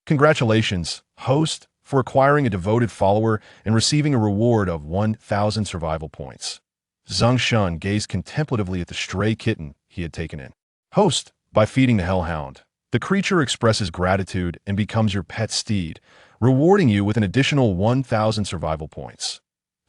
Congratulations, host, for acquiring a devoted follower and receiving a reward of 1,000 survival points. Zeng Shen gazed contemplatively at the stray kitten he had taken in. Host, by feeding the hellhound, the creature expresses gratitude and becomes your pet steed, rewarding you with an additional 1,000 survival points.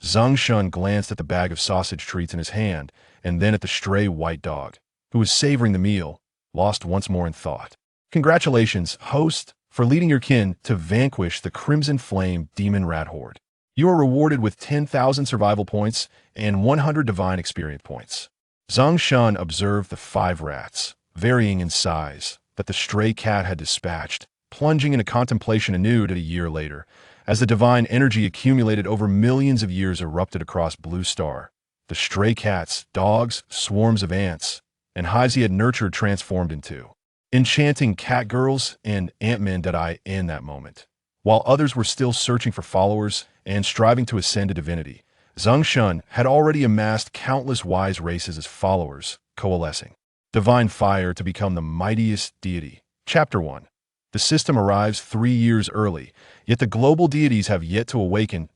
Zeng Shen glanced at the bag of sausage treats in his hand and then at the stray white dog, who was savoring the meal, lost once more in thought. Congratulations, host, for leading your kin to vanquish the Crimson Flame Demon Rat Horde. You are rewarded with 10,000 survival points and 100 divine experience points. Zeng Shen observed the 5 rats, varying in size, that the stray cat had dispatched, plunging into contemplation anew a year later, as the divine energy accumulated over millions of years erupted across Blue Star. The stray cats, dogs, swarms of ants, and hives he had nurtured transformed into enchanting cat girls and ant-men in that moment. While others were still searching for followers and striving to ascend to divinity, Zeng Shen had already amassed countless wise races as followers, coalescing. Divine Fire to become the mightiest deity. Chapter 1. The system arrives 3 years early, yet the global deities have yet to awaken.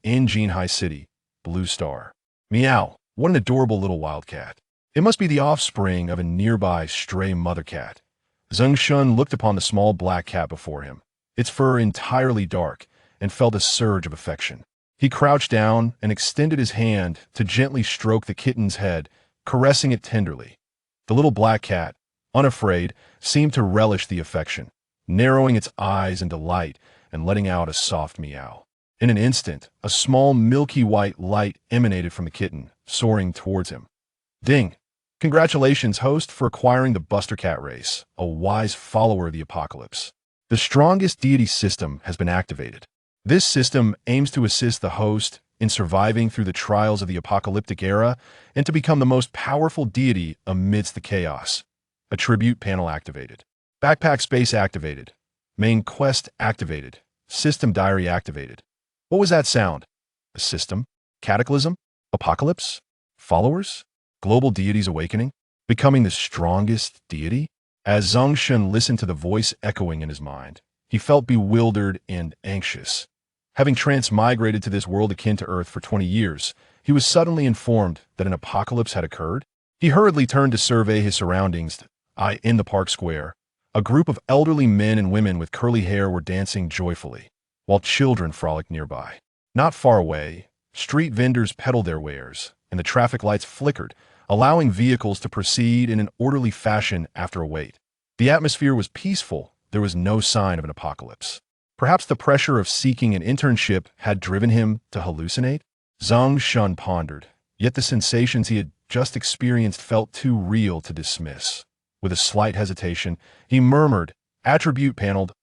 In Jinhai City, Blue Star. Meow, what an adorable little wildcat. It must be the offspring of a nearby stray mother cat. Zeng Shen looked upon the small black cat before him, its fur entirely dark, and felt a surge of affection. He crouched down and extended his hand to gently stroke the kitten's head, caressing it tenderly. The little black cat, unafraid, seemed to relish the affection, narrowing its eyes in delight and letting out a soft meow. In an instant, a small milky white light emanated from the kitten, soaring towards him. Ding! Congratulations, host, for acquiring the Buster Cat race, a wise follower of the apocalypse. The strongest deity system has been activated. This system aims to assist the host in surviving through the trials of the apocalyptic era and to become the most powerful deity amidst the chaos. Attribute panel activated. Backpack space activated. Main quest activated. System diary activated. What was that sound? A system? Cataclysm? Apocalypse? Followers? Global deities awakening? Becoming the strongest deity? As Zeng Shen listened to the voice echoing in his mind, he felt bewildered and anxious. Having transmigrated to this world akin to Earth for 20 years, he was suddenly informed that an apocalypse had occurred. He hurriedly turned to survey his surroundings. In the park square, a group of elderly men and women with curly hair were dancing joyfully, while children frolicked nearby. Not far away, street vendors peddled their wares, and the traffic lights flickered, allowing vehicles to proceed in an orderly fashion after a wait. The atmosphere was peaceful. There was no sign of an apocalypse. Perhaps the pressure of seeking an internship had driven him to hallucinate? Zeng Shen pondered, yet the sensations he had just experienced felt too real to dismiss. With a slight hesitation, he murmured, "Attribute paneled."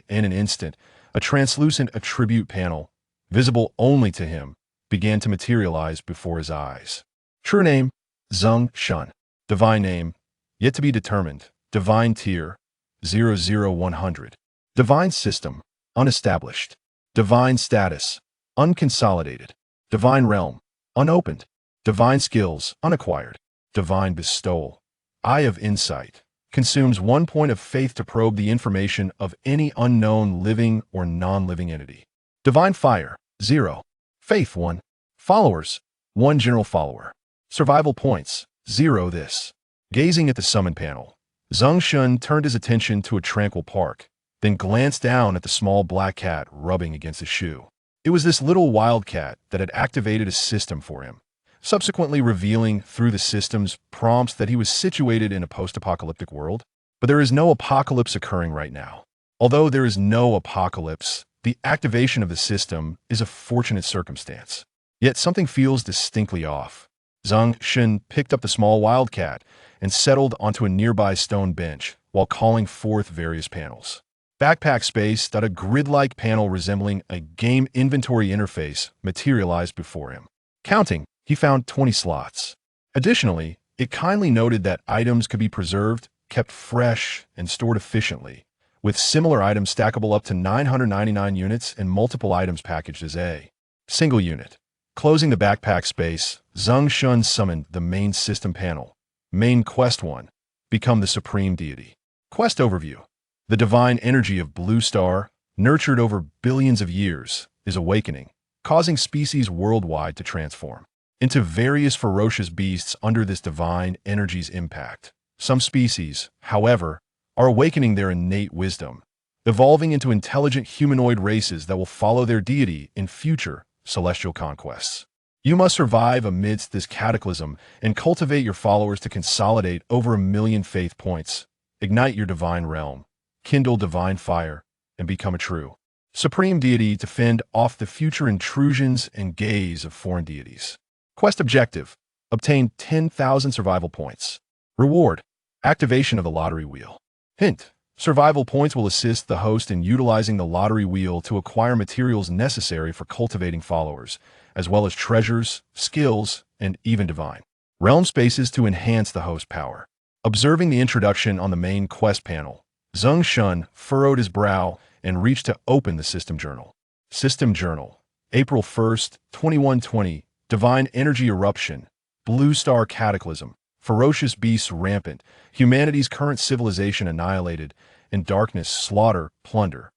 In an instant, a translucent attribute panel, visible only to him, began to materialize before his eyes. True name, Zeng Shen. Divine name, yet to be determined. Divine tier, 00100. Divine system, unestablished. Divine status, unconsolidated. Divine realm, unopened. Divine skills, unacquired. Divine bestowal, Eye of Insight. Consumes 1 point of faith to probe the information of any unknown living or non-living entity. Divine Fire, 0. Faith, 1. Followers, 1 general follower. Survival points, 0 this. Gazing at the summon panel, Zeng Shen turned his attention to a tranquil park, then glanced down at the small black cat rubbing against his shoe. It was this little wildcat that had activated a system for him, subsequently revealing through the system's prompts that he was situated in a post-apocalyptic world. But there is no apocalypse occurring right now. Although there is no apocalypse, the activation of the system is a fortunate circumstance. Yet something feels distinctly off. Zeng Shen picked up the small wildcat and settled onto a nearby stone bench while calling forth various panels. Backpack space. A grid-like panel resembling a game inventory interface materialized before him. Counting, he found 20 slots. Additionally, it kindly noted that items could be preserved, kept fresh, and stored efficiently, with similar items stackable up to 999 units and multiple items packaged as a single unit. Closing the backpack space, Zeng Shen summoned the main system panel. Main Quest 1. Become the Supreme Deity. Quest Overview. The divine energy of Blue Star, nurtured over billions of years, is awakening, causing species worldwide to transform into various ferocious beasts under this divine energy's impact. Some species, however, are awakening their innate wisdom, evolving into intelligent humanoid races that will follow their deity in future celestial conquests. You must survive amidst this cataclysm and cultivate your followers to consolidate over 1,000,000 faith points, ignite your divine realm, kindle divine fire, and become a true supreme deity to fend off the future intrusions and gaze of foreign deities. Quest objective: obtain 10,000 survival points. Reward: activation of the lottery wheel. Hint: survival points will assist the host in utilizing the lottery wheel to acquire materials necessary for cultivating followers, as well as treasures, skills, and even divine realm spaces to enhance the host power. Observing the introduction on the main quest panel, Zeng Shen furrowed his brow and reached to open the system journal. System journal, April 1st, 2120, divine energy eruption, blue star cataclysm, ferocious beasts rampant, humanity's current civilization annihilated, and darkness, slaughter, plunder.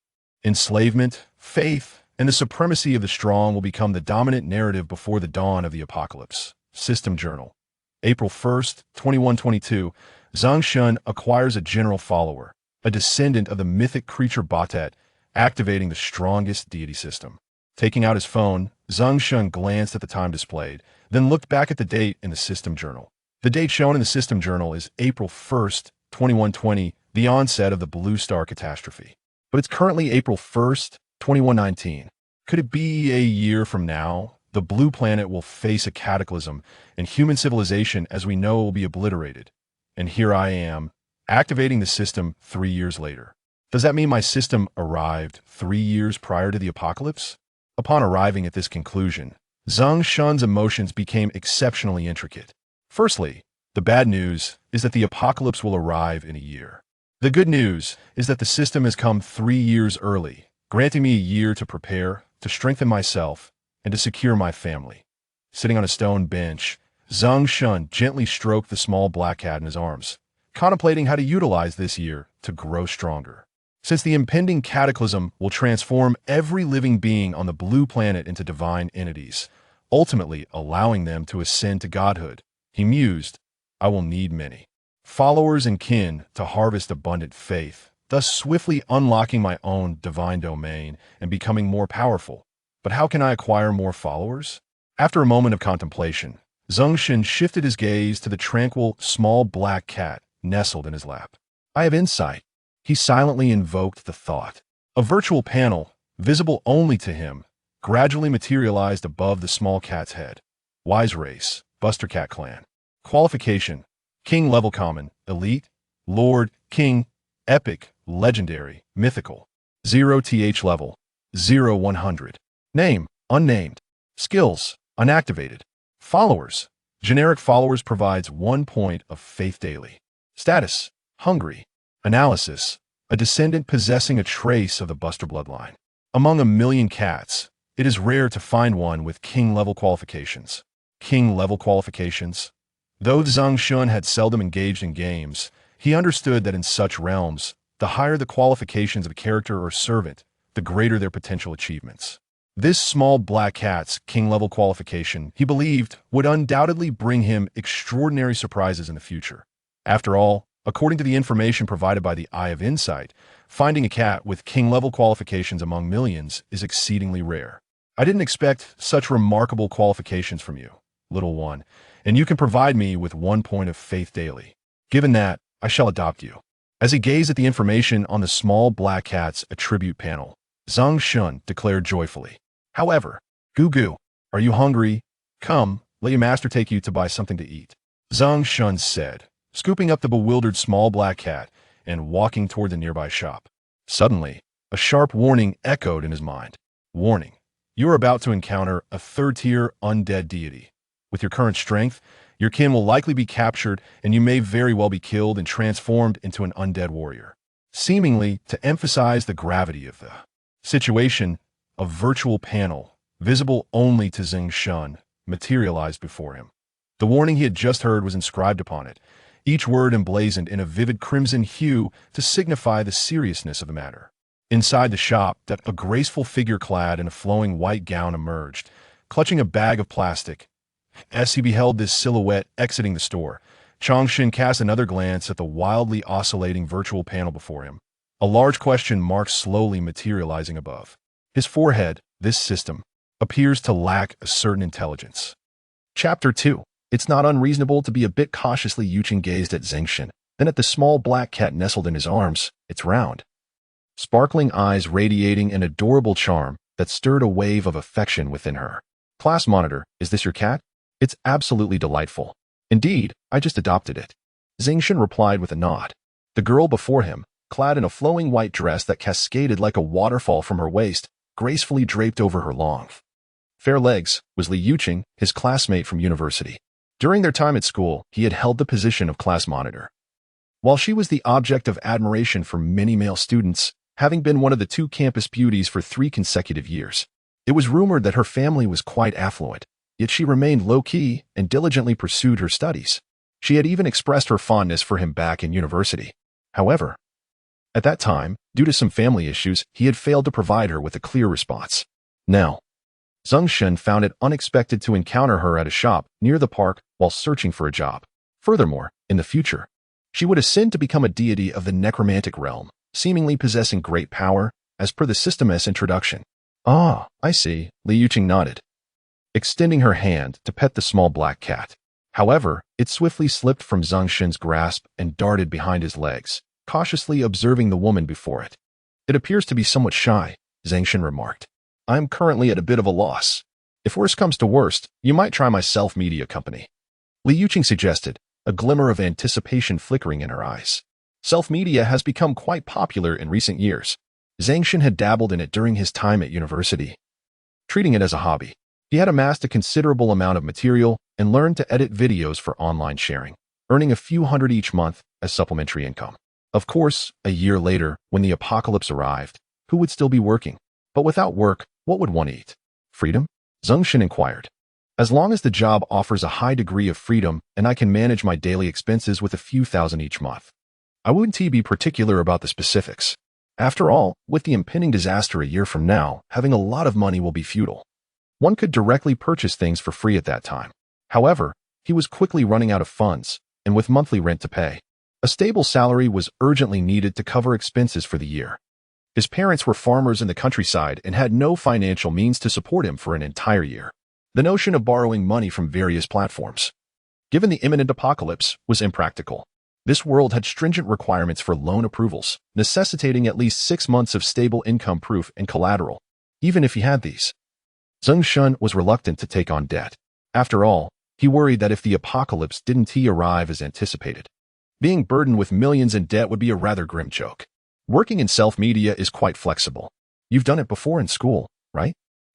Enslavement, faith, and the supremacy of the strong will become the dominant narrative before the dawn of the apocalypse. System journal, April 1st, 2122, Zeng Shen acquires a general follower, a descendant of the mythic creature Batet, activating the strongest deity system. Taking out his phone, Zeng Shen glanced at the time displayed, then looked back at the date in the system journal. The date shown in the system journal is April 1st, 2120, the onset of the Blue Star catastrophe. But it's currently April 1st, 2119. Could it be a year from now? The blue planet will face a cataclysm, and human civilization as we know it will be obliterated. And here I am, activating the system 3 years later. Does that mean my system arrived 3 years prior to the apocalypse? Upon arriving at this conclusion, Zeng Shen's emotions became exceptionally intricate. Firstly, the bad news is that the apocalypse will arrive in a year. The good news is that the system has come 3 years early, granting me a year to prepare, to strengthen myself, and to secure my family. Sitting on a stone bench, Zeng Shen gently stroked the small black cat in his arms, contemplating how to utilize this year to grow stronger. Since the impending cataclysm will transform every living being on the blue planet into divine entities, ultimately allowing them to ascend to godhood, he mused, I will need many followers and kin to harvest abundant faith, thus swiftly unlocking my own divine domain and becoming more powerful. But how can I acquire more followers? After a moment of contemplation, Zeng Shen shifted his gaze to the tranquil, small black cat nestled in his lap. I have insight. He silently invoked the thought. A virtual panel, visible only to him, gradually materialized above the small cat's head. Wise race, Buster Cat clan. Qualification: King level common, elite, Lord, King, epic, legendary, mythical. 0th level, 0-100. Name, unnamed. Skills, unactivated. Followers, generic followers provides 1 point of faith daily. Status, hungry. Analysis, a descendant possessing a trace of the Buster bloodline. Among 1,000,000 cats, it is rare to find one with king-level qualifications. King-level qualifications. Though Zeng Shen had seldom engaged in games, he understood that in such realms, the higher the qualifications of a character or servant, the greater their potential achievements. This small black cat's king-level qualification, he believed, would undoubtedly bring him extraordinary surprises in the future. After all, according to the information provided by the Eye of Insight, finding a cat with king-level qualifications among millions is exceedingly rare. I didn't expect such remarkable qualifications from you, little one, and you can provide me with 1 point of faith daily. Given that, I shall adopt you. As he gazed at the information on the small black cat's attribute panel, Zeng Shen declared joyfully. However, Goo, are you hungry? Come, let your master take you to buy something to eat. Zeng Shen said, scooping up the bewildered small black cat and walking toward the nearby shop. Suddenly, a sharp warning echoed in his mind. Warning, you are about to encounter a third-tier undead deity. With your current strength, your kin will likely be captured and you may very well be killed and transformed into an undead warrior. Seemingly to emphasize the gravity of the situation, a virtual panel, visible only to Zeng Shen, materialized before him. The warning he had just heard was inscribed upon it. each word emblazoned in a vivid crimson hue to signify the seriousness of the matter. Inside the shop, a graceful figure clad in a flowing white gown emerged, clutching a bag of plastic. As he beheld this silhouette exiting the store, Zeng Shen cast another glance at the wildly oscillating virtual panel before him, a large question mark slowly materializing above. His forehead, this system, appears to lack a certain intelligence. Chapter 2. It's not unreasonable to be a bit cautiously. Yuqing gazed at Zeng Shen, then at the small black cat nestled in his arms, its round, sparkling eyes radiating an adorable charm that stirred a wave of affection within her. Class monitor, is this your cat? It's absolutely delightful. Indeed, I just adopted it. Zeng Shen replied with a nod. The girl before him, clad in a flowing white dress that cascaded like a waterfall from her waist, gracefully draped over her long, fair legs, was Li Yuqing, his classmate from university. During their time at school, he had held the position of class monitor. While she was the object of admiration for many male students, having been one of the 2 campus beauties for 3 consecutive years, it was rumored that her family was quite affluent, yet she remained low-key and diligently pursued her studies. She had even expressed her fondness for him back in university. However, at that time, due to some family issues, he had failed to provide her with a clear response. Now, Zeng Shen found it unexpected to encounter her at a shop near the park while searching for a job. Furthermore, in the future, she would ascend to become a deity of the necromantic realm, seemingly possessing great power, as per the system's introduction. Ah, I see, Li Yuqing nodded, extending her hand to pet the small black cat. However, it swiftly slipped from Zeng Shen's grasp and darted behind his legs, cautiously observing the woman before it. It appears to be somewhat shy, Zeng Shen remarked. I'm currently at a bit of a loss. If worst comes to worst, you might try my self-media company. Li Yuqing suggested, a glimmer of anticipation flickering in her eyes. Self-media has become quite popular in recent years. Zeng Shen had dabbled in it during his time at university, treating it as a hobby. He had amassed a considerable amount of material and learned to edit videos for online sharing, earning a few hundred each month as supplementary income. Of course, a year later, when the apocalypse arrived, who would still be working? But without work, what would one eat? Freedom? Zeng Shen inquired. As long as the job offers a high degree of freedom and I can manage my daily expenses with a few thousand each month, I wouldn't be particular about the specifics. After all, with the impending disaster a year from now, having a lot of money will be futile. One could directly purchase things for free at that time. However, he was quickly running out of funds, and with monthly rent to pay, a stable salary was urgently needed to cover expenses for the year. His parents were farmers in the countryside and had no financial means to support him for an entire year. The notion of borrowing money from various platforms, given the imminent apocalypse, was impractical. This world had stringent requirements for loan approvals, necessitating at least 6 months of stable income proof and collateral. Even if he had these, Zeng Shen was reluctant to take on debt. After all, he worried that if the apocalypse didn't arrive as anticipated, being burdened with millions in debt would be a rather grim joke. Working in self-media is quite flexible. You've done it before in school, right?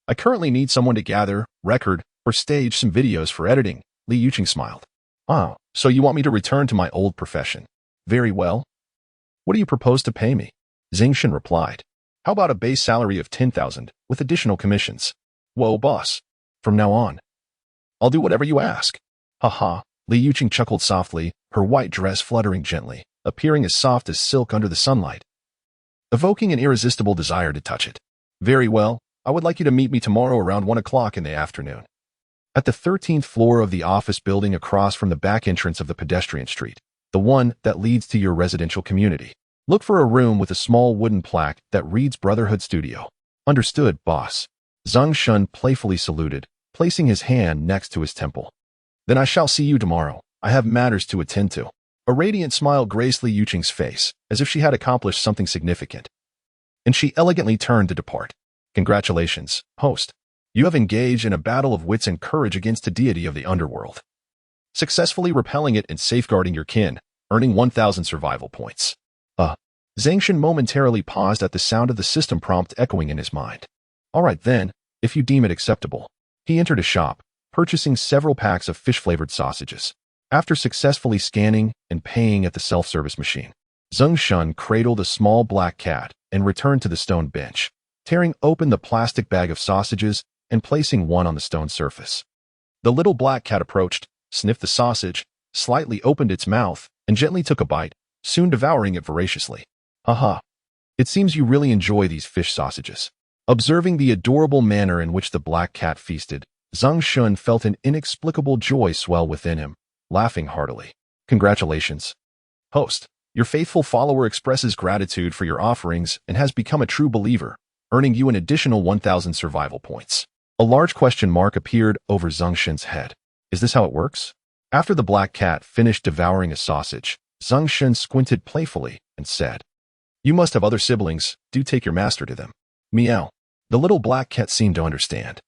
I currently need someone to gather, record, or stage some videos for editing, Li Yuqing smiled. Ah, so you want me to return to my old profession? Very well. What do you propose to pay me? Zeng Shen replied. How about a base salary of 10,000 with additional commissions? Whoa, boss. From now on, I'll do whatever you ask. Haha, Li Yuqing chuckled softly, her white dress fluttering gently, appearing as soft as silk under the sunlight, evoking an irresistible desire to touch it. Very well, I would like you to meet me tomorrow around 1 o'clock in the afternoon, at the 13th floor of the office building across from the back entrance of the pedestrian street, the one that leads to your residential community. Look for a room with a small wooden plaque that reads Brotherhood Studio. Understood, boss. Zeng Shen playfully saluted, placing his hand next to his temple. Then I shall see you tomorrow. I have matters to attend to. A radiant smile graced Li Yuqing's face, as if she had accomplished something significant, and she elegantly turned to depart. Congratulations, host. You have engaged in a battle of wits and courage against a deity of the underworld, successfully repelling it and safeguarding your kin, earning 1,000 survival points. Zeng Shen momentarily paused at the sound of the system prompt echoing in his mind. All right then, if you deem it acceptable. He entered a shop, purchasing several packs of fish-flavored sausages. After successfully scanning and paying at the self-service machine, Zeng Shen cradled a small black cat and returned to the stone bench, tearing open the plastic bag of sausages and placing one on the stone surface. The little black cat approached, sniffed the sausage, slightly opened its mouth, and gently took a bite, soon devouring it voraciously. Haha. It seems you really enjoy these fish sausages. Observing the adorable manner in which the black cat feasted, Zeng Shen felt an inexplicable joy swell within him, laughing heartily. Congratulations, host. Your faithful follower expresses gratitude for your offerings and has become a true believer, earning you an additional 1,000 survival points. A large question mark appeared over Zeng Shen's head. Is this how it works? After the black cat finished devouring a sausage, Zeng Shen squinted playfully and said, You must have other siblings, do take your master to them. Meow. The little black cat seemed to understand.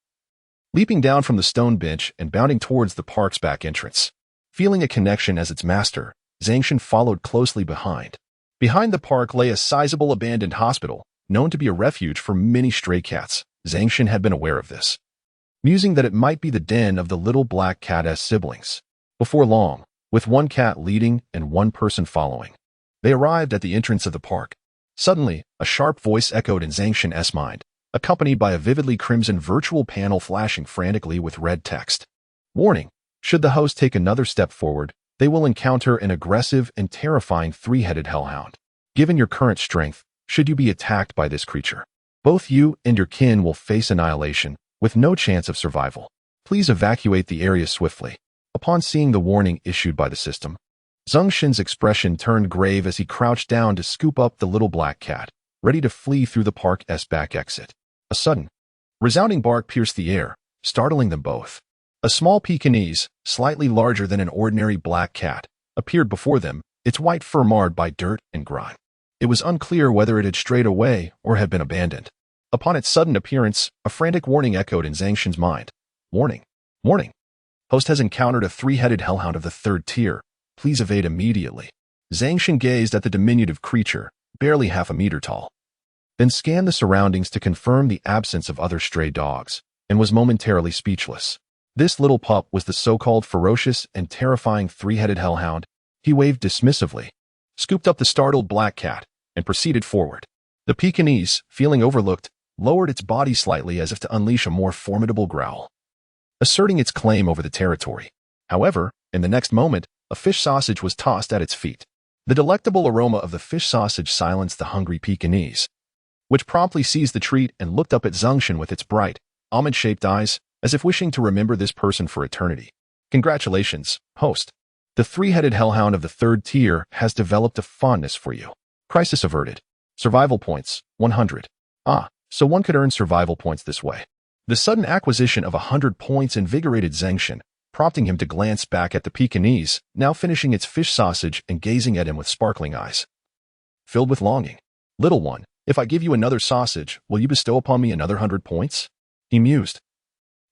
Leaping down from the stone bench and bounding towards the park's back entrance. Feeling a connection as its master, Zeng Shen followed closely behind. Behind the park lay a sizable abandoned hospital, known to be a refuge for many stray cats. Zeng Shen had been aware of this, musing that it might be the den of the little black cat's siblings. Before long, with one cat leading and one person following, they arrived at the entrance of the park. Suddenly, a sharp voice echoed in Zeng Shen's mind, accompanied by a vividly crimson virtual panel flashing frantically with red text. Warning: should the host take another step forward, they will encounter an aggressive and terrifying three-headed hellhound. Given your current strength, should you be attacked by this creature, both you and your kin will face annihilation, with no chance of survival. Please evacuate the area swiftly. Upon seeing the warning issued by the system, Zeng Shen's expression turned grave as he crouched down to scoop up the little black cat, ready to flee through the park's back exit. A sudden, resounding bark pierced the air, startling them both. A small Pekingese, slightly larger than an ordinary black cat, appeared before them, its white fur marred by dirt and grime. It was unclear whether it had strayed away or had been abandoned. Upon its sudden appearance, a frantic warning echoed in Zeng Shen's mind. Warning! Warning! Host has encountered a three-headed hellhound of the third tier. Please evade immediately. Zeng Shen gazed at the diminutive creature, barely half a meter tall, then scanned the surroundings to confirm the absence of other stray dogs, and was momentarily speechless. This little pup was the so-called ferocious and terrifying three-headed hellhound. He waved dismissively, scooped up the startled black cat, and proceeded forward. The Pekingese, feeling overlooked, lowered its body slightly as if to unleash a more formidable growl, asserting its claim over the territory. However, in the next moment, a fish sausage was tossed at its feet. The delectable aroma of the fish sausage silenced the hungry Pekingese, which promptly seized the treat and looked up at Zeng Shen with its bright, almond-shaped eyes, as if wishing to remember this person for eternity. Congratulations, host. The three-headed hellhound of the third tier has developed a fondness for you. Crisis averted. Survival points, 100. So one could earn survival points this way. The sudden acquisition of 100 points invigorated Zeng Shen, prompting him to glance back at the Pekingese, now finishing its fish sausage and gazing at him with sparkling eyes filled with longing. Little one, if I give you another sausage, will you bestow upon me another 100 points? He mused,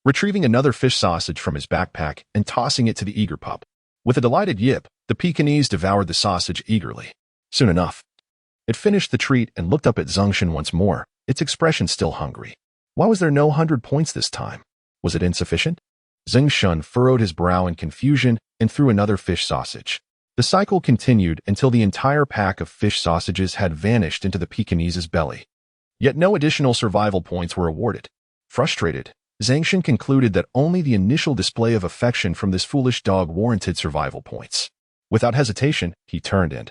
retrieving another fish sausage from his backpack and tossing it to the eager pup. With a delighted yip, the Pekingese devoured the sausage eagerly. Soon enough, it finished the treat and looked up at Zeng Shen once more, its expression still hungry. Why was there no 100 points this time? Was it insufficient? Zeng Shen furrowed his brow in confusion and threw another fish sausage. The cycle continued until the entire pack of fish sausages had vanished into the Pekingese's belly. Yet no additional survival points were awarded. Frustrated, Zeng Shen concluded that only the initial display of affection from this foolish dog warranted survival points. Without hesitation, he turned and,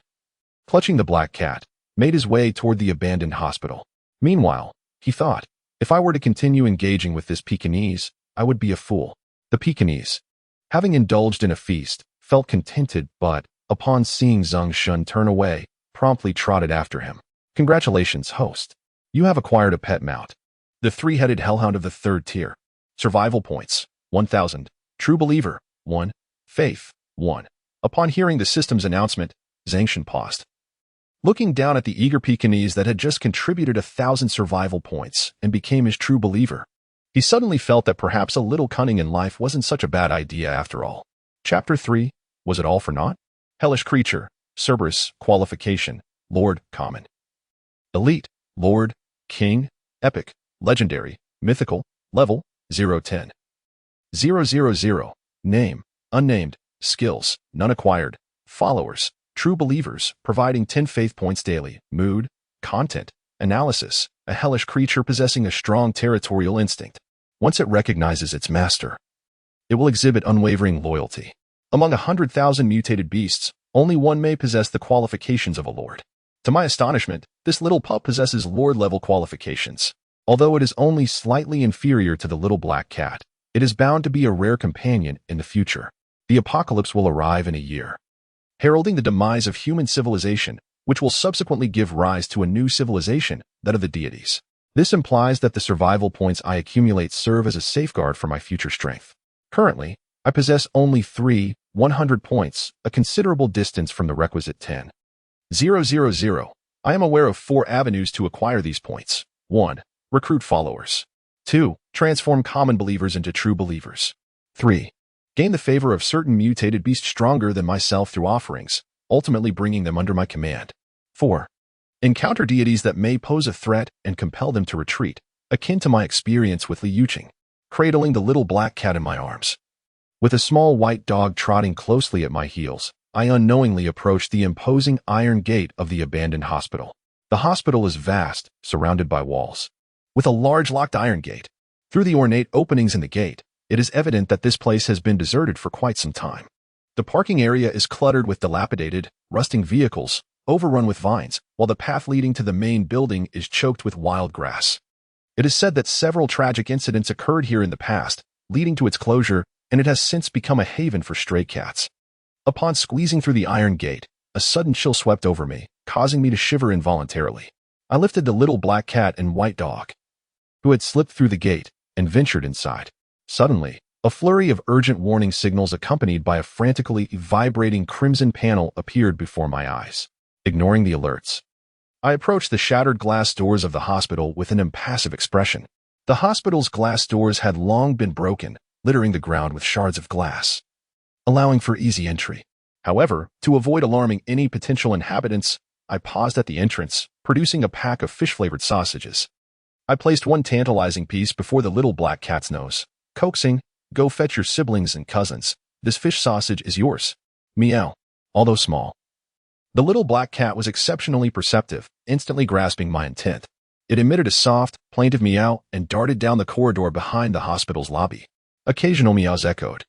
clutching the black cat, made his way toward the abandoned hospital. Meanwhile, he thought, if I were to continue engaging with this Pekingese, I would be a fool. The Pekingese, having indulged in a feast, felt contented but, upon seeing Zeng Shen turn away, promptly trotted after him. Congratulations, host. You have acquired a pet mount. The three-headed hellhound of the third tier. Survival points, 1,000. True believer, 1. Faith, 1. Upon hearing the system's announcement, Zeng Shen paused, looking down at the eager Pekingese that had just contributed 1,000 survival points and became his true believer. He suddenly felt that perhaps a little cunning in life wasn't such a bad idea after all. Chapter 3, Was it all for naught? Hellish creature, Cerberus, qualification, Lord, common. Elite, Lord, King, Epic, Legendary, Mythical, Level, 010. 000, Name, Unnamed, Skills, None acquired, Followers, True believers, providing 10 faith points daily, Mood, Content, Analysis, a hellish creature possessing a strong territorial instinct. Once it recognizes its master, it will exhibit unwavering loyalty. Among 100,000 mutated beasts, Only one may possess the qualifications of a lord. To my astonishment, this little pup possesses lord-level qualifications. Although it is only slightly inferior to the little black cat, it is bound to be a rare companion in the future. The apocalypse will arrive in a year, heralding the demise of human civilization, which will subsequently give rise to a new civilization, that of the deities. This implies that the survival points I accumulate serve as a safeguard for my future strength. Currently, I possess only 100 points, a considerable distance from the requisite 10,000. I am aware of 4 avenues to acquire these points. 1. Recruit followers. 2. Transform common believers into true believers. 3. Gain the favor of certain mutated beasts stronger than myself through offerings, ultimately bringing them under my command. 4. Encounter deities that may pose a threat and compel them to retreat, akin to my experience with Li Yuqing, cradling the little black cat in my arms. With a small white dog trotting closely at my heels, I unknowingly approached the imposing iron gate of the abandoned hospital. The hospital is vast, surrounded by walls, with a large locked iron gate. Through the ornate openings in the gate, it is evident that this place has been deserted for quite some time. The parking area is cluttered with dilapidated, rusting vehicles, overrun with vines, while the path leading to the main building is choked with wild grass. It is said that several tragic incidents occurred here in the past, leading to its closure, and it has since become a haven for stray cats. Upon squeezing through the iron gate, a sudden chill swept over me, causing me to shiver involuntarily. I lifted the little black cat and white dog, who had slipped through the gate, and ventured inside. Suddenly, a flurry of urgent warning signals accompanied by a frantically vibrating crimson panel appeared before my eyes. Ignoring the alerts, I approached the shattered glass doors of the hospital with an impassive expression. The hospital's glass doors had long been broken, littering the ground with shards of glass, allowing for easy entry. However, to avoid alarming any potential inhabitants, I paused at the entrance, producing a pack of fish-flavored sausages. I placed one tantalizing piece before the little black cat's nose, coaxing, "Go fetch your siblings and cousins. This fish sausage is yours." Meow. Although small, the little black cat was exceptionally perceptive, instantly grasping my intent. It emitted a soft, plaintive meow and darted down the corridor behind the hospital's lobby. Occasional meows echoed,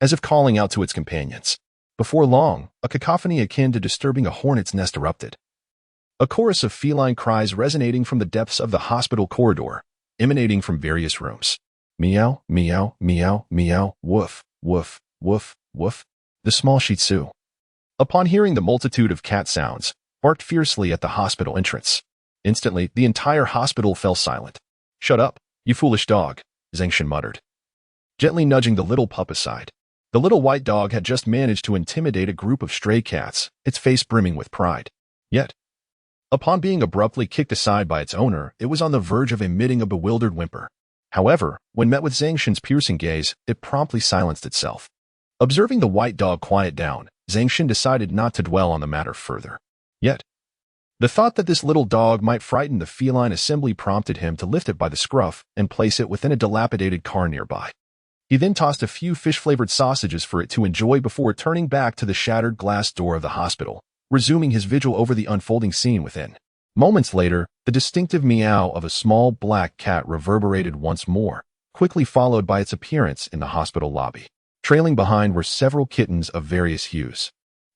as if calling out to its companions. Before long, a cacophony akin to disturbing a hornet's nest erupted. A chorus of feline cries resonating from the depths of the hospital corridor, emanating from various rooms. Meow, meow, meow, meow, woof, woof, woof, woof. The small Shih Tzu, upon hearing the multitude of cat sounds, barked fiercely at the hospital entrance. Instantly, the entire hospital fell silent. "Shut up, you foolish dog," Zeng Shen muttered, gently nudging the little pup aside. The little white dog had just managed to intimidate a group of stray cats, its face brimming with pride. Yet, upon being abruptly kicked aside by its owner, it was on the verge of emitting a bewildered whimper. However, when met with Zeng Shen's piercing gaze, it promptly silenced itself. Observing the white dog quiet down, Zeng Shen decided not to dwell on the matter further. Yet, the thought that this little dog might frighten the feline assembly prompted him to lift it by the scruff and place it within a dilapidated car nearby. He then tossed a few fish-flavored sausages for it to enjoy before turning back to the shattered glass door of the hospital, resuming his vigil over the unfolding scene within. Moments later, the distinctive meow of a small black cat reverberated once more, quickly followed by its appearance in the hospital lobby. Trailing behind were several kittens of various hues.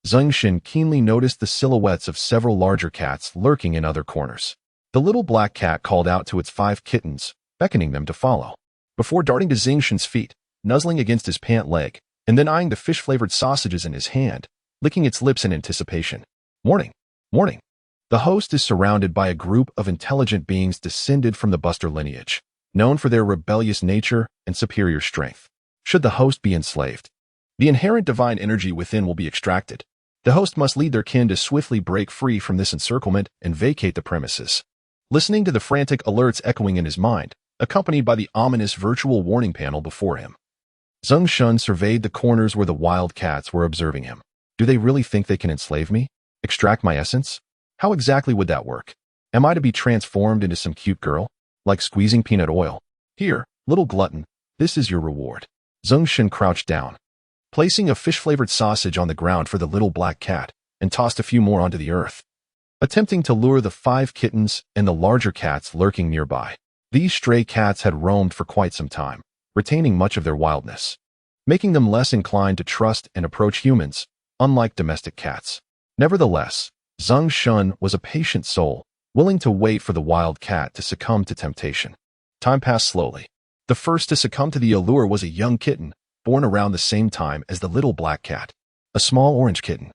Zeng Shen keenly noticed the silhouettes of several larger cats lurking in other corners. The little black cat called out to its 5 kittens, beckoning them to follow, before darting to Zeng Shen's feet, nuzzling against his pant leg, and then eyeing the fish-flavored sausages in his hand, licking its lips in anticipation. Warning! Warning! The host is surrounded by a group of intelligent beings descended from the Buster lineage, known for their rebellious nature and superior strength. Should the host be enslaved, the inherent divine energy within will be extracted. The host must lead their kin to swiftly break free from this encirclement and vacate the premises. Listening to the frantic alerts echoing in his mind, accompanied by the ominous virtual warning panel before him, Zeng Shen surveyed the corners where the wild cats were observing him. Do they really think they can enslave me? Extract my essence? How exactly would that work? Am I to be transformed into some cute girl, like squeezing peanut oil? Here, little glutton, this is your reward. Zeng Shen crouched down, placing a fish-flavored sausage on the ground for the little black cat, and tossed a few more onto the earth, attempting to lure the 5 kittens and the larger cats lurking nearby. These stray cats had roamed for quite some time, retaining much of their wildness, making them less inclined to trust and approach humans, unlike domestic cats. Nevertheless, Zeng Shen was a patient soul, willing to wait for the wild cat to succumb to temptation. Time passed slowly. The first to succumb to the allure was a young kitten, born around the same time as the little black cat. A small orange kitten,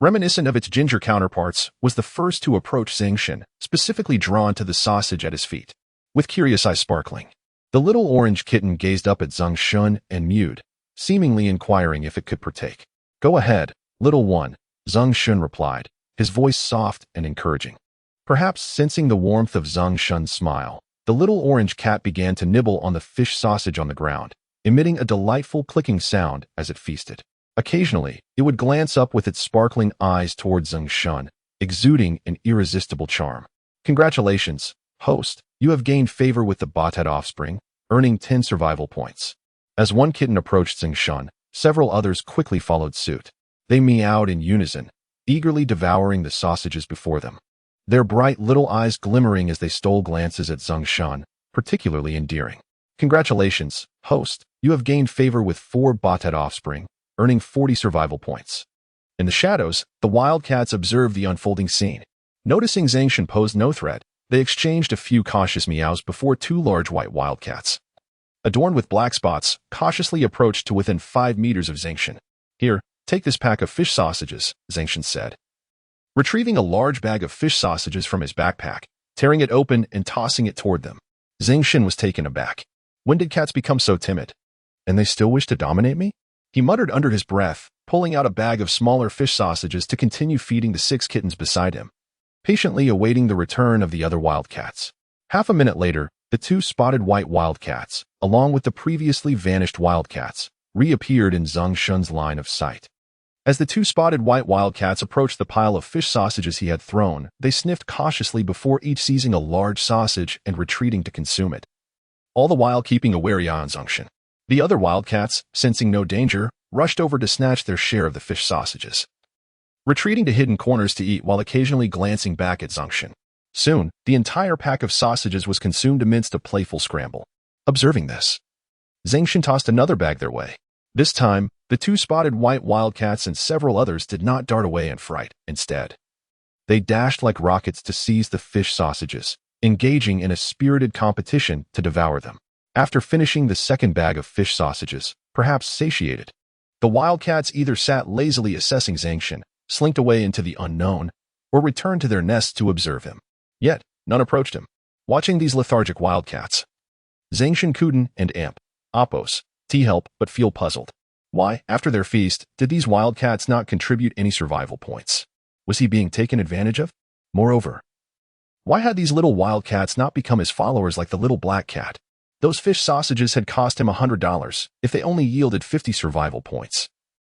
reminiscent of its ginger counterparts, was the first to approach Zeng Shen, specifically drawn to the sausage at his feet. With curious eyes sparkling, the little orange kitten gazed up at Zeng Shen and mewed, seemingly inquiring if it could partake. "Go ahead, little one," Zeng Shen replied, his voice soft and encouraging. Perhaps sensing the warmth of Zeng Shen's smile, the little orange cat began to nibble on the fish sausage on the ground, emitting a delightful clicking sound as it feasted. Occasionally, it would glance up with its sparkling eyes towards Zeng Shen, exuding an irresistible charm. "Congratulations, host. You have gained favor with the Botted offspring, earning 10 survival points." As one kitten approached Zeng Shen, several others quickly followed suit. They meowed in unison, eagerly devouring the sausages before them, their bright little eyes glimmering as they stole glances at Zeng Shen, particularly endearing. "Congratulations, host. You have gained favor with 4 Botted offspring, earning 40 survival points." In the shadows, the wildcats observed the unfolding scene. Noticing Zeng Shen posed no threat, they exchanged a few cautious meows before 2 large white wildcats, adorned with black spots, cautiously approached to within 5 meters of Zeng Shen. "Here, take this pack of fish sausages," Zeng Shen said, retrieving a large bag of fish sausages from his backpack, tearing it open and tossing it toward them. Zeng Shen was taken aback. When did cats become so timid? And they still wish to dominate me? He muttered under his breath, pulling out a bag of smaller fish sausages to continue feeding the 6 kittens beside him, patiently awaiting the return of the other wildcats. Half a minute later, the 2 spotted white wildcats, along with the previously vanished wildcats, reappeared in Zeng Shen's line of sight. As the 2 spotted white wildcats approached the pile of fish sausages he had thrown, they sniffed cautiously before each seizing a large sausage and retreating to consume it, all the while keeping a wary eye on Zeng Shen. The other wildcats, sensing no danger, rushed over to snatch their share of the fish sausages, retreating to hidden corners to eat while occasionally glancing back at Zeng Shen. Soon, the entire pack of sausages was consumed amidst a playful scramble. Observing this, Zeng Shen tossed another bag their way. This time, the 2 spotted white wildcats and several others did not dart away in fright. Instead, they dashed like rockets to seize the fish sausages, engaging in a spirited competition to devour them. After finishing the second bag of fish sausages, perhaps satiated, the wildcats either sat lazily assessing Zeng Shen, slinked away into the unknown, or returned to their nests to observe him. Yet, none approached him. Watching these lethargic wildcats, Zeng Shen couldn't and amp, oppose, help but feel puzzled. Why, after their feast, did these wildcats not contribute any survival points? Was he being taken advantage of? Moreover, why had these little wildcats not become his followers like the little black cat? Those fish sausages had cost him $100 if they only yielded 50 survival points.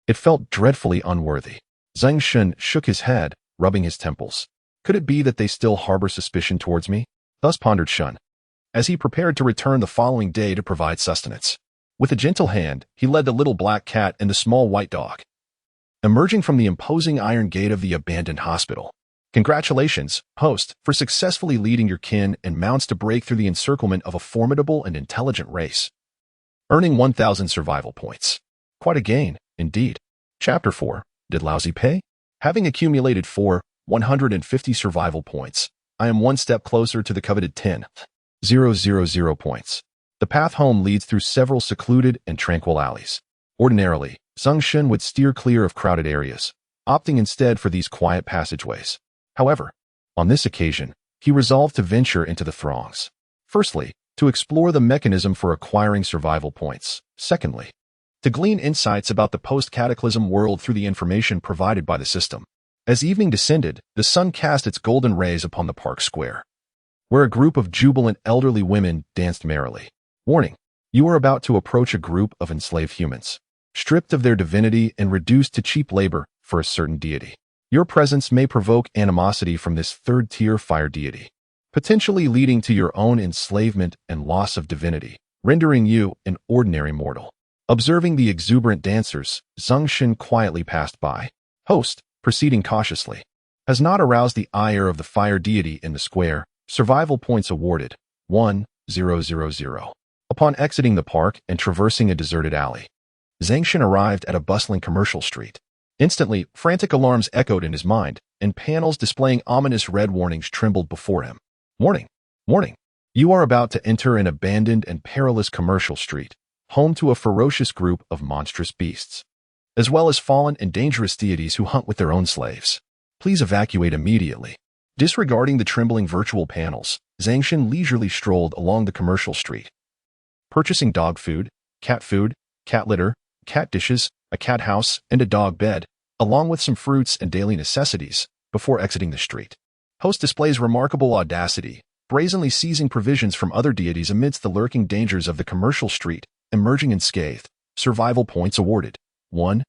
It felt dreadfully unworthy. Zeng Shen shook his head, rubbing his temples. Could it be that they still harbor suspicion towards me? Thus pondered Shen, as he prepared to return the following day to provide sustenance. With a gentle hand, he led the little black cat and the small white dog, emerging from the imposing iron gate of the abandoned hospital. "Congratulations, host, for successfully leading your kin and mounts to break through the encirclement of a formidable and intelligent race, earning 1,000 survival points." Quite a gain, indeed. Chapter 4. Did Lousy pay? Having accumulated 150 survival points, I am one step closer to the coveted 10,000 points. The path home leads through several secluded and tranquil alleys. Ordinarily, Zeng Shen would steer clear of crowded areas, opting instead for these quiet passageways. However, on this occasion, he resolved to venture into the throngs. Firstly, to explore the mechanism for acquiring survival points. Secondly, to glean insights about the post-cataclysm world through the information provided by the system. As evening descended, the sun cast its golden rays upon the park square, where a group of jubilant elderly women danced merrily. Warning: you are about to approach a group of enslaved humans, stripped of their divinity and reduced to cheap labor for a certain deity. Your presence may provoke animosity from this third-tier fire deity, potentially leading to your own enslavement and loss of divinity, rendering you an ordinary mortal. Observing the exuberant dancers, Zeng Shen quietly passed by. Host, proceeding cautiously, has not aroused the ire of the fire deity in the square. Survival points awarded, 1,000. Upon exiting the park and traversing a deserted alley, Zeng Shen arrived at a bustling commercial street. Instantly, frantic alarms echoed in his mind, and panels displaying ominous red warnings trembled before him. Warning! Warning! You are about to enter an abandoned and perilous commercial street, home to a ferocious group of monstrous beasts, as well as fallen and dangerous deities who hunt with their own slaves. Please evacuate immediately. Disregarding the trembling virtual panels, Zeng Shen leisurely strolled along the commercial street, purchasing dog food, cat litter, cat dishes, a cat house, and a dog bed, along with some fruits and daily necessities, before exiting the street. Host displays remarkable audacity, brazenly seizing provisions from other deities amidst the lurking dangers of the commercial street, emerging unscathed. Survival points awarded. 1,000.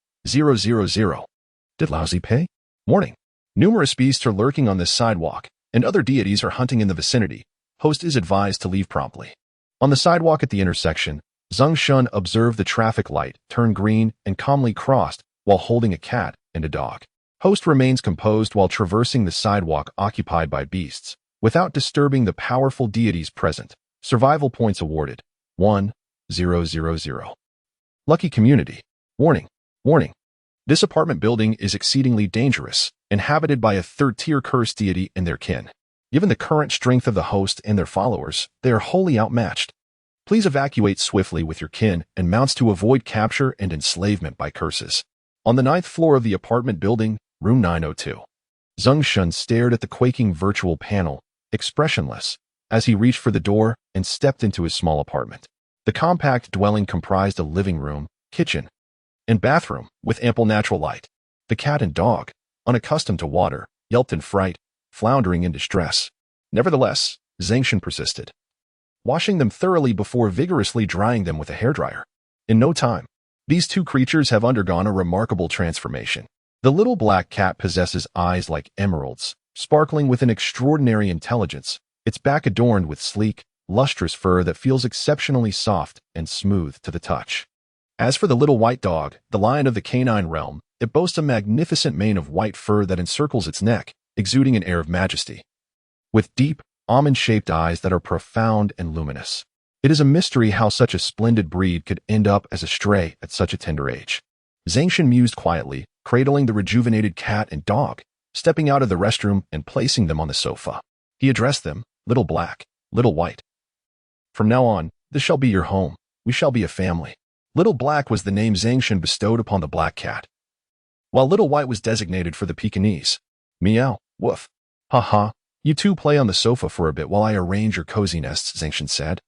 Did lousy pay? Warning. Numerous beasts are lurking on this sidewalk, and other deities are hunting in the vicinity. Host is advised to leave promptly. On the sidewalk at the intersection, Zeng Shen observed the traffic light turn green and calmly crossed while holding a cat and a dog. Host remains composed while traversing the sidewalk occupied by beasts, without disturbing the powerful deities present. Survival points awarded. 1,000. Lucky community. Warning. Warning. This apartment building is exceedingly dangerous, inhabited by a third-tier cursed deity and their kin. Given the current strength of the host and their followers, they are wholly outmatched. Please evacuate swiftly with your kin and mounts to avoid capture and enslavement by curses. On the 9th floor of the apartment building, room 902. Zeng Shen stared at the quaking virtual panel, expressionless, as he reached for the door and stepped into his small apartment. The compact dwelling comprised a living room, kitchen, and bathroom with ample natural light. The cat and dog, unaccustomed to water, yelped in fright, floundering in distress. Nevertheless, Zeng Shen persisted, washing them thoroughly before vigorously drying them with a hairdryer. In no time, these two creatures have undergone a remarkable transformation. The little black cat possesses eyes like emeralds, sparkling with an extraordinary intelligence, its back adorned with sleek, lustrous fur that feels exceptionally soft and smooth to the touch. As for the little white dog, the lion of the canine realm, it boasts a magnificent mane of white fur that encircles its neck, exuding an air of majesty. With deep, almond-shaped eyes that are profound and luminous. It is a mystery how such a splendid breed could end up as a stray at such a tender age. Zeng Shen mused quietly, cradling the rejuvenated cat and dog, stepping out of the restroom and placing them on the sofa. He addressed them, Little Black, Little White. From now on, this shall be your home. We shall be a family. Little Black was the name Zeng Shen bestowed upon the black cat, while Little White was designated for the Pekingese. Meow, woof. Ha ha, you two play on the sofa for a bit while I arrange your cozy nests, Zeng Shen said.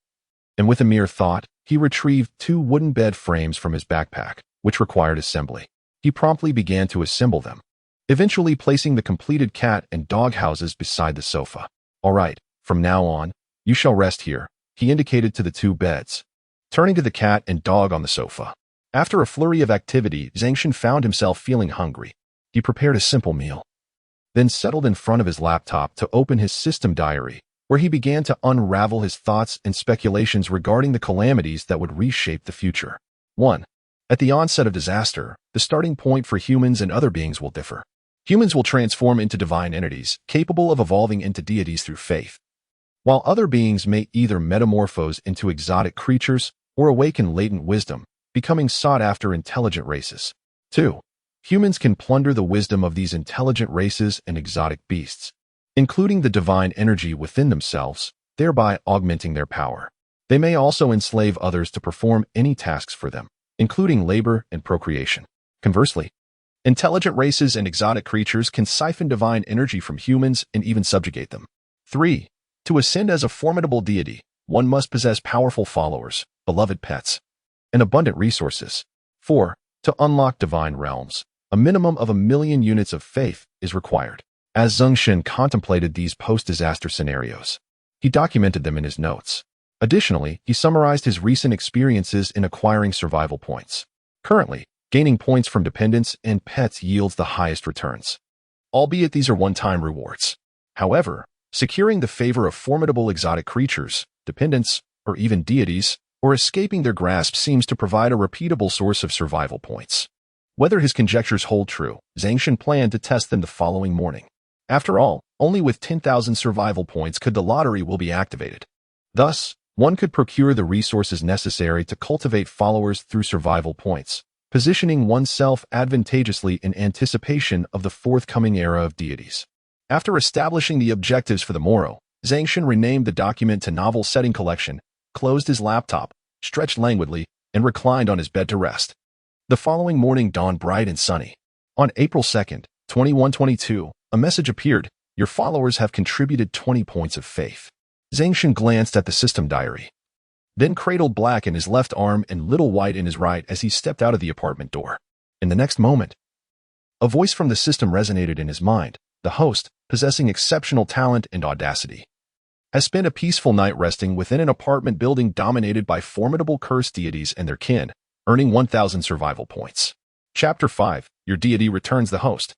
And with a mere thought, he retrieved 2 wooden bed frames from his backpack, which required assembly. He promptly began to assemble them, eventually placing the completed cat and dog houses beside the sofa. All right, from now on, you shall rest here, he indicated to the 2 beds, turning to the cat and dog on the sofa. After a flurry of activity, Zeng Shen found himself feeling hungry. He prepared a simple meal, then settled in front of his laptop to open his system diary, where he began to unravel his thoughts and speculations regarding the calamities that would reshape the future. 1. At the onset of disaster, the starting point for humans and other beings will differ. Humans will transform into divine entities, capable of evolving into deities through faith, while other beings may either metamorphose into exotic creatures or awaken latent wisdom, becoming sought-after intelligent races. 2. Humans can plunder the wisdom of these intelligent races and exotic beasts, including the divine energy within themselves, thereby augmenting their power. They may also enslave others to perform any tasks for them, including labor and procreation. Conversely, intelligent races and exotic creatures can siphon divine energy from humans and even subjugate them. 3. To ascend as a formidable deity, one must possess powerful followers, beloved pets, and abundant resources. 4. To unlock divine realms, a minimum of 1,000,000 units of faith is required. As Zeng Shen contemplated these post-disaster scenarios, he documented them in his notes. Additionally, he summarized his recent experiences in acquiring survival points. Currently, gaining points from dependents and pets yields the highest returns, albeit these are one-time rewards. However, securing the favor of formidable exotic creatures, dependents, or even deities, or escaping their grasp seems to provide a repeatable source of survival points. Whether his conjectures hold true, Zeng Shen planned to test them the following morning. After all, only with 10,000 survival points could the lottery will be activated. Thus, one could procure the resources necessary to cultivate followers through survival points, positioning oneself advantageously in anticipation of the forthcoming era of deities. After establishing the objectives for the morrow, Zeng Shen renamed the document to Novel Setting Collection, closed his laptop, stretched languidly, and reclined on his bed to rest. The following morning dawned bright and sunny. On April 2nd, 2122, a message appeared: your followers have contributed 20 points of faith. Zeng Shen glanced at the system diary, then cradled Black in his left arm and Little White in his right as he stepped out of the apartment door. In the next moment, a voice from the system resonated in his mind. The host, possessing exceptional talent and audacity, has spent a peaceful night resting within an apartment building dominated by formidable cursed deities and their kin, earning 1,000 survival points. Chapter 5. Your deity returns. The host,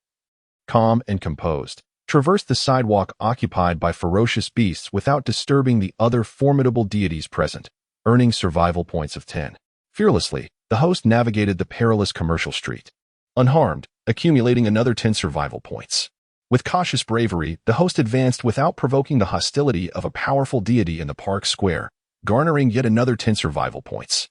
calm and composed, traversed the sidewalk occupied by ferocious beasts without disturbing the other formidable deities present, earning survival points of 10. Fearlessly, the host navigated the perilous commercial street, unharmed, accumulating another 10 survival points. With cautious bravery, the host advanced without provoking the hostility of a powerful deity in the park square, garnering yet another 10 survival points.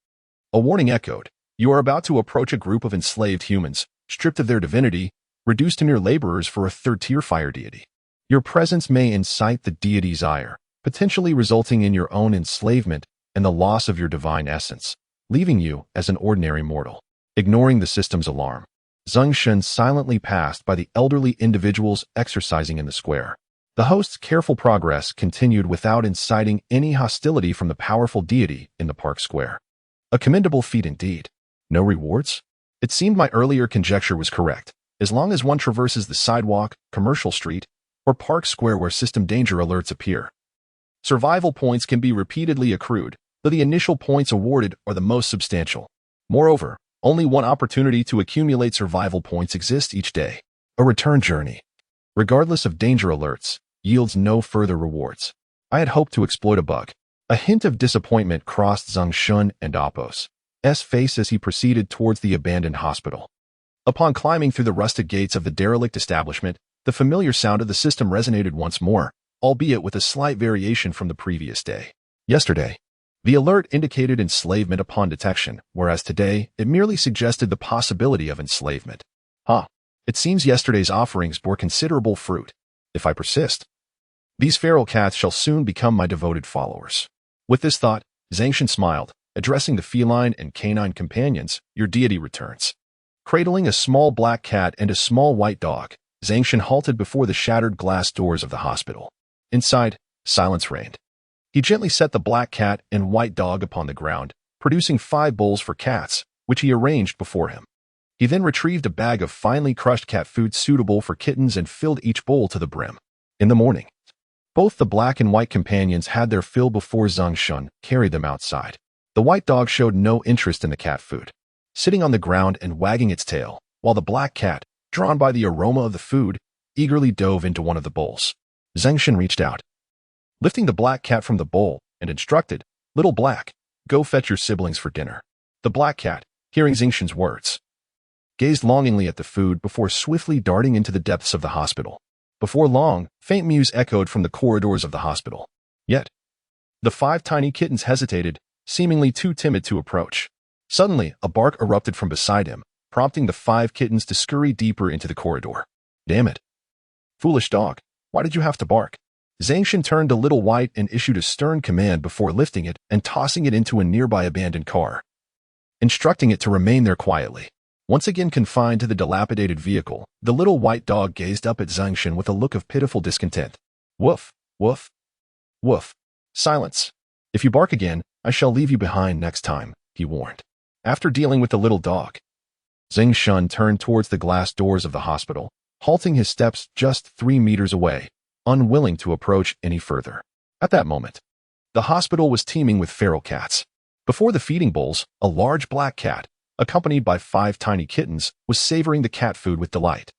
A warning echoed. You are about to approach a group of enslaved humans, stripped of their divinity, reduced to mere laborers for a third-tier fire deity. Your presence may incite the deity's ire, potentially resulting in your own enslavement and the loss of your divine essence, leaving you as an ordinary mortal. Ignoring the system's alarm, Zeng Shen silently passed by the elderly individuals exercising in the square. The host's careful progress continued without inciting any hostility from the powerful deity in the park square. A commendable feat indeed. No rewards? It seemed my earlier conjecture was correct. As long as one traverses the sidewalk, commercial street, or park square where system danger alerts appear, survival points can be repeatedly accrued, though the initial points awarded are the most substantial. Moreover, only one opportunity to accumulate survival points exists each day. A return journey, regardless of danger alerts, yields no further rewards. I had hoped to exploit a bug. A hint of disappointment crossed Zeng Shen and Apos' face as he proceeded towards the abandoned hospital. Upon climbing through the rusted gates of the derelict establishment, the familiar sound of the system resonated once more, albeit with a slight variation from the previous day. Yesterday, the alert indicated enslavement upon detection, whereas today it merely suggested the possibility of enslavement. It seems yesterday's offerings bore considerable fruit. If I persist, these feral cats shall soon become my devoted followers. With this thought, Zeng Shen smiled, addressing the feline and canine companions. Your deity returns. Cradling a small black cat and a small white dog, Zeng Shen halted before the shattered glass doors of the hospital. Inside, silence reigned. He gently set the black cat and white dog upon the ground, producing 5 bowls for cats, which he arranged before him. He then retrieved a bag of finely crushed cat food suitable for kittens and filled each bowl to the brim. In the morning, both the black and white companions had their fill before Zeng Shen carried them outside. The white dog showed no interest in the cat food, sitting on the ground and wagging its tail, while the black cat, drawn by the aroma of the food, eagerly dove into one of the bowls. Zeng Shen reached out, lifting the black cat from the bowl, and instructed, Little Black, go fetch your siblings for dinner. The black cat, hearing Zeng Shen's words, gazed longingly at the food before swiftly darting into the depths of the hospital. Before long, faint mews echoed from the corridors of the hospital. Yet, the 5 tiny kittens hesitated, seemingly too timid to approach. Suddenly, a bark erupted from beside him, prompting the 5 kittens to scurry deeper into the corridor. Damn it. Foolish dog, why did you have to bark? Zeng Shen turned to Little White and issued a stern command before lifting it and tossing it into a nearby abandoned car, instructing it to remain there quietly. Once again confined to the dilapidated vehicle, the little white dog gazed up at Zeng Shen with a look of pitiful discontent. Woof, woof, woof. Silence. If you bark again, I shall leave you behind next time, he warned. After dealing with the little dog, Zeng Shen turned towards the glass doors of the hospital, halting his steps just 3 meters away, unwilling to approach any further. At that moment, the hospital was teeming with feral cats. Before the feeding bowls, a large black cat, accompanied by 5 tiny kittens, was savoring the cat food with delight.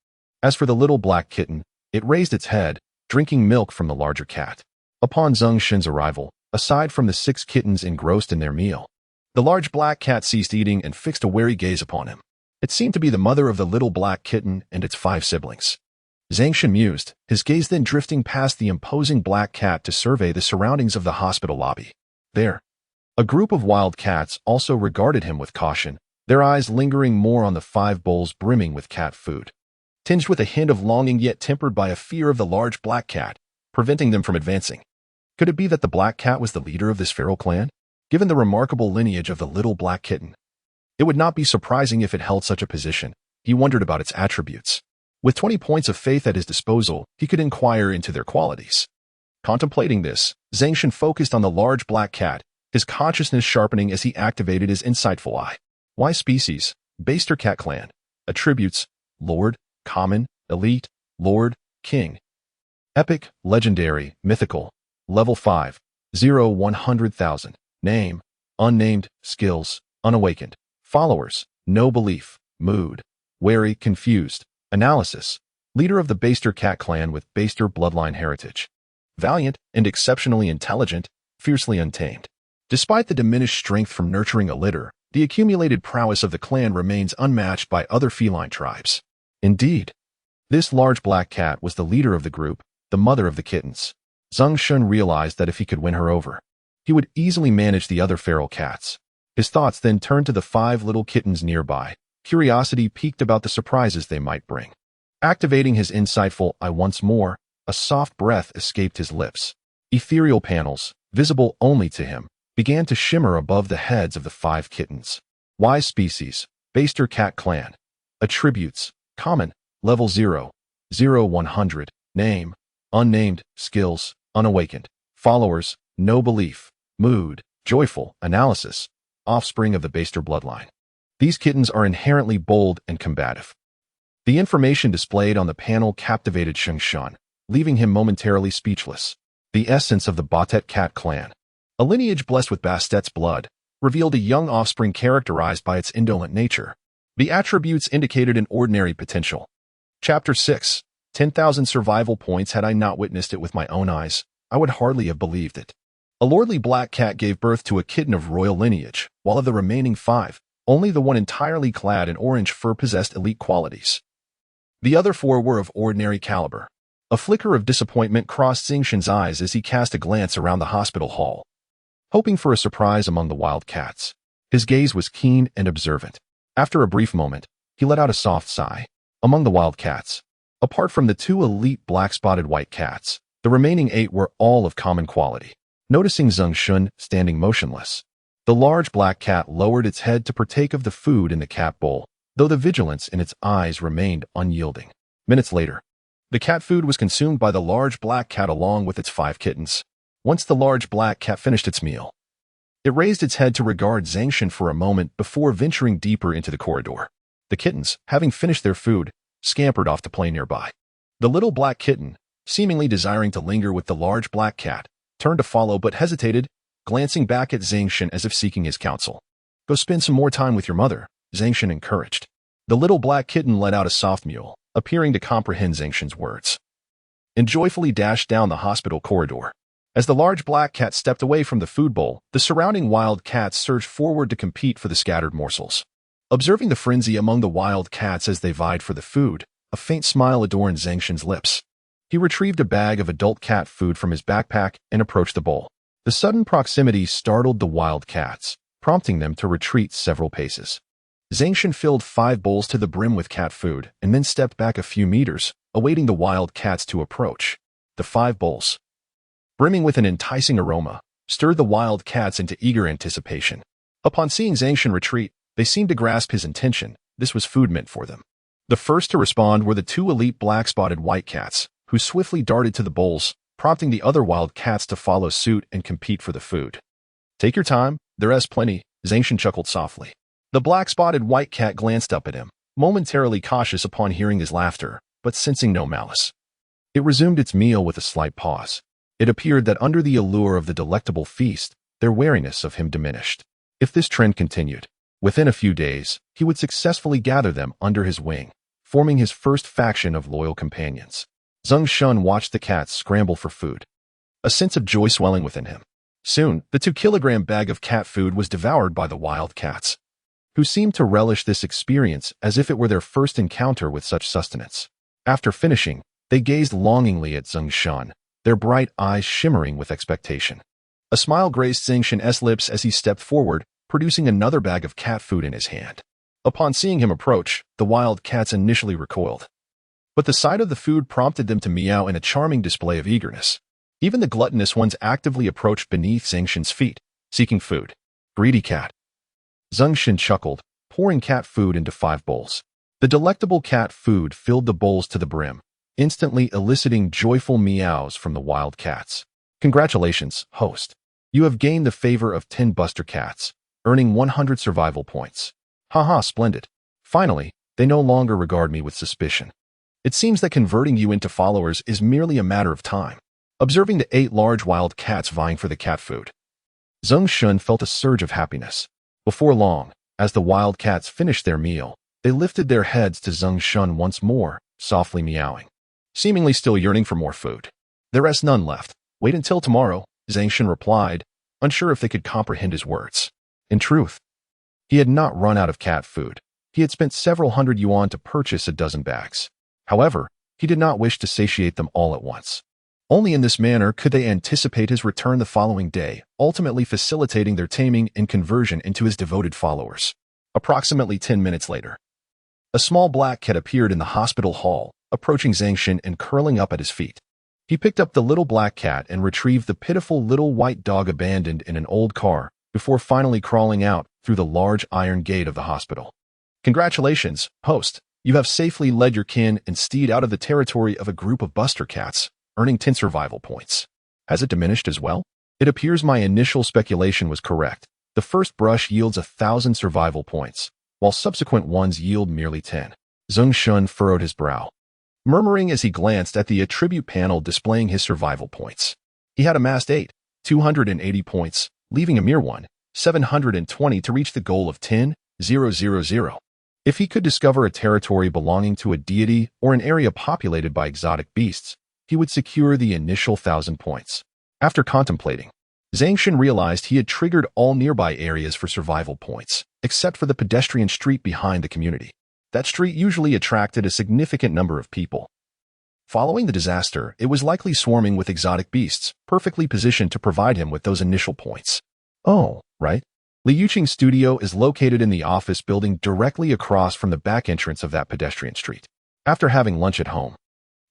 As for the little black kitten, it raised its head, drinking milk from the larger cat. Upon Zeng Shen's arrival, aside from the 6 kittens engrossed in their meal, the large black cat ceased eating and fixed a wary gaze upon him. It seemed to be the mother of the little black kitten and its 5 siblings. Zeng Shen mused, his gaze then drifting past the imposing black cat to survey the surroundings of the hospital lobby. There, a group of wild cats also regarded him with caution, their eyes lingering more on the 5 bowls brimming with cat food, tinged with a hint of longing yet tempered by a fear of the large black cat, preventing them from advancing. Could it be that the black cat was the leader of this feral clan? Given the remarkable lineage of the little black kitten, it would not be surprising if it held such a position. He wondered about its attributes. With 20 points of faith at his disposal, he could inquire into their qualities. Contemplating this, Zeng Shen focused on the large black cat, his consciousness sharpening as he activated his insightful eye. Y species, Baster cat clan. Attributes, Lord, Common, Elite, Lord, King. Epic, Legendary, Mythical. Level 5, 100,000. Name, Unnamed. Skills, Unawakened. Followers, No belief. Mood, Wary, Confused. Analysis, Leader of the Baster cat clan with Baster bloodline heritage. Valiant and exceptionally intelligent, fiercely untamed. Despite the diminished strength from nurturing a litter, the accumulated prowess of the clan remains unmatched by other feline tribes. Indeed, this large black cat was the leader of the group, the mother of the kittens. Zeng Shen realized that if he could win her over, he would easily manage the other feral cats. His thoughts then turned to the 5 little kittens nearby. Curiosity piqued about the surprises they might bring. Activating his insightful eye once more, a soft breath escaped his lips. Ethereal panels, visible only to him, began to shimmer above the heads of the 5 kittens. Y species, Baster cat clan. Attributes, Common, Level 0, 100. Name, Unnamed. Skills, Unawakened. Followers, No belief. Mood, Joyful. Analysis, Offspring of the Baster bloodline. These kittens are inherently bold and combative. The information displayed on the panel captivated Zeng Shen, leaving him momentarily speechless. The essence of the Batet cat clan, a lineage blessed with Bastet's blood, revealed a young offspring characterized by its indolent nature. The attributes indicated an ordinary potential. Chapter 6, 10,000 survival points. Had I not witnessed it with my own eyes, I would hardly have believed it. A lordly black cat gave birth to a kitten of royal lineage, while of the remaining 5, only the one entirely clad in orange fur possessed elite qualities. The other 4 were of ordinary caliber. A flicker of disappointment crossed Zeng Shen's eyes as he cast a glance around the hospital hall, hoping for a surprise among the wild cats. His gaze was keen and observant. After a brief moment, he let out a soft sigh. Among the wild cats, apart from the 2 elite black-spotted white cats, the remaining 8 were all of common quality. Noticing Zeng Shen standing motionless, the large black cat lowered its head to partake of the food in the cat bowl, though the vigilance in its eyes remained unyielding. Minutes later, the cat food was consumed by the large black cat along with its 5 kittens. Once the large black cat finished its meal, it raised its head to regard Zeng Shen for a moment before venturing deeper into the corridor. The kittens, having finished their food, scampered off to play nearby. The little black kitten, seemingly desiring to linger with the large black cat, turned to follow but hesitated, glancing back at Zeng Shen as if seeking his counsel. Go spend some more time with your mother, Zeng Shen encouraged. The little black kitten let out a soft mew, appearing to comprehend Zeng Shen's words, and joyfully dashed down the hospital corridor. As the large black cat stepped away from the food bowl, the surrounding wild cats surged forward to compete for the scattered morsels. Observing the frenzy among the wild cats as they vied for the food, a faint smile adorned Zeng Shen's lips. He retrieved a bag of adult cat food from his backpack and approached the bowl. The sudden proximity startled the wild cats, prompting them to retreat several paces. Zeng Shen filled 5 bowls to the brim with cat food and then stepped back a few meters, awaiting the wild cats to approach. The 5 bowls, brimming with an enticing aroma, stirred the wild cats into eager anticipation. Upon seeing Zeng Shen retreat, they seemed to grasp his intention. This was food meant for them. The first to respond were the 2 elite black-spotted white cats, who swiftly darted to the bowls, prompting the other wild cats to follow suit and compete for the food. Take your time, there's plenty, Zeng Shen chuckled softly. The black-spotted white cat glanced up at him, momentarily cautious upon hearing his laughter, but sensing no malice. It resumed its meal with a slight pause. It appeared that under the allure of the delectable feast, their wariness of him diminished. If this trend continued, within a few days, he would successfully gather them under his wing, forming his first faction of loyal companions. Zeng Shen watched the cats scramble for food, a sense of joy swelling within him. Soon, the 2-kilogram bag of cat food was devoured by the wild cats, who seemed to relish this experience as if it were their first encounter with such sustenance. After finishing, they gazed longingly at Zeng Shen, their bright eyes shimmering with expectation. A smile graced Zeng Shen's lips as he stepped forward, producing another bag of cat food in his hand. Upon seeing him approach, the wild cats initially recoiled. But the sight of the food prompted them to meow in a charming display of eagerness. Even the gluttonous ones actively approached beneath Zeng Shen's feet, seeking food. Greedy cat. Zeng Shen chuckled, pouring cat food into 5 bowls. The delectable cat food filled the bowls to the brim, instantly eliciting joyful meows from the wild cats. Congratulations, host. You have gained the favor of 10 buster cats, earning 100 survival points. Haha, splendid. Finally, they no longer regard me with suspicion. It seems that converting you into followers is merely a matter of time. Observing the 8 large wild cats vying for the cat food, Zeng Shen felt a surge of happiness. Before long, as the wild cats finished their meal, they lifted their heads to Zeng Shen once more, softly meowing, seemingly still yearning for more food. There is none left. Wait until tomorrow, Zeng Shen replied, unsure if they could comprehend his words. In truth, he had not run out of cat food. He had spent several hundred yuan to purchase a dozen bags. However, he did not wish to satiate them all at once. Only in this manner could they anticipate his return the following day, ultimately facilitating their taming and conversion into his devoted followers. Approximately 10 minutes later, a small black cat appeared in the hospital hall, approaching Zeng Shen and curling up at his feet. He picked up the little black cat and retrieved the pitiful little white dog abandoned in an old car, before finally crawling out through the large iron gate of the hospital. Congratulations, host. You have safely led your kin and steed out of the territory of a group of buster cats, earning 10 survival points. Has it diminished as well? It appears my initial speculation was correct. The first brush yields 1,000 survival points, while subsequent ones yield merely 10. Zeng Shen furrowed his brow, murmuring as he glanced at the attribute panel displaying his survival points. He had amassed 280 points, leaving a mere 720 to reach the goal of 10,000. If he could discover a territory belonging to a deity or an area populated by exotic beasts, he would secure the initial 1,000 points. After contemplating, Zeng Shen realized he had triggered all nearby areas for survival points, except for the pedestrian street behind the community. That street usually attracted a significant number of people. Following the disaster, it was likely swarming with exotic beasts, perfectly positioned to provide him with those initial points. Oh, right. Li Yuqing's studio is located in the office building directly across from the back entrance of that pedestrian street. After having lunch at home,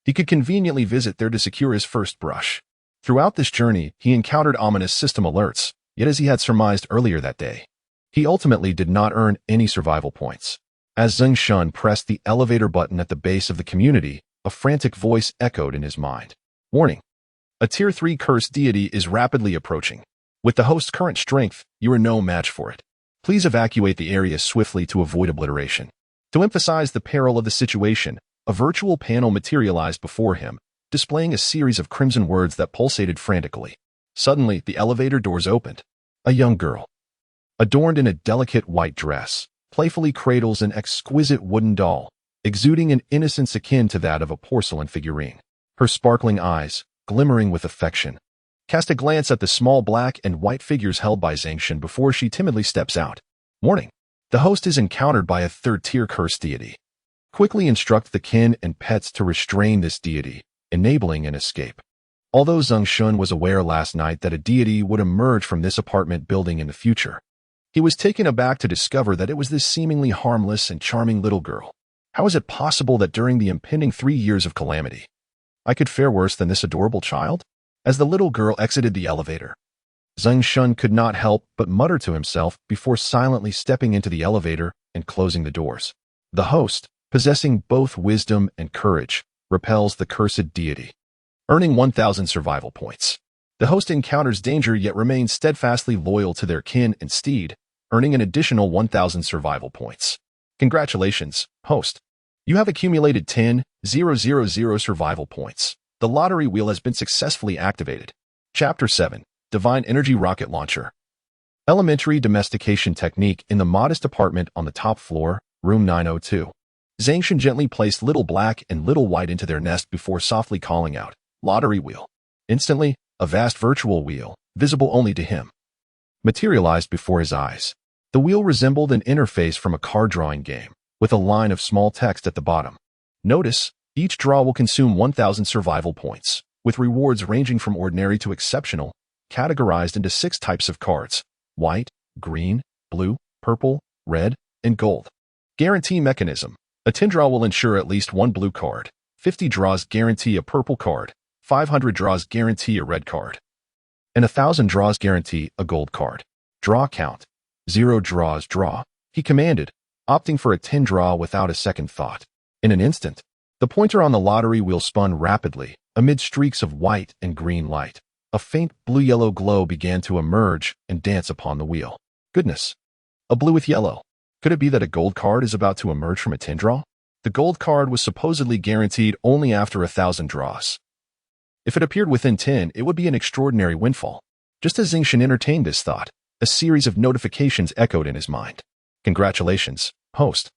he could conveniently visit there to secure his first brush. Throughout this journey, he encountered ominous system alerts, yet as he had surmised earlier that day, he ultimately did not earn any survival points. As Zeng Shen pressed the elevator button at the base of the community, a frantic voice echoed in his mind. Warning! A Tier 3 cursed deity is rapidly approaching. With the host's current strength, you are no match for it. Please evacuate the area swiftly to avoid obliteration. To emphasize the peril of the situation, a virtual panel materialized before him, displaying a series of crimson words that pulsated frantically. Suddenly, the elevator doors opened. A young girl, adorned in a delicate white dress, playfully cradles an exquisite wooden doll, exuding an innocence akin to that of a porcelain figurine. Her sparkling eyes, glimmering with affection, cast a glance at the small black and white figures held by Zeng Shen before she timidly steps out. Warning! The host is encountered by a third-tier cursed deity. Quickly instruct the kin and pets to restrain this deity, enabling an escape. Although Zeng Shen was aware last night that a deity would emerge from this apartment building in the future, he was taken aback to discover that it was this seemingly harmless and charming little girl. How is it possible that during the impending 3 years of calamity, I could fare worse than this adorable child? As the little girl exited the elevator, Zeng Shen could not help but mutter to himself before silently stepping into the elevator and closing the doors. The host, possessing both wisdom and courage, repels the cursed deity, earning 1,000 survival points. The host encounters danger yet remains steadfastly loyal to their kin and steed, earning an additional 1,000 survival points. Congratulations, host. You have accumulated 10,000 survival points. The lottery wheel has been successfully activated. Chapter 7. Divine Energy Rocket Launcher. Elementary domestication technique in the modest apartment on the top floor, room 902. Zeng Shen gently placed Little Black and Little White into their nest before softly calling out, "Lottery wheel." Instantly, a vast virtual wheel, visible only to him, materialized before his eyes. The wheel resembled an interface from a card drawing game, with a line of small text at the bottom. Notice, each draw will consume 1,000 survival points, with rewards ranging from ordinary to exceptional, categorized into 6 types of cards: white, green, blue, purple, red, and gold. Guarantee mechanism. A 10 draw will ensure at least one blue card. 50 draws guarantee a purple card. 500 draws guarantee a red card. And 1,000 draws guarantee a gold card. Draw count. 0 draws draw. He commanded, opting for a 10 draw without a second thought. In an instant, the pointer on the lottery wheel spun rapidly, amid streaks of white and green light. A faint blue-yellow glow began to emerge and dance upon the wheel. Goodness! A blue with yellow. Could it be that a gold card is about to emerge from a 10 draw? The gold card was supposedly guaranteed only after 1,000 draws. If it appeared within 10, it would be an extraordinary windfall. Just as Zeng Shen entertained this thought, a series of notifications echoed in his mind. Congratulations, host.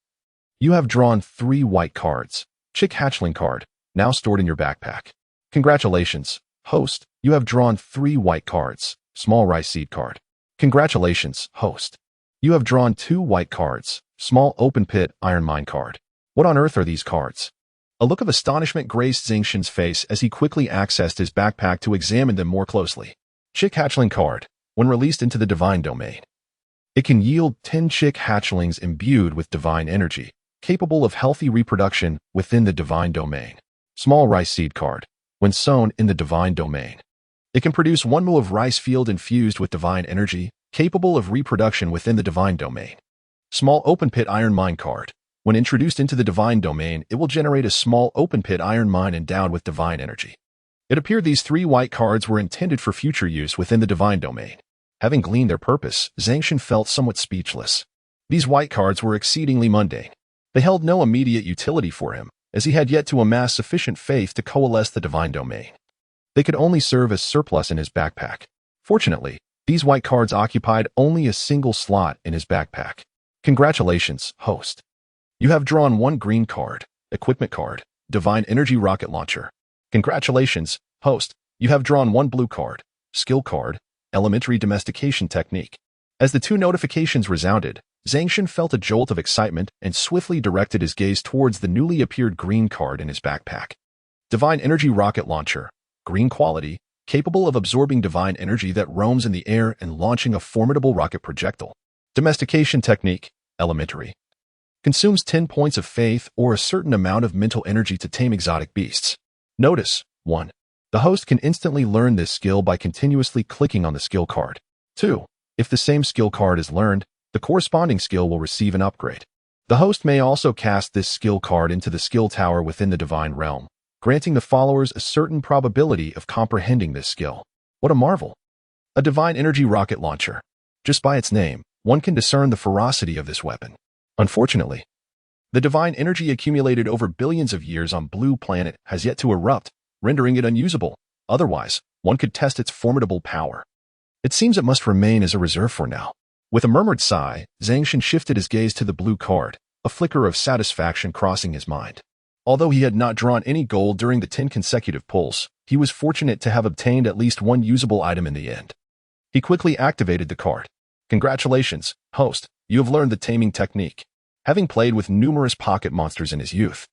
You have drawn 3 white cards. Chick hatchling card, now stored in your backpack. Congratulations, host. You have drawn 3 white cards. Small rice seed card. Congratulations, host. You have drawn 2 white cards. Small open pit iron mine card. What on earth are these cards? A look of astonishment graced Zeng Shen's face as he quickly accessed his backpack to examine them more closely. Chick hatchling card. When released into the divine domain, it can yield 10 chick hatchlings imbued with divine energy, capable of healthy reproduction within the divine domain. Small rice seed card. When sown in the divine domain, it can produce 1 mu of rice field infused with divine energy, capable of reproduction within the divine domain. Small open pit iron mine card. When introduced into the divine domain, it will generate a small open pit iron mine endowed with divine energy. It appeared these 3 white cards were intended for future use within the divine domain. Having gleaned their purpose, Zeng Shen felt somewhat speechless. These white cards were exceedingly mundane. They held no immediate utility for him, as he had yet to amass sufficient faith to coalesce the divine domain. They could only serve as surplus in his backpack. Fortunately, these white cards occupied only a single slot in his backpack. Congratulations, host. You have drawn 1 green card, equipment card, divine energy rocket launcher. Congratulations, host. You have drawn 1 blue card, skill card, elementary domestication technique. As the 2 notifications resounded, Zeng Shen felt a jolt of excitement and swiftly directed his gaze towards the newly appeared green card in his backpack. Divine energy rocket launcher, green quality, capable of absorbing divine energy that roams in the air and launching a formidable rocket projectile. Domestication technique, elementary. Consumes 10 points of faith or a certain amount of mental energy to tame exotic beasts. Notice, 1. The host can instantly learn this skill by continuously clicking on the skill card. 2. If the same skill card is learned, the corresponding skill will receive an upgrade. The host may also cast this skill card into the skill tower within the divine realm, granting the followers a certain probability of comprehending this skill. What a marvel! A divine energy rocket launcher. Just by its name, one can discern the ferocity of this weapon. Unfortunately, the divine energy accumulated over billions of years on Blue Planet has yet to erupt, rendering it unusable. Otherwise, one could test its formidable power. It seems it must remain as a reserve for now. With a murmured sigh, Zeng Shen shifted his gaze to the blue card, a flicker of satisfaction crossing his mind. Although he had not drawn any gold during the 10 consecutive pulls, he was fortunate to have obtained at least 1 usable item in the end. He quickly activated the card. Congratulations, host, you have learned the taming technique. Having played with numerous pocket monsters in his youth,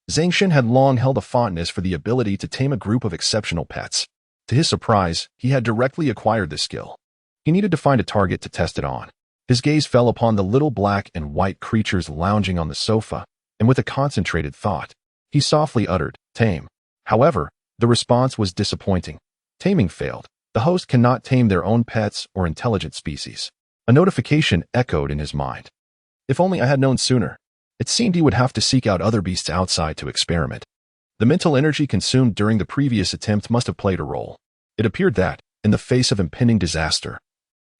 Zeng Shen had long held a fondness for the ability to tame a group of exceptional pets. To his surprise, he had directly acquired this skill. He needed to find a target to test it on. His gaze fell upon the little black and white creatures lounging on the sofa, and with a concentrated thought, he softly uttered, "Tame." However, the response was disappointing. Taming failed. The host cannot tame their own pets or intelligent species. A notification echoed in his mind. If only I had known sooner. It seemed he would have to seek out other beasts outside to experiment. The mental energy consumed during the previous attempt must have played a role. It appeared that, in the face of impending disaster,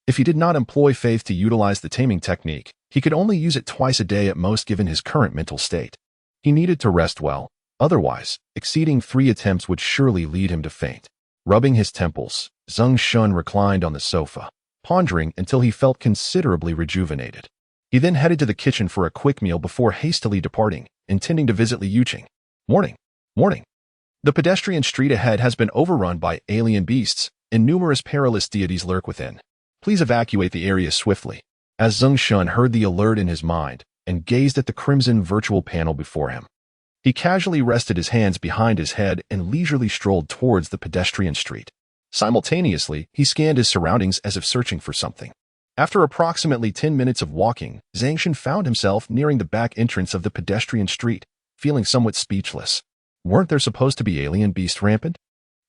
if he did not employ faith to utilize the taming technique, he could only use it twice a day at most given his current mental state. He needed to rest well, otherwise, exceeding 3 attempts would surely lead him to faint. Rubbing his temples, Zeng Shen reclined on the sofa, pondering until he felt considerably rejuvenated. He then headed to the kitchen for a quick meal before hastily departing, intending to visit Liu Yuqing. Morning. The pedestrian street ahead has been overrun by alien beasts, and numerous perilous deities lurk within. Please evacuate the area swiftly. As Zeng Shen heard the alert in his mind and gazed at the crimson virtual panel before him, he casually rested his hands behind his head and leisurely strolled towards the pedestrian street. Simultaneously, he scanned his surroundings as if searching for something. After approximately 10 minutes of walking, Zeng Shen found himself nearing the back entrance of the pedestrian street, feeling somewhat speechless. Weren't there supposed to be alien beasts rampant?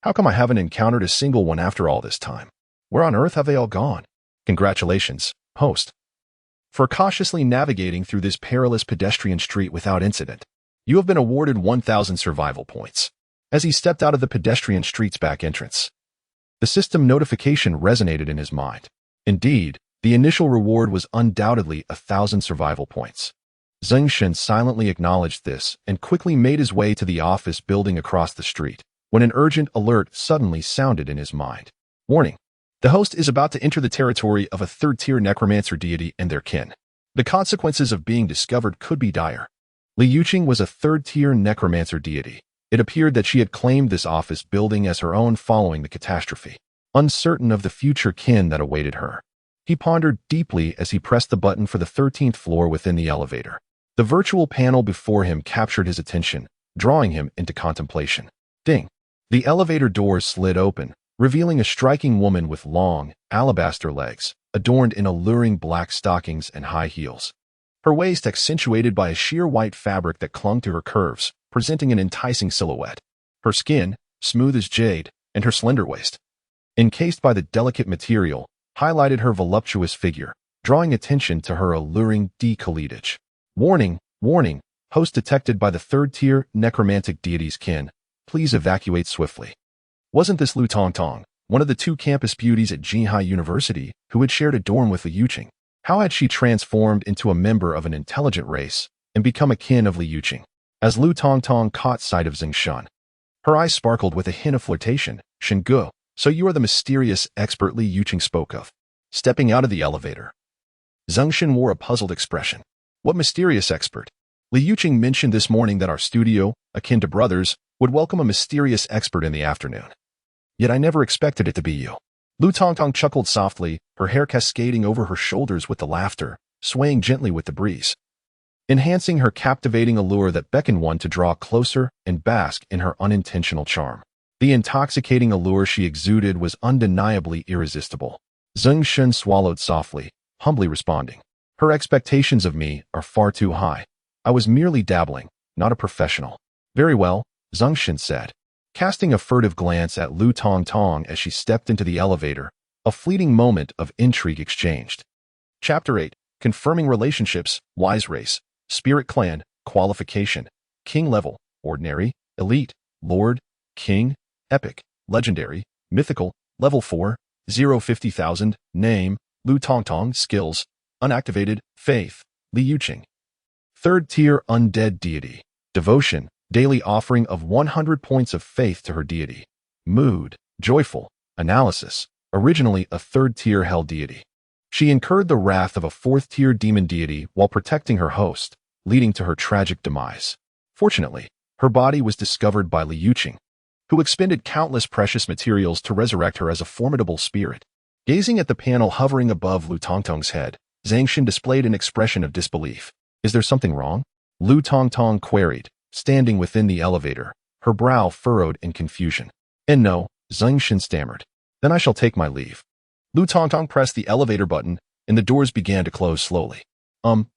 How come I haven't encountered a single one after all this time? Where on earth have they all gone? Congratulations, host, for cautiously navigating through this perilous pedestrian street without incident. You have been awarded 1,000 survival points. As he stepped out of the pedestrian street's back entrance, the system notification resonated in his mind. Indeed, the initial reward was undoubtedly 1,000 survival points. Zeng Shen silently acknowledged this and quickly made his way to the office building across the street, when an urgent alert suddenly sounded in his mind. Warning. The host is about to enter the territory of a third-tier necromancer deity and their kin. The consequences of being discovered could be dire. Li Yuqing was a third-tier necromancer deity. It appeared that she had claimed this office building as her own following the catastrophe. Uncertain of the future kin that awaited her, he pondered deeply as he pressed the button for the 13th floor within the elevator. The virtual panel before him captured his attention, drawing him into contemplation. Ding! The elevator doors slid open, revealing a striking woman with long, alabaster legs, adorned in alluring black stockings and high heels. Her waist accentuated by a sheer white fabric that clung to her curves, presenting an enticing silhouette. Her skin, smooth as jade, and her slender waist, encased by the delicate material, highlighted her voluptuous figure, drawing attention to her alluring decolletage. Warning, warning, host detected by the third-tier necromantic deity's kin. Please evacuate swiftly. Wasn't this Lu Tongtong, one of the two campus beauties at Jinhai University, who had shared a dorm with Li Yuqing? How had she transformed into a member of an intelligent race and become a kin of Li Yuqing? As Lu Tongtong caught sight of Zeng Shen, her eyes sparkled with a hint of flirtation. Shengu, so you are the mysterious expert Li Yuqing spoke of. Stepping out of the elevator, Zeng Shen wore a puzzled expression. What mysterious expert? Li Yuqing mentioned this morning that our studio, akin to brothers, would welcome a mysterious expert in the afternoon. Yet I never expected it to be you. Lu Tongtong chuckled softly, her hair cascading over her shoulders with the laughter, swaying gently with the breeze, enhancing her captivating allure that beckoned one to draw closer and bask in her unintentional charm. The intoxicating allure she exuded was undeniably irresistible. Zeng Shen swallowed softly, humbly responding. Her expectations of me are far too high. I was merely dabbling, not a professional. Very well, Zeng Shen said, casting a furtive glance at Lu Tongtong as she stepped into the elevator. A fleeting moment of intrigue exchanged. Chapter 8. Confirming relationships, wise race, spirit clan, qualification, king level, ordinary, elite, lord, king, epic, legendary, mythical, level 4, 50,000, name, Lu Tongtong, skills, unactivated, faith, Li Yuqing. Third tier undead deity, devotion, daily offering of 100 points of faith to her deity. Mood, joyful, analysis, originally a third-tier hell deity. She incurred the wrath of a fourth-tier demon deity while protecting her host, leading to her tragic demise. Fortunately, her body was discovered by Li Yuqing, who expended countless precious materials to resurrect her as a formidable spirit. Gazing at the panel hovering above Lu Tongtong's head, Zeng Shen displayed an expression of disbelief. Is there something wrong? Lu Tongtong queried, standing within the elevator, her brow furrowed in confusion. And no, Zeng Shen stammered. Then I shall take my leave. Lu Tongtong pressed the elevator button, and the doors began to close slowly.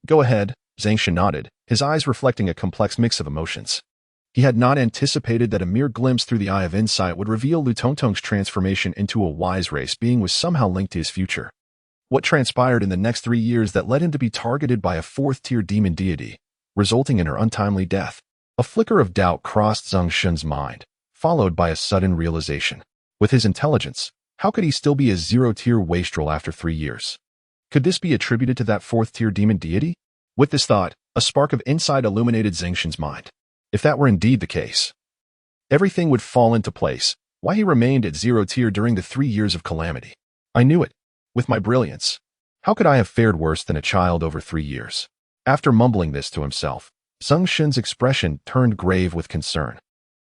Go ahead, Zeng Shen nodded, his eyes reflecting a complex mix of emotions. He had not anticipated that a mere glimpse through the eye of insight would reveal Lu Tongtong's transformation into a wise race being was somehow linked to his future. What transpired in the next 3 years that led him to be targeted by a fourth-tier demon deity, resulting in her untimely death? A flicker of doubt crossed Zeng Shen's mind, followed by a sudden realization. With his intelligence, how could he still be a zero-tier wastrel after 3 years? Could this be attributed to that fourth-tier demon deity? With this thought, a spark of insight illuminated Zeng Shen's mind. If that were indeed the case, everything would fall into place. Why he remained at zero tier during the 3 years of calamity? I knew it. With my brilliance, how could I have fared worse than a child over 3 years? After mumbling this to himself, Zeng Shen's expression turned grave with concern.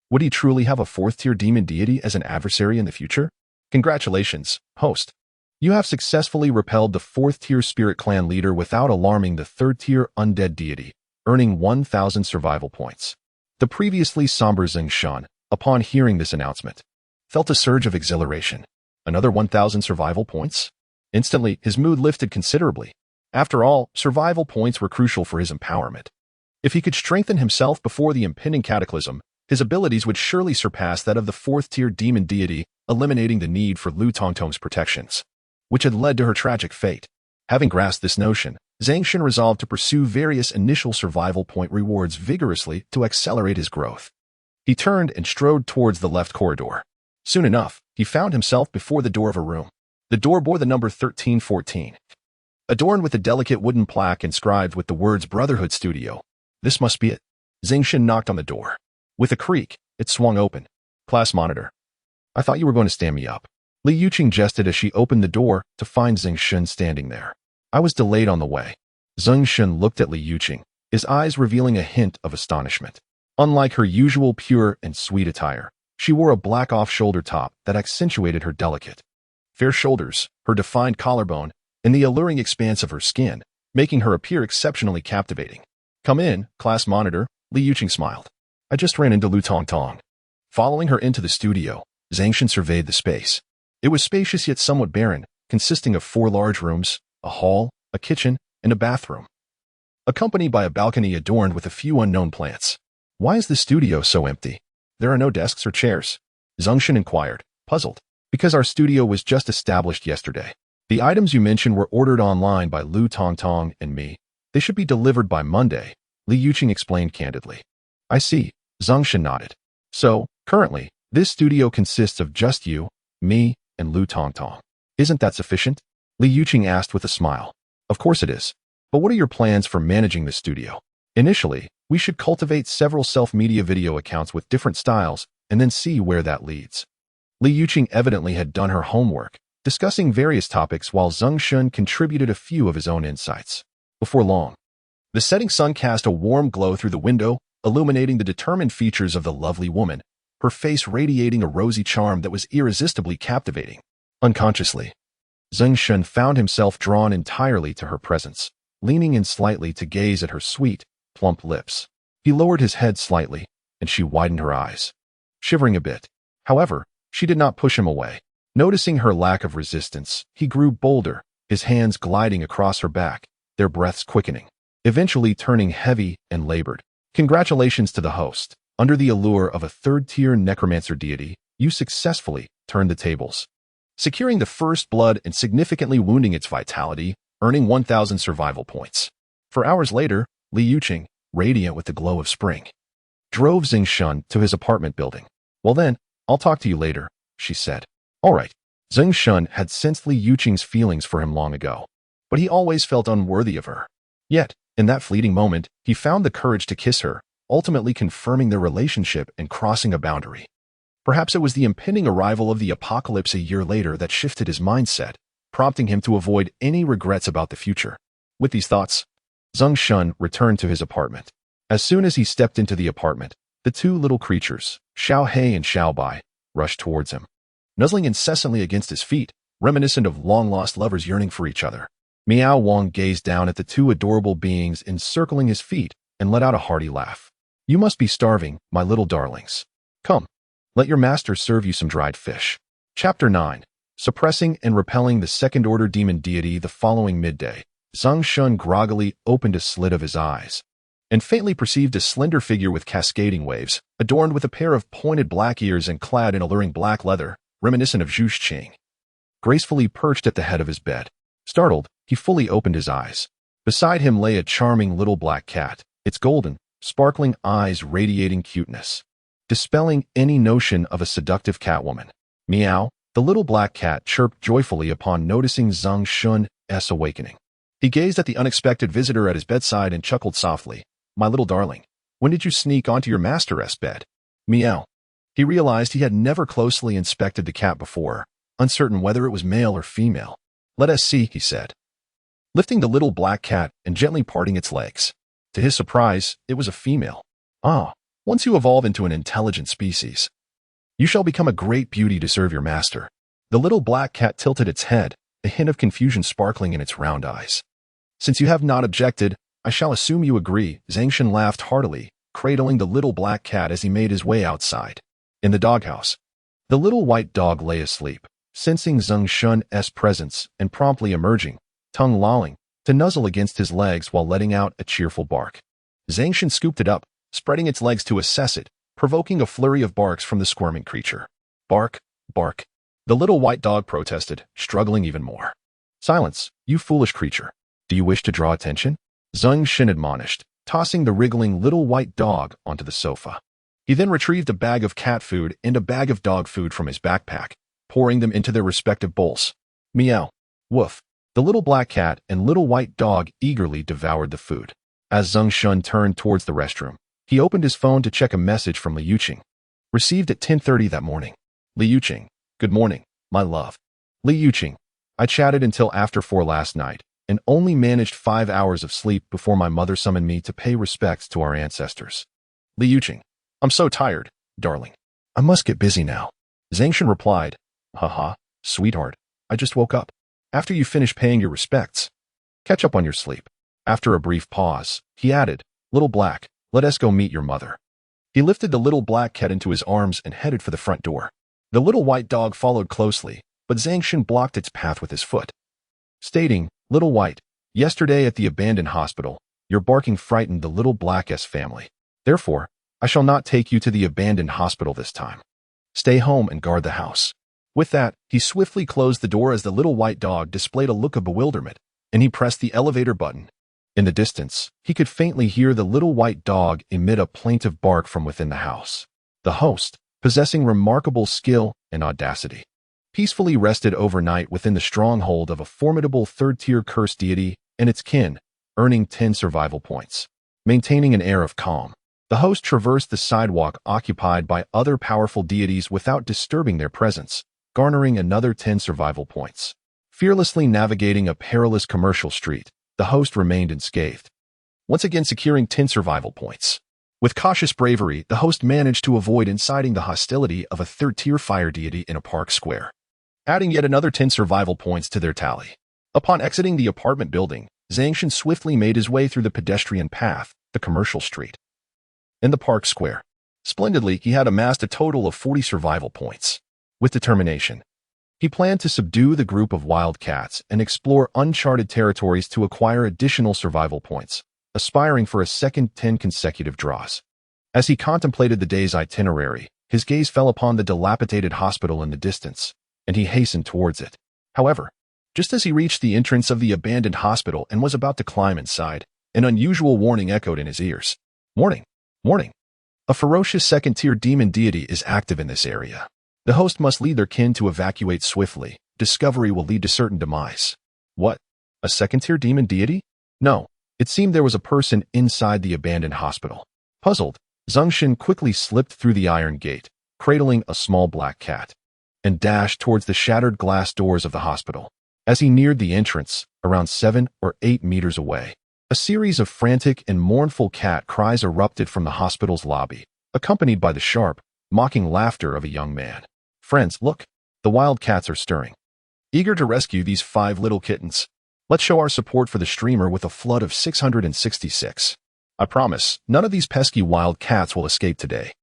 Would he truly have a fourth-tier demon deity as an adversary in the future? Congratulations, host. You have successfully repelled the fourth-tier spirit clan leader without alarming the third-tier undead deity, earning 1,000 survival points. The previously somber Zeng Shen, upon hearing this announcement, felt a surge of exhilaration. Another 1,000 survival points? Instantly, his mood lifted considerably. After all, survival points were crucial for his empowerment. If he could strengthen himself before the impending cataclysm, his abilities would surely surpass that of the fourth-tier demon deity, eliminating the need for Lu Tongtong's protections, which had led to her tragic fate. Having grasped this notion, Zeng Shen resolved to pursue various initial survival point rewards vigorously to accelerate his growth. He turned and strode towards the left corridor. Soon enough, he found himself before the door of a room. The door bore the number 1314. Adorned with a delicate wooden plaque inscribed with the words Brotherhood Studio. This must be it. Zeng Shen knocked on the door. With a creak, it swung open. Class monitor. I thought you were going to stand me up. Li Yuqing jested as she opened the door to find Zeng Shen standing there. I was delayed on the way. Zeng Shen looked at Li Yuqing, his eyes revealing a hint of astonishment. Unlike her usual pure and sweet attire, she wore a black off-shoulder top that accentuated her delicate, fair shoulders, her defined collarbone, and the alluring expanse of her skin, making her appear exceptionally captivating. Come in, class monitor, Li Yuqing smiled. I just ran into Lu Tongtong. Following her into the studio, Zeng Shen surveyed the space. It was spacious yet somewhat barren, consisting of 4 large rooms, a hall, a kitchen, and a bathroom, accompanied by a balcony adorned with a few unknown plants. Why is the studio so empty? There are no desks or chairs. Zeng Shen inquired, puzzled. Because our studio was just established yesterday. The items you mentioned were ordered online by Lu Tongtong and me. They should be delivered by Monday, Li Yuqing explained candidly. I see, Zeng Shen nodded. So, currently, this studio consists of just you, me, and Lu Tongtong. Isn't that sufficient? Li Yuqing asked with a smile. Of course it is. But what are your plans for managing the studio? Initially, we should cultivate several self-media video accounts with different styles and then see where that leads. Li Yuqing evidently had done her homework, discussing various topics while Zeng Shen contributed a few of his own insights. Before long, the setting sun cast a warm glow through the window, illuminating the determined features of the lovely woman, her face radiating a rosy charm that was irresistibly captivating. Unconsciously, Zeng Shen found himself drawn entirely to her presence, leaning in slightly to gaze at her sweet, plump lips. He lowered his head slightly, and she widened her eyes, shivering a bit. However, she did not push him away. Noticing her lack of resistance, he grew bolder, his hands gliding across her back, their breaths quickening, eventually turning heavy and labored. Congratulations to the host. Under the allure of a third-tier necromancer deity, you successfully turned the tables, securing the first blood and significantly wounding its vitality, earning 1,000 survival points. 4 hours later, Li Yuqing, radiant with the glow of spring, drove Zeng Shen to his apartment building. Well then, I'll talk to you later, she said. All right. Zeng Shen had sensed Li Yuqing's feelings for him long ago, but he always felt unworthy of her. Yet, in that fleeting moment, he found the courage to kiss her, ultimately confirming their relationship and crossing a boundary. Perhaps it was the impending arrival of the apocalypse a year later that shifted his mindset, prompting him to avoid any regrets about the future. With these thoughts, Zeng Shen returned to his apartment. As soon as he stepped into the apartment, the 2 little creatures, Xiao He and Xiao Bai, rushed towards him, nuzzling incessantly against his feet, reminiscent of long-lost lovers yearning for each other. Miao Wang gazed down at the 2 adorable beings encircling his feet and let out a hearty laugh. You must be starving, my little darlings. Come, let your master serve you some dried fish. Chapter 9. Suppressing and repelling the second-order demon deity. The following midday, Zeng Shen groggily opened a slit of his eyes and faintly perceived a slender figure with cascading waves, adorned with a pair of pointed black ears and clad in alluring black leather, reminiscent of Zhu Qing, gracefully perched at the head of his bed. Startled, he fully opened his eyes. Beside him lay a charming little black cat, its golden, sparkling eyes radiating cuteness, dispelling any notion of a seductive catwoman. Meow, the little black cat chirped joyfully upon noticing Zeng Shen's awakening. He gazed at the unexpected visitor at his bedside and chuckled softly. My little darling, when did you sneak onto your master's bed? Meow. He realized he had never closely inspected the cat before, uncertain whether it was male or female. Let us see, he said, lifting the little black cat and gently parting its legs. To his surprise, it was a female. Ah, once you evolve into an intelligent species, you shall become a great beauty to serve your master. The little black cat tilted its head, a hint of confusion sparkling in its round eyes. Since you have not objected, I shall assume you agree. Zeng Shen laughed heartily, cradling the little black cat as he made his way outside. In the doghouse, the little white dog lay asleep, sensing Zeng Shen's presence and promptly emerging, tongue lolling, to nuzzle against his legs while letting out a cheerful bark. Zeng Shen scooped it up, spreading its legs to assess it, provoking a flurry of barks from the squirming creature. Bark, bark. The little white dog protested, struggling even more. Silence, you foolish creature. Do you wish to draw attention? Zeng Shen admonished, tossing the wriggling little white dog onto the sofa. He then retrieved a bag of cat food and a bag of dog food from his backpack, pouring them into their respective bowls. Meow. Woof. The little black cat and little white dog eagerly devoured the food. As Zeng Shen turned towards the restroom, he opened his phone to check a message from Li Yuqing. Received at 10:30 that morning. Li Yuqing. Good morning, my love. Li Yuqing. I chatted until after 4 last night, and only managed 5 hours of sleep before my mother summoned me to pay respects to our ancestors. Li Yuqing. I'm so tired, darling. I must get busy now. Zeng Shen replied, haha, sweetheart, I just woke up. After you finish paying your respects, catch up on your sleep. After a brief pause, he added, Little Black, let us go meet your mother. He lifted the little black cat into his arms and headed for the front door. The little white dog followed closely, but Zeng Shen blocked its path with his foot, stating, Little White, yesterday at the abandoned hospital, your barking frightened the little black's family. Therefore, I shall not take you to the abandoned hospital this time. Stay home and guard the house. With that, he swiftly closed the door as the little white dog displayed a look of bewilderment, and he pressed the elevator button. In the distance, he could faintly hear the little white dog emit a plaintive bark from within the house. The host, possessing remarkable skill and audacity, peacefully rested overnight within the stronghold of a formidable third-tier cursed deity and its kin, earning 10 survival points. Maintaining an air of calm, the host traversed the sidewalk occupied by other powerful deities without disturbing their presence, garnering another 10 survival points. Fearlessly navigating a perilous commercial street, the host remained unscathed, once again securing 10 survival points. With cautious bravery, the host managed to avoid inciting the hostility of a third-tier fire deity in a park square, adding yet another 10 survival points to their tally. Upon exiting the apartment building, Zeng Shen swiftly made his way through the pedestrian path, the commercial street, and the park square. Splendidly, he had amassed a total of 40 survival points. With determination, he planned to subdue the group of wild cats and explore uncharted territories to acquire additional survival points, aspiring for a second 10 consecutive draws. As he contemplated the day's itinerary, his gaze fell upon the dilapidated hospital in the distance, and he hastened towards it. However, just as he reached the entrance of the abandoned hospital and was about to climb inside, an unusual warning echoed in his ears. Warning! Warning! A ferocious second-tier demon deity is active in this area. The host must lead their kin to evacuate swiftly. Discovery will lead to certain demise. What? A second-tier demon deity? No. It seemed there was a person inside the abandoned hospital. Puzzled, Zeng Shen quickly slipped through the iron gate, cradling a small black cat, and dashed towards the shattered glass doors of the hospital. As he neared the entrance, around 7 or 8 meters away, a series of frantic and mournful cat cries erupted from the hospital's lobby, accompanied by the sharp, mocking laughter of a young man. Friends, look, the wild cats are stirring, eager to rescue these 5 little kittens. Let's show our support for the streamer with a flood of 666. I promise, none of these pesky wild cats will escape today.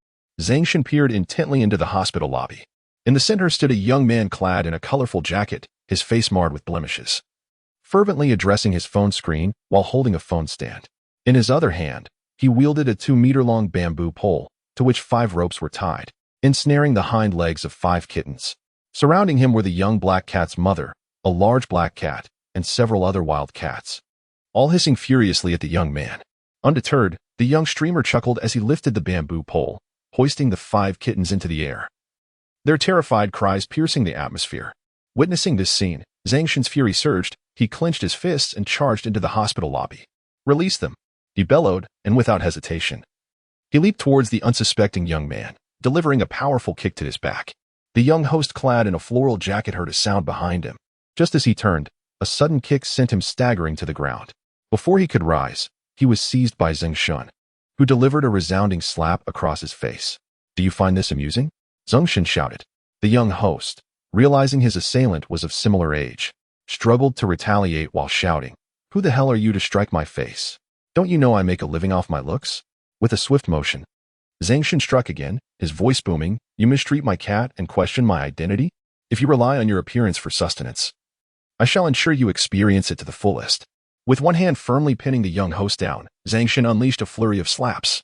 Zeng Shen peered intently into the hospital lobby. In the center stood a young man clad in a colorful jacket, his face marred with blemishes, fervently addressing his phone screen while holding a phone stand. In his other hand, he wielded a 2-meter-long bamboo pole, to which 5 ropes were tied, ensnaring the hind legs of 5 kittens. Surrounding him were the young black cat's mother, a large black cat, and several other wild cats, all hissing furiously at the young man. Undeterred, the young streamer chuckled as he lifted the bamboo pole, hoisting the 5 kittens into the air, their terrified cries piercing the atmosphere. Witnessing this scene, Zeng Shen's fury surged. He clenched his fists and charged into the hospital lobby. Release them, he bellowed, and without hesitation, he leaped towards the unsuspecting young man, delivering a powerful kick to his back. The young host clad in a floral jacket heard a sound behind him. Just as he turned, a sudden kick sent him staggering to the ground. Before he could rise, he was seized by Zeng Shen, who delivered a resounding slap across his face. Do you find this amusing? Zeng Shen shouted. The young host, realizing his assailant was of similar age, struggled to retaliate while shouting, Who the hell are you to strike my face? Don't you know I make a living off my looks? With a swift motion, Zeng Shen struck again, his voice booming, You mistreat my cat and question my identity? If you rely on your appearance for sustenance, I shall ensure you experience it to the fullest. With one hand firmly pinning the young host down, Zeng Shen unleashed a flurry of slaps,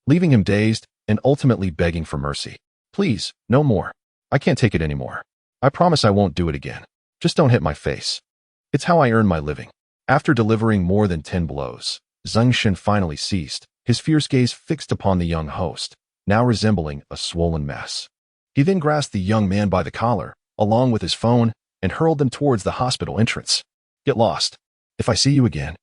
leaving him dazed and ultimately begging for mercy. Please, no more. I can't take it anymore. I promise I won't do it again. Just don't hit my face. It's how I earn my living. After delivering more than 10 blows, Zeng Shen finally ceased, his fierce gaze fixed upon the young host, now resembling a swollen mess. He then grasped the young man by the collar, along with his phone, and hurled them towards the hospital entrance. Get lost. If I see you again,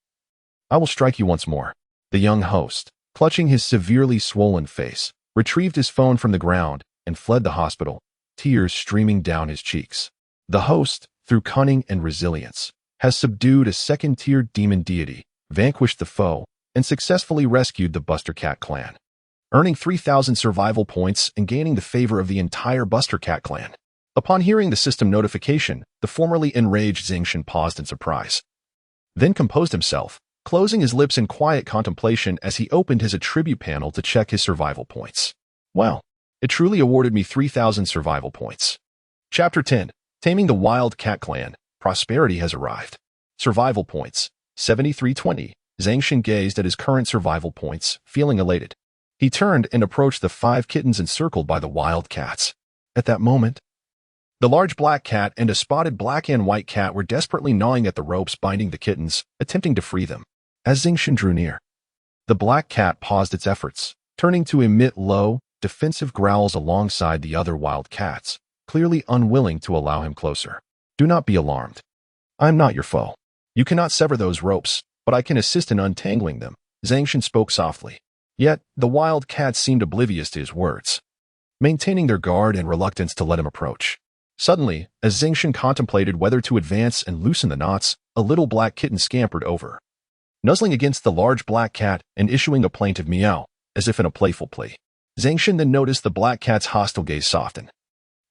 I will strike you once more. The young host, clutching his severely swollen face, retrieved his phone from the ground and fled the hospital, tears streaming down his cheeks. The host, through cunning and resilience, has subdued a second-tier demon deity, vanquished the foe, and successfully rescued the Buster Cat clan, earning 3,000 survival points and gaining the favor of the entire Buster Cat clan. Upon hearing the system notification, the formerly enraged Zeng Shen paused in surprise, then composed himself, closing his lips in quiet contemplation as he opened his attribute panel to check his survival points. Wow, it truly awarded me 3,000 survival points. Chapter 10. Taming the Wild Cat Clan. Prosperity has arrived. Survival points. 7320. Zeng Shen gazed at his current survival points, feeling elated. He turned and approached the 5 kittens encircled by the wild cats. At that moment, the large black cat and a spotted black and white cat were desperately gnawing at the ropes binding the kittens, attempting to free them. As Zeng Shen drew near, the black cat paused its efforts, turning to emit low, defensive growls alongside the other wild cats, clearly unwilling to allow him closer. Do not be alarmed. I am not your foe. You cannot sever those ropes, but I can assist in untangling them. Zeng Shen spoke softly. Yet, the wild cats seemed oblivious to his words, maintaining their guard and reluctance to let him approach. Suddenly, as Zeng Shen contemplated whether to advance and loosen the knots, a little black kitten scampered over, nuzzling against the large black cat and issuing a plaintive meow, as if in a playful plea. Zeng Shen then noticed the black cat's hostile gaze soften,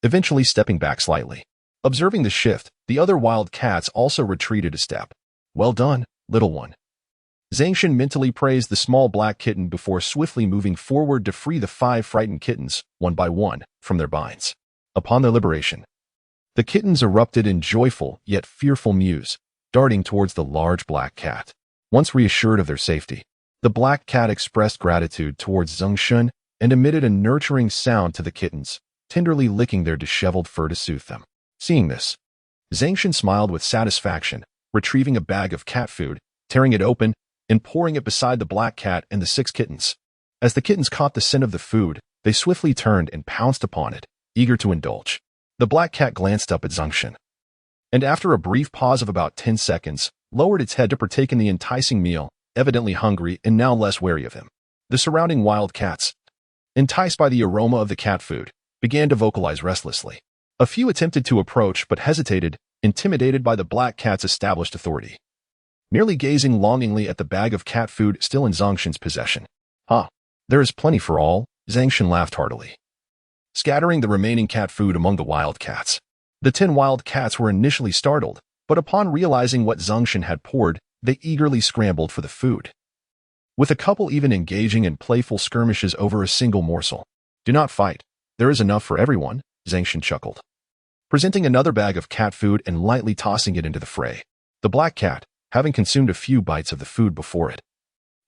eventually stepping back slightly. Observing the shift, the other wild cats also retreated a step. Well done, little one. Zeng Shen mentally praised the small black kitten before swiftly moving forward to free the 5 frightened kittens, one by one, from their binds. Upon their liberation, the kittens erupted in joyful yet fearful mews, darting towards the large black cat. Once reassured of their safety, the black cat expressed gratitude towards Zeng Shen and emitted a nurturing sound to the kittens, tenderly licking their disheveled fur to soothe them. Seeing this, Zeng Shen smiled with satisfaction, retrieving a bag of cat food, tearing it open, and pouring it beside the black cat and the 6 kittens. As the kittens caught the scent of the food, they swiftly turned and pounced upon it, eager to indulge. The black cat glanced up at Zeng Shen, and after a brief pause of about 10 seconds, lowered its head to partake in the enticing meal, evidently hungry and now less wary of him. The surrounding wild cats, enticed by the aroma of the cat food, began to vocalize restlessly. A few attempted to approach but hesitated, intimidated by the black cat's established authority, merely gazing longingly at the bag of cat food still in Zeng Shen's possession. There is plenty for all, Zeng Shen laughed heartily, scattering the remaining cat food among the wild cats. The 10 wild cats were initially startled, but upon realizing what Zeng Shen had poured, they eagerly scrambled for the food, with a couple even engaging in playful skirmishes over a single morsel. Do not fight. There is enough for everyone, Zeng Shen chuckled, presenting another bag of cat food and lightly tossing it into the fray. The black cat, having consumed a few bites of the food before it,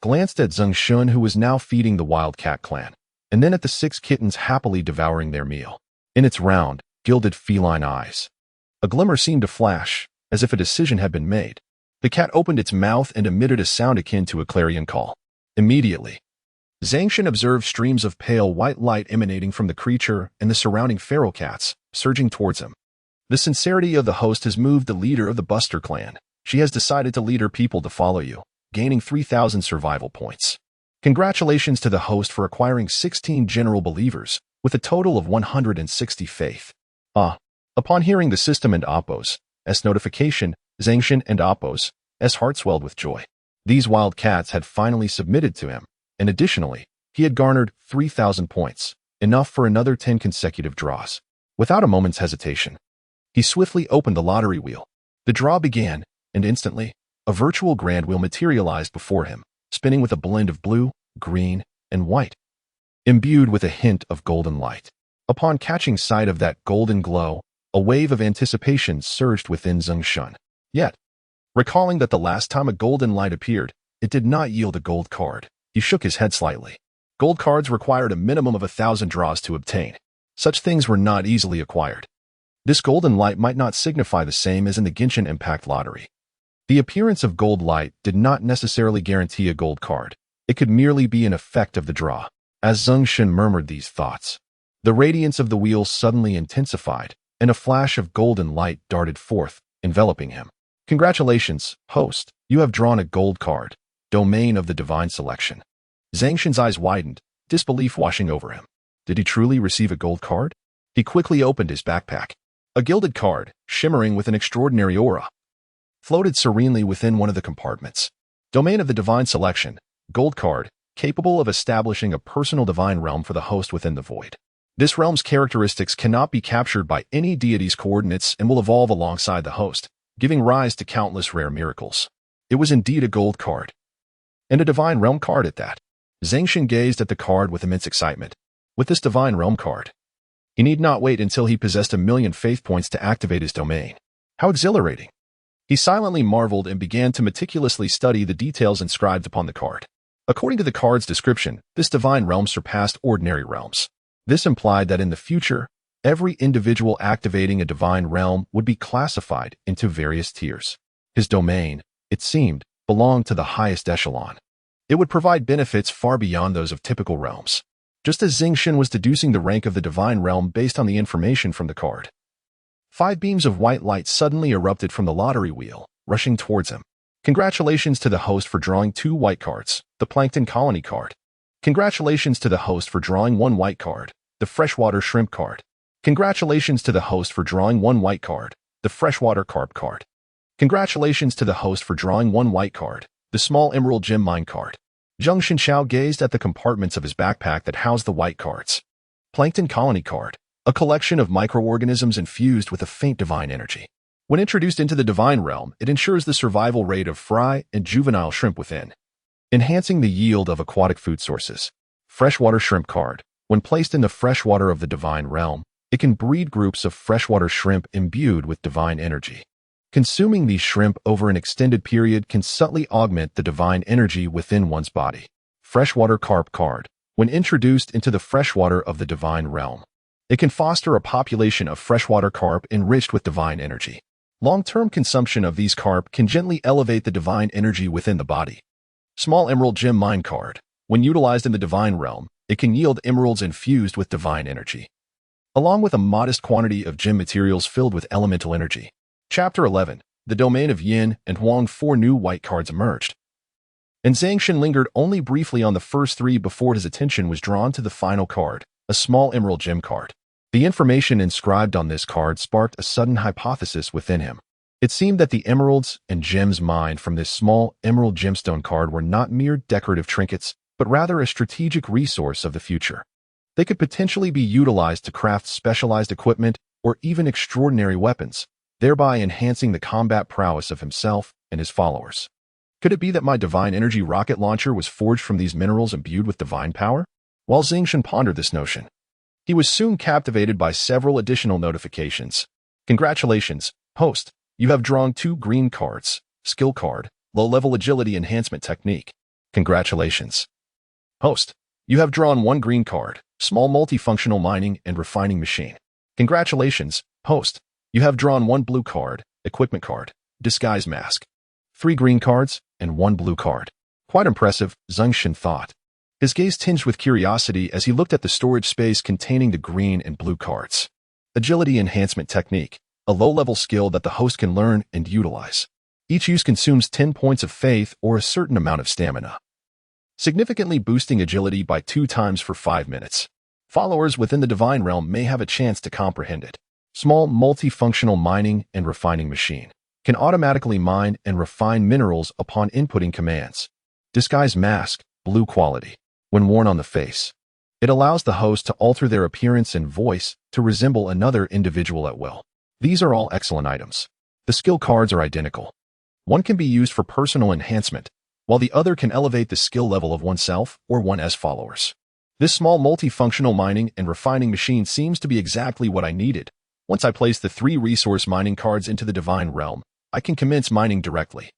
glanced at Zeng Shen, who was now feeding the wild cat clan, and then at the 6 kittens happily devouring their meal. In its round, gilded feline eyes, a glimmer seemed to flash, as if a decision had been made. The cat opened its mouth and emitted a sound akin to a clarion call. Immediately, Zeng Shen observed streams of pale white light emanating from the creature and the surrounding feral cats, surging towards him. The sincerity of the host has moved the leader of the Buster clan. She has decided to lead her people to follow you, gaining 3,000 survival points. Congratulations to the host for acquiring 16 general believers, with a total of 160 faith. Upon hearing the system and Appo's notification, Zeng Shen and Appo's heart swelled with joy. These wild cats had finally submitted to him, and additionally, he had garnered 3,000 points, enough for another 10 consecutive draws. Without a moment's hesitation, he swiftly opened the lottery wheel. The draw began, and instantly, a virtual grand wheel materialized before him, spinning with a blend of blue, green, and white, imbued with a hint of golden light. Upon catching sight of that golden glow, A wave of anticipation surged within Zeng Shen. Yet, recalling that the last time a golden light appeared, it did not yield a gold card. He shook his head slightly. Gold cards required a minimum of 1,000 draws to obtain. Such things were not easily acquired. This golden light might not signify the same as in the Genshin Impact Lottery. The appearance of gold light did not necessarily guarantee a gold card. It could merely be an effect of the draw. As Zeng Shen murmured these thoughts, the radiance of the wheel suddenly intensified, and a flash of golden light darted forth, enveloping him. Congratulations, host. You have drawn a gold card. Domain of the divine selection. Zeng Shen's eyes widened, disbelief washing over him. Did he truly receive a gold card? He quickly opened his backpack. A gilded card, shimmering with an extraordinary aura, floated serenely within one of the compartments. Domain of the divine selection. Gold card, capable of establishing a personal divine realm for the host within the void. This realm's characteristics cannot be captured by any deity's coordinates and will evolve alongside the host, giving rise to countless rare miracles. It was indeed a gold card. And a divine realm card at that. Zeng Shen gazed at the card with immense excitement. With this divine realm card, he need not wait until he possessed 1,000,000 faith points to activate his domain. How exhilarating! He silently marveled and began to meticulously study the details inscribed upon the card. According to the card's description, this divine realm surpassed ordinary realms. This implied that in the future, every individual activating a divine realm would be classified into various tiers. His domain, it seemed, belonged to the highest echelon. It would provide benefits far beyond those of typical realms, just as Zeng Shen was deducing the rank of the divine realm based on the information from the card. 5 beams of white light suddenly erupted from the lottery wheel, rushing towards him. Congratulations to the host for drawing 2 white cards, the Plankton Colony card. Congratulations to the host for drawing 1 white card, the Freshwater Shrimp card. Congratulations to the host for drawing 1 white card, the Freshwater Carp card. Congratulations to the host for drawing 1 white card, the Small Emerald Gem Mine card. Zeng Shen gazed at the compartments of his backpack that housed the white cards. Plankton Colony card, a collection of microorganisms infused with a faint divine energy. When introduced into the divine realm, it ensures the survival rate of fry and juvenile shrimp within, enhancing the yield of aquatic food sources. Freshwater Shrimp card. When placed in the freshwater of the divine realm, it can breed groups of freshwater shrimp imbued with divine energy. Consuming these shrimp over an extended period can subtly augment the divine energy within one's body. Freshwater Carp card. When introduced into the freshwater of the divine realm, it can foster a population of freshwater carp enriched with divine energy. Long-term consumption of these carp can gently elevate the divine energy within the body. Small Emerald Gem Mine card. When utilized in the divine realm, it can yield emeralds infused with divine energy, along with a modest quantity of gem materials filled with elemental energy. Chapter 11. The domain of Yin and Huang. 4 new white cards emerged, and Zeng Shen lingered only briefly on the first 3 before his attention was drawn to the final card, a small emerald gem card. The information inscribed on this card sparked a sudden hypothesis within him. It seemed that the emeralds and gems mined from this small emerald gemstone card were not mere decorative trinkets, but rather a strategic resource of the future. They could potentially be utilized to craft specialized equipment or even extraordinary weapons, thereby enhancing the combat prowess of himself and his followers. Could it be that my divine energy rocket launcher was forged from these minerals imbued with divine power? While Zeng Shen pondered this notion, he was soon captivated by several additional notifications. Congratulations, host. You have drawn 2 green cards, skill card, low-level agility enhancement technique. Congratulations, host. You have drawn 1 green card, small multifunctional mining and refining machine. Congratulations, host. You have drawn 1 blue card, equipment card, disguise mask. 3 green cards and 1 blue card. Quite impressive, Zeng Shen thought. His gaze tinged with curiosity as he looked at the storage space containing the green and blue cards. Agility enhancement technique, a low-level skill that the host can learn and utilize. Each use consumes 10 points of faith or a certain amount of stamina, significantly boosting agility by 2 times for 5 minutes. Followers within the divine realm may have a chance to comprehend it. Small multifunctional mining and refining machine can automatically mine and refine minerals upon inputting commands. Disguise mask, blue quality. When worn on the face, it allows the host to alter their appearance and voice to resemble another individual at will. These are all excellent items. The skill cards are identical. One can be used for personal enhancement, while the other can elevate the skill level of oneself or one's followers. This small multifunctional mining and refining machine seems to be exactly what I needed. Once I place the 3 resource mining cards into the divine realm, I can commence mining directly.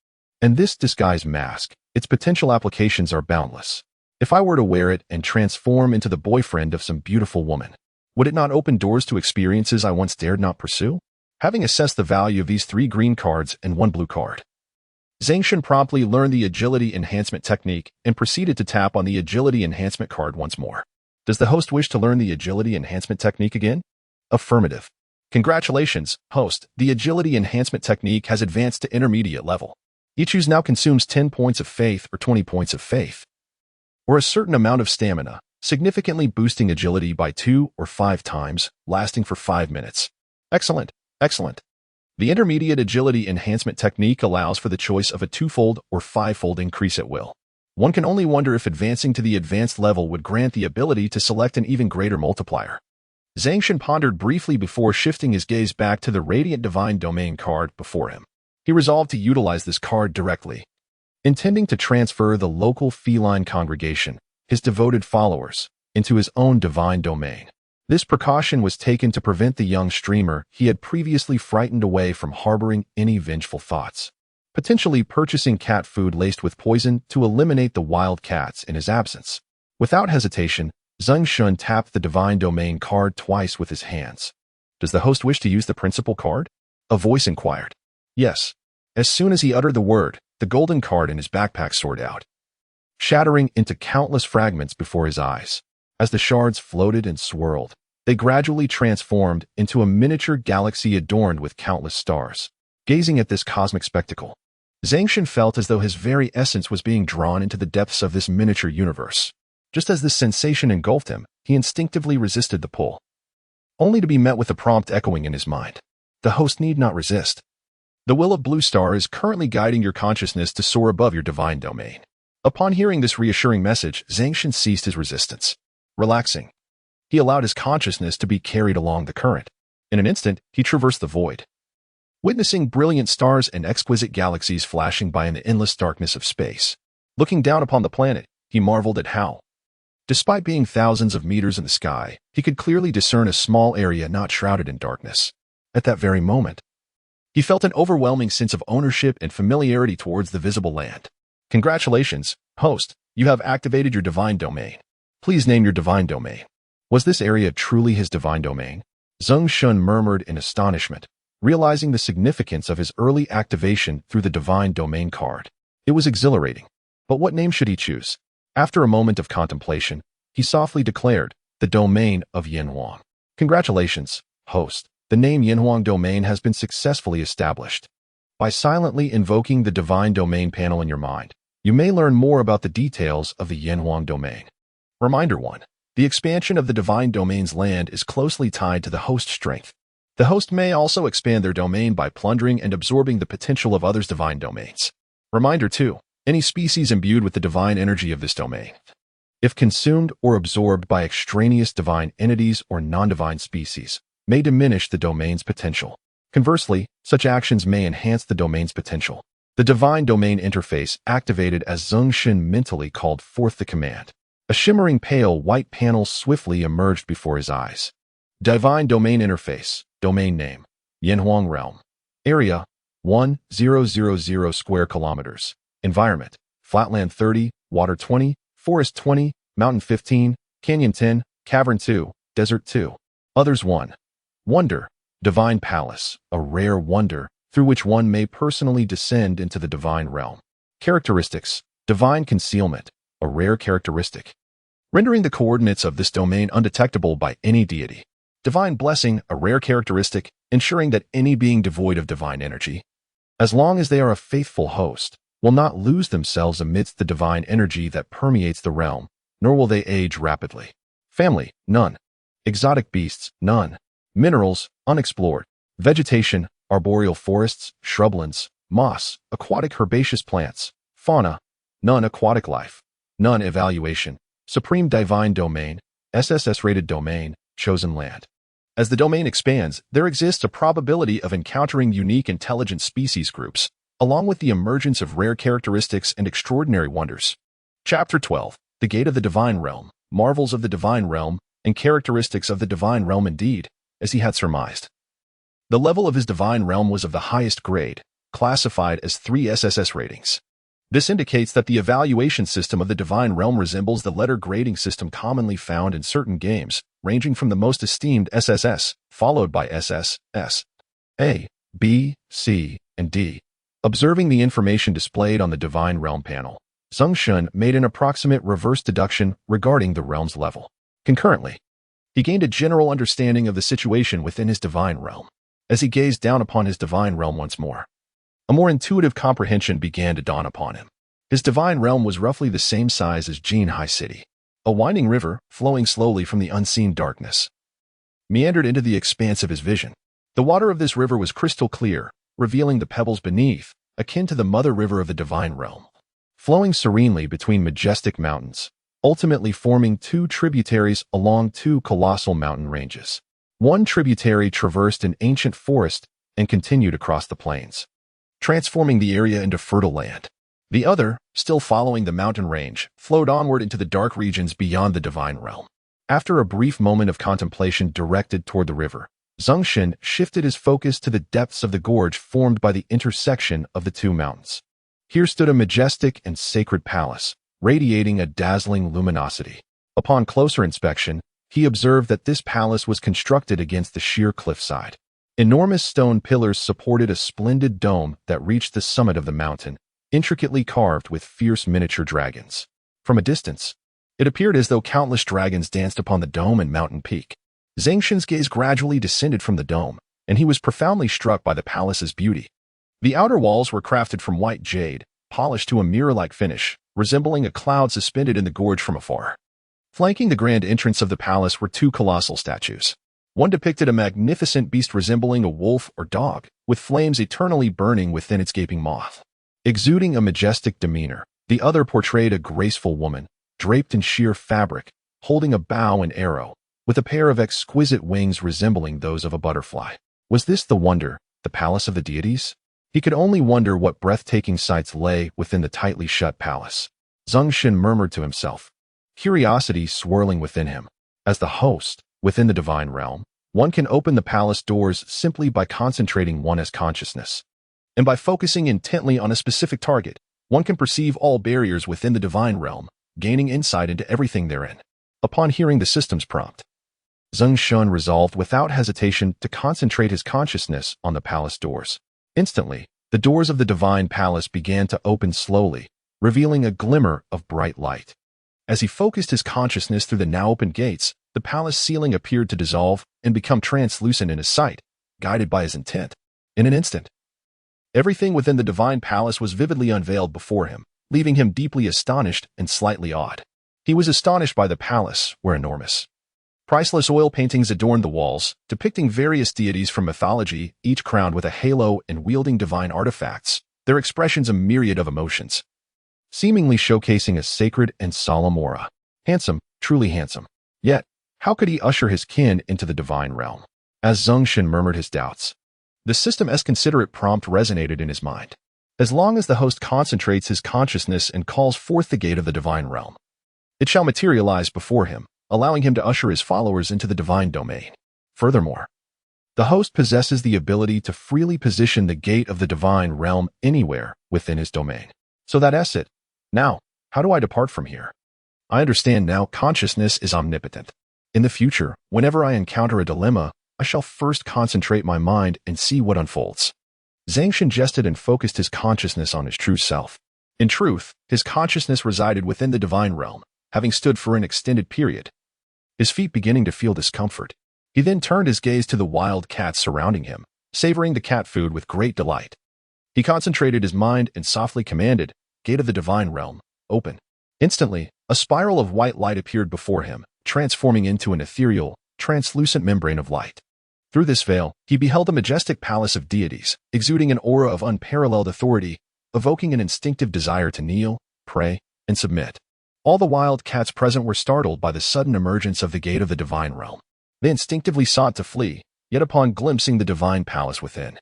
And this disguise mask, its potential applications are boundless. If I were to wear it and transform into the boyfriend of some beautiful woman, would it not open doors to experiences I once dared not pursue? Having assessed the value of these 3 green cards and 1 blue card, Zeng Shen promptly learned the agility enhancement technique and proceeded to tap on the agility enhancement card once more. Does the host wish to learn the agility enhancement technique again? Affirmative. Congratulations, host. The agility enhancement technique has advanced to intermediate level. Each use now consumes 10 points of faith or 20 points of faith, or a certain amount of stamina, significantly boosting agility by 2 or 5 times, lasting for 5 minutes. Excellent, excellent. The intermediate agility enhancement technique allows for the choice of a 2-fold or 5-fold increase at will. One can only wonder if advancing to the advanced level would grant the ability to select an even greater multiplier. Zeng Shen pondered briefly before shifting his gaze back to the radiant divine domain card before him. He resolved to utilize this card directly, intending to transfer the local feline congregation, his devoted followers, into his own divine domain. This precaution was taken to prevent the young streamer he had previously frightened away from harboring any vengeful thoughts, potentially purchasing cat food laced with poison to eliminate the wild cats in his absence. Without hesitation, Zeng Shen tapped the divine domain card twice with his hands. Does the host wish to use the principal card? A voice inquired. Yes. As soon as he uttered the word, the golden card in his backpack soared out, shattering into countless fragments before his eyes. As the shards floated and swirled, they gradually transformed into a miniature galaxy adorned with countless stars. Gazing at this cosmic spectacle, Zeng Shen felt as though his very essence was being drawn into the depths of this miniature universe. Just as this sensation engulfed him, he instinctively resisted the pull, only to be met with a prompt echoing in his mind. The host need not resist. The will of Blue Star is currently guiding your consciousness to soar above your divine domain. Upon hearing this reassuring message, Zeng Shen ceased his resistance. Relaxing, he allowed his consciousness to be carried along the current. In an instant, he traversed the void, witnessing brilliant stars and exquisite galaxies flashing by in the endless darkness of space. Looking down upon the planet, he marveled at how, despite being thousands of meters in the sky, he could clearly discern a small area not shrouded in darkness. At that very moment, he felt an overwhelming sense of ownership and familiarity towards the visible land. Congratulations, host, you have activated your divine domain. Please name your divine domain. Was this area truly his divine domain? Zeng Shen murmured in astonishment, realizing the significance of his early activation through the divine domain card. It was exhilarating. But what name should he choose? After a moment of contemplation, he softly declared, the domain of Yanhuang. Congratulations, host. The name Yanhuang domain has been successfully established. By silently invoking the divine domain panel in your mind, you may learn more about the details of the Yanhuang domain. Reminder 1. The expansion of the divine domain's land is closely tied to the host's strength. The host may also expand their domain by plundering and absorbing the potential of others' divine domains. Reminder 2. Any species imbued with the divine energy of this domain, if consumed or absorbed by extraneous divine entities or non-divine species, may diminish the domain's potential. Conversely, such actions may enhance the domain's potential. The divine domain interface activated as Zeng Shen mentally called forth the command. A shimmering pale white panel swiftly emerged before his eyes. Divine domain interface, domain name, Yanhuang realm. Area, 1000 square kilometers. Environment, flatland 30, water 20, forest 20, mountain 15, canyon 10, cavern 2, desert 2. Others 1. Wonder, divine palace, a rare wonder through which one may personally descend into the divine realm. Characteristics, divine concealment, a rare characteristic, rendering the coordinates of this domain undetectable by any deity. Divine blessing, a rare characteristic, ensuring that any being devoid of divine energy, as long as they are a faithful host, will not lose themselves amidst the divine energy that permeates the realm, nor will they age rapidly. Family, none. Exotic beasts, none. Minerals, unexplored. Vegetation, arboreal forests, shrublands, moss, aquatic herbaceous plants. Fauna, none. Aquatic life, none. Evaluation, supreme divine domain, SSS-rated domain, chosen land. As the domain expands, there exists a probability of encountering unique intelligent species groups, along with the emergence of rare characteristics and extraordinary wonders. Chapter 12. The Gate of the Divine Realm, Marvels of the Divine Realm, and Characteristics of the Divine Realm. Indeed, as he had surmised, The level of his divine realm was of the highest grade, classified as 3 SSS ratings. This indicates that the evaluation system of the divine realm resembles the letter grading system commonly found in certain games, ranging from the most esteemed SSS, followed by SS, S, A, B, C, and D. Observing the information displayed on the divine realm panel, Zeng Shen made an approximate reverse deduction regarding the realm's level. Concurrently, he gained a general understanding of the situation within his divine realm. As he gazed down upon his divine realm once more, a more intuitive comprehension began to dawn upon him. His divine realm was roughly the same size as Jinhai City. A winding river, flowing slowly from the unseen darkness, meandered into the expanse of his vision. The water of this river was crystal clear, revealing the pebbles beneath, akin to the mother river of the divine realm, flowing serenely between majestic mountains, ultimately forming 2 tributaries along 2 colossal mountain ranges. One tributary traversed an ancient forest and continued across the plains, transforming the area into fertile land. The other, still following the mountain range, flowed onward into the dark regions beyond the divine realm. After a brief moment of contemplation directed toward the river, Zeng Shen shifted his focus to the depths of the gorge formed by the intersection of the 2 mountains. Here stood a majestic and sacred palace, radiating a dazzling luminosity. Upon closer inspection, he observed that this palace was constructed against the sheer cliffside. Enormous stone pillars supported a splendid dome that reached the summit of the mountain, intricately carved with fierce miniature dragons. From a distance, it appeared as though countless dragons danced upon the dome and mountain peak. Zeng Shen's gaze gradually descended from the dome, and he was profoundly struck by the palace's beauty. The outer walls were crafted from white jade, polished to a mirror-like finish, resembling a cloud suspended in the gorge from afar. Flanking the grand entrance of the palace were 2 colossal statues. One depicted a magnificent beast resembling a wolf or dog, with flames eternally burning within its gaping mouth, exuding a majestic demeanor. The other portrayed a graceful woman, draped in sheer fabric, holding a bow and arrow, with a pair of exquisite wings resembling those of a butterfly. Was this the wonder, the palace of the deities? He could only wonder what breathtaking sights lay within the tightly shut palace. Zeng Shen murmured to himself, curiosity swirling within him. As the host, within the divine realm, one can open the palace doors simply by concentrating one's consciousness. And by focusing intently on a specific target, one can perceive all barriers within the divine realm, gaining insight into everything therein. Upon hearing the system's prompt, Zeng Shen resolved without hesitation to concentrate his consciousness on the palace doors. Instantly, the doors of the divine palace began to open slowly, revealing a glimmer of bright light. As he focused his consciousness through the now open gates, the palace ceiling appeared to dissolve and become translucent in his sight, guided by his intent. In an instant, everything within the divine palace was vividly unveiled before him, leaving him deeply astonished and slightly awed. He was astonished by the palace, where enormous, priceless oil paintings adorned the walls, depicting various deities from mythology, each crowned with a halo and wielding divine artifacts, their expressions a myriad of emotions, seemingly showcasing a sacred and solemn aura. Handsome, truly handsome. Yet, how could he usher his kin into the divine realm? As Zeng Shen murmured his doubts, the system's considerate prompt resonated in his mind. As long as the host concentrates his consciousness and calls forth the gate of the divine realm, it shall materialize before him, allowing him to usher his followers into the divine domain. Furthermore, the host possesses the ability to freely position the gate of the divine realm anywhere within his domain. So that's it. Now, how do I depart from here? I understand now consciousness is omnipotent. In the future, whenever I encounter a dilemma, I shall first concentrate my mind and see what unfolds. Zeng Shen jested and focused his consciousness on his true self. In truth, his consciousness resided within the divine realm, having stood for an extended period, his feet beginning to feel discomfort. He then turned his gaze to the wild cats surrounding him, savoring the cat food with great delight. He concentrated his mind and softly commanded, "Gate of the divine realm, open." Instantly, a spiral of white light appeared before him, transforming into an ethereal, translucent membrane of light. Through this veil, he beheld a majestic palace of deities, exuding an aura of unparalleled authority, evoking an instinctive desire to kneel, pray, and submit. All the wild cats present were startled by the sudden emergence of the gate of the divine realm. They instinctively sought to flee, yet upon glimpsing the divine palace within,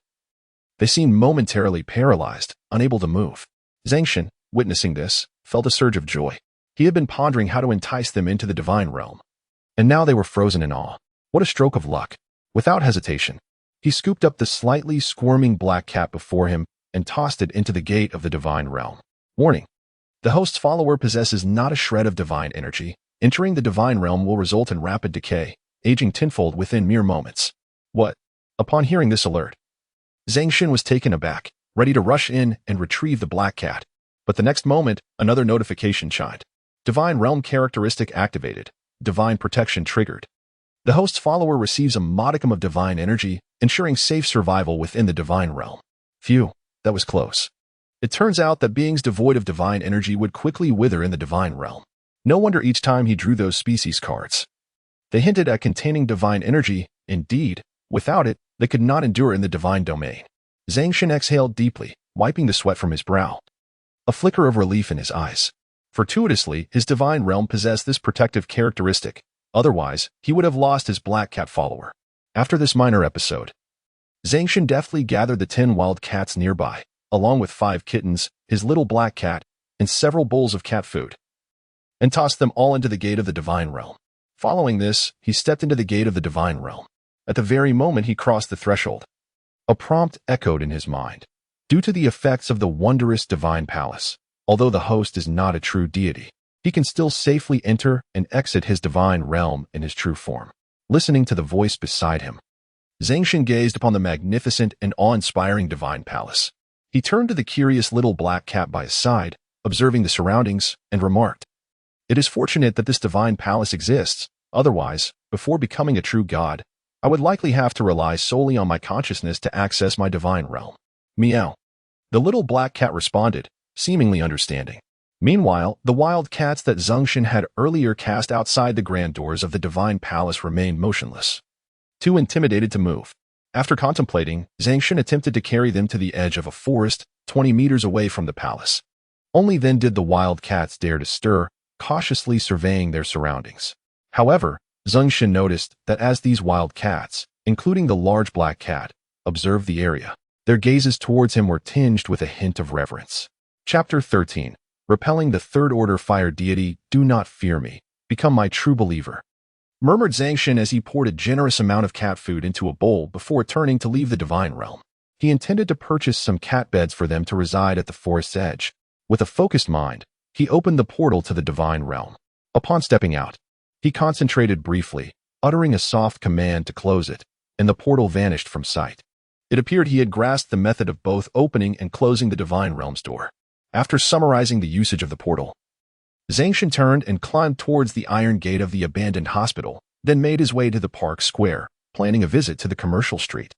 they seemed momentarily paralyzed, unable to move. Zeng Shen, witnessing this, felt a surge of joy. He had been pondering how to entice them into the divine realm, and now they were frozen in awe. What a stroke of luck! Without hesitation, He scooped up the slightly squirming black cat before him and tossed it into the gate of the divine realm. Warning: the host's follower possesses not a shred of divine energy. Entering the divine realm will result in rapid decay, aging tenfold within mere moments. What? Upon hearing this alert, Zeng Shen was taken aback, ready to rush in and retrieve the black cat. But the next moment, another notification chimed. Divine realm characteristic activated. Divine protection triggered. The host's follower receives a modicum of divine energy, ensuring safe survival within the divine realm. Phew, that was close. It turns out that beings devoid of divine energy would quickly wither in the divine realm. No wonder each time he drew those species cards. They hinted at containing divine energy. Indeed, without it, they could not endure in the divine domain. Zeng Shen exhaled deeply, wiping the sweat from his brow. A flicker of relief in his eyes. Fortuitously, his divine realm possessed this protective characteristic. Otherwise, he would have lost his black cat follower. After this minor episode, Zeng Shen deftly gathered the 10 wild cats nearby, along with 5 kittens, his little black cat, and several bowls of cat food, and tossed them all into the gate of the divine realm. Following this, he stepped into the gate of the divine realm. At the very moment he crossed the threshold, a prompt echoed in his mind. Due to the effects of the wondrous divine palace, although the host is not a true deity, he can still safely enter and exit his divine realm in his true form. Listening to the voice beside him, Zeng Shen gazed upon the magnificent and awe-inspiring divine palace. He turned to the curious little black cat by his side, observing the surroundings, and remarked, "It is fortunate that this divine palace exists. Otherwise, before becoming a true god, I would likely have to rely solely on my consciousness to access my divine realm." Meow. The little black cat responded, seemingly understanding. Meanwhile, the wild cats that Zeng Shen had earlier cast outside the grand doors of the divine palace remained motionless, too intimidated to move. After contemplating, Zeng Shen attempted to carry them to the edge of a forest 20 meters away from the palace. Only then did the wild cats dare to stir, cautiously surveying their surroundings. However, Zeng Shen noticed that as these wild cats, including the large black cat, observed the area, their gazes towards him were tinged with a hint of reverence. Chapter 13. Repelling the third-order fire deity. Do not fear me. Become my true believer, murmured Zeng Shen as he poured a generous amount of cat food into a bowl before turning to leave the divine realm. He intended to purchase some cat beds for them to reside at the forest's edge. With a focused mind, he opened the portal to the divine realm. Upon stepping out, he concentrated briefly, uttering a soft command to close it, and the portal vanished from sight. It appeared he had grasped the method of both opening and closing the divine realm's door. After summarizing the usage of the portal, Zeng Shen turned and climbed towards the iron gate of the abandoned hospital, then made his way to the park square, planning a visit to the commercial street.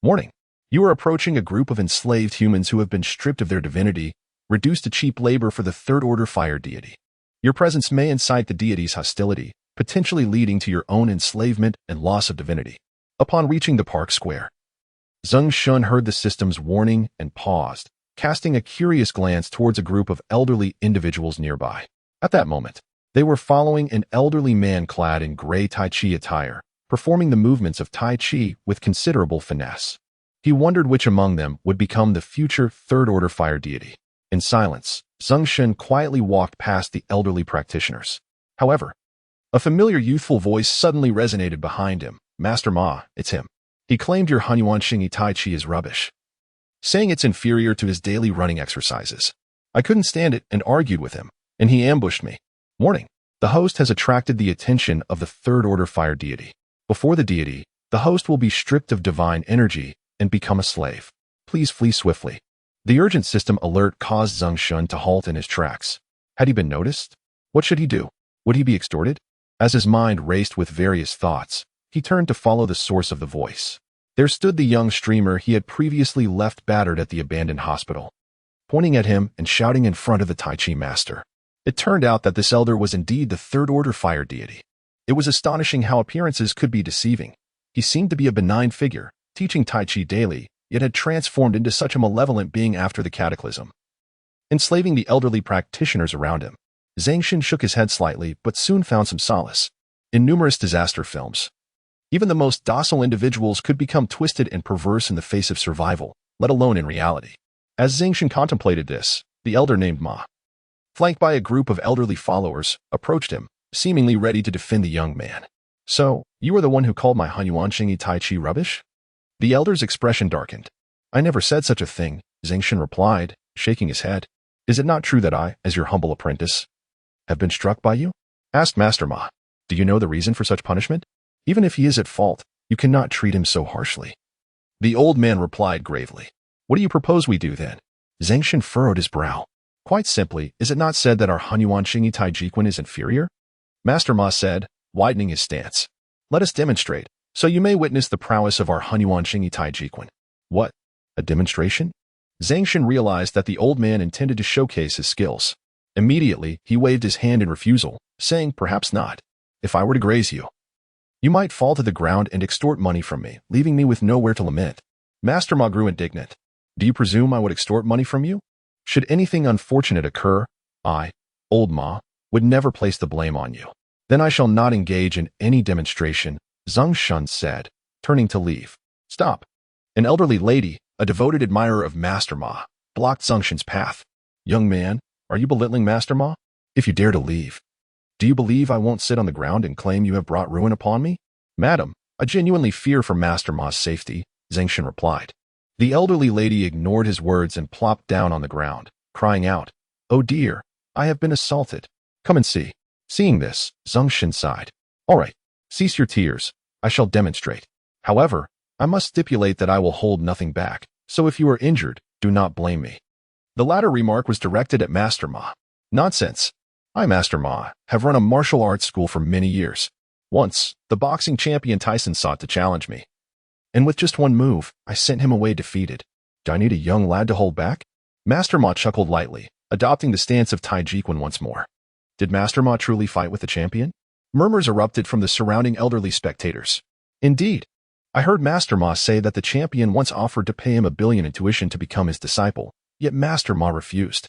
Warning: you are approaching a group of enslaved humans who have been stripped of their divinity, reduced to cheap labor for the third-order fire deity. Your presence may incite the deity's hostility, potentially leading to your own enslavement and loss of divinity. Upon reaching the park square, Zeng Shen heard the system's warning and paused, casting a curious glance towards a group of elderly individuals nearby. At that moment, they were following an elderly man clad in gray Tai Chi attire, performing the movements of Tai Chi with considerable finesse. He wondered which among them would become the future third-order fire deity. In silence, Zeng Shen quietly walked past the elderly practitioners. However, a familiar youthful voice suddenly resonated behind him. "Master Ma, it's him. He claimed your Hunyuan Xingyi Tai Chi is rubbish, saying it's inferior to his daily running exercises. I couldn't stand it and argued with him, and he ambushed me." Warning: the host has attracted the attention of the third-order fire deity. Before the deity, the host will be stripped of divine energy and become a slave. Please flee swiftly. The urgent system alert caused Zeng Shen to halt in his tracks. Had he been noticed? What should he do? Would he be extorted? As his mind raced with various thoughts, he turned to follow the source of the voice. There stood the young streamer he had previously left battered at the abandoned hospital, pointing at him and shouting in front of the Tai Chi master. It turned out that this elder was indeed the third-order fire deity. It was astonishing how appearances could be deceiving. He seemed to be a benign figure, teaching Tai Chi daily, yet had transformed into such a malevolent being after the cataclysm, enslaving the elderly practitioners around him. Zeng Shen shook his head slightly, but soon found some solace. In numerous disaster films, even the most docile individuals could become twisted and perverse in the face of survival, let alone in reality. As Zeng Shen contemplated this, the elder named Ma, flanked by a group of elderly followers, approached him, seemingly ready to defend the young man. "So, you are the one who called my Hunyuan Xingyi Tai Chi rubbish?" The elder's expression darkened. I never said such a thing, Zeng Shen replied, shaking his head. Is it not true that I, as your humble apprentice, have been struck by you? Asked Master Ma. Do you know the reason for such punishment? Even if he is at fault, you cannot treat him so harshly. The old man replied gravely. What do you propose we do then? Zeng Shen furrowed his brow. Quite simply, is it not said that our Hunyuan Xingyi Taijiquan is inferior? Master Ma said, widening his stance. Let us demonstrate, so you may witness the prowess of our Hunyuan Xingyi Taijiquan. What? A demonstration? Zeng Shen realized that the old man intended to showcase his skills. Immediately, he waved his hand in refusal, saying, perhaps not. If I were to graze you, you might fall to the ground and extort money from me, leaving me with nowhere to lament. Master Ma grew indignant. Do you presume I would extort money from you? Should anything unfortunate occur, I, old Ma, would never place the blame on you. Then I shall not engage in any demonstration, Zeng Shen said, turning to leave. Stop. An elderly lady, a devoted admirer of Master Ma, blocked Zeng Shen's path. Young man, are you belittling Master Ma? If you dare to leave, do you believe I won't sit on the ground and claim you have brought ruin upon me? Madam, I genuinely fear for Master Ma's safety, Zeng Shen replied. The elderly lady ignored his words and plopped down on the ground, crying out, Oh dear, I have been assaulted. Come and see. Seeing this, Zeng Shen sighed. All right, cease your tears. I shall demonstrate. However, I must stipulate that I will hold nothing back, so if you are injured, do not blame me. The latter remark was directed at Master Ma. Nonsense. I, Master Ma, have run a martial arts school for many years. Once, the boxing champion Tyson sought to challenge me. And with just one move, I sent him away defeated. Do I need a young lad to hold back? Master Ma chuckled lightly, adopting the stance of Taijiquan once more. Did Master Ma truly fight with the champion? Murmurs erupted from the surrounding elderly spectators. Indeed, I heard Master Ma say that the champion once offered to pay him 1 billion in tuition to become his disciple, yet Master Ma refused.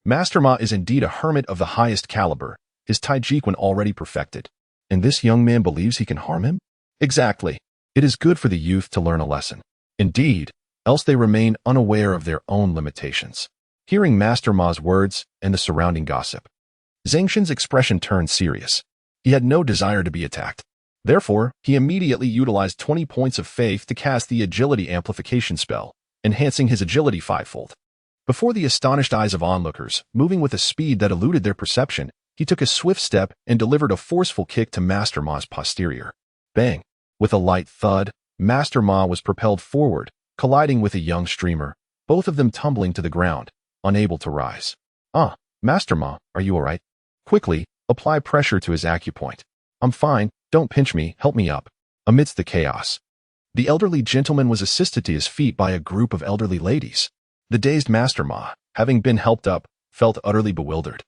Master Ma is indeed a hermit of the highest caliber, his Taijiquan already perfected. And this young man believes he can harm him? Exactly. It is good for the youth to learn a lesson. Indeed, else they remain unaware of their own limitations. Hearing Master Ma's words and the surrounding gossip, Zeng Shen's expression turned serious. He had no desire to be attacked. Therefore, he immediately utilized 20 points of faith to cast the agility amplification spell, enhancing his agility 5-fold. Before the astonished eyes of onlookers, moving with a speed that eluded their perception, he took a swift step and delivered a forceful kick to Master Ma's posterior. Bang! With a light thud, Master Ma was propelled forward, colliding with a young streamer, both of them tumbling to the ground, unable to rise. Master Ma, are you all right? Quickly, apply pressure to his acupoint. I'm fine, don't pinch me, help me up. Amidst the chaos, the elderly gentleman was assisted to his feet by a group of elderly ladies. The dazed Master Ma, having been helped up, felt utterly bewildered.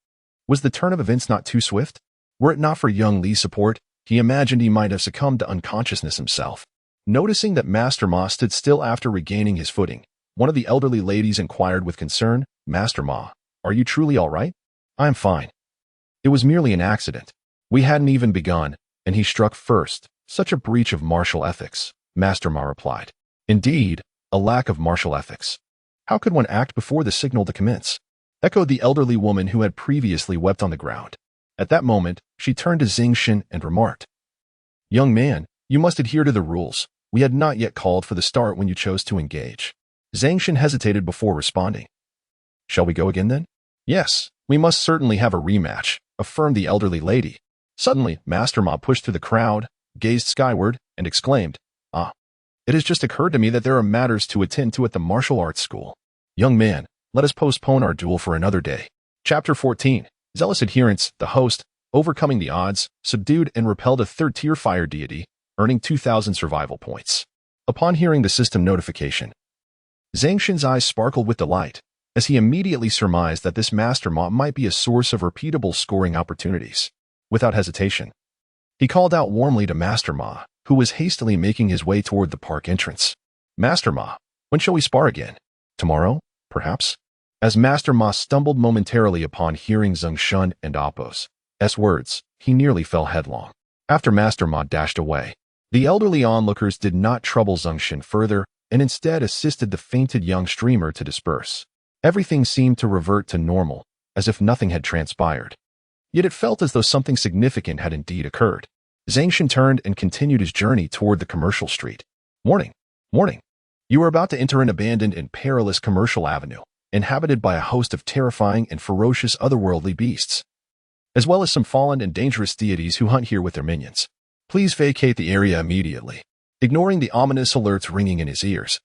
Was the turn of events not too swift? Were it not for young Li's support, he imagined he might have succumbed to unconsciousness himself. Noticing that Master Ma stood still after regaining his footing, one of the elderly ladies inquired with concern, Master Ma, are you truly all right? I'm fine. It was merely an accident. We hadn't even begun, and he struck first. Such a breach of martial ethics, Master Ma replied. Indeed, a lack of martial ethics. How could one act before the signal to commence? Echoed the elderly woman who had previously wept on the ground. At that moment, she turned to Zeng Shen and remarked, Young man, you must adhere to the rules. We had not yet called for the start when you chose to engage. Zeng Shen hesitated before responding. Shall we go again then? Yes, we must certainly have a rematch, affirmed the elderly lady. Suddenly, Master Ma pushed through the crowd, gazed skyward, and exclaimed, It has just occurred to me that there are matters to attend to at the martial arts school. Young man, let us postpone our duel for another day. Chapter 14. Zealous adherents, the host, overcoming the odds, subdued and repelled a third-tier fire deity, earning 2,000 survival points. Upon hearing the system notification, Zeng Shen's eyes sparkled with delight, as he immediately surmised that this Master Ma might be a source of repeatable scoring opportunities. Without hesitation, he called out warmly to Master Ma, who was hastily making his way toward the park entrance. Master Ma, when shall we spar again? Tomorrow, perhaps? As Master Ma stumbled momentarily upon hearing Zeng Shen and Appo's words, he nearly fell headlong. After Master Ma dashed away, the elderly onlookers did not trouble Zeng Shen further and instead assisted the fainted young streamer to disperse. Everything seemed to revert to normal, as if nothing had transpired. Yet it felt as though something significant had indeed occurred. Zeng Shen turned and continued his journey toward the commercial street. Morning. Warning. You are about to enter an abandoned and perilous commercial avenue, inhabited by a host of terrifying and ferocious otherworldly beasts, as well as some fallen and dangerous deities who hunt here with their minions. Please vacate the area immediately. Ignoring the ominous alerts ringing in his ears,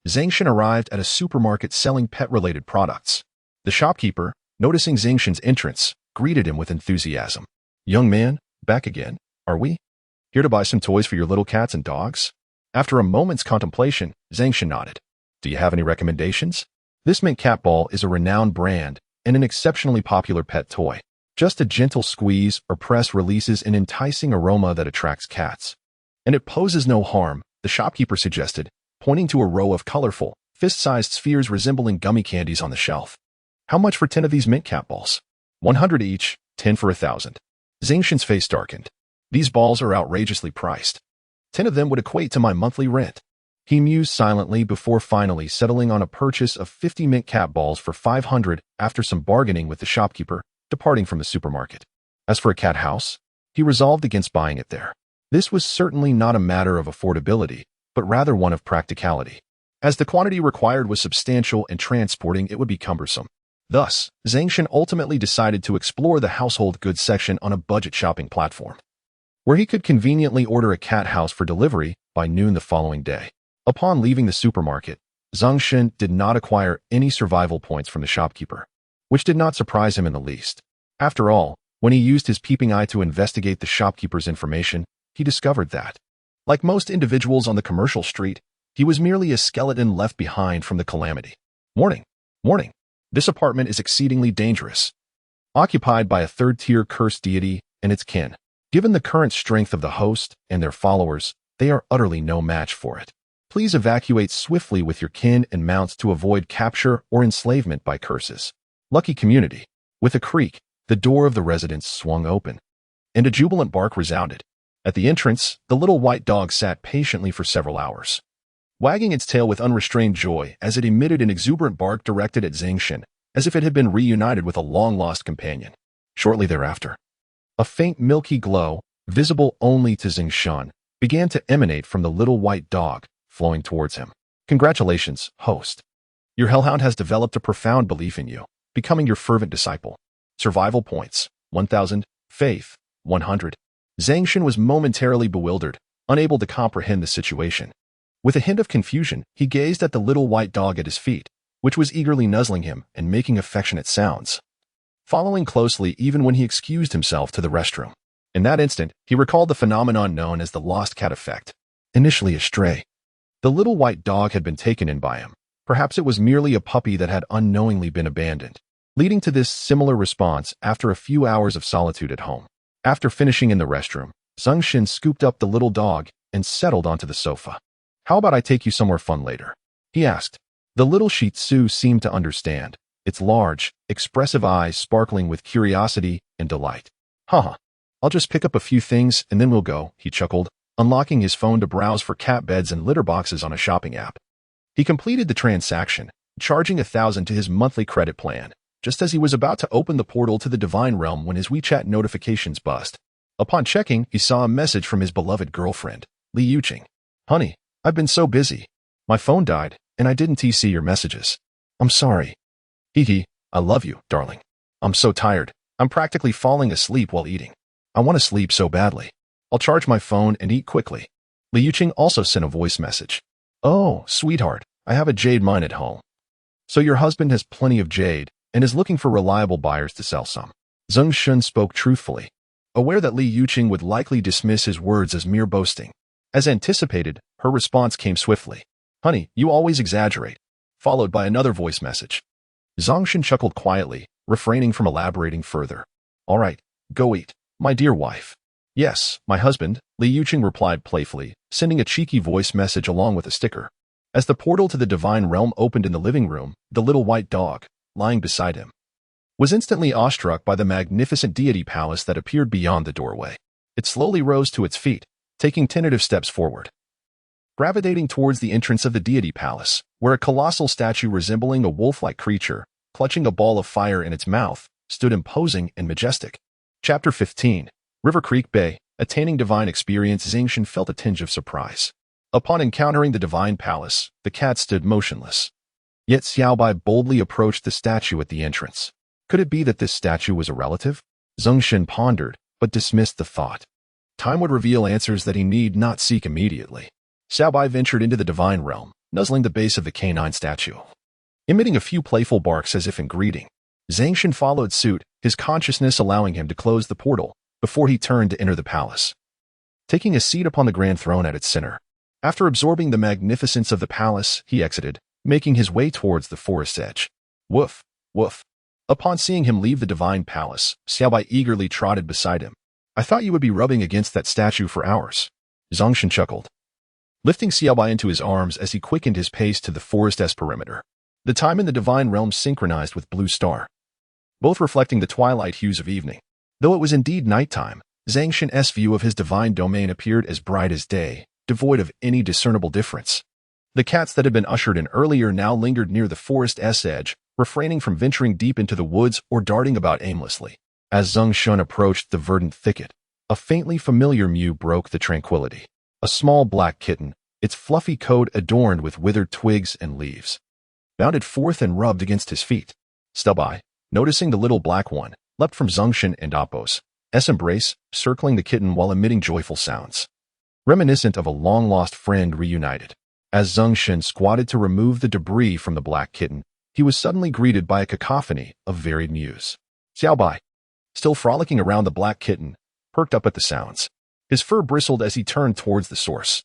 Zeng Shen arrived at a supermarket selling pet-related products. The shopkeeper, noticing Zeng Shen's entrance, greeted him with enthusiasm. Young man, back again, are we? Here to buy some toys for your little cats and dogs? After a moment's contemplation, Zeng Shen nodded. Do you have any recommendations? This mint cat ball is a renowned brand and an exceptionally popular pet toy. Just a gentle squeeze or press releases an enticing aroma that attracts cats. And it poses no harm, the shopkeeper suggested, pointing to a row of colorful, fist-sized spheres resembling gummy candies on the shelf. How much for 10 of these mint cat balls? 100 each, 10 for 1,000. Zeng Shen's face darkened. These balls are outrageously priced. 10 of them would equate to my monthly rent. He mused silently before finally settling on a purchase of 50 mint cat balls for 500 after some bargaining with the shopkeeper, departing from the supermarket. As for a cat house, he resolved against buying it there. This was certainly not a matter of affordability, but rather one of practicality, as the quantity required was substantial and transporting it would be cumbersome. Thus, Zeng Shen ultimately decided to explore the household goods section on a budget shopping platform, where he could conveniently order a cat house for delivery by noon the following day. Upon leaving the supermarket, Zeng Shen did not acquire any survival points from the shopkeeper, which did not surprise him in the least. After all, when he used his peeping eye to investigate the shopkeeper's information, he discovered that, like most individuals on the commercial street, he was merely a skeleton left behind from the calamity. Warning! Warning! This apartment is exceedingly dangerous, occupied by a third-tier cursed deity and its kin. Given the current strength of the host and their followers, they are utterly no match for it. Please evacuate swiftly with your kin and mounts to avoid capture or enslavement by curses. Lucky community. With a creak, the door of the residence swung open, and a jubilant bark resounded. At the entrance, the little white dog sat patiently for several hours, wagging its tail with unrestrained joy as it emitted an exuberant bark directed at Zeng Shen, as if it had been reunited with a long-lost companion. Shortly thereafter, a faint milky glow, visible only to Zeng Shen, began to emanate from the little white dog, flowing towards him. Congratulations, host. Your hellhound has developed a profound belief in you, becoming your fervent disciple. Survival points, 1,000. Faith, 100. Zeng Shen was momentarily bewildered, unable to comprehend the situation. With a hint of confusion, he gazed at the little white dog at his feet, which was eagerly nuzzling him and making affectionate sounds, following closely even when he excused himself to the restroom. In that instant, he recalled the phenomenon known as the lost cat effect. Initially a stray, the little white dog had been taken in by him. Perhaps it was merely a puppy that had unknowingly been abandoned, leading to this similar response after a few hours of solitude at home. After finishing in the restroom, Zeng Shen scooped up the little dog and settled onto the sofa. How about I take you somewhere fun later? He asked. The little Shih Tzu seemed to understand, its large, expressive eyes sparkling with curiosity and delight. Haha, I'll just pick up a few things and then we'll go, he chuckled, unlocking his phone to browse for cat beds and litter boxes on a shopping app. He completed the transaction, charging 1,000 to his monthly credit plan, just as he was about to open the portal to the divine realm when his WeChat notifications buzzed. Upon checking, he saw a message from his beloved girlfriend, Li Yuqing. Honey, I've been so busy. My phone died, and I didn't see your messages. I'm sorry. Hee, I love you, darling. I'm so tired. I'm practically falling asleep while eating. I want to sleep so badly. I'll charge my phone and eat quickly. Li Yuqing also sent a voice message. Oh, sweetheart, I have a jade mine at home. So your husband has plenty of jade and is looking for reliable buyers to sell some. Zeng Shen spoke truthfully, aware that Li Yuqing would likely dismiss his words as mere boasting. As anticipated, her response came swiftly. Honey, you always exaggerate, followed by another voice message. Zeng Shen chuckled quietly, refraining from elaborating further. All right, go eat, my dear wife. Yes, my husband, Li Yuqing replied playfully, sending a cheeky voice message along with a sticker. As the portal to the divine realm opened in the living room, the little white dog, lying beside him, was instantly awestruck by the magnificent deity palace that appeared beyond the doorway. It slowly rose to its feet, taking tentative steps forward, gravitating towards the entrance of the deity palace, where a colossal statue resembling a wolf-like creature, clutching a ball of fire in its mouth, stood imposing and majestic. Chapter 15. River Creek Bay. Attaining divine experience, Zeng Shen felt a tinge of surprise. Upon encountering the divine palace, the cat stood motionless. Yet Xiaobai boldly approached the statue at the entrance. Could it be that this statue was a relative? Zeng Shen pondered, but dismissed the thought. Time would reveal answers that he need not seek immediately. Xiaobai ventured into the divine realm, nuzzling the base of the canine statue. Emitting a few playful barks as if in greeting, Zeng Shen followed suit, his consciousness allowing him to close the portal before he turned to enter the palace. Taking a seat upon the grand throne at its center, after absorbing the magnificence of the palace, he exited, making his way towards the forest's edge. Woof, woof. Upon seeing him leave the divine palace, Xiaobai eagerly trotted beside him. I thought you would be rubbing against that statue for hours. Zeng Shen chuckled, lifting Xiaobai into his arms as he quickened his pace to the forest's perimeter. The time in the divine realm synchronized with blue star, both reflecting the twilight hues of evening. Though it was indeed nighttime, Zeng Shen's view of his divine domain appeared as bright as day, devoid of any discernible difference. The cats that had been ushered in earlier now lingered near the forest's edge, refraining from venturing deep into the woods or darting about aimlessly. As Zeng Shen approached the verdant thicket, a faintly familiar mew broke the tranquility. A small black kitten, its fluffy coat adorned with withered twigs and leaves, bounded forth and rubbed against his feet. Stubbai, noticing the little black one, leapt from Zeng Shen and Appo's embrace, circling the kitten while emitting joyful sounds, reminiscent of a long-lost friend reunited. As Zeng Shen squatted to remove the debris from the black kitten, he was suddenly greeted by a cacophony of varied mews. Xiaobai, still frolicking around the black kitten, perked up at the sounds. His fur bristled as he turned towards the source,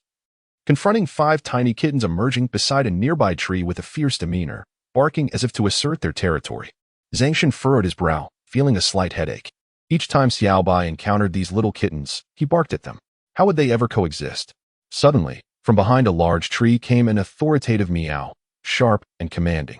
confronting 5 tiny kittens emerging beside a nearby tree with a fierce demeanor, barking as if to assert their territory. Zeng Shen furrowed his brow, feeling a slight headache. Each time Xiaobai encountered these little kittens, he barked at them. How would they ever coexist? Suddenly, from behind a large tree came an authoritative meow, sharp and commanding.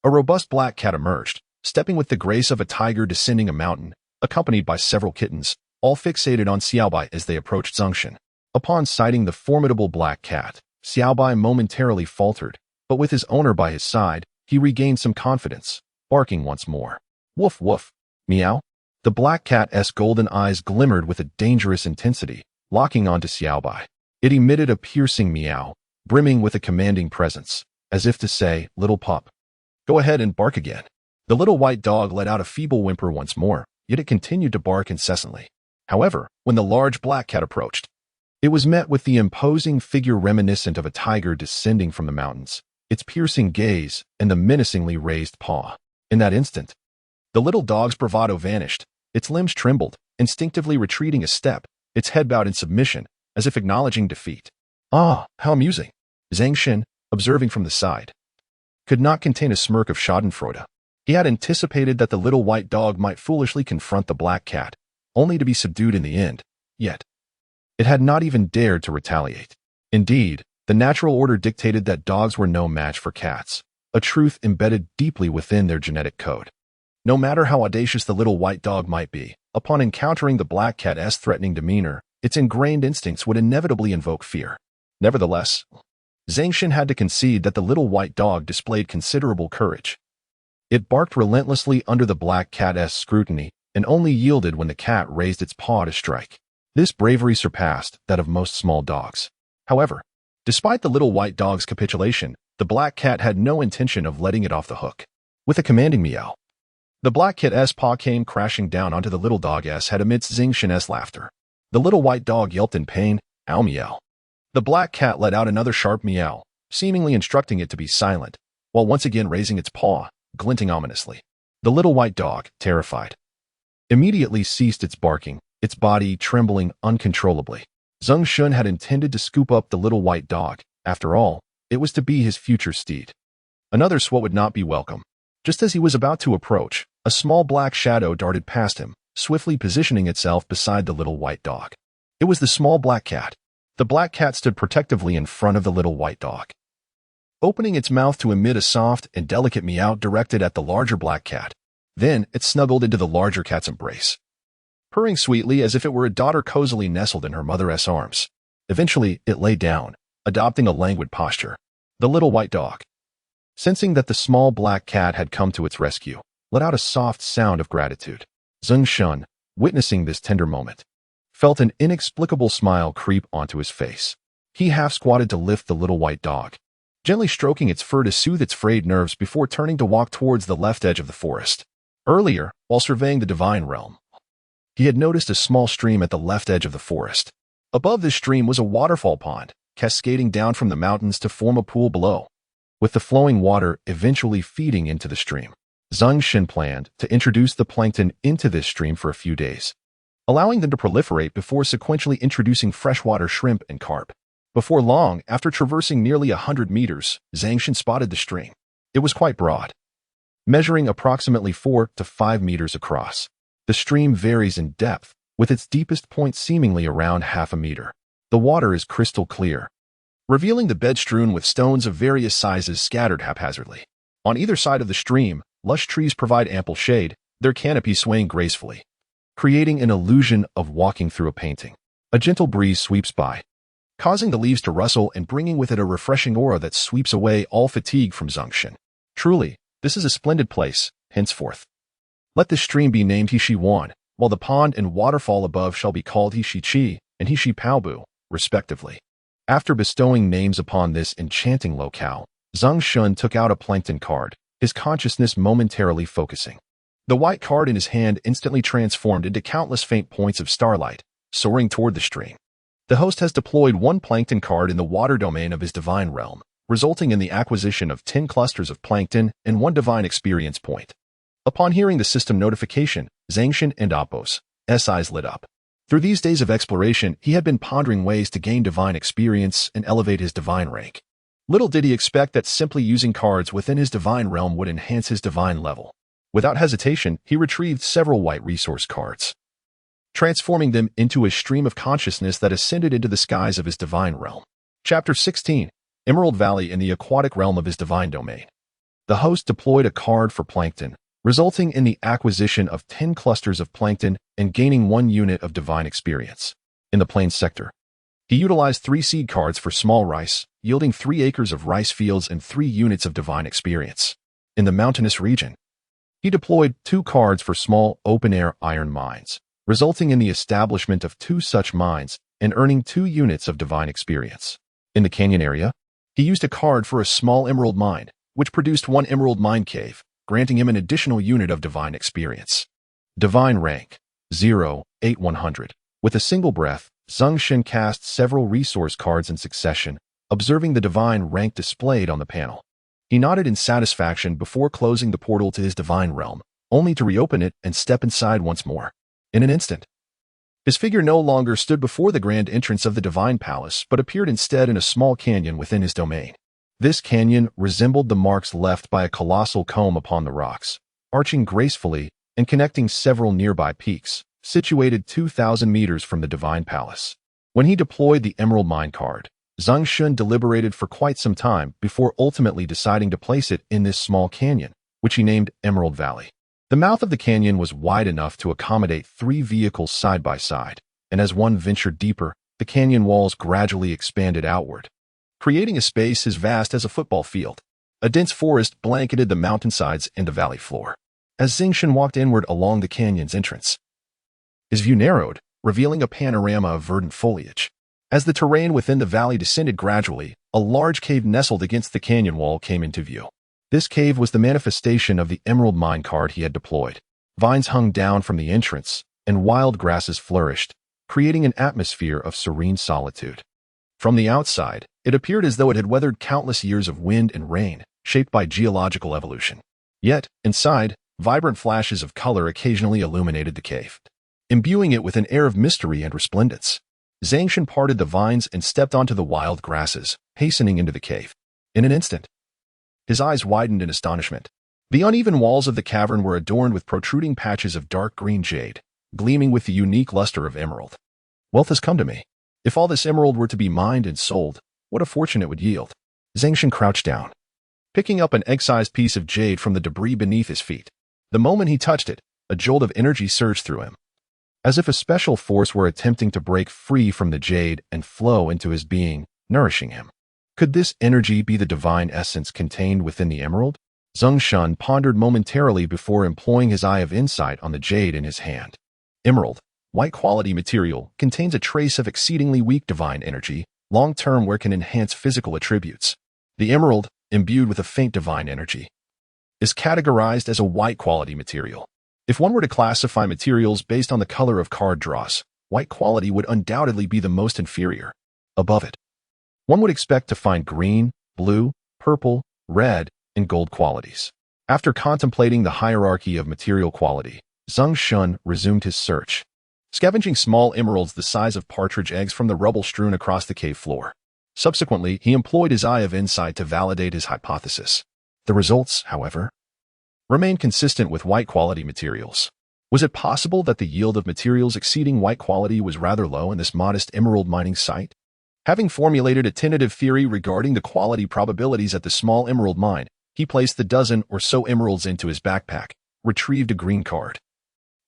A robust black cat emerged, stepping with the grace of a tiger descending a mountain, accompanied by several kittens, all fixated on Xiaobai as they approached Zeng Shen. Upon sighting the formidable black cat, Xiaobai momentarily faltered, but with his owner by his side, he regained some confidence, barking once more. Woof woof. Meow. The black cat's golden eyes glimmered with a dangerous intensity, locking onto Xiaobai. It emitted a piercing meow, brimming with a commanding presence, as if to say, little pup, go ahead and bark again. The little white dog let out a feeble whimper once more, yet it continued to bark incessantly. However, when the large black cat approached, it was met with the imposing figure reminiscent of a tiger descending from the mountains, its piercing gaze and the menacingly raised paw. In that instant, the little dog's bravado vanished, its limbs trembled, instinctively retreating a step, its head bowed in submission, as if acknowledging defeat. Ah, how amusing! Zeng Shen, observing from the side, could not contain a smirk of schadenfreude. He had anticipated that the little white dog might foolishly confront the black cat, only to be subdued in the end, yet it had not even dared to retaliate. Indeed, the natural order dictated that dogs were no match for cats, a truth embedded deeply within their genetic code. No matter how audacious the little white dog might be, upon encountering the black cat's threatening demeanor, its ingrained instincts would inevitably invoke fear. Nevertheless, Zeng Shen had to concede that the little white dog displayed considerable courage. It barked relentlessly under the black cat's scrutiny, and only yielded when the cat raised its paw to strike. This bravery surpassed that of most small dogs. However, despite the little white dog's capitulation, the black cat had no intention of letting it off the hook. With a commanding meow, the black cat's paw came crashing down onto the little dog's head amidst Zeng Shen's laughter. The little white dog yelped in pain, ow meow. The black cat let out another sharp meow, seemingly instructing it to be silent, while once again raising its paw, glinting ominously. The little white dog, terrified, immediately ceased its barking, its body trembling uncontrollably. Zeng Shen had intended to scoop up the little white dog. After all, it was to be his future steed. Another swat would not be welcome. Just as he was about to approach, a small black shadow darted past him, swiftly positioning itself beside the little white dog. It was the small black cat. The black cat stood protectively in front of the little white dog, opening its mouth to emit a soft and delicate meow directed at the larger black cat. Then it snuggled into the larger cat's embrace, purring sweetly as if it were a daughter cozily nestled in her mother's arms. Eventually, it lay down, adopting a languid posture. The little white dog, sensing that the small black cat had come to its rescue, let out a soft sound of gratitude. Zeng Shen, witnessing this tender moment, felt an inexplicable smile creep onto his face. He half-squatted to lift the little white dog, gently stroking its fur to soothe its frayed nerves before turning to walk towards the left edge of the forest. Earlier, while surveying the divine realm, he had noticed a small stream at the left edge of the forest. Above this stream was a waterfall pond, cascading down from the mountains to form a pool below, with the flowing water eventually feeding into the stream. Zeng Shen planned to introduce the plankton into this stream for a few days, allowing them to proliferate before sequentially introducing freshwater shrimp and carp. Before long, after traversing nearly 100 meters, Zeng Shen spotted the stream. It was quite broad, measuring approximately 4 to 5 meters across. The stream varies in depth, with its deepest point seemingly around half a meter. The water is crystal clear, revealing the bed strewn with stones of various sizes scattered haphazardly. On either side of the stream, lush trees provide ample shade, their canopy swaying gracefully, creating an illusion of walking through a painting. A gentle breeze sweeps by, causing the leaves to rustle and bringing with it a refreshing aura that sweeps away all fatigue from Zeng Shen. Truly, this is a splendid place, henceforth. Let this stream be named He-Shi-Wan, while the pond and waterfall above shall be called He-Shi-Chi and He-Shi-Paobu, respectively. After bestowing names upon this enchanting locale, Zeng Shen took out a plankton card, his consciousness momentarily focusing. The white card in his hand instantly transformed into countless faint points of starlight, soaring toward the stream. The host has deployed one plankton card in the water domain of his divine realm, resulting in the acquisition of 10 clusters of plankton and 1 divine experience point. Upon hearing the system notification, Zeng Shen and Apos' eyes lit up. Through these days of exploration, he had been pondering ways to gain divine experience and elevate his divine rank. Little did he expect that simply using cards within his divine realm would enhance his divine level. Without hesitation, he retrieved several white resource cards, transforming them into a stream of consciousness that ascended into the skies of his divine realm. Chapter 16. Emerald Valley in the aquatic realm of his divine domain. The host deployed a card for plankton, resulting in the acquisition of 10 clusters of plankton and gaining 1 unit of divine experience. In the plains sector, he utilized 3 seed cards for small rice, yielding 3 acres of rice fields and 3 units of divine experience. In the mountainous region, he deployed 2 cards for small open-air iron mines, resulting in the establishment of 2 such mines and earning 2 units of divine experience. In the canyon area, he used a card for a small emerald mine, which produced 1 emerald mine cave, granting him an additional unit of divine experience. Divine rank 0-8-100. With a single breath, Zeng Shen cast several resource cards in succession, observing the divine rank displayed on the panel. He nodded in satisfaction before closing the portal to his divine realm, only to reopen it and step inside once more. In an instant, his figure no longer stood before the grand entrance of the divine palace, but appeared instead in a small canyon within his domain. This canyon resembled the marks left by a colossal comb upon the rocks, arching gracefully and connecting several nearby peaks, situated 2,000 meters from the divine palace. When he deployed the emerald mine card, Zeng Shen deliberated for quite some time before ultimately deciding to place it in this small canyon, which he named Emerald Valley. The mouth of the canyon was wide enough to accommodate 3 vehicles side by side, and as one ventured deeper, the canyon walls gradually expanded outward, creating a space as vast as a football field. A dense forest blanketed the mountainsides and the valley floor. As Zeng Shen walked inward along the canyon's entrance, his view narrowed, revealing a panorama of verdant foliage. As the terrain within the valley descended gradually, a large cave nestled against the canyon wall came into view. This cave was the manifestation of the emerald mine card he had deployed. Vines hung down from the entrance, and wild grasses flourished, creating an atmosphere of serene solitude. From the outside, it appeared as though it had weathered countless years of wind and rain, shaped by geological evolution. Yet, inside, vibrant flashes of color occasionally illuminated the cave, imbuing it with an air of mystery and resplendence. Zeng Shen parted the vines and stepped onto the wild grasses, hastening into the cave. In an instant, his eyes widened in astonishment. The uneven walls of the cavern were adorned with protruding patches of dark green jade, gleaming with the unique luster of emerald. Wealth has come to me. If all this emerald were to be mined and sold, what a fortune it would yield. Zeng Shen crouched down, picking up an egg-sized piece of jade from the debris beneath his feet. The moment he touched it, a jolt of energy surged through him, as if a special force were attempting to break free from the jade and flow into his being, nourishing him. Could this energy be the divine essence contained within the emerald? Zeng Shen pondered momentarily before employing his eye of insight on the jade in his hand. Emerald, white quality material, contains a trace of exceedingly weak divine energy, long-term where can enhance physical attributes. The emerald, imbued with a faint divine energy, is categorized as a white quality material. If one were to classify materials based on the color of card draws, white quality would undoubtedly be the most inferior. Above it, one would expect to find green, blue, purple, red, and gold qualities. After contemplating the hierarchy of material quality, Zeng Shen resumed his search, scavenging small emeralds the size of partridge eggs from the rubble strewn across the cave floor. Subsequently, he employed his eye of insight to validate his hypothesis. The results, however, remained consistent with white quality materials. Was it possible that the yield of materials exceeding white quality was rather low in this modest emerald mining site? Having formulated a tentative theory regarding the quality probabilities at the small emerald mine, he placed the dozen or so emeralds into his backpack, retrieved a green card,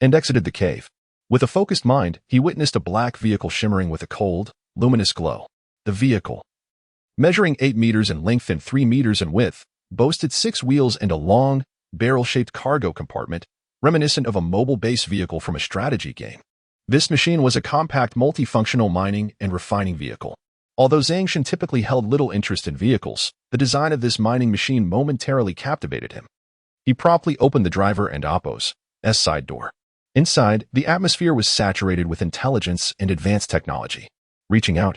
and exited the cave. With a focused mind, he witnessed a black vehicle shimmering with a cold, luminous glow. The vehicle, measuring 8 meters in length and 3 meters in width, boasted 6 wheels and a long, barrel-shaped cargo compartment, reminiscent of a mobile base vehicle from a strategy game. This machine was a compact multifunctional mining and refining vehicle. Although Zeng Shen typically held little interest in vehicles, the design of this mining machine momentarily captivated him. He promptly opened the driver and Oppo's side door. Inside, the atmosphere was saturated with intelligence and advanced technology. Reaching out,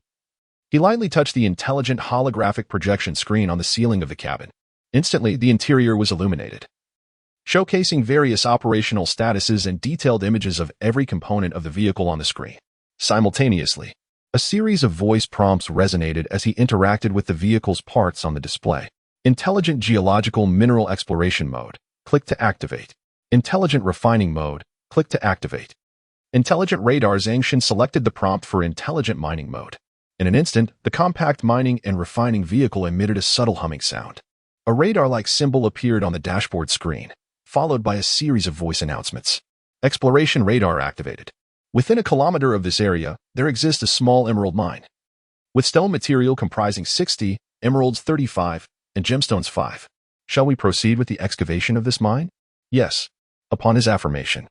he lightly touched the intelligent holographic projection screen on the ceiling of the cabin. Instantly, the interior was illuminated, showcasing various operational statuses and detailed images of every component of the vehicle on the screen. Simultaneously, a series of voice prompts resonated as he interacted with the vehicle's parts on the display. Intelligent geological mineral exploration mode. Click to activate. Intelligent refining mode. Click to activate. Intelligent radar. Zeng Shen selected the prompt for intelligent mining mode. In an instant, the compact mining and refining vehicle emitted a subtle humming sound. A radar-like symbol appeared on the dashboard screen, followed by a series of voice announcements. Exploration radar activated. Within a kilometer of this area, there exists a small emerald mine, with stone material comprising 60, emeralds 35, and gemstones 5. Shall we proceed with the excavation of this mine? Yes. Upon his affirmation,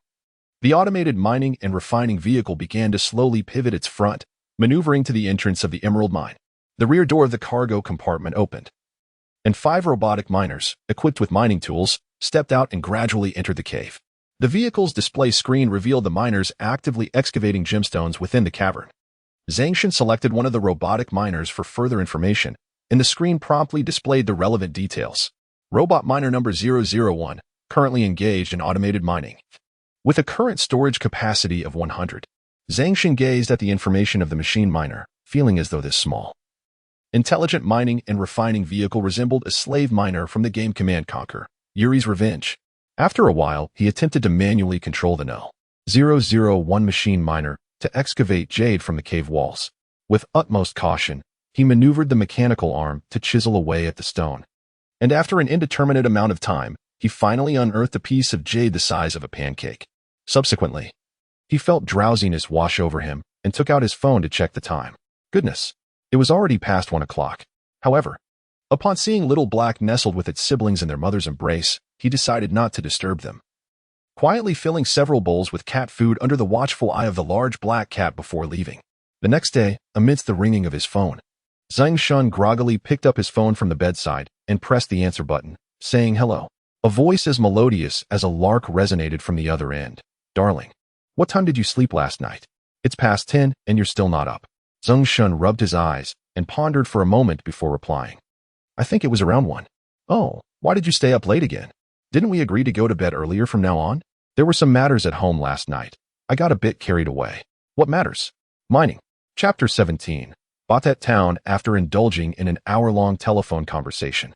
the automated mining and refining vehicle began to slowly pivot its front, maneuvering to the entrance of the emerald mine. The rear door of the cargo compartment opened, and 5 robotic miners, equipped with mining tools, stepped out and gradually entered the cave. The vehicle's display screen revealed the miners actively excavating gemstones within the cavern. Zeng Shen selected one of the robotic miners for further information, and the screen promptly displayed the relevant details. Robot miner number 001, currently engaged in automated mining, with a current storage capacity of 100. Zeng Shen gazed at the information of the machine miner, feeling as though this small, intelligent mining and refining vehicle resembled a slave miner from the game Command Conquer: Yuri's Revenge. After a while, he attempted to manually control the No. 001 machine miner to excavate jade from the cave walls. With utmost caution, he maneuvered the mechanical arm to chisel away at the stone. And after an indeterminate amount of time, he finally unearthed a piece of jade the size of a pancake. Subsequently, he felt drowsiness wash over him and took out his phone to check the time. Goodness, it was already past 1 o'clock. However, upon seeing Little Black nestled with its siblings in their mother's embrace, he decided not to disturb them, quietly filling several bowls with cat food under the watchful eye of the large black cat before leaving. The next day, amidst the ringing of his phone, Zeng Shen groggily picked up his phone from the bedside and pressed the answer button, saying hello. A voice as melodious as a lark resonated from the other end. Darling, what time did you sleep last night? It's past 10 and you're still not up. Zeng Shen rubbed his eyes and pondered for a moment before replying. I think it was around 1. Oh, why did you stay up late again? Didn't we agree to go to bed earlier from now on? There were some matters at home last night. I got a bit carried away. What matters? Mining. Chapter 17. Batet Town. After indulging in an hour-long telephone conversation,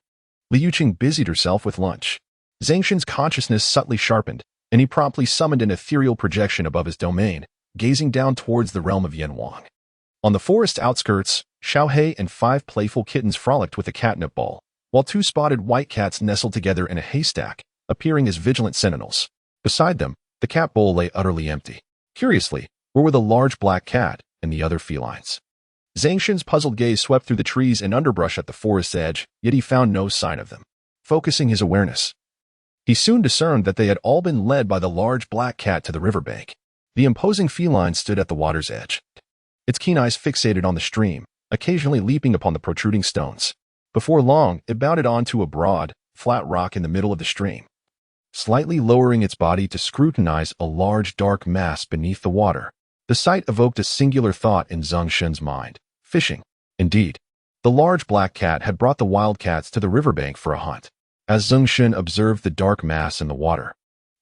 Liu Qing busied herself with lunch. Zeng Shen's consciousness subtly sharpened, and he promptly summoned an ethereal projection above his domain, gazing down towards the realm of Yan Wang. On the forest outskirts, Xiaohei and 5 playful kittens frolicked with a catnip ball, while 2 spotted white cats nestled together in a haystack, appearing as vigilant sentinels. Beside them, the cat bowl lay utterly empty. Curiously, where were the large black cat and the other felines? Zeng Shen's puzzled gaze swept through the trees and underbrush at the forest's edge, yet he found no sign of them. Focusing his awareness, he soon discerned that they had all been led by the large black cat to the riverbank. The imposing feline stood at the water's edge, its keen eyes fixated on the stream, occasionally leaping upon the protruding stones. Before long, it bounded onto a broad, flat rock in the middle of the stream, slightly lowering its body to scrutinize a large dark mass beneath the water. The sight evoked a singular thought in Zeng Shen's mind. Fishing. Indeed, the large black cat had brought the wildcats to the riverbank for a hunt. As Zeng Shen observed the dark mass in the water,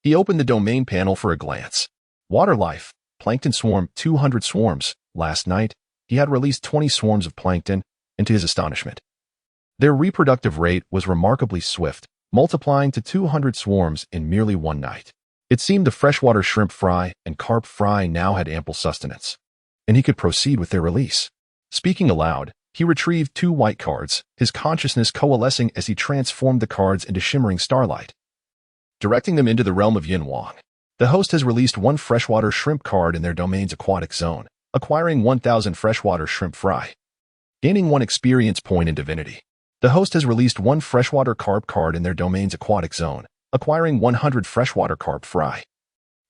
he opened the domain panel for a glance. Water life. Plankton swarm, 200 swarms. Last night, he had released 20 swarms of plankton, and to his astonishment, their reproductive rate was remarkably swift, multiplying to 200 swarms in merely one night. It seemed the freshwater shrimp fry and carp fry now had ample sustenance, and he could proceed with their release. Speaking aloud, he retrieved 2 white cards, his consciousness coalescing as he transformed the cards into shimmering starlight, directing them into the realm of Yin Wang. The host has released 1 freshwater shrimp card in their domain's aquatic zone, acquiring 1,000 freshwater shrimp fry, gaining 1 experience point in divinity. The host has released 1 freshwater carp card in their domain's aquatic zone, acquiring 100 freshwater carp fry,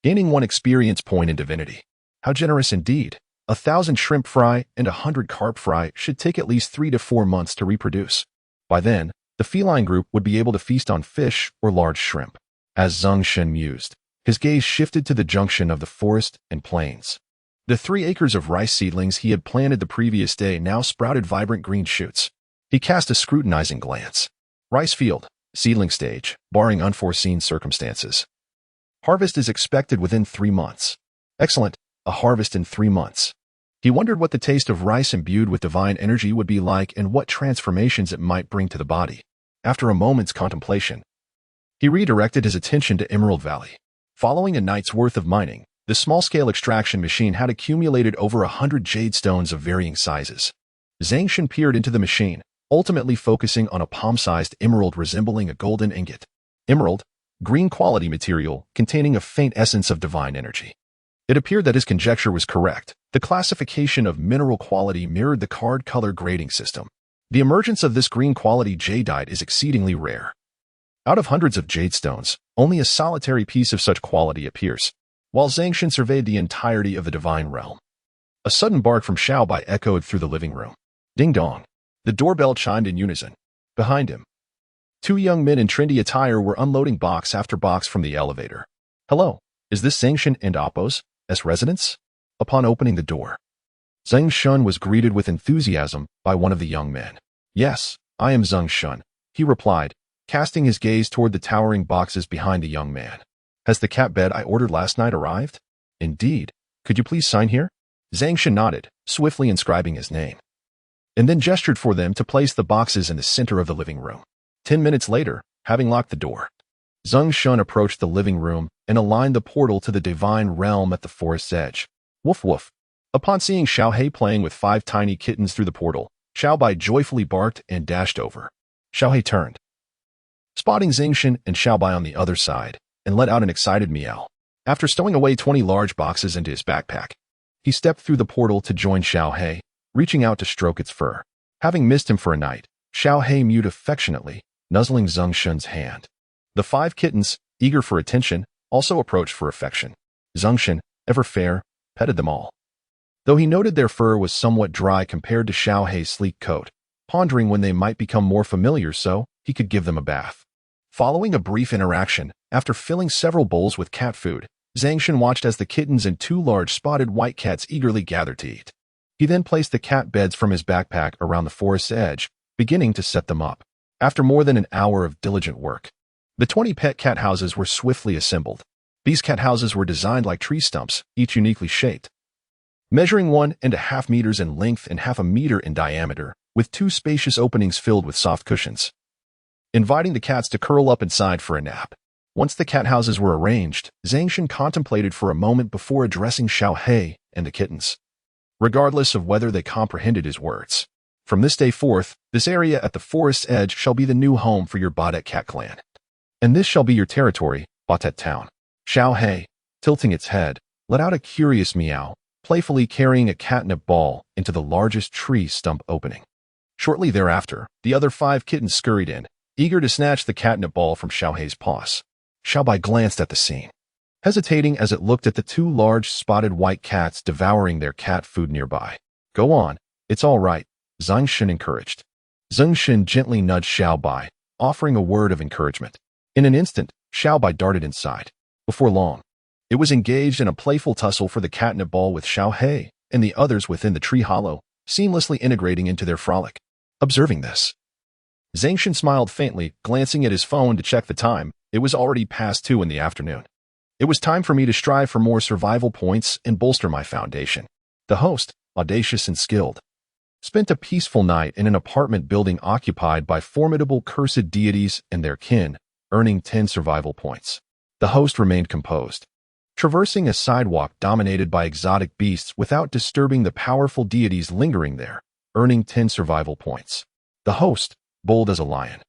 gaining 1 experience point in divinity. How generous indeed! 1,000 shrimp fry and 100 carp fry should take at least 3 to 4 months to reproduce. By then, the feline group would be able to feast on fish or large shrimp. As Zeng Shen mused, his gaze shifted to the junction of the forest and plains. The 3 acres of rice seedlings he had planted the previous day now sprouted vibrant green shoots. He cast a scrutinizing glance. Rice field, seedling stage, barring unforeseen circumstances. Harvest is expected within 3 months. Excellent, a harvest in 3 months. He wondered what the taste of rice imbued with divine energy would be like and what transformations it might bring to the body. After a moment's contemplation, he redirected his attention to Emerald Valley. Following a night's worth of mining, the small-scale extraction machine had accumulated over 100 jade stones of varying sizes. Zeng Shen peered into the machine, ultimately focusing on a palm-sized emerald resembling a golden ingot. Emerald, green quality material containing a faint essence of divine energy. It appeared that his conjecture was correct. The classification of mineral quality mirrored the card color grading system. The emergence of this green quality jadeite is exceedingly rare. Out of hundreds of jade stones, only a solitary piece of such quality appears, while Zeng Shen surveyed the entirety of the divine realm. A sudden bark from Xiaobai echoed through the living room. Ding dong. The doorbell chimed in unison. Behind him, 2 young men in trendy attire were unloading box after box from the elevator. Hello, is this Zeng Shen and Appo's residence? Upon opening the door, Zeng Shen was greeted with enthusiasm by one of the young men. Yes, I am Zeng Shen, he replied, casting his gaze toward the towering boxes behind the young man. Has the cat bed I ordered last night arrived? Indeed. Could you please sign here? Zeng Shen nodded, swiftly inscribing his name, and then gestured for them to place the boxes in the center of the living room. 10 minutes later, having locked the door, Zeng Shen approached the living room and aligned the portal to the divine realm at the forest's edge. Woof woof. Upon seeing Xiaohei playing with 5 tiny kittens through the portal, Xiaobai joyfully barked and dashed over. Xiaohei turned, spotting Zeng Shen and Xiaobai on the other side, and let out an excited meow. After stowing away 20 large boxes into his backpack, he stepped through the portal to join Xiaohei, reaching out to stroke its fur. Having missed him for a night, Xiaohei mewed affectionately, nuzzling Zeng Shen's hand. The 5 kittens, eager for attention, also approached for affection. Zeng Shen, ever fair, petted them all. Though he noted their fur was somewhat dry compared to Xiaohei's sleek coat, pondering when they might become more familiar so he could give them a bath. Following a brief interaction, after filling several bowls with cat food, Zeng Shen watched as the kittens and 2 large spotted white cats eagerly gathered to eat. He then placed the cat beds from his backpack around the forest's edge, beginning to set them up. After more than an hour of diligent work, the 20 pet cat houses were swiftly assembled. These cat houses were designed like tree stumps, each uniquely shaped, measuring 1.5 meters in length and 0.5 meter in diameter, with 2 spacious openings filled with soft cushions, inviting the cats to curl up inside for a nap. Once the cat houses were arranged, Zeng Shen contemplated for a moment before addressing Xiaohei and the kittens, regardless of whether they comprehended his words. From this day forth, this area at the forest's edge shall be the new home for your Baudet cat clan. And this shall be your territory, Baudet town. Xiaohei, tilting its head, let out a curious meow, playfully carrying a catnip ball into the largest tree stump opening. Shortly thereafter, the other 5 kittens scurried in, eager to snatch the catnip ball from Xiaohei's paws. Xiaobai glanced at the scene, hesitating as it looked at the 2 large spotted white cats devouring their cat food nearby. Go on, it's all right, Zeng Shen encouraged. Zeng Shen gently nudged Xiao Bai, offering a word of encouragement. In an instant, Xiao Bai darted inside. Before long, it was engaged in a playful tussle for the catnip ball with Xiao He and the others within the tree hollow, seamlessly integrating into their frolic. Observing this, Zeng Shen smiled faintly, glancing at his phone to check the time. It was already past 2 in the afternoon. It was time for me to strive for more survival points and bolster my foundation. The host, audacious and skilled, spent a peaceful night in an apartment building occupied by formidable cursed deities and their kin, earning 10 survival points. The host remained composed, traversing a sidewalk dominated by exotic beasts without disturbing the powerful deities lingering there, earning 10 survival points. The host, bold as a lion,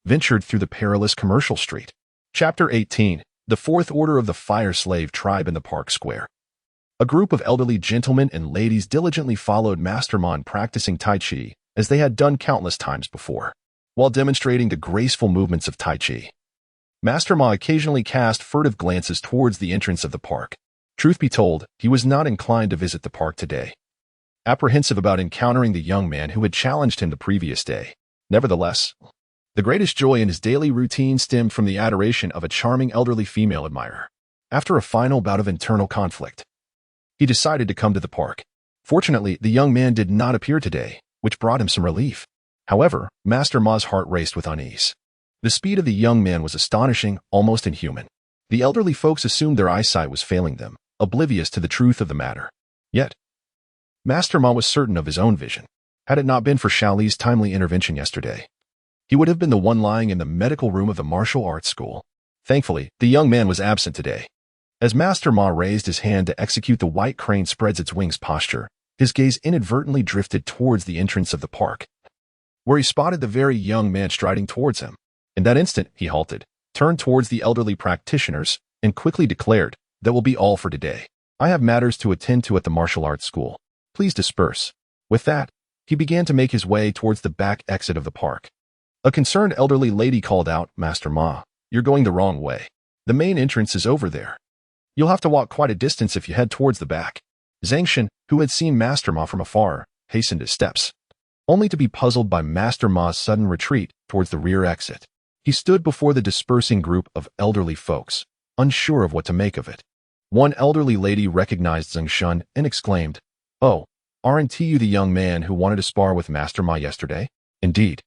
ventured through the perilous commercial street. Chapter 18. The Fourth Order of the Fire Slave Tribe in the Park Square. A group of elderly gentlemen and ladies diligently followed Master Ma practicing Tai Chi, as they had done countless times before. While demonstrating the graceful movements of Tai Chi, Master Ma occasionally cast furtive glances towards the entrance of the park. Truth be told, he was not inclined to visit the park today, apprehensive about encountering the young man who had challenged him the previous day. Nevertheless, the greatest joy in his daily routine stemmed from the adoration of a charming elderly female admirer. After a final bout of internal conflict, he decided to come to the park. Fortunately, the young man did not appear today, which brought him some relief. However, Master Ma's heart raced with unease. The speed of the young man was astonishing, almost inhuman. The elderly folks assumed their eyesight was failing them, oblivious to the truth of the matter. Yet, Master Ma was certain of his own vision. Had it not been for Xiaoli's timely intervention yesterday, he would have been the one lying in the medical room of the martial arts school. Thankfully, the young man was absent today. As Master Ma raised his hand to execute the white crane spreads its wings posture, his gaze inadvertently drifted towards the entrance of the park, where he spotted the very young man striding towards him. In that instant, he halted, turned towards the elderly practitioners, and quickly declared, "That will be all for today. I have matters to attend to at the martial arts school. Please disperse." With that, he began to make his way towards the back exit of the park. A concerned elderly lady called out, "Master Ma, you're going the wrong way. The main entrance is over there. You'll have to walk quite a distance if you head towards the back." Zeng Shen, who had seen Master Ma from afar, hastened his steps, only to be puzzled by Master Ma's sudden retreat towards the rear exit. He stood before the dispersing group of elderly folks, unsure of what to make of it. One elderly lady recognized Zeng Shen and exclaimed, "Oh, aren't you the young man who wanted to spar with Master Ma yesterday?" "Indeed.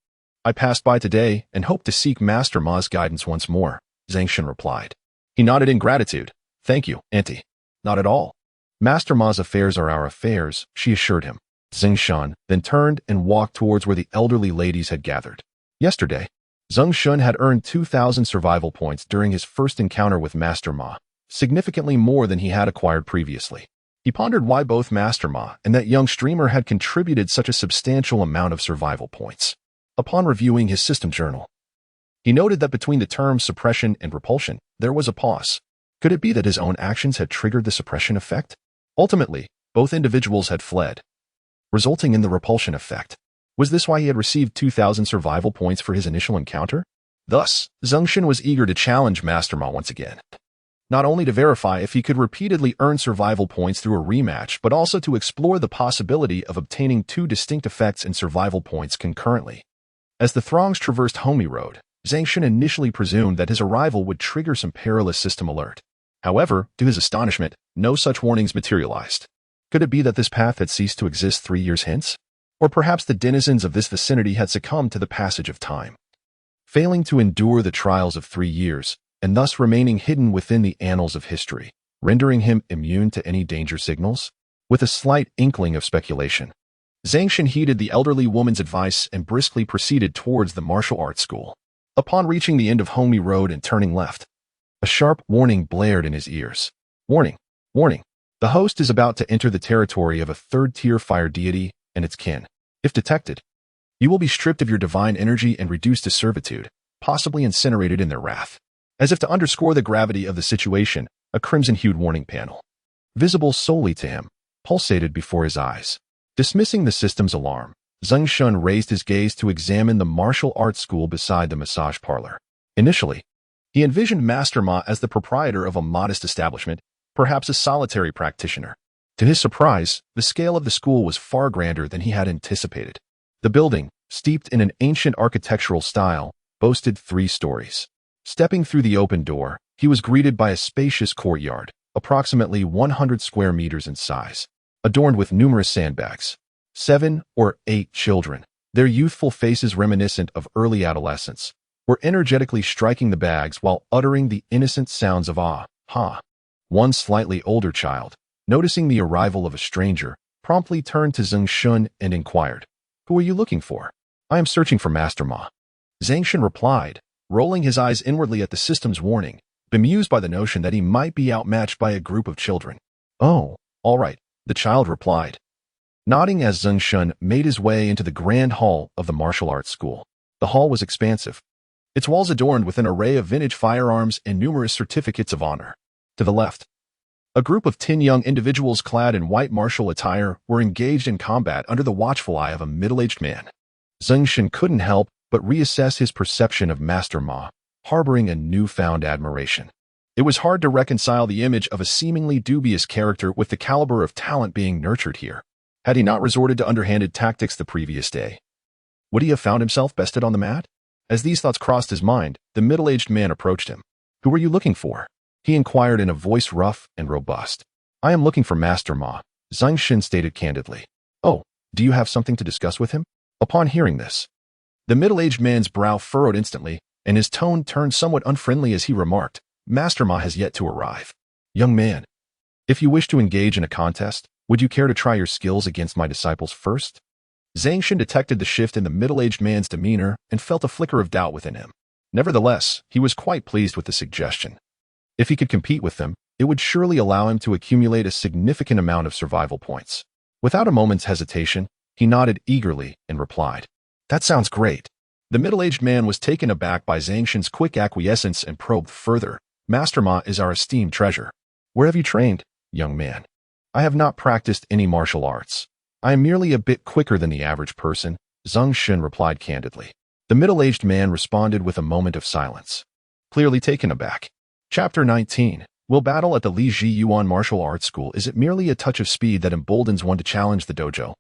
I passed by today and hoped to seek Master Ma's guidance once more," Zeng Shen replied. He nodded in gratitude. "Thank you, Auntie." "Not at all. Master Ma's affairs are our affairs," she assured him. Zeng Shen then turned and walked towards where the elderly ladies had gathered. Yesterday, Zeng Shen had earned 2,000 survival points during his first encounter with Master Ma, significantly more than he had acquired previously. He pondered why both Master Ma and that young streamer had contributed such a substantial amount of survival points. Upon reviewing his system journal, he noted that between the terms suppression and repulsion, there was a pause. Could it be that his own actions had triggered the suppression effect? Ultimately, both individuals had fled, resulting in the repulsion effect. Was this why he had received 2,000 survival points for his initial encounter? Thus, Zeng Shen was eager to challenge Master Ma once again, not only to verify if he could repeatedly earn survival points through a rematch, but also to explore the possibility of obtaining 2 distinct effects in survival points concurrently. As the throngs traversed Homey Road, Zeng Shen initially presumed that his arrival would trigger some perilous system alert. However, to his astonishment, no such warnings materialized. Could it be that this path had ceased to exist 3 years hence? Or perhaps the denizens of this vicinity had succumbed to the passage of time, failing to endure the trials of 3 years, and thus remaining hidden within the annals of history, rendering him immune to any danger signals? With a slight inkling of speculation, Zeng Shen heeded the elderly woman's advice and briskly proceeded towards the martial arts school. Upon reaching the end of Homey Road and turning left, a sharp warning blared in his ears. "Warning! Warning! The host is about to enter the territory of a third-tier fire deity and its kin. If detected, you will be stripped of your divine energy and reduced to servitude, possibly incinerated in their wrath." As if to underscore the gravity of the situation, a crimson-hued warning panel, visible solely to him, pulsated before his eyes. Dismissing the system's alarm, Zeng Shen raised his gaze to examine the martial arts school beside the massage parlor. Initially, he envisioned Master Ma as the proprietor of a modest establishment, perhaps a solitary practitioner. To his surprise, the scale of the school was far grander than he had anticipated. The building, steeped in an ancient architectural style, boasted 3 stories. Stepping through the open door, he was greeted by a spacious courtyard, approximately 100 square meters in size, adorned with numerous sandbags. 7 or 8 children, their youthful faces reminiscent of early adolescence, were energetically striking the bags while uttering the innocent sounds of ah, ha. One slightly older child, noticing the arrival of a stranger, promptly turned to Zeng Shen and inquired, "Who are you looking for?" "I am searching for Master Ma." Zeng Shen replied, rolling his eyes inwardly at the system's warning, bemused by the notion that he might be outmatched by a group of children. "Oh, all right," the child replied, nodding as Zeng Shen made his way into the grand hall of the martial arts school. The hall was expansive, its walls adorned with an array of vintage firearms and numerous certificates of honor. To the left, a group of 10 young individuals clad in white martial attire were engaged in combat under the watchful eye of a middle-aged man. Zeng Shen couldn't help but reassess his perception of Master Ma, harboring a newfound admiration. It was hard to reconcile the image of a seemingly dubious character with the caliber of talent being nurtured here. Had he not resorted to underhanded tactics the previous day, would he have found himself bested on the mat? As these thoughts crossed his mind, the middle-aged man approached him. "Who are you looking for?" he inquired in a voice rough and robust. "I am looking for Master Ma," Zeng Shen stated candidly. "Oh, do you have something to discuss with him?" Upon hearing this, the middle-aged man's brow furrowed instantly, and his tone turned somewhat unfriendly as he remarked, "Master Ma has yet to arrive. Young man, if you wish to engage in a contest, would you care to try your skills against my disciples first?" Zeng Shen detected the shift in the middle-aged man's demeanor and felt a flicker of doubt within him. Nevertheless, he was quite pleased with the suggestion. If he could compete with them, it would surely allow him to accumulate a significant amount of survival points. Without a moment's hesitation, he nodded eagerly and replied, "That sounds great." The middle-aged man was taken aback by Zeng Shen's quick acquiescence and probed further. "Master Ma is our esteemed treasure. Where have you trained, young man?" "I have not practiced any martial arts. I am merely a bit quicker than the average person," Zeng Shen replied candidly. The middle-aged man responded with a moment of silence, clearly taken aback. Chapter 19. Will battle at the Li Ji Yuan Martial Arts School. Is it merely a touch of speed that emboldens one to challenge the dojo?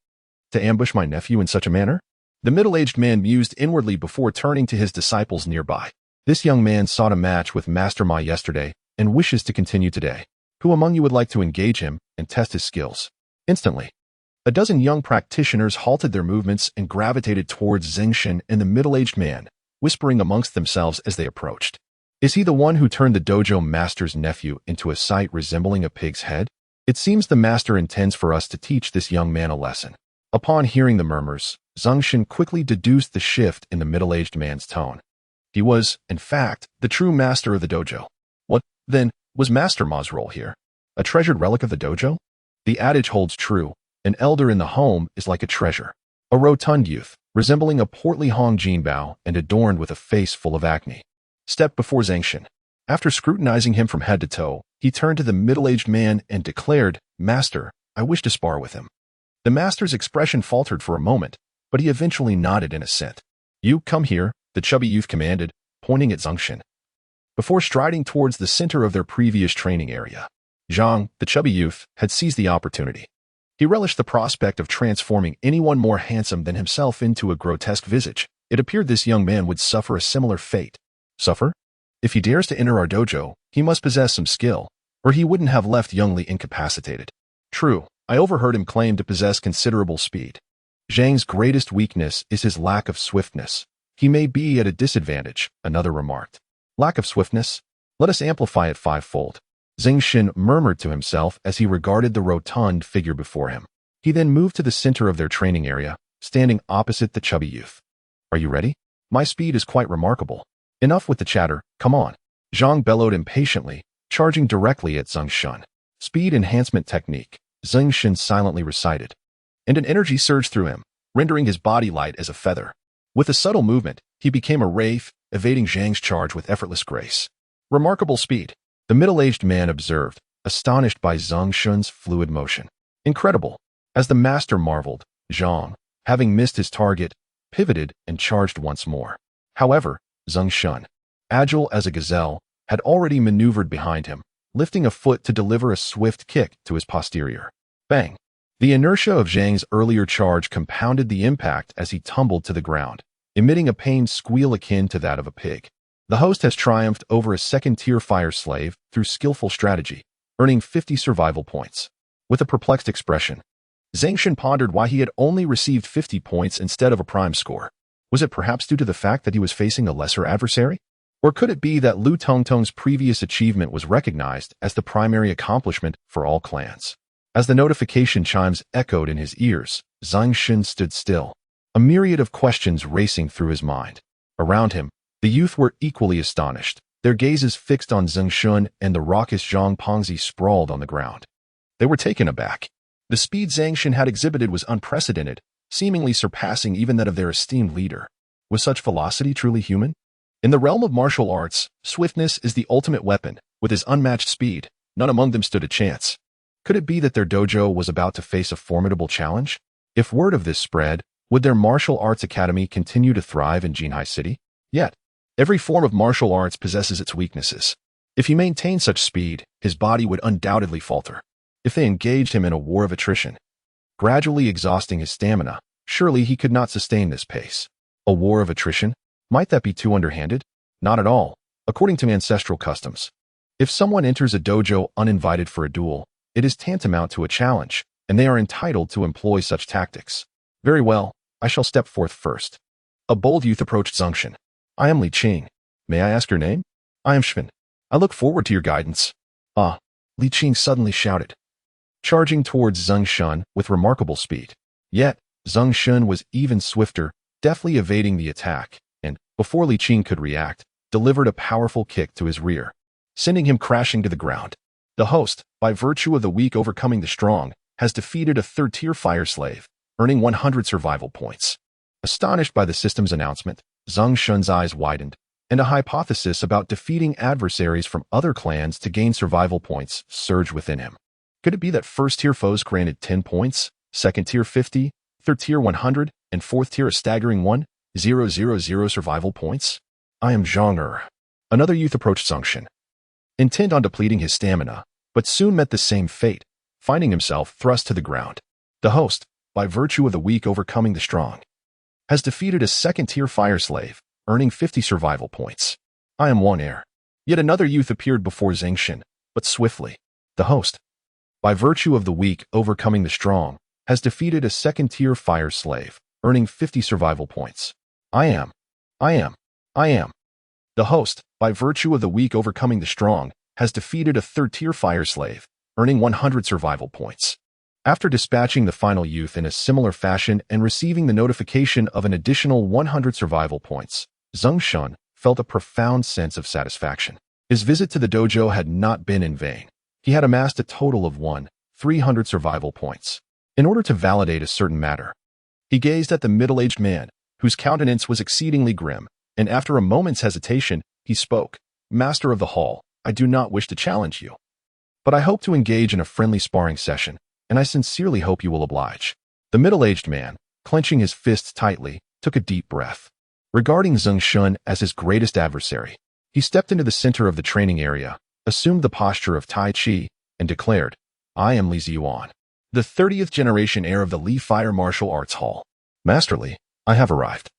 To ambush my nephew in such a manner? The middle-aged man mused inwardly before turning to his disciples nearby. This young man sought a match with Master Ma yesterday and wishes to continue today. Who among you would like to engage him and test his skills? Instantly, a dozen young practitioners halted their movements and gravitated towards Zeng Shen and the middle-aged man, whispering amongst themselves as they approached. "Is he the one who turned the dojo master's nephew into a sight resembling a pig's head? It seems the master intends for us to teach this young man a lesson." Upon hearing the murmurs, Zeng Shen quickly deduced the shift in the middle-aged man's tone. He was, in fact, the true master of the dojo. What, then, was Master Ma's role here? A treasured relic of the dojo? The adage holds true. An elder in the home is like a treasure. A rotund youth, resembling a portly Hong Jinbao and adorned with a face full of acne, stepped before Zeng Shen. After scrutinizing him from head to toe, he turned to the middle-aged man and declared, "Master, I wish to spar with him." The master's expression faltered for a moment, but he eventually nodded in assent. "You come here," the chubby youth commanded, pointing at Zeng Shen. Before striding towards the center of their previous training area, Zhang, the chubby youth, had seized the opportunity. He relished the prospect of transforming anyone more handsome than himself into a grotesque visage. It appeared this young man would suffer a similar fate. Suffer? If he dares to enter our dojo, he must possess some skill, or he wouldn't have left youngly incapacitated. True, I overheard him claim to possess considerable speed. Zhang's greatest weakness is his lack of swiftness. He may be at a disadvantage, another remarked. Lack of swiftness? Let us amplify it 5-fold. Zeng Shen murmured to himself as he regarded the rotund figure before him. He then moved to the center of their training area, standing opposite the chubby youth. "Are you ready? My speed is quite remarkable." "Enough with the chatter, come on," Zhang bellowed impatiently, charging directly at Zeng Shen. "Speed enhancement technique," Zeng Shen silently recited, and an energy surged through him, rendering his body light as a feather. With a subtle movement, he became a wraith, evading Zhang's charge with effortless grace. "Remarkable speed," the middle-aged man observed, astonished by Zeng Shen's fluid motion. "Incredible." As the master marveled, Zhang, having missed his target, pivoted and charged once more. However, Zeng Shen, agile as a gazelle, had already maneuvered behind him, lifting a foot to deliver a swift kick to his posterior. Bang! The inertia of Zhang's earlier charge compounded the impact as he tumbled to the ground, emitting a pained squeal akin to that of a pig. The host has triumphed over a second-tier fire slave through skillful strategy, earning 50 survival points. With a perplexed expression, Zeng Shen pondered why he had only received 50 points instead of a prime score. Was it perhaps due to the fact that he was facing a lesser adversary? Or could it be that Lu Tongtong's previous achievement was recognized as the primary accomplishment for all clans? As the notification chimes echoed in his ears, Zeng Shen stood still, a myriad of questions racing through his mind. Around him, the youth were equally astonished, their gazes fixed on Zeng Shen and the raucous Zhang Pengzi sprawled on the ground. They were taken aback. The speed Zeng Shen had exhibited was unprecedented, seemingly surpassing even that of their esteemed leader. Was such velocity truly human? In the realm of martial arts, swiftness is the ultimate weapon. With his unmatched speed, none among them stood a chance. Could it be that their dojo was about to face a formidable challenge? If word of this spread, would their martial arts academy continue to thrive in Jinhai City? Yet, every form of martial arts possesses its weaknesses. If he maintained such speed, his body would undoubtedly falter. If they engaged him in a war of attrition, gradually exhausting his stamina, surely he could not sustain this pace. A war of attrition? Might that be too underhanded? Not at all, according to ancestral customs. If someone enters a dojo uninvited for a duel, it is tantamount to a challenge, and they are entitled to employ such tactics. Very well, I shall step forth first. A bold youth approached Zeng Shen. I am Li Qing. May I ask your name? I am Shvin. I look forward to your guidance. Ah, Li Qing suddenly shouted, charging towards Zeng Shen with remarkable speed. Yet, Zeng Shen was even swifter, deftly evading the attack, and, before Li Qing could react, delivered a powerful kick to his rear, sending him crashing to the ground. The host, by virtue of the weak overcoming the strong, has defeated a third-tier fire slave, earning 100 survival points. Astonished by the system's announcement, Zeng Shen's eyes widened, and a hypothesis about defeating adversaries from other clans to gain survival points surged within him. Could it be that first-tier foes granted 10 points, second-tier 50, third-tier 100, and fourth-tier a staggering 1,000 survival points? I am Zhang. Another youth approached Zeng Shen, intent on depleting his stamina, but soon met the same fate, finding himself thrust to the ground. The host, by virtue of the weak overcoming the strong, has defeated a second-tier fire slave, earning 50 survival points. I am Wan Er. Yet another youth appeared before Zeng Shen, but swiftly. The host, by virtue of the weak overcoming the strong, has defeated a second-tier fire slave, earning 50 survival points. I am. The host, by virtue of the weak overcoming the strong, has defeated a third-tier fire slave, earning 100 survival points. After dispatching the final youth in a similar fashion and receiving the notification of an additional 100 survival points, Zeng Shen felt a profound sense of satisfaction. His visit to the dojo had not been in vain. He had amassed a total of 300 survival points. In order to validate a certain matter, he gazed at the middle-aged man, whose countenance was exceedingly grim, and after a moment's hesitation, he spoke. Master of the Hall, I do not wish to challenge you, but I hope to engage in a friendly sparring session, and I sincerely hope you will oblige. The middle-aged man, clenching his fists tightly, took a deep breath. Regarding Zeng Shen as his greatest adversary, he stepped into the center of the training area, assumed the posture of Tai Chi, and declared, I am Li Ziyuan, the 30th generation heir of the Li Fire Martial Arts Hall. Master Li, I have arrived.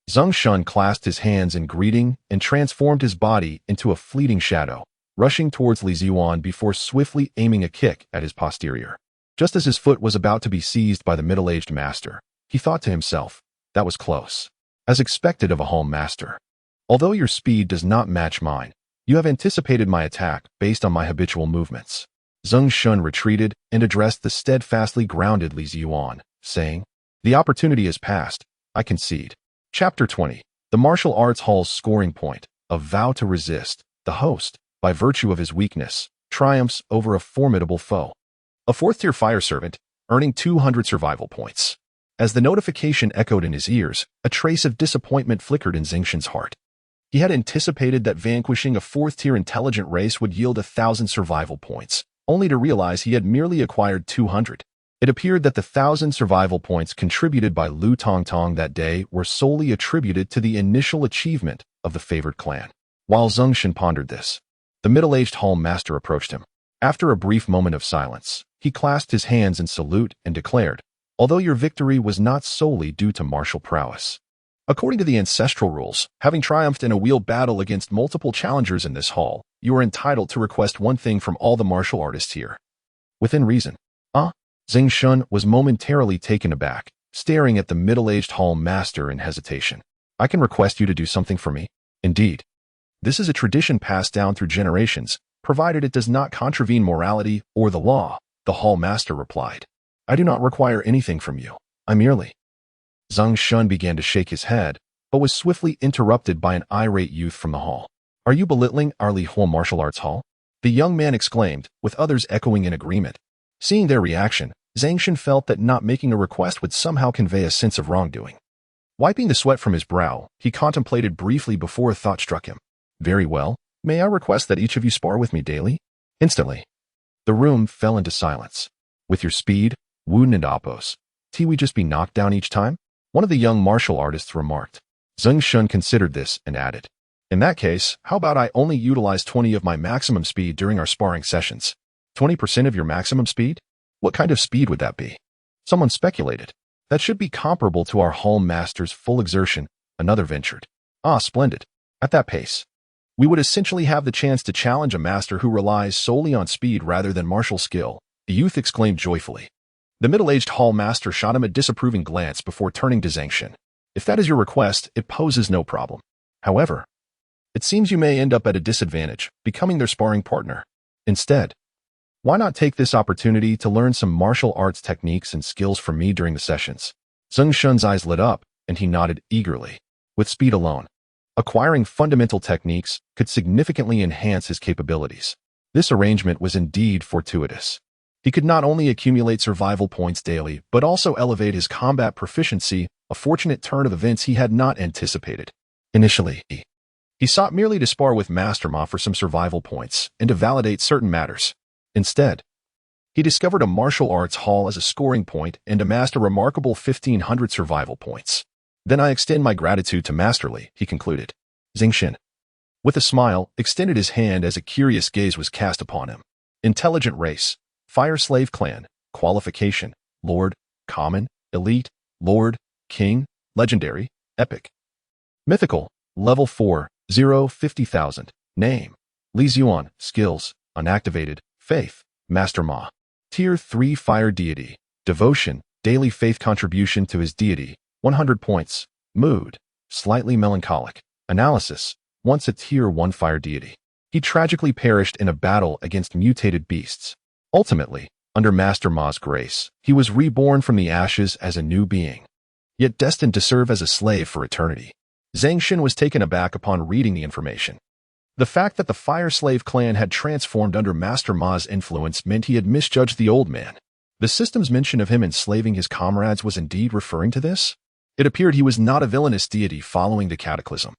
Zeng Shen clasped his hands in greeting and transformed his body into a fleeting shadow, rushing towards Li Ziyuan before swiftly aiming a kick at his posterior. Just as his foot was about to be seized by the middle-aged master, he thought to himself, that was close. As expected of a home master. Although your speed does not match mine, you have anticipated my attack based on my habitual movements. Zeng Shen retreated and addressed the steadfastly grounded Li Ziyuan, saying, the opportunity is past, I concede. Chapter 20. The Martial Arts Hall's scoring point, a vow to resist. The host, by virtue of his weakness, triumphs over a formidable foe. A fourth-tier fire servant, earning 200 survival points. As the notification echoed in his ears, a trace of disappointment flickered in Zeng Shen's heart. He had anticipated that vanquishing a fourth-tier intelligent race would yield 1,000 survival points, only to realize he had merely acquired 200. It appeared that the 1,000 survival points contributed by Lu Tongtong that day were solely attributed to the initial achievement of the favored clan. While Zeng Shen pondered this, the middle-aged hall master approached him. After a brief moment of silence, he clasped his hands in salute and declared, "Although your victory was not solely due to martial prowess. According to the ancestral rules, having triumphed in a wheel battle against multiple challengers in this hall, you are entitled to request one thing from all the martial artists here. Within reason." Ah? Zeng Shen was momentarily taken aback, staring at the middle-aged hall master in hesitation. "I can request you to do something for me?" "Indeed. This is a tradition passed down through generations, provided it does not contravene morality or the law," the hall master replied. "I do not require anything from you. I merely—" Zeng Shen began to shake his head, but was swiftly interrupted by an irate youth from the hall. "Are you belittling our Li Huo Martial Arts Hall?" the young man exclaimed, with others echoing in agreement. Seeing their reaction, Zeng Shen felt that not making a request would somehow convey a sense of wrongdoing. Wiping the sweat from his brow, he contemplated briefly before a thought struck him. "Very well. May I request that each of you spar with me daily?" Instantly, the room fell into silence. "With your speed, Wuden and Oppos, we just be knocked down each time?" one of the young martial artists remarked. Zeng Shen considered this and added, "In that case, how about I only utilize 20 of my maximum speed during our sparring sessions?" 20% of your maximum speed? What kind of speed would that be? Someone speculated. "That should be comparable to our hall master's full exertion," another ventured. "Ah, splendid. At that pace, we would essentially have the chance to challenge a master who relies solely on speed rather than martial skill," the youth exclaimed joyfully. The middle-aged hall master shot him a disapproving glance before turning to Zeng Shen. "If that is your request, it poses no problem. However, it seems you may end up at a disadvantage, becoming their sparring partner. Instead, why not take this opportunity to learn some martial arts techniques and skills from me during the sessions?" Zeng Shen's eyes lit up, and he nodded eagerly. With speed alone, acquiring fundamental techniques could significantly enhance his capabilities. This arrangement was indeed fortuitous. He could not only accumulate survival points daily, but also elevate his combat proficiency, a fortunate turn of events he had not anticipated. Initially, he sought merely to spar with Master Ma for some survival points and to validate certain matters. Instead, he discovered a martial arts hall as a scoring point and amassed a remarkable 1,500 survival points. "Then I extend my gratitude to Master Li," he concluded. Zeng Shen, with a smile, extended his hand as a curious gaze was cast upon him. Intelligent race, Fire Slave Clan, qualification, Lord, Common, Elite, Lord, King, Legendary, Epic. Mythical, Level 4, 0, 50,000. Name, Li Xuan, Skills, Unactivated, Faith, Master Ma. Tier 3 Fire Deity, Devotion, Daily Faith Contribution to his deity, 100 points. Mood, Slightly melancholic. Analysis, once a Tier 1 Fire Deity. He tragically perished in a battle against mutated beasts. Ultimately, under Master Ma's grace, he was reborn from the ashes as a new being, yet destined to serve as a slave for eternity. Zeng Shen was taken aback upon reading the information. The fact that the Fire Slave clan had transformed under Master Ma's influence meant he had misjudged the old man. The system's mention of him enslaving his comrades was indeed referring to this. It appeared he was not a villainous deity following the cataclysm.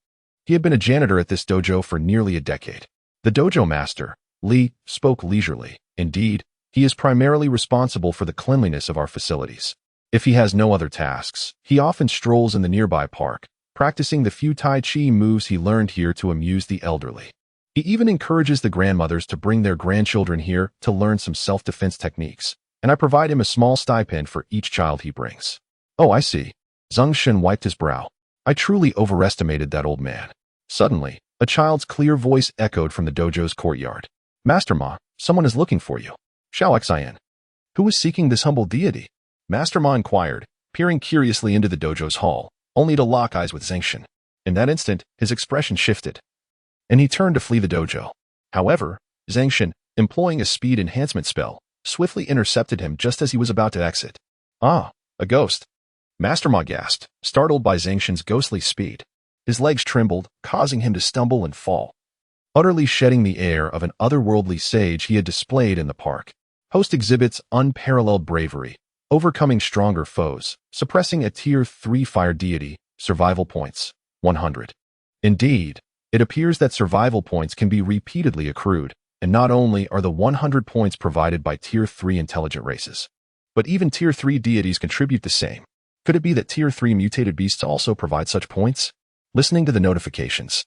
He had been a janitor at this dojo for nearly a decade. The dojo master, Li, spoke leisurely. "Indeed, he is primarily responsible for the cleanliness of our facilities. If he has no other tasks, he often strolls in the nearby park, practicing the few Tai Chi moves he learned here to amuse the elderly. He even encourages the grandmothers to bring their grandchildren here to learn some self-defense techniques, and I provide him a small stipend for each child he brings." "Oh, I see." Zeng Shen wiped his brow. "I truly overestimated that old man." Suddenly, a child's clear voice echoed from the dojo's courtyard. "Master Ma, someone is looking for you." "Xiao Xian. Who is seeking this humble deity?" Master Ma inquired, peering curiously into the dojo's hall, only to lock eyes with Zeng Shen. In that instant, his expression shifted, and he turned to flee the dojo. However, Zeng Shen, employing a speed enhancement spell, swiftly intercepted him just as he was about to exit. "Ah, a ghost." Master Ma gasped, startled by Zeng Shen's ghostly speed. His legs trembled, causing him to stumble and fall, utterly shedding the air of an otherworldly sage he had displayed in the park. Host exhibits unparalleled bravery, overcoming stronger foes, suppressing a Tier 3 Fire Deity, survival points, 100. Indeed, it appears that survival points can be repeatedly accrued, and not only are the 100 points provided by Tier 3 intelligent races, but even Tier 3 deities contribute the same. Could it be that Tier 3 mutated beasts also provide such points? Listening to the notifications,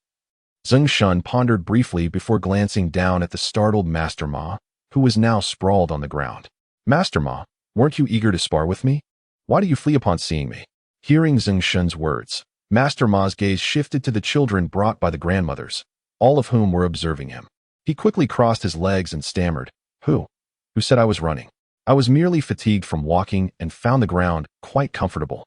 Zeng Shen pondered briefly before glancing down at the startled Master Ma. who was now sprawled on the ground. "Master Ma, weren't you eager to spar with me? Why do you flee upon seeing me?" Hearing Zeng Shen's words, Master Ma's gaze shifted to the children brought by the grandmothers, all of whom were observing him. He quickly crossed his legs and stammered, Who said I was running? I was merely fatigued from walking and found the ground quite comfortable,"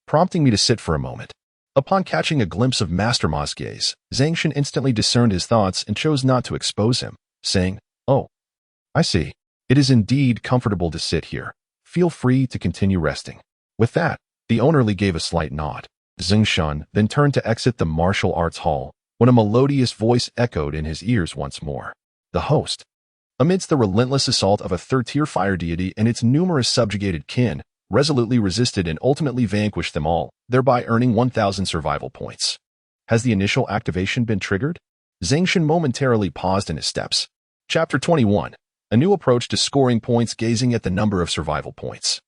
prompting me to sit for a moment. Upon catching a glimpse of Master Ma's gaze, Zeng Shen instantly discerned his thoughts and chose not to expose him, saying, "Oh, I see. It is indeed comfortable to sit here. Feel free to continue resting." With that, the ownerly gave a slight nod. Zeng Shen then turned to exit the martial arts hall when a melodious voice echoed in his ears once more. The host, amidst the relentless assault of a third-tier fire deity and its numerous subjugated kin, resolutely resisted and ultimately vanquished them all, thereby earning 1,000 survival points. Has the initial activation been triggered? Zeng Shen momentarily paused in his steps. Chapter 21. A new approach to scoring points. Gazing at the number of survival points,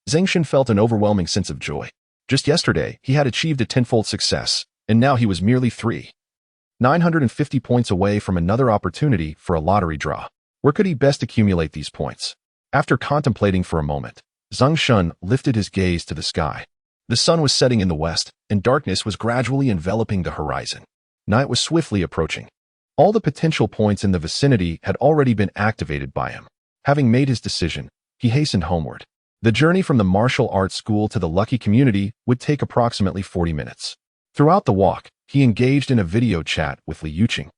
Zeng Shen felt an overwhelming sense of joy. Just yesterday, he had achieved a tenfold success, and now he was merely 3,950 points away from another opportunity for a lottery draw. Where could he best accumulate these points? After contemplating for a moment, Zeng Shen lifted his gaze to the sky. The sun was setting in the west, and darkness was gradually enveloping the horizon. Night was swiftly approaching. All the potential points in the vicinity had already been activated by him. Having made his decision, he hastened homeward. The journey from the martial arts school to the lucky community would take approximately 40 minutes. Throughout the walk, he engaged in a video chat with Li Yuqing,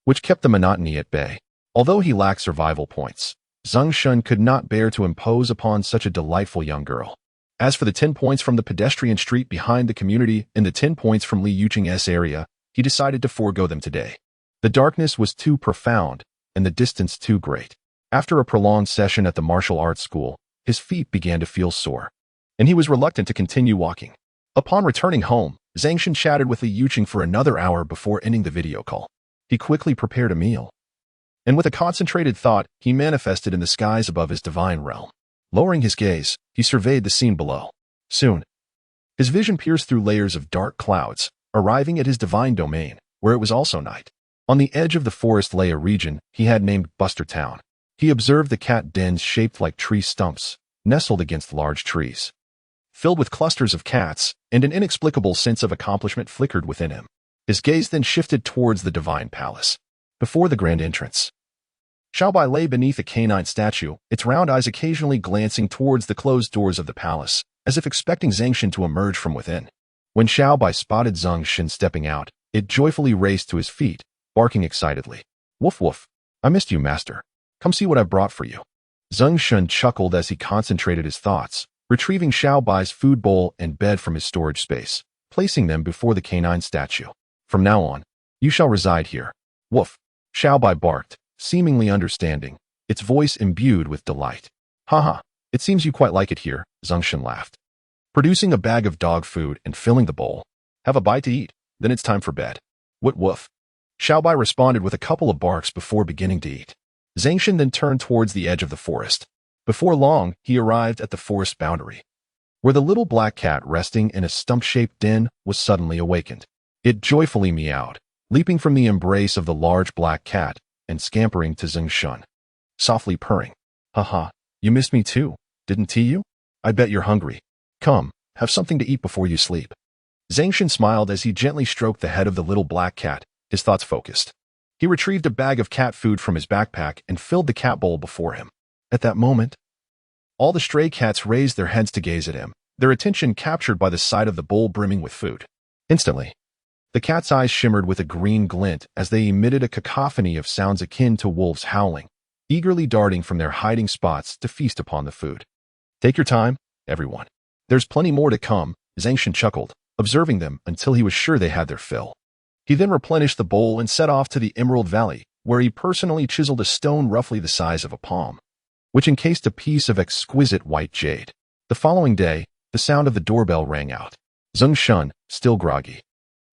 which kept the monotony at bay. Although he lacked survival points, Zeng Shen could not bear to impose upon such a delightful young girl. As for the 10 points from the pedestrian street behind the community and the 10 points from Li Yuqing's area, he decided to forego them today. The darkness was too profound and the distance too great. After a prolonged session at the martial arts school, his feet began to feel sore, and he was reluctant to continue walking. Upon returning home, Zeng Shen chatted with Li Yuqing for another hour before ending the video call. He quickly prepared a meal, and with a concentrated thought, he manifested in the skies above his divine realm. Lowering his gaze, he surveyed the scene below. Soon, his vision pierced through layers of dark clouds, arriving at his divine domain, where it was also night. On the edge of the forest lay a region he had named Buster Town. He observed the cat dens shaped like tree stumps, nestled against large trees, filled with clusters of cats, and an inexplicable sense of accomplishment flickered within him. His gaze then shifted towards the divine palace. Before the grand entrance, Xiaobai lay beneath a canine statue, its round eyes occasionally glancing towards the closed doors of the palace, as if expecting Zeng Shen to emerge from within. When Xiaobai spotted Zeng Shen stepping out, it joyfully raced to his feet, barking excitedly. "Woof woof, I missed you, master. Come see what I brought for you." Zeng Shen chuckled as he concentrated his thoughts, retrieving Xiaobai's food bowl and bed from his storage space, placing them before the canine statue. "From now on, you shall reside here." "Woof," Xiaobai barked, seemingly understanding, its voice imbued with delight. "Haha, it seems you quite like it here," Zeng Shen laughed, producing a bag of dog food and filling the bowl. "Have a bite to eat, then it's time for bed." "What woof?" Xiaobai responded with a couple of barks before beginning to eat. Zeng Shen then turned towards the edge of the forest. Before long, he arrived at the forest boundary, where the little black cat resting in a stump-shaped den was suddenly awakened. It joyfully meowed, leaping from the embrace of the large black cat and scampering to Zeng Shen, softly purring. "Haha, you missed me too, didn't you? I bet you're hungry. Come, have something to eat before you sleep." Zeng Shen smiled as he gently stroked the head of the little black cat, his thoughts focused. He retrieved a bag of cat food from his backpack and filled the cat bowl before him. At that moment, all the stray cats raised their heads to gaze at him, their attention captured by the sight of the bowl brimming with food. Instantly, the cat's eyes shimmered with a green glint as they emitted a cacophony of sounds akin to wolves howling, eagerly darting from their hiding spots to feast upon the food. "Take your time, everyone. There's plenty more to come," Zeng Shen chuckled, observing them until he was sure they had their fill. He then replenished the bowl and set off to the Emerald Valley, where he personally chiseled a stone roughly the size of a palm, which encased a piece of exquisite white jade. The following day, the sound of the doorbell rang out. Zeng Shen, still groggy,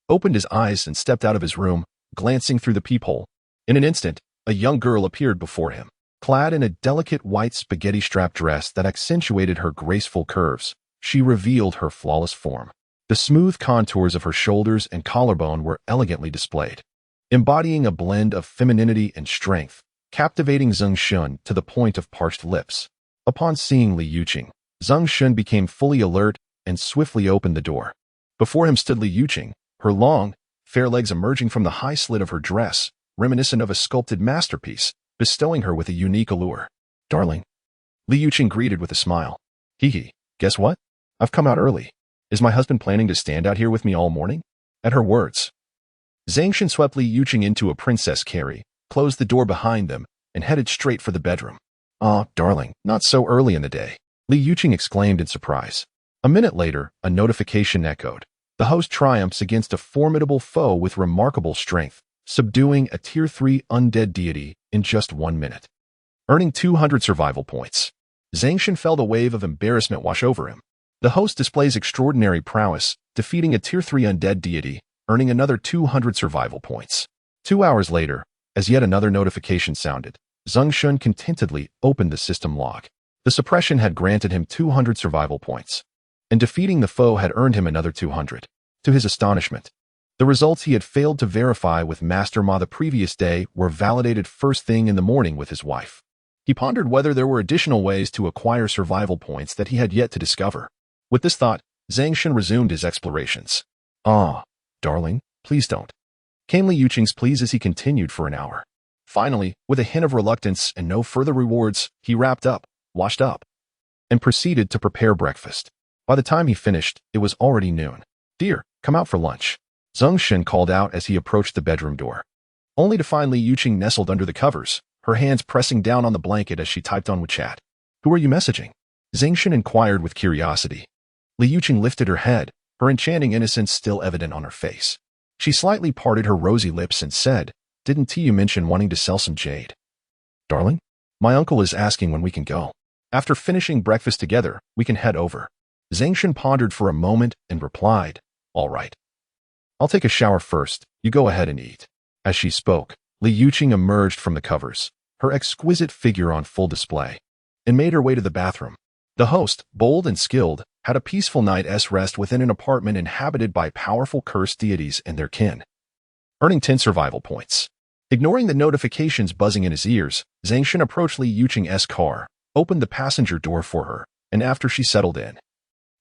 opened his eyes and stepped out of his room, glancing through the peephole. In an instant, a young girl appeared before him, clad in a delicate white spaghetti-strap dress that accentuated her graceful curves. She revealed her flawless form. The smooth contours of her shoulders and collarbone were elegantly displayed, embodying a blend of femininity and strength. captivating Zeng Shen to the point of parched lips. Upon seeing Li Yuqing, Zeng Shen became fully alert and swiftly opened the door. Before him stood Li Yuqing, her long, fair legs emerging from the high slit of her dress, reminiscent of a sculpted masterpiece, bestowing her with a unique allure. "Darling," Li Yuqing greeted with a smile. "Hee, guess what? I've come out early. Is my husband planning to stand out here with me all morning?" At her words, Zeng Shen swept Li Yuqing into a princess carry, closed the door behind them, and headed straight for the bedroom. "Ah, darling, not so early in the day," Li Yuqing exclaimed in surprise. A minute later, a notification echoed. The host triumphs against a formidable foe with remarkable strength, subduing a Tier 3 undead deity in just 1 minute. Earning 200 survival points. Zeng Shen felt a wave of embarrassment wash over him. The host displays extraordinary prowess, defeating a Tier 3 undead deity, earning another 200 survival points. 2 hours later, as yet another notification sounded, Zeng Shen contentedly opened the system log. The suppression had granted him 200 survival points, and defeating the foe had earned him another 200. To his astonishment, the results he had failed to verify with Master Ma the previous day were validated first thing in the morning with his wife. He pondered whether there were additional ways to acquire survival points that he had yet to discover. With this thought, Zeng Shen resumed his explorations. "Ah, darling, please don't," came Li Yuqing's pleas as he continued for an hour. Finally, with a hint of reluctance and no further rewards, he wrapped up, washed up, and proceeded to prepare breakfast. By the time he finished, it was already noon. "Dear, come out for lunch," Zeng Shen called out as he approached the bedroom door, only to find Li Yuqing nestled under the covers, her hands pressing down on the blanket as she typed on WeChat. "Who are you messaging?" Zeng Shen inquired with curiosity. Li Yuqing lifted her head, her enchanting innocence still evident on her face. She slightly parted her rosy lips and said, "Didn't you mention wanting to sell some jade?" "Darling, my uncle is asking when we can go. After finishing breakfast together, we can head over." Zeng Shen pondered for a moment and replied, "All right. I'll take a shower first, you go ahead and eat." As she spoke, Li Yuqing emerged from the covers, her exquisite figure on full display, and made her way to the bathroom. The host, bold and skilled, had a peaceful night's rest within an apartment inhabited by powerful cursed deities and their kin, earning 10 survival points. Ignoring the notifications buzzing in his ears, Zeng Shen approached Li Yuqing's car, opened the passenger door for her, and after she settled in,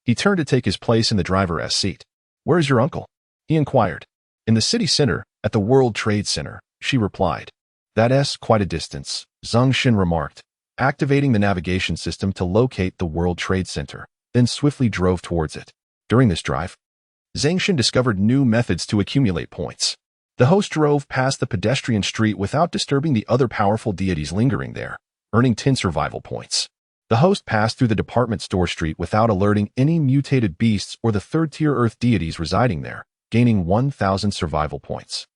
he turned to take his place in the driver's seat. "Where is your uncle?" he inquired. "In the city center, at the World Trade Center," she replied. "That's quite a distance," Zeng Shen remarked, activating the navigation system to locate the World Trade Center, then swiftly drove towards it. During this drive, Zeng Shen discovered new methods to accumulate points. The host drove past the pedestrian street without disturbing the other powerful deities lingering there, earning 10 survival points. The host passed through the department store street without alerting any mutated beasts or the third-tier earth deities residing there, gaining 1,000 survival points.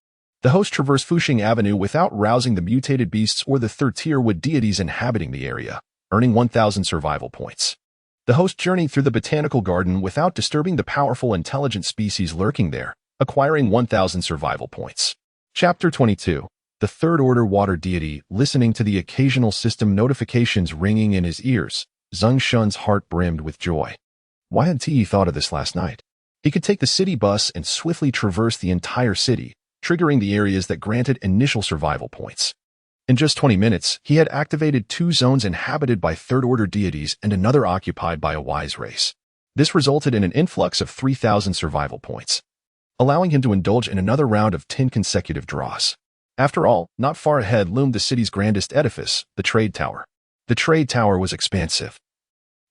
The host traversed Fuxing Avenue without rousing the mutated beasts or the third-tier wood deities inhabiting the area, earning 1,000 survival points. The host journeyed through the botanical garden without disturbing the powerful intelligent species lurking there, acquiring 1,000 survival points. Chapter 22. The third-order water deity. Listening to the occasional system notifications ringing in his ears, Zeng Shen's heart brimmed with joy. Why hadn't he thought of this last night? He could take the city bus and swiftly traverse the entire city, triggering the areas that granted initial survival points. In just 20 minutes, he had activated 2 zones inhabited by third-order deities and another occupied by a wise race. This resulted in an influx of 3,000 survival points, allowing him to indulge in another round of 10 consecutive draws. After all, not far ahead loomed the city's grandest edifice, the Trade Tower. The Trade Tower was expansive,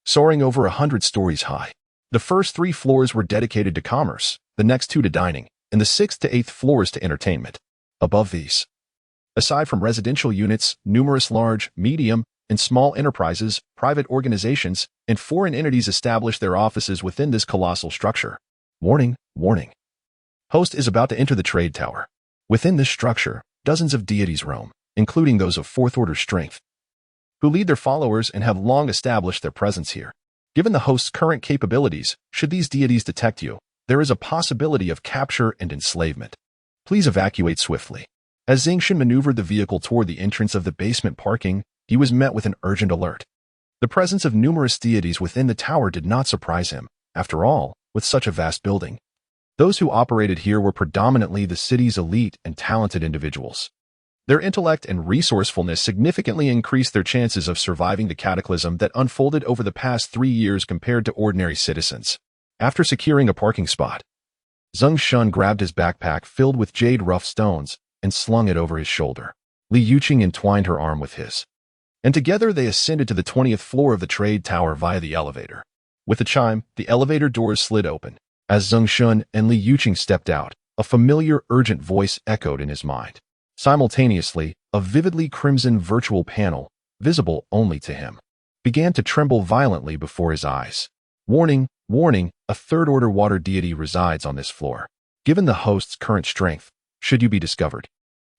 soaring over 100 stories high. The first 3 floors were dedicated to commerce, the next 2 to dining, and the 6th to 8th floors to entertainment. Above these, aside from residential units, numerous large, medium, and small enterprises, private organizations, and foreign entities established their offices within this colossal structure. Warning, warning. Host is about to enter the Trade Tower. Within this structure, dozens of deities roam, including those of 4th-order strength, who lead their followers and have long established their presence here. Given the host's current capabilities, should these deities detect you, there is a possibility of capture and enslavement. Please evacuate swiftly. As Zeng Shen maneuvered the vehicle toward the entrance of the basement parking, he was met with an urgent alert. The presence of numerous deities within the tower did not surprise him. After all, with such a vast building, those who operated here were predominantly the city's elite and talented individuals. Their intellect and resourcefulness significantly increased their chances of surviving the cataclysm that unfolded over the past 3 years compared to ordinary citizens. After securing a parking spot, Zeng Shen grabbed his backpack filled with jade rough stones and slung it over his shoulder. Li Yuqing entwined her arm with his, and together they ascended to the 20th floor of the trade tower via the elevator. With a chime, the elevator doors slid open. As Zeng Shen and Li Yuqing stepped out, a familiar, urgent voice echoed in his mind. Simultaneously, a vividly crimson virtual panel, visible only to him, began to tremble violently before his eyes. Warning, warning, a third-order water deity resides on this floor. Given the host's current strength, should you be discovered,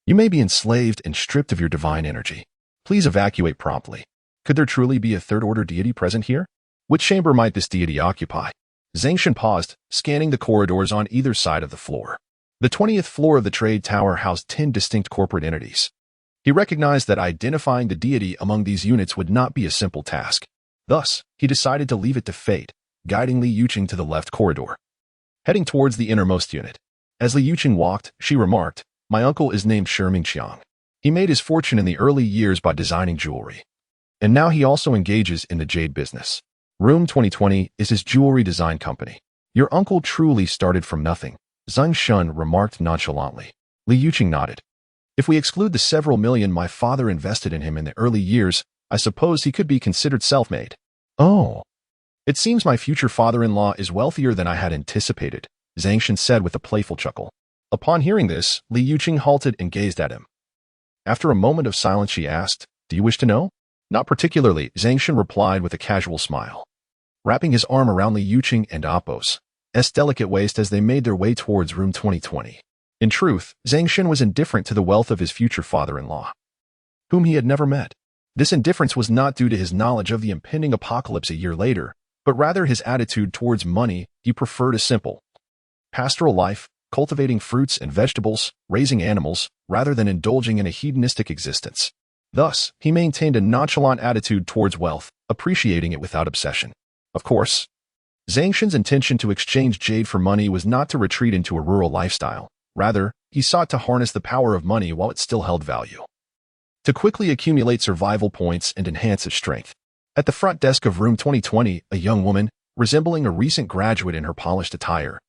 you may be enslaved and stripped of your divine energy. Please evacuate promptly. Could there truly be a third-order deity present here? Which chamber might this deity occupy? Zeng Shen paused, scanning the corridors on either side of the floor. The 20th floor of the trade tower housed 10 distinct corporate entities. He recognized that identifying the deity among these units would not be a simple task. Thus, he decided to leave it to fate, guiding Li Yuqing to the left corridor, heading towards the innermost unit. As Li Yuqing walked, she remarked, "My uncle is named Sherming Qiang. He made his fortune in the early years by designing jewelry. And now he also engages in the jade business. Room 2020 is his jewelry design company. Your uncle truly started from nothing," Zeng Shen remarked nonchalantly. Li Yuqing nodded. "If we exclude the several million my father invested in him in the early years, I suppose he could be considered self-made." "Oh. It seems my future father-in-law is wealthier than I had anticipated," Zeng Shen said with a playful chuckle. Upon hearing this, Li Yuqing halted and gazed at him. After a moment of silence, she asked, "Do you wish to know?" "Not particularly," Zeng Shen replied with a casual smile, wrapping his arm around Li Yuqing and Apos' delicate waist as they made their way towards room 2020. In truth, Zeng Shen was indifferent to the wealth of his future father-in-law, whom he had never met. This indifference was not due to his knowledge of the impending apocalypse a year later, but rather his attitude towards money. He preferred a simple, pastoral life, cultivating fruits and vegetables, raising animals, rather than indulging in a hedonistic existence. Thus, he maintained a nonchalant attitude towards wealth, appreciating it without obsession. Of course, Zeng Shen's intention to exchange jade for money was not to retreat into a rural lifestyle. Rather, he sought to harness the power of money while it still held value, to quickly accumulate survival points and enhance his strength. At the front desk of room 2020, a young woman, resembling a recent graduate in her polished attire,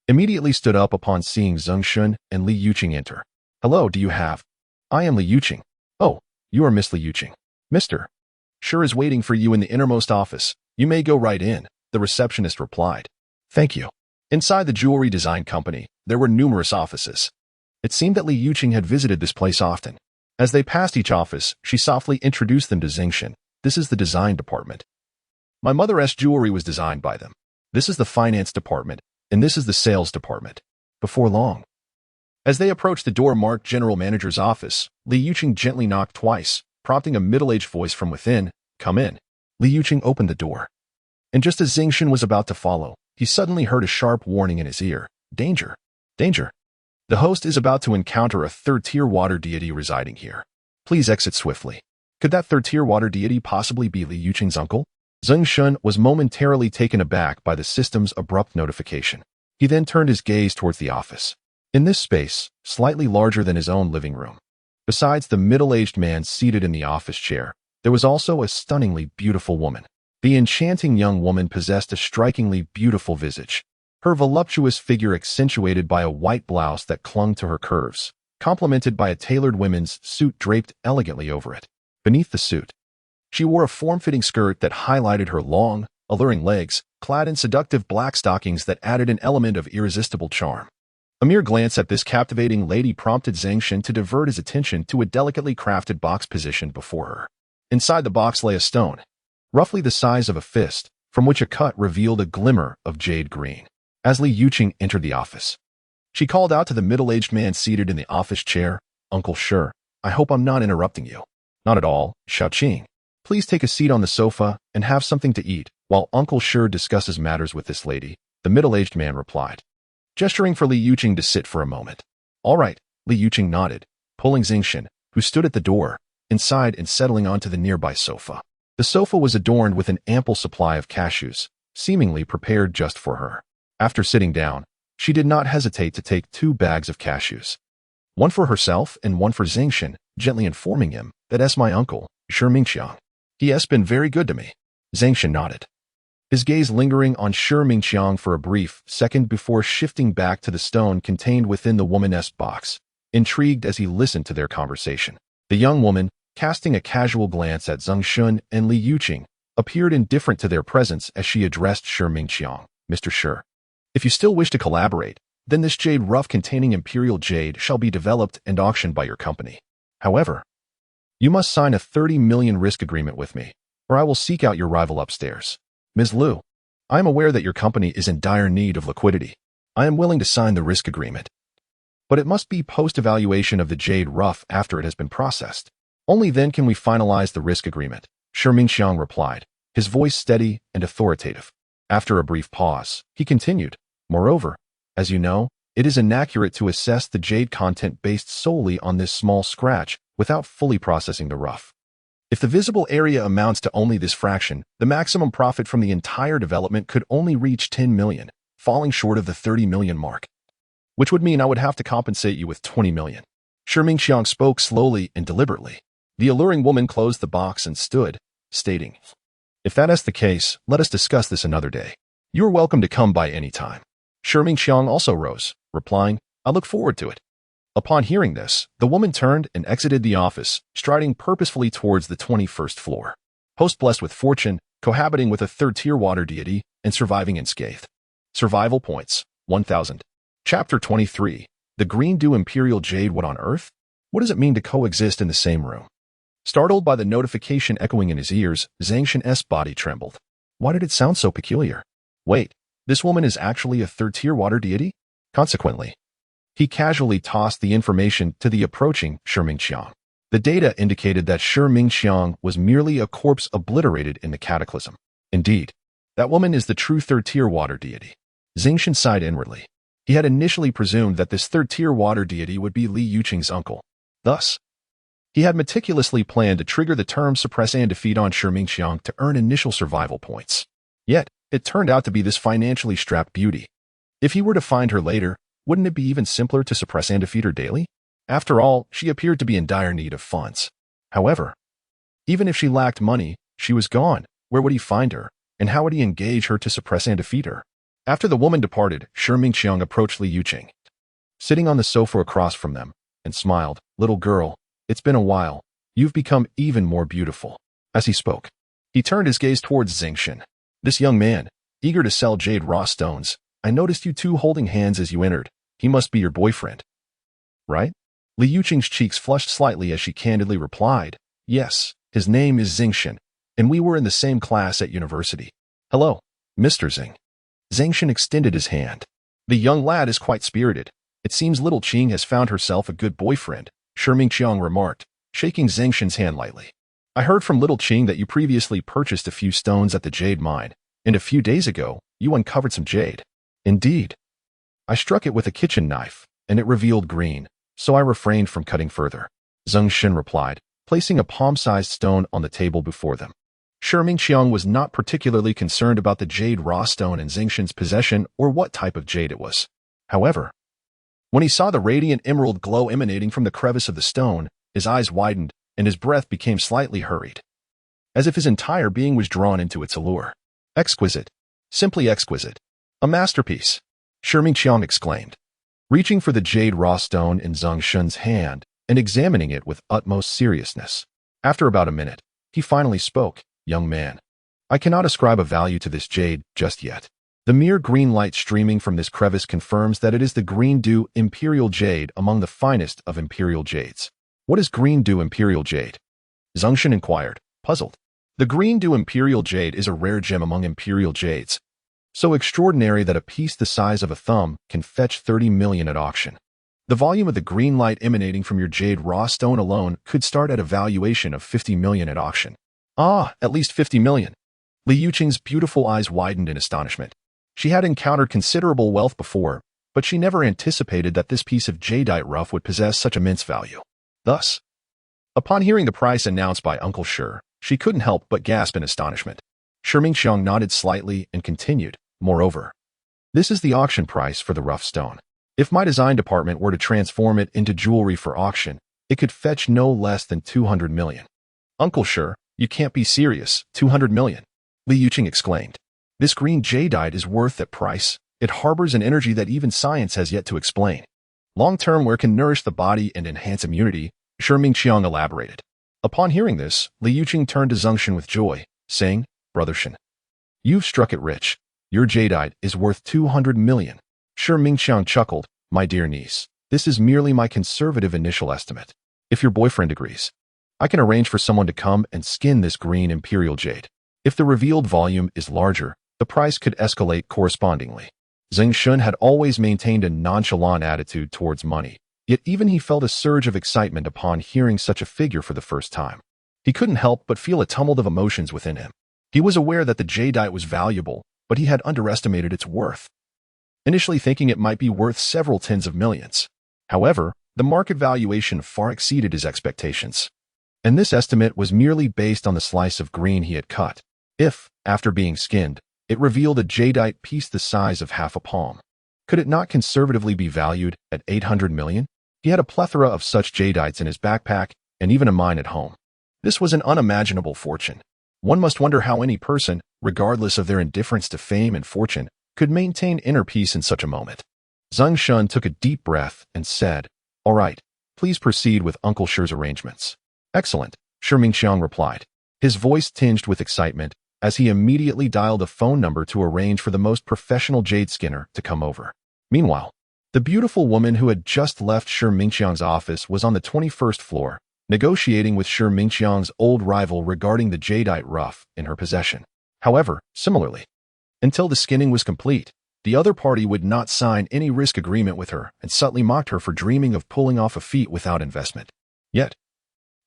immediately stood up upon seeing Zeng Shen and Li Yuqing enter. "Hello, do you have?" "I am Li Yuqing." "Oh, you are Miss Li Yuqing. Mr. Sure is waiting for you in the innermost office. You may go right in," the receptionist replied. "Thank you." Inside the jewelry design company, there were numerous offices. It seemed that Li Yuqing had visited this place often. As they passed each office, she softly introduced them to Zeng Shen. "This is the design department. My mother's jewelry was designed by them. This is the finance department, and this is the sales department." Before long, as they approached the door marked General Manager's office, Li Yuqing gently knocked twice, prompting a middle-aged voice from within, "Come in." Li Yuqing opened the door. And just as Zeng Shen was about to follow, he suddenly heard a sharp warning in his ear. "Danger! Danger! The host is about to encounter a third-tier water deity residing here. Please exit swiftly." Could that third-tier water deity possibly be Li Yuqing's uncle? Zeng Shen was momentarily taken aback by the system's abrupt notification. He then turned his gaze towards the office. In this space, slightly larger than his own living room, besides the middle-aged man seated in the office chair, there was also a stunningly beautiful woman. The enchanting young woman possessed a strikingly beautiful visage, her voluptuous figure accentuated by a white blouse that clung to her curves, complemented by a tailored women's suit draped elegantly over it. Beneath the suit, she wore a form-fitting skirt that highlighted her long, alluring legs, clad in seductive black stockings that added an element of irresistible charm. A mere glance at this captivating lady prompted Zeng Shen to divert his attention to a delicately crafted box positioned before her. Inside the box lay a stone, roughly the size of a fist, from which a cut revealed a glimmer of jade green. As Li Yuqing entered the office, she called out to the middle-aged man seated in the office chair, "Uncle Sure, I hope I'm not interrupting you." "Not at all, Xiaoqing. Please take a seat on the sofa and have something to eat while Uncle Sure discusses matters with this lady," the middle-aged man replied, gesturing for Li Yuqing to sit for a moment. "All right," Li Yuqing nodded, pulling Zeng Shen, who stood at the door, inside and settling onto the nearby sofa. The sofa was adorned with an ample supply of cashews, seemingly prepared just for her. After sitting down, she did not hesitate to take 2 bags of cashews, one for herself and one for Zeng Shen, gently informing him that as my uncle, Shi Mingqiang. He has been very good to me. Zeng Shen nodded, his gaze lingering on Shi Mingqiang for a brief second before shifting back to the stone contained within the woman's box, intrigued as he listened to their conversation. The young woman, casting a casual glance at Zeng Shen and Li Yuqing, appeared indifferent to their presence as she addressed Shi Mingqiang. Mr. Shi, if you still wish to collaborate, then this jade rough containing imperial jade shall be developed and auctioned by your company. However, you must sign a 30 million risk agreement with me, or I will seek out your rival upstairs. Ms. Liu, I am aware that your company is in dire need of liquidity. I am willing to sign the risk agreement, but it must be post-evaluation of the jade rough after it has been processed. Only then can we finalize the risk agreement, Shi Mingqiang replied, his voice steady and authoritative. After a brief pause, he continued, moreover, as you know, it is inaccurate to assess the jade content based solely on this small scratch without fully processing the rough. If the visible area amounts to only this fraction, the maximum profit from the entire development could only reach 10 million, falling short of the 30 million mark, which would mean I would have to compensate you with 20 million. Shi Mingqiang spoke slowly and deliberately. The alluring woman closed the box and stood, stating, if that is the case, let us discuss this another day. You are welcome to come by any time. Shi Mingqiang also rose, replying, I look forward to it. Upon hearing this, the woman turned and exited the office, striding purposefully towards the 21st floor. Host blessed with fortune, cohabiting with a third-tier water deity, and surviving unscathed. Survival points, 1,000. Chapter 23. The Green Dew Imperial Jade. What on earth? What does it mean to coexist in the same room? Startled by the notification echoing in his ears, Zeng Shen's body trembled. Why did it sound so peculiar? Wait, this woman is actually a third-tier water deity? Consequently, he casually tossed the information to the approaching Shi Mingqiang. The data indicated that Shi Mingqiang was merely a corpse obliterated in the cataclysm. Indeed, that woman is the true third-tier water deity. Zeng Shen sighed inwardly. He had initially presumed that this third-tier water deity would be Li Yuqing's uncle. Thus, he had meticulously planned to trigger the term suppress and defeat on Shi Mingqiang to earn initial survival points. Yet, it turned out to be this financially strapped beauty. If he were to find her later, wouldn't it be even simpler to suppress and defeat her daily? After all, she appeared to be in dire need of funds. However, even if she lacked money, she was gone. Where would he find her, and how would he engage her to suppress and defeat her? After the woman departed, Shi Mingqiang approached Li Yuqing, sitting on the sofa across from them, and smiled. Little girl, it's been a while. You've become even more beautiful. As he spoke, he turned his gaze towards Zeng Shen. This young man, eager to sell jade raw stones, I noticed you two holding hands as you entered. He must be your boyfriend, right? Li Yuqing's cheeks flushed slightly as she candidly replied, yes, his name is Zeng Shen, and we were in the same class at university. Hello, Mr. Zeng. Zeng Shen extended his hand. The young lad is quite spirited. It seems little Qing has found herself a good boyfriend, Shi Mingqiang remarked, shaking Zeng Shen's hand lightly. I heard from little Qing that you previously purchased a few stones at the jade mine, and a few days ago, you uncovered some jade. Indeed. I struck it with a kitchen knife, and it revealed green, so I refrained from cutting further. Zeng Shen replied, placing a palm-sized stone on the table before them. Shi Mingqiang was not particularly concerned about the jade raw stone in Zeng Shen's possession or what type of jade it was. However, when he saw the radiant emerald glow emanating from the crevice of the stone, his eyes widened and his breath became slightly hurried, as if his entire being was drawn into its allure. Exquisite. Simply exquisite. A masterpiece, Shi Mingqiang exclaimed, reaching for the jade raw stone in Zeng Shen's hand and examining it with utmost seriousness. After about a minute, he finally spoke. Young man, I cannot ascribe a value to this jade just yet. The mere green light streaming from this crevice confirms that it is the Green Dew Imperial Jade among the finest of Imperial Jades. What is Green Dew Imperial Jade? Zeng Shen inquired, puzzled. The Green Dew Imperial Jade is a rare gem among Imperial Jades, so extraordinary that a piece the size of a thumb can fetch 30 million at auction. The volume of the green light emanating from your jade raw stone alone could start at a valuation of 50 million at auction. Ah, at least 50 million. Li Yuqing's beautiful eyes widened in astonishment. She had encountered considerable wealth before, but she never anticipated that this piece of jadeite rough would possess such immense value. Thus, upon hearing the price announced by Uncle Shi, she couldn't help but gasp in astonishment. Shi Mingqiang nodded slightly and continued, moreover, this is the auction price for the rough stone. If my design department were to transform it into jewelry for auction, it could fetch no less than 200 million. Uncle Shi, you can't be serious, 200 million. Li Yuqing exclaimed. This green jadeite is worth that price. It harbors an energy that even science has yet to explain. Long-term where can nourish the body and enhance immunity, Shi Mingqiang elaborated. Upon hearing this, Li Yuqing turned to Zeng Shen with joy, saying, Brother Shen, you've struck it rich. Your jadeite is worth 200 million. Shi Mingqiang chuckled, my dear niece, this is merely my conservative initial estimate. If your boyfriend agrees, I can arrange for someone to come and skin this green imperial jade. If the revealed volume is larger, the price could escalate correspondingly. Zeng Shen had always maintained a nonchalant attitude towards money, yet even he felt a surge of excitement upon hearing such a figure for the first time. He couldn't help but feel a tumult of emotions within him. He was aware that the jadeite was valuable, but he had underestimated its worth, initially thinking it might be worth several tens of millions. However, the market valuation far exceeded his expectations, and this estimate was merely based on the slice of green he had cut. If, after being skinned, it revealed a jadeite piece the size of half a palm, could it not conservatively be valued at 800 million? He had a plethora of such jadeites in his backpack and even a mine at home. This was an unimaginable fortune. One must wonder how any person, regardless of their indifference to fame and fortune, could maintain inner peace in such a moment. Zeng Shen took a deep breath and said, All right, please proceed with Uncle Shi's arrangements. Excellent, Shi Mingqiang replied, his voice tinged with excitement, as he immediately dialed a phone number to arrange for the most professional jade skinner to come over. Meanwhile, the beautiful woman who had just left Shi Mingqiang's office was on the 21st floor, negotiating with Shi Mingqiang's old rival regarding the jadeite rough in her possession. However, similarly, until the skinning was complete, the other party would not sign any risk agreement with her and subtly mocked her for dreaming of pulling off a feat without investment. Yet,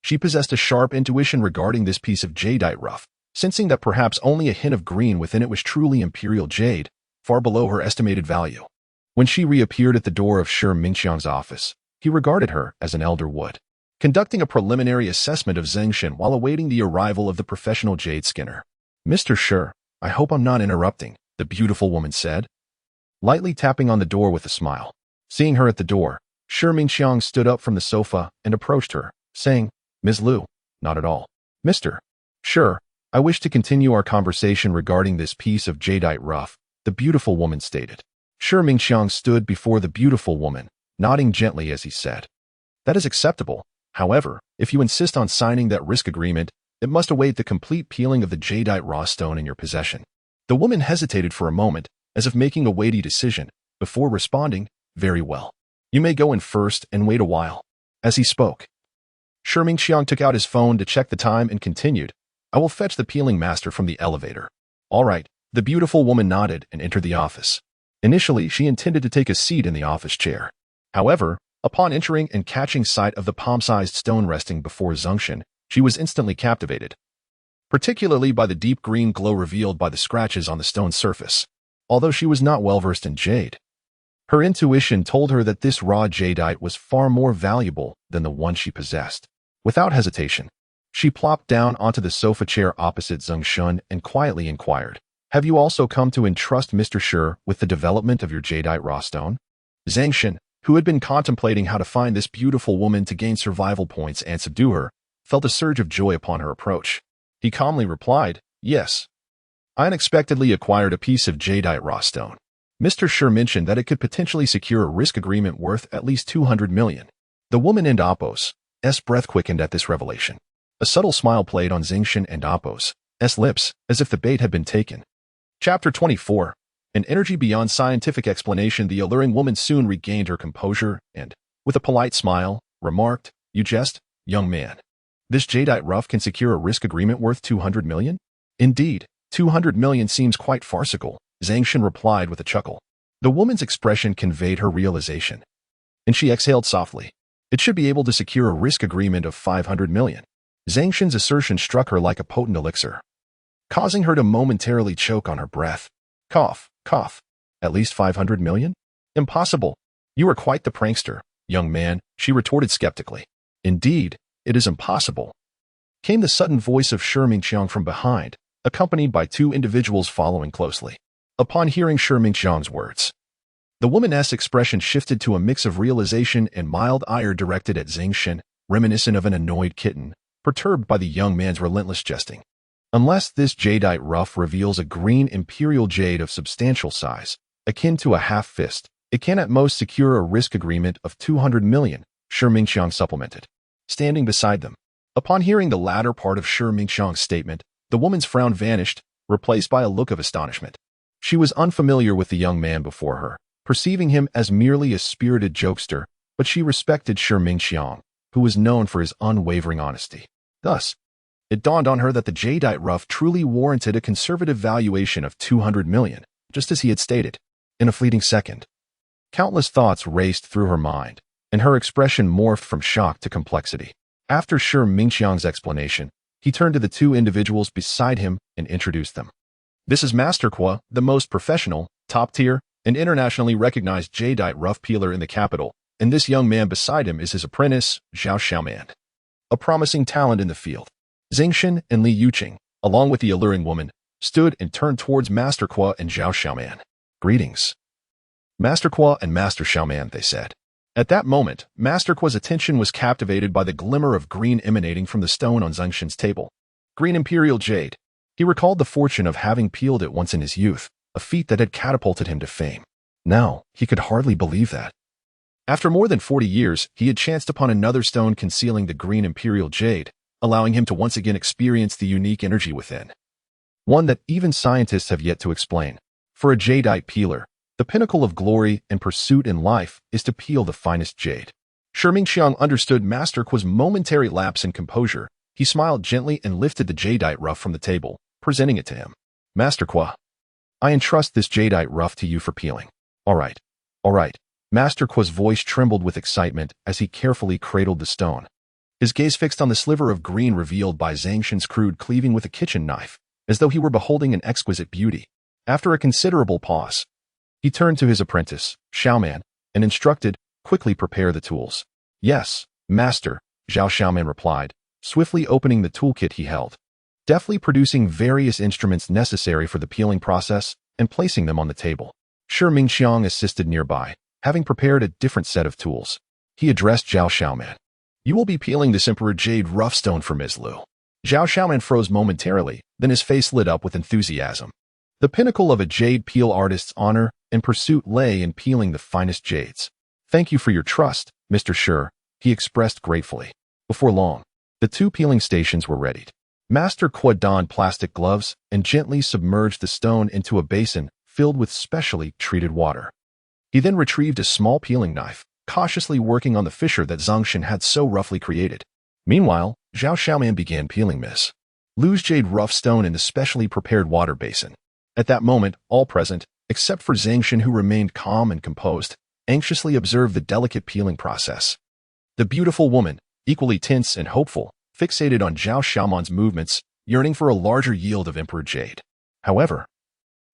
she possessed a sharp intuition regarding this piece of jadeite rough, sensing that perhaps only a hint of green within it was truly imperial jade, far below her estimated value. When she reappeared at the door of Shi Mingqiang's office, he regarded her as an elder would, conducting a preliminary assessment of Zeng Shen while awaiting the arrival of the professional jade skinner. Mr. Shi, I hope I'm not interrupting, the beautiful woman said, lightly tapping on the door with a smile. Seeing her at the door, Shi Mingqiang stood up from the sofa and approached her, saying, Ms. Liu, not at all. Mr. Shi, I wish to continue our conversation regarding this piece of jadeite rough, the beautiful woman stated. Shi Mingqiang stood before the beautiful woman, nodding gently as he said, That is acceptable. However, if you insist on signing that risk agreement, it must await the complete peeling of the jadeite raw stone in your possession. The woman hesitated for a moment, as if making a weighty decision, before responding, Very well. You may go in first and wait a while. As he spoke, Shi Mingqiang took out his phone to check the time and continued, I will fetch the peeling master from the elevator. All right, the beautiful woman nodded and entered the office. Initially, she intended to take a seat in the office chair. However, upon entering and catching sight of the palm-sized stone resting before Zeng Shen, she was instantly captivated, particularly by the deep green glow revealed by the scratches on the stone surface. Although she was not well versed in jade, her intuition told her that this raw jadeite was far more valuable than the one she possessed. Without hesitation, she plopped down onto the sofa chair opposite Zeng Shen and quietly inquired, Have you also come to entrust Mr. Shi with the development of your jadeite raw stone? Zeng Shen, who had been contemplating how to find this beautiful woman to gain survival points and subdue her, felt a surge of joy upon her approach. He calmly replied, Yes. I unexpectedly acquired a piece of jadeite raw stone. Mr. Shi mentioned that it could potentially secure a risk agreement worth at least 200 million. The woman and Apos' breath quickened at this revelation. A subtle smile played on Zeng Shen and Apos' lips, as if the bait had been taken. Chapter 24. An energy beyond scientific explanation. The alluring woman soon regained her composure and, with a polite smile, remarked, You jest, young man. This jadeite rough can secure a risk agreement worth 200 million? Indeed, 200 million seems quite farcical, Zeng Shen replied with a chuckle. The woman's expression conveyed her realization, and she exhaled softly. It should be able to secure a risk agreement of 500 million. Zeng Shen's assertion struck her like a potent elixir, causing her to momentarily choke on her breath. Cough, cough. At least 500 million? Impossible. You are quite the prankster, young man, she retorted skeptically. Indeed, it is impossible. Came the sudden voice of Shi Mingqiang from behind, accompanied by two individuals following closely. Upon hearing Shi Mingqiang's words, The woman's expression shifted to a mix of realization and mild ire directed at Zeng Shen, reminiscent of an annoyed kitten, perturbed by the young man's relentless jesting. Unless this jadeite rough reveals a green imperial jade of substantial size, akin to a half-fist, it can at most secure a risk agreement of 200 million, Shi Mingqiang supplemented. Standing beside them. Upon hearing the latter part of Shi Mingqiang's statement, the woman's frown vanished, replaced by a look of astonishment. She was unfamiliar with the young man before her, perceiving him as merely a spirited jokester, but she respected Shi Mingqiang, who was known for his unwavering honesty. Thus, it dawned on her that the jadeite rough truly warranted a conservative valuation of 200 million, just as he had stated. In a fleeting second, countless thoughts raced through her mind, and her expression morphed from shock to complexity. After Shi Mingqiang's explanation, he turned to the two individuals beside him and introduced them. This is Master Kwa, the most professional, top-tier, and internationally recognized jadeite rough peeler in the capital, and this young man beside him is his apprentice, Zhao Xiaoman, a promising talent in the field. Zeng Shen and Li Yuqing, along with the alluring woman, stood and turned towards Master Kwa and Zhao Xiaoman. Greetings. Master Kwa and Master Xiaoman, they said. At that moment, Master Kwa's attention was captivated by the glimmer of green emanating from the stone on Zeng Shen's table. Green imperial jade. He recalled the fortune of having peeled it once in his youth, a feat that had catapulted him to fame. Now, he could hardly believe that. After more than 40 years, he had chanced upon another stone concealing the green imperial jade, allowing him to once again experience the unique energy within. One that even scientists have yet to explain. For a jadeite peeler, the pinnacle of glory and pursuit in life is to peel the finest jade. Shi Mingqiang understood Master Kwa's momentary lapse in composure. He smiled gently and lifted the jadeite rough from the table, presenting it to him. Master Kwa, I entrust this jadeite rough to you for peeling. All right. Master Kwa's voice trembled with excitement as he carefully cradled the stone. His gaze fixed on the sliver of green revealed by Zeng Shen's crude cleaving with a kitchen knife, as though he were beholding an exquisite beauty. After a considerable pause, he turned to his apprentice, Xiaoman, and instructed, quickly prepare the tools. Yes, master, Zhao Xiaoman replied, swiftly opening the toolkit he held, deftly producing various instruments necessary for the peeling process and placing them on the table. Shi Mingqiang assisted nearby, having prepared a different set of tools. He addressed Zhao Xiaoman. You will be peeling this Emperor Jade rough stone for Ms. Lu. Zhao Xiaoman froze momentarily, then his face lit up with enthusiasm. The pinnacle of a jade peel artist's honor and pursuit lay in peeling the finest jades. Thank you for your trust, Mr. Shi, he expressed gratefully. Before long, the two peeling stations were readied. Master Kwa donned plastic gloves and gently submerged the stone into a basin filled with specially treated water. He then retrieved a small peeling knife, cautiously working on the fissure that Zeng Shen had so roughly created. Meanwhile, Zhao Xiaoman began peeling Ms. Lu's jade rough stone in the specially prepared water basin. At that moment, all present, except for Zeng Shen who remained calm and composed, anxiously observed the delicate peeling process. The beautiful woman, equally tense and hopeful, fixated on Zhao Xiaoman's movements, yearning for a larger yield of Emperor Jade. However,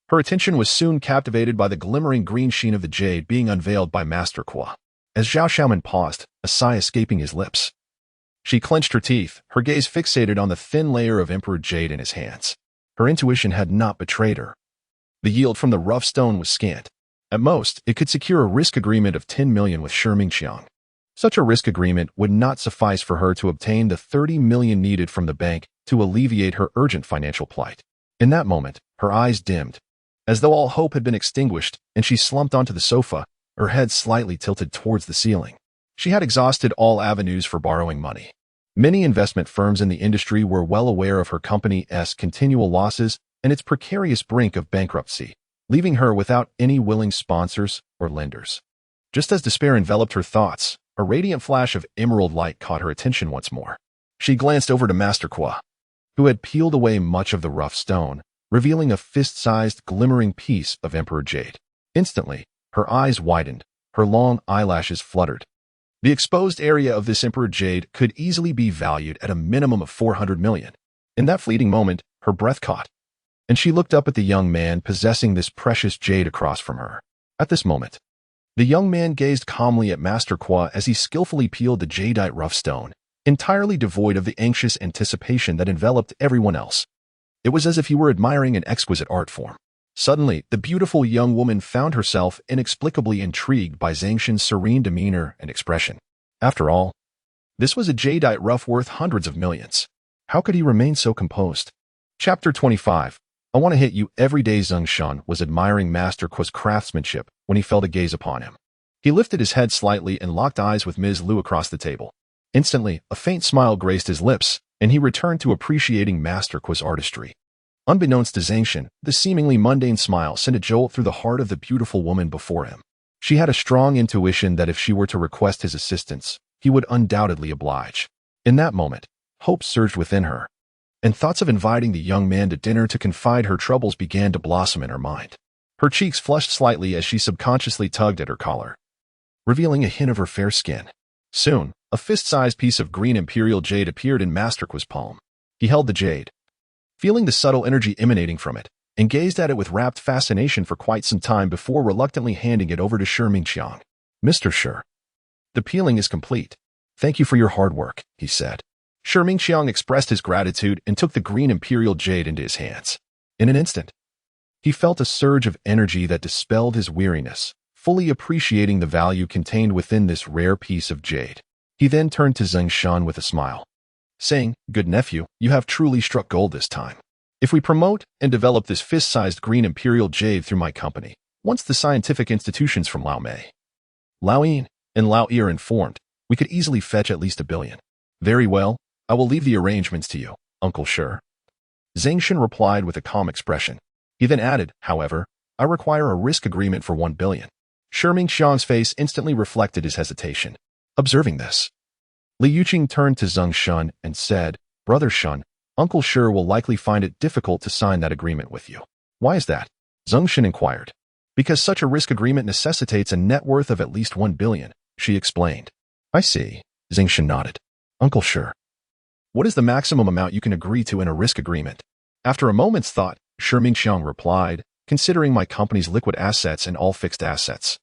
her attention was soon captivated by the glimmering green sheen of the jade being unveiled by Master Kwa. As Zhao Xiaoman paused, a sigh escaping his lips. She clenched her teeth, her gaze fixated on the thin layer of Emperor Jade in his hands. Her intuition had not betrayed her. The yield from the rough stone was scant. At most, it could secure a risk agreement of 10 million with Shi Mingqiang. Such a risk agreement would not suffice for her to obtain the 30 million needed from the bank to alleviate her urgent financial plight. In that moment, her eyes dimmed, as though all hope had been extinguished, and she slumped onto the sofa, her head slightly tilted towards the ceiling. She had exhausted all avenues for borrowing money. Many investment firms in the industry were well aware of her company's continual losses and its precarious brink of bankruptcy, leaving her without any willing sponsors or lenders. Just as despair enveloped her thoughts, a radiant flash of emerald light caught her attention once more. She glanced over to Master Kwa, who had peeled away much of the rough stone, revealing a fist-sized glimmering piece of Emperor Jade. Instantly, her eyes widened, her long eyelashes fluttered. The exposed area of this Emperor Jade could easily be valued at a minimum of 400 million. In that fleeting moment, her breath caught, and she looked up at the young man possessing this precious jade across from her. At this moment, the young man gazed calmly at Master Kwa as he skillfully peeled the jadeite rough stone, entirely devoid of the anxious anticipation that enveloped everyone else. It was as if he were admiring an exquisite art form. Suddenly, the beautiful young woman found herself inexplicably intrigued by Zeng Shen's serene demeanor and expression. After all, this was a jadeite rough worth hundreds of millions. How could he remain so composed? Chapter 25. I want to hit you every day. Zeng Shen was admiring Master Ku's craftsmanship when he felt a gaze upon him. He lifted his head slightly and locked eyes with Ms. Liu across the table. Instantly, a faint smile graced his lips, and he returned to appreciating Master Ku's artistry. Unbeknownst to Zeng Shen, the seemingly mundane smile sent a jolt through the heart of the beautiful woman before him. She had a strong intuition that if she were to request his assistance, he would undoubtedly oblige. In that moment, hope surged within her, and thoughts of inviting the young man to dinner to confide her troubles began to blossom in her mind. Her cheeks flushed slightly as she subconsciously tugged at her collar, revealing a hint of her fair skin. Soon, a fist-sized piece of green imperial jade appeared in Master Ku's palm. He held the jade, feeling the subtle energy emanating from it, and gazed at it with rapt fascination for quite some time before reluctantly handing it over to Shi Mingqiang. Mr. Shi, the peeling is complete. Thank you for your hard work, he said. Shi Mingqiang expressed his gratitude and took the green imperial jade into his hands. In an instant, he felt a surge of energy that dispelled his weariness, fully appreciating the value contained within this rare piece of jade. He then turned to Zeng Shen with a smile, saying, "Good nephew, you have truly struck gold this time. If we promote and develop this fist-sized green imperial jade through my company, once the scientific institutions from Laomei, Laoyin, and Laoyi are informed, we could easily fetch at least 1 billion. Very well, I will leave the arrangements to you, Uncle Shi." Zeng Shen replied with a calm expression. He then added, "However, I require a risk agreement for 1 billion. Shi Mingqiang's face instantly reflected his hesitation. Observing this, Li Yuqing turned to Zeng Shen and said, "Brother Shen, Uncle Shi will likely find it difficult to sign that agreement with you." "Why is that?" Zeng Shen inquired. "Because such a risk agreement necessitates a net worth of at least 1 billion, she explained. "I see," Zeng Shen nodded. "Uncle Shi, what is the maximum amount you can agree to in a risk agreement?" After a moment's thought, Shi Mingqiang replied, "Considering my company's liquid assets and all fixed assets,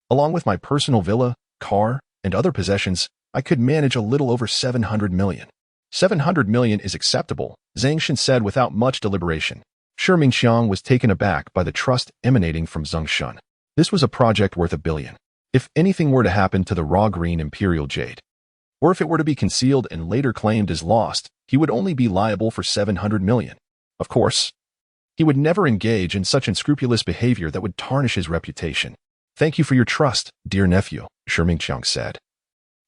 along with my personal villa, car, and other possessions, I could manage a little over 700 million. 700 million is acceptable," Zeng Shen said without much deliberation. Shi Mingqiang was taken aback by the trust emanating from Zeng Shen. This was a project worth 1 billion. If anything were to happen to the raw green imperial jade, or if it were to be concealed and later claimed as lost, he would only be liable for 700 million. Of course, he would never engage in such unscrupulous behavior that would tarnish his reputation. "Thank you for your trust, dear nephew," Shi Mingqiang said,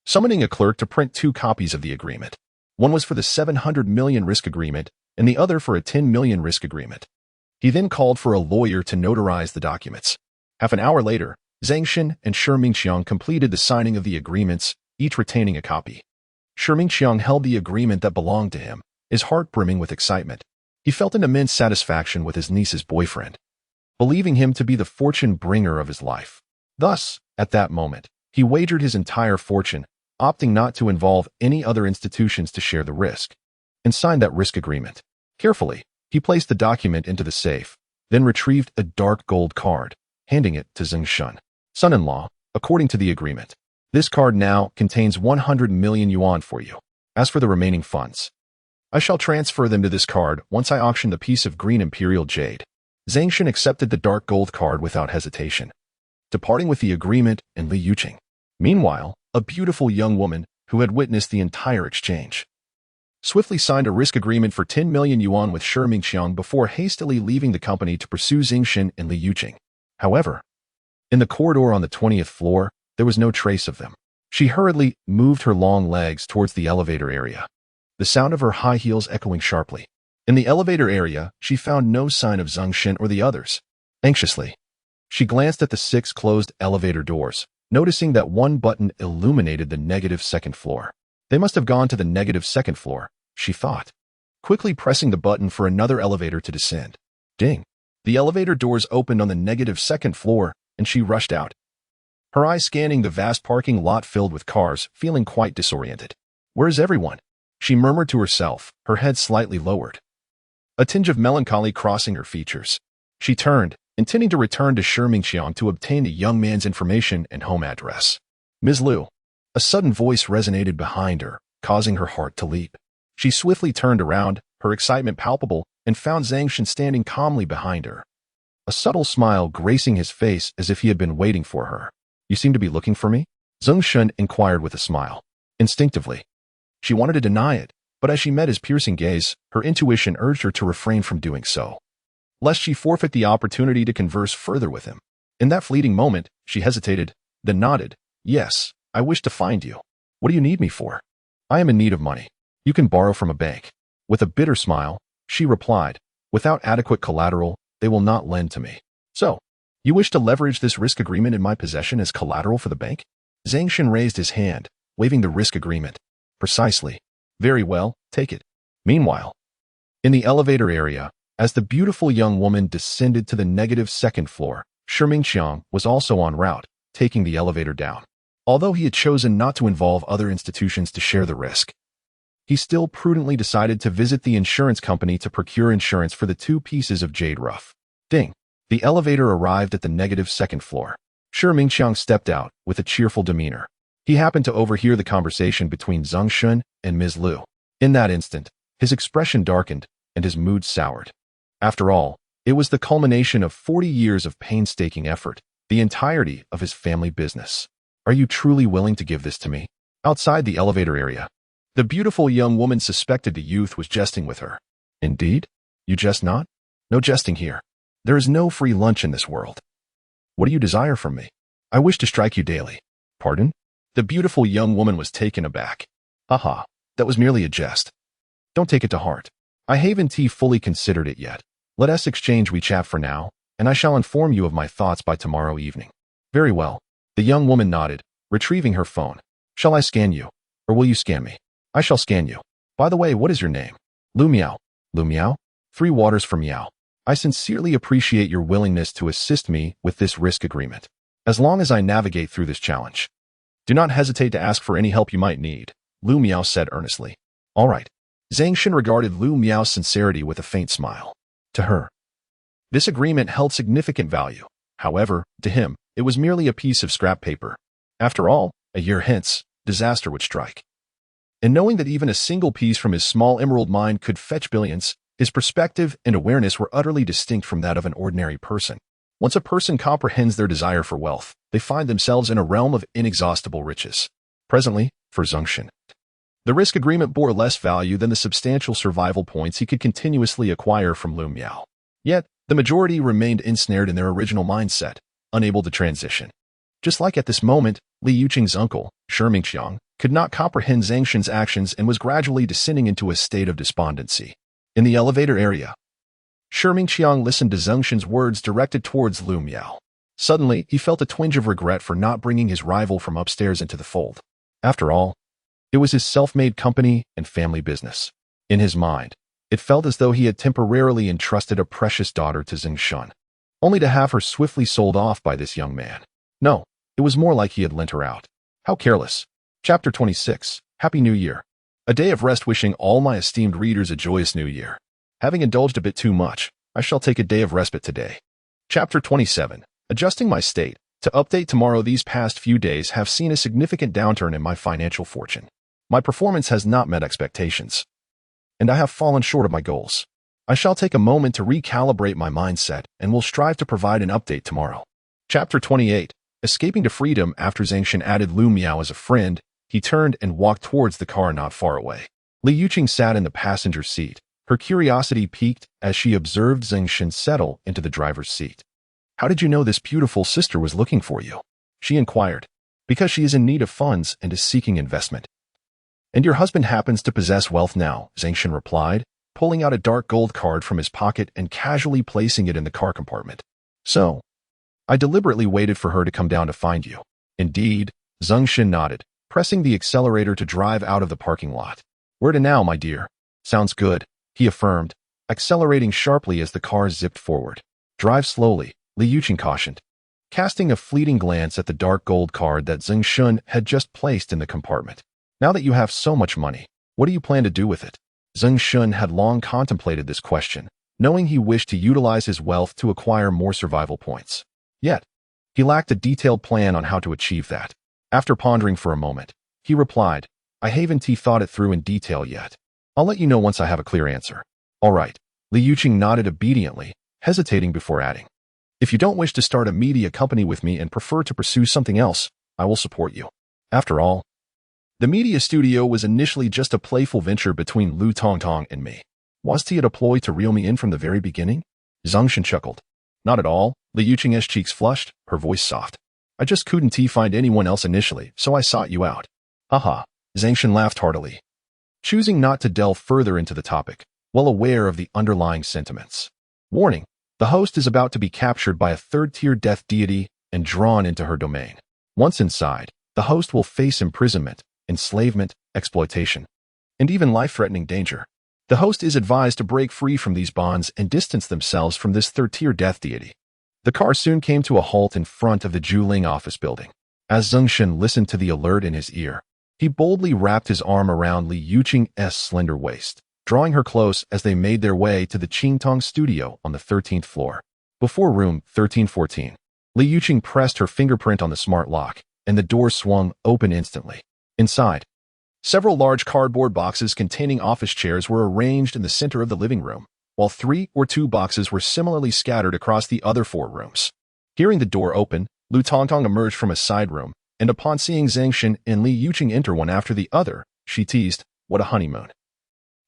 summoning a clerk to print 2 copies of the agreement. One was for the 700 million risk agreement, and the other for a 10 million risk agreement. He then called for a lawyer to notarize the documents. Half an hour later, Zeng Shen and Shi Mingqiang completed the signing of the agreements, each retaining a copy. Shi Mingqiang held the agreement that belonged to him, his heart brimming with excitement. He felt an immense satisfaction with his niece's boyfriend, believing him to be the fortune bringer of his life. Thus, at that moment, he wagered his entire fortune, opting not to involve any other institutions to share the risk, and signed that risk agreement. Carefully, he placed the document into the safe, then retrieved a dark gold card, handing it to Zeng Shen. "Son-in-law, according to the agreement, this card now contains 100 million yuan for you. As for the remaining funds, I shall transfer them to this card once I auction the piece of green imperial jade." Zeng Shen accepted the dark gold card without hesitation, departing with the agreement and Li Yuqing. Meanwhile, a beautiful young woman, who had witnessed the entire exchange, swiftly signed a risk agreement for 10 million yuan with Shi Mingqiang before hastily leaving the company to pursue Zeng Shen and Li Yuqing. However, in the corridor on the 20th floor, there was no trace of them. She hurriedly moved her long legs towards the elevator area, the sound of her high heels echoing sharply. In the elevator area, she found no sign of Zeng Shen or the others. Anxiously, she glanced at the 6 closed elevator doors, noticing that one button illuminated the negative 2nd floor. They must have gone to the negative 2nd floor, she thought, quickly pressing the button for another elevator to descend. Ding! The elevator doors opened on the negative 2nd floor, and she rushed out, her eyes scanning the vast parking lot filled with cars, feeling quite disoriented. "Where is everyone?" she murmured to herself, her head slightly lowered, a tinge of melancholy crossing her features. She turned, intending to return to Shi Mingqiang to obtain the young man's information and home address. "Ms. Liu." A sudden voice resonated behind her, causing her heart to leap. She swiftly turned around, her excitement palpable, and found Zeng Shen standing calmly behind her. a subtle smile gracing his face as if he had been waiting for her. You seem to be looking for me? Zeng Shen inquired with a smile. Instinctively, she wanted to deny it, but as she met his piercing gaze, her intuition urged her to refrain from doing so, lest she forfeit the opportunity to converse further with him. In that fleeting moment, she hesitated, then nodded. Yes, I wish to find you. What do you need me for? I am in need of money. You can borrow from a bank. With a bitter smile, she replied, without adequate collateral, they will not lend to me. So, you wish to leverage this risk agreement in my possession as collateral for the bank? Zeng Shen raised his hand, waving the risk agreement. Precisely. Very well, take it. Meanwhile, in the elevator area, as the beautiful young woman descended to the negative second floor, Shimingqiang was also en route, taking the elevator down. Although he had chosen not to involve other institutions to share the risk, he still prudently decided to visit the insurance company to procure insurance for the 2 pieces of jade rough. Ding! The elevator arrived at the negative second floor. Shimingqiang stepped out with a cheerful demeanor. He happened to overhear the conversation between Zeng Shen and Ms. Liu. In that instant, his expression darkened and his mood soured. After all, it was the culmination of 40 years of painstaking effort, the entirety of his family business. Are you truly willing to give this to me? Outside the elevator area, the beautiful young woman suspected the youth was jesting with her. Indeed? You jest not? No jesting here. There is no free lunch in this world. What do you desire from me? I wish to strike you daily. Pardon? The beautiful young woman was taken aback. Haha, that was merely a jest. Don't take it to heart. I haven't fully considered it yet. Let us exchange WeChat for now, and I shall inform you of my thoughts by tomorrow evening. Very well. The young woman nodded, retrieving her phone. Shall I scan you? Or will you scan me? I shall scan you. By the way, what is your name? Lu Miao. Lu Miao? 3 waters for Miao. I sincerely appreciate your willingness to assist me with this risk agreement. As long as I navigate through this challenge, do not hesitate to ask for any help you might need, Lu Miao said earnestly. All right. Zeng Shen regarded Lu Miao's sincerity with a faint smile. To her, this agreement held significant value. However, to him, it was merely a piece of scrap paper. After all, a year hence, disaster would strike. And knowing that even a single piece from his small emerald mine could fetch billions, his perspective and awareness were utterly distinct from that of an ordinary person. Once a person comprehends their desire for wealth, they find themselves in a realm of inexhaustible riches. Presently, for Zeng Shen, the risk agreement bore less value than the substantial survival points he could continuously acquire from Lu Miao. Yet, the majority remained ensnared in their original mindset, unable to transition. Just like at this moment, Li Yuqing's uncle, Shimingqiang, could not comprehend Zeng Shen's actions and was gradually descending into a state of despondency. In the elevator area, Shimingqiang listened to Zeng Shen's words directed towards Lu Miao. Suddenly, he felt a twinge of regret for not bringing his rival from upstairs into the fold. After all, it was his self-made company and family business. In his mind, it felt as though he had temporarily entrusted a precious daughter to Zeng Shen, only to have her swiftly sold off by this young man. No, it was more like he had lent her out. How careless. Chapter 26. Happy New Year. A day of rest, wishing all my esteemed readers a joyous new year. Having indulged a bit too much, I shall take a day of respite today. Chapter 27. Adjusting my state. To update tomorrow, these past few days have seen a significant downturn in my financial fortune. My performance has not met expectations, and I have fallen short of my goals. I shall take a moment to recalibrate my mindset and will strive to provide an update tomorrow. Chapter 28. Escaping to freedom. After Zeng Shen added Lu Miao as a friend, he turned and walked towards the car not far away. Li Yuqing sat in the passenger seat. Her curiosity piqued as she observed Zeng Shen settle into the driver's seat. How did you know this beautiful sister was looking for you? She inquired. Because she is in need of funds and is seeking investment. And your husband happens to possess wealth now, Zeng Shen replied, pulling out a dark gold card from his pocket and casually placing it in the car compartment. So, I deliberately waited for her to come down to find you. Indeed, Zeng Shen nodded, pressing the accelerator to drive out of the parking lot. Where to now, my dear? Sounds good, he affirmed, accelerating sharply as the car zipped forward. Drive slowly, Li Yuqing cautioned, casting a fleeting glance at the dark gold card that Zeng Shen had just placed in the compartment. Now that you have so much money, what do you plan to do with it? Zeng Shen had long contemplated this question, knowing he wished to utilize his wealth to acquire more survival points. Yet, he lacked a detailed plan on how to achieve that. After pondering for a moment, he replied, I haven't thought it through in detail yet. I'll let you know once I have a clear answer. All right. Li Yuqing nodded obediently, hesitating before adding. If you don't wish to start a media company with me and prefer to pursue something else, I will support you. After all, the media studio was initially just a playful venture between Lu Tongtong and me. Was he a ploy to reel me in from the very beginning? Zeng Shen chuckled. Not at all. Li Yuqing's cheeks flushed, her voice soft. I just couldn't find anyone else initially, so I sought you out. Haha. Zeng Shen laughed heartily, choosing not to delve further into the topic, well aware of the underlying sentiments. Warning. The host is about to be captured by a third-tier death deity and drawn into her domain. Once inside, the host will face imprisonment, enslavement, exploitation, and even life-threatening danger. The host is advised to break free from these bonds and distance themselves from this third-tier death deity. The car soon came to a halt in front of the Juling office building. As Zeng Shen listened to the alert in his ear, he boldly wrapped his arm around Li Yuqing's slender waist, drawing her close as they made their way to the Qingtong studio on the 13th floor. Before room 1314, Li Yuqing pressed her fingerprint on the smart lock, and the door swung open instantly. Inside, several large cardboard boxes containing office chairs were arranged in the center of the living room, while 3 or 2 boxes were similarly scattered across the other 4 rooms. Hearing the door open, Lu Tongtong emerged from a side room, and upon seeing Zeng Shen and Li Yuqing enter one after the other, she teased, "What a honeymoon."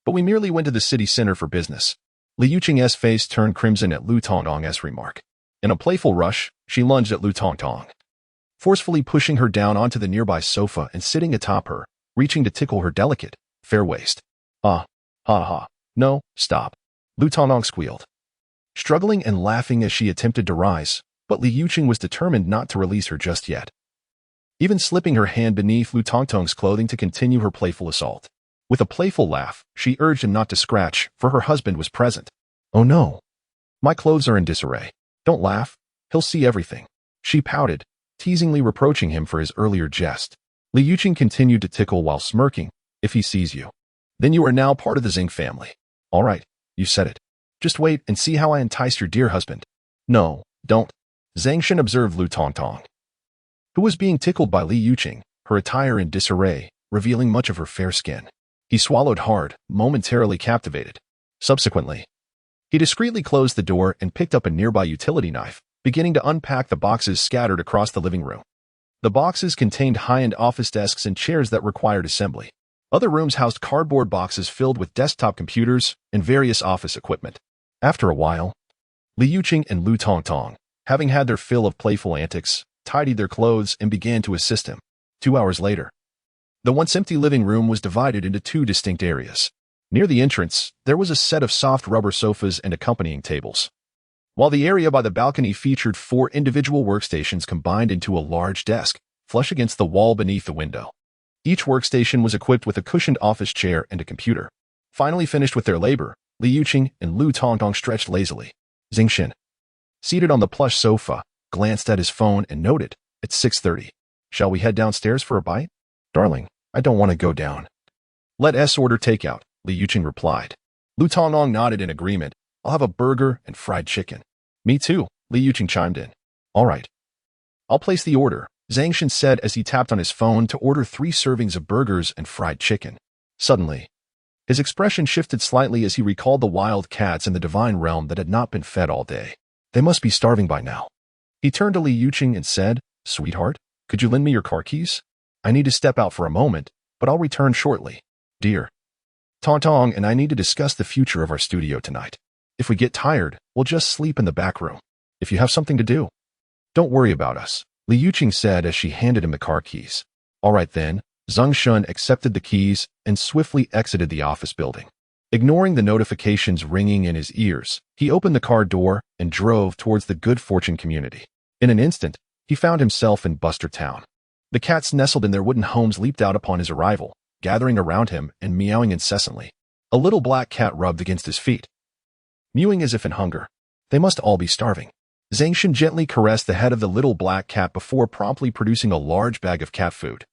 But we merely went to the city center for business. Li Yuqing's face turned crimson at Lu Tongtong's remark. In a playful rush, she lunged at Lu Tongtong, forcefully pushing her down onto the nearby sofa and sitting atop her, reaching to tickle her delicate, fair waist. Ha ha. No, stop. Lu Tongtong squealed, struggling and laughing as she attempted to rise, but Li Yuqing was determined not to release her just yet, even slipping her hand beneath Lu Tongtong's clothing to continue her playful assault. With a playful laugh, she urged him not to scratch, for her husband was present. Oh no. My clothes are in disarray. Don't laugh. He'll see everything. She pouted, teasingly reproaching him for his earlier jest. Li Yuqing continued to tickle while smirking. If he sees you, then you are now part of the Zeng family. All right, you said it. Just wait and see how I entice your dear husband. No, don't. Zeng Shen observed Lu Tongtong, who was being tickled by Li Yuqing, her attire in disarray, revealing much of her fair skin. He swallowed hard, momentarily captivated. Subsequently, he discreetly closed the door and picked up a nearby utility knife, beginning to unpack the boxes scattered across the living room. The boxes contained high-end office desks and chairs that required assembly. Other rooms housed cardboard boxes filled with desktop computers and various office equipment. After a while, Li Yuqing and Lu Tongtong, having had their fill of playful antics, tidied their clothes and began to assist him. 2 hours later, the once empty living room was divided into 2 distinct areas. Near the entrance, there was a set of soft rubber sofas and accompanying tables, while the area by the balcony featured 4 individual workstations combined into a large desk, flush against the wall beneath the window. Each workstation was equipped with a cushioned office chair and a computer. Finally finished with their labor, Li Yuqing and Lu Tongtong stretched lazily. Zeng Shen, seated on the plush sofa, glanced at his phone and noted, "It's 6:30. Shall we head downstairs for a bite?" "Darling, I don't want to go down." "Let us order takeout," Li Yuqing replied. Lu Tongtong nodded in agreement. "I'll have a burger and fried chicken." "Me too," Li Yuqing chimed in. "All right. I'll place the order," Zeng Shen said as he tapped on his phone to order 3 servings of burgers and fried chicken. Suddenly, his expression shifted slightly as he recalled the wild cats in the divine realm that had not been fed all day. They must be starving by now. He turned to Li Yuqing and said, "Sweetheart, could you lend me your car keys? I need to step out for a moment, but I'll return shortly." "Dear Tongtong and I need to discuss the future of our studio tonight. If we get tired, we'll just sleep in the back room. If you have something to do, don't worry about us," Li Yuqing said as she handed him the car keys. "All right then." Zeng Shen accepted the keys and swiftly exited the office building. Ignoring the notifications ringing in his ears, he opened the car door and drove towards the Good Fortune community. In an instant, he found himself in Buster Town. The cats nestled in their wooden homes leaped out upon his arrival, gathering around him and meowing incessantly. A little black cat rubbed against his feet, mewing as if in hunger. They must all be starving. Zeng Shen gently caressed the head of the little black cat before promptly producing a large bag of cat food,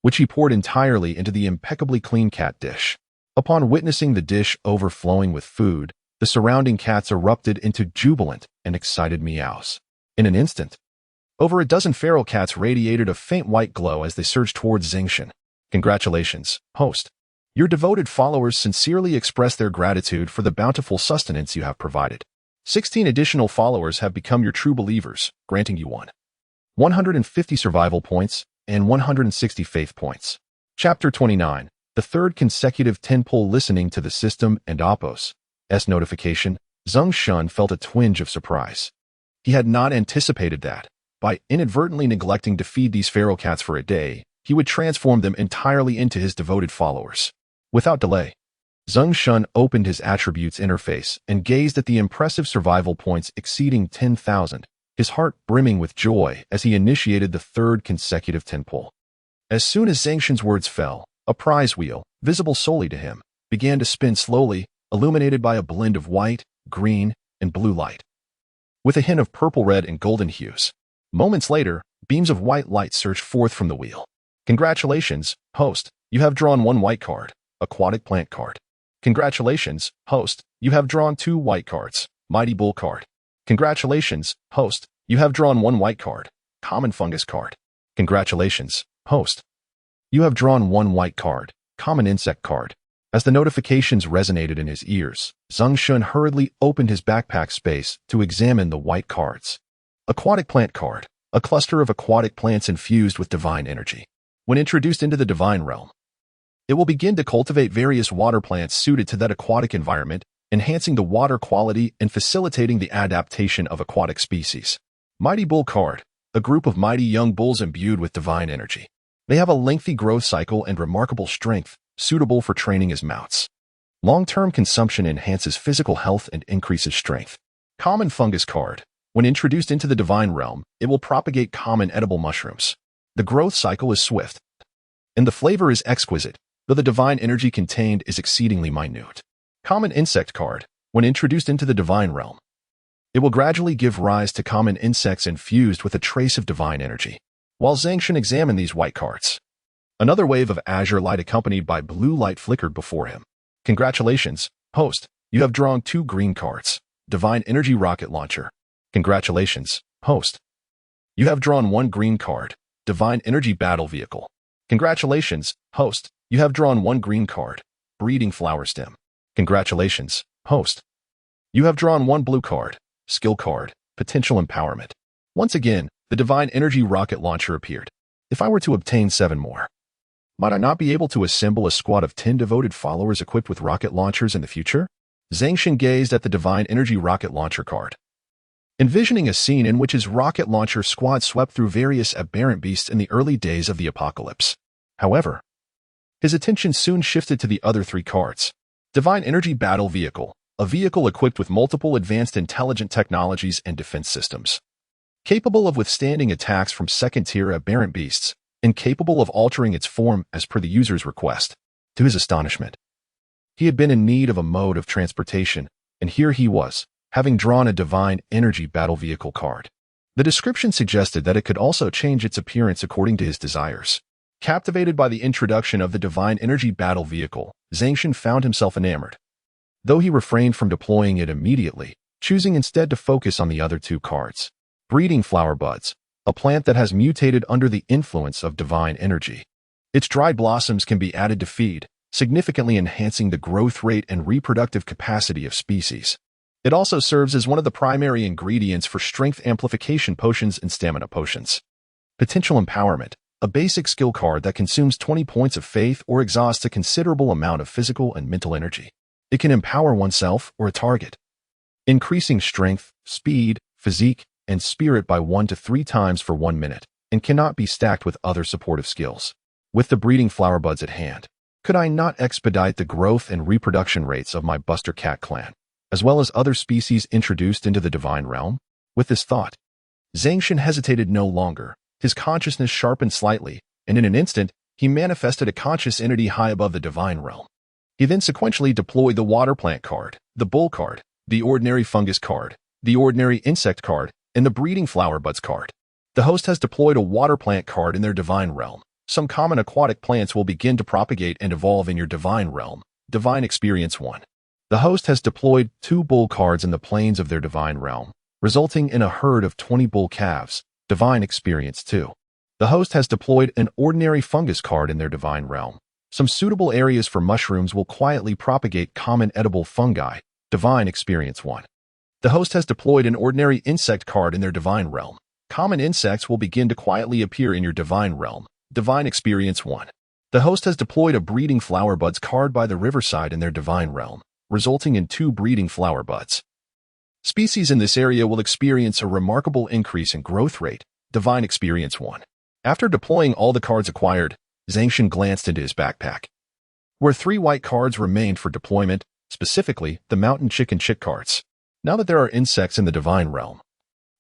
which he poured entirely into the impeccably clean cat dish. Upon witnessing the dish overflowing with food, the surrounding cats erupted into jubilant and excited meows. In an instant, over a dozen feral cats radiated a faint white glow as they surged towards Zeng Shen. "Congratulations, host. Your devoted followers sincerely express their gratitude for the bountiful sustenance you have provided." 16 additional followers have become your true believers, granting you 150 survival points and 160 faith points. Chapter 29. The third consecutive 10-pull. Listening to the system and Oppos's notification, Zeng Shen felt a twinge of surprise. He had not anticipated that, by inadvertently neglecting to feed these feral cats for a day, he would transform them entirely into his devoted followers. Without delay, Zeng Shen opened his attributes interface and gazed at the impressive survival points exceeding 10,000, his heart brimming with joy as he initiated the third consecutive 10-pull. As soon as Zeng Shen's words fell, a prize wheel, visible solely to him, began to spin slowly, illuminated by a blend of white, green, and blue light, with a hint of purple, red, and golden hues. Moments later, beams of white light surged forth from the wheel. Congratulations, host, you have drawn 1 white card, aquatic plant card. Congratulations, host, you have drawn 2 white cards, mighty bull card. Congratulations, host, you have drawn 1 white card, common fungus card. Congratulations, host, you have drawn 1 white card, common insect card. As the notifications resonated in his ears, Zeng Shen hurriedly opened his backpack space to examine the white cards. Aquatic plant card, a cluster of aquatic plants infused with divine energy. When introduced into the divine realm, it will begin to cultivate various water plants suited to that aquatic environment, enhancing the water quality and facilitating the adaptation of aquatic species. Mighty bull card, a group of mighty young bulls imbued with divine energy. They have a lengthy growth cycle and remarkable strength, suitable for training as mounts. Long-term consumption enhances physical health and increases strength. Common fungus card. When introduced into the divine realm, it will propagate common edible mushrooms. The growth cycle is swift, and the flavor is exquisite, though the divine energy contained is exceedingly minute. Common insect card. When introduced into the divine realm, it will gradually give rise to common insects infused with a trace of divine energy. While Zeng Shen examined these white cards, another wave of azure light accompanied by blue light flickered before him. Congratulations, host, you have drawn 2 green cards, divine energy rocket launcher. Congratulations, host, you have drawn 1 green card, divine energy battle vehicle. Congratulations, host, you have drawn 1 green card, breeding flower stem. Congratulations, host, you have drawn 1 blue card, skill card, potential empowerment. Once again, the divine energy rocket launcher appeared. If I were to obtain 7 more, might I not be able to assemble a squad of 10 devoted followers equipped with rocket launchers in the future? Zeng Shen gazed at the divine energy rocket launcher card, envisioning a scene in which his rocket launcher squad swept through various aberrant beasts in the early days of the apocalypse. However, his attention soon shifted to the other 3 cards. Divine energy battle vehicle, a vehicle equipped with multiple advanced intelligent technologies and defense systems, capable of withstanding attacks from second-tier aberrant beasts, and capable of altering its form as per the user's request. To his astonishment, he had been in need of a mode of transportation, and here he was, having drawn a divine energy battle vehicle card. The description suggested that it could also change its appearance according to his desires. Captivated by the introduction of the divine energy battle vehicle, Zeng Shen found himself enamored, though he refrained from deploying it immediately, choosing instead to focus on the other 2 cards. Breeding flower buds, a plant that has mutated under the influence of divine energy. Its dried blossoms can be added to feed, significantly enhancing the growth rate and reproductive capacity of species. It also serves as one of the primary ingredients for strength amplification potions and stamina potions. Potential empowerment, a basic skill card that consumes 20 points of faith or exhausts a considerable amount of physical and mental energy. It can empower oneself or a target, increasing strength, speed, physique, and spirit by 1 to 3 times for 1 minute, and cannot be stacked with other supportive skills. With the breeding flower buds at hand, could I not expedite the growth and reproduction rates of my Buster Cat clan, as well as other species introduced into the divine realm? With this thought, Zeng Shen hesitated no longer. His consciousness sharpened slightly, and in an instant, he manifested a conscious entity high above the divine realm. He then sequentially deployed the water plant card, the bull card, the ordinary fungus card, the ordinary insect card, and the breeding flower buds card. The host has deployed a water plant card in their divine realm. Some common aquatic plants will begin to propagate and evolve in your divine realm. Divine Experience 1. The host has deployed 2 bull cards in the plains of their divine realm, resulting in a herd of 20 bull calves. Divine Experience 2. The host has deployed an ordinary fungus card in their divine realm. Some suitable areas for mushrooms will quietly propagate common edible fungi. Divine Experience 1. The host has deployed an ordinary insect card in their divine realm. Common insects will begin to quietly appear in your divine realm. Divine Experience 1. The host has deployed a breeding flower buds card by the riverside in their divine realm, resulting in 2 breeding flower buds. Species in this area will experience a remarkable increase in growth rate. Divine Experience 1. After deploying all the cards acquired, Zeng Shen glanced into his backpack, where 3 white cards remained for deployment, specifically the mountain chicken chick cards. Now that there are insects in the divine realm,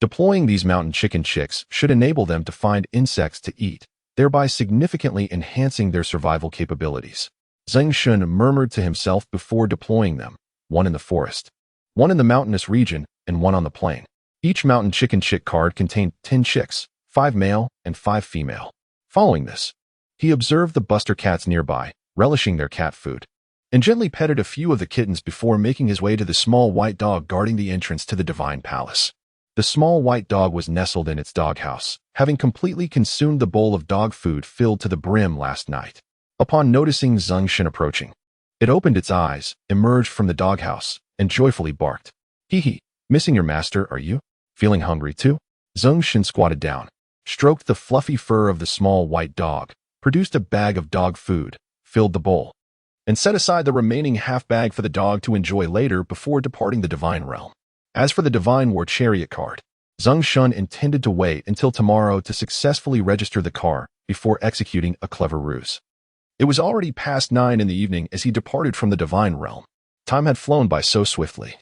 deploying these mountain chicken chicks should enable them to find insects to eat, thereby significantly enhancing their survival capabilities. Zeng Shen murmured to himself before deploying them, 1 in the forest, 1 in the mountainous region, and 1 on the plain. Each mountain chicken chick card contained 10 chicks, 5 male and 5 female. Following this, he observed the buster cats nearby, relishing their cat food, and gently petted a few of the kittens before making his way to the small white dog guarding the entrance to the divine palace. The small white dog was nestled in its doghouse, having completely consumed the bowl of dog food filled to the brim last night. Upon noticing Zeng Shen approaching, it opened its eyes, emerged from the doghouse, and joyfully barked. Hee hee, missing your master, are you? Feeling hungry too? Zeng Shen squatted down, stroked the fluffy fur of the small white dog, produced a bag of dog food, filled the bowl, and set aside the remaining half bag for the dog to enjoy later before departing the divine realm. As for the divine war chariot card, Zeng Shen intended to wait until tomorrow to successfully register the car before executing a clever ruse. It was already past 9 in the evening as he departed from the divine realm. Time had flown by so swiftly.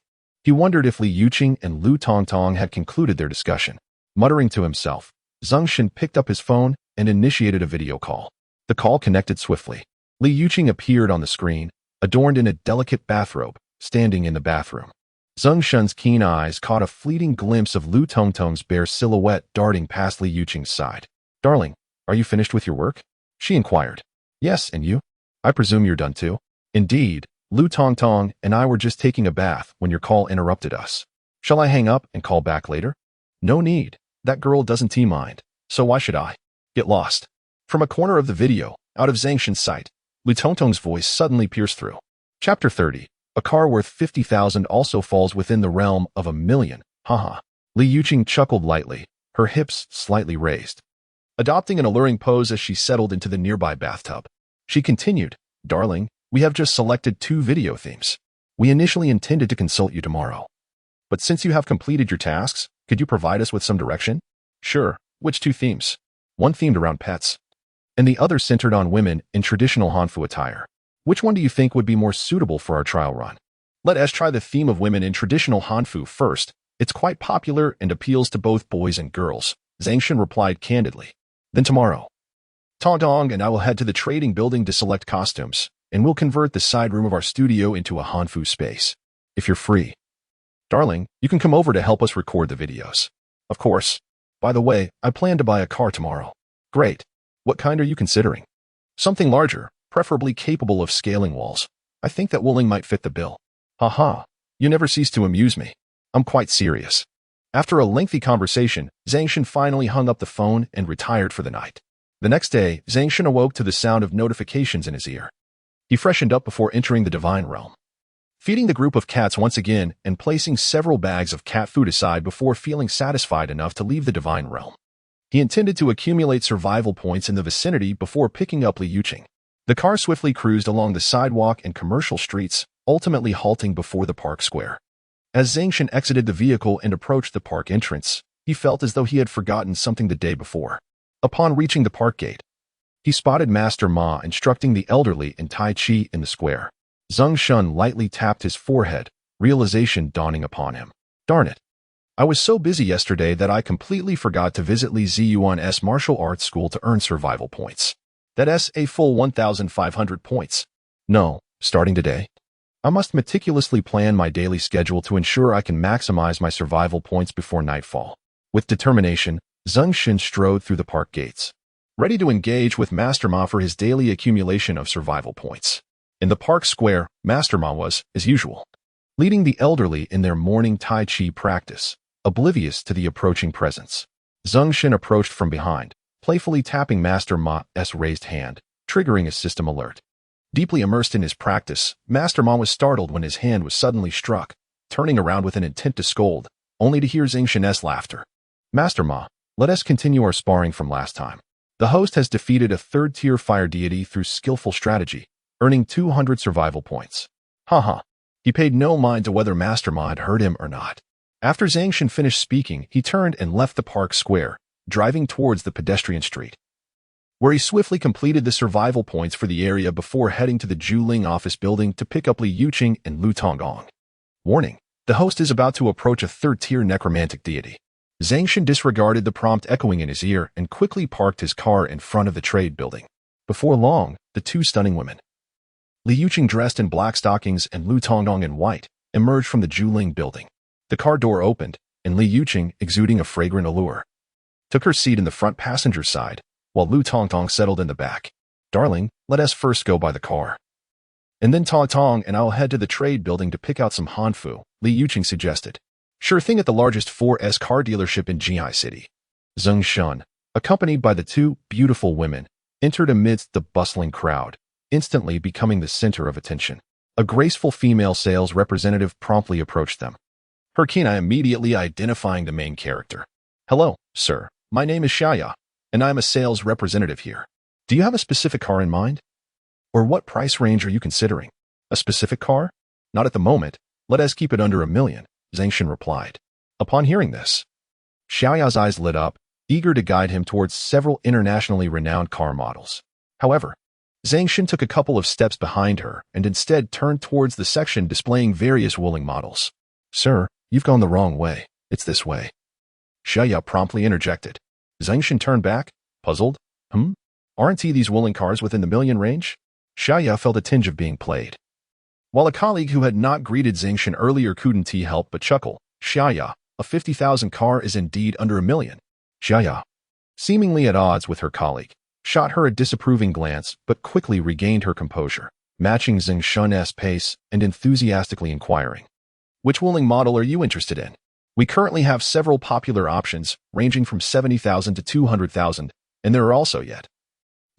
He wondered if Li Yuqing and Lu Tongtong had concluded their discussion. Muttering to himself, Zeng Shen picked up his phone and initiated a video call. The call connected swiftly. Li Yuqing appeared on the screen, adorned in a delicate bathrobe, standing in the bathroom. Zeng Shen's keen eyes caught a fleeting glimpse of Lu Tongtong's bare silhouette darting past Li Yuqing's side. Darling, are you finished with your work? She inquired. Yes, and you? I presume you're done too? Indeed, Lu Tongtong and I were just taking a bath when your call interrupted us. Shall I hang up and call back later? No need. That girl doesn't mind, so why should I? Get lost. From a corner of the video, out of Zeng Shen's sight, Lu Tongtong's voice suddenly pierced through. Chapter 30. A car worth 50,000 also falls within the realm of 1,000,000. Haha. Li Yuqing chuckled lightly, her hips slightly raised, adopting an alluring pose as she settled into the nearby bathtub. She continued, Darling, we have just selected 2 video themes. We initially intended to consult you tomorrow, but since you have completed your tasks, could you provide us with some direction? Sure. Which 2 themes? One themed around pets, and the other centered on women in traditional Hanfu attire. Which one do you think would be more suitable for our trial run? Let us try the theme of women in traditional Hanfu first. It's quite popular and appeals to both boys and girls, Zeng Shen replied candidly. Then tomorrow, Tongtong and I will head to the trading building to select costumes, and we'll convert the side room of our studio into a Hanfu space. If you're free. Darling, you can come over to help us record the videos. Of course. By the way, I plan to buy a car tomorrow. Great. What kind are you considering? Something larger, preferably capable of scaling walls. I think that Wuling might fit the bill. Haha, you never cease to amuse me. I'm quite serious. After a lengthy conversation, Zeng Shen finally hung up the phone and retired for the night. The next day, Zeng Shen awoke to the sound of notifications in his ear. He freshened up before entering the divine realm, feeding the group of cats once again and placing several bags of cat food aside before feeling satisfied enough to leave the divine realm. He intended to accumulate survival points in the vicinity before picking up Li Yuqing. The car swiftly cruised along the sidewalk and commercial streets, ultimately halting before the park square. As Zeng Shen exited the vehicle and approached the park entrance, he felt as though he had forgotten something the day before. Upon reaching the park gate, he spotted Master Ma instructing the elderly in Tai Chi in the square. Zeng Shen lightly tapped his forehead, realization dawning upon him. Darn it. I was so busy yesterday that I completely forgot to visit Li Ziyuan's martial arts school to earn survival points. That's a full 1,500 points. No, starting today, I must meticulously plan my daily schedule to ensure I can maximize my survival points before nightfall. With determination, Zeng Shen strode through the park gates, ready to engage with Master Ma for his daily accumulation of survival points. In the park square, Master Ma was, as usual, leading the elderly in their morning Tai Chi practice, oblivious to the approaching presence. Zeng Shen approached from behind, playfully tapping Master Ma's raised hand, triggering a system alert. Deeply immersed in his practice, Master Ma was startled when his hand was suddenly struck, turning around with an intent to scold, only to hear Zeng Shen's laughter. Master Ma, let us continue our sparring from last time. The host has defeated a third-tier fire deity through skillful strategy, earning 200 survival points. Haha. He paid no mind to whether Master Ma had heard him or not. After Zeng Shen finished speaking, he turned and left the park square, driving towards the pedestrian street, where he swiftly completed the survival points for the area before heading to the Juling office building to pick up Li Yuqing and Lu Tonggong. Warning: the host is about to approach a third-tier necromantic deity. Zeng Shen disregarded the prompt echoing in his ear and quickly parked his car in front of the trade building. Before long, the two stunning women, Li Yuqing dressed in black stockings and Lu Tonggong in white, emerged from the Juling building. The car door opened, and Li Yuqing, exuding a fragrant allure, took her seat in the front passenger side, while Lu Tonggong settled in the back. Darling, let us first go by the car, and then Tong and I'll head to the trade building to pick out some hanfu, Li Yuqing suggested. Sure thing. At the largest 4S car dealership in Jihai City, Zeng Shen, accompanied by the two beautiful women, entered amidst the bustling crowd, instantly becoming the center of attention. A graceful female sales representative promptly approached them, her keen eye immediately identifying the main character. Hello, sir. My name is Xiaya, and I'm a sales representative here. Do you have a specific car in mind? Or what price range are you considering? A specific car? Not at the moment. Let us keep it under $1 million, Zeng Shen replied. Upon hearing this, Xiaoya's eyes lit up, eager to guide him towards several internationally renowned car models. However, Zeng Shen took a couple of steps behind her and instead turned towards the section displaying various Wuling models. Sir, you've gone the wrong way. It's this way, Xiaoya promptly interjected. Zeng Shen turned back, puzzled. Aren't these Wuling cars within the million range? Xiaoya felt a tinge of being played. While a colleague who had not greeted Zeng Shen earlier couldn't help but chuckle, Xiaoya, a 50,000 car is indeed under $1 million. Xiaoya, seemingly at odds with her colleague, shot her a disapproving glance but quickly regained her composure, matching Zeng Shen's pace and enthusiastically inquiring. Which Wuling model are you interested in? We currently have several popular options, ranging from 70,000 to 200,000, and there are also yet.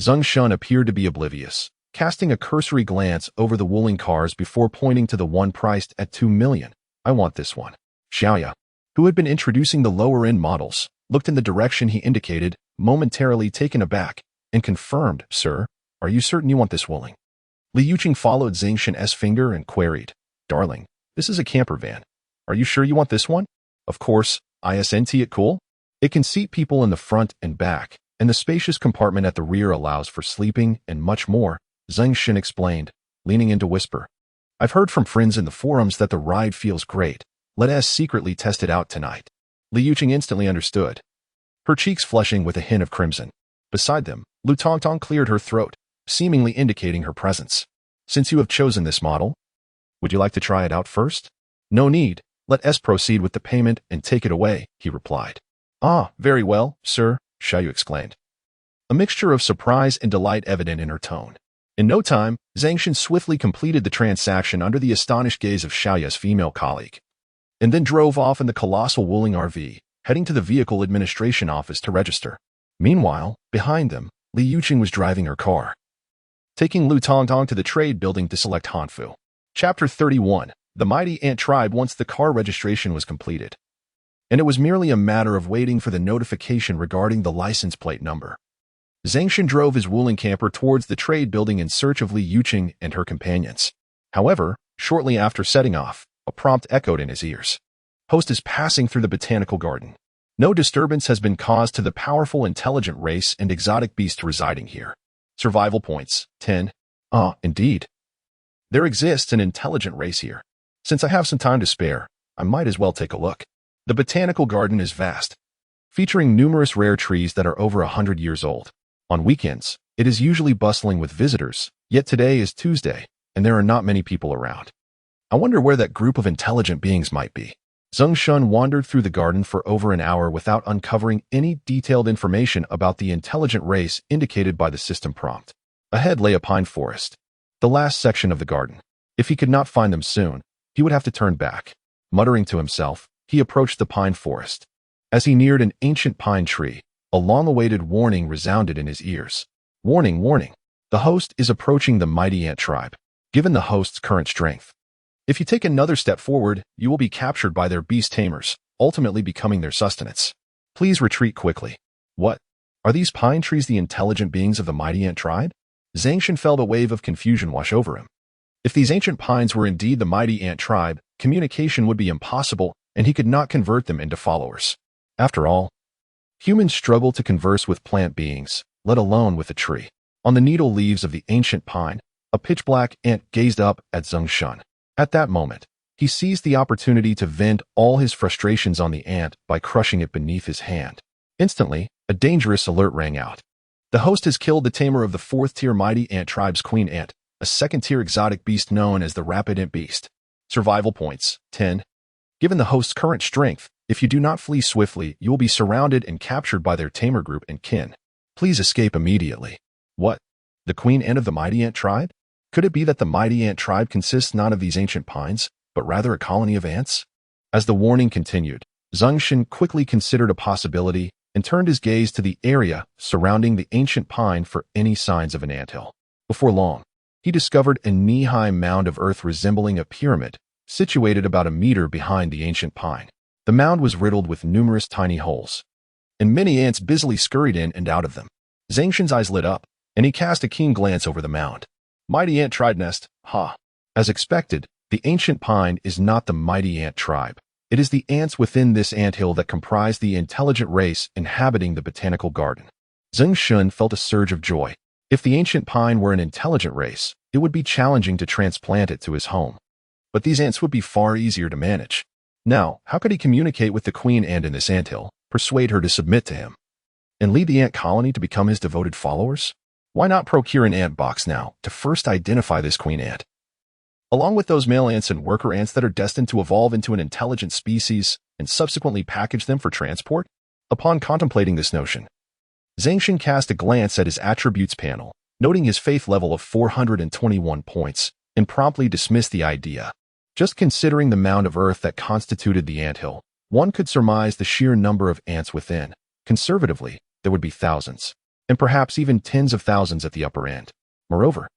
Zeng Shen appeared to be oblivious, casting a cursory glance over the Wuling cars before pointing to the one priced at $2 million. I want this one. Xiaoya, who had been introducing the lower-end models, looked in the direction he indicated, momentarily taken aback, and confirmed, Sir, are you certain you want this Wuling? Li Yuqing followed Zeng Shen's finger and queried, Darling, this is a camper van. Are you sure you want this one? Of course, isn't it cool? It can seat people in the front and back, and the spacious compartment at the rear allows for sleeping and much more, Zeng Shen explained, leaning in to whisper. I've heard from friends in the forums that the ride feels great. Let us secretly test it out tonight. Li Yuqing instantly understood, her cheeks flushing with a hint of crimson. Beside them, Lu Tonggong cleared her throat, seemingly indicating her presence. Since you have chosen this model, would you like to try it out first? No need. Let us proceed with the payment and take it away, he replied. Ah, very well, sir, Xiaoyu exclaimed, a mixture of surprise and delight evident in her tone. In no time, Zeng Shen swiftly completed the transaction under the astonished gaze of Xiaoya's female colleague, and then drove off in the colossal Wuling RV, heading to the vehicle administration office to register. Meanwhile, behind them, Li Yuqing was driving her car, taking Lu Tonggong to the trade building to select hanfu. Chapter 31. The mighty ant tribe. Once the car registration was completed, and it was merely a matter of waiting for the notification regarding the license plate number, Zeng Shen drove his Wuling camper towards the trade building in search of Li Yuqing and her companions. However, shortly after setting off, a prompt echoed in his ears. Host is passing through the botanical garden. No disturbance has been caused to the powerful intelligent race and exotic beasts residing here. Survival points, 10. Ah, indeed. There exists an intelligent race here. Since I have some time to spare, I might as well take a look. The botanical garden is vast, featuring numerous rare trees that are over 100 years old. On weekends, it is usually bustling with visitors, yet today is Tuesday, and there are not many people around. I wonder where that group of intelligent beings might be. Zeng Shen wandered through the garden for over an hour without uncovering any detailed information about the intelligent race indicated by the system prompt. Ahead lay a pine forest, the last section of the garden. If he could not find them soon, he would have to turn back. Muttering to himself, he approached the pine forest. As he neared an ancient pine tree, a long-awaited warning resounded in his ears. Warning, warning. The host is approaching the mighty ant tribe. Given the host's current strength, If you take another step forward, you will be captured by their beast tamers, ultimately becoming their sustenance. Please retreat quickly. What? Are these pine trees the intelligent beings of the mighty ant tribe? Zeng Shen felt a wave of confusion wash over him. If these ancient pines were indeed the mighty ant tribe, communication would be impossible, and he could not convert them into followers. After all, humans struggle to converse with plant beings, let alone with a tree. On the needle leaves of the ancient pine, a pitch-black ant gazed up at Zeng Shen. At that moment, he seized the opportunity to vent all his frustrations on the ant by crushing it beneath his hand. Instantly, a dangerous alert rang out. The host has killed the tamer of the 4th-tier mighty ant tribe's queen ant, a 2nd-tier exotic beast known as the rapid ant beast. Survival points, 10. Given the host's current strength, if you do not flee swiftly, you will be surrounded and captured by their tamer group and kin. Please escape immediately. What? The queen ant of the mighty ant tribe? Could it be that the mighty ant tribe consists not of these ancient pines, but rather a colony of ants? As the warning continued, Zeng Shen quickly considered a possibility and turned his gaze to the area surrounding the ancient pine for any signs of an anthill. Before long, he discovered a knee-high mound of earth resembling a pyramid, situated about a meter behind the ancient pine. The mound was riddled with numerous tiny holes, and many ants busily scurried in and out of them. Zeng Shen's eyes lit up, and he cast a keen glance over the mound. Mighty ant tribe nest, ha! As expected, the ancient pine is not the mighty ant tribe. It is the ants within this anthill that comprise the intelligent race inhabiting the botanical garden. Zeng Shen felt a surge of joy. If the ancient pine were an intelligent race, it would be challenging to transplant it to his home. But these ants would be far easier to manage. Now, how could he communicate with the queen ant in this anthill, persuade her to submit to him, and lead the ant colony to become his devoted followers? Why not procure an ant box now to first identify this queen ant, along with those male ants and worker ants that are destined to evolve into an intelligent species and subsequently package them for transport? Upon contemplating this notion, Zeng Shen cast a glance at his attributes panel, noting his faith level of 421 points, and promptly dismissed the idea. Just considering the mound of earth that constituted the anthill, one could surmise the sheer number of ants within. Conservatively, there would be thousands, and perhaps even tens of thousands at the upper end. Moreover,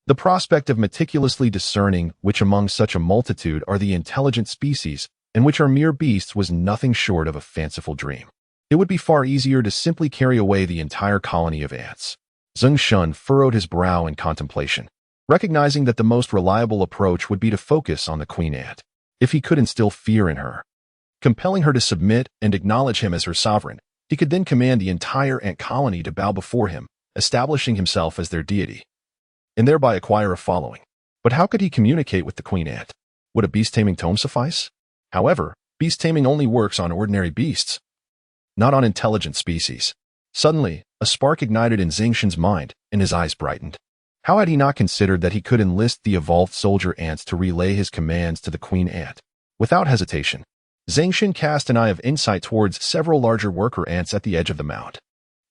the prospect of meticulously discerning which among such a multitude are the intelligent species and which are mere beasts was nothing short of a fanciful dream. It would be far easier to simply carry away the entire colony of ants. Zeng Shen furrowed his brow in contemplation, recognizing that the most reliable approach would be to focus on the queen ant. If he could instill fear in her, compelling her to submit and acknowledge him as her sovereign, he could then command the entire ant colony to bow before him, establishing himself as their deity, and thereby acquire a following. But how could he communicate with the queen ant? Would a beast-taming tome suffice? However, beast-taming only works on ordinary beasts, not on intelligent species. Suddenly, a spark ignited in Zeng Shen's mind, and his eyes brightened. How had he not considered that he could enlist the evolved soldier ants to relay his commands to the queen ant? Without hesitation, Zeng Shen cast an eye of insight towards several larger worker ants at the edge of the mound.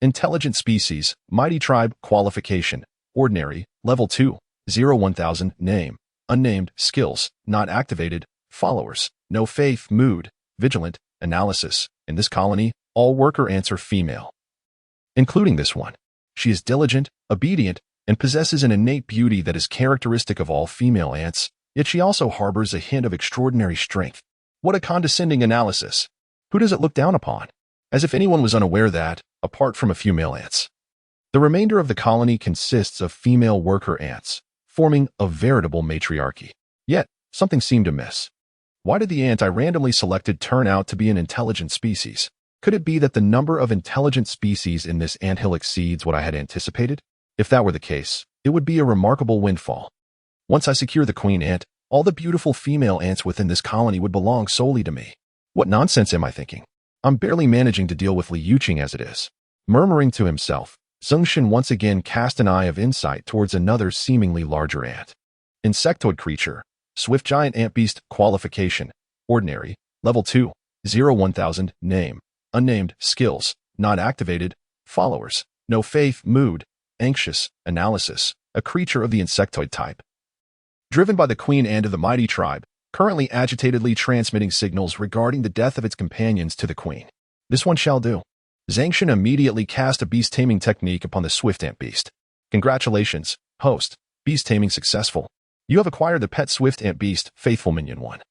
Intelligent species, mighty tribe, qualification, ordinary, level 2, 0-1000, name, unnamed, skills, not activated, followers, no faith, mood, vigilant, analysis. In this colony, all worker ants are female, including this one. She is diligent, obedient, and possesses an innate beauty that is characteristic of all female ants, yet she also harbors a hint of extraordinary strength. What a condescending analysis! Who does it look down upon? As if anyone was unaware that, apart from a few male ants, the remainder of the colony consists of female worker ants, forming a veritable matriarchy. Yet, something seemed amiss. Why did the ant I randomly selected turn out to be an intelligent species? Could it be that the number of intelligent species in this anthill exceeds what I had anticipated? If that were the case, it would be a remarkable windfall. Once I secure the queen ant, all the beautiful female ants within this colony would belong solely to me. What nonsense am I thinking? I'm barely managing to deal with Liu Qing as it is. Murmuring to himself, Zeng Shen once again cast an eye of insight towards another seemingly larger ant. Insectoid creature, swift giant ant beast, qualification, ordinary, level 2, 0-1000, name, unnamed, skills, not activated, followers, no faith, mood, anxious, analysis, a creature of the insectoid type. Driven by the queen ant of the mighty tribe, currently agitatedly transmitting signals regarding the death of its companions to the queen. This one shall do. Zeng Shen immediately cast a beast-taming technique upon the swift ant beast. Congratulations, host. Beast taming successful. You have acquired the pet swift ant beast, faithful minion 1.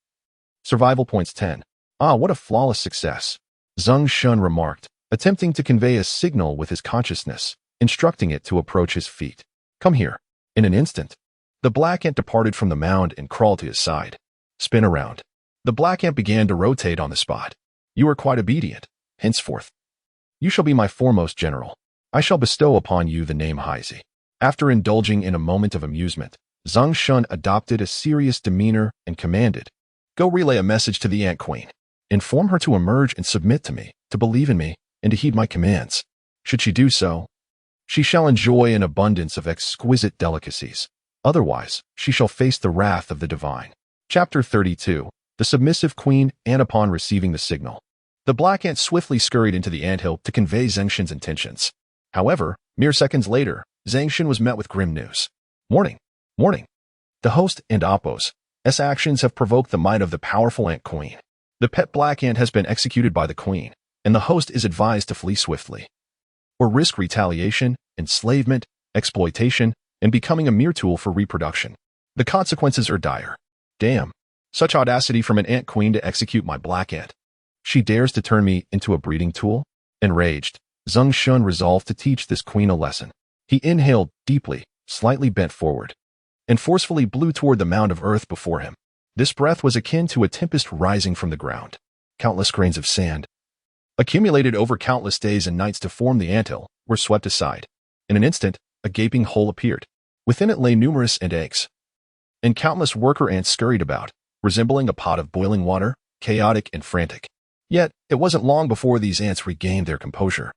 Survival points 10. Ah, what a flawless success, Zeng Shen remarked, attempting to convey a signal with his consciousness, instructing it to approach his feet. Come here. In an instant, the black ant departed from the mound and crawled to his side. Spin around. The black ant began to rotate on the spot. You are quite obedient. Henceforth, you shall be my foremost general. I shall bestow upon you the name Heisey. After indulging in a moment of amusement, Zeng Shen adopted a serious demeanor and commanded, Go relay a message to the Ant Queen. Inform her to emerge and submit to me, to believe in me, and to heed my commands. Should she do so, she shall enjoy an abundance of exquisite delicacies. Otherwise, she shall face the wrath of the divine. Chapter 32. The Submissive Queen, and upon receiving the signal, the black ant swiftly scurried into the anthill to convey Zeng Shen's intentions. However, mere seconds later, Zeng Shen was met with grim news. Warning! Warning! The host and Oppo's actions have provoked the might of the powerful Ant Queen. The pet black ant has been executed by the queen, and the host is advised to flee swiftly, or risk retaliation, enslavement, exploitation, and becoming a mere tool for reproduction. The consequences are dire. Damn! Such audacity from an ant queen to execute my black ant. She dares to turn me into a breeding tool? Enraged, Zeng Shen resolved to teach this queen a lesson. He inhaled deeply, slightly bent forward, and forcefully blew toward the mound of earth before him. This breath was akin to a tempest rising from the ground. Countless grains of sand, accumulated over countless days and nights to form the anthill, were swept aside. In an instant, a gaping hole appeared. Within it lay numerous ant eggs, and countless worker ants scurried about, resembling a pot of boiling water, chaotic and frantic. Yet, it wasn't long before these ants regained their composure,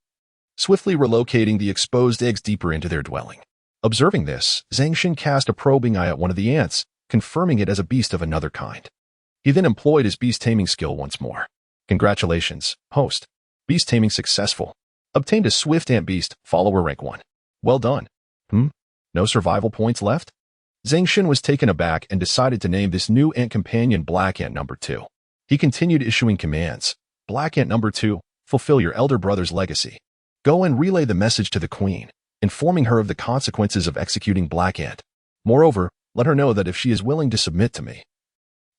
swiftly relocating the exposed eggs deeper into their dwelling. Observing this, Zeng Shen cast a probing eye at one of the ants, confirming it as a beast of another kind. He then employed his beast-taming skill once more. Congratulations, host. Beast taming successful. Obtained a swift ant beast, follower rank 1. Well done. No survival points left? Zeng Shen was taken aback and decided to name this new ant companion Black Ant Number 2. He continued issuing commands. Black Ant Number 2, fulfill your elder brother's legacy. Go and relay the message to the queen, informing her of the consequences of executing Black Ant. Moreover, let her know that if she is willing to submit to me,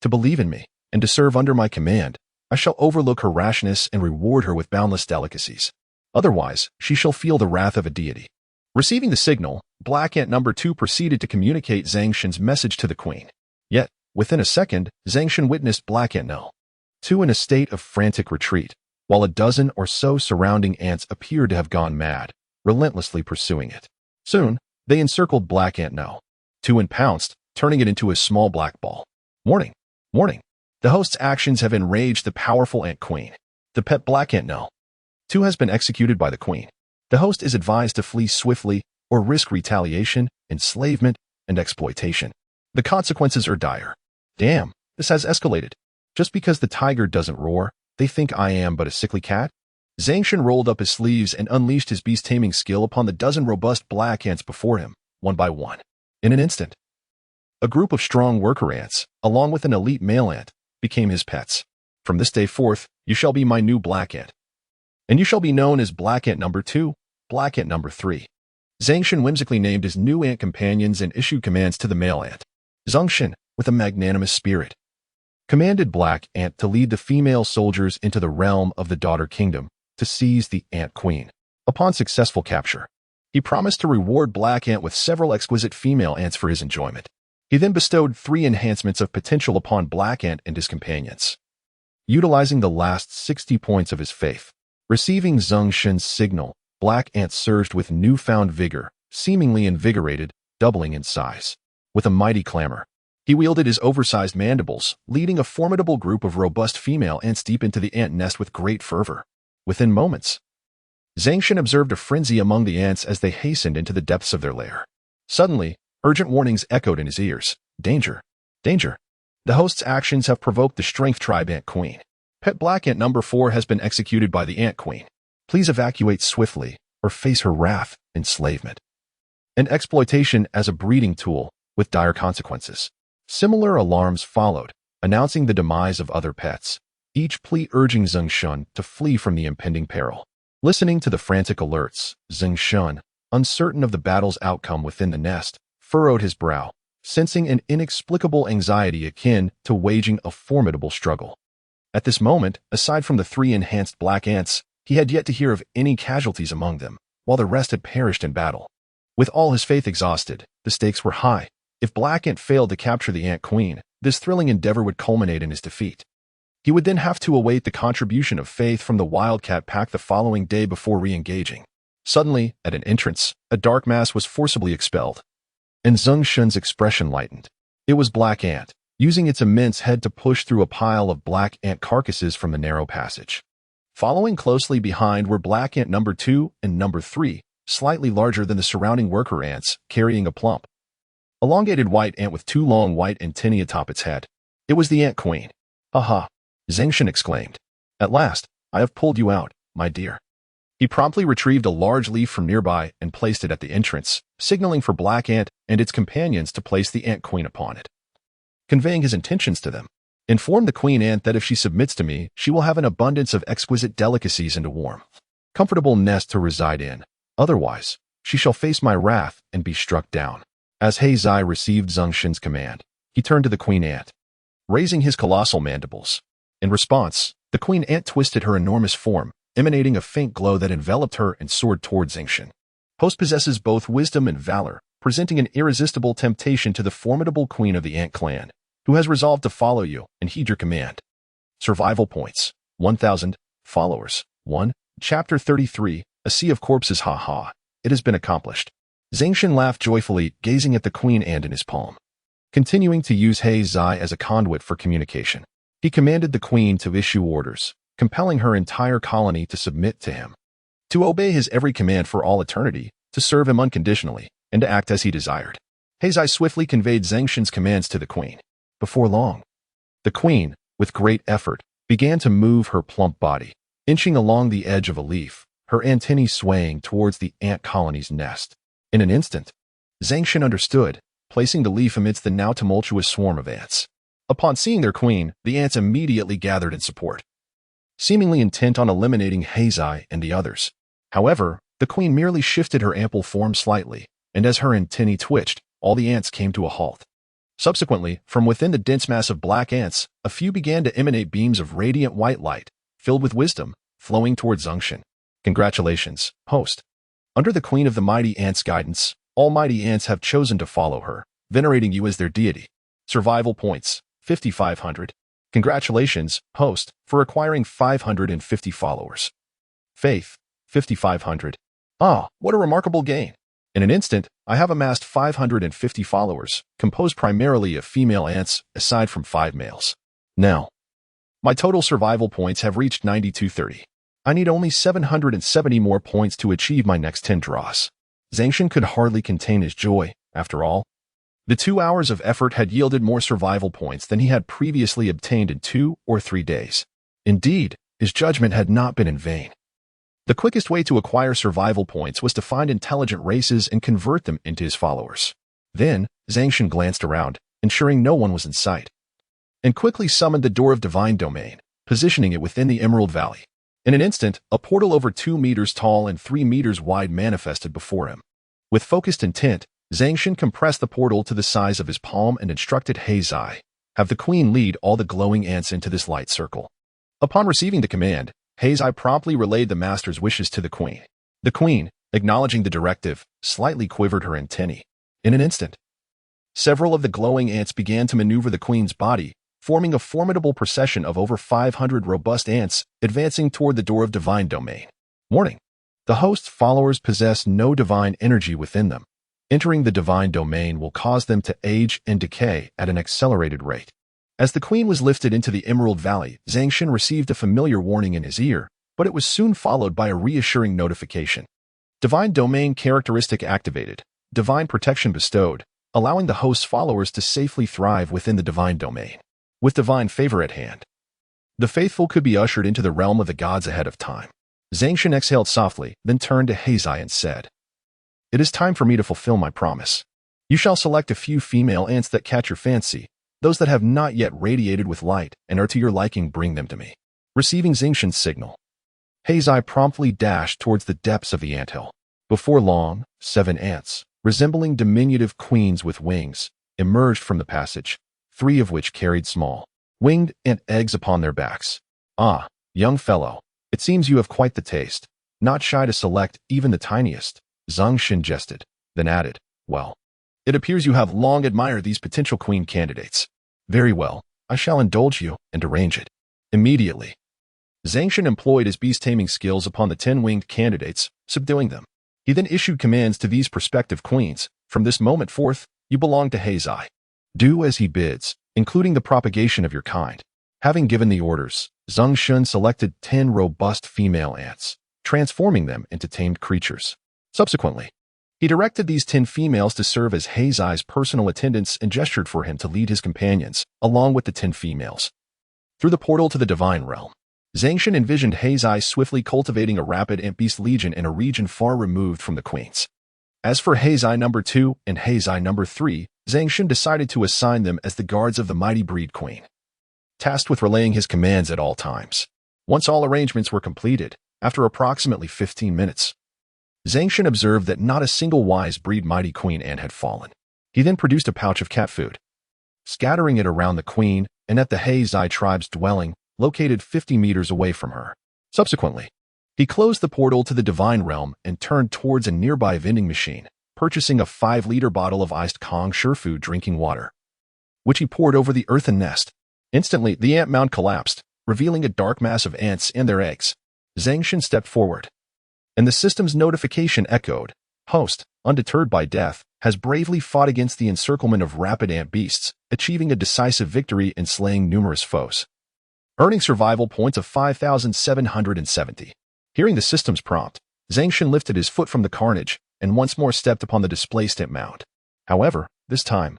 to believe in me, and to serve under my command, I shall overlook her rashness and reward her with boundless delicacies. Otherwise, she shall feel the wrath of a deity. Receiving the signal, Black Ant Number 2 proceeded to communicate Zeng Shen's message to the queen. Yet, within a second, Zeng Shen witnessed Black Ant No. 2 in a state of frantic retreat, while a dozen or so surrounding ants appeared to have gone mad, relentlessly pursuing it. Soon, they encircled Black Ant No. 2 and pounced, turning it into a small black ball. Warning! Warning! The host's actions have enraged the powerful Ant Queen. The pet Black Ant No. 2 has been executed by the queen. The host is advised to flee swiftly or risk retaliation, enslavement, and exploitation. The consequences are dire. Damn, this has escalated. Just because the tiger doesn't roar, they think I am but a sickly cat? Zeng Shen rolled up his sleeves and unleashed his beast-taming skill upon the dozen robust black ants before him, one by one. In an instant, a group of strong worker ants, along with an elite male ant, became his pets. From this day forth, you shall be my new black ant. And you shall be known as Black Ant Number 2, Black Ant Number 3. Zeng Shen whimsically named his new ant companions and issued commands to the male ant. Zeng Shen, with a magnanimous spirit, commanded Black Ant to lead the female soldiers into the realm of the Daughter Kingdom to seize the Ant Queen. Upon successful capture, he promised to reward Black Ant with several exquisite female ants for his enjoyment. He then bestowed 3 enhancements of potential upon Black Ant and his companions. Utilizing the last 60 points of his faith, receiving Zeng Shen's signal, Black Ant surged with newfound vigor, seemingly invigorated, doubling in size. With a mighty clamor, he wielded his oversized mandibles, leading a formidable group of robust female ants deep into the ant nest with great fervor. Within moments, Zeng Shen observed a frenzy among the ants as they hastened into the depths of their lair. Suddenly, urgent warnings echoed in his ears. Danger! Danger! The host's actions have provoked the Strength Tribe Ant Queen. Pet Black Ant Number 4 has been executed by the Ant Queen. Please evacuate swiftly or face her wrath, enslavement, and exploitation as a breeding tool with dire consequences. Similar alarms followed, announcing the demise of other pets, each plea urging Zeng Shen to flee from the impending peril. Listening to the frantic alerts, Zeng Shen, uncertain of the battle's outcome within the nest, furrowed his brow, sensing an inexplicable anxiety akin to waging a formidable struggle. At this moment, aside from the 3 enhanced black ants, he had yet to hear of any casualties among them, while the rest had perished in battle. With all his faith exhausted, the stakes were high. If Black Ant failed to capture the Ant Queen, this thrilling endeavor would culminate in his defeat. He would then have to await the contribution of faith from the Wildcat pack the following day before re-engaging. Suddenly, at an entrance, a dark mass was forcibly expelled, and Zeng Shen's expression lightened. It was Black Ant, using its immense head to push through a pile of Black Ant carcasses from the narrow passage. Following closely behind were Black Ant number 2 and number 3, slightly larger than the surrounding worker ants, carrying a plump, elongated white ant with 2 long white antennae atop its head. It was the Ant Queen. "Aha!" Zeng Shen exclaimed. "At last, I have pulled you out, my dear." He promptly retrieved a large leaf from nearby and placed it at the entrance, signaling for Black Ant and its companions to place the Ant Queen upon it. Conveying his intentions to them, "Inform the Queen Ant that if she submits to me, she will have an abundance of exquisite delicacies and a warm, comfortable nest to reside in. Otherwise, she shall face my wrath and be struck down." As Heizai received Zeng Shen's command, he turned to the Queen Ant, raising his colossal mandibles. In response, the Queen Ant twisted her enormous form, emanating a faint glow that enveloped her and soared toward Zeng Shen. Host possesses both wisdom and valor, presenting an irresistible temptation to the formidable queen of the Ant clan, who has resolved to follow you and heed your command. Survival points, 1,000. Followers, 1. Chapter 33, A Sea of Corpses. Ha ha. It has been accomplished. Zeng Shen laughed joyfully, gazing at the Queen Ant in his palm. Continuing to use Heizai as a conduit for communication, he commanded the Queen to issue orders, compelling her entire colony to submit to him, to obey his every command for all eternity, to serve him unconditionally, and to act as he desired. Heizai swiftly conveyed Zeng Shen's commands to the Queen. Before long, the Queen, with great effort, began to move her plump body, inching along the edge of a leaf, her antennae swaying towards the ant colony's nest. In an instant, Zeng Shen understood, placing the leaf amidst the now tumultuous swarm of ants. Upon seeing their queen, the ants immediately gathered in support, seemingly intent on eliminating Heizai and the others. However, the queen merely shifted her ample form slightly, and as her antennae twitched, all the ants came to a halt. Subsequently, from within the dense mass of black ants, a few began to emanate beams of radiant white light, filled with wisdom, flowing towards Zeng Shen. "Congratulations, host. Under the Queen of the Mighty Ants' guidance, all mighty ants have chosen to follow her, venerating you as their deity. Survival points, 5,500. Congratulations, host, for acquiring 550 followers. Faith, 5,500. Ah, what a remarkable gain. In an instant, I have amassed 550 followers, composed primarily of female ants, aside from 5 males. Now, my total survival points have reached 9230. I need only 770 more points to achieve my next 10 draws." Zeng Shen could hardly contain his joy. After all, the 2 hours of effort had yielded more survival points than he had previously obtained in 2 or 3 days. Indeed, his judgment had not been in vain. The quickest way to acquire survival points was to find intelligent races and convert them into his followers. Then, Zeng Shen glanced around, ensuring no one was in sight, and quickly summoned the door of divine domain, positioning it within the Emerald Valley. In an instant, a portal over 2 meters tall and 3 meters wide manifested before him. With focused intent, Zeng Shen compressed the portal to the size of his palm and instructed Heizai, "Have the queen lead all the glowing ants into this light circle." Upon receiving the command, Heizai promptly relayed the master's wishes to the queen. The queen, acknowledging the directive, slightly quivered her antennae. In an instant, several of the glowing ants began to maneuver the queen's body, forming a formidable procession of over 500 robust ants advancing toward the door of divine domain. Warning: the host's followers possess no divine energy within them. Entering the divine domain will cause them to age and decay at an accelerated rate. As the queen was lifted into the Emerald Valley, Zeng Shen received a familiar warning in his ear, but it was soon followed by a reassuring notification. Divine domain characteristic activated, divine protection bestowed, allowing the host's followers to safely thrive within the divine domain. With divine favor at hand, the faithful could be ushered into the realm of the gods ahead of time. Zeng Shen exhaled softly, then turned to Heizai and said, "It is time for me to fulfill my promise. You shall select a few female ants that catch your fancy. Those that have not yet radiated with light and are to your liking, bring them to me." Receiving Zeng Shen's signal, Heizai promptly dashed towards the depths of the anthill. Before long, 7 ants, resembling diminutive queens with wings, emerged from the passage, 3 of which carried small, winged ant eggs upon their backs. "Ah, young fellow, it seems you have quite the taste, not shy to select even the tiniest," Zeng Shen jested, then added, "Well, it appears you have long admired these potential queen candidates. Very well, I shall indulge you and arrange it." Immediately, Zeng Shen employed his beast-taming skills upon the 10 winged candidates, subduing them. He then issued commands to these prospective queens. "From this moment forth, you belong to Heizai. Do as he bids, including the propagation of your kind." Having given the orders, Zeng Shen selected 10 robust female ants, transforming them into tamed creatures. Subsequently, he directed these 10 females to serve as Heizai's personal attendants and gestured for him to lead his companions, along with the 10 females, through the portal to the divine realm. Zeng Shen envisioned Heizai swiftly cultivating a rapid ant beast legion in a region far removed from the queens. As for Heizai number 2 and Heizai number 3, Zeng Shen decided to assign them as the guards of the mighty breed queen, tasked with relaying his commands at all times. Once all arrangements were completed, after approximately 15 minutes, Zeng Shen observed that not a single wise breed mighty queen ant had fallen. He then produced a pouch of cat food, scattering it around the queen and at the Heizai tribe's dwelling, located 50 meters away from her. Subsequently, he closed the portal to the divine realm and turned towards a nearby vending machine, purchasing a 5-liter bottle of iced Kong Shifu drinking water, which he poured over the earthen nest. Instantly, the ant mound collapsed, revealing a dark mass of ants and their eggs. Zeng Shen stepped forward, and the system's notification echoed. "Host, undeterred by death, has bravely fought against the encirclement of rapid ant beasts, achieving a decisive victory and slaying numerous foes, earning survival points of 5,770. Hearing the system's prompt, Zeng Shen lifted his foot from the carnage and once more stepped upon the displaced ant mound. However, this time,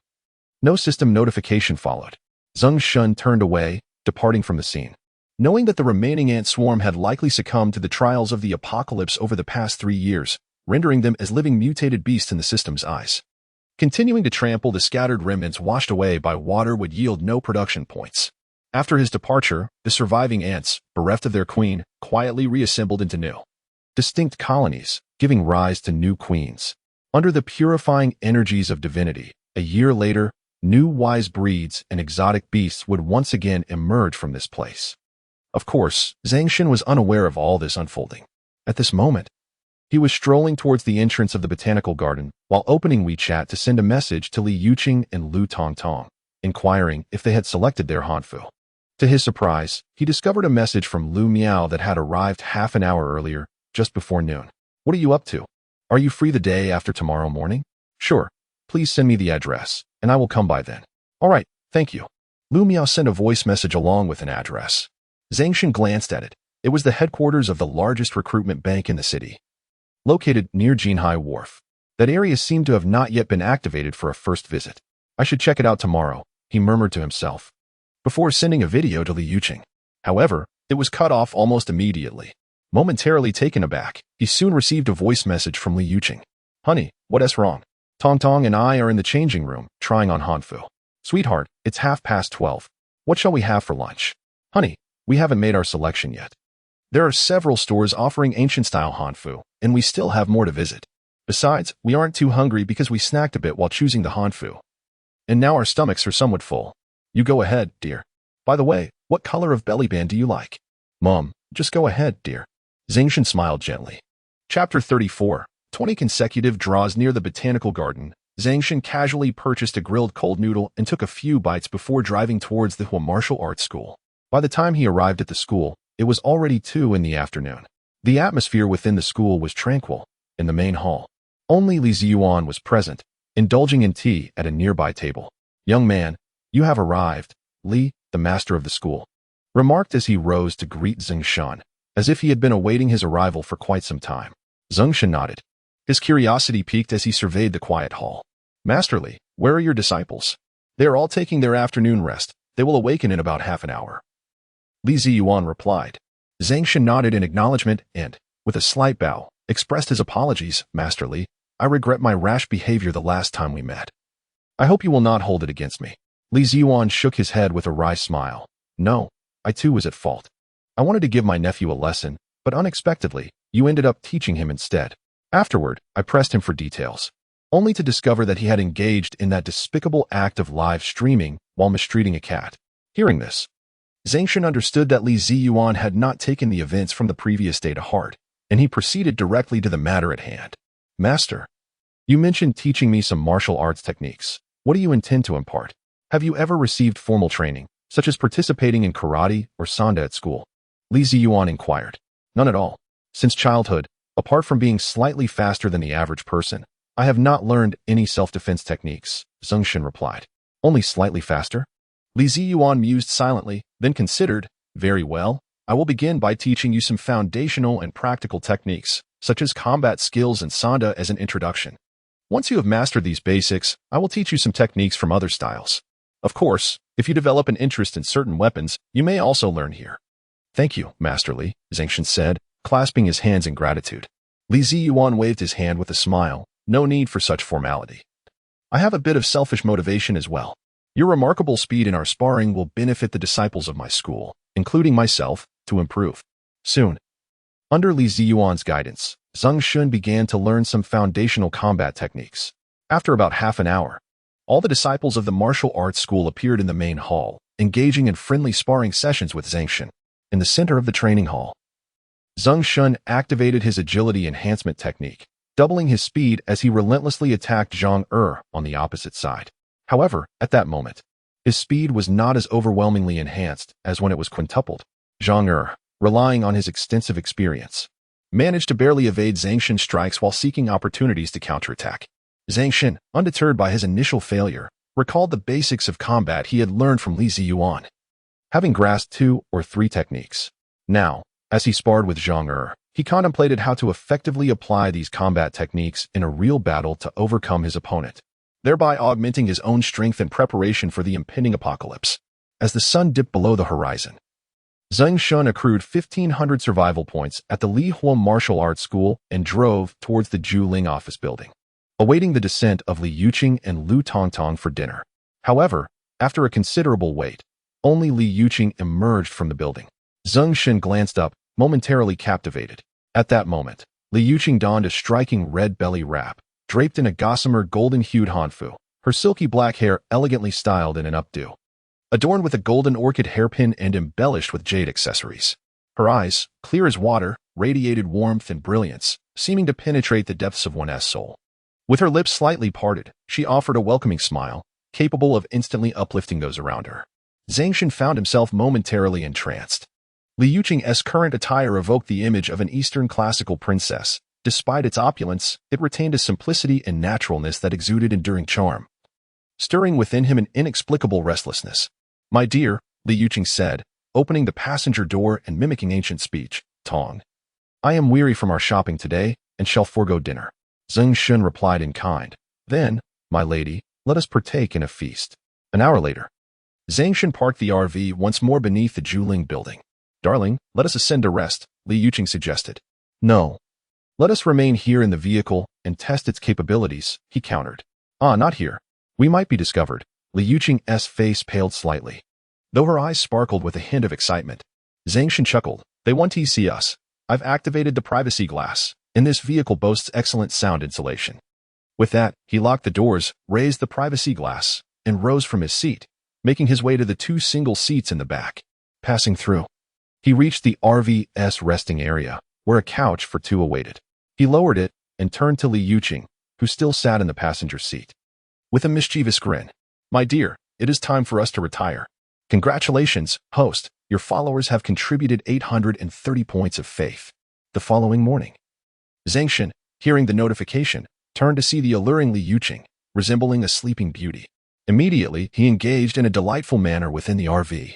no system notification followed. Zeng Shen turned away, departing from the scene, knowing that the remaining ant swarm had likely succumbed to the trials of the apocalypse over the past 3 years, rendering them as living mutated beasts in the system's eyes. Continuing to trample the scattered remnants washed away by water would yield no production points. After his departure, the surviving ants, bereft of their queen, quietly reassembled into new, distinct colonies, giving rise to new queens. Under the purifying energies of divinity, a year later, new wise breeds and exotic beasts would once again emerge from this place. Of course, Zeng Shen was unaware of all this unfolding. At this moment, he was strolling towards the entrance of the botanical garden while opening WeChat to send a message to Li Yuqing and Lu Tongtong, inquiring if they had selected their Hanfu. To his surprise, he discovered a message from Lu Miao that had arrived half an hour earlier, just before noon. "What are you up to? Are you free the day after tomorrow morning?" "Sure. Please send me the address, and I will come by then." "All right, thank you." Lu Miao sent a voice message along with an address. Zeng Shen glanced at it. It was the headquarters of the largest recruitment bank in the city, located near Jinhai Wharf. That area seemed to have not yet been activated for a first visit. "I should check it out tomorrow," he murmured to himself, before sending a video to Li Yuqing. However, it was cut off almost immediately. Momentarily taken aback, he soon received a voice message from Li Yuqing. "Honey, what's wrong? Tongtong and I are in the changing room, trying on Hanfu. Sweetheart, it's 12:30. What shall we have for lunch? Honey, we haven't made our selection yet. There are several stores offering ancient-style Hanfu, and we still have more to visit. Besides, we aren't too hungry because we snacked a bit while choosing the Hanfu. And now our stomachs are somewhat full. You go ahead, dear. By the way, what color of belly band do you like?" "Mom, just go ahead, dear." Zeng Shen smiled gently. Chapter 34. 20 consecutive draws near the botanical garden. Zeng Shen casually purchased a grilled cold noodle and took a few bites before driving towards the Hua Martial Arts School. By the time he arrived at the school, it was already 2 in the afternoon. The atmosphere within the school was tranquil. In the main hall, only Li Ziyuan was present, indulging in tea at a nearby table. "Young man, you have arrived," Li, the master of the school, remarked as he rose to greet Zeng Shen, as if he had been awaiting his arrival for quite some time. Zeng Shen nodded. His curiosity piqued as he surveyed the quiet hall. "Master Li, where are your disciples?" "They are all taking their afternoon rest. They will awaken in about half an hour," Li Ziyuan replied. Zeng Shen nodded in acknowledgement and, with a slight bow, expressed his apologies. "Master Li, I regret my rash behavior the last time we met. I hope you will not hold it against me." Li Ziyuan shook his head with a wry smile. "No, I too was at fault. I wanted to give my nephew a lesson, but unexpectedly, you ended up teaching him instead. Afterward, I pressed him for details. only to discover that he had engaged in that despicable act of live streaming while mistreating a cat. Hearing this, Zeng Shen understood that Li Ziyuan had not taken the events from the previous day to heart, and he proceeded directly to the matter at hand. Master, you mentioned teaching me some martial arts techniques. What do you intend to impart? Have you ever received formal training, such as participating in karate or sanda at school? Li Ziyuan inquired. None at all. Since childhood, apart from being slightly faster than the average person, I have not learned any self-defense techniques, Zeng Shen replied. Only slightly faster? Li Ziyuan mused silently, then considered, very well, I will begin by teaching you some foundational and practical techniques, such as combat skills and sanda as an introduction. Once you have mastered these basics, I will teach you some techniques from other styles. Of course, if you develop an interest in certain weapons, you may also learn here. Thank you, Master Li, Zeng Shen said, clasping his hands in gratitude. Li Ziyuan waved his hand with a smile. No need for such formality. I have a bit of selfish motivation as well. Your remarkable speed in our sparring will benefit the disciples of my school, including myself, to improve. Soon, under Li Ziyuan's guidance, Zeng Shen began to learn some foundational combat techniques. After about half an hour, all the disciples of the martial arts school appeared in the main hall, engaging in friendly sparring sessions with Zeng Shen. In the center of the training hall, Zeng Shen activated his agility enhancement technique, doubling his speed as he relentlessly attacked Zhang on the opposite side. However, at that moment, his speed was not as overwhelmingly enhanced as when it was quintupled. Zhang, relying on his extensive experience, managed to barely evade Zeng Shen's strikes while seeking opportunities to counterattack. Zeng Shen, undeterred by his initial failure, recalled the basics of combat he had learned from Li Ziyuan, having grasped 2 or 3 techniques. Now, as he sparred with Zhang, he contemplated how to effectively apply these combat techniques in a real battle to overcome his opponent, thereby augmenting his own strength in preparation for the impending apocalypse. As the sun dipped below the horizon, Zeng Shen accrued 1,500 survival points at the Li Hua Martial Arts School and drove towards the Juling office building, awaiting the descent of Li Yuqing and Lu Tongtong for dinner. However, after a considerable wait, only Li Yuqing emerged from the building. Zeng Shen glanced up, momentarily captivated. At that moment, Li Yuqing donned a striking red belly wrap, draped in a gossamer golden-hued hanfu, her silky black hair elegantly styled in an updo, adorned with a golden orchid hairpin and embellished with jade accessories. Her eyes, clear as water, radiated warmth and brilliance, seeming to penetrate the depths of one's soul. With her lips slightly parted, she offered a welcoming smile, capable of instantly uplifting those around her. Zeng Shen found himself momentarily entranced. Li Yuqing's current attire evoked the image of an Eastern classical princess. Despite its opulence, it retained a simplicity and naturalness that exuded enduring charm, stirring within him an inexplicable restlessness. My dear, Li Yuqing said, opening the passenger door and mimicking ancient speech, Tong. I am weary from our shopping today and shall forego dinner. Zeng Shen replied in kind. Then, my lady, let us partake in a feast. An hour later, Zeng Shen parked the RV once more beneath the Juling building. Darling, let us ascend to rest, Li Yuqing suggested. No. Let us remain here in the vehicle and test its capabilities, he countered. Ah, not here. We might be discovered. Li Yuqing's face paled slightly, though her eyes sparkled with a hint of excitement. Zeng Shen chuckled. They won't see us. I've activated the privacy glass, and this vehicle boasts excellent sound insulation. With that, he locked the doors, raised the privacy glass, and rose from his seat, making his way to the 2 single seats in the back. Passing through, he reached the RV's resting area, where a couch for 2 awaited. He lowered it and turned to Li Yuqing, who still sat in the passenger seat. With a mischievous grin, my dear, it is time for us to retire. Congratulations, host, your followers have contributed 830 points of faith. The following morning, Zeng Shen, hearing the notification, turned to see the alluring Li Yuqing, resembling a sleeping beauty. Immediately, he engaged in a delightful manner within the RV,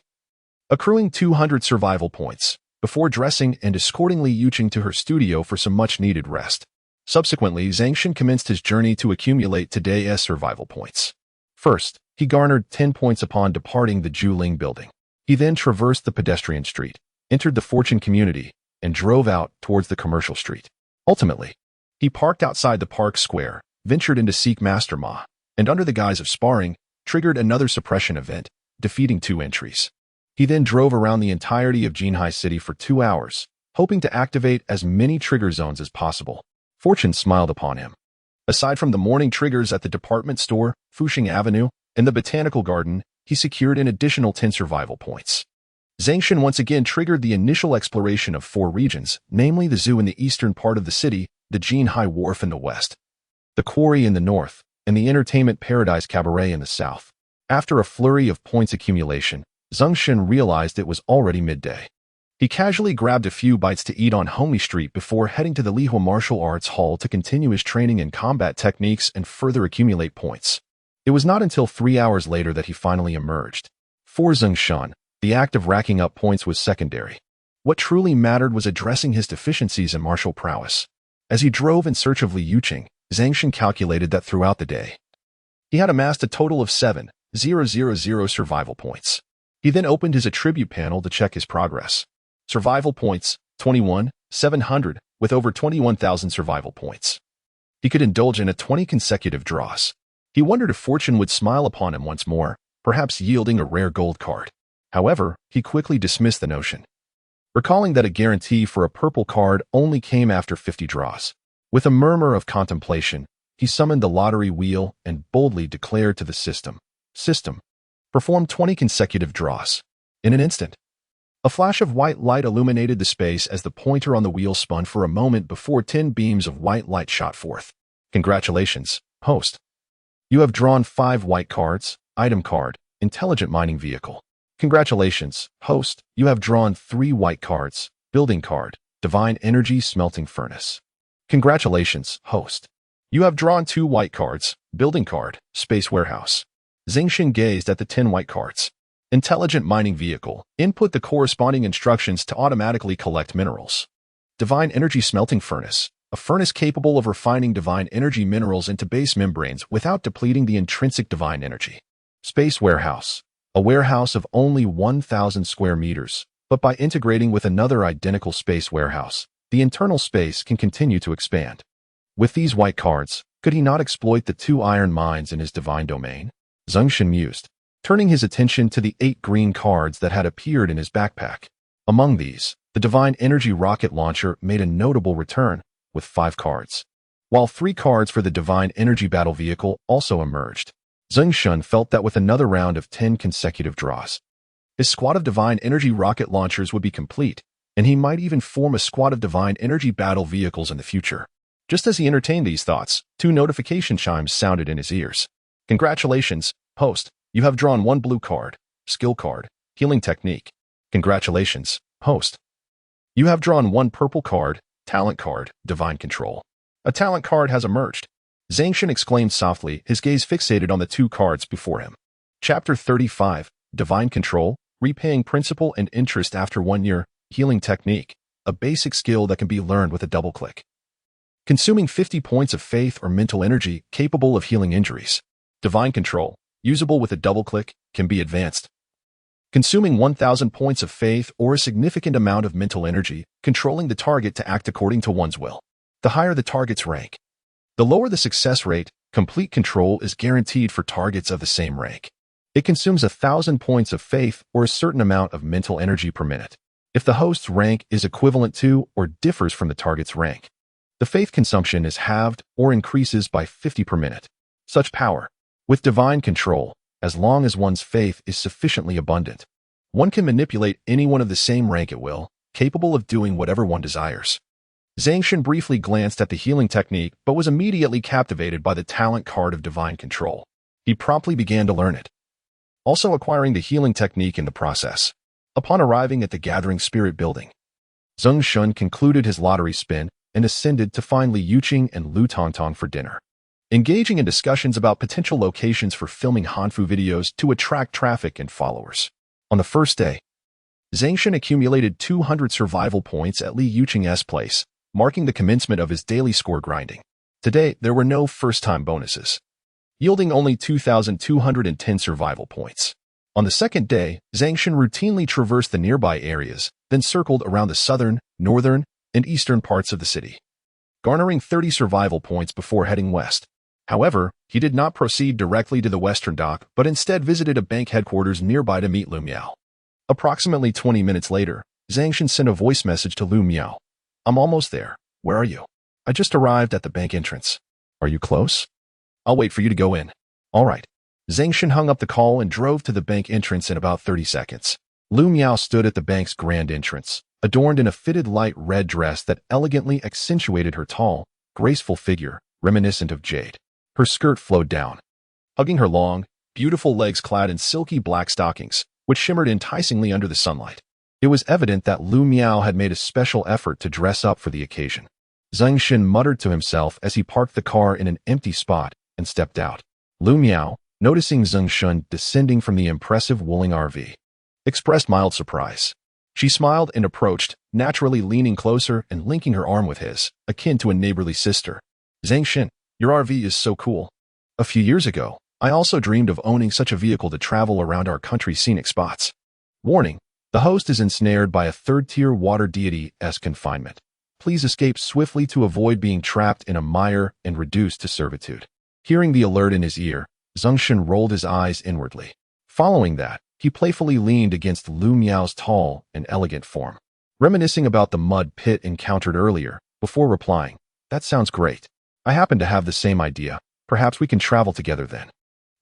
accruing 200 survival points, before dressing and escorting Li Yuqing to her studio for some much-needed rest. Subsequently, Zeng Shen commenced his journey to accumulate today's survival points. First, he garnered 10 points upon departing the Juling building. He then traversed the pedestrian street, entered the fortune community, and drove out towards the commercial street. Ultimately, he parked outside the park square, ventured into Seek Master Ma, and under the guise of sparring, triggered another suppression event, defeating 2 entries. He then drove around the entirety of Jinhai City for 2 hours, hoping to activate as many trigger zones as possible. Fortune smiled upon him. Aside from the morning triggers at the department store, Fuxing Avenue, and the botanical garden, he secured an additional 10 survival points. Zeng Shen once again triggered the initial exploration of 4 regions, namely the zoo in the eastern part of the city, the Jinhai Wharf in the west, the quarry in the north, and the entertainment paradise cabaret in the south. After a flurry of points accumulation, Zeng Shen realized it was already midday. He casually grabbed a few bites to eat on Homey Street before heading to the Lihua Martial Arts Hall to continue his training in combat techniques and further accumulate points. It was not until 3 hours later that he finally emerged. For Zeng Shen, the act of racking up points was secondary. What truly mattered was addressing his deficiencies in martial prowess. As he drove in search of Li Yuqing, Zeng Shen calculated that throughout the day, he had amassed a total of 7,000 survival points. He then opened his attribute panel to check his progress. Survival points, 21,700, with over 21,000 survival points. He could indulge in 20 consecutive draws. He wondered if fortune would smile upon him once more, perhaps yielding a rare gold card. However, he quickly dismissed the notion, recalling that a guarantee for a purple card only came after 50 draws. With a murmur of contemplation, he summoned the lottery wheel and boldly declared to the system, perform 20 consecutive draws. In an instant, a flash of white light illuminated the space as the pointer on the wheel spun for a moment before 10 beams of white light shot forth. Congratulations, host. You have drawn 5 white cards, item card, intelligent mining vehicle. Congratulations, host. You have drawn 3 white cards, building card, divine energy smelting furnace. Congratulations, host. You have drawn 2 white cards, building card, space warehouse. Zeng Shen gazed at the 10 white cards. Intelligent mining vehicle. Input the corresponding instructions to automatically collect minerals. Divine energy smelting furnace. A furnace capable of refining divine energy minerals into base membranes without depleting the intrinsic divine energy. Space warehouse. A warehouse of only 1,000 square meters, but by integrating with another identical space warehouse, the internal space can continue to expand. With these white cards, could he not exploit the 2 iron mines in his divine domain? Zeng Shen mused, turning his attention to the 8 green cards that had appeared in his backpack. Among these, the divine energy rocket launcher made a notable return, with 5 cards, while 3 cards for the divine energy battle vehicle also emerged. Zeng Shen felt that with another round of 10 consecutive draws, his squad of divine energy rocket launchers would be complete, and he might even form a squad of divine energy battle vehicles in the future. Just as he entertained these thoughts, 2 notification chimes sounded in his ears. Congratulations, host. You have drawn 1 blue card, skill card, healing technique. Congratulations, host. You have drawn 1 purple card, talent card, divine control. A talent card has emerged. Zeng Shen exclaimed softly, his gaze fixated on the 2 cards before him. Chapter 35, Divine Control, Repaying Principal and Interest After 1 Year, Healing Technique, a basic skill that can be learned with a double click. Consuming 50 points of faith or mental energy capable of healing injuries. Divine Control, usable with a double click, can be advanced. Consuming 1,000 points of faith or a significant amount of mental energy, controlling the target to act according to one's will. The higher the target's rank, the lower the success rate. Complete control is guaranteed for targets of the same rank. It consumes 1,000 points of faith or a certain amount of mental energy per minute. If the host's rank is equivalent to or differs from the target's rank, the faith consumption is halved or increases by 50 per minute. Such power. With divine control, as long as one's faith is sufficiently abundant, one can manipulate anyone of the same rank at will, capable of doing whatever one desires. Zeng Shen briefly glanced at the healing technique but was immediately captivated by the talent card of divine control. He promptly began to learn it, also acquiring the healing technique in the process. Upon arriving at the Gathering Spirit building, Zeng Shen concluded his lottery spin and ascended to find Li Yuqing and Lu Tongtong for dinner. Engaging in discussions about potential locations for filming Hanfu videos to attract traffic and followers. On the first day, Zeng Shen accumulated 200 survival points at Li Yuqing's place, marking the commencement of his daily score grinding. Today, there were no first-time bonuses, yielding only 2,210 survival points. On the second day, Zeng Shen routinely traversed the nearby areas, then circled around the southern, northern, and eastern parts of the city, garnering 30 survival points before heading west. However, he did not proceed directly to the western dock, but instead visited a bank headquarters nearby to meet Lu Miao. Approximately 20 minutes later, Zeng Shen sent a voice message to Lu Miao. I'm almost there. Where are you? I just arrived at the bank entrance. Are you close? I'll wait for you to go in. All right. Zeng Shen hung up the call and drove to the bank entrance in about 30 seconds. Lu Miao stood at the bank's grand entrance, adorned in a fitted light red dress that elegantly accentuated her tall, graceful figure, reminiscent of jade. Her skirt flowed down, hugging her long, beautiful legs clad in silky black stockings, which shimmered enticingly under the sunlight. It was evident that Lu Miao had made a special effort to dress up for the occasion. Zeng Shen muttered to himself as he parked the car in an empty spot and stepped out. Lu Miao, noticing Zeng Shen descending from the impressive Wuling RV, expressed mild surprise. She smiled and approached, naturally leaning closer and linking her arm with his, akin to a neighborly sister. Zeng Shen, your RV is so cool. A few years ago, I also dreamed of owning such a vehicle to travel around our country's scenic spots. Warning, the host is ensnared by a third-tier water deity-esque confinement. Please escape swiftly to avoid being trapped in a mire and reduced to servitude. Hearing the alert in his ear, Zeng Shen rolled his eyes inwardly. Following that, he playfully leaned against Lu Miao's tall and elegant form, reminiscing about the mud pit encountered earlier, before replying, "That sounds great. I happen to have the same idea. Perhaps we can travel together then."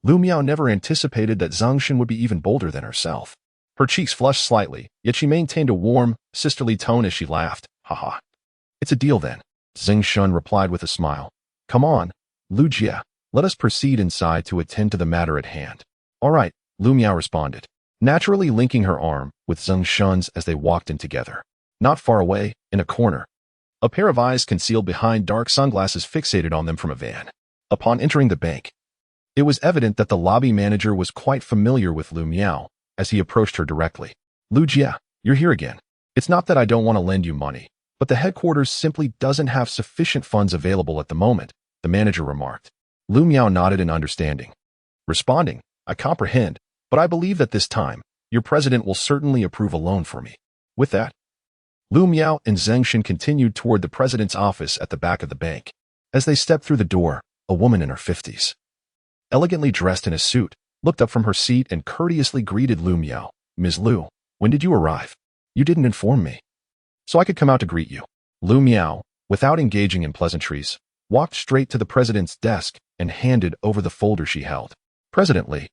Lu Miao never anticipated that Zeng Shen would be even bolder than herself. Her cheeks flushed slightly, yet she maintained a warm, sisterly tone as she laughed. "Haha. It's a deal then," Zeng Shen replied with a smile. "Come on, Lu Jia. Let us proceed inside to attend to the matter at hand." "All right," Lu Miao responded, naturally linking her arm with Zeng Shen's as they walked in together. Not far away, in a corner, a pair of eyes concealed behind dark sunglasses fixated on them from a van. Upon entering the bank, it was evident that the lobby manager was quite familiar with Lu Miao as he approached her directly. "Lu Jia, you're here again. It's not that I don't want to lend you money, but the headquarters simply doesn't have sufficient funds available at the moment," the manager remarked. Lu Miao nodded in understanding, responding, "I comprehend, but I believe that this time, your president will certainly approve a loan for me." With that, Lu Miao and Zeng Shen continued toward the president's office at the back of the bank. As they stepped through the door, a woman in her 50s, elegantly dressed in a suit, looked up from her seat and courteously greeted Lu Miao. "Ms. Lu, when did you arrive? You didn't inform me, so I could come out to greet you." Lu Miao, without engaging in pleasantries, walked straight to the president's desk and handed over the folder she held. "President Li,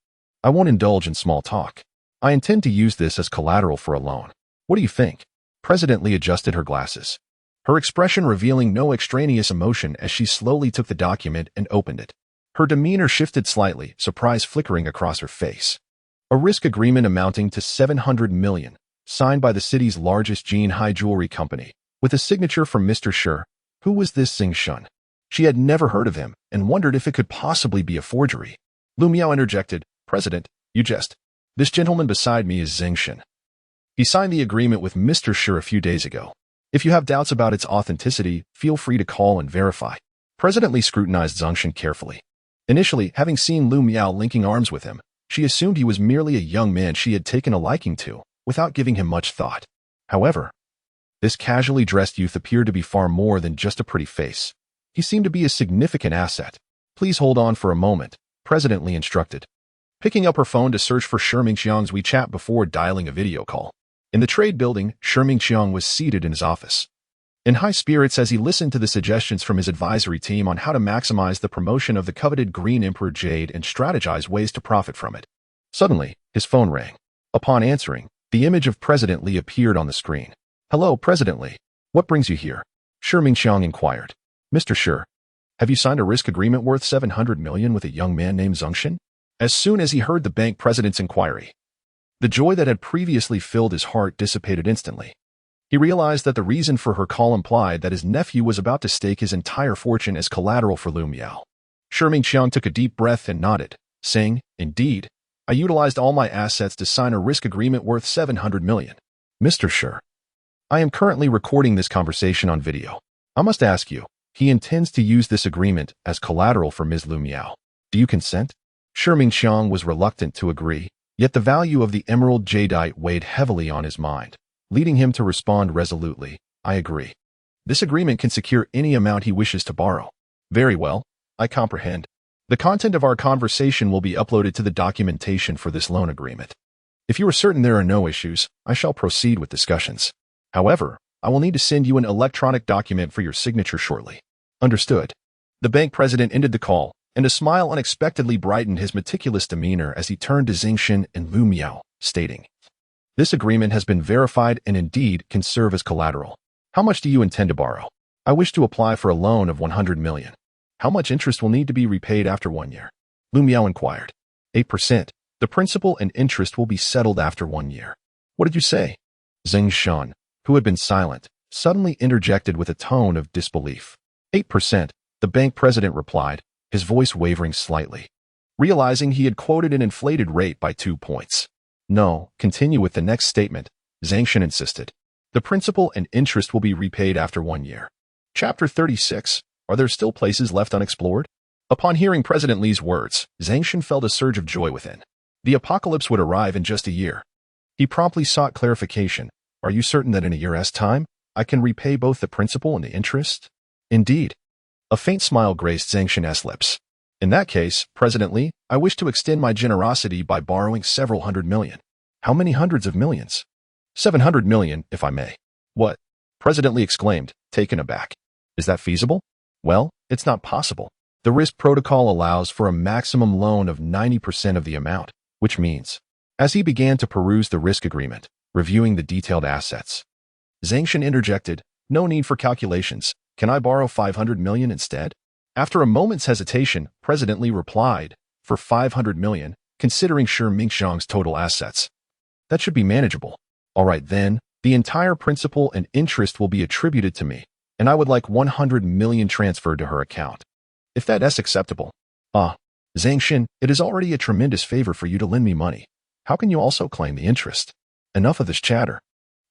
I won't indulge in small talk. I intend to use this as collateral for a loan. What do you think?" President Li adjusted her glasses, her expression revealing no extraneous emotion as she slowly took the document and opened it. Her demeanor shifted slightly, surprise flickering across her face. A risk agreement amounting to 700 million, signed by the city's largest high jewelry company, with a signature from Mr. Shi. Who was this Zeng Shen? She had never heard of him and wondered if it could possibly be a forgery. Lu Miao interjected, "President, you jest. This gentleman beside me is Zeng Shen. He signed the agreement with Mr. Shi a few days ago. If you have doubts about its authenticity, feel free to call and verify." President Li scrutinized Zeng Shen carefully. Initially, having seen Lu Miao linking arms with him, she assumed he was merely a young man she had taken a liking to, without giving him much thought. However, this casually dressed youth appeared to be far more than just a pretty face. He seemed to be a significant asset. "Please hold on for a moment," President Li instructed, picking up her phone to search for Shi Mingqiang's WeChat before dialing a video call. In the trade building, Shi Mingqiang was seated in his office, in high spirits as he listened to the suggestions from his advisory team on how to maximize the promotion of the coveted Green Emperor Jade and strategize ways to profit from it. Suddenly, his phone rang. Upon answering, the image of President Li appeared on the screen. "Hello, President Li. What brings you here?" Shi Mingqiang inquired. "Mr. Shi, have you signed a risk agreement worth 700 million with a young man named Zeng Shen?" As soon as he heard the bank president's inquiry, the joy that had previously filled his heart dissipated instantly. He realized that the reason for her call implied that his nephew was about to stake his entire fortune as collateral for Lu Miao. Shi Mingqiang took a deep breath and nodded, saying, "Indeed, I utilized all my assets to sign a risk agreement worth 700 million. Mr. Shi, I am currently recording this conversation on video. I must ask you, he intends to use this agreement as collateral for Ms. Lu Miao. Do you consent?" Shi Mingqiang was reluctant to agree, yet the value of the emerald jadeite weighed heavily on his mind, leading him to respond resolutely, "I agree. This agreement can secure any amount he wishes to borrow." "Very well, I comprehend. The content of our conversation will be uploaded to the documentation for this loan agreement. If you are certain there are no issues, I shall proceed with discussions. However, I will need to send you an electronic document for your signature shortly." "Understood." The bank president ended the call, and a smile unexpectedly brightened his meticulous demeanor as he turned to Zeng Shen and Lu Miao, stating, "This agreement has been verified and indeed can serve as collateral. How much do you intend to borrow? I wish to apply for a loan of 100 million. How much interest will need to be repaid after 1 year?" Lu Miao inquired. 8%. The principal and interest will be settled after 1 year. What did you say? Zeng Shen, who had been silent, suddenly interjected with a tone of disbelief. 8%, the bank president replied, his voice wavering slightly. Realizing he had quoted an inflated rate by 2 points. "No, continue with the next statement," Zeng Shen insisted. "The principal and interest will be repaid after 1 year." Chapter 36. Are there still places left unexplored? Upon hearing President Li's words, Zeng Shen felt a surge of joy within. The apocalypse would arrive in just a year. He promptly sought clarification. "Are you certain that in a year's time, I can repay both the principal and the interest?" "Indeed." A faint smile graced Zeng Shen's lips. "In that case, President Li, I wish to extend my generosity by borrowing several hundred million." "How many hundreds of millions?" 700 million, if I may." "What?" President Li exclaimed, taken aback. "Is that feasible?" "Well, it's not possible. The risk protocol allows for a maximum loan of 90% of the amount, which means..." As he began to peruse the risk agreement, reviewing the detailed assets, Zeng Shen interjected, "No need for calculations. Can I borrow 500 million instead?" After a moment's hesitation, President Li replied, "For 500 million, considering Shi Mingxiang's total assets. That should be manageable." "All right then, the entire principal and interest will be attributed to me, and I would like 100 million transferred to her account. If that is acceptable." "Ah, Zeng Shen, it is already a tremendous favor for you to lend me money. How can you also claim the interest?" "Enough of this chatter.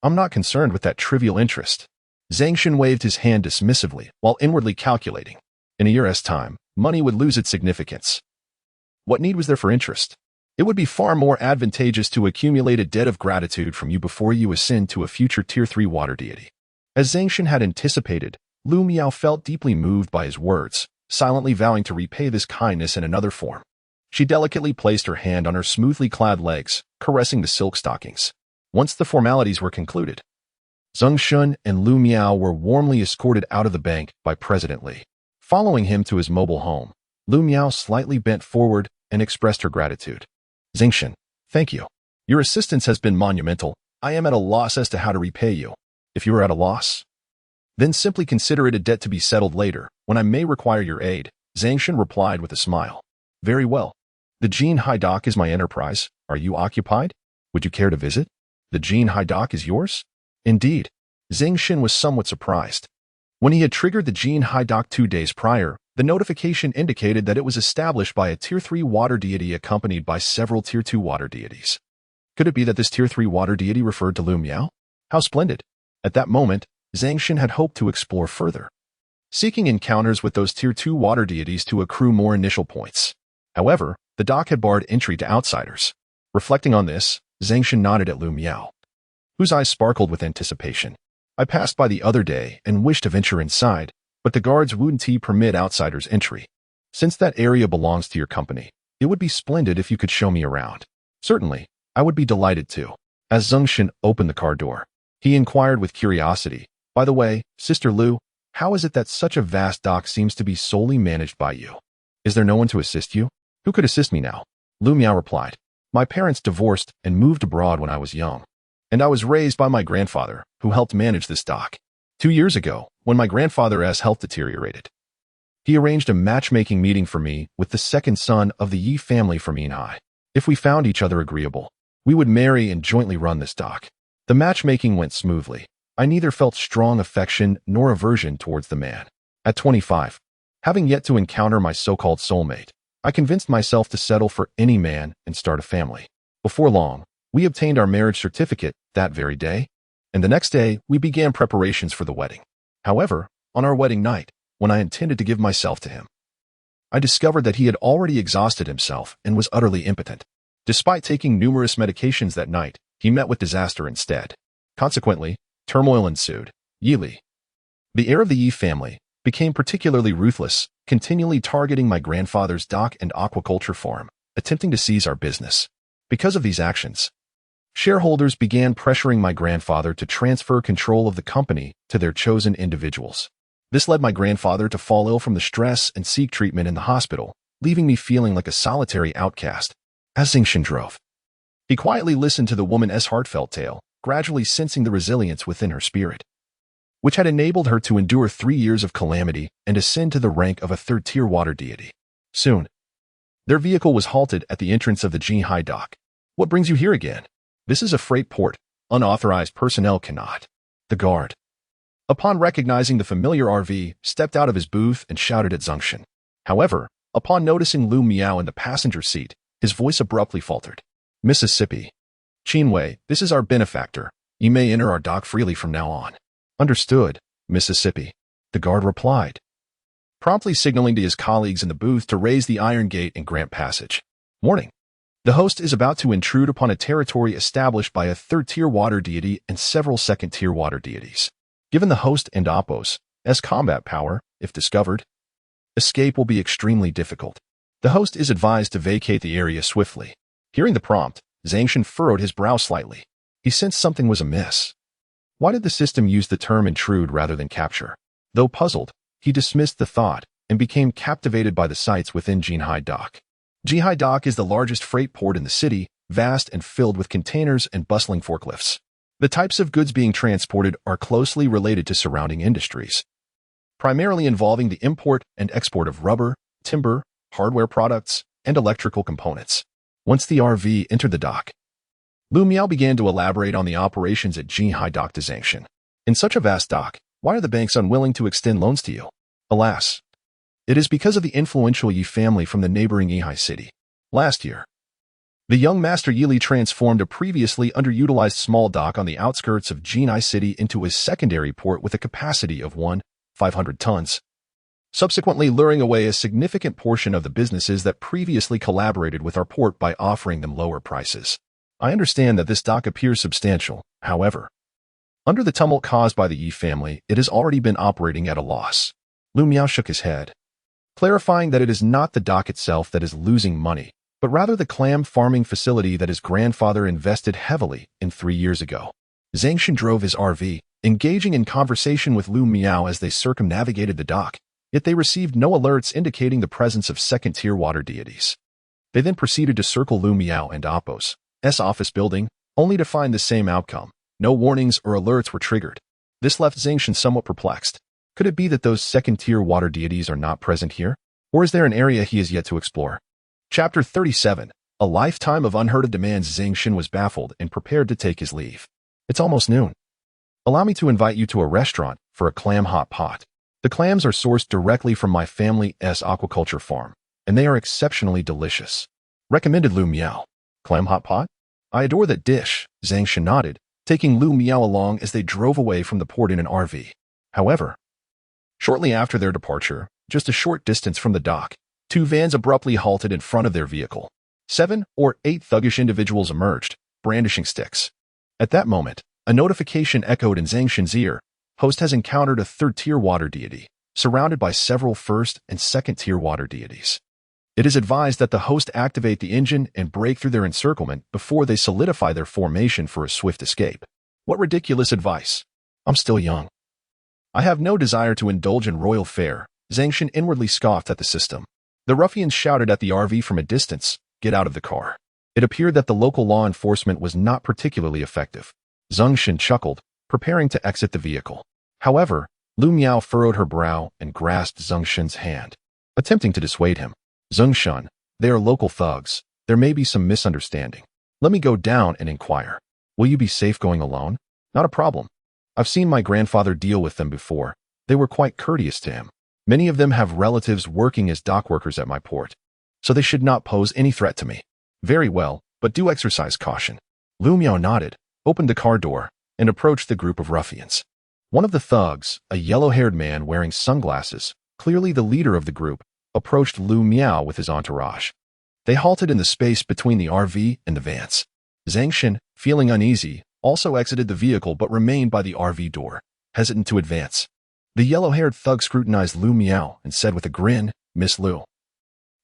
I'm not concerned with that trivial interest." Zeng Shen waved his hand dismissively while inwardly calculating. In a year's time, money would lose its significance. What need was there for interest? It would be far more advantageous to accumulate a debt of gratitude from you before you ascend to a future Tier 3 water deity. As Zeng Shen had anticipated, Lu Miao felt deeply moved by his words, silently vowing to repay this kindness in another form. She delicately placed her hand on her smoothly clad legs, caressing the silk stockings. Once the formalities were concluded, Zeng Shen and Lu Miao were warmly escorted out of the bank by President Li. Following him to his mobile home, Lu Miao slightly bent forward and expressed her gratitude. "Zeng Shen, thank you. Your assistance has been monumental. I am at a loss as to how to repay you. If you are at a loss, then simply consider it a debt to be settled later, when I may require your aid," Zeng Shen replied with a smile. "Very well. The Jin Hai Dock is my enterprise. Are you occupied? Would you care to visit? The Jin Hai Dock is yours?" Indeed. Zeng Shen was somewhat surprised. When he had triggered the Jin Hai Dock 2 days prior, the notification indicated that it was established by a Tier 3 water deity accompanied by several Tier 2 water deities. Could it be that this Tier 3 water deity referred to Lu Miao? How splendid! At that moment, Zeng Shen had hoped to explore further, seeking encounters with those Tier 2 water deities to accrue more initial points. However, the dock had barred entry to outsiders. Reflecting on this, Zeng Shen nodded at Lu Miao, whose eyes sparkled with anticipation. "I passed by the other day and wished to venture inside, but the guards wouldn't permit outsiders entry. Since that area belongs to your company, it would be splendid if you could show me around." "Certainly, I would be delighted to." As Zeng Shen opened the car door, he inquired with curiosity, "By the way, Sister Lu, how is it that such a vast dock seems to be solely managed by you? Is there no one to assist you?" "Who could assist me now?" Lu Miao replied. "My parents divorced and moved abroad when I was young, and I was raised by my grandfather, who helped manage this dock. 2 years ago, when my grandfather's health deteriorated, he arranged a matchmaking meeting for me with the second son of the Yi family from Enhai. If we found each other agreeable, we would marry and jointly run this dock. The matchmaking went smoothly. I neither felt strong affection nor aversion towards the man. At 25, having yet to encounter my so-called soulmate, I convinced myself to settle for any man and start a family. Before long, we obtained our marriage certificate that very day, and the next day we began preparations for the wedding. However, on our wedding night, when I intended to give myself to him, I discovered that he had already exhausted himself and was utterly impotent. Despite taking numerous medications that night, he met with disaster instead. Consequently, turmoil ensued. Yi Li, the heir of the Yi family, became particularly ruthless, continually targeting my grandfather's dock and aquaculture farm, attempting to seize our business. Because of these actions, shareholders began pressuring my grandfather to transfer control of the company to their chosen individuals. This led my grandfather to fall ill from the stress and seek treatment in the hospital, leaving me feeling like a solitary outcast. As Zeng Shen drove, he quietly listened to the woman's heartfelt tale, gradually sensing the resilience within her spirit, which had enabled her to endure 3 years of calamity and ascend to the rank of a third-tier water deity. Soon, their vehicle was halted at the entrance of the Beehive dock. What brings you here again? This is a freight port. Unauthorized personnel cannot. The guard, upon recognizing the familiar RV, stepped out of his booth and shouted at Zeng Shen. However, upon noticing Lu Miao in the passenger seat, his voice abruptly faltered. Mississippi. Qinwei, this is our benefactor. You may enter our dock freely from now on. Understood, Mississippi, the guard replied, promptly signaling to his colleagues in the booth to raise the iron gate and grant passage. Warning. The host is about to intrude upon a territory established by a third-tier water deity and several second-tier water deities. Given the host and Oppos as combat power, if discovered, escape will be extremely difficult. The host is advised to vacate the area swiftly. Hearing the prompt, Zeng Shen furrowed his brow slightly. He sensed something was amiss. Why did the system use the term intrude rather than capture? Though puzzled, he dismissed the thought and became captivated by the sights within Beehive dock. Beehive dock is the largest freight port in the city, vast and filled with containers and bustling forklifts. The types of goods being transported are closely related to surrounding industries, primarily involving the import and export of rubber, timber, hardware products, and electrical components. Once the RV entered the dock, Lu Miao began to elaborate on the operations at Beehive dock to Zeng Shen. In such a vast dock, why are the banks unwilling to extend loans to you? Alas, it is because of the influential Yi family from the neighboring Yihai city. Last year, the young Master Yili transformed a previously underutilized small dock on the outskirts of Jinai City into a secondary port with a capacity of 500 tons, subsequently luring away a significant portion of the businesses that previously collaborated with our port by offering them lower prices. I understand that this dock appears substantial, however, under the tumult caused by the Yi family, it has already been operating at a loss. Lu Miao shook his head, clarifying that it is not the dock itself that is losing money, but rather the clam farming facility that his grandfather invested heavily in 3 years ago. Zeng Shen drove his RV, engaging in conversation with Lu Miao as they circumnavigated the dock, yet they received no alerts indicating the presence of second-tier water deities. They then proceeded to circle Lu Miao and Oppos' office building, only to find the same outcome. No warnings or alerts were triggered. This left Zeng Shen somewhat perplexed. Could it be that those second-tier water deities are not present here? Or is there an area he has yet to explore? Chapter 37. A lifetime of unheard of demands. Zeng Shen was baffled and prepared to take his leave. It's almost noon. Allow me to invite you to a restaurant for a clam hot pot. The clams are sourced directly from my family's aquaculture farm, and they are exceptionally delicious. Recommended Lu Miao. Clam hot pot? I adore that dish, Zeng Shen nodded, taking Lu Miao along as they drove away from the port in an RV. However, shortly after their departure, just a short distance from the dock, 2 vans abruptly halted in front of their vehicle. 7 or 8 thuggish individuals emerged, brandishing sticks. At that moment, a notification echoed in Zeng Shen's ear. Host has encountered a third-tier water deity, surrounded by several first- and second-tier water deities. It is advised that the host activate the engine and break through their encirclement before they solidify their formation for a swift escape. What ridiculous advice. I'm still young. I have no desire to indulge in royal fare. Zeng Shen inwardly scoffed at the system. The ruffians shouted at the RV from a distance, "Get out of the car." It appeared that the local law enforcement was not particularly effective. Zeng Shen chuckled, preparing to exit the vehicle. However, Lu Miao furrowed her brow and grasped Zeng Shen's hand, attempting to dissuade him. Zeng Shen, they are local thugs. There may be some misunderstanding. Let me go down and inquire. Will you be safe going alone? Not a problem. I've seen my grandfather deal with them before. They were quite courteous to him. Many of them have relatives working as dock workers at my port, so they should not pose any threat to me. Very well, but do exercise caution. Lu Miao nodded, opened the car door, and approached the group of ruffians. One of the thugs, a yellow-haired man wearing sunglasses, clearly the leader of the group, approached Lu Miao with his entourage. They halted in the space between the RV and the vans. Zeng Shen, feeling uneasy, also exited the vehicle but remained by the RV door, hesitant to advance. The yellow-haired thug scrutinized Lu Miao and said with a grin, "Miss Lu,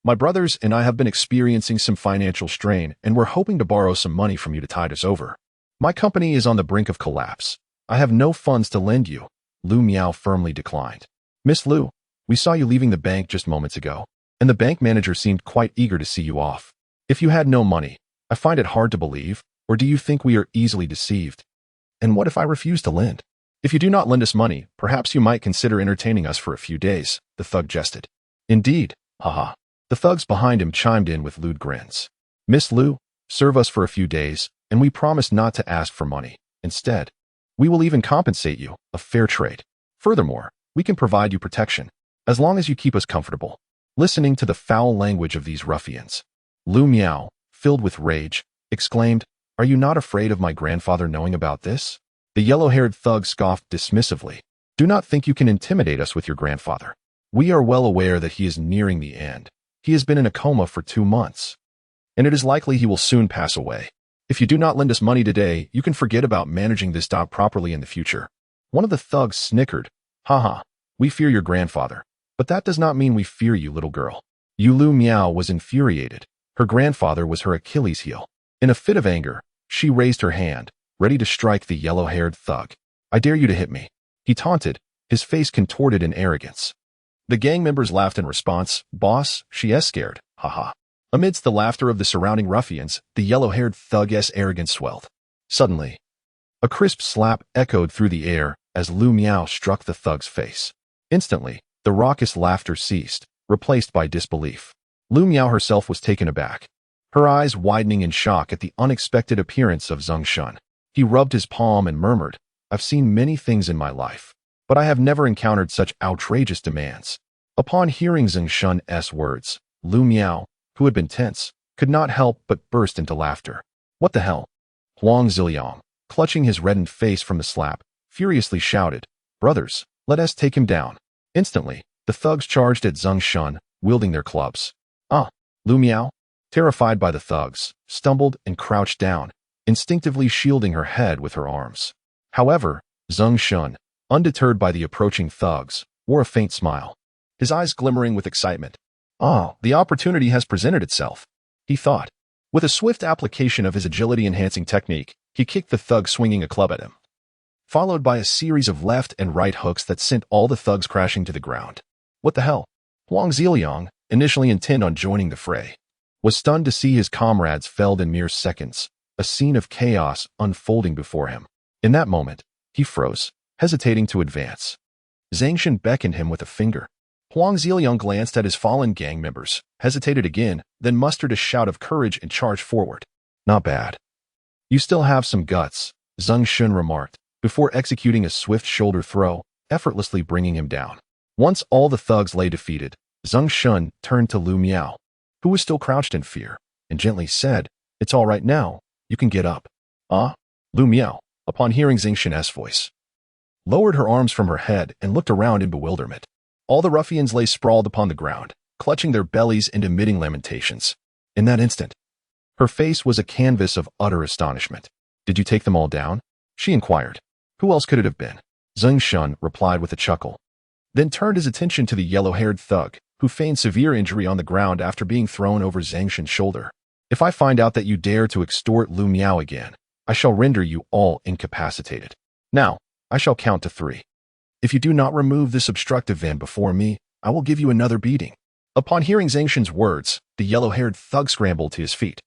my brothers and I have been experiencing some financial strain and we're hoping to borrow some money from you to tide us over. My company is on the brink of collapse. I have no funds to lend you." Lu Miao firmly declined. Miss Lu, we saw you leaving the bank just moments ago, and the bank manager seemed quite eager to see you off. If you had no money, I find it hard to believe, or do you think we are easily deceived? And what if I refuse to lend? If you do not lend us money, perhaps you might consider entertaining us for a few days, the thug jested. Indeed, haha. The thugs behind him chimed in with lewd grins. Miss Lu, serve us for a few days, and we promise not to ask for money. Instead, we will even compensate you, a fair trade. Furthermore, we can provide you protection, as long as you keep us comfortable. Listening to the foul language of these ruffians, Lu Miao, filled with rage, exclaimed, Are you not afraid of my grandfather knowing about this? The yellow-haired thug scoffed dismissively. Do not think you can intimidate us with your grandfather. We are well aware that he is nearing the end. He has been in a coma for 2 months, and it is likely he will soon pass away. If you do not lend us money today, you can forget about managing this dog properly in the future. One of the thugs snickered. Haha, we fear your grandfather, but that does not mean we fear you, little girl. Lu Miao was infuriated. Her grandfather was her Achilles heel. In a fit of anger, she raised her hand, ready to strike the yellow-haired thug. I dare you to hit me, he taunted, his face contorted in arrogance. The gang members laughed in response. Boss, she is scared, haha. Amidst the laughter of the surrounding ruffians, the yellow-haired thug's arrogance swelled. Suddenly, a crisp slap echoed through the air as Lu Miao struck the thug's face. Instantly, the raucous laughter ceased, replaced by disbelief. Lu Miao herself was taken aback, her eyes widening in shock at the unexpected appearance of Zeng Shen. He rubbed his palm and murmured, I've seen many things in my life, but I have never encountered such outrageous demands. Upon hearing Zeng Shen's words, Lu Miao, who had been tense, could not help but burst into laughter. What the hell? Huang Ziliang, clutching his reddened face from the slap, furiously shouted, Brothers, let us take him down. Instantly, the thugs charged at Zeng Shen, wielding their clubs. Lu Miao, terrified by the thugs, stumbled and crouched down, instinctively shielding her head with her arms. However, Zeng Shen, undeterred by the approaching thugs, wore a faint smile, his eyes glimmering with excitement. The opportunity has presented itself, he thought. With a swift application of his agility-enhancing technique, he kicked the thug swinging a club at him, followed by a series of left and right hooks that sent all the thugs crashing to the ground. What the hell? Huang Ziliang, initially intent on joining the fray, was stunned to see his comrades felled in mere seconds, a scene of chaos unfolding before him. In that moment, he froze, hesitating to advance. Zeng Shen beckoned him with a finger. Huang Ziliang glanced at his fallen gang members, hesitated again, then mustered a shout of courage and charged forward. Not bad. You still have some guts, Zeng Shen remarked, before executing a swift shoulder throw, effortlessly bringing him down. Once all the thugs lay defeated, Zeng Shen turned to Lu Miao, who was still crouched in fear, and gently said, It's all right now, you can get up. Lu Miao, upon hearing Zeng Shen's voice, lowered her arms from her head and looked around in bewilderment. All the ruffians lay sprawled upon the ground, clutching their bellies and emitting lamentations. In that instant, her face was a canvas of utter astonishment. Did you take them all down? She inquired. Who else could it have been? Zeng Shen replied with a chuckle, then turned his attention to the yellow-haired thug, who feigned severe injury on the ground after being thrown over Zeng Shen's shoulder. If I find out that you dare to extort Lu Miao again, I shall render you all incapacitated. Now, I shall count to 3. If you do not remove this obstructive van before me, I will give you another beating. Upon hearing Zeng Shen's words, the yellow-haired thug scrambled to his feet,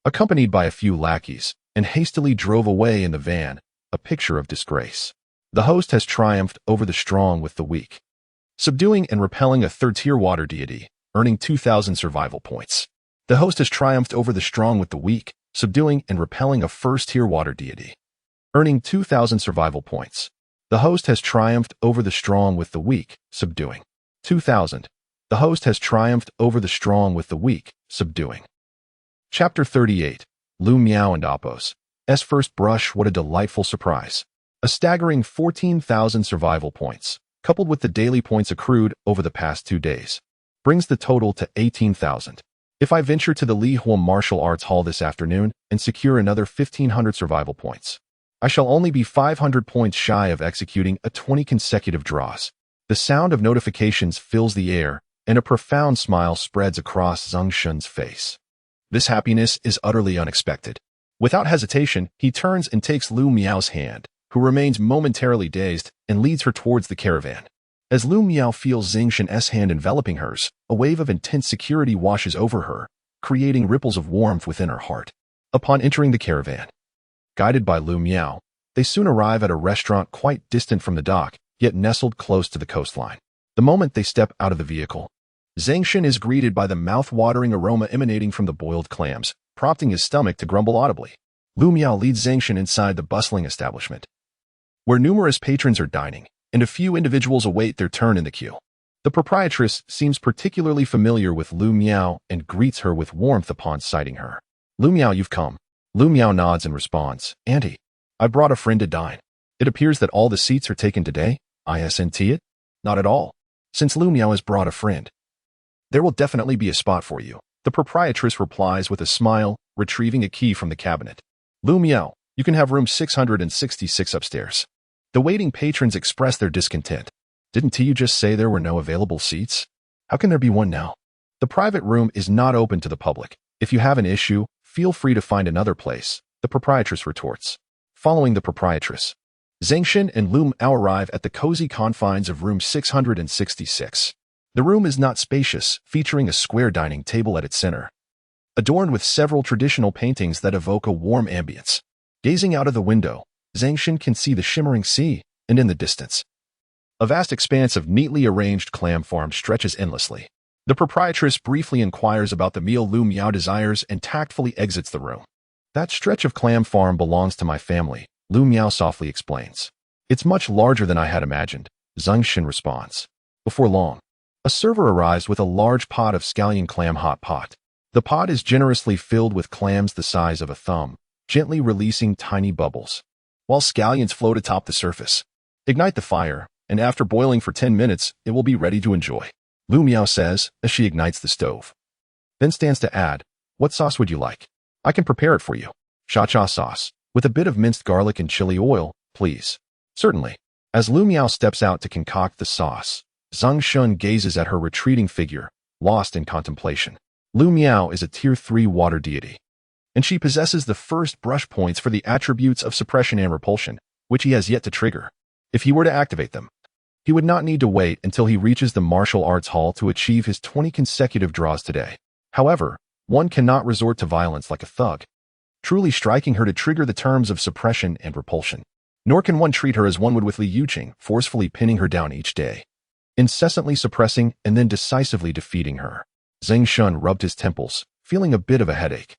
accompanied by a few lackeys, and hastily drove away in the van, a picture of disgrace. The host has triumphed over the strong with the weak, subduing and repelling a third-tier water deity, earning 2,000 survival points. The host has triumphed over the strong with the weak, subduing and repelling a first-tier water deity, earning 2,000 survival points. The host has triumphed over the strong with the weak, subduing 2,000. The host has triumphed over the strong with the weak, subduing. Chapter 38. Lu Miao and Apos. First brush. What a delightful surprise. A staggering 14,000 survival points, coupled with the daily points accrued over the past 2 days, brings the total to 18,000. If I venture to the Li Huo Martial Arts Hall this afternoon and secure another 1,500 survival points, I shall only be 500 points shy of executing a 20 consecutive draws. The sound of notifications fills the air, and a profound smile spreads across Zeng Shen's face. This happiness is utterly unexpected. Without hesitation, he turns and takes Lu Miao's hand, who remains momentarily dazed, and leads her towards the caravan. As Lu Miao feels Zeng Shen's hand enveloping hers, a wave of intense security washes over her, creating ripples of warmth within her heart. Upon entering the caravan, guided by Lu Miao, they soon arrive at a restaurant quite distant from the dock, yet nestled close to the coastline. The moment they step out of the vehicle, Zeng Shen is greeted by the mouth-watering aroma emanating from the boiled clams, prompting his stomach to grumble audibly. Lu Miao leads Zeng Shen inside the bustling establishment, where numerous patrons are dining, and a few individuals await their turn in the queue. The proprietress seems particularly familiar with Lu Miao and greets her with warmth upon sighting her. Lu Miao, you've come. Lu Miao nods and responds, Auntie, I brought a friend to dine. It appears that all the seats are taken today. Isn't it? Not at all. Since Lu Miao has brought a friend, there will definitely be a spot for you. The proprietress replies with a smile, retrieving a key from the cabinet. Lu Miao, you can have room 666 upstairs. The waiting patrons express their discontent. Didn't you just say there were no available seats? How can there be one now? The private room is not open to the public. If you have an issue, feel free to find another place, the proprietress retorts. Following the proprietress, Zeng Shen and Lu Miao arrive at the cozy confines of room 666. The room is not spacious, featuring a square dining table at its center, adorned with several traditional paintings that evoke a warm ambience. Gazing out of the window, Zeng Shen can see the shimmering sea, and in the distance, a vast expanse of neatly arranged clam farms stretches endlessly. The proprietress briefly inquires about the meal Lu Miao desires and tactfully exits the room. That stretch of clam farm belongs to my family, Lu Miao softly explains. It's much larger than I had imagined, Zeng Shen responds. Before long, a server arrives with a large pot of scallion clam hot pot. The pot is generously filled with clams the size of a thumb, gently releasing tiny bubbles, while scallions float atop the surface. Ignite the fire, and after boiling for 10 minutes, it will be ready to enjoy, Lu Miao says as she ignites the stove. Then stands to add, what sauce would you like? I can prepare it for you. Cha-cha sauce, with a bit of minced garlic and chili oil, please. Certainly. As Lu Miao steps out to concoct the sauce, Zeng Shen gazes at her retreating figure, lost in contemplation. Lu Miao is a Tier 3 water deity, and she possesses the first brush points for the attributes of suppression and repulsion, which he has yet to trigger. If he were to activate them, he would not need to wait until he reaches the martial arts hall to achieve his 20 consecutive draws today. However, one cannot resort to violence like a thug, truly striking her to trigger the terms of suppression and repulsion. Nor can one treat her as one would with Li Yuqing, forcefully pinning her down each day, incessantly suppressing and then decisively defeating her. Zeng Shen rubbed his temples, feeling a bit of a headache.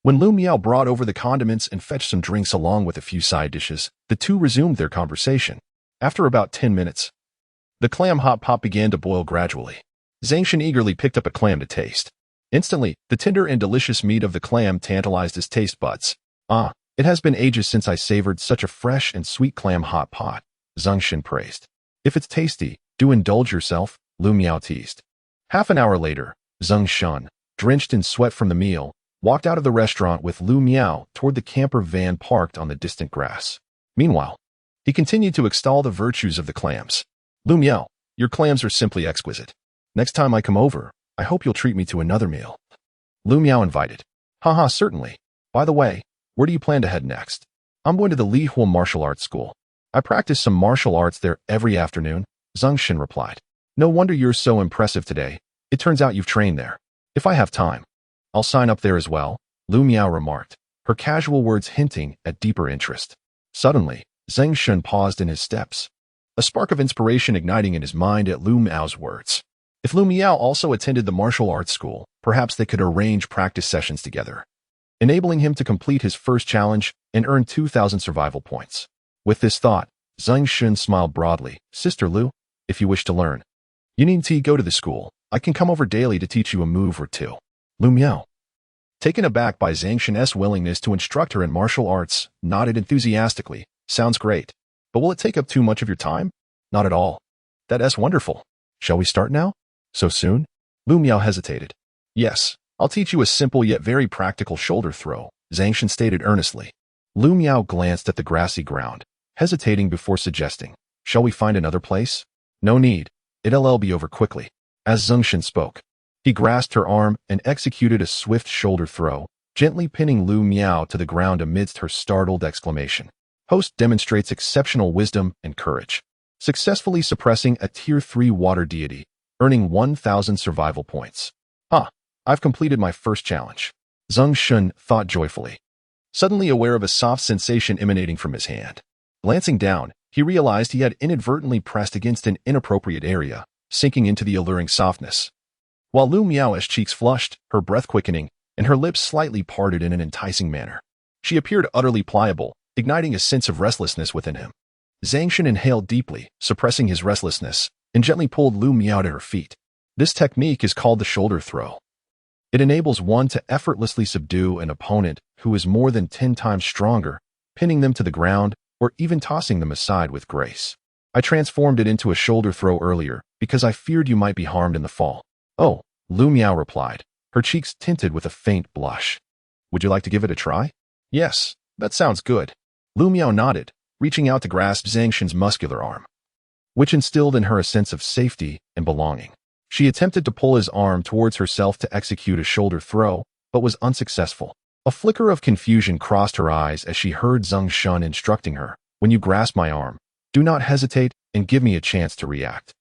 When Lu Miao brought over the condiments and fetched some drinks along with a few side dishes, the two resumed their conversation. After about 10 minutes, the clam hot pot began to boil gradually. Zeng Shen eagerly picked up a clam to taste. Instantly, the tender and delicious meat of the clam tantalized his taste buds. Ah, it has been ages since I savored such a fresh and sweet clam hot pot, Zeng Shen praised. If it's tasty, do indulge yourself, Lu Miao teased. Half an hour later, Zeng Shen, drenched in sweat from the meal, walked out of the restaurant with Lu Miao toward the camper van parked on the distant grass. Meanwhile, he continued to extol the virtues of the clams. Lu Miao, your clams are simply exquisite. Next time I come over, I hope you'll treat me to another meal. Lu Miao invited. Haha, certainly. By the way, where do you plan to head next? I'm going to the Li Huo martial arts school. I practice some martial arts there every afternoon, Zeng Shen replied. No wonder you're so impressive today. It turns out you've trained there. If I have time, I'll sign up there as well, Lu Miao remarked, her casual words hinting at deeper interest. Suddenly, Zeng Shen paused in his steps, a spark of inspiration igniting in his mind at Lu Miao's words. If Lu Miao also attended the martial arts school, perhaps they could arrange practice sessions together, enabling him to complete his first challenge and earn 2,000 survival points. With this thought, Zeng Shen smiled broadly. Sister Lu, if you wish to learn, you need to go to the school. I can come over daily to teach you a move or two. Lu Miao, taken aback by Zeng Shen's willingness to instruct her in martial arts, nodded enthusiastically. Sounds great. But will it take up too much of your time? Not at all. That's wonderful. Shall we start now? So soon? Lu Miao hesitated. Yes, I'll teach you a simple yet very practical shoulder throw, Zeng Shen stated earnestly. Lu Miao glanced at the grassy ground, hesitating before suggesting, shall we find another place? No need. It'll be over quickly. As Zeng Shen spoke, he grasped her arm and executed a swift shoulder throw, gently pinning Lu Miao to the ground amidst her startled exclamation. Host demonstrates exceptional wisdom and courage. successfully suppressing a Tier 3 water deity, earning 1,000 survival points. I've completed my first challenge. Zeng Shen thought joyfully, suddenly aware of a soft sensation emanating from his hand. Glancing down, he realized he had inadvertently pressed against an inappropriate area, sinking into the alluring softness. While Lu Miao's cheeks flushed, her breath quickening, and her lips slightly parted in an enticing manner, she appeared utterly pliable, igniting a sense of restlessness within him. Zeng Shen inhaled deeply, suppressing his restlessness, and gently pulled Lu Miao to her feet. This technique is called the shoulder throw. It enables one to effortlessly subdue an opponent who is more than 10 times stronger, pinning them to the ground or even tossing them aside with grace. I transformed it into a shoulder throw earlier because I feared you might be harmed in the fall. Oh, Lu Miao replied, her cheeks tinted with a faint blush. Would you like to give it a try? Yes, that sounds good. Lu Miao nodded, reaching out to grasp Zeng Shen's muscular arm, which instilled in her a sense of safety and belonging. She attempted to pull his arm towards herself to execute a shoulder throw, but was unsuccessful. A flicker of confusion crossed her eyes as she heard Zeng Shen instructing her, when you grasp my arm, do not hesitate and give me a chance to react.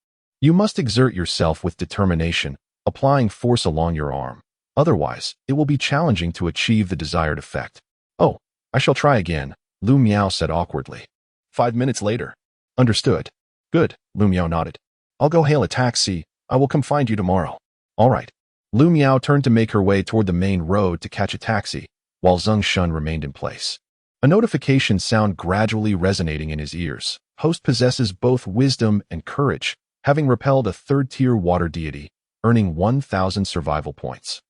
You must exert yourself with determination, applying force along your arm. Otherwise, it will be challenging to achieve the desired effect. Oh, I shall try again, Lu Miao said awkwardly. 5 minutes later. Understood. Good, Lu Miao nodded. I'll go hail a taxi. I will come find you tomorrow. All right. Lu Miao turned to make her way toward the main road to catch a taxi, while Zeng Shen remained in place. A notification sound gradually resonating in his ears. Host possesses both wisdom and courage, having repelled a third-tier water deity, earning 1,000 survival points.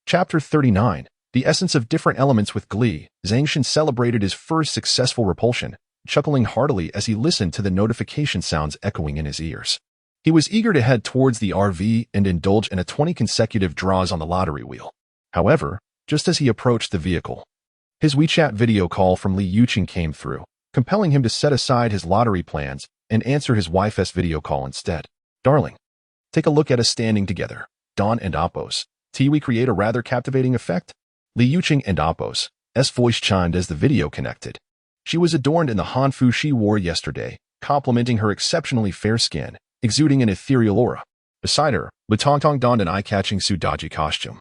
Chapter 39. The essence of different elements with glee. Zeng Shen celebrated his first successful repulsion, chuckling heartily as he listened to the notification sounds echoing in his ears. He was eager to head towards the RV and indulge in 20 consecutive draws on the lottery wheel. However, just as he approached the vehicle, his WeChat video call from Li Yuqing came through, compelling him to set aside his lottery plans and answer his wife's video call instead. Darling, take a look at us standing together. Dawn and Apos. We create a rather captivating effect. Li Yuqing and Apos' voice chimed as the video connected. She was adorned in the hanfu she wore yesterday, complementing her exceptionally fair skin, exuding an ethereal aura. Beside her, Lutongtong donned an eye-catching Sudaji costume,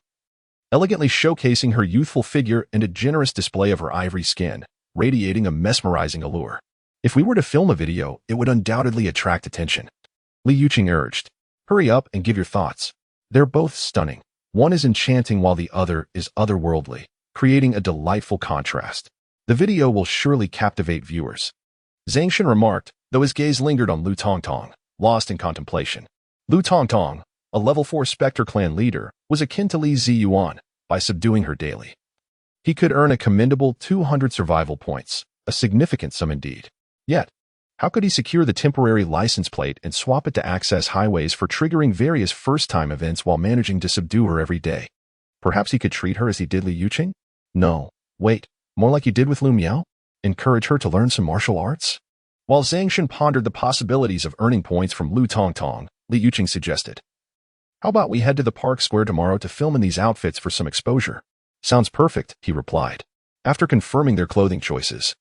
elegantly showcasing her youthful figure and a generous display of her ivory skin, radiating a mesmerizing allure. If we were to film a video, it would undoubtedly attract attention. Li Yuqing urged. Hurry up and give your thoughts. They're both stunning. One is enchanting while the other is otherworldly, creating a delightful contrast. The video will surely captivate viewers. Zeng Shen remarked, though his gaze lingered on Lu Tongtong, lost in contemplation. Lu Tongtong, a level 4 Spectre clan leader, was akin to Li Ziyuan by subduing her daily. He could earn a commendable 200 survival points, a significant sum indeed. Yet, how could he secure the temporary license plate and swap it to access highways for triggering various first-time events while managing to subdue her every day? Perhaps he could treat her as he did Li Yuqing? No, wait, more like he did with Lu Miao? Encourage her to learn some martial arts? While Zeng Shen pondered the possibilities of earning points from Lu Tongtong, Li Yuqing suggested, how about we head to the park square tomorrow to film in these outfits for some exposure? Sounds perfect, he replied. After confirming their clothing choices,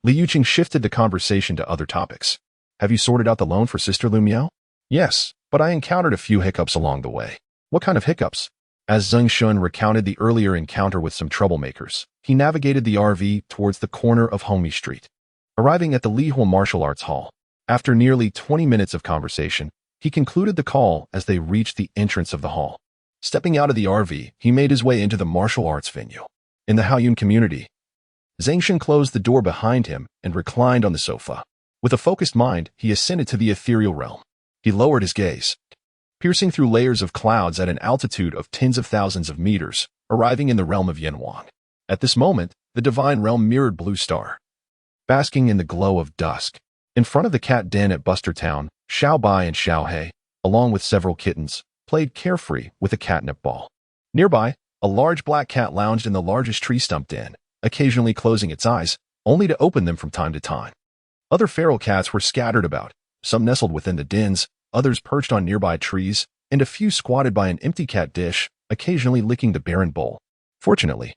Li Yuqing shifted the conversation to other topics. Have you sorted out the loan for Sister Lu Miao? Yes, but I encountered a few hiccups along the way. What kind of hiccups? As Zeng Shen recounted the earlier encounter with some troublemakers, he navigated the RV towards the corner of Hongmi Street. Arriving at the Lihua Martial Arts Hall, after nearly 20 minutes of conversation, he concluded the call as they reached the entrance of the hall. Stepping out of the RV, he made his way into the martial arts venue. In the Haoyun community, Zeng Shen closed the door behind him and reclined on the sofa. With a focused mind, he ascended to the ethereal realm. He lowered his gaze, piercing through layers of clouds at an altitude of tens of thousands of meters, arriving in the realm of Yanwang. At this moment, the divine realm mirrored Blue Star, basking in the glow of dusk. In front of the cat den at Buster Town, Xiao Bai and Xiao He, along with several kittens, played carefree with a catnip ball. Nearby, a large black cat lounged in the largest tree stump den, occasionally closing its eyes, only to open them from time to time. Other feral cats were scattered about, some nestled within the dens, others perched on nearby trees, and a few squatted by an empty cat dish, occasionally licking the barren bowl. Fortunately,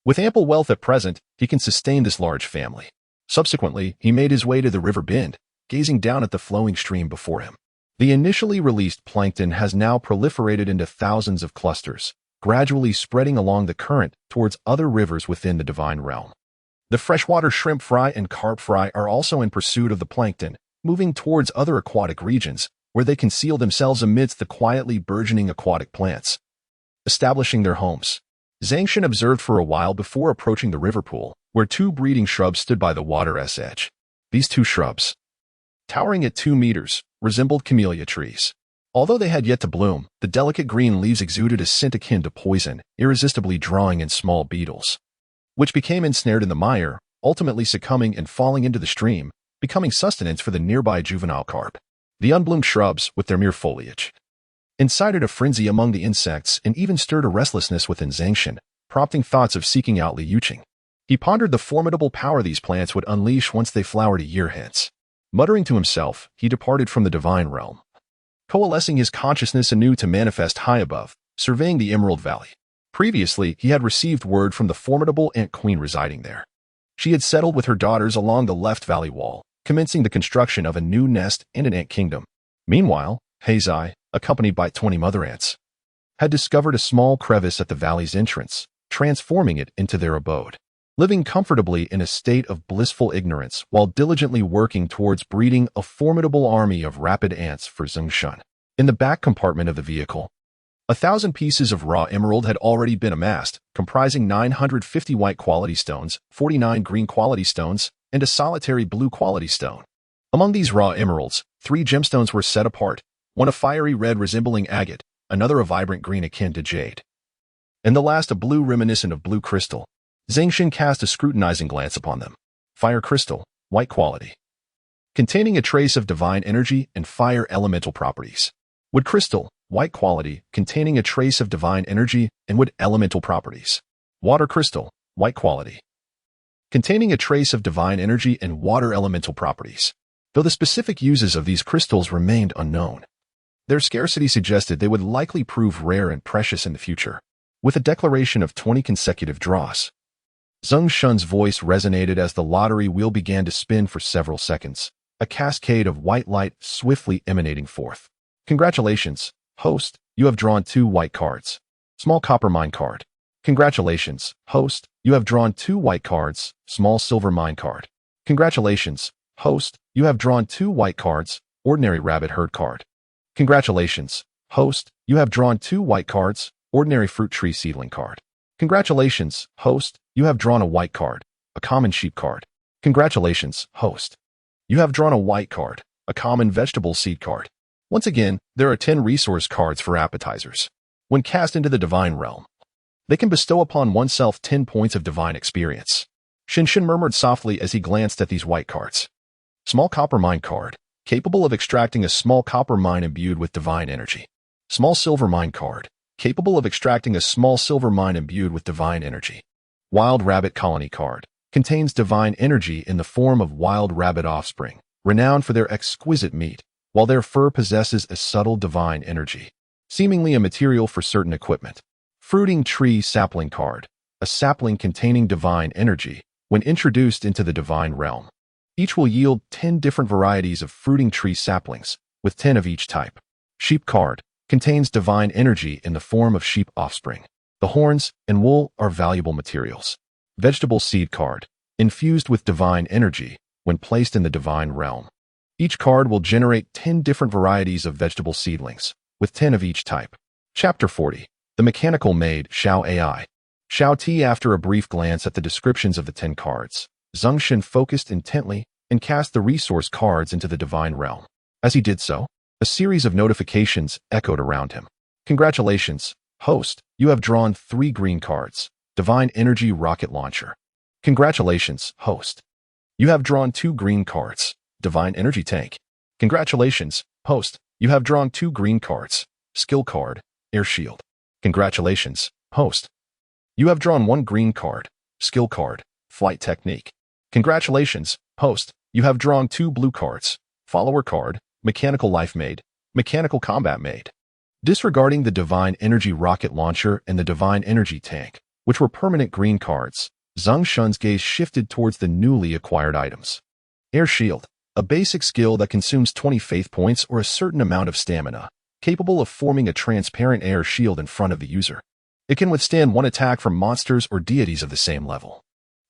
with ample wealth at present, he can sustain this large family. Subsequently, he made his way to the river bend, gazing down at the flowing stream before him. The initially released plankton has now proliferated into thousands of clusters, gradually spreading along the current towards other rivers within the divine realm. The freshwater shrimp fry and carp fry are also in pursuit of the plankton, moving towards other aquatic regions, where they conceal themselves amidst the quietly burgeoning aquatic plants, establishing their homes. Zeng Shen observed for a while before approaching the river pool, where two breeding shrubs stood by the water's edge. These two shrubs, towering at 2 meters, resembled camellia trees. Although they had yet to bloom, the delicate green leaves exuded a scent akin to poison, irresistibly drawing in small beetles, which became ensnared in the mire, ultimately succumbing and falling into the stream, becoming sustenance for the nearby juvenile carp. The unbloomed shrubs, with their mere foliage, incited a frenzy among the insects and even stirred a restlessness within Zeng Shen, prompting thoughts of seeking out Li Yuqing. He pondered the formidable power these plants would unleash once they flowered a year hence. Muttering to himself, he departed from the divine realm, coalescing his consciousness anew to manifest high above, surveying the Emerald Valley. Previously, he had received word from the formidable Ant Queen residing there. She had settled with her daughters along the left valley wall, commencing the construction of a new nest and an ant kingdom. Meanwhile, Hazai, accompanied by 20 mother ants, had discovered a small crevice at the valley's entrance, transforming it into their abode, living comfortably in a state of blissful ignorance while diligently working towards breeding a formidable army of rapid ants for Zeng Shen. In the back compartment of the vehicle, 1,000 pieces of raw emerald had already been amassed, comprising 950 white quality stones, 49 green quality stones, and a solitary blue quality stone. Among these raw emeralds, 3 gemstones were set apart, one a fiery red resembling agate, another a vibrant green akin to jade, and the last a blue reminiscent of blue crystal. Zeng Shen cast a scrutinizing glance upon them. Fire crystal, white quality, containing a trace of divine energy and fire elemental properties. Wood crystal, white quality, containing a trace of divine energy and wood elemental properties. Water crystal, white quality, containing a trace of divine energy and water elemental properties. Though the specific uses of these crystals remained unknown, their scarcity suggested they would likely prove rare and precious in the future. With a declaration of 20 consecutive draws, Zeng Shen's voice resonated as the lottery wheel began to spin for several seconds, a cascade of white light swiftly emanating forth. Congratulations, host, you have drawn 2 white cards. Small copper mine card. Congratulations, host, you have drawn 2 white cards. Small silver mine card. Congratulations, host, you have drawn 2 white cards. Ordinary rabbit herd card. Congratulations, host, you have drawn 2 white cards. Ordinary fruit tree seedling card. Congratulations, host, you have drawn a white card, a common sheep card. Congratulations, host, you have drawn a white card, a common vegetable seed card. Once again, there are 10 resource cards for appetizers. When cast into the divine realm, they can bestow upon oneself 10 points of divine experience. Shen murmured softly as he glanced at these white cards. Small copper mine card, capable of extracting a small copper mine imbued with divine energy. Small silver mine card, capable of extracting a small silver mine imbued with divine energy. Wild rabbit colony card, contains divine energy in the form of wild rabbit offspring, renowned for their exquisite meat, while their fur possesses a subtle divine energy, seemingly a material for certain equipment. Fruiting tree sapling card, a sapling containing divine energy, when introduced into the divine realm. Each will yield 10 different varieties of fruiting tree saplings, with 10 of each type. Sheep card, contains divine energy in the form of sheep offspring. The horns and wool are valuable materials. Vegetable seed card, infused with divine energy, when placed in the divine realm. Each card will generate 10 different varieties of vegetable seedlings, with 10 of each type. Chapter 40. The Mechanical Maid, Xiao AI. Xiao Ti, after a brief glance at the descriptions of the 10 cards, Zeng Shen focused intently and cast the resource cards into the divine realm. As he did so, a series of notifications echoed around him. Congratulations, host, you have drawn 3 green cards. Divine Energy Rocket Launcher. Congratulations, host. You have drawn 2 green cards. Divine Energy Tank. Congratulations, host, you have drawn 2 green cards. Skill card, Air Shield. Congratulations, host. You have drawn 1 green card. Skill card, Flight Technique. Congratulations, host, you have drawn 2 blue cards. Follower card, Mechanical Life Maid, Mechanical Combat Maid. Disregarding the Divine Energy Rocket Launcher and the Divine Energy Tank, which were permanent green cards, Zeng Shen's gaze shifted towards the newly acquired items. Air Shield. a basic skill that consumes 20 faith points or a certain amount of stamina, capable of forming a transparent air shield in front of the user. It can withstand one attack from monsters or deities of the same level.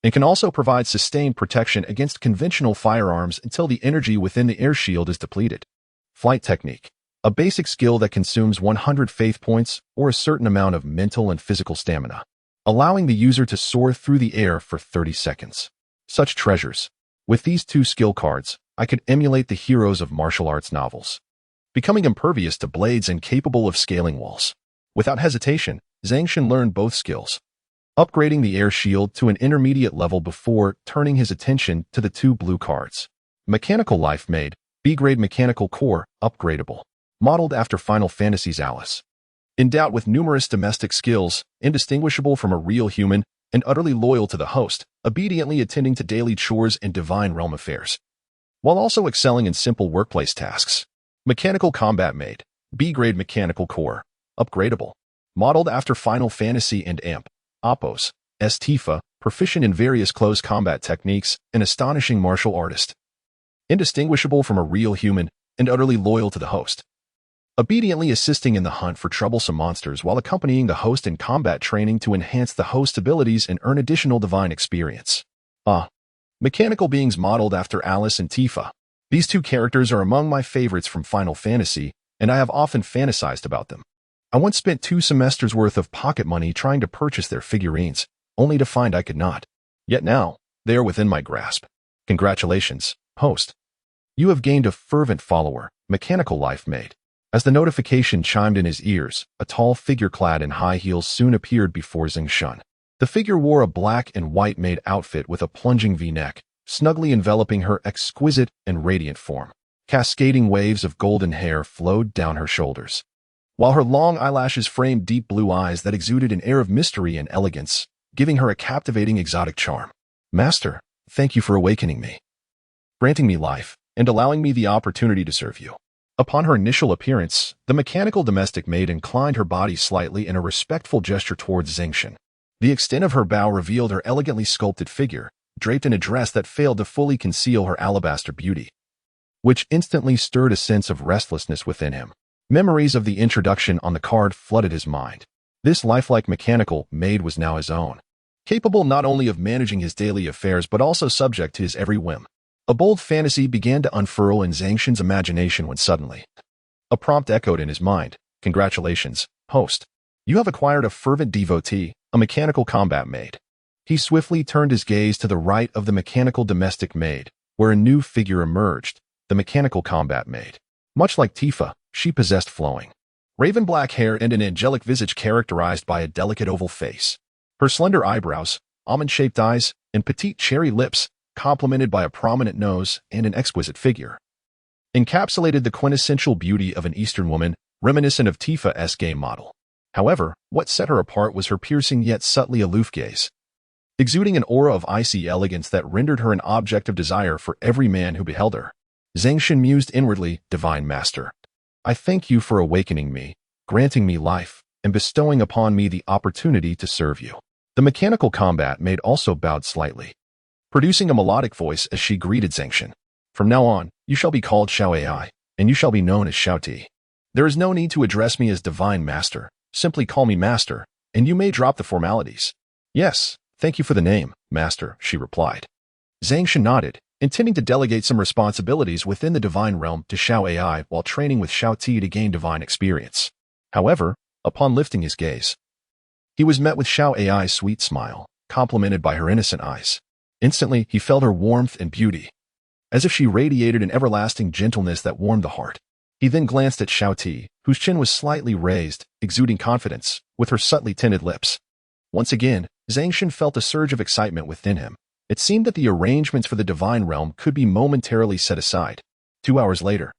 It can also provide sustained protection against conventional firearms until the energy within the air shield is depleted. Flight technique, a basic skill that consumes 100 faith points or a certain amount of mental and physical stamina, allowing the user to soar through the air for 30 seconds. Such treasures. With these two skill cards, I could emulate the heroes of martial arts novels, becoming impervious to blades and capable of scaling walls. Without hesitation, Zeng Shen learned both skills, upgrading the air shield to an intermediate level before turning his attention to the two blue cards. Mechanical Life Made, B-grade mechanical core, upgradable, modeled after Final Fantasy's Alice. Endowed with numerous domestic skills, indistinguishable from a real human, and utterly loyal to the host, obediently attending to daily chores and divine realm affairs, while also excelling in simple workplace tasks. Mechanical Combat Made, B-grade mechanical core, upgradable, modeled after Final Fantasy and AMP, Appos, Tifa, proficient in various close combat techniques, an astonishing martial artist, indistinguishable from a real human, and utterly loyal to the host, obediently assisting in the hunt for troublesome monsters while accompanying the host in combat training to enhance the host's abilities and earn additional divine experience. Mechanical beings modeled after Alice and Tifa. These two characters are among my favorites from Final Fantasy, and I have often fantasized about them. I once spent 2 semesters' worth of pocket money trying to purchase their figurines, only to find I could not. Yet now, they are within my grasp. Congratulations, host. You have gained a fervent follower, Mechanical Life Made. As the notification chimed in his ears, a tall figure clad in high heels soon appeared before Zeng Shen. The figure wore a black and white made outfit with a plunging V-neck, snugly enveloping her exquisite and radiant form. Cascading waves of golden hair flowed down her shoulders, while her long eyelashes framed deep blue eyes that exuded an air of mystery and elegance, giving her a captivating exotic charm. Master, thank you for awakening me, granting me life, and allowing me the opportunity to serve you. Upon her initial appearance, the mechanical domestic maid inclined her body slightly in a respectful gesture towards Zeng Shen. The extent of her bow revealed her elegantly sculpted figure, draped in a dress that failed to fully conceal her alabaster beauty, which instantly stirred a sense of restlessness within him. Memories of the introduction on the card flooded his mind. This lifelike mechanical maid was now his own, capable not only of managing his daily affairs but also subject to his every whim. A bold fantasy began to unfurl in Zeng Shen's imagination when suddenly a prompt echoed in his mind. Congratulations, host. You have acquired a fervent devotee, a mechanical combat maid. He swiftly turned his gaze to the right of the mechanical domestic maid, where a new figure emerged, the mechanical combat maid. Much like Tifa, she possessed flowing, raven black hair and an angelic visage characterized by a delicate oval face. Her slender eyebrows, almond-shaped eyes, and petite cherry lips, complemented by a prominent nose and an exquisite figure, encapsulated the quintessential beauty of an Eastern woman, reminiscent of Tifa's game model. However, what set her apart was her piercing yet subtly aloof gaze, exuding an aura of icy elegance that rendered her an object of desire for every man who beheld her. Zeng Shen mused inwardly, Divine Master, I thank you for awakening me, granting me life, and bestowing upon me the opportunity to serve you. The mechanical combat maid also bowed slightly, producing a melodic voice as she greeted Zeng Shen. From now on, you shall be called Xiao Ai, and you shall be known as Xiao Ti. There is no need to address me as Divine Master, simply call me Master, and you may drop the formalities. Yes, thank you for the name, Master, she replied. Zeng Shen nodded, intending to delegate some responsibilities within the divine realm to Xiao Ai while training with Xiao Ti to gain divine experience. However, upon lifting his gaze, he was met with Xiao Ai's sweet smile, complemented by her innocent eyes. Instantly, he felt her warmth and beauty, as if she radiated an everlasting gentleness that warmed the heart. He then glanced at Xiao Ti, whose chin was slightly raised, exuding confidence, with her subtly tinted lips. Once again, Zeng Shen felt a surge of excitement within him. It seemed that the arrangements for the divine realm could be momentarily set aside. 2 hours later,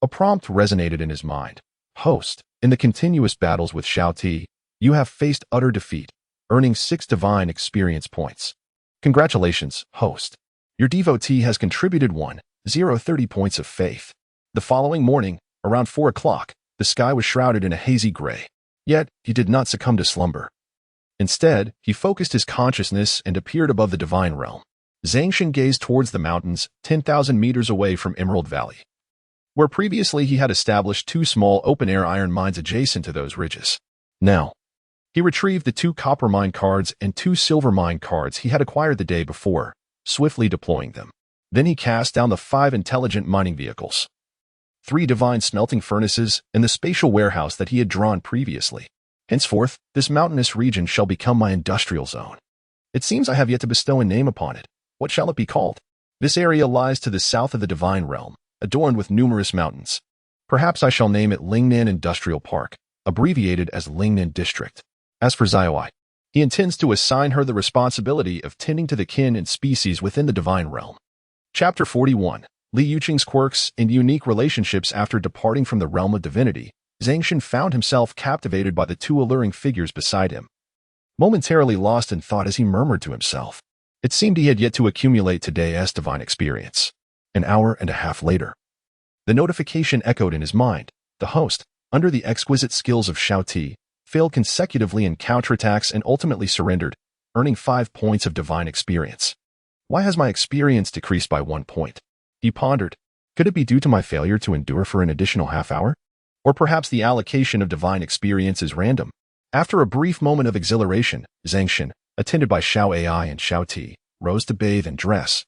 a prompt resonated in his mind. Host, in the continuous battles with Xiao Ti, you have faced utter defeat, earning 6 divine experience points. Congratulations, host. Your devotee has contributed 1,030 points of faith. The following morning, around 4 o'clock, the sky was shrouded in a hazy gray. Yet, he did not succumb to slumber. Instead, he focused his consciousness and appeared above the divine realm. Zeng Shen gazed towards the mountains, 10,000 meters away from Emerald Valley, where previously he had established 2 small open-air iron mines adjacent to those ridges. Now, he retrieved the 2 copper mine cards and 2 silver mine cards he had acquired the day before, swiftly deploying them. Then he cast down the 5 intelligent mining vehicles, 3 divine smelting furnaces, and the spatial warehouse that he had drawn previously. Henceforth, this mountainous region shall become my industrial zone. It seems I have yet to bestow a name upon it. What shall it be called? This area lies to the south of the divine realm, adorned with numerous mountains. Perhaps I shall name it Lingnan Industrial Park, abbreviated as Lingnan District. As for Xiaowai, he intends to assign her the responsibility of tending to the kin and species within the divine realm. Chapter 41. Li Yuqing's quirks and unique relationships. After departing from the realm of divinity, Zeng Shen found himself captivated by the 2 alluring figures beside him. Momentarily lost in thought as he murmured to himself, it seemed he had yet to accumulate today's divine experience. An hour and a half later, the notification echoed in his mind. The host, under the exquisite skills of Shao Ti, failed consecutively in counterattacks and ultimately surrendered, earning 5 points of divine experience. Why has my experience decreased by 1 point? He pondered. Could it be due to my failure to endure for an additional half hour? Or perhaps the allocation of divine experience is random? After a brief moment of exhilaration, Zeng Shen, attended by Xiao Ai and Shao Ti, rose to bathe and dress,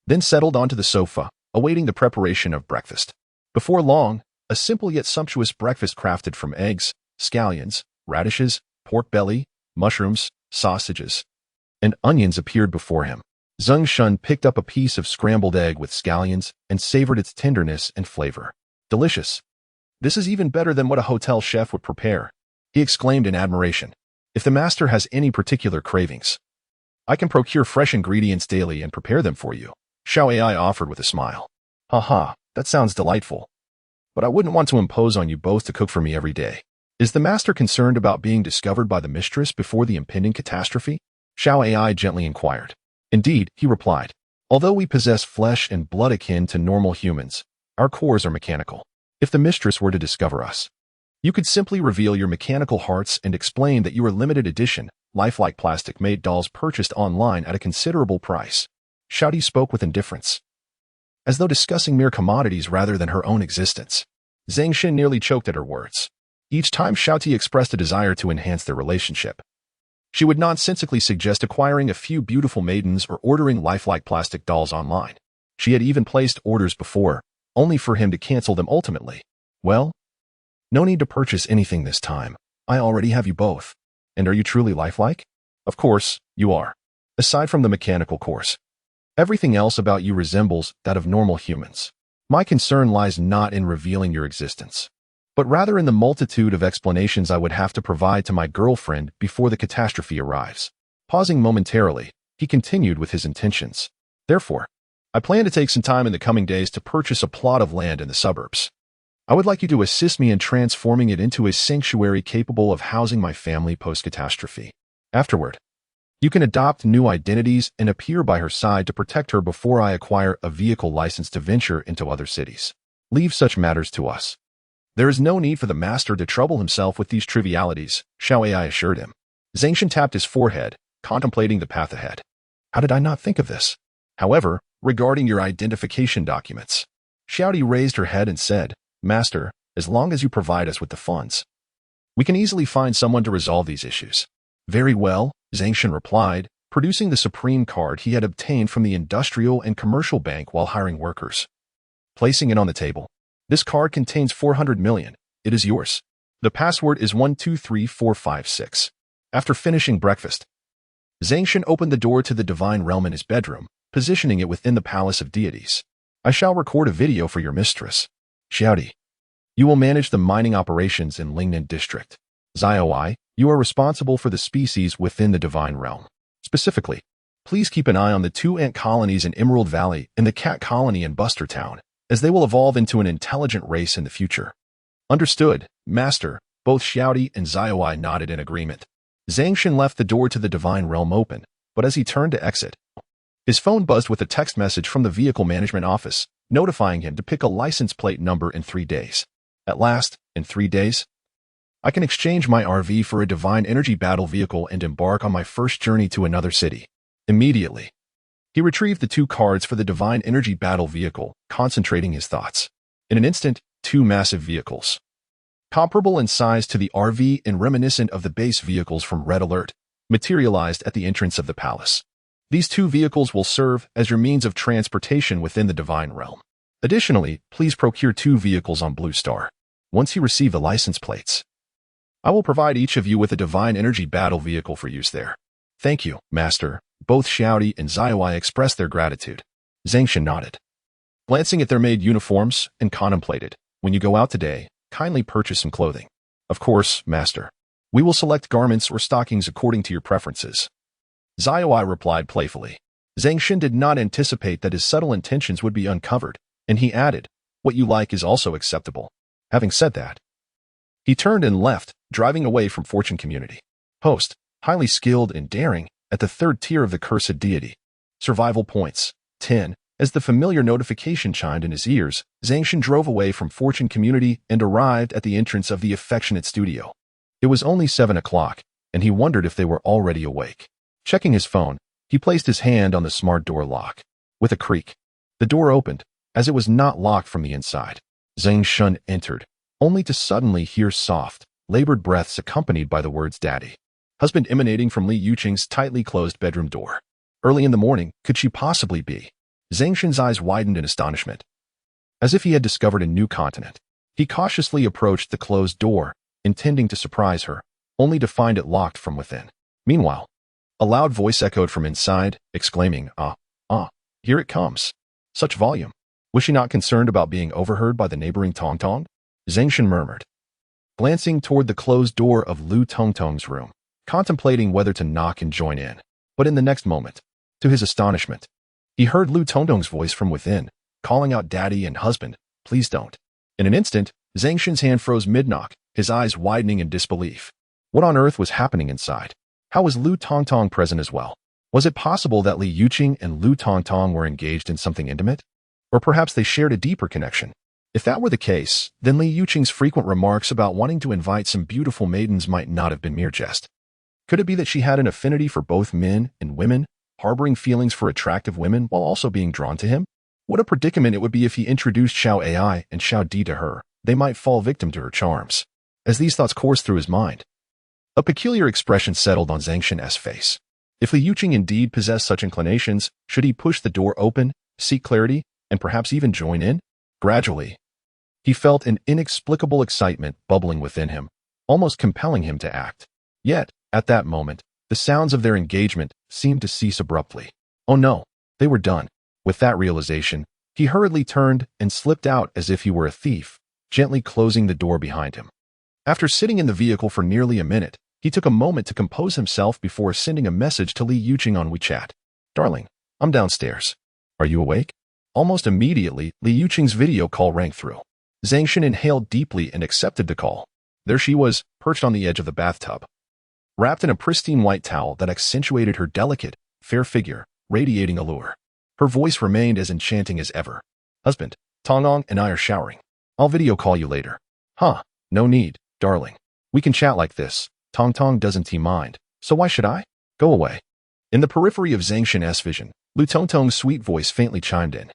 then settled onto the sofa, awaiting the preparation of breakfast. Before long, a simple yet sumptuous breakfast crafted from eggs, scallions, radishes, pork belly, mushrooms, sausages, and onions appeared before him. Zeng Shen picked up a piece of scrambled egg with scallions and savored its tenderness and flavor. Delicious. This is even better than what a hotel chef would prepare, he exclaimed in admiration. If the master has any particular cravings, I can procure fresh ingredients daily and prepare them for you, Xiao Ai offered with a smile. Haha, that sounds delightful. But I wouldn't want to impose on you both to cook for me every day. Is the master concerned about being discovered by the mistress before the impending catastrophe? Xiao Ai gently inquired. Indeed, he replied. Although we possess flesh and blood akin to normal humans, our cores are mechanical. If the mistress were to discover us, you could simply reveal your mechanical hearts and explain that you are limited edition, lifelike plastic-made dolls purchased online at a considerable price. Shao Ti spoke with indifference, as though discussing mere commodities rather than her own existence. Zeng Shen nearly choked at her words. Each time Shao Ti expressed a desire to enhance their relationship, she would nonsensically suggest acquiring a few beautiful maidens or ordering lifelike plastic dolls online. She had even placed orders before, only for him to cancel them ultimately. Well, no need to purchase anything this time. I already have you both. And are you truly lifelike? Of course, you are. Aside from the mechanical course, everything else about you resembles that of normal humans. My concern lies not in revealing your existence, but rather in the multitude of explanations I would have to provide to my girlfriend before the catastrophe arrives. Pausing momentarily, he continued with his intentions. Therefore, I plan to take some time in the coming days to purchase a plot of land in the suburbs. I would like you to assist me in transforming it into a sanctuary capable of housing my family post-catastrophe. Afterward, you can adopt new identities and appear by her side to protect her before I acquire a vehicle license to venture into other cities. Leave such matters to us. There is no need for the master to trouble himself with these trivialities, Xiao Ai assured him. Zeng Shen tapped his forehead, contemplating the path ahead. How did I not think of this? However, regarding your identification documents, Xiao Ti raised her head and said, Master, as long as you provide us with the funds, we can easily find someone to resolve these issues. Very well, Zeng Shen replied, producing the supreme card he had obtained from the industrial and commercial bank while hiring workers. Placing it on the table. This card contains 400 million. It is yours. The password is 123456. After finishing breakfast, Zeng Shen opened the door to the divine realm in his bedroom, positioning it within the palace of deities. I shall record a video for your mistress, Xiao Ti. You will manage the mining operations in Lingnan District. Xiaowai, you are responsible for the species within the divine realm. Specifically, please keep an eye on the 2 ant colonies in Emerald Valley and the cat colony in Buster Town, as they will evolve into an intelligent race in the future. Understood, Master. Both Xiao Ti and Xiaowai nodded in agreement. Zeng Shen left the door to the divine realm open, but as he turned to exit, his phone buzzed with a text message from the vehicle management office, notifying him to pick a license plate number in 3 days. At last, in 3 days, I can exchange my RV for a divine energy battle vehicle and embark on my first journey to another city. Immediately, he He retrieved the 2 cards for the divine energy battle vehicle, concentrating his thoughts. In an instant, 2 massive vehicles, comparable in size to the RV and reminiscent of the base vehicles from Red Alert, materialized at the entrance of the palace. These 2 vehicles will serve as your means of transportation within the divine realm. Additionally, please procure 2 vehicles on Blue Star. Once you receive the license plates, I will provide each of you with a divine energy battle vehicle for use there. Thank you, Master. Both Xiaodi and Zaiwai expressed their gratitude. Zeng Shen nodded, glancing at their maid uniforms, and contemplated. When you go out today, kindly purchase some clothing. Of course, Master. We will select garments or stockings according to your preferences. Zaiwai replied playfully. Zeng Shen did not anticipate that his subtle intentions would be uncovered, and he added, what you like is also acceptable. Having said that, he turned and left, driving away from Fortune Community. Host, highly skilled and daring, at the 3rd tier of the cursed deity. Survival points, 10. As the familiar notification chimed in his ears, Zeng Shen drove away from Fortune Community and arrived at the entrance of the affectionate studio. It was only 7 o'clock, and he wondered if they were already awake. Checking his phone, he placed his hand on the smart door lock. With a creak, the door opened, as it was not locked from the inside. Zeng Shen entered, only to suddenly hear soft, labored breaths accompanied by the words "Daddy." Husband emanating from Li Yuqing's tightly closed bedroom door. Early in the morning, could she possibly be? Zeng Shen's eyes widened in astonishment. As if he had discovered a new continent, he cautiously approached the closed door, intending to surprise her, only to find it locked from within. Meanwhile, a loud voice echoed from inside, exclaiming, here it comes. Such volume. Was she not concerned about being overheard by the neighboring Tongtong? Zeng Shen murmured, glancing toward the closed door of Lu Tongtong's room, contemplating whether to knock and join in. But in the next moment, to his astonishment, he heard Lu Tongtong's voice from within, calling out "Daddy" and "Husband, please don't." In an instant, Zeng Shen's hand froze mid-knock, his eyes widening in disbelief. What on earth was happening inside? How was Lu Tongtong present as well? Was it possible that Li Yuqing and Lu Tongtong were engaged in something intimate? Or perhaps they shared a deeper connection? If that were the case, then Li Yuqing's frequent remarks about wanting to invite some beautiful maidens might not have been mere jest. Could it be that she had an affinity for both men and women, harboring feelings for attractive women while also being drawn to him? What a predicament it would be if he introduced Xiao Ai and Xiao Di to her. They might fall victim to her charms. As these thoughts coursed through his mind, a peculiar expression settled on Zeng Shen's face. If Li Yuqing indeed possessed such inclinations, should he push the door open, seek clarity, and perhaps even join in? Gradually, he felt an inexplicable excitement bubbling within him, almost compelling him to act. Yet, at that moment, the sounds of their engagement seemed to cease abruptly. Oh no, they were done. With that realization, he hurriedly turned and slipped out as if he were a thief, gently closing the door behind him. After sitting in the vehicle for nearly a minute, he took a moment to compose himself before sending a message to Li Yuqing on WeChat. Darling, I'm downstairs. Are you awake? Almost immediately, Li Yuqing's video call rang through. Zeng Shen inhaled deeply and accepted the call. There she was, perched on the edge of the bathtub, wrapped in a pristine white towel that accentuated her delicate, fair figure, radiating allure. Her voice remained as enchanting as ever. Husband, Tongong and I are showering. I'll video call you later. Huh, no need, darling. We can chat like this. Tongtong doesn't mind, so why should I? Go away. In the periphery of Zeng Shen's vision, Lu Tongtong's sweet voice faintly chimed in.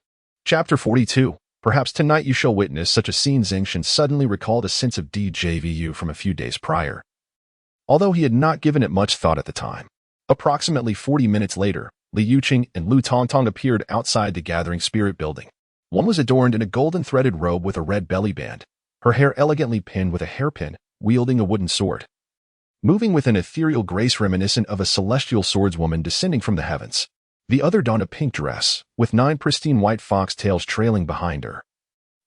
Chapter 42. Perhaps tonight you shall witness such a scene. Zeng Shen suddenly recalled a sense of deja vu from a few days prior, although he had not given it much thought at the time. Approximately 40 minutes later, Li Yuqing and Lu Tongtong appeared outside the Gathering Spirit building. One was adorned in a golden threaded robe with a red belly band, her hair elegantly pinned with a hairpin, wielding a wooden sword, moving with an ethereal grace reminiscent of a celestial swordswoman descending from the heavens. The other donned a pink dress, with 9 pristine white fox tails trailing behind her.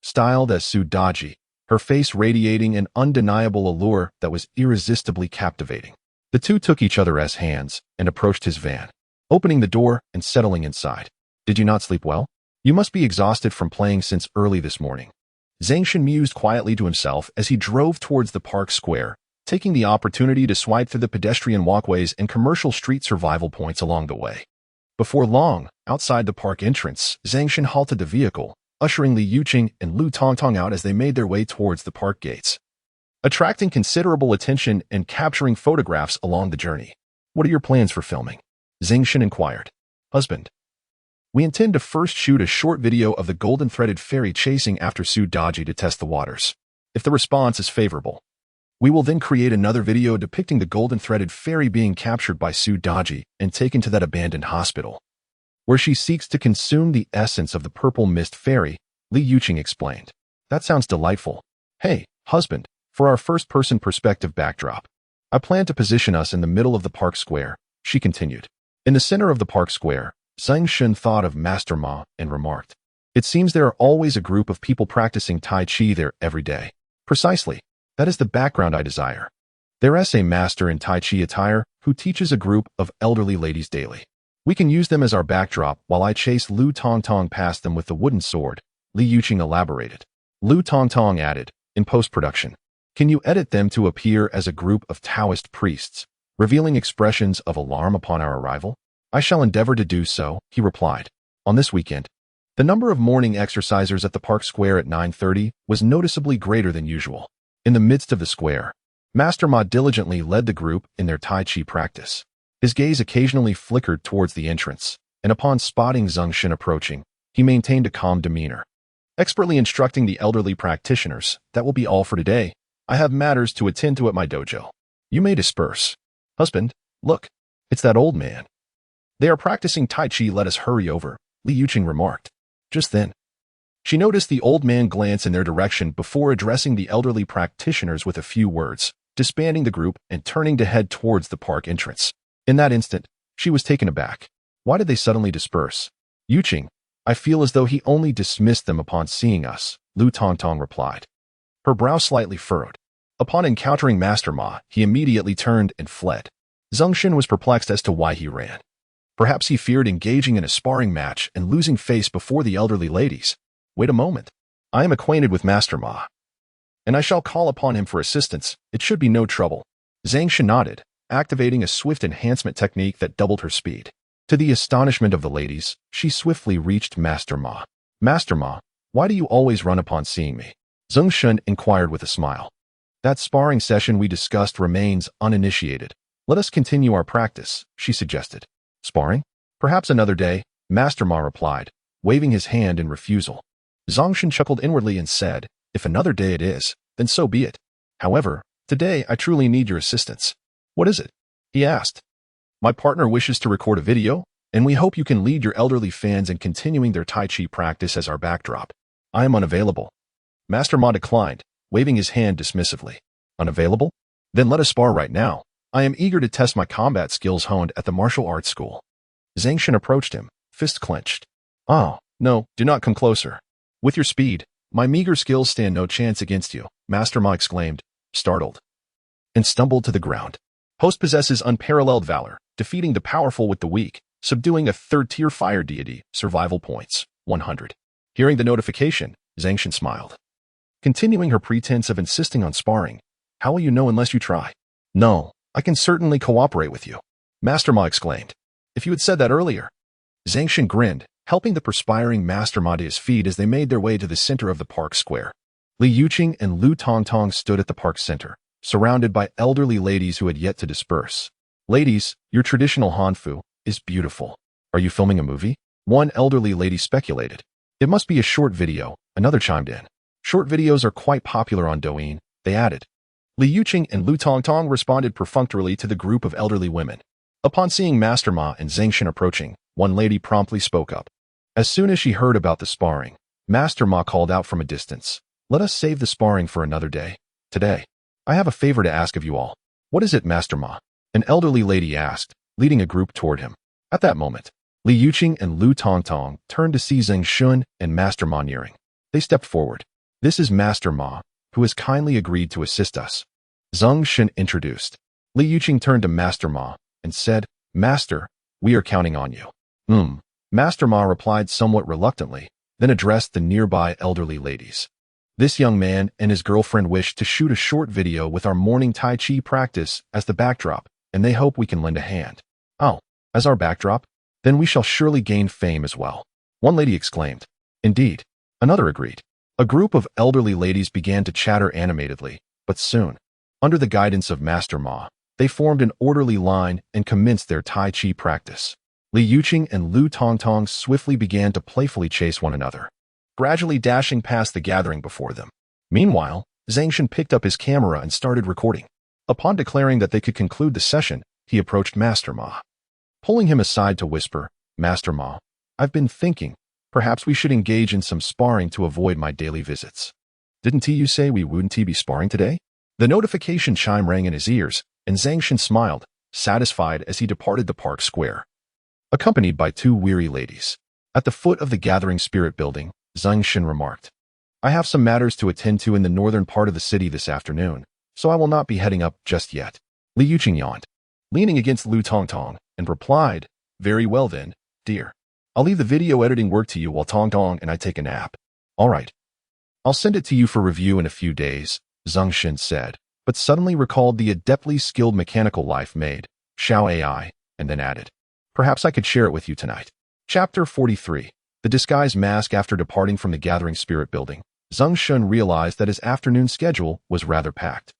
Styled as Su Daji, her face radiating an undeniable allure that was irresistibly captivating. The two took each other as hands and approached his van, opening the door and settling inside. Did you not sleep well? You must be exhausted from playing since early this morning. Zeng Shen mused quietly to himself as he drove towards the park square, taking the opportunity to swipe through the pedestrian walkways and commercial street survival points along the way. Before long, outside the park entrance, Zeng Shen halted the vehicle, ushering Li Yuqing and Lu Tongtong out as they made their way towards the park gates, attracting considerable attention and capturing photographs along the journey. What are your plans for filming? Zeng Shen inquired. Husband, We intend to first shoot a short video of the golden-threaded fairy chasing after Su Daji to test the waters. If the response is favorable, we will then create another video depicting the golden-threaded fairy being captured by Su Daji and taken to that abandoned hospital, where she seeks to consume the essence of the purple mist fairy, Li Yuqing explained. That sounds delightful. Hey, husband, for our first-person perspective backdrop, I plan to position us in the middle of the park square, she continued. In the center of the park square, Zeng Shen thought of Master Ma and remarked, "It seems there are always a group of people practicing Tai Chi there every day." Precisely. That is the background I desire. There is a master in Tai Chi attire who teaches a group of elderly ladies daily. We can use them as our backdrop while I chase Lu Tongtong past them with the wooden sword, Li Yuqing elaborated. Lu Tongtong added, in post-production, "Can you edit them to appear as a group of Taoist priests, revealing expressions of alarm upon our arrival?" "I shall endeavor to do so," he replied. On this weekend, the number of morning exercisers at the park square at 9:30 was noticeably greater than usual. In the midst of the square, Master Ma diligently led the group in their Tai Chi practice. His gaze occasionally flickered towards the entrance, and upon spotting Zeng Shen approaching, he maintained a calm demeanor. Expertly instructing the elderly practitioners, "That will be all for today. I have matters to attend to at my dojo. You may disperse." "Husband, look, it's that old man. They are practicing Tai Chi, let us hurry over," Li Yuqing remarked. Just then, she noticed the old man glance in their direction before addressing the elderly practitioners with a few words, disbanding the group and turning to head towards the park entrance. In that instant, she was taken aback. Why did they suddenly disperse? "Yuqing, I feel as though he only dismissed them upon seeing us," Lu Tongtong replied. Her brow slightly furrowed. Upon encountering Master Ma, he immediately turned and fled. Zeng Shen was perplexed as to why he ran. Perhaps he feared engaging in a sparring match and losing face before the elderly ladies. Wait a moment. I am acquainted with Master Ma, and I shall call upon him for assistance. It should be no trouble. Zeng Shen nodded, activating a swift enhancement technique that doubled her speed. To the astonishment of the ladies, she swiftly reached Master Ma. "Master Ma, why do you always run upon seeing me?" Zeng Shen inquired with a smile. "That sparring session we discussed remains uninitiated. Let us continue our practice," she suggested. "Sparring? Perhaps another day," Master Ma replied, waving his hand in refusal. Zeng Shen chuckled inwardly and said, "If another day it is, then so be it. However, today I truly need your assistance." "What is it?" he asked. "My partner wishes to record a video, and we hope you can lead your elderly fans in continuing their Tai Chi practice as our backdrop." "I am unavailable." Master Ma declined, waving his hand dismissively. "Unavailable? Then let us spar right now. I am eager to test my combat skills honed at the martial arts school." Zeng Shen approached him, fist clenched. "Oh, no, do not come closer. With your speed, my meager skills stand no chance against you," Master Ma exclaimed, startled, and stumbled to the ground. Host possesses unparalleled valor, defeating the powerful with the weak, subduing a third-tier fire deity, survival points, 100. Hearing the notification, Zeng Shen smiled. Continuing her pretense of insisting on sparring, "How will you know unless you try?" "No, I can certainly cooperate with you," Master Ma exclaimed. "If you had said that earlier." Zeng Shen grinned, helping the perspiring Master Ma to his feet as they made their way to the center of the park square. Li Yuqing and Lu Tongtong stood at the park center, surrounded by elderly ladies who had yet to disperse. "Ladies, your traditional Hanfu is beautiful. Are you filming a movie?" One elderly lady speculated. "It must be a short video," another chimed in. "Short videos are quite popular on Douyin," they added. Li Yuqing and Lu Tongtong responded perfunctorily to the group of elderly women. Upon seeing Master Ma and Zeng Shen approaching, one lady promptly spoke up. As soon as she heard about the sparring, Master Ma called out from a distance, "Let us save the sparring for another day. Today, I have a favor to ask of you all." "What is it, Master Ma?" an elderly lady asked, leading a group toward him. At that moment, Li Yuqing and Lu Tongtong turned to see Zeng Shen and Master Ma nearing. They stepped forward. "This is Master Ma, who has kindly agreed to assist us," Zeng Shen introduced. Li Yuqing turned to Master Ma and said, "Master, we are counting on you." Master Ma replied somewhat reluctantly, then addressed the nearby elderly ladies. "This young man and his girlfriend wish to shoot a short video with our morning Tai Chi practice as the backdrop, and they hope we can lend a hand." "Oh, as our backdrop? Then we shall surely gain fame as well," one lady exclaimed. "Indeed," another agreed. A group of elderly ladies began to chatter animatedly, but soon, under the guidance of Master Ma, they formed an orderly line and commenced their Tai Chi practice. Li Yuqing and Lu Tongtong swiftly began to playfully chase one another, gradually dashing past the gathering before them. Meanwhile, Zeng Shen picked up his camera and started recording. Upon declaring that they could conclude the session, he approached Master Ma. Pulling him aside to whisper, "Master Ma, I've been thinking, perhaps we should engage in some sparring to avoid my daily visits. Didn't you say we wouldn't be sparring today?" The notification chime rang in his ears, and Zeng Shen smiled, satisfied as he departed the park square, accompanied by two weary ladies. At the foot of the Gathering Spirit building, Zeng Shen remarked, "I have some matters to attend to in the northern part of the city this afternoon, so I will not be heading up just yet." Li Yuqing yawned, leaning against Lu Tongtong, and replied, "Very well then, dear. I'll leave the video editing work to you while Tongtong and I take a nap." "All right. I'll send it to you for review in a few days," Zeng Shen said, but suddenly recalled the adeptly skilled mechanical life maid, Xiao AI, and then added, "Perhaps I could share it with you tonight." Chapter 43. The disguise mask. After departing from the Gathering Spirit building, Zeng Shen realized that his afternoon schedule was rather packed.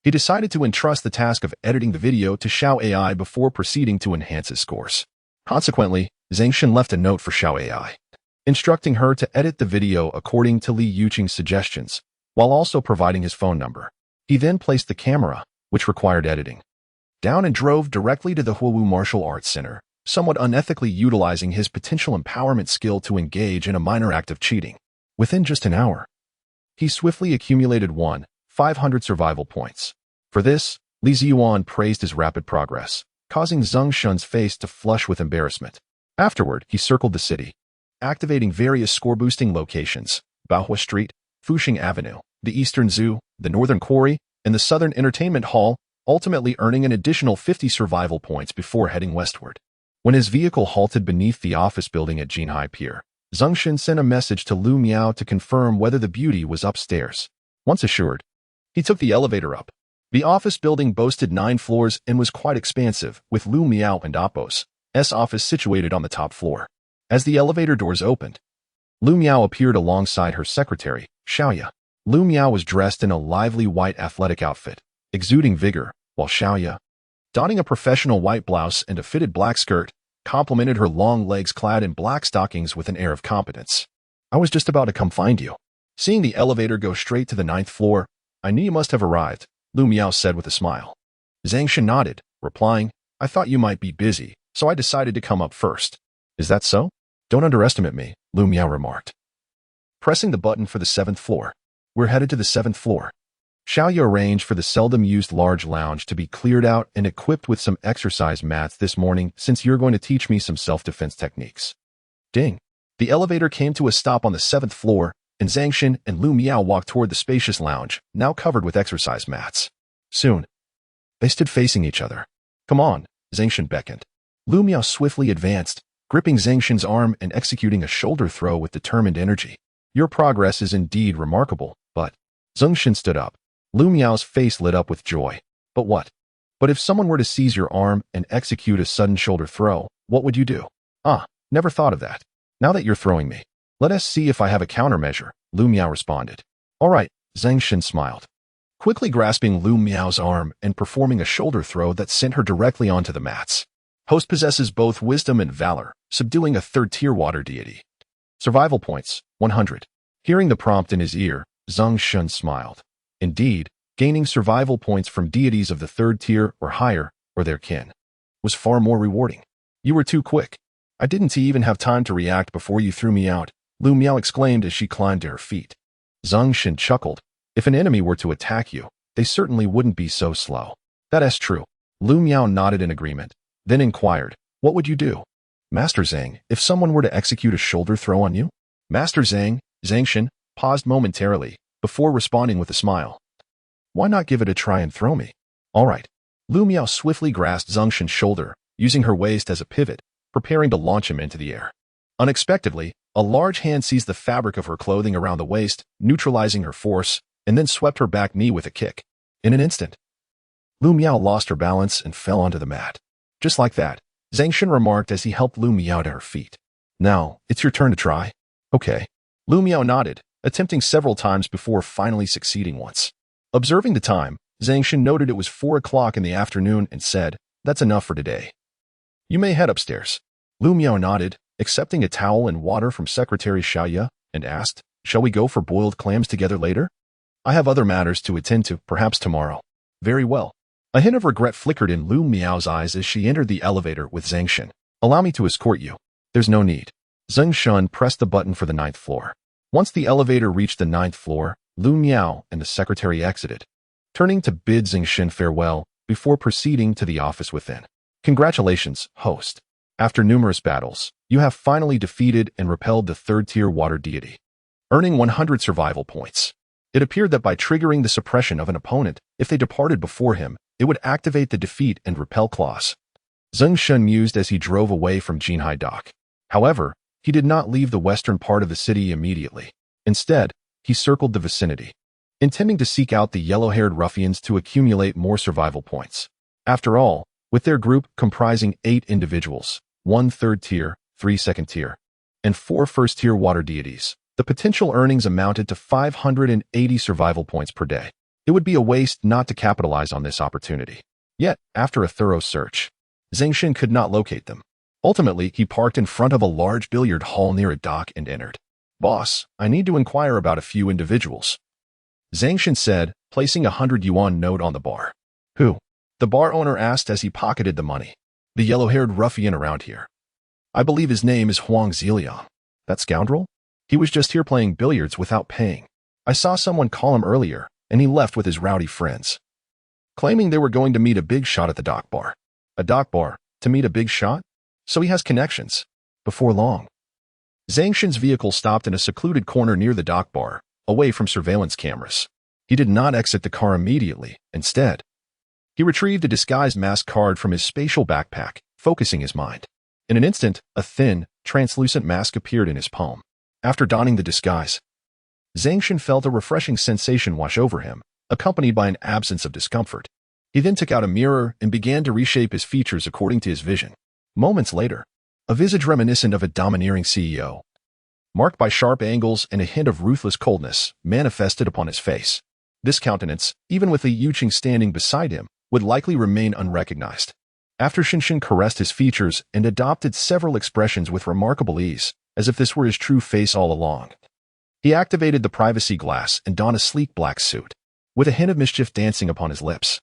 He decided to entrust the task of editing the video to Xiao AI before proceeding to enhance his scores. Consequently, Zeng Shen left a note for Xiao AI, instructing her to edit the video according to Li Yuqing's suggestions, while also providing his phone number. He then placed the camera, which required editing, down and drove directly to the Huawu Martial Arts Center, somewhat unethically utilizing his potential empowerment skill to engage in a minor act of cheating. Within just an hour, he swiftly accumulated 500 survival points. For this, Li Ziyuan praised his rapid progress, causing Zeng Shen's face to flush with embarrassment. Afterward, he circled the city, activating various score-boosting locations: Baohua Street, Fuxing Avenue, the Eastern Zoo, the Northern Quarry, and the Southern Entertainment Hall, ultimately earning an additional 50 survival points before heading westward. When his vehicle halted beneath the office building at Jinhai Pier, Zeng Shen sent a message to Lu Miao to confirm whether the beauty was upstairs. Once assured, he took the elevator up. The office building boasted 9 floors and was quite expansive, with Lu Miao and Appo's office situated on the top floor. As the elevator doors opened, Lu Miao appeared alongside her secretary, Xiaoya. Lu Miao was dressed in a lively white athletic outfit, exuding vigor, while Xiaoya, donning a professional white blouse and a fitted black skirt, complemented her long legs clad in black stockings with an air of competence. "I was just about to come find you." Seeing the elevator go straight to the 9th floor, "I knew you must have arrived," Lu Miao said with a smile. Zeng Shen nodded, replying, "I thought you might be busy, so I decided to come up first." "Is that so?" "Don't underestimate me," Lu Miao remarked, pressing the button for the 7th floor. "We're headed to the 7th floor." Xiaoya arranged for the seldom-used large lounge to be cleared out and equipped with some exercise mats this morning, since you're going to teach me some self-defense techniques. Ding. The elevator came to a stop on the 7th floor, and Zeng Shen and Lu Miao walked toward the spacious lounge, now covered with exercise mats. Soon, they stood facing each other. "Come on," Zeng Shen beckoned. Lu Miao swiftly advanced, gripping Zeng Shen's arm and executing a shoulder throw with determined energy. "Your progress is indeed remarkable, but..." Zeng Shen stood up. Lu Miao's face lit up with joy. "But what? But if someone were to seize your arm and execute a sudden shoulder throw, what would you do?" "Ah, never thought of that. Now that you're throwing me, let us see if I have a countermeasure," Lu Miao responded. "All right," Zeng Shen smiled, quickly grasping Lu Miao's arm and performing a shoulder throw that sent her directly onto the mats. Host possesses both wisdom and valor, subduing a 3rd-tier water deity. Survival points, 100. Hearing the prompt in his ear, Zeng Shen smiled. Indeed, gaining survival points from deities of the 3rd tier or higher, or their kin, was far more rewarding. "You were too quick. I didn't even have time to react before you threw me out," Lu Miao exclaimed as she climbed to her feet. Zeng Shen chuckled. "If an enemy were to attack you, they certainly wouldn't be so slow." "That is true." Lu Miao nodded in agreement, then inquired, "What would you do?" "Master Zeng, if someone were to execute a shoulder throw on you?" Master Zeng Shen, paused momentarily, before responding with a smile. "Why not give it a try and throw me?" "All right." Lu Miao swiftly grasped Zeng Shen's shoulder, using her waist as a pivot, preparing to launch him into the air. Unexpectedly, a large hand seized the fabric of her clothing around the waist, neutralizing her force, and then swept her back knee with a kick. In an instant, Lu Miao lost her balance and fell onto the mat. "Just like that," Zeng Shen remarked as he helped Lu Miao to her feet. "Now, it's your turn to try." "Okay." Lu Miao nodded, attempting several times before finally succeeding once. Observing the time, Zeng Shen noted it was 4 o'clock in the afternoon and said, "That's enough for today. You may head upstairs." Lu Miao nodded, accepting a towel and water from Secretary Xiaoya, and asked, "Shall we go for boiled clams together later? I have other matters to attend to, perhaps tomorrow." "Very well." A hint of regret flickered in Lu Miao's eyes as she entered the elevator with Zeng Shen. "Allow me to escort you." "There's no need." Zeng Shen pressed the button for the 9th floor. Once the elevator reached the 9th floor, Lu Miao and the secretary exited, turning to bid Zeng Shen farewell before proceeding to the office within. "Congratulations, host. After numerous battles, you have finally defeated and repelled the 3rd-tier water deity, earning 100 survival points. It appeared that by triggering the suppression of an opponent, if they departed before him, it would activate the defeat and repel clause." Zeng Shen mused as he drove away from Jinhai Dock. However, he did not leave the western part of the city immediately. Instead, he circled the vicinity, intending to seek out the yellow-haired ruffians to accumulate more survival points. After all, with their group comprising 8 individuals, 1 3rd-tier, 3 2nd-tier, and 4 1st-tier water deities, the potential earnings amounted to 580 survival points per day. It would be a waste not to capitalize on this opportunity. Yet, after a thorough search, Zeng Shen could not locate them. Ultimately, he parked in front of a large billiard hall near a dock and entered. "Boss, I need to inquire about a few individuals," Zeng Shen said, placing a 100 yuan note on the bar. "Who?" the bar owner asked as he pocketed the money. "The yellow-haired ruffian around here. I believe his name is Huang Ziliang." "That scoundrel? He was just here playing billiards without paying. I saw someone call him earlier, and he left with his rowdy friends, claiming they were going to meet a big shot at the dock bar." "A dock bar? To meet a big shot? So he has connections." Before long, Zeng Shen's vehicle stopped in a secluded corner near the dock bar, away from surveillance cameras. He did not exit the car immediately. Instead, he retrieved a disguised mask card from his spatial backpack, focusing his mind. In an instant, a thin, translucent mask appeared in his palm. After donning the disguise, Zeng Shen felt a refreshing sensation wash over him, accompanied by an absence of discomfort. He then took out a mirror and began to reshape his features according to his vision. Moments later, a visage reminiscent of a domineering CEO, marked by sharp angles and a hint of ruthless coldness, manifested upon his face. This countenance, even with Li Yuqing standing beside him, would likely remain unrecognized. After Shen caressed his features and adopted several expressions with remarkable ease, as if this were his true face all along, he activated the privacy glass and donned a sleek black suit, with a hint of mischief dancing upon his lips.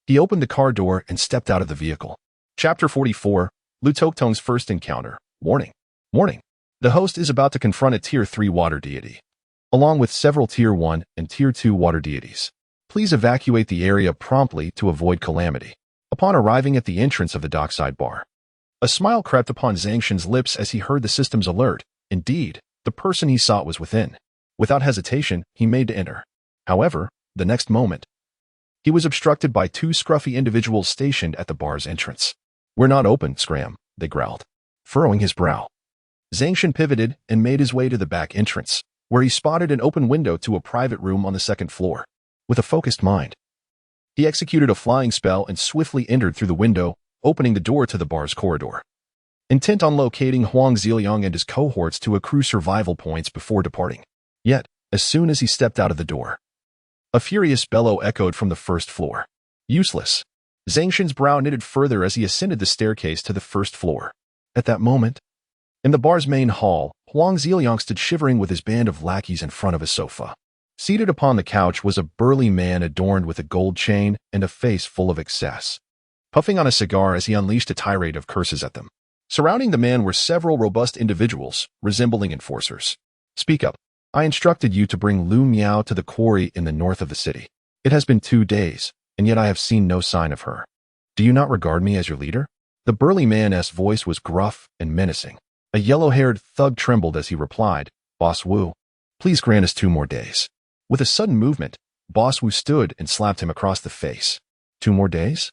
He opened the car door and stepped out of the vehicle. Chapter 44, Lu Toktong's first encounter. Warning. Warning. The host is about to confront a Tier 3 water deity, along with several Tier 1 and Tier 2 water deities. Please evacuate the area promptly to avoid calamity. Upon arriving at the entrance of the dockside bar, a smile crept upon Zeng Shen's lips as he heard the system's alert. Indeed, the person he sought was within. Without hesitation, he made to enter. However, the next moment, he was obstructed by 2 scruffy individuals stationed at the bar's entrance. "We're not open, Scram," they growled, furrowing his brow. Zeng Shen pivoted and made his way to the back entrance, where he spotted an open window to a private room on the 2nd floor. With a focused mind, he executed a flying spell and swiftly entered through the window, opening the door to the bar's corridor, intent on locating Huang Ziliang and his cohorts to accrue survival points before departing. Yet, as soon as he stepped out of the door, a furious bellow echoed from the 1st floor. "Useless." Zeng Shen's brow knitted further as he ascended the staircase to the 1st floor. At that moment, in the bar's main hall, Huang Ziliang stood shivering with his band of lackeys in front of a sofa. Seated upon the couch was a burly man adorned with a gold chain and a face full of excess, puffing on a cigar as he unleashed a tirade of curses at them. Surrounding the man were several robust individuals, resembling enforcers. "Speak up. I instructed you to bring Lu Miao to the quarry in the north of the city. It has been 2 days, and yet I have seen no sign of her. Do you not regard me as your leader?" The burly man's voice was gruff and menacing. A yellow-haired thug trembled as he replied, "Boss Wu, please grant us 2 more days." With a sudden movement, Boss Wu stood and slapped him across the face. "2 more days?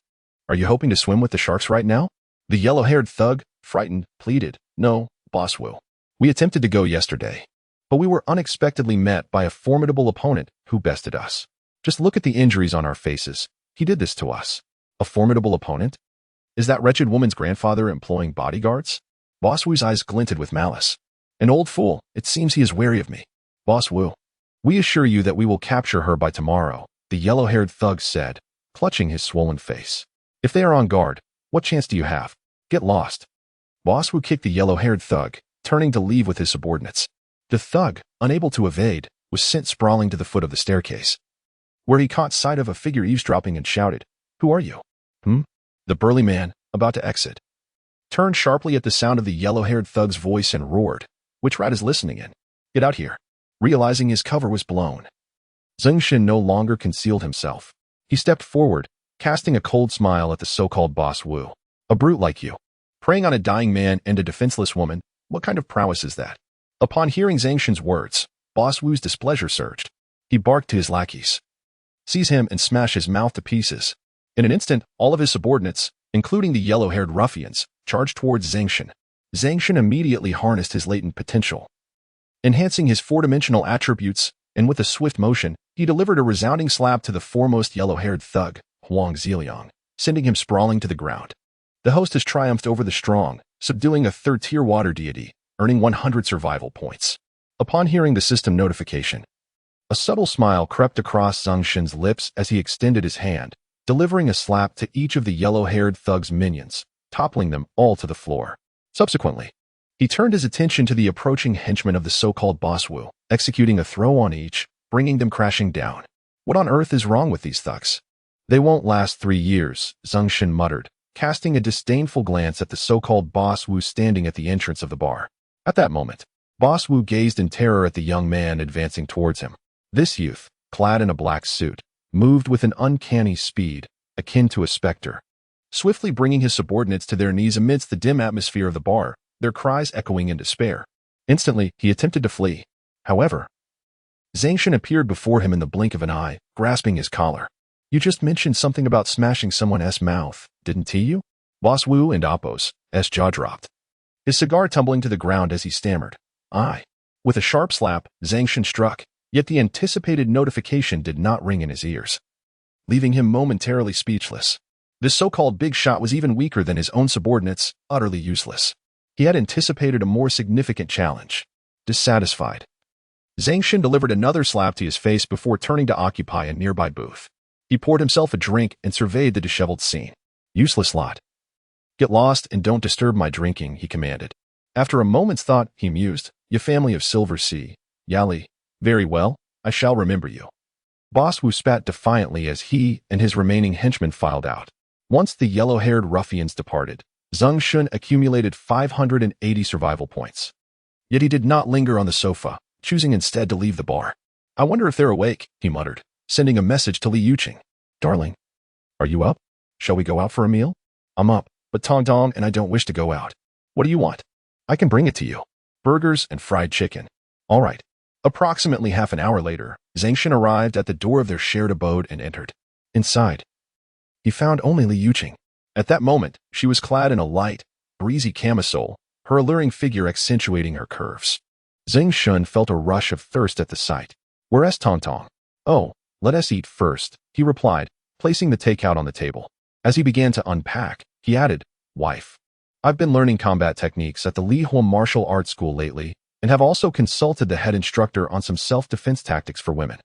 Are you hoping to swim with the sharks right now?" The yellow-haired thug, frightened, pleaded, "No, Boss Wu. We attempted to go yesterday, but we were unexpectedly met by a formidable opponent who bested us. Just look at the injuries on our faces. He did this to us." "A formidable opponent? Is that wretched woman's grandfather employing bodyguards?" Boss Wu's eyes glinted with malice. "An old fool. It seems he is wary of me." "Boss Wu, we assure you that we will capture her by tomorrow," the yellow-haired thug said, clutching his swollen face. "If they are on guard, what chance do you have? Get lost." Boss Wu kicked the yellow-haired thug, turning to leave with his subordinates. The thug, unable to evade, was sent sprawling to the foot of the staircase, where he caught sight of a figure eavesdropping and shouted, "Who are you?" The burly man, about to exit, turned sharply at the sound of the yellow-haired thug's voice and roared, "Which rat is listening in? Get out here." Realizing his cover was blown, Zeng Shen no longer concealed himself. He stepped forward, casting a cold smile at the so-called Boss Wu. "A brute like you, preying on a dying man and a defenseless woman, what kind of prowess is that?" Upon hearing Zeng Shen's words, Boss Wu's displeasure surged. He barked to his lackeys, "Seize him and smash his mouth to pieces." In an instant, all of his subordinates, including the yellow-haired ruffians, charged towards Zeng Shen. Zeng Shen immediately harnessed his latent potential, enhancing his four-dimensional attributes, and with a swift motion, he delivered a resounding slap to the foremost yellow-haired thug, Huang Ziliang, sending him sprawling to the ground. The host has triumphed over the strong, subduing a third-tier water deity, earning 100 survival points. Upon hearing the system notification, a subtle smile crept across Zeng Shen's lips as he extended his hand, delivering a slap to each of the yellow-haired thug's minions, toppling them all to the floor. Subsequently, he turned his attention to the approaching henchmen of the so-called Boss Wu, executing a throw on each, bringing them crashing down. "What on earth is wrong with these thugs? They won't last 3 years, Zeng Shen muttered, casting a disdainful glance at the so-called Boss Wu standing at the entrance of the bar. At that moment, Boss Wu gazed in terror at the young man advancing towards him. This youth, clad in a black suit, moved with an uncanny speed, akin to a specter, swiftly bringing his subordinates to their knees amidst the dim atmosphere of the bar, their cries echoing in despair. Instantly, he attempted to flee. However, Zeng Shen appeared before him in the blink of an eye, grasping his collar. "You just mentioned something about smashing someone's mouth, didn't you?" Boss Wu and Appo's jaw dropped, his cigar tumbling to the ground as he stammered, "I." With a sharp slap, Zeng Shen struck, yet the anticipated notification did not ring in his ears, leaving him momentarily speechless. This so-called big shot was even weaker than his own subordinates, utterly useless. He had anticipated a more significant challenge. Dissatisfied, Zeng Shen delivered another slap to his face before turning to occupy a nearby booth. He poured himself a drink and surveyed the disheveled scene. "Useless lot. Get lost and don't disturb my drinking," he commanded. After a moment's thought, he mused, "Ya family of Silver Sea, Yali. Very well, I shall remember you." Boss Wu spat defiantly as he and his remaining henchmen filed out. Once the yellow-haired ruffians departed, Zeng Shen accumulated 580 survival points. Yet he did not linger on the sofa, choosing instead to leave the bar. "I wonder if they're awake," he muttered, sending a message to Li Yuqing. "Darling, are you up? Shall we go out for a meal?" "I'm up, but Tong Tong and I don't wish to go out." "What do you want?" "I can bring it to you. Burgers and fried chicken." "All right." Approximately half an hour later, Zeng Shen arrived at the door of their shared abode and entered. Inside, he found only Li Yuqing. At that moment, she was clad in a light, breezy camisole, her alluring figure accentuating her curves. Zeng Shen felt a rush of thirst at the sight. "Where's Tong Tong?" "Oh, let us eat first," he replied, placing the takeout on the table. As he began to unpack, he added, "Wife, I've been learning combat techniques at the Li Hua Martial Arts School lately, and have also consulted the head instructor on some self-defense tactics for women.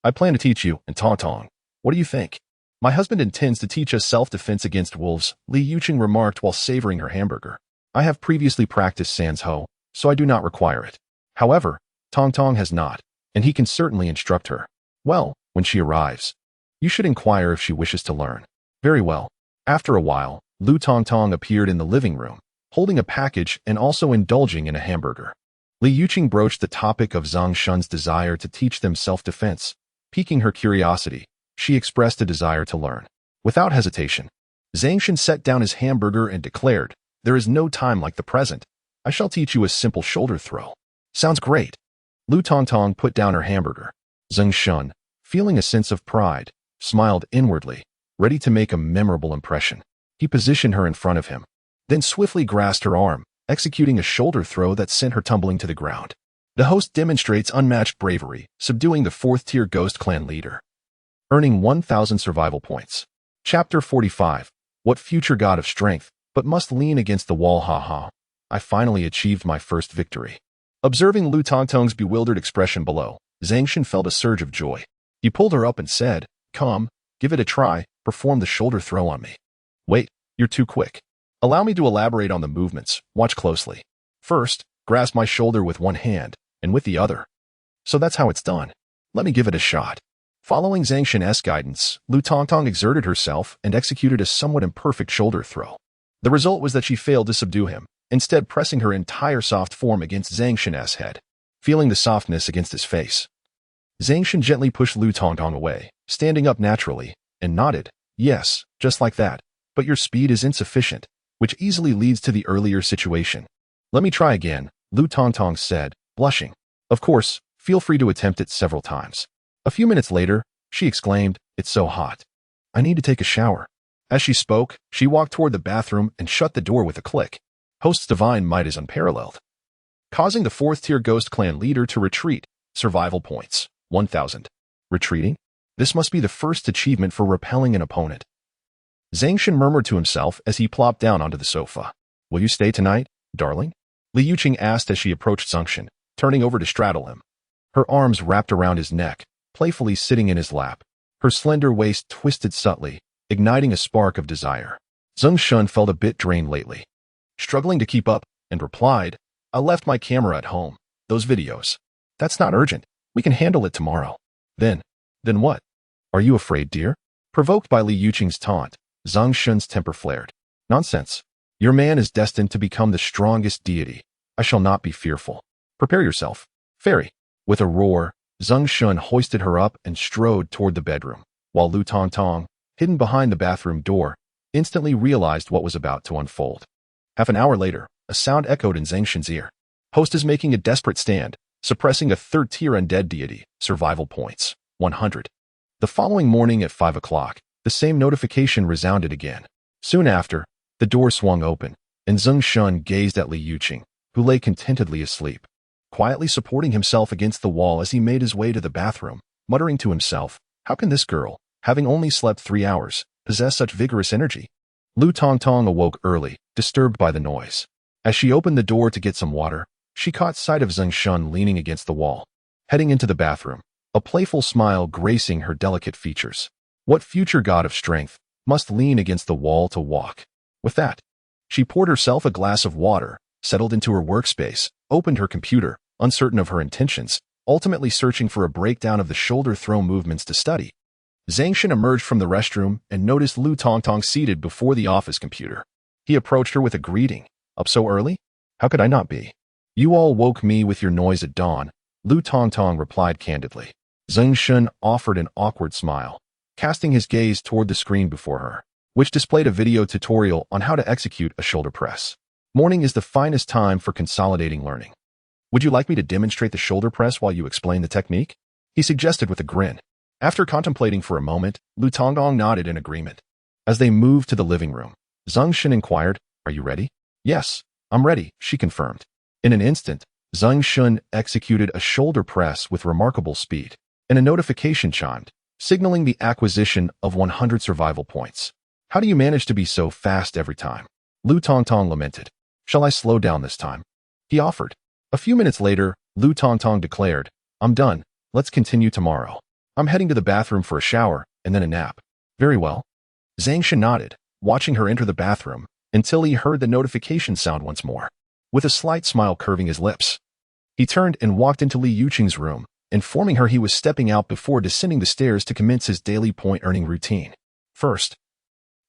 I plan to teach you and Tong Tong. What do you think?" "My husband intends to teach us self-defense against wolves," Li Yuqing remarked while savoring her hamburger. "I have previously practiced Sans Ho, so I do not require it. However, Tong Tong has not, and he can certainly instruct her. Well, when she arrives, you should inquire if she wishes to learn." "Very well." After a while, Lu Tong Tong appeared in the living room, holding a package and also indulging in a hamburger. Li Yuqing broached the topic of Zeng Shen's desire to teach them self-defense. Piquing her curiosity, she expressed a desire to learn. Without hesitation, Zeng Shen set down his hamburger and declared, "There is no time like the present. I shall teach you a simple shoulder throw." "Sounds great." Lu Tong Tong put down her hamburger. Zeng Shen, feeling a sense of pride, smiled inwardly, ready to make a memorable impression. He positioned her in front of him, then swiftly grasped her arm, executing a shoulder throw that sent her tumbling to the ground. The host demonstrates unmatched bravery, subduing the fourth-tier Ghost Clan leader, earning 1,000 survival points. Chapter 45. What future god of strength, but must lean against the wall, ha. I finally achieved my first victory. Observing Lu Tongtong's bewildered expression below, Zeng Shen felt a surge of joy. He pulled her up and said, "Come, give it a try, perform the shoulder throw on me." "Wait, you're too quick." Allow me to elaborate on the movements. Watch closely. First, grasp my shoulder with one hand, and with the other. So that's how it's done. Let me give it a shot. Following Zeng Shen's guidance, Lu Tongtong exerted herself and executed a somewhat imperfect shoulder throw. The result was that she failed to subdue him, instead pressing her entire soft form against Zeng Shen's head, feeling the softness against his face. Zeng Shen gently pushed Lu Tongtong away, standing up naturally, and nodded, "Yes, just like that, but your speed is insufficient," which easily leads to the earlier situation. "Let me try again," Lu Tongtong said, blushing. "Of course, feel free to attempt it several times." A few minutes later, she exclaimed, "It's so hot. I need to take a shower." As she spoke, she walked toward the bathroom and shut the door with a click. Host's divine might is unparalleled. Causing the 4th-tier Ghost Clan leader to retreat. Survival points, 1,000. Retreating? This must be the first achievement for repelling an opponent. Zeng Shen murmured to himself as he plopped down onto the sofa. "Will you stay tonight, darling?" Li Yuqing asked as she approached Zeng Shen, turning over to straddle him. Her arms wrapped around his neck, playfully sitting in his lap. Her slender waist twisted subtly, igniting a spark of desire. Zeng Shen felt a bit drained lately, struggling to keep up, and replied, "I left my camera at home. Those videos. That's not urgent. We can handle it tomorrow." Then what? "Are you afraid, dear?" Provoked by Li Yuqing's taunt, Zeng Shen's temper flared. "Nonsense. Your man is destined to become the strongest deity. I shall not be fearful. Prepare yourself, fairy." With a roar, Zeng Shen hoisted her up and strode toward the bedroom, while Lu Tongtong, hidden behind the bathroom door, instantly realized what was about to unfold. Half an hour later, a sound echoed in Zeng Shen's ear. Host is making a desperate stand, suppressing a 3rd-tier undead deity, survival points, 100. The following morning at 5 o'clock, the same notification resounded again. Soon after, the door swung open, and Zeng Shen gazed at Li Yuqing, who lay contentedly asleep, quietly supporting himself against the wall as he made his way to the bathroom, muttering to himself, "How can this girl, having only slept 3 hours, possess such vigorous energy?" Lu Tongtong awoke early, disturbed by the noise. As she opened the door to get some water, she caught sight of Zeng Shen leaning against the wall, heading into the bathroom, a playful smile gracing her delicate features. What future god of strength must lean against the wall to walk? With that, she poured herself a glass of water, settled into her workspace, opened her computer, uncertain of her intentions, ultimately searching for a breakdown of the shoulder throw movements to study. Zeng Shen emerged from the restroom and noticed Lu Tongtong seated before the office computer. He approached her with a greeting. "Up so early? How could I not be?" "You all woke me with your noise at dawn," Lu Tongtong replied candidly. Zeng Shen offered an awkward smile, casting his gaze toward the screen before her, which displayed a video tutorial on how to execute a shoulder press. "Morning is the finest time for consolidating learning. Would you like me to demonstrate the shoulder press while you explain the technique?" he suggested with a grin. After contemplating for a moment, Lu Tongtong nodded in agreement. As they moved to the living room, Zeng Shen inquired, "Are you ready?" "Yes, I'm ready," she confirmed. In an instant, Zeng Shen executed a shoulder press with remarkable speed, and a notification chimed, signaling the acquisition of 100 survival points. "How do you manage to be so fast every time?" Lu Tongtong lamented. "Shall I slow down this time?" he offered. A few minutes later, Lu Tongtong declared, "I'm done. Let's continue tomorrow. I'm heading to the bathroom for a shower and then a nap." "Very well." Zeng Shen nodded, watching her enter the bathroom, until he heard the notification sound once more. With a slight smile curving his lips, he turned and walked into Li Yuqing's room, informing her he was stepping out before descending the stairs to commence his daily point-earning routine. First,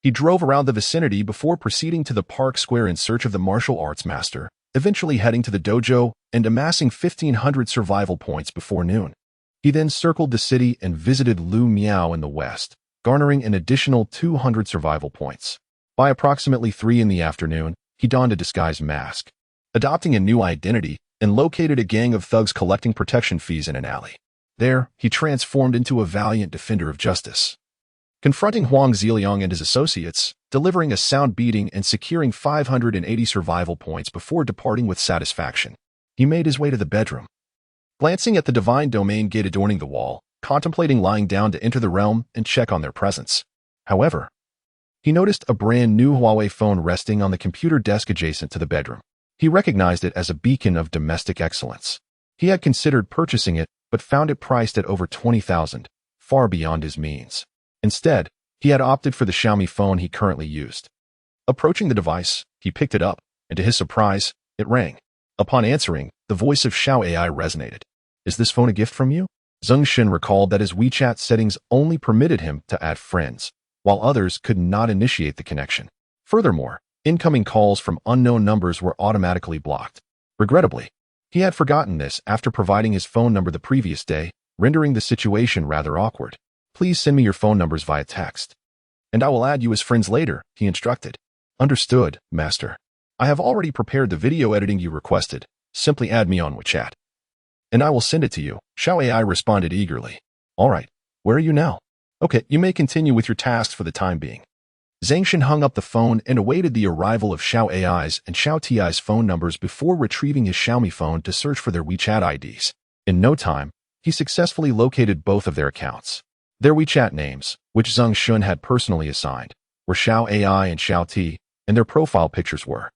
he drove around the vicinity before proceeding to the park square in search of the martial arts master, eventually heading to the dojo and amassing 1,500 survival points before noon. He then circled the city and visited Lu Miao in the west, garnering an additional 200 survival points. By approximately 3 in the afternoon, he donned a disguised mask, adopting a new identity, and located a gang of thugs collecting protection fees in an alley. There, he transformed into a valiant defender of justice, confronting Huang Ziliang and his associates, delivering a sound beating and securing 580 survival points before departing with satisfaction. He made his way to the bedroom. Glancing at the divine domain gate adorning the wall, contemplating lying down to enter the realm and check on their presence. However, he noticed a brand new Huawei phone resting on the computer desk adjacent to the bedroom. He recognized it as a beacon of domestic excellence. He had considered purchasing it, but found it priced at over 20,000, far beyond his means. Instead, he had opted for the Xiaomi phone he currently used. Approaching the device, he picked it up, and to his surprise, it rang. Upon answering, the voice of Xiao AI resonated. Is this phone a gift from you? Zeng Shen recalled that his WeChat settings only permitted him to add friends, while others could not initiate the connection. Furthermore, incoming calls from unknown numbers were automatically blocked. Regrettably, he had forgotten this after providing his phone number the previous day, rendering the situation rather awkward. Please send me your phone numbers via text, and I will add you as friends later, he instructed. Understood, Master. I have already prepared the video editing you requested. Simply add me on WeChat, and I will send it to you, Xiao AI responded eagerly. All right, where are you now? Okay, you may continue with your tasks for the time being. Zeng Shen hung up the phone and awaited the arrival of Xiao AI's and Xiao Ti's phone numbers before retrieving his Xiaomi phone to search for their WeChat IDs. In no time, he successfully located both of their accounts. Their WeChat names, which Zeng Shen had personally assigned, were Xiao AI and Xiao Ti, and their profile pictures were,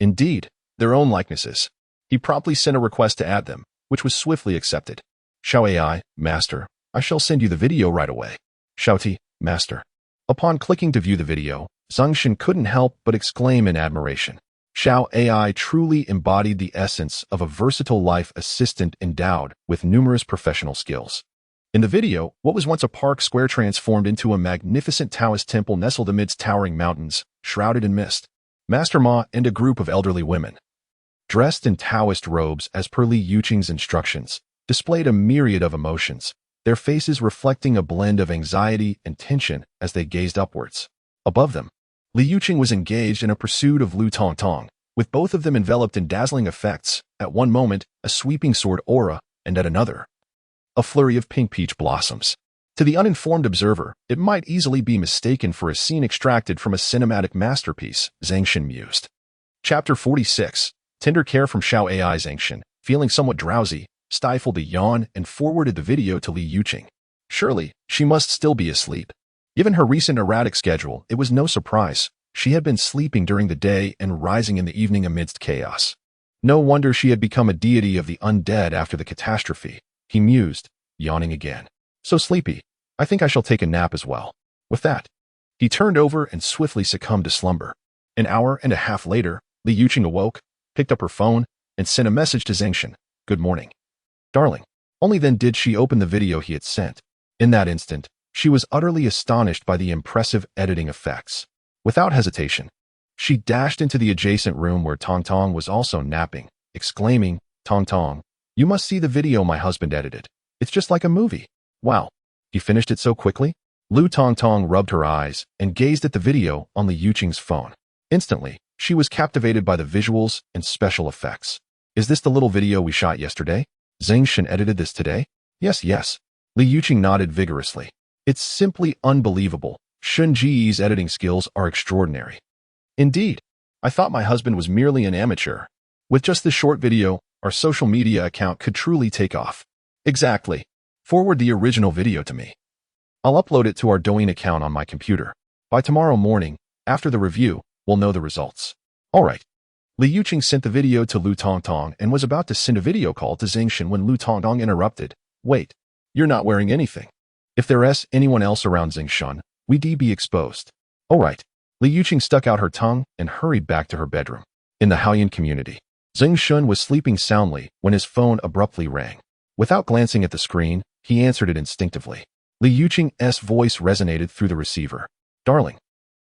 indeed, their own likenesses. He promptly sent a request to add them, which was swiftly accepted. Xiao AI, Master, I shall send you the video right away. Xiao Ti, Master. Upon clicking to view the video, Zeng Shen couldn't help but exclaim in admiration. Xiao AI truly embodied the essence of a versatile life assistant endowed with numerous professional skills. In the video, what was once a park square transformed into a magnificent Taoist temple nestled amidst towering mountains, shrouded in mist. Master Ma and a group of elderly women, dressed in Taoist robes as per Li Yuqing's instructions, displayed a myriad of emotions, their faces reflecting a blend of anxiety and tension as they gazed upwards. Above them, Li Yuqing was engaged in a pursuit of Lu Tongtong, with both of them enveloped in dazzling effects, at one moment a sweeping sword aura, and at another, a flurry of pink peach blossoms. To the uninformed observer, it might easily be mistaken for a scene extracted from a cinematic masterpiece, Zeng Shen mused. Chapter 46. Tender care from Xiao AI. Zeng Shen, feeling somewhat drowsy, stifled a yawn and forwarded the video to Li Yuqing. Surely, she must still be asleep. Given her recent erratic schedule, it was no surprise. She had been sleeping during the day and rising in the evening amidst chaos. No wonder she had become a deity of the undead after the catastrophe, he mused, yawning again. So sleepy, I think I shall take a nap as well. With that, he turned over and swiftly succumbed to slumber. An hour and a half later, Li Yuqing awoke, picked up her phone, and sent a message to Zeng Shen. Good morning, darling. Only then did she open the video he had sent. In that instant, she was utterly astonished by the impressive editing effects. Without hesitation, she dashed into the adjacent room where Tong Tong was also napping, exclaiming, Tong Tong, you must see the video my husband edited. It's just like a movie. Wow, he finished it so quickly? Lu Tongtong rubbed her eyes and gazed at the video on Li Yuqing's phone. Instantly, she was captivated by the visuals and special effects. Is this the little video we shot yesterday? Zeng Shen edited this today? Yes. Li Yuqing nodded vigorously. It's simply unbelievable. Shun Ji's editing skills are extraordinary. Indeed, I thought my husband was merely an amateur. With just this short video, our social media account could truly take off. Exactly. Forward the original video to me. I'll upload it to our Douyin account on my computer. By tomorrow morning, after the review, we'll know the results. All right. Li Yuqing sent the video to Lu Tongtong and was about to send a video call to Zeng Shen when Lu Tongtong interrupted. Wait, you're not wearing anything. If there's anyone else around Zeng Shen, we'd be exposed. All right. Li Yuqing stuck out her tongue and hurried back to her bedroom. In the Haoyan community, Zeng Shen was sleeping soundly when his phone abruptly rang. Without glancing at the screen, he answered it instinctively. Li Yuqing's voice resonated through the receiver. Darling,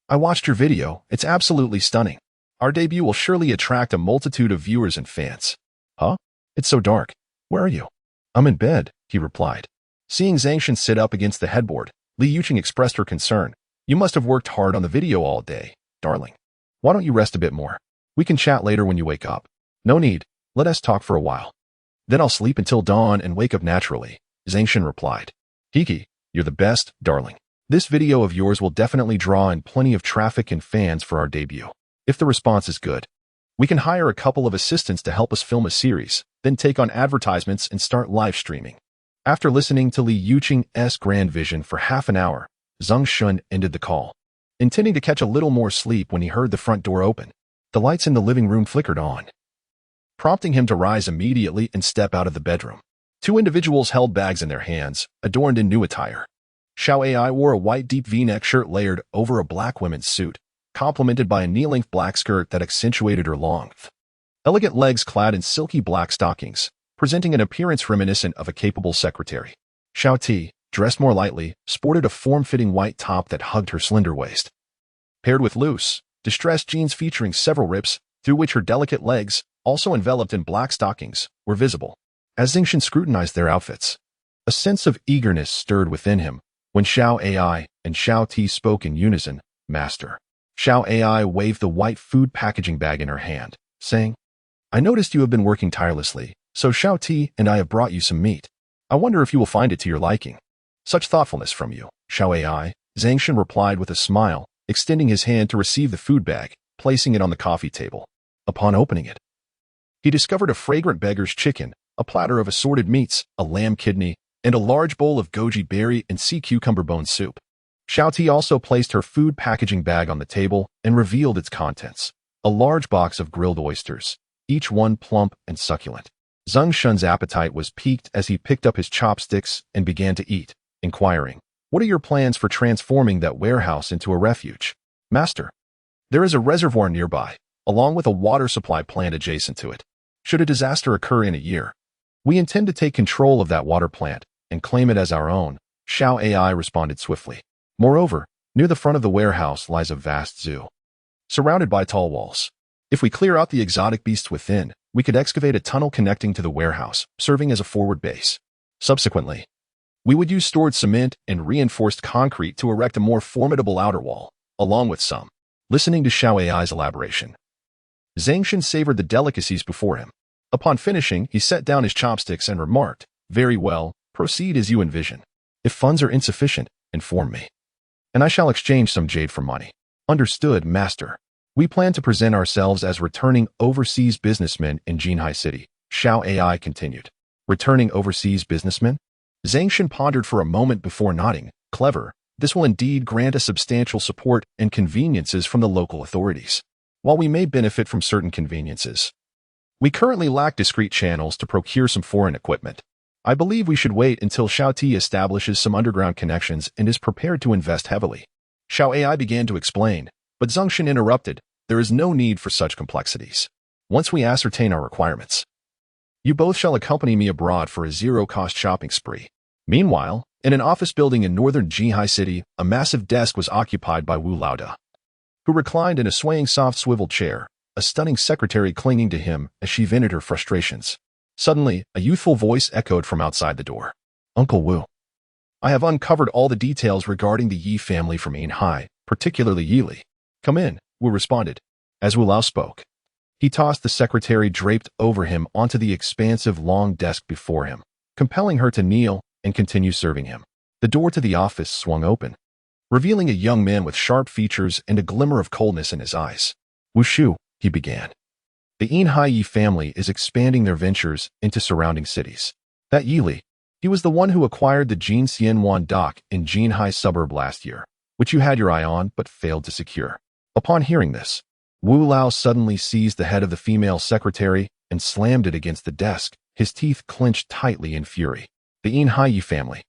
I watched your video. It's absolutely stunning. Our debut will surely attract a multitude of viewers and fans. Huh? It's so dark. Where are you? I'm in bed, he replied. Seeing Zeng Shen sit up against the headboard, Li Yuqing expressed her concern. You must have worked hard on the video all day, darling. Why don't you rest a bit more? We can chat later when you wake up. No need. Let us talk for a while. Then I'll sleep until dawn and wake up naturally, Zeng Shen replied. Kiki, you're the best, darling. This video of yours will definitely draw in plenty of traffic and fans for our debut. If the response is good, we can hire a couple of assistants to help us film a series, then take on advertisements and start live streaming. After listening to Li Yuqing's grand vision for half an hour, Zeng Shen ended the call, intending to catch a little more sleep when he heard the front door open. The lights in the living room flickered on, prompting him to rise immediately and step out of the bedroom. Two individuals held bags in their hands, adorned in new attire. Xiao AI wore a white deep V-neck shirt layered over a black women's suit, complemented by a knee-length black skirt that accentuated her long, elegant legs clad in silky black stockings, presenting an appearance reminiscent of a capable secretary. Xiao Ti, dressed more lightly, sported a form-fitting white top that hugged her slender waist, paired with loose, distressed jeans featuring several rips, through which her delicate legs, also enveloped in black stockings, were visible. As Zeng Shen scrutinized their outfits, a sense of eagerness stirred within him when Xiao Ai and Xiao Ti spoke in unison, "Master." Xiao Ai waved the white food packaging bag in her hand, saying, "I noticed you have been working tirelessly, so Xiao Ti and I have brought you some meat. I wonder if you will find it to your liking." "Such thoughtfulness from you, Xiao Ai," Zeng Shen replied with a smile, extending his hand to receive the food bag, placing it on the coffee table. Upon opening it, he discovered a fragrant beggar's chicken, a platter of assorted meats, a lamb kidney, and a large bowl of goji berry and sea cucumber bone soup. Xiao Ti also placed her food packaging bag on the table and revealed its contents, a large box of grilled oysters, each one plump and succulent. Zeng Shen's appetite was piqued as he picked up his chopsticks and began to eat, inquiring, "What are your plans for transforming that warehouse into a refuge, Master?" "There is a reservoir nearby, along with a water supply plant adjacent to it. Should a disaster occur in a year, we intend to take control of that water plant and claim it as our own," Xiao Ai responded swiftly. "Moreover, near the front of the warehouse lies a vast zoo, surrounded by tall walls. If we clear out the exotic beasts within, we could excavate a tunnel connecting to the warehouse, serving as a forward base. Subsequently, we would use stored cement and reinforced concrete to erect a more formidable outer wall, along with some." Listening to Xiao Ai's elaboration, Zeng Shen savored the delicacies before him. Upon finishing, he set down his chopsticks and remarked, "Very well, proceed as you envision. If funds are insufficient, inform me, and I shall exchange some jade for money." "Understood, Master. We plan to present ourselves as returning overseas businessmen in Jinhai City," Xiao Ai continued. "Returning overseas businessmen?" Zeng Shen pondered for a moment before nodding. "Clever. This will indeed grant us substantial support and conveniences from the local authorities. While we may benefit from certain conveniences, we currently lack discreet channels to procure some foreign equipment. I believe we should wait until Xiao Ti establishes some underground connections and is prepared to invest heavily." Xiao Ai began to explain, but Zeng Shen interrupted, "There is no need for such complexities. Once we ascertain our requirements, you both shall accompany me abroad for a zero-cost shopping spree." Meanwhile, in an office building in northern Jinhai City, a massive desk was occupied by Wu Laoda, who reclined in a swaying soft swivel chair, a stunning secretary clinging to him as she vented her frustrations. Suddenly, a youthful voice echoed from outside the door. "Uncle Wu, I have uncovered all the details regarding the Yi family from Yinhai, particularly Yi Li." "Come in," Wu responded. As Wu Lao spoke, he tossed the secretary draped over him onto the expansive long desk before him, compelling her to kneel and continue serving him. The door to the office swung open, revealing a young man with sharp features and a glimmer of coldness in his eyes. "Wu Shu," he began. "The Yinhai Yi family is expanding their ventures into surrounding cities. That Yi Li, he was the one who acquired the Jin Xianwan dock in Jinhai suburb last year, which you had your eye on but failed to secure." Upon hearing this, Wu Lao suddenly seized the head of the female secretary and slammed it against the desk, his teeth clenched tightly in fury. "The Yinhai Yi family,"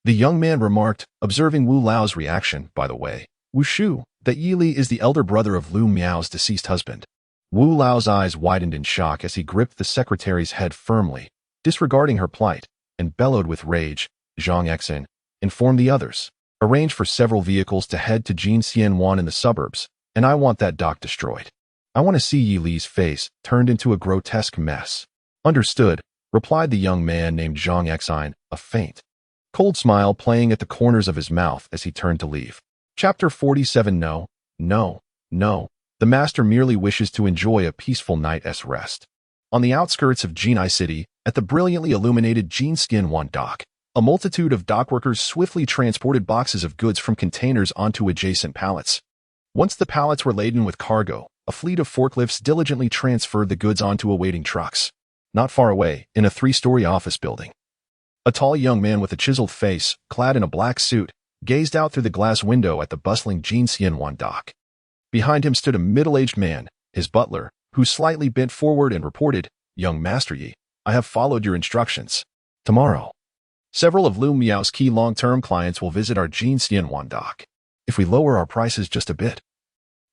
the young man remarked, observing Wu Lao's reaction. "By the way, Wu Shu, that Yi Li is the elder brother of Lu Miao's deceased husband." Wu Lao's eyes widened in shock as he gripped the secretary's head firmly, disregarding her plight, and bellowed with rage. "Zhang Exin, inform the others. Arrange for several vehicles to head to Jin Xianwan in the suburbs, and I want that dock destroyed. I want to see Yi Li's face turned into a grotesque mess." "Understood," replied the young man named Zhang Exin, a faint, cold smile playing at the corners of his mouth as he turned to leave. Chapter 47. No, no, no. The master merely wishes to enjoy a peaceful night's rest. On the outskirts of Jinhai City, at the brilliantly illuminated Jin Xianwan dock, a multitude of dockworkers swiftly transported boxes of goods from containers onto adjacent pallets. Once the pallets were laden with cargo, a fleet of forklifts diligently transferred the goods onto awaiting trucks. Not far away, in a 3-story office building, a tall young man with a chiseled face, clad in a black suit, gazed out through the glass window at the bustling Jin Xianwan dock. Behind him stood a middle-aged man, his butler, who slightly bent forward and reported, "Young Master Yi, I have followed your instructions. Tomorrow, several of Lu Miao's key long-term clients will visit our Jin Xianwan dock. If we lower our prices just a bit,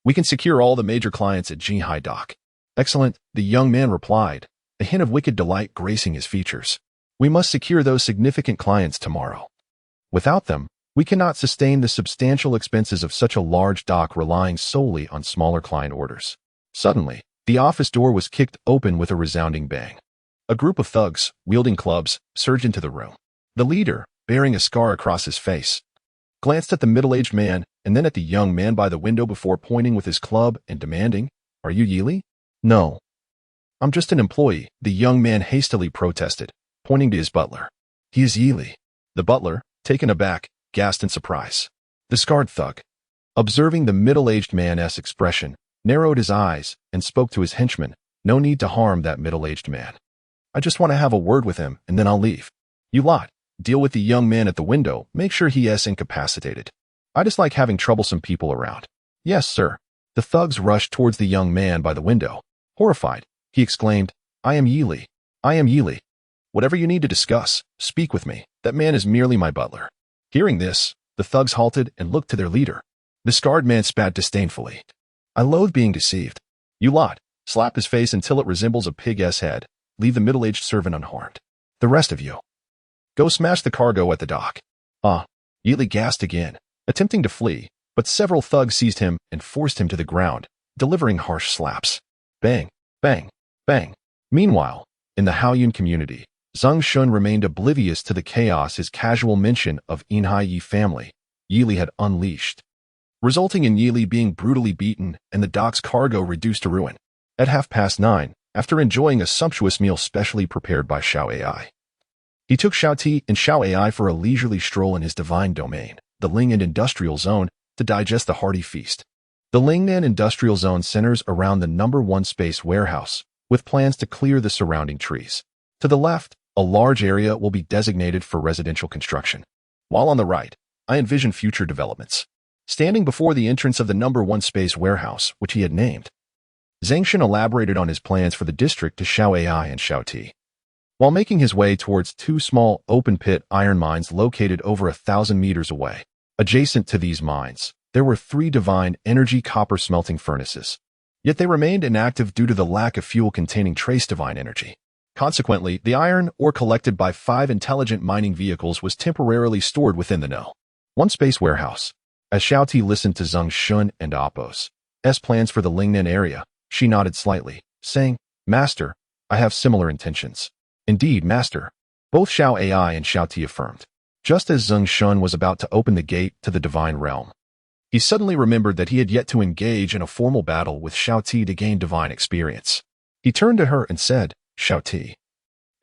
We can secure all the major clients at Jinhai Dock. Excellent, the young man replied, a hint of wicked delight gracing his features. We must secure those significant clients tomorrow. Without them, we cannot sustain the substantial expenses of such a large dock relying solely on smaller client orders. Suddenly, the office door was kicked open with a resounding bang. A group of thugs, wielding clubs, surged into the room. The leader, bearing a scar across his face, glanced at the middle-aged man and then at the young man by the window before pointing with his club and demanding, "Are you Yili?" "No. I'm just an employee," the young man hastily protested, pointing to his butler. "He is Yili." The butler, taken aback, gasped in surprise. The scarred thug, observing the middle-aged man's expression, narrowed his eyes and spoke to his henchman, "No need to harm that middle-aged man. I just want to have a word with him and then I'll leave. You lot, deal with the young man at the window, make sure he is incapacitated. I dislike having troublesome people around." "Yes, sir." The thugs rushed towards the young man by the window. Horrified, he exclaimed, "I am Yili. I am Yili. Whatever you need to discuss, speak with me. That man is merely my butler." Hearing this, the thugs halted and looked to their leader. The scarred man spat disdainfully. "I loathe being deceived. You lot, slap his face until it resembles a pig's head. Leave the middle-aged servant unharmed. The rest of you, go smash the cargo at the dock." Yili gasped again, attempting to flee, but several thugs seized him and forced him to the ground, delivering harsh slaps. Bang, bang, bang. Meanwhile, in the Haoyun community, Zeng Shen remained oblivious to the chaos his casual mention of Enhai family Yili had unleashed, resulting in Yili being brutally beaten and the dock's cargo reduced to ruin. At 9:30, after enjoying a sumptuous meal specially prepared by Xiao Ai, he took Xiao Ti and Xiao Ai for a leisurely stroll in his divine domain, the Lingnan Industrial Zone, to digest the hearty feast. The Lingnan Industrial Zone centers around the No. 1 space warehouse, with plans to clear the surrounding trees. To the left, a large area will be designated for residential construction, while on the right, I envision future developments. Standing before the entrance of the No. 1 space warehouse, which he had named, Zeng Shen elaborated on his plans for the district to Xiao Ai and Xiao Ti. While making his way towards two small open-pit iron mines located over 1,000 meters away, adjacent to these mines, there were 3 divine energy copper smelting furnaces. Yet they remained inactive due to the lack of fuel containing trace divine energy. Consequently, the iron ore collected by 5 intelligent mining vehicles was temporarily stored within the No. 1 space warehouse. As Xiao Ti listened to Zeng Shen and Appo's plans for the Lingnan area, she nodded slightly, saying, "Master, I have similar intentions." "Indeed, Master," both Xiao Ai and Xiao Ti affirmed. Just as Zeng Shen was about to open the gate to the divine realm, he suddenly remembered that he had yet to engage in a formal battle with Xiao Ti to gain divine experience. He turned to her and said, "Xiao Ti,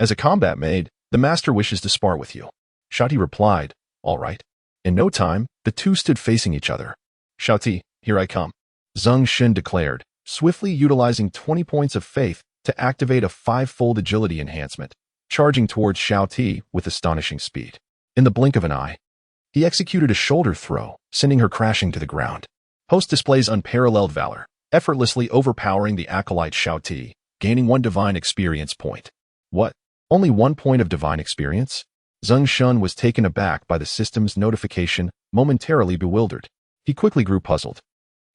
as a combat maid, the Master wishes to spar with you." Xiao Ti replied, "All right." In no time, the two stood facing each other. "Xiao Ti, here I come," Zeng Shen declared, swiftly utilizing 20 points of faith to activate a 5-fold agility enhancement, charging towards Xiao Ti with astonishing speed. In the blink of an eye, he executed a shoulder throw, sending her crashing to the ground. Host displays unparalleled valor, effortlessly overpowering the acolyte Xiao Ti, gaining 1 divine experience point. What? Only 1 point of divine experience? Zeng Shen was taken aback by the system's notification, momentarily bewildered. He quickly grew puzzled,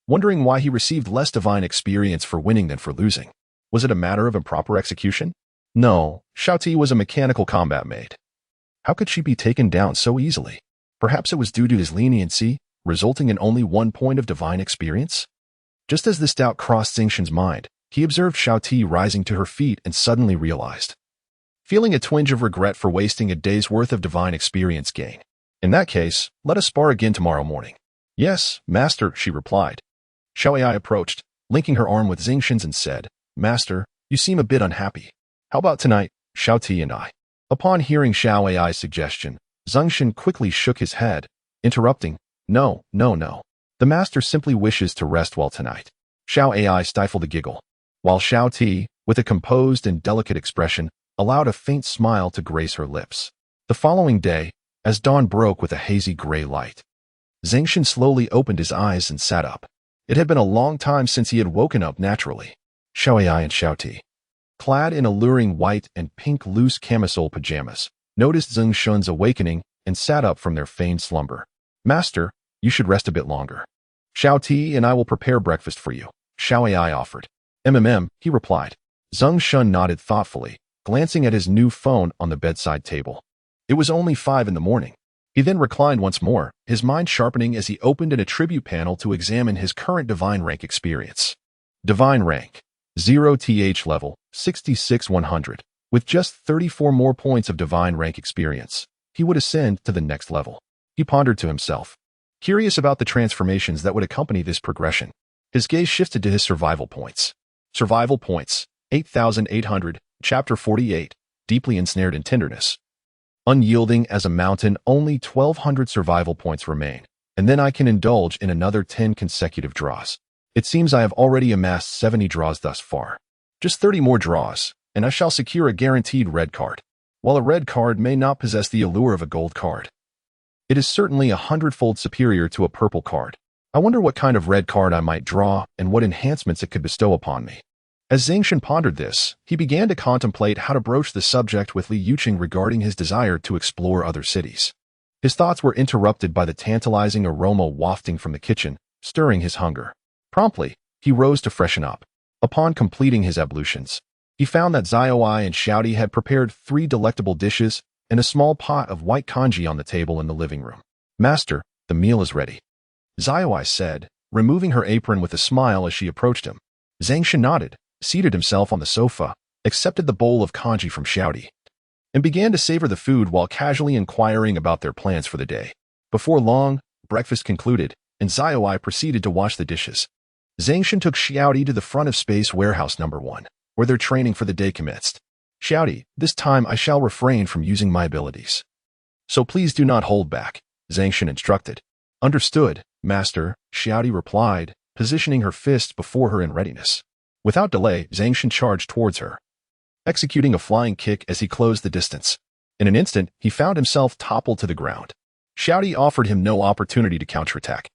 wondering why he received less divine experience for winning than for losing. Was it a matter of improper execution? No, Xiao Ti was a mechanical combat maid. How could she be taken down so easily? Perhaps it was due to his leniency, resulting in only 1 point of divine experience? Just as this doubt crossed Zeng Shen's mind, he observed Xiao Ti rising to her feet and suddenly realized, feeling a twinge of regret for wasting a day's worth of divine experience gain. "In that case, let us spar again tomorrow morning." "Yes, Master," she replied. Xiao Ai approached, linking her arm with Zeng Shen's and said, "Master, you seem a bit unhappy. How about tonight, Xiao Ti and I?" Upon hearing Xiao Ai's suggestion, Zeng Shen quickly shook his head, interrupting, No. The Master simply wishes to rest well tonight." Xiao Ai stifled a giggle, while Xiao Ti, with a composed and delicate expression, allowed a faint smile to grace her lips. The following day, as dawn broke with a hazy gray light, Zeng Shen slowly opened his eyes and sat up. It had been a long time since he had woken up naturally. Xiao Ai and Xiao Ti, clad in alluring white and pink loose camisole pajamas, noticed Zeng Shen's awakening and sat up from their feigned slumber. "Master, you should rest a bit longer." Xiao Ti and I will prepare breakfast for you, Xiao Ai offered. He replied. Zeng Shen nodded thoughtfully, glancing at his new phone on the bedside table. It was only 5 in the morning. He then reclined once more, his mind sharpening as he opened an attribute panel to examine his current divine rank experience. Divine rank, 0th level, 66-100. With just 34 more points of divine rank experience, he would ascend to the next level. He pondered to himself, curious about the transformations that would accompany this progression. His gaze shifted to his survival points. Survival points, 8,800, Chapter 48, deeply ensnared in tenderness. Unyielding as a mountain, only 1,200 survival points remain, and then I can indulge in another 10 consecutive draws. It seems I have already amassed 70 draws thus far. Just 30 more draws, and I shall secure a guaranteed red card. While a red card may not possess the allure of a gold card, it is certainly 100-fold superior to a purple card. I wonder what kind of red card I might draw and what enhancements it could bestow upon me. As Zeng Shen pondered this, he began to contemplate how to broach the subject with Li Yuqing regarding his desire to explore other cities. His thoughts were interrupted by the tantalizing aroma wafting from the kitchen, stirring his hunger. Promptly, he rose to freshen up. Upon completing his ablutions, he found that Xiaoai and Xiaoti had prepared 3 delectable dishes and a small pot of white congee on the table in the living room. Master, the meal is ready, Xiaoai said, removing her apron with a smile as she approached him. Zeng Shen nodded, seated himself on the sofa, accepted the bowl of congee from Xiaoti, and began to savor the food while casually inquiring about their plans for the day. Before long, breakfast concluded, and Xiaoai proceeded to wash the dishes. Zeng Shen took Xiaoti to the front of Space Warehouse No. 1, where their training for the day commenced. Xiaoti, this time I shall refrain from using my abilities, so please do not hold back, Zeng Shen instructed. Understood, Master, Xiaoti replied, positioning her fist before her in readiness. Without delay, Zeng Shen charged towards her, executing a flying kick as he closed the distance. In an instant, he found himself toppled to the ground. Xiaoti offered him no opportunity to counterattack.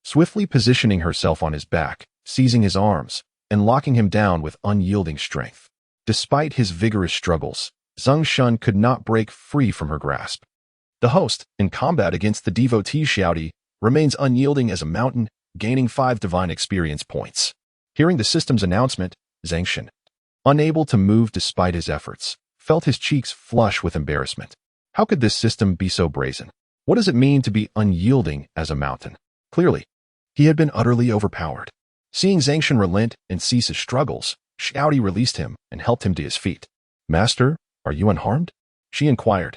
Swiftly positioning herself on his back, seizing his arms, and locking him down with unyielding strength. Despite his vigorous struggles, Zeng Shen could not break free from her grasp. The host, in combat against the devotee Xiaoti, remains unyielding as a mountain, gaining 5 divine experience points. Hearing the system's announcement, Zeng Shen, unable to move despite his efforts, felt his cheeks flush with embarrassment. How could this system be so brazen? What does it mean to be unyielding as a mountain? Clearly, he had been utterly overpowered. Seeing Zeng Shen relent and cease his struggles, Xiaoti released him and helped him to his feet. Master, are you unharmed? She inquired.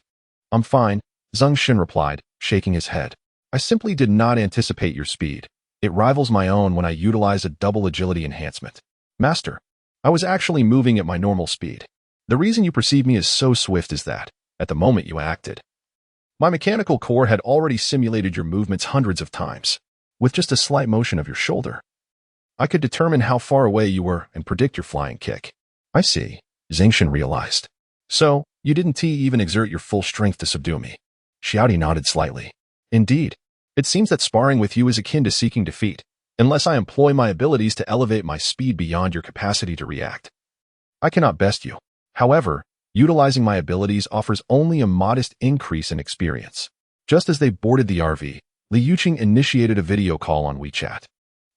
I'm fine, Zeng Shen replied, shaking his head. I simply did not anticipate your speed. It rivals my own when I utilize a double agility enhancement. Master, I was actually moving at my normal speed. The reason you perceive me as so swift is that, at the moment you acted, my mechanical core had already simulated your movements hundreds of times. With just a slight motion of your shoulder, I could determine how far away you were and predict your flying kick. I see, Zeng Shen realized. So, you didn't even exert your full strength to subdue me. Xiaoti nodded slightly. Indeed, it seems that sparring with you is akin to seeking defeat, unless I employ my abilities to elevate my speed beyond your capacity to react. I cannot best you. However, utilizing my abilities offers only a modest increase in experience. Just as they boarded the RV, Li Yuqing initiated a video call on WeChat.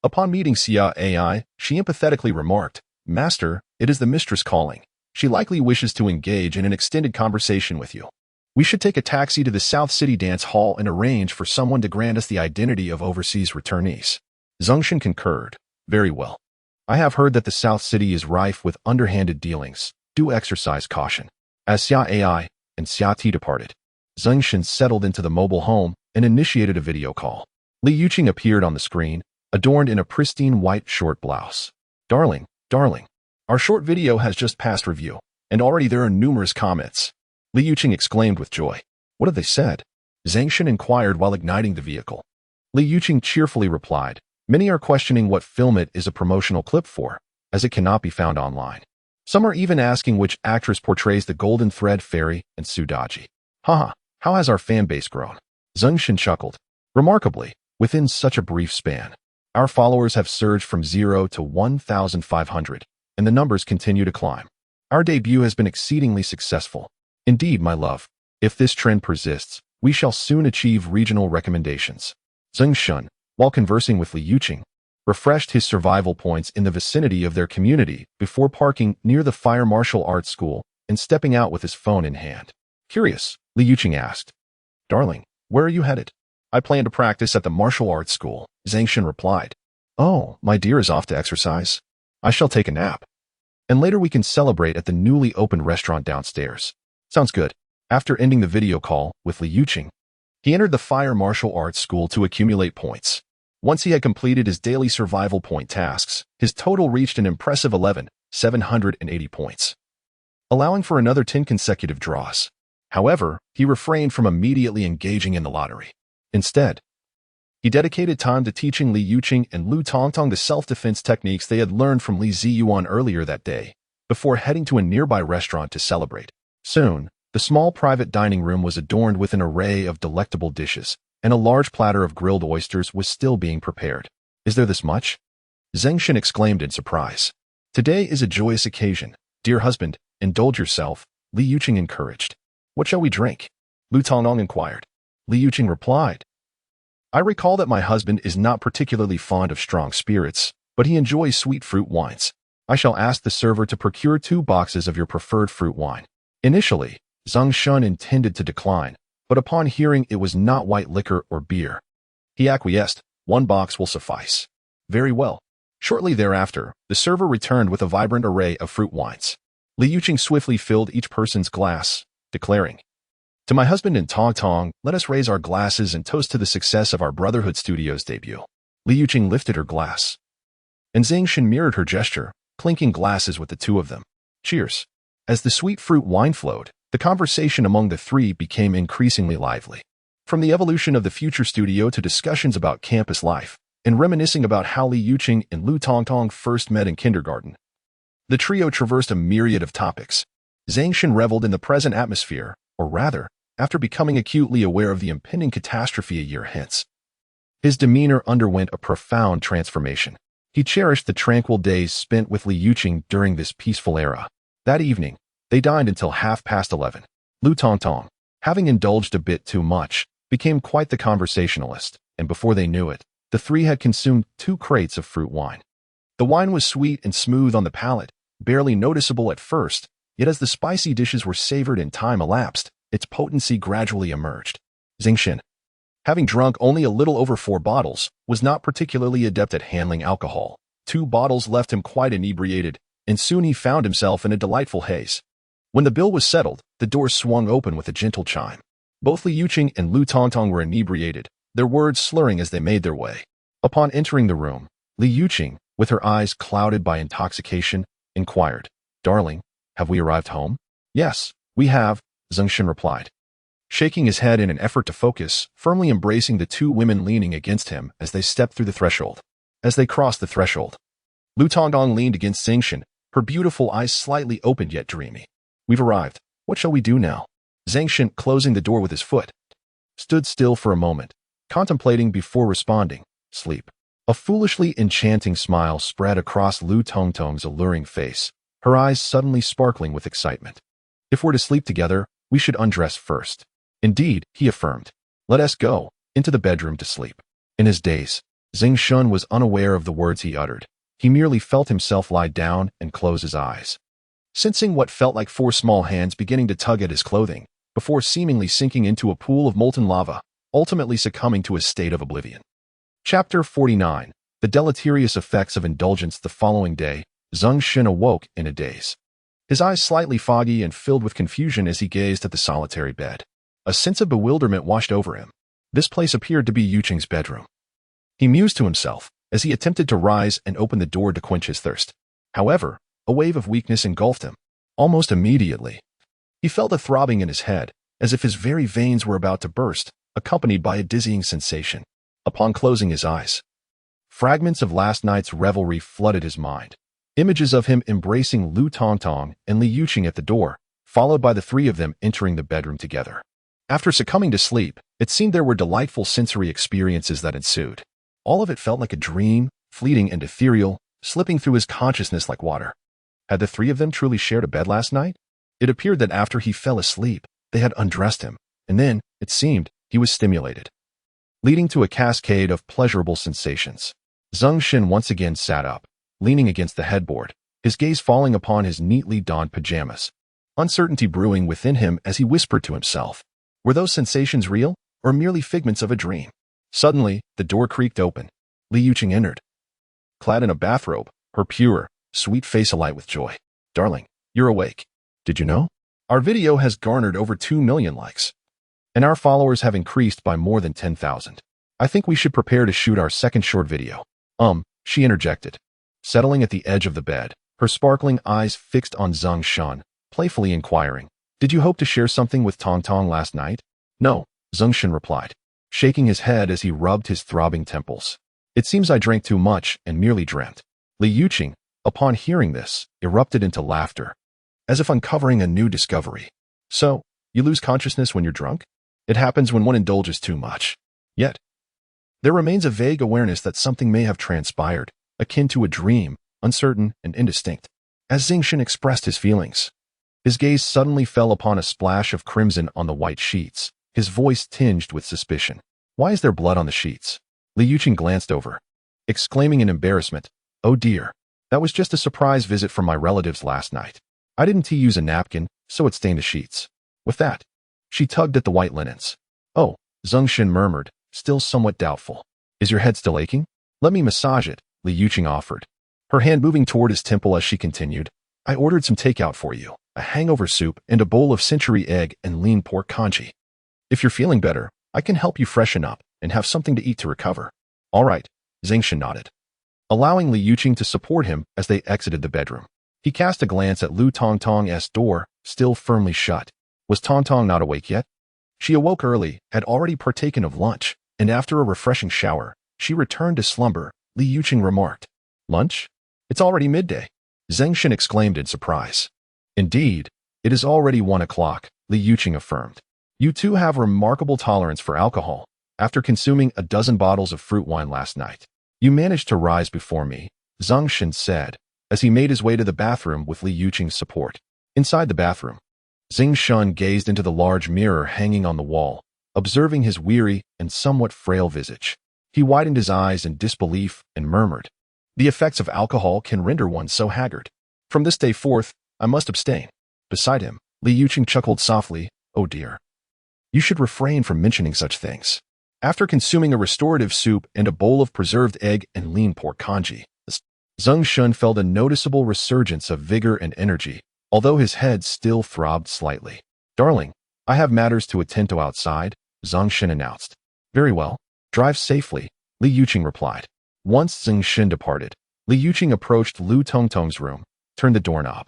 Upon meeting Xia AI, she empathetically remarked, Master, it is the mistress calling. She likely wishes to engage in an extended conversation with you. We should take a taxi to the South City Dance Hall and arrange for someone to grant us the identity of overseas returnees. Zeng Shen concurred. Very well. I have heard that the South City is rife with underhanded dealings. Do exercise caution. As Xia AI and Xia Ti departed, Zeng Shen settled into the mobile home and initiated a video call. Li Yuqing appeared on the screen, adorned in a pristine white short blouse. Darling, our short video has just passed review, and already there are numerous comments. Li Yuqing exclaimed with joy. What have they said? Zeng Shen inquired while igniting the vehicle. Li Yuqing cheerfully replied, many are questioning what film it is a promotional clip for, as it cannot be found online. Some are even asking which actress portrays the Golden Thread Fairy and Sudaji. Haha, how has our fan base grown? Zeng Shen chuckled. Remarkably, within such a brief span, our followers have surged from 0 to 1,500, and the numbers continue to climb. Our debut has been exceedingly successful. Indeed, my love, if this trend persists, we shall soon achieve regional recommendations. Zeng Shen, while conversing with Li Yuqing, refreshed his survival points in the vicinity of their community before parking near the fire martial arts school and stepping out with his phone in hand. Curious, Li Yuqing asked. Darling, where are you headed? I plan to practice at the martial arts school, Zeng Shen replied. Oh, my dear is off to exercise. I shall take a nap. And later we can celebrate at the newly opened restaurant downstairs. Sounds good. After ending the video call with Li Yuqing, he entered the fire martial arts school to accumulate points. Once he had completed his daily survival point tasks, his total reached an impressive 11,780 points, allowing for another 10 consecutive draws. However, he refrained from immediately engaging in the lottery. Instead, he dedicated time to teaching Li Yuqing and Lu Tongtong the self-defense techniques they had learned from Li Ziyuan earlier that day, before heading to a nearby restaurant to celebrate. Soon, the small private dining room was adorned with an array of delectable dishes, and a large platter of grilled oysters was still being prepared. Is there this much? Zeng Shen exclaimed in surprise. Today is a joyous occasion. Dear husband, indulge yourself, Li Yuqing encouraged. What shall we drink? Lu Tongtong inquired. Li Yuqing replied. I recall that my husband is not particularly fond of strong spirits, but he enjoys sweet fruit wines. I shall ask the server to procure 2 boxes of your preferred fruit wine. Initially, Zeng Shen intended to decline, but upon hearing it was not white liquor or beer, he acquiesced. 1 box will suffice. Very well. Shortly thereafter, the server returned with a vibrant array of fruit wines. Li Yuqing swiftly filled each person's glass, declaring, To my husband and Tongtong, let us raise our glasses and toast to the success of our Brotherhood Studios debut. Li Yuqing lifted her glass, and Zeng Shen mirrored her gesture, clinking glasses with the two of them. Cheers. As the sweet fruit wine flowed, the conversation among the three became increasingly lively. From the evolution of the future studio to discussions about campus life, and reminiscing about how Li Yuqing and Lu Tongtong first met in kindergarten, the trio traversed a myriad of topics. Zeng Shen reveled in the present atmosphere, or rather, after becoming acutely aware of the impending catastrophe a year hence. His demeanor underwent a profound transformation. He cherished the tranquil days spent with Li Yuqing during this peaceful era. That evening, they dined until 11:30. Lu Tongtong, having indulged a bit too much, became quite the conversationalist, and before they knew it, the three had consumed 2 crates of fruit wine. The wine was sweet and smooth on the palate, barely noticeable at first, yet as the spicy dishes were savored and time elapsed, its potency gradually emerged. Zeng Shen, having drunk only a little over 4 bottles, was not particularly adept at handling alcohol. 2 bottles left him quite inebriated, and soon he found himself in a delightful haze. When the bill was settled, the door swung open with a gentle chime. Both Li Yuqing and Lu Tongtong were inebriated, their words slurring as they made their way. Upon entering the room, Li Yuqing, with her eyes clouded by intoxication, inquired, Darling, have we arrived home? Yes, we have, Zeng Shen replied, shaking his head in an effort to focus, firmly embracing the 2 women leaning against him as they stepped through the threshold. As they crossed the threshold, Lu Tongtong leaned against Zeng Shen, her beautiful eyes slightly opened yet dreamy. We've arrived. What shall we do now? Zeng Shen, closing the door with his foot, stood still for a moment, contemplating before responding, Sleep. A foolishly enchanting smile spread across Lu Tongtong's alluring face, her eyes suddenly sparkling with excitement. If we're to sleep together, we should undress first. Indeed, he affirmed. Let us go into the bedroom to sleep. In his daze, Zeng Shen was unaware of the words he uttered. He merely felt himself lie down and close his eyes, sensing what felt like 4 small hands beginning to tug at his clothing, before seemingly sinking into a pool of molten lava, ultimately succumbing to a state of oblivion. Chapter 49. The deleterious effects of indulgence. The following day, Zeng Shen awoke in a daze, his eyes slightly foggy and filled with confusion as he gazed at the solitary bed. A sense of bewilderment washed over him. This place appeared to be Yuqing's bedroom. He mused to himself as he attempted to rise and open the door to quench his thirst. However, a wave of weakness engulfed him. Almost immediately, he felt a throbbing in his head, as if his very veins were about to burst, accompanied by a dizzying sensation. Upon closing his eyes, fragments of last night's revelry flooded his mind. Images of him embracing Lu Tongtong and Li Yuqing at the door, followed by the 3 of them entering the bedroom together. After succumbing to sleep, it seemed there were delightful sensory experiences that ensued. All of it felt like a dream, fleeting and ethereal, slipping through his consciousness like water. Had the 3 of them truly shared a bed last night? It appeared that after he fell asleep, they had undressed him, and then, it seemed, he was stimulated. leading to a cascade of pleasurable sensations. Zeng Shen once again sat up, leaning against the headboard, his gaze falling upon his neatly donned pajamas, uncertainty brewing within him as he whispered to himself. Were those sensations real, or merely figments of a dream? Suddenly, the door creaked open. Li Yuqing entered, clad in a bathrobe, her pure, sweet face alight with joy. Darling, you're awake. Did you know? Our video has garnered over 2 million likes, and our followers have increased by more than 10,000. I think we should prepare to shoot our second short video. She interjected, settling at the edge of the bed, her sparkling eyes fixed on Zeng Shen, playfully inquiring, "Did you hope to share something with Tong Tong last night?" "No," Zeng Shen replied, shaking his head as he rubbed his throbbing temples. "It seems I drank too much and merely dreamt." Li Yuqing, upon hearing this, erupted into laughter, as if uncovering a new discovery. "So, you lose consciousness when you're drunk? It happens when one indulges too much. Yet, there remains a vague awareness that something may have transpired, akin to a dream, uncertain and indistinct." As Zeng Shen expressed his feelings, his gaze suddenly fell upon a splash of crimson on the white sheets, his voice tinged with suspicion. "Why is there blood on the sheets?" Li Yuqing glanced over, exclaiming in embarrassment, "Oh dear, that was just a surprise visit from my relatives last night. I didn't use a napkin, so it stained the sheets." With that, she tugged at the white linens. "Oh," Zeng Shen murmured, still somewhat doubtful. "Is your head still aching? Let me massage it," Li Yuqing offered, her hand moving toward his temple as she continued. "I ordered some takeout for you, a hangover soup and a bowl of century egg and lean pork congee. If you're feeling better, I can help you freshen up and have something to eat to recover." "All right," Zeng Shen nodded, allowing Li Yuqing to support him as they exited the bedroom. He cast a glance at Lu Tongtong's door, still firmly shut. Was Tongtong not awake yet? She awoke early, had already partaken of lunch, and after a refreshing shower, she returned to slumber. Li Yuqing remarked, "Lunch? It's already midday." Zeng Shen exclaimed in surprise. "Indeed, it is already 1 o'clock," Li Yuqing affirmed. "You two have remarkable tolerance for alcohol. After consuming a dozen bottles of fruit wine last night, you managed to rise before me," Zeng Shen said, as he made his way to the bathroom with Li Yuqing's support. Inside the bathroom, Zeng Shen gazed into the large mirror hanging on the wall, observing his weary and somewhat frail visage. He widened his eyes in disbelief and murmured, "The effects of alcohol can render one so haggard. From this day forth, I must abstain." Beside him, Li Yuqing chuckled softly, "Oh dear. You should refrain from mentioning such things." After consuming a restorative soup and a bowl of preserved egg and lean pork congee, Zeng Shen felt a noticeable resurgence of vigor and energy, although his head still throbbed slightly. "Darling, I have matters to attend to outside," Zeng Shen announced. "Very well. Drive safely," Li Yuqing replied. Once Zeng Shen departed, Li Yuqing approached Lu Tongtong's room, turned the doorknob,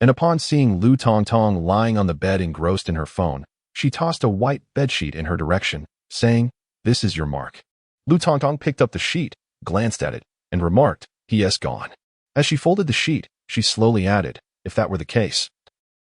and upon seeing Lu Tongtong lying on the bed engrossed in her phone, she tossed a white bedsheet in her direction, saying, "This is your mark." Lu Tongtong picked up the sheet, glanced at it, and remarked, "He is gone." As she folded the sheet, she slowly added, "If that were the case,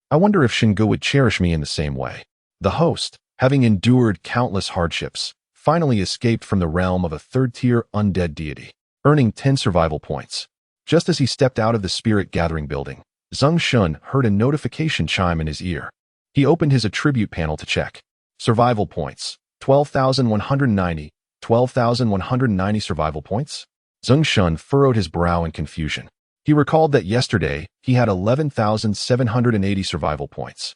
I wonder if Xingu would cherish me in the same way." The host, having endured countless hardships, finally escaped from the realm of a third-tier undead deity, earning 10 survival points. Just as he stepped out of the spirit-gathering building, Zeng Shen heard a notification chime in his ear. He opened his attribute panel to check. Survival points, 12,190, 12,190 survival points? Zeng Shen furrowed his brow in confusion. He recalled that yesterday he had 11,780 survival points.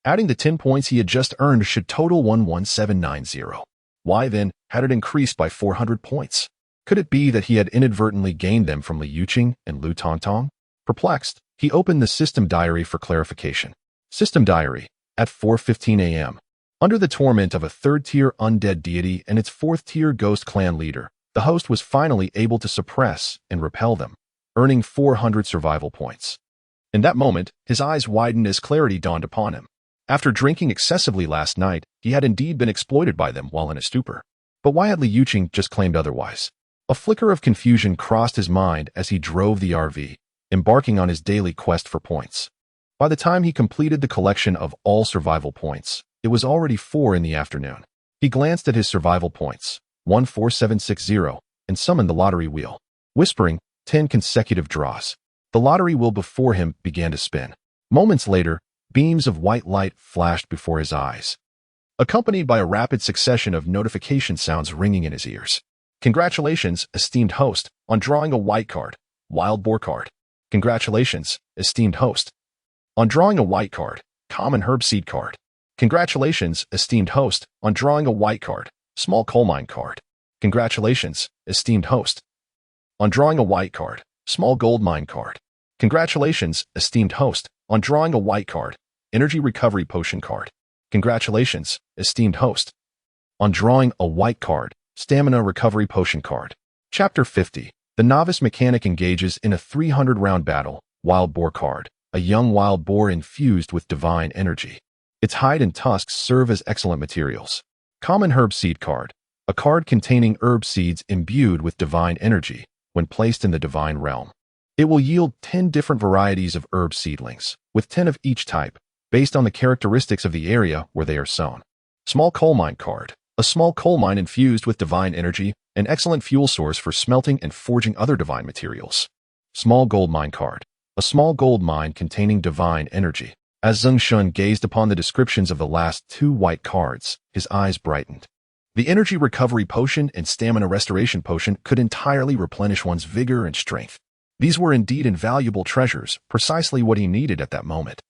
Adding the 10 points he had just earned should total 11790. Why then had it increased by 400 points? Could it be that he had inadvertently gained them from Li Yuqing and Lu Tongtong? Perplexed, he opened the system diary for clarification. System diary, at 4:15 a.m. Under the torment of a third-tier undead deity and its fourth-tier ghost clan leader, the host was finally able to suppress and repel them, earning 400 survival points. In that moment, his eyes widened as clarity dawned upon him. After drinking excessively last night, he had indeed been exploited by them while in a stupor. But why had Li Yuqing just claimed otherwise? A flicker of confusion crossed his mind as he drove the RV, embarking on his daily quest for points. By the time he completed the collection of all survival points, it was already 4 in the afternoon. He glanced at his survival points, 14760, and summoned the lottery wheel. Whispering, 10 consecutive draws. The lottery wheel before him began to spin. Moments later, beams of white light flashed before his eyes. accompanied by a rapid succession of notification sounds ringing in his ears. Congratulations, esteemed host, on drawing a white card, wild boar card. Congratulations, esteemed host, on drawing a white card, common herb seed card. Congratulations, esteemed host, on drawing a white card, small coal mine card. Congratulations, esteemed host, on drawing a white card, small gold mine card. Congratulations, esteemed host, on drawing a white card, energy recovery potion card. Congratulations, esteemed host, on drawing a white card, stamina recovery potion card. Chapter 50. The novice mechanic engages in a 300-round battle, wild boar card, a young wild boar infused with divine energy. Its hide and tusks serve as excellent materials. Common herb seed card, a card containing herb seeds imbued with divine energy when placed in the divine realm. It will yield 10 different varieties of herb seedlings, with 10 of each type, based on the characteristics of the area where they are sown. Small coal mine card, a small coal mine infused with divine energy, an excellent fuel source for smelting and forging other divine materials. Small gold mine card, a small gold mine containing divine energy. As Zeng Shen gazed upon the descriptions of the last 2 white cards, his eyes brightened. The energy recovery potion and stamina restoration potion could entirely replenish one's vigor and strength. These were indeed invaluable treasures, precisely what he needed at that moment.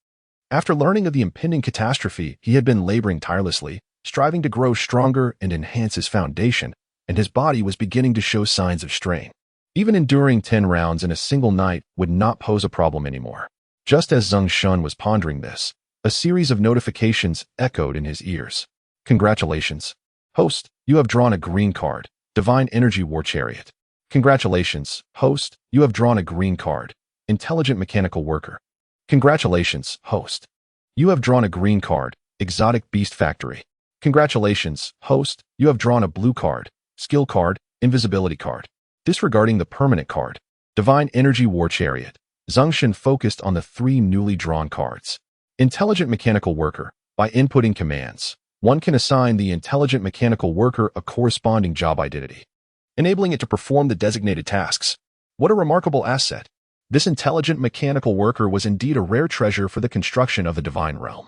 After learning of the impending catastrophe, he had been laboring tirelessly, striving to grow stronger and enhance his foundation, and his body was beginning to show signs of strain. Even enduring 10 rounds in a single night would not pose a problem anymore. Just as Zeng Shen was pondering this, a series of notifications echoed in his ears. Congratulations, host, you have drawn a green card, Divine Energy War Chariot. Congratulations, host, you have drawn a green card, Intelligent Mechanical Worker. Congratulations, host, you have drawn a green card, Exotic Beast Factory. Congratulations, host, you have drawn a blue card, Skill card, Invisibility card. Disregarding the permanent card, Divine Energy War Chariot, Zeng Shen focused on the 3 newly drawn cards. Intelligent Mechanical Worker. By inputting commands, one can assign the Intelligent Mechanical Worker a corresponding job identity, enabling it to perform the designated tasks. What a remarkable asset! This Intelligent Mechanical Worker was indeed a rare treasure for the construction of the Divine Realm.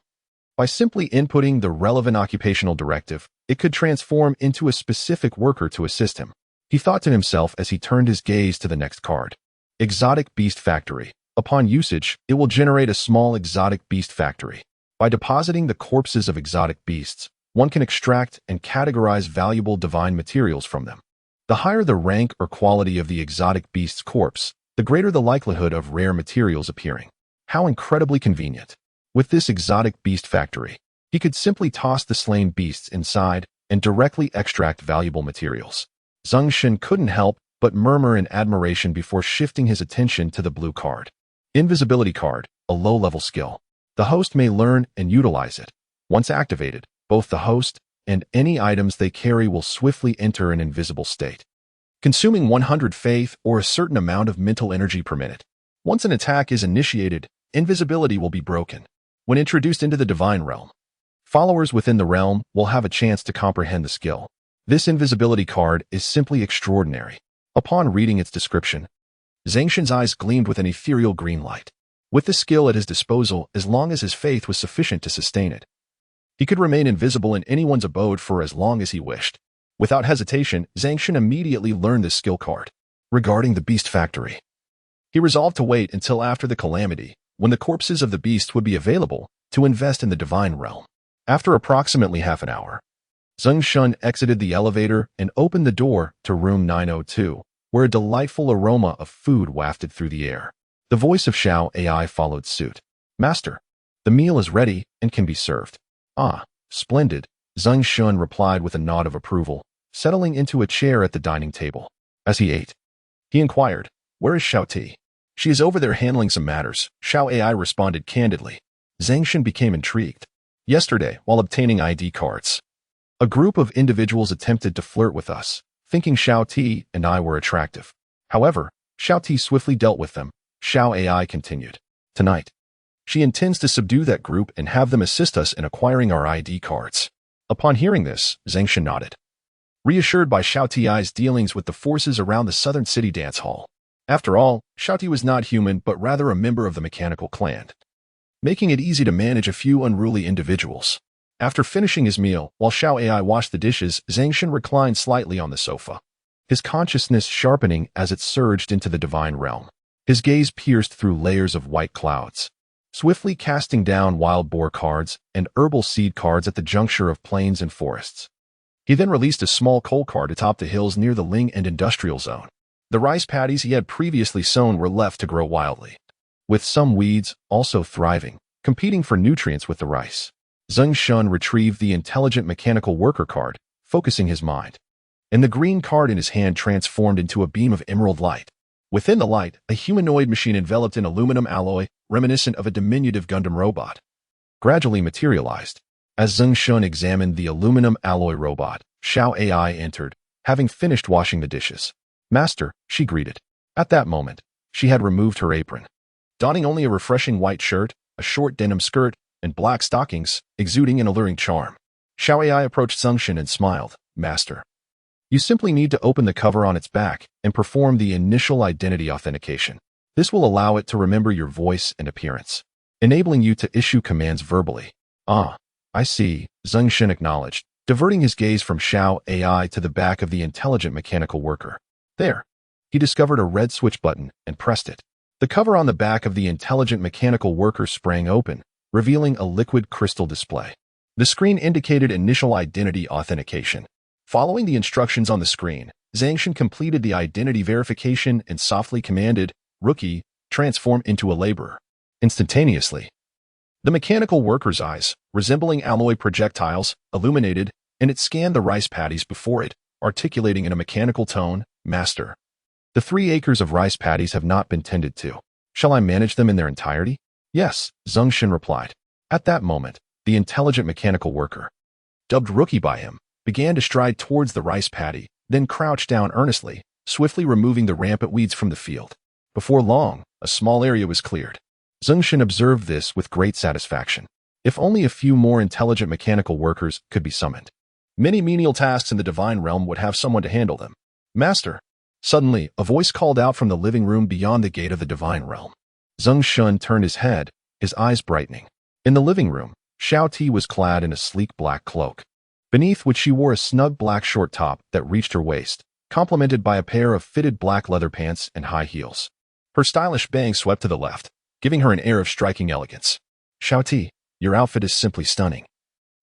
By simply inputting the relevant occupational directive, it could transform into a specific worker to assist him. He thought to himself as he turned his gaze to the next card. Exotic Beast Factory. Upon usage, it will generate a small exotic beast factory. By depositing the corpses of exotic beasts, one can extract and categorize valuable divine materials from them. The higher the rank or quality of the exotic beast's corpse, the greater the likelihood of rare materials appearing. How incredibly convenient. With this exotic beast factory, he could simply toss the slain beasts inside and directly extract valuable materials. Zeng Shen couldn't help but murmur in admiration before shifting his attention to the blue card. Invisibility card, a low-level skill. The host may learn and utilize it. Once activated, both the host and any items they carry will swiftly enter an invisible state, consuming 100 faith or a certain amount of mental energy per minute. Once an attack is initiated, invisibility will be broken. When introduced into the divine realm, followers within the realm will have a chance to comprehend the skill. This invisibility card is simply extraordinary. Upon reading its description, Zeng Shen's eyes gleamed with an ethereal green light. With the skill at his disposal, as long as his faith was sufficient to sustain it, he could remain invisible in anyone's abode for as long as he wished. Without hesitation, Zeng Shen immediately learned this skill card. Regarding the beast factory, he resolved to wait until after the calamity, when the corpses of the beast would be available, to invest in the divine realm. After approximately half an hour, Zeng Shen exited the elevator and opened the door to room 902, where a delightful aroma of food wafted through the air. The voice of Xiao AI followed suit. Master, the meal is ready and can be served. Ah, splendid, Zeng Shen replied with a nod of approval, settling into a chair at the dining table. As he ate, he inquired, where is Xiao Ti? She is over there handling some matters, Xiao AI responded candidly. Zeng Shen became intrigued. Yesterday, while obtaining ID cards, a group of individuals attempted to flirt with us, thinking Xiao Ti and I were attractive. However, Xiao Ti swiftly dealt with them. Xiao AI continued. Tonight, she intends to subdue that group and have them assist us in acquiring our ID cards. Upon hearing this, Zeng Shen nodded, reassured by Xiao Ti's dealings with the forces around the southern city dance hall. After all, Xiao Ti was not human but rather a member of the mechanical clan, making it easy to manage a few unruly individuals. After finishing his meal, while Xiao Ai washed the dishes, Zeng Shen reclined slightly on the sofa, his consciousness sharpening as it surged into the divine realm. His gaze pierced through layers of white clouds, swiftly casting down wild boar cards and herbal seed cards at the juncture of plains and forests. He then released a small coal card atop the hills near the Ling and industrial zone. The rice paddies he had previously sown were left to grow wildly, with some weeds also thriving, competing for nutrients with the rice. Zeng Shen retrieved the intelligent mechanical worker card, focusing his mind, and the green card in his hand transformed into a beam of emerald light. Within the light, a humanoid machine enveloped in aluminum alloy, reminiscent of a diminutive Gundam robot, gradually materialized. As Zeng Shen examined the aluminum alloy robot, Xiao Ai entered, having finished washing the dishes. "Master," she greeted. At that moment, she had removed her apron, donning only a refreshing white shirt, a short denim skirt, and black stockings, exuding an alluring charm. Xiao Ai approached Zeng Shen and smiled. "Master, you simply need to open the cover on its back and perform the initial identity authentication. This will allow it to remember your voice and appearance, enabling you to issue commands verbally." "Ah, I see," Zeng Shen acknowledged, diverting his gaze from Xiao Ai to the back of the intelligent mechanical worker. There, he discovered a red switch button and pressed it. The cover on the back of the intelligent mechanical worker sprang open, revealing a liquid crystal display. The screen indicated initial identity authentication. Following the instructions on the screen, Zeng Shen completed the identity verification and softly commanded, "Rookie, transform into a laborer." Instantaneously, the mechanical worker's eyes, resembling alloy projectiles, illuminated, and it scanned the rice paddies before it, articulating in a mechanical tone, "Master, the 3 acres of rice paddies have not been tended to. Shall I manage them in their entirety?" "Yes," Zeng Shen replied. At that moment, the intelligent mechanical worker, dubbed Rookie by him, began to stride towards the rice paddy, then crouched down earnestly, swiftly removing the rampant weeds from the field. Before long, a small area was cleared. Zeng Shen observed this with great satisfaction. If only a few more intelligent mechanical workers could be summoned, many menial tasks in the divine realm would have someone to handle them. "Master!" Suddenly, a voice called out from the living room beyond the gate of the divine realm. Zeng Shen turned his head, his eyes brightening. In the living room, Xiao Ti was clad in a sleek black cloak, beneath which she wore a snug black short top that reached her waist, complemented by a pair of fitted black leather pants and high heels. Her stylish bangs swept to the left, giving her an air of striking elegance. "Xiao Ti, your outfit is simply stunning.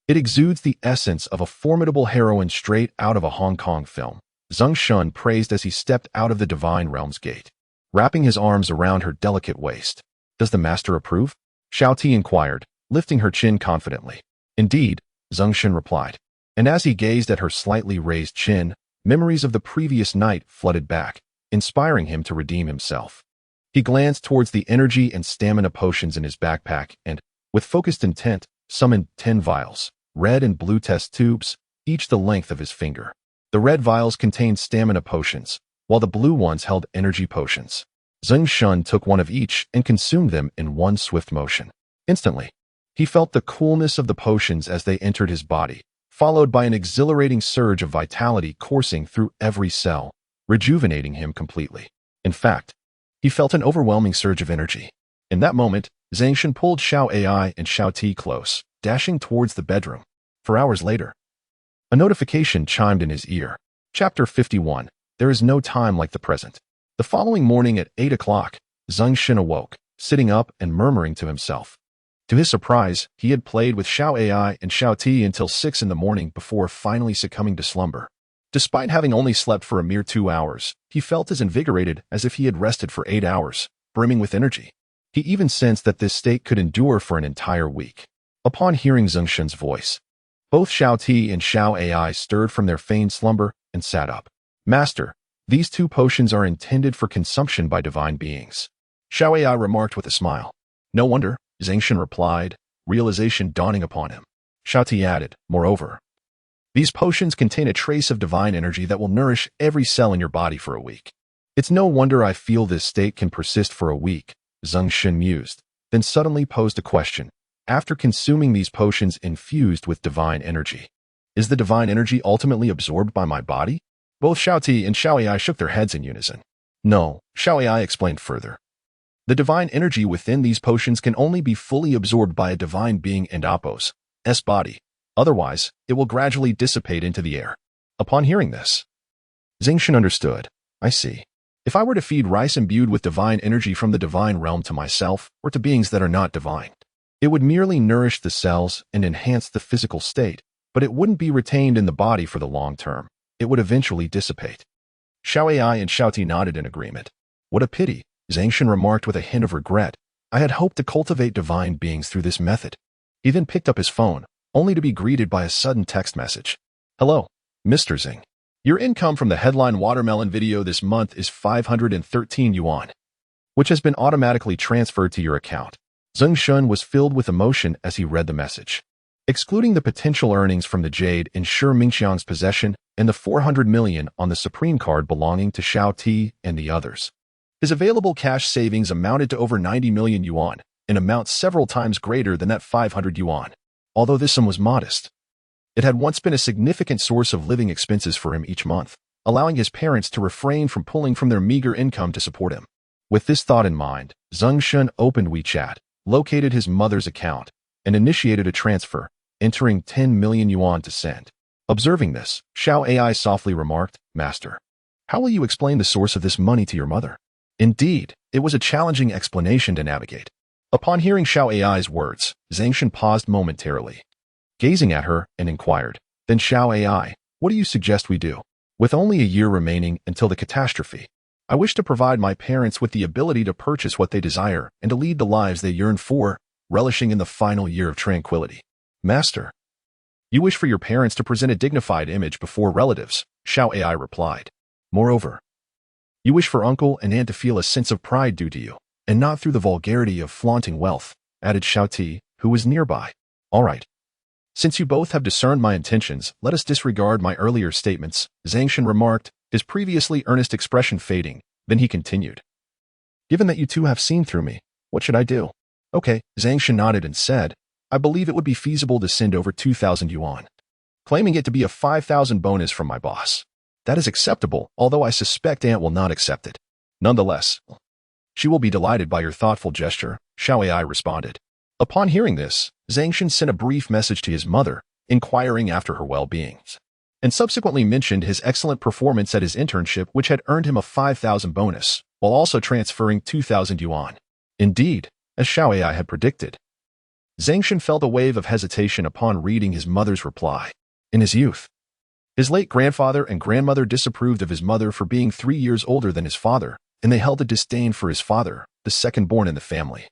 It exudes the essence of a formidable heroine straight out of a Hong Kong film," Zeng Shen praised as he stepped out of the divine realm's gate, wrapping his arms around her delicate waist. "Does the master approve?" Xiao Ti inquired, lifting her chin confidently. "Indeed," Zeng Shen replied. And as he gazed at her slightly raised chin, memories of the previous night flooded back, inspiring him to redeem himself. He glanced towards the energy and stamina potions in his backpack and, with focused intent, summoned 10 vials, red and blue test tubes, each the length of his finger. The red vials contained stamina potions, while the blue ones held energy potions. Zeng Shen took one of each and consumed them in one swift motion. Instantly, he felt the coolness of the potions as they entered his body, followed by an exhilarating surge of vitality coursing through every cell, rejuvenating him completely. In fact, he felt an overwhelming surge of energy. In that moment, Zeng Shen pulled Xiao Ai and Xiao Ti close, dashing towards the bedroom. 4 hours later, a notification chimed in his ear. Chapter 51. There is no time like the present. The following morning at 8 o'clock, Zeng Shen awoke, sitting up and murmuring to himself. To his surprise, he had played with Xiao Ai and Xiao Ti until 6 in the morning before finally succumbing to slumber. Despite having only slept for a mere 2 hours, he felt as invigorated as if he had rested for 8 hours, brimming with energy. He even sensed that this state could endure for an entire week. Upon hearing Zeng Shen's voice, both Xiao Ti and Xiao Ai stirred from their feigned slumber and sat up. "Master, these 2 potions are intended for consumption by divine beings," Xiao Ai remarked with a smile. "No wonder," Zeng Shen replied, realization dawning upon him. Xiao Ti added, "Moreover, these potions contain a trace of divine energy that will nourish every cell in your body for a week." "It's no wonder I feel this state can persist for a week," Zeng Shen mused, then suddenly posed a question. "After consuming these potions infused with divine energy, is the divine energy ultimately absorbed by my body?" Both Xiao Ti and Xiao Ai shook their heads in unison. "No," Xiao Ai explained further. "The divine energy within these potions can only be fully absorbed by a divine being and Apos' body. Otherwise, it will gradually dissipate into the air. Upon hearing this, Zeng Shen understood. I see. If I were to feed rice imbued with divine energy from the divine realm to myself or to beings that are not divine, it would merely nourish the cells and enhance the physical state, but it wouldn't be retained in the body for the long term. It would eventually dissipate. Xiao Ai and Xiao Ti nodded in agreement. What a pity, Zeng Shen remarked with a hint of regret. I had hoped to cultivate divine beings through this method. He then picked up his phone, only to be greeted by a sudden text message. Hello, Mr. Zeng. Your income from the headline watermelon video this month is 513 yuan, which has been automatically transferred to your account. Zeng Shen was filled with emotion as he read the message. Excluding the potential earnings from the jade in Shi Mingxiang's possession and the 400 million on the Supreme card belonging to Xiao Ti and the others, his available cash savings amounted to over 90 million yuan, an amount several times greater than that 500 yuan. Although this sum was modest, it had once been a significant source of living expenses for him each month, allowing his parents to refrain from pulling from their meager income to support him. With this thought in mind, Zeng Shen opened WeChat, located his mother's account, and initiated a transfer, entering 10 million yuan to send. Observing this, Xiao Ai softly remarked, Master, how will you explain the source of this money to your mother? Indeed, it was a challenging explanation to navigate. Upon hearing Xiao Ai's words, Zeng Shen paused momentarily, gazing at her, and inquired, Then Xiao Ai, what do you suggest we do? With only a year remaining until the catastrophe, I wish to provide my parents with the ability to purchase what they desire and to lead the lives they yearn for, relishing in the final year of tranquility. Master, you wish for your parents to present a dignified image before relatives, Xiao Ai replied. Moreover, you wish for uncle and aunt to feel a sense of pride due to you, and not through the vulgarity of flaunting wealth, added Xiao Ti, who was nearby. All right. Since you both have discerned my intentions, let us disregard my earlier statements, Zeng Shen remarked, his previously earnest expression fading. Then he continued. Given that you two have seen through me, what should I do? Okay, Zeng Shen nodded and said, I believe it would be feasible to send over 2,000 yuan, claiming it to be a 5,000 bonus from my boss. That is acceptable, although I suspect Aunt will not accept it. Nonetheless, she will be delighted by your thoughtful gesture, Xiao Ai responded. Upon hearing this, Zeng Shen sent a brief message to his mother, inquiring after her well-being, and subsequently mentioned his excellent performance at his internship, which had earned him a 5,000 bonus, while also transferring 2,000 yuan. Indeed, as Xiao Ai had predicted, Zeng Shen felt a wave of hesitation upon reading his mother's reply. In his youth, his late grandfather and grandmother disapproved of his mother for being 3 years older than his father, and they held a disdain for his father, the second born in the family,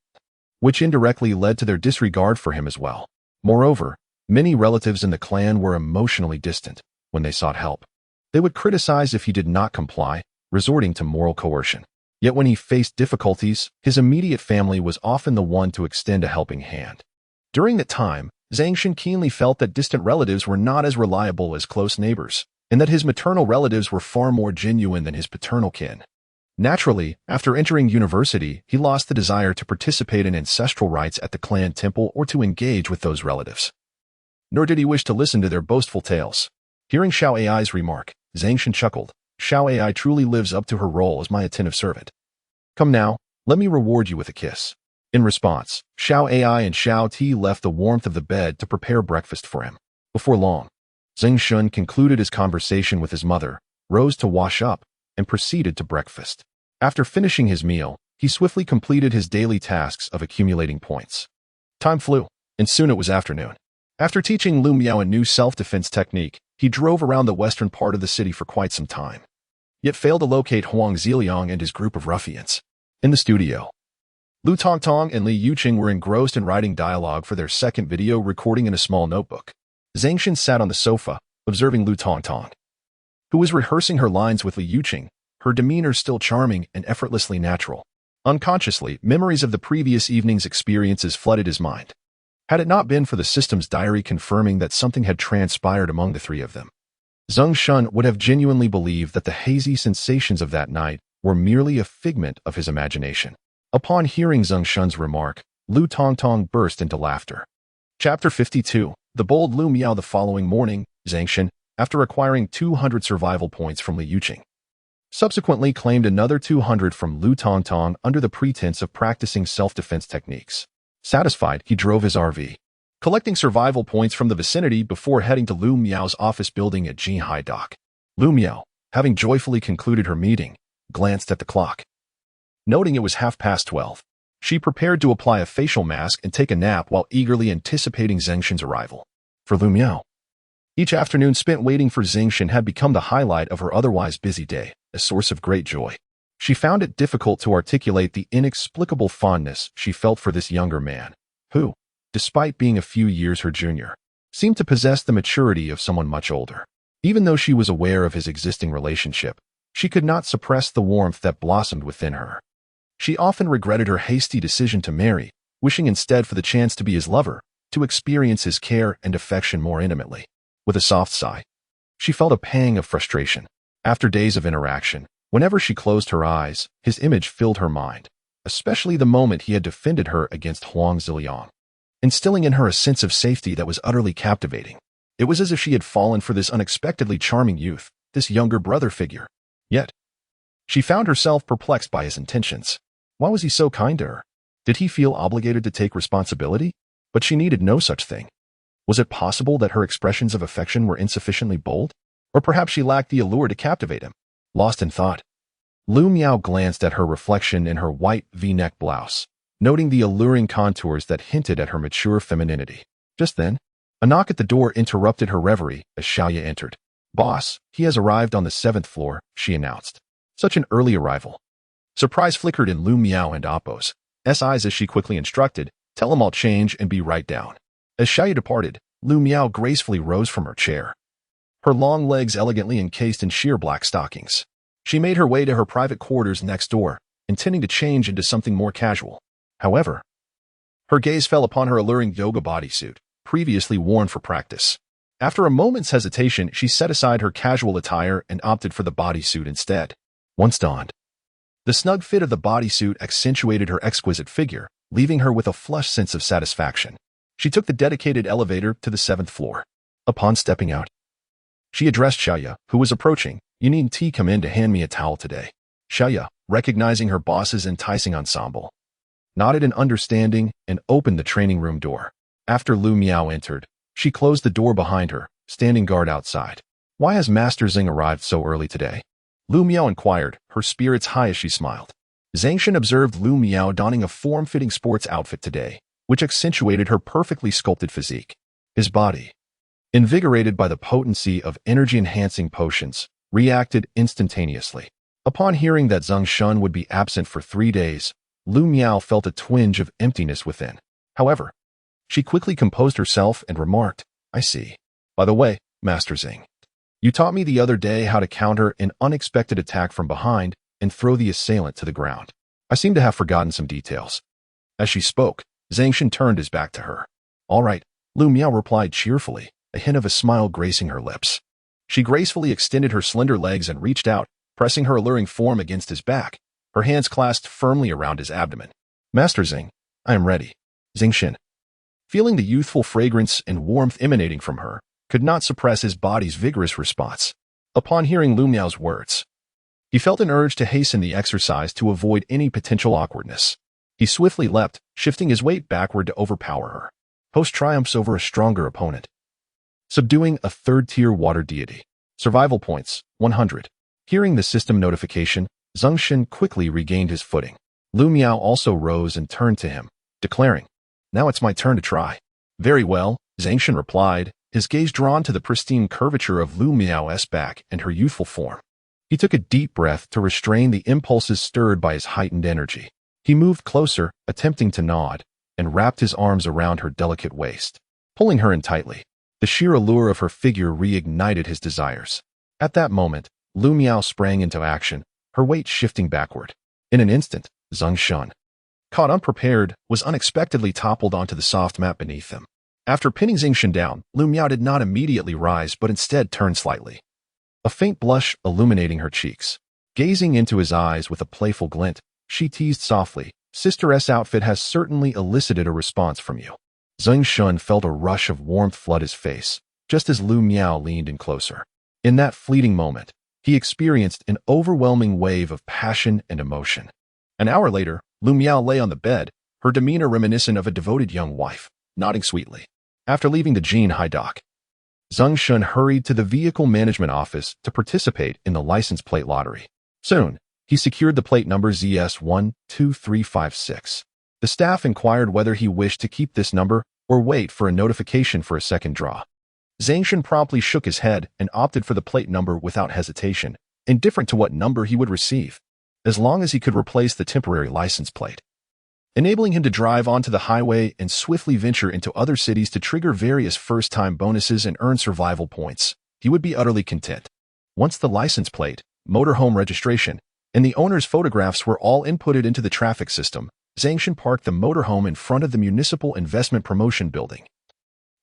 which indirectly led to their disregard for him as well. Moreover, many relatives in the clan were emotionally distant when they sought help. They would criticize if he did not comply, resorting to moral coercion. Yet when he faced difficulties, his immediate family was often the one to extend a helping hand. During that time, Zeng Shen keenly felt that distant relatives were not as reliable as close neighbors, and that his maternal relatives were far more genuine than his paternal kin. Naturally, after entering university, he lost the desire to participate in ancestral rites at the clan temple or to engage with those relatives. Nor did he wish to listen to their boastful tales. Hearing Xiao Ai's remark, Zeng Shen chuckled. Xiao Ai truly lives up to her role as my attentive servant. Come now, let me reward you with a kiss. In response, Xiao Ai and Xiao Ti left the warmth of the bed to prepare breakfast for him. Before long, Zeng Shen concluded his conversation with his mother, rose to wash up, and proceeded to breakfast. After finishing his meal, he swiftly completed his daily tasks of accumulating points. Time flew, and soon it was afternoon. After teaching Lu Miao a new self-defense technique, he drove around the western part of the city for quite some time, yet failed to locate Huang Ziliang and his group of ruffians. In the studio, Lu Tongtong and Li Yuqing were engrossed in writing dialogue for their second video recording in a small notebook. Zeng Shen sat on the sofa, observing Lu Tongtong, who was rehearsing her lines with Li Yuqing, her demeanor still charming and effortlessly natural. Unconsciously, memories of the previous evening's experiences flooded his mind. Had it not been for the system's diary confirming that something had transpired among the three of them, Zeng Shen would have genuinely believed that the hazy sensations of that night were merely a figment of his imagination. Upon hearing Zeng Shen's remark, Lu Tongtong burst into laughter. Chapter 52. The bold Lu Miao. The following morning, Zeng Shen, after acquiring 200 survival points from Li Yuqing, subsequently claimed another 200 from Lu Tongtong under the pretense of practicing self-defense techniques. Satisfied, he drove his RV collecting survival points from the vicinity before heading to Lu Miao's office building at Jinhai Dock. Lu Miao, having joyfully concluded her meeting, glanced at the clock. Noting it was 12:30, she prepared to apply a facial mask and take a nap while eagerly anticipating Zeng Shen's arrival. For Lu Miao, each afternoon spent waiting for Zeng Shen had become the highlight of her otherwise busy day, a source of great joy. She found it difficult to articulate the inexplicable fondness she felt for this younger man, who, despite being a few years her junior, seemed to possess the maturity of someone much older. Even though she was aware of his existing relationship, she could not suppress the warmth that blossomed within her. She often regretted her hasty decision to marry, wishing instead for the chance to be his lover, to experience his care and affection more intimately. With a soft sigh, she felt a pang of frustration. After days of interaction, whenever she closed her eyes, his image filled her mind, especially the moment he had defended her against Huang Ziliang, instilling in her a sense of safety that was utterly captivating. It was as if she had fallen for this unexpectedly charming youth, this younger brother figure. Yet, she found herself perplexed by his intentions. Why was he so kind to her? Did he feel obligated to take responsibility? But she needed no such thing. Was it possible that her expressions of affection were insufficiently bold? Or perhaps she lacked the allure to captivate him? Lost in thought, Lu Miao glanced at her reflection in her white V-neck blouse, noting the alluring contours that hinted at her mature femininity. Just then, a knock at the door interrupted her reverie as Xiaoya entered. "Boss, he has arrived on the 7th floor," she announced. Such an early arrival. Surprise flickered in Lu Miao and Appo's eyes as she quickly instructed, "Tell him I'll change and be right down." As Xiaoya departed, Lu Miao gracefully rose from her chair, her long legs elegantly encased in sheer black stockings. She made her way to her private quarters next door, intending to change into something more casual. However, her gaze fell upon her alluring yoga bodysuit, previously worn for practice. After a moment's hesitation, she set aside her casual attire and opted for the bodysuit instead. Once donned, the snug fit of the bodysuit accentuated her exquisite figure, leaving her with a flushed sense of satisfaction. She took the dedicated elevator to the 7th floor. Upon stepping out, she addressed Xiaoya, who was approaching. "You needn't come in to hand me a towel today." Xiaoya, recognizing her boss's enticing ensemble, nodded in understanding and opened the training room door. After Lu Miao entered, she closed the door behind her, standing guard outside. "Why has Master Zeng arrived so early today?" Lu Miao inquired, her spirits high as she smiled. Zeng Shen observed Lu Miao donning a form-fitting sports outfit today, which accentuated her perfectly sculpted physique. His body, invigorated by the potency of energy-enhancing potions, reacted instantaneously. Upon hearing that Zeng Shen would be absent for 3 days, Lu Miao felt a twinge of emptiness within. However, she quickly composed herself and remarked, "I see. By the way, Master Zeng, you taught me the other day how to counter an unexpected attack from behind and throw the assailant to the ground. I seem to have forgotten some details." As she spoke, Zeng Shen turned his back to her. "All right," Lu Miao replied cheerfully, a hint of a smile gracing her lips. She gracefully extended her slender legs and reached out, pressing her alluring form against his back, her hands clasped firmly around his abdomen. "Master Zeng, I am ready." Zeng Shen, feeling the youthful fragrance and warmth emanating from her, could not suppress his body's vigorous response. Upon hearing Lu Miao's words, he felt an urge to hasten the exercise to avoid any potential awkwardness. He swiftly leapt, shifting his weight backward to overpower her. Post-triumphs over a stronger opponent. Subduing a 3rd-tier water deity. Survival points, 100. Hearing the system notification, Zeng Shen quickly regained his footing. Lu Miao also rose and turned to him, declaring, "Now it's my turn to try." "Very well," Zeng Shen replied, his gaze drawn to the pristine curvature of Lu Miao's back and her youthful form. He took a deep breath to restrain the impulses stirred by his heightened energy. He moved closer, attempting to nod, and wrapped his arms around her delicate waist, pulling her in tightly. The sheer allure of her figure reignited his desires. At that moment, Lu Miao sprang into action, her weight shifting backward. In an instant, Zeng Shen, caught unprepared, was unexpectedly toppled onto the soft mat beneath them. After pinning Zeng Shen down, Lu Miao did not immediately rise but instead turned slightly, a faint blush illuminating her cheeks. Gazing into his eyes with a playful glint, she teased softly, "Sister-S outfit has certainly elicited a response from you." Zeng Shen felt a rush of warmth flood his face, just as Lu Miao leaned in closer. In that fleeting moment, he experienced an overwhelming wave of passion and emotion. An hour later, Lu Miao lay on the bed, her demeanor reminiscent of a devoted young wife, nodding sweetly. After leaving the Jinhai dock, Zeng Shen hurried to the vehicle management office to participate in the license plate lottery. Soon, he secured the plate number ZS12356. The staff inquired whether he wished to keep this number or wait for a notification for a second draw. Zeng Shen promptly shook his head and opted for the plate number without hesitation, indifferent to what number he would receive, as long as he could replace the temporary license plate, enabling him to drive onto the highway and swiftly venture into other cities to trigger various first-time bonuses and earn survival points. He would be utterly content. Once the license plate, motorhome registration, and the owner's photographs were all inputted into the traffic system, Zeng Shen parked the motorhome in front of the Municipal Investment Promotion Building,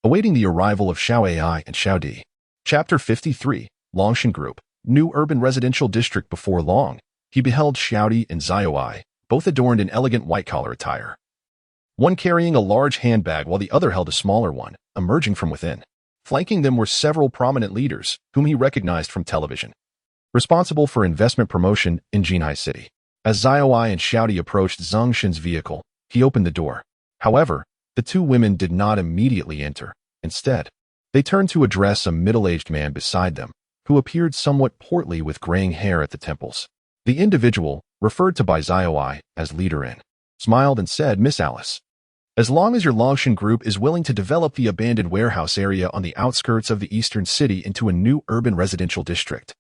awaiting the arrival of Xiao Ai and Xiao Di. Chapter 53, Longshan Group, New Urban Residential District. Before long, he beheld Xiao Di and Xiao Ai, both adorned in elegant white-collar attire, one carrying a large handbag while the other held a smaller one, emerging from within. Flanking them were several prominent leaders, whom he recognized from television, responsible for investment promotion in Jinhai City. As Xiao Ai and Xiao Di approached Zeng Shen's vehicle, he opened the door. However, the two women did not immediately enter. Instead, they turned to address a middle-aged man beside them, who appeared somewhat portly with graying hair at the temples. The individual, referred to by Xiao Ai as Leader In, smiled and said, "Miss Alice, as long as your Longshan Group is willing to develop the abandoned warehouse area on the outskirts of the eastern city into a new urban residential district,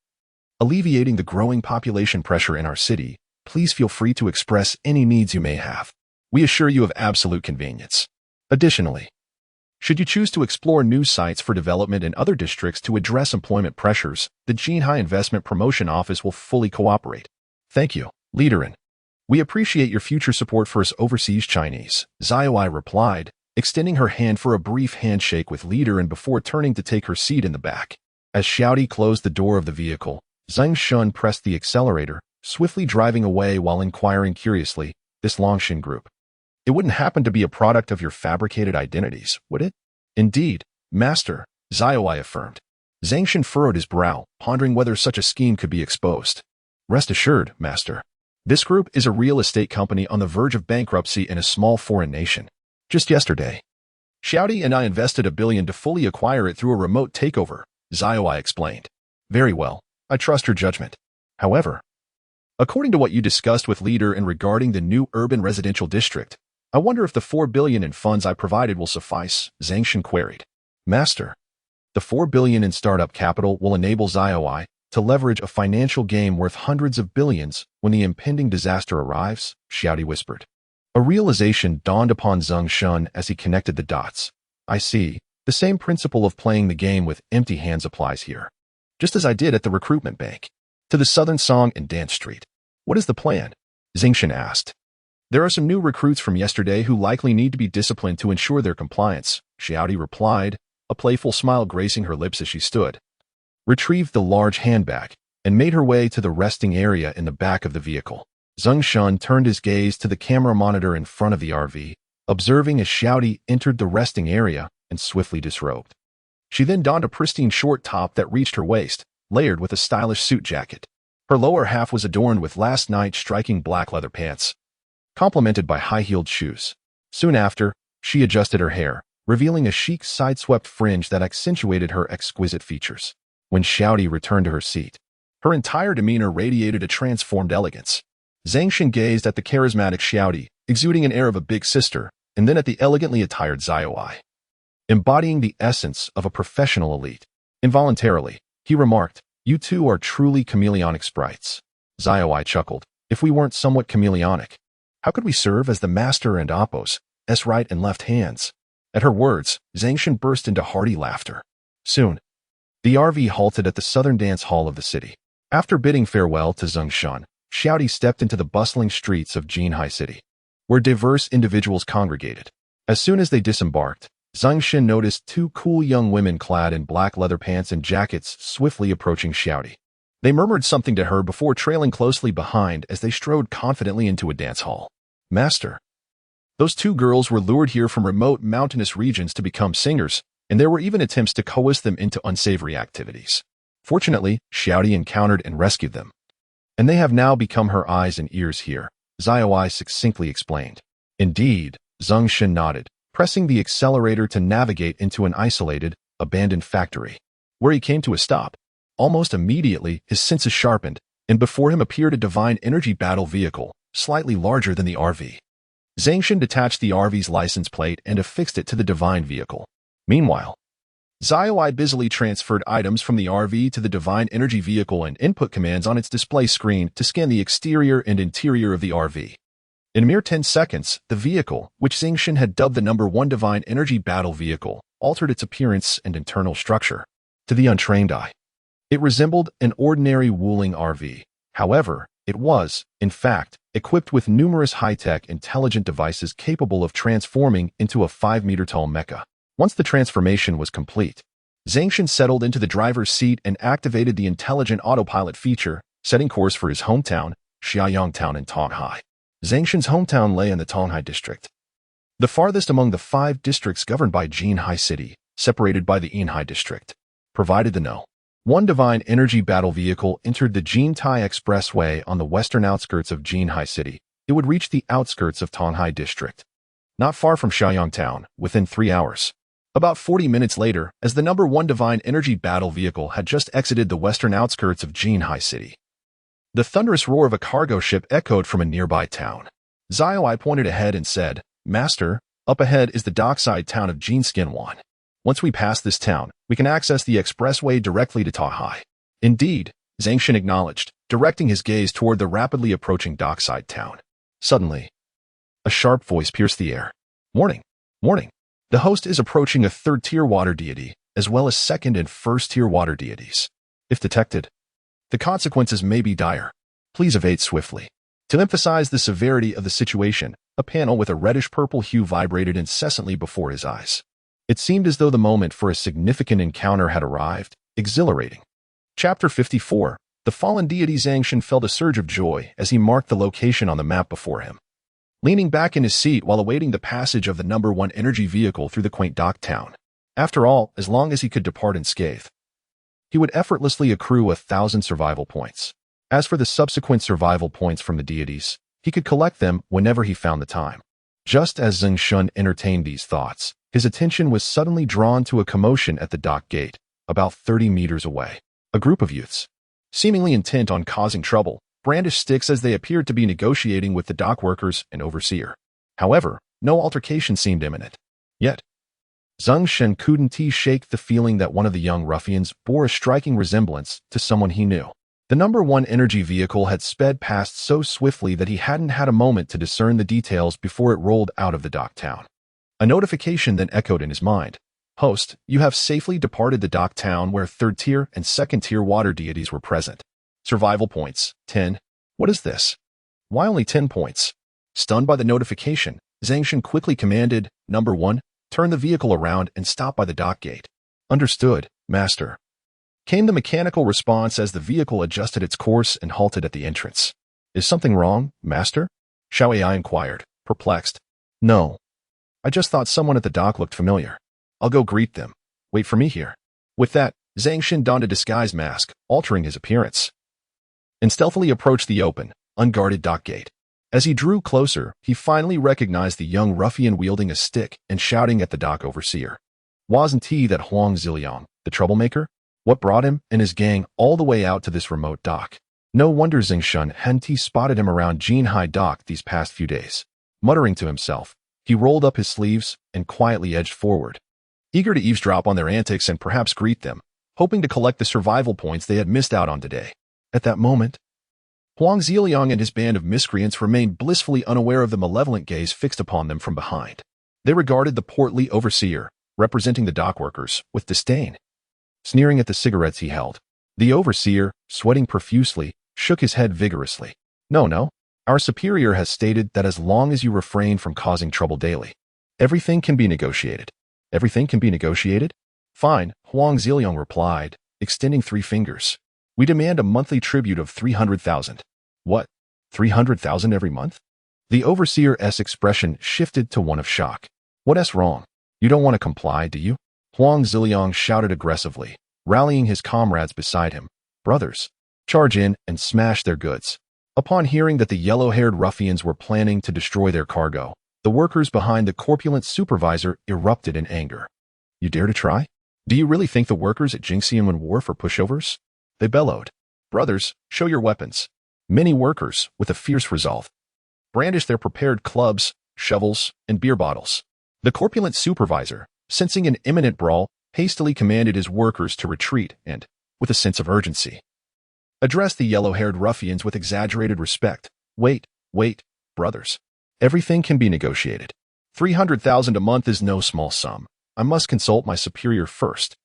alleviating the growing population pressure in our city, please feel free to express any needs you may have. We assure you of absolute convenience. Additionally, should you choose to explore new sites for development in other districts to address employment pressures, the Jinhai Investment Promotion Office will fully cooperate." "Thank you, Leader In. We appreciate your future support for us overseas Chinese," Xiao Ai replied, extending her hand for a brief handshake with Leader In before turning to take her seat in the back. As Xiao Di closed the door of the vehicle, Zeng Shen pressed the accelerator, swiftly driving away while inquiring curiously, "This Longshan Group, it wouldn't happen to be a product of your fabricated identities, would it?" "Indeed, Master," Xiao Ai affirmed. Zeng Shen furrowed his brow, pondering whether such a scheme could be exposed. "Rest assured, Master. This group is a real estate company on the verge of bankruptcy in a small foreign nation. Just yesterday, Xiao Di and I invested $1 billion to fully acquire it through a remote takeover," Xiao Ai explained. "Very well. I trust your judgment. However, according to what you discussed with Leader In regarding the new urban residential district, I wonder if the $4 billion in funds I provided will suffice," Zeng Shen queried. "Master, the $4 billion in startup capital will enable Xiao Ai to leverage a financial game worth hundreds of billions when the impending disaster arrives," Xiao Di whispered. A realization dawned upon Zeng Shen as he connected the dots. "I see. The same principle of playing the game with empty hands applies here. Just as I did at the recruitment bank." To the Southern Song and Dance Street. "What is the plan?" Zeng Shen asked. "There are some new recruits from yesterday who likely need to be disciplined to ensure their compliance," Xiao Di replied, a playful smile gracing her lips as she stood, retrieved the large handbag, and made her way to the resting area in the back of the vehicle. Zeng Shen turned his gaze to the camera monitor in front of the RV, observing as Xiao Di entered the resting area and swiftly disrobed. She then donned a pristine short top that reached her waist, layered with a stylish suit jacket. Her lower half was adorned with last night's striking black leather pants, complemented by high-heeled shoes. Soon after, she adjusted her hair, revealing a chic side-swept fringe that accentuated her exquisite features. When Xiao Di returned to her seat, her entire demeanor radiated a transformed elegance. Zeng Shen gazed at the charismatic Xiao Di, exuding an air of a big sister, and then at the elegantly attired Xiao Ai, embodying the essence of a professional elite. Involuntarily, he remarked, "You two are truly chameleonic sprites." Xiao Ai chuckled. "If we weren't somewhat chameleonic, how could we serve as the master and Appo's right and left hands?" At her words, Zeng Shen burst into hearty laughter. Soon, the RV halted at the southern dance hall of the city. After bidding farewell to Zeng Shen, Xiao Di stepped into the bustling streets of Jinhai City, where diverse individuals congregated. As soon as they disembarked, Zeng Shen noticed two cool young women clad in black leather pants and jackets swiftly approaching Xiao Di. They murmured something to her before trailing closely behind as they strode confidently into a dance hall. "Master, those two girls were lured here from remote mountainous regions to become singers, and there were even attempts to coerce them into unsavory activities. Fortunately, Xiao Di encountered and rescued them, and they have now become her eyes and ears here," Xiao Ai succinctly explained. "Indeed," Zeng Shen nodded, pressing the accelerator to navigate into an isolated, abandoned factory, where he came to a stop. Almost immediately, his senses sharpened, and before him appeared a divine energy battle vehicle, slightly larger than the RV. Zeng Shen detached the RV's license plate and affixed it to the divine vehicle. Meanwhile, Zai busily transferred items from the RV to the divine energy vehicle and input commands on its display screen to scan the exterior and interior of the RV. In a mere 10 seconds, the vehicle, which Zeng Shen had dubbed the #1 divine energy battle vehicle, altered its appearance and internal structure. To the untrained eye, it resembled an ordinary Wuling RV. However, it was, in fact, equipped with numerous high-tech, intelligent devices capable of transforming into a 5-meter-tall mecha. Once the transformation was complete, Zeng Shen settled into the driver's seat and activated the intelligent autopilot feature, setting course for his hometown, Xiaoyang Town in Tonghai. Zeng Shen's hometown lay in the Tonghai district, the farthest among the 5 districts governed by Jinhai City, separated by the Yinhai district. Provided the No.1 divine energy battle vehicle entered the Jintai Expressway on the western outskirts of Jinhai City, it would reach the outskirts of Tonghai district, not far from Xiaoyang Town, within 3 hours. About 40 minutes later, as the #1 divine energy battle vehicle had just exited the western outskirts of Jinhai City, the thunderous roar of a cargo ship echoed from a nearby town. Zai pointed ahead and said, "Master, up ahead is the dockside town of Jinskinwan. Once we pass this town, we can access the expressway directly to Tonghai." Indeed, Zeng Shen acknowledged, directing his gaze toward the rapidly approaching dockside town. Suddenly, a sharp voice pierced the air. "Warning! Warning! The host is approaching a 3rd-tier water deity, as well as 2nd and 1st-tier water deities. If detected, the consequences may be dire. Please evade swiftly." To emphasize the severity of the situation, a panel with a reddish-purple hue vibrated incessantly before his eyes. It seemed as though the moment for a significant encounter had arrived, exhilarating. Chapter 54. The fallen deity Zeng Shen felt a surge of joy as he marked the location on the map before him. Leaning back in his seat while awaiting the passage of the #1 energy vehicle through the quaint dock town. After all, as long as he could depart unscathed, he would effortlessly accrue 1,000 survival points. As for the subsequent survival points from the deities, he could collect them whenever he found the time. Just as Zeng Shen entertained these thoughts, his attention was suddenly drawn to a commotion at the dock gate, about 30 meters away. A group of youths, seemingly intent on causing trouble, brandished sticks as they appeared to be negotiating with the dock workers and overseer. However, no altercation seemed imminent. Yet, Zeng Shen couldn't shake the feeling that one of the young ruffians bore a striking resemblance to someone he knew. The #1 energy vehicle had sped past so swiftly that he hadn't had a moment to discern the details before it rolled out of the dock town. A notification then echoed in his mind. "Host, you have safely departed the dock town where 3rd-tier and 2nd-tier water deities were present. Survival points, 10. What is this? Why only 10 points? Stunned by the notification, Zeng Shen quickly commanded, "1, turn the vehicle around and stop by the dock gate." "Understood, Master," came the mechanical response as the vehicle adjusted its course and halted at the entrance. "Is something wrong, Master?" Xiaoyai inquired, perplexed. "No. I just thought someone at the dock looked familiar. I'll go greet them. Wait for me here." With that, Zeng Shen donned a disguise mask, altering his appearance, and stealthily approached the open, unguarded dock gate. As he drew closer, he finally recognized the young ruffian wielding a stick and shouting at the dock overseer. "Wasn't he that Huang Ziliang, the troublemaker? What brought him and his gang all the way out to this remote dock? No wonder Zeng Shen hadn't spotted him around Jinhai dock these past few days." Muttering to himself, he rolled up his sleeves and quietly edged forward, eager to eavesdrop on their antics and perhaps greet them, hoping to collect the survival points they had missed out on today. At that moment, Huang Ziliang and his band of miscreants remained blissfully unaware of the malevolent gaze fixed upon them from behind. They regarded the portly overseer, representing the dock workers, with disdain, sneering at the cigarettes he held. The overseer, sweating profusely, shook his head vigorously. No, our superior has stated that as long as you refrain from causing trouble daily, everything can be negotiated." "Everything can be negotiated? Fine," Huang Ziliang replied, extending 3 fingers. "We demand a monthly tribute of 300,000. "What? 300,000 every month?" The overseer's expression shifted to one of shock. "What's wrong? You don't want to comply, do you?" Huang Ziliang shouted aggressively, rallying his comrades beside him. "Brothers, charge in and smash their goods." Upon hearing that the yellow-haired ruffians were planning to destroy their cargo, The workers behind the corpulent supervisor erupted in anger. You dare to try? Do you really think the workers at Zeng Shen Wharf are pushovers? They bellowed. Brothers, show your weapons. Many workers, with a fierce resolve, brandished their prepared clubs, shovels, and beer bottles. The corpulent supervisor, sensing an imminent brawl, hastily commanded his workers to retreat and, with a sense of urgency, addressed the yellow-haired ruffians with exaggerated respect. Wait, brothers. Everything can be negotiated. 300,000 a month is no small sum. I must consult my superior first.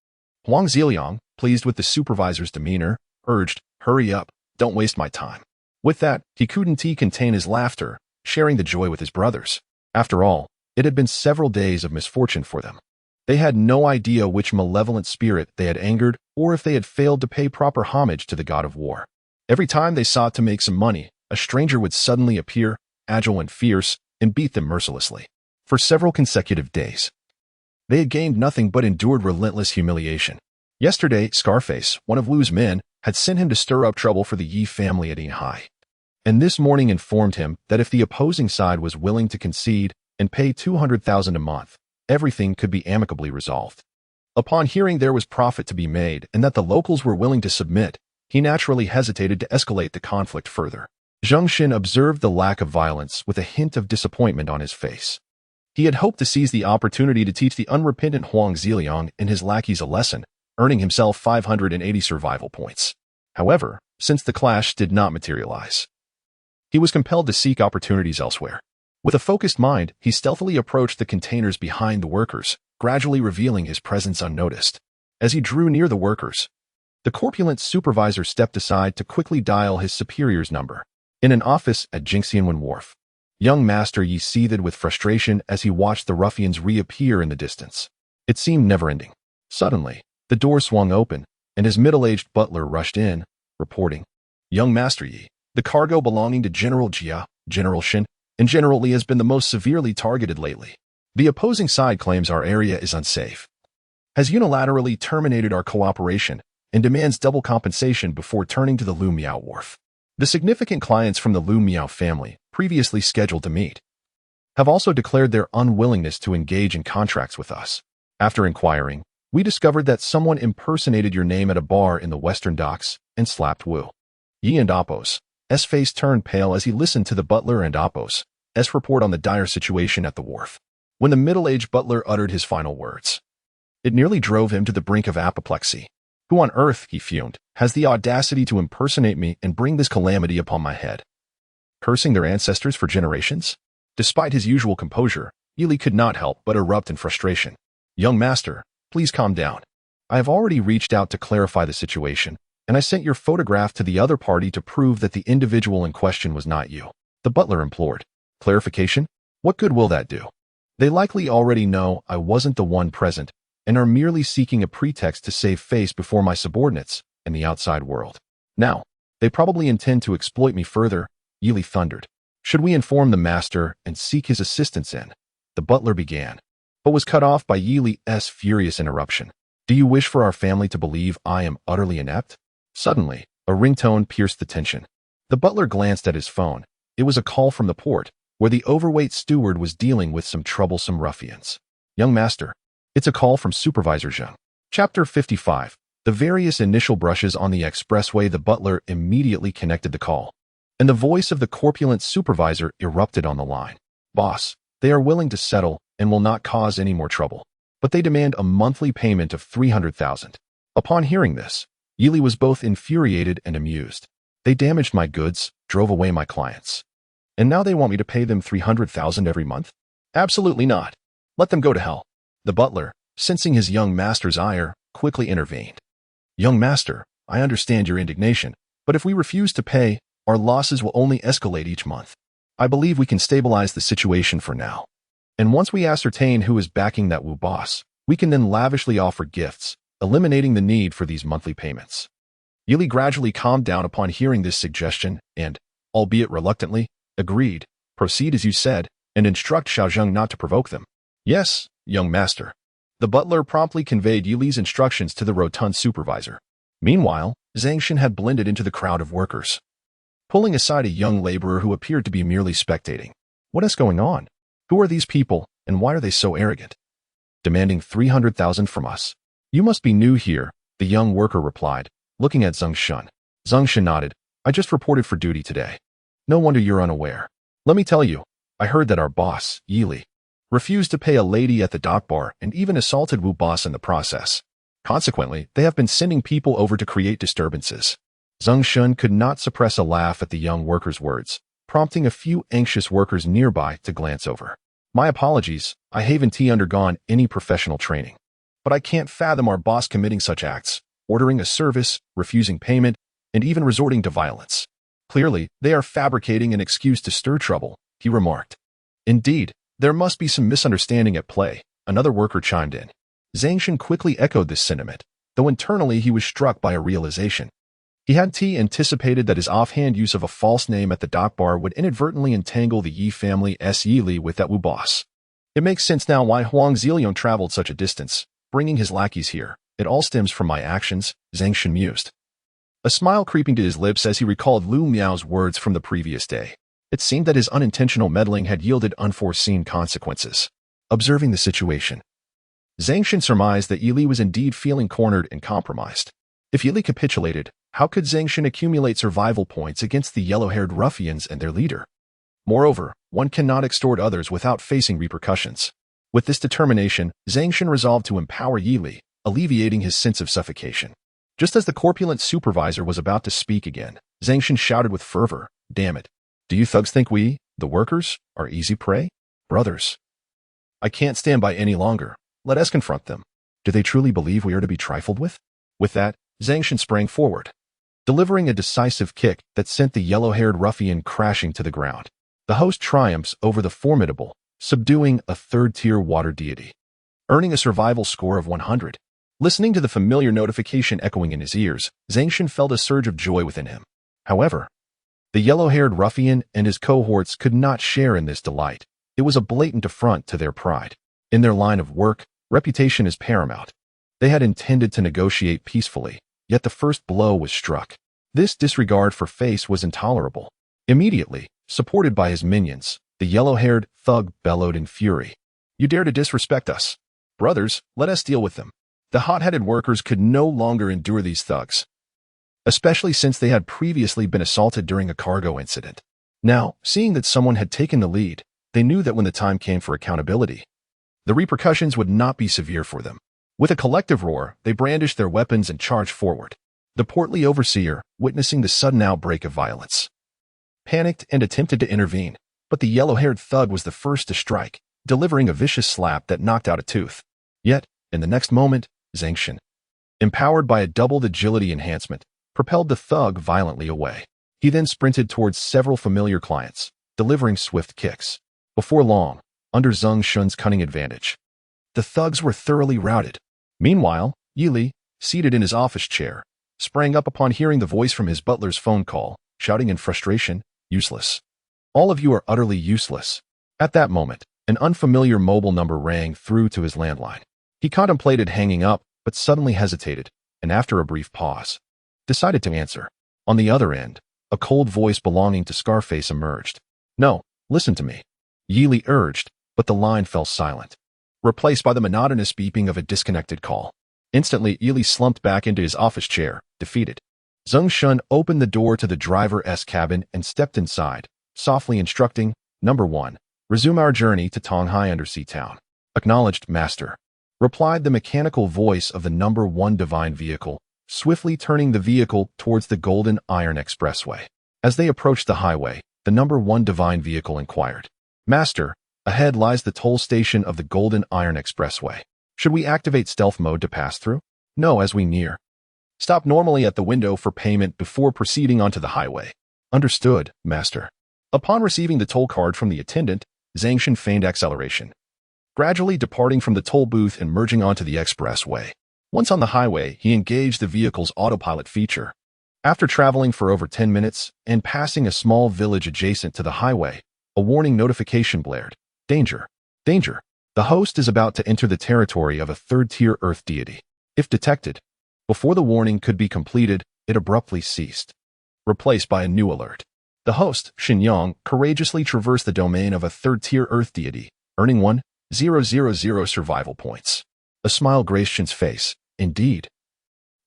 Huang Ziliang, pleased with the supervisor's demeanor, urged, hurry up, don't waste my time. With that, he couldn't contain his laughter, sharing the joy with his brothers. After all, it had been several days of misfortune for them. They had no idea which malevolent spirit they had angered or if they had failed to pay proper homage to the god of war. Every time they sought to make some money, a stranger would suddenly appear, agile and fierce, and beat them mercilessly. For several consecutive days, they had gained nothing but endured relentless humiliation. Yesterday, Scarface, one of Lu's men, had sent him to stir up trouble for the Yi family at Enhai, and this morning informed him that if the opposing side was willing to concede and pay 200,000 a month, everything could be amicably resolved. Upon hearing there was profit to be made and that the locals were willing to submit, he naturally hesitated to escalate the conflict further. Zeng Shen observed the lack of violence with a hint of disappointment on his face. He had hoped to seize the opportunity to teach the unrepentant Huang Ziliang and his lackeys a lesson, earning himself 580 survival points. However, since the clash did not materialize, he was compelled to seek opportunities elsewhere. With a focused mind, he stealthily approached the containers behind the workers, gradually revealing his presence unnoticed. As he drew near the workers, the corpulent supervisor stepped aside to quickly dial his superior's number. In an office at Zeng Shen Wharf, young Master Yi seethed with frustration as he watched the ruffians reappear in the distance. It seemed never-ending. Suddenly, the door swung open, and his middle-aged butler rushed in, reporting, Young Master Yi, the cargo belonging to General Jia, General Shen, and General Li has been the most severely targeted lately. The opposing side claims our area is unsafe, has unilaterally terminated our cooperation, and demands double compensation before turning to the Lu Miao Wharf. The significant clients from the Lu Miao family, previously scheduled to meet, have also declared their unwillingness to engage in contracts with us. After inquiring, we discovered that someone impersonated your name at a bar in the Western Docks and slapped Wu. Yi and Apos' face turned pale as he listened to the butler and Apos' report on the dire situation at the wharf. When the middle-aged butler uttered his final words, it nearly drove him to the brink of apoplexy. Who on earth, he fumed, has the audacity to impersonate me and bring this calamity upon my head? Cursing their ancestors for generations? Despite his usual composure, Yili could not help but erupt in frustration. Young master, please calm down. I have already reached out to clarify the situation, and I sent your photograph to the other party to prove that the individual in question was not you. The butler implored. Clarification? What good will that do? They likely already know I wasn't the one present, and are merely seeking a pretext to save face before my subordinates and the outside world. Now, they probably intend to exploit me further, Yili thundered. Should we inform the master and seek his assistance in? The butler began, but was cut off by Yili's furious interruption. Do you wish for our family to believe I am utterly inept? Suddenly, a ringtone pierced the tension. The butler glanced at his phone. It was a call from the port, where the overweight steward was dealing with some troublesome ruffians. Young master, it's a call from Supervisor Zheng. Chapter 55. The various initial brushes on the expressway. The butler immediately connected the call, and the voice of the corpulent supervisor erupted on the line. Boss, they are willing to settle and will not cause any more trouble, but they demand a monthly payment of 300,000. Upon hearing this, Yili was both infuriated and amused. They damaged my goods, drove away my clients, and now they want me to pay them 300,000 every month? Absolutely not. Let them go to hell. The butler, sensing his young master's ire, quickly intervened. Young master, I understand your indignation, but if we refuse to pay, our losses will only escalate each month. I believe we can stabilize the situation for now. And once we ascertain who is backing that Wu boss, we can then lavishly offer gifts, eliminating the need for these monthly payments. Yili gradually calmed down upon hearing this suggestion and, albeit reluctantly, agreed. Proceed as you said, and instruct Xiaozheng not to provoke them. Yes, young master. The butler promptly conveyed Yili's instructions to the rotund supervisor. Meanwhile, Zeng Shen had blended into the crowd of workers, pulling aside a young laborer who appeared to be merely spectating. What is going on? Who are these people, and why are they so arrogant? Demanding 300,000 from us. You must be new here, the young worker replied, looking at Zeng Shen. Zeng Shen nodded. I just reported for duty today. No wonder you're unaware. Let me tell you, I heard that our boss, Yili, refused to pay a lady at the dock bar and even assaulted Wu boss in the process. Consequently, they have been sending people over to create disturbances. Zeng Shen could not suppress a laugh at the young worker's words, prompting a few anxious workers nearby to glance over. My apologies, I haven't undergone any professional training. But I can't fathom our boss committing such acts, ordering a service, refusing payment, and even resorting to violence. Clearly, they are fabricating an excuse to stir trouble, he remarked. Indeed, there must be some misunderstanding at play, another worker chimed in. Zeng Shen quickly echoed this sentiment, though internally he was struck by a realization. He had anticipated that his offhand use of a false name at the dock bar would inadvertently entangle the Yi family's Yili with that Wu boss. It makes sense now why Huang Ziliong traveled such a distance, bringing his lackeys here. It all stems from my actions, Zeng Shen mused. A smile creeping to his lips as he recalled Lu Miao's words from the previous day. It seemed that his unintentional meddling had yielded unforeseen consequences. Observing the situation, Zeng Shen surmised that Yili was indeed feeling cornered and compromised. If Yili capitulated, how could Zeng Shen accumulate survival points against the yellow-haired ruffians and their leader? Moreover, one cannot extort others without facing repercussions. With this determination, Zeng Shen resolved to empower Yili, alleviating his sense of suffocation. Just as the corpulent supervisor was about to speak again, Zeng Shen shouted with fervor, Damn it! Do you thugs think we, the workers, are easy prey? Brothers, I can't stand by any longer. Let us confront them. Do they truly believe we are to be trifled with? With that, Zeng Shen sprang forward, delivering a decisive kick that sent the yellow-haired ruffian crashing to the ground. The host triumphs over the formidable, subduing a third-tier water deity, earning a survival score of 100. Listening to the familiar notification echoing in his ears, Zeng Shen felt a surge of joy within him. However, the yellow-haired ruffian and his cohorts could not share in this delight. It was a blatant affront to their pride. In their line of work, reputation is paramount. They had intended to negotiate peacefully, yet the first blow was struck. This disregard for face was intolerable. Immediately, supported by his minions, the yellow-haired thug bellowed in fury. You dare to disrespect us? Brothers, let us deal with them. The hot-headed workers could no longer endure these thugs, especially since they had previously been assaulted during a cargo incident. Now, seeing that someone had taken the lead, they knew that when the time came for accountability, the repercussions would not be severe for them. With a collective roar, they brandished their weapons and charged forward. The portly overseer, witnessing the sudden outbreak of violence, panicked and attempted to intervene, but the yellow-haired thug was the first to strike, delivering a vicious slap that knocked out a tooth. Yet, in the next moment, Zeng Shen, empowered by a doubled agility enhancement, propelled the thug violently away. He then sprinted towards several familiar clients, delivering swift kicks. Before long, under Zeng Shen's cunning advantage, the thugs were thoroughly routed. Meanwhile, Yili, seated in his office chair, sprang up upon hearing the voice from his butler's phone call, shouting in frustration, Useless. All of you are utterly useless. At that moment, an unfamiliar mobile number rang through to his landline. He contemplated hanging up, but suddenly hesitated, and after a brief pause, decided to answer. On the other end, a cold voice belonging to Scarface emerged. No, listen to me, Yili urged, but the line fell silent, replaced by the monotonous beeping of a disconnected call. Instantly, Yili slumped back into his office chair, defeated. Zeng Shen opened the door to the driver's cabin and stepped inside, softly instructing, Number 1, resume our journey to Tonghai Undersea Town. Acknowledged, Master, replied the mechanical voice of the Number 1 divine vehicle, swiftly turning the vehicle towards the Golden Iron Expressway. As they approached the highway, the Number 1 divine vehicle inquired, Master, ahead lies the toll station of the Golden Iron Expressway. Should we activate stealth mode to pass through? No, as we near. Stop normally at the window for payment before proceeding onto the highway. Understood, Master. Upon receiving the toll card from the attendant, Zeng Shen feigned acceleration, gradually departing from the toll booth and merging onto the expressway. Once on the highway, he engaged the vehicle's autopilot feature. After traveling for over 10 minutes and passing a small village adjacent to the highway, a warning notification blared. Danger! Danger! The host is about to enter the territory of a third-tier Earth deity. If detected, before the warning could be completed, it abruptly ceased, replaced by a new alert. The host, Xinyang, courageously traversed the domain of a third-tier Earth deity, earning 1,000 survival points. A smile graced Shen's face. Indeed.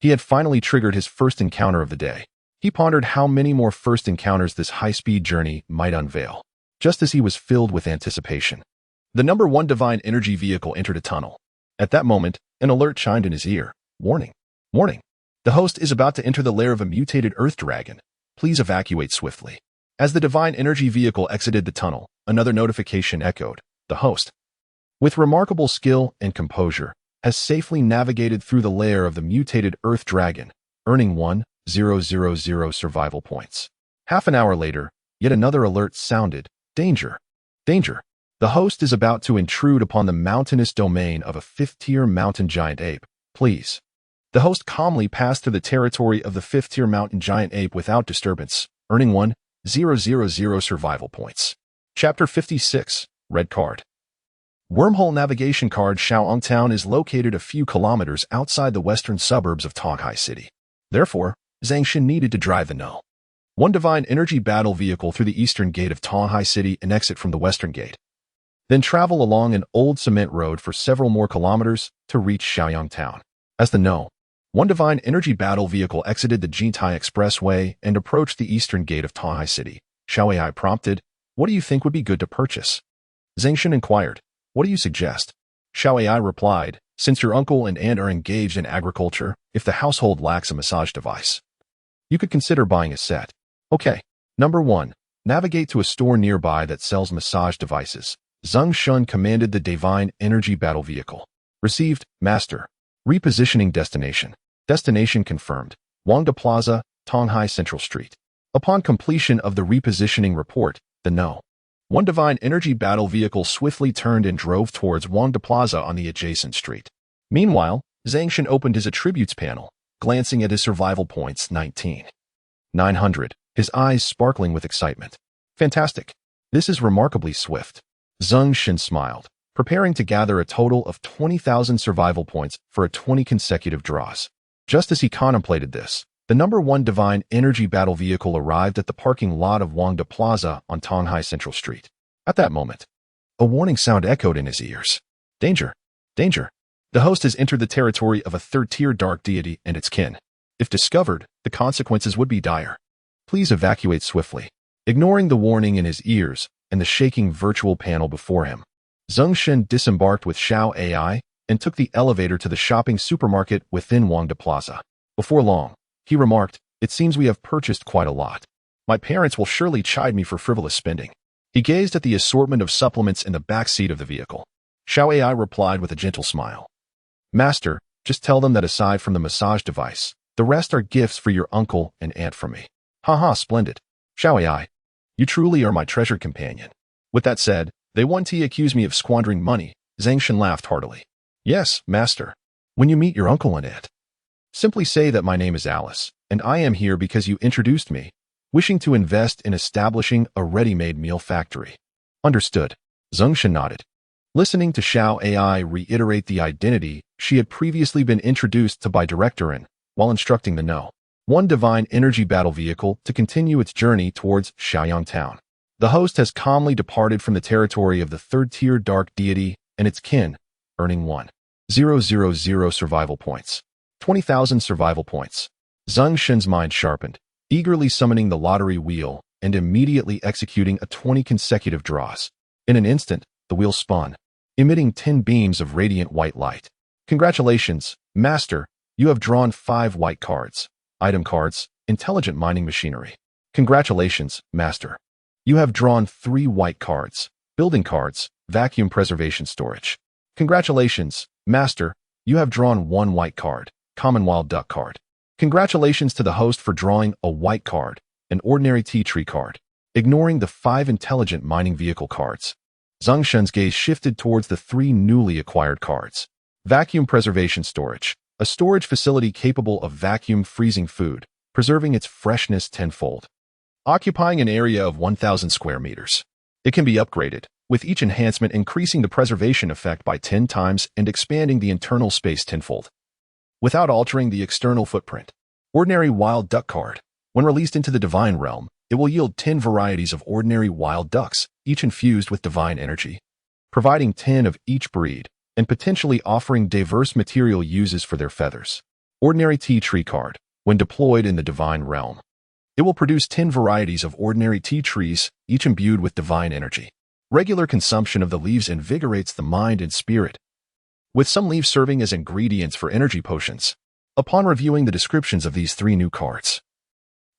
He had finally triggered his first encounter of the day. He pondered how many more first encounters this high-speed journey might unveil. Just as he was filled with anticipation, the number 1 divine energy vehicle entered a tunnel. At that moment, an alert chimed in his ear. Warning. Warning. The host is about to enter the lair of a mutated earth dragon. Please evacuate swiftly. As the divine energy vehicle exited the tunnel, another notification echoed. The host, with remarkable skill and composure, has safely navigated through the lair of the mutated earth dragon, earning 1,000 survival points. Half an hour later, yet another alert sounded. Danger. Danger. The host is about to intrude upon the mountainous domain of a 5th-tier mountain giant ape. Please. The host calmly passed through the territory of the 5th-tier mountain giant ape without disturbance, earning 1,000 survival points. Chapter 56. Red Card. Wormhole Navigation Card. Shaoyang Town is located a few kilometers outside the western suburbs of Tonghai City. Therefore, Zeng Shen needed to drive the No. 1 divine energy battle vehicle through the eastern gate of Tonghai City and exit from the western gate. Then travel along an old cement road for several more kilometers to reach Shaoyang Town. As the No. 1 divine energy battle vehicle exited the Jintai Expressway and approached the eastern gate of Tonghai City, Xiaoai prompted, "What do you think would be good to purchase?" Zeng Shen inquired, "What do you suggest?" Xiaoai replied, "Since your uncle and aunt are engaged in agriculture, if the household lacks a massage device, you could consider buying a set." Okay. Number 1. Navigate to a store nearby that sells massage devices. Zeng Shen commanded the divine energy battle vehicle. Received, Master. Repositioning destination. Destination confirmed. Wangda Plaza, Tonghai Central Street. Upon completion of the repositioning report, the No. 1 divine energy battle vehicle swiftly turned and drove towards Wangda Plaza on the adjacent street. Meanwhile, Zeng Shen opened his attributes panel, glancing at his survival points 19,900, his eyes sparkling with excitement. Fantastic. This is remarkably swift. Zeng Shen smiled, preparing to gather a total of 20,000 survival points for a 20 consecutive draws. Just as he contemplated this, the number 1 divine energy battle vehicle arrived at the parking lot of Wangda Plaza on Tonghai Central Street. At that moment, a warning sound echoed in his ears. Danger. Danger. The host has entered the territory of a 3rd-tier dark deity and its kin. If discovered, the consequences would be dire. Please evacuate swiftly. Ignoring the warning in his ears and the shaking virtual panel before him, Zeng Shen disembarked with Xiao AI and took the elevator to the shopping supermarket within Wangda Plaza. Before long, he remarked, "It seems we have purchased quite a lot. My parents will surely chide me for frivolous spending." He gazed at the assortment of supplements in the back seat of the vehicle. Xiao AI replied with a gentle smile. "Master, just tell them that aside from the massage device, the rest are gifts for your uncle and aunt from me." Haha, splendid. Xiao AI, you truly are my treasured companion. With that said, they won't accuse me of squandering money. Zeng Shen laughed heartily. Yes, master. When you meet your uncle and aunt, simply say that my name is Alice, and I am here because you introduced me, wishing to invest in establishing a ready-made meal factory. Understood. Zeng Shen nodded, listening to Xiao AI reiterate the identity she had previously been introduced to by Directorin, while instructing the No. 1 divine energy battle vehicle to continue its journey towards Shaoyang Town. The host has calmly departed from the territory of the 3rd-tier dark deity and its kin, earning 1,000 survival points. 20,000 survival points. Zeng Shen's mind sharpened, eagerly summoning the lottery wheel and immediately executing a 20 consecutive draws. In an instant, the wheel spun, emitting 10 beams of radiant white light. Congratulations, Master, you have drawn 5 white cards. Item cards, intelligent mining machinery. Congratulations, Master. You have drawn 3 white cards, building cards, vacuum preservation storage. Congratulations, Master, you have drawn 1 white card, common wild duck card. Congratulations to the host for drawing a white card, an ordinary tea tree card. Ignoring the 5 intelligent mining vehicle cards, Zeng Shen's gaze shifted towards the 3 newly acquired cards. Vacuum preservation storage, a storage facility capable of vacuum freezing food, preserving its freshness tenfold. Occupying an area of 1,000 square meters. It can be upgraded, with each enhancement increasing the preservation effect by 10 times and expanding the internal space tenfold, without altering the external footprint. Ordinary wild duck card. When released into the divine realm, it will yield 10 varieties of ordinary wild ducks, each infused with divine energy. providing 10 of each breed, and potentially offering diverse material uses for their feathers. Ordinary tea tree card. When deployed in the divine realm, it will produce 10 varieties of ordinary tea trees, each imbued with divine energy. Regular consumption of the leaves invigorates the mind and spirit, with some leaves serving as ingredients for energy potions. Upon reviewing the descriptions of these 3 new cards,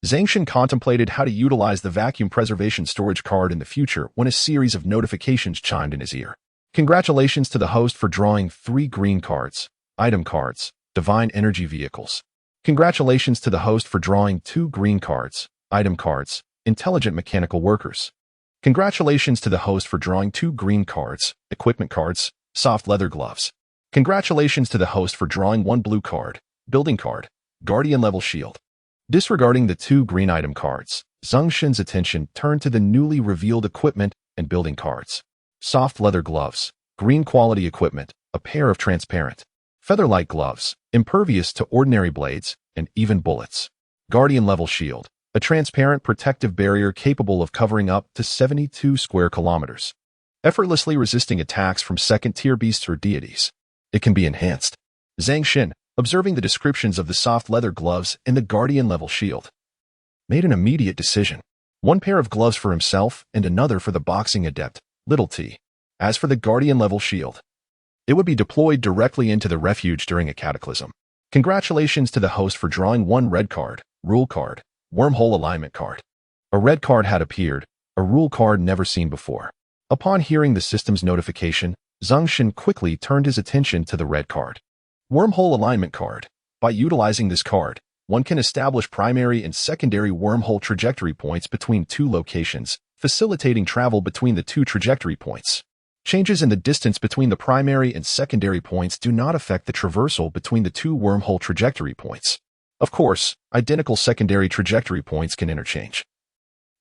Zeng Shen contemplated how to utilize the vacuum preservation storage card in the future when a series of notifications chimed in his ear. Congratulations to the host for drawing 3 green cards, item cards, divine energy vehicles. Congratulations to the host for drawing 2 green cards, item cards, intelligent mechanical workers. Congratulations to the host for drawing 2 green cards, equipment cards, soft leather gloves. Congratulations to the host for drawing 1 blue card, building card, guardian level shield. Disregarding the 2 green item cards, Zeng Shen's attention turned to the newly revealed equipment and building cards. Soft leather gloves, green quality equipment, a pair of transparent, feather-like gloves, impervious to ordinary blades and even bullets. Guardian level shield, a transparent protective barrier capable of covering up to 72 square kilometers, effortlessly resisting attacks from second-tier beasts or deities. It can be enhanced. Zeng Shen, observing the descriptions of the soft leather gloves and the guardian-level shield, made an immediate decision. 1 pair of gloves for himself and another for the boxing adept, Little T. As for the guardian-level shield, it would be deployed directly into the refuge during a cataclysm. Congratulations to the host for drawing 1 red card, rule card, wormhole alignment card. A red card had appeared, a rule card never seen before. Upon hearing the system's notification, Zeng Shen quickly turned his attention to the red card. Wormhole alignment card. By utilizing this card, one can establish primary and secondary wormhole trajectory points between 2 locations, facilitating travel between the 2 trajectory points. Changes in the distance between the primary and secondary points do not affect the traversal between the 2 wormhole trajectory points. Of course, identical secondary trajectory points can interchange,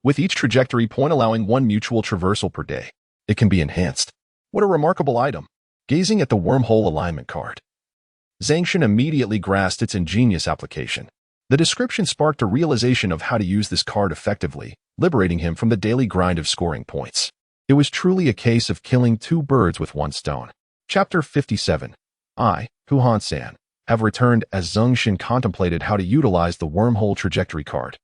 with each trajectory point allowing 1 mutual traversal per day. It can be enhanced. What a remarkable item! Gazing at the wormhole alignment card, Zeng Shen immediately grasped its ingenious application. The description sparked a realization of how to use this card effectively, liberating him from the daily grind of scoring points. It was truly a case of killing 2 birds with 1 stone. Chapter 57. I, Huhan-san, have returned as Zeng Shen contemplated how to utilize the wormhole trajectory card.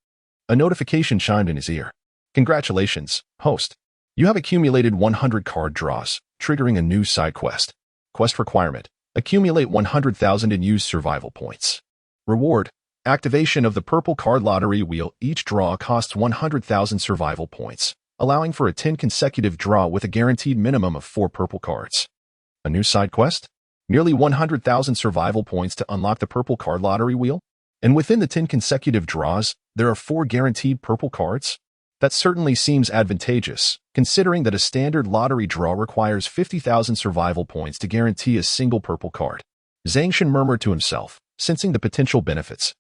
A notification chimed in his ear. Congratulations, host. You have accumulated 100 card draws, triggering a new side quest. Quest requirement. Accumulate 100,000 in used survival points. Reward. Activation of the purple card lottery wheel. Each draw costs 100,000 survival points, allowing for a 10 consecutive draw with a guaranteed minimum of 4 purple cards. A new side quest? Nearly 100,000 survival points to unlock the purple card lottery wheel? And within the 10 consecutive draws, there are 4 guaranteed purple cards? That certainly seems advantageous, considering that a standard lottery draw requires 50,000 survival points to guarantee a single purple card. Zeng Shen murmured to himself, sensing the potential benefits,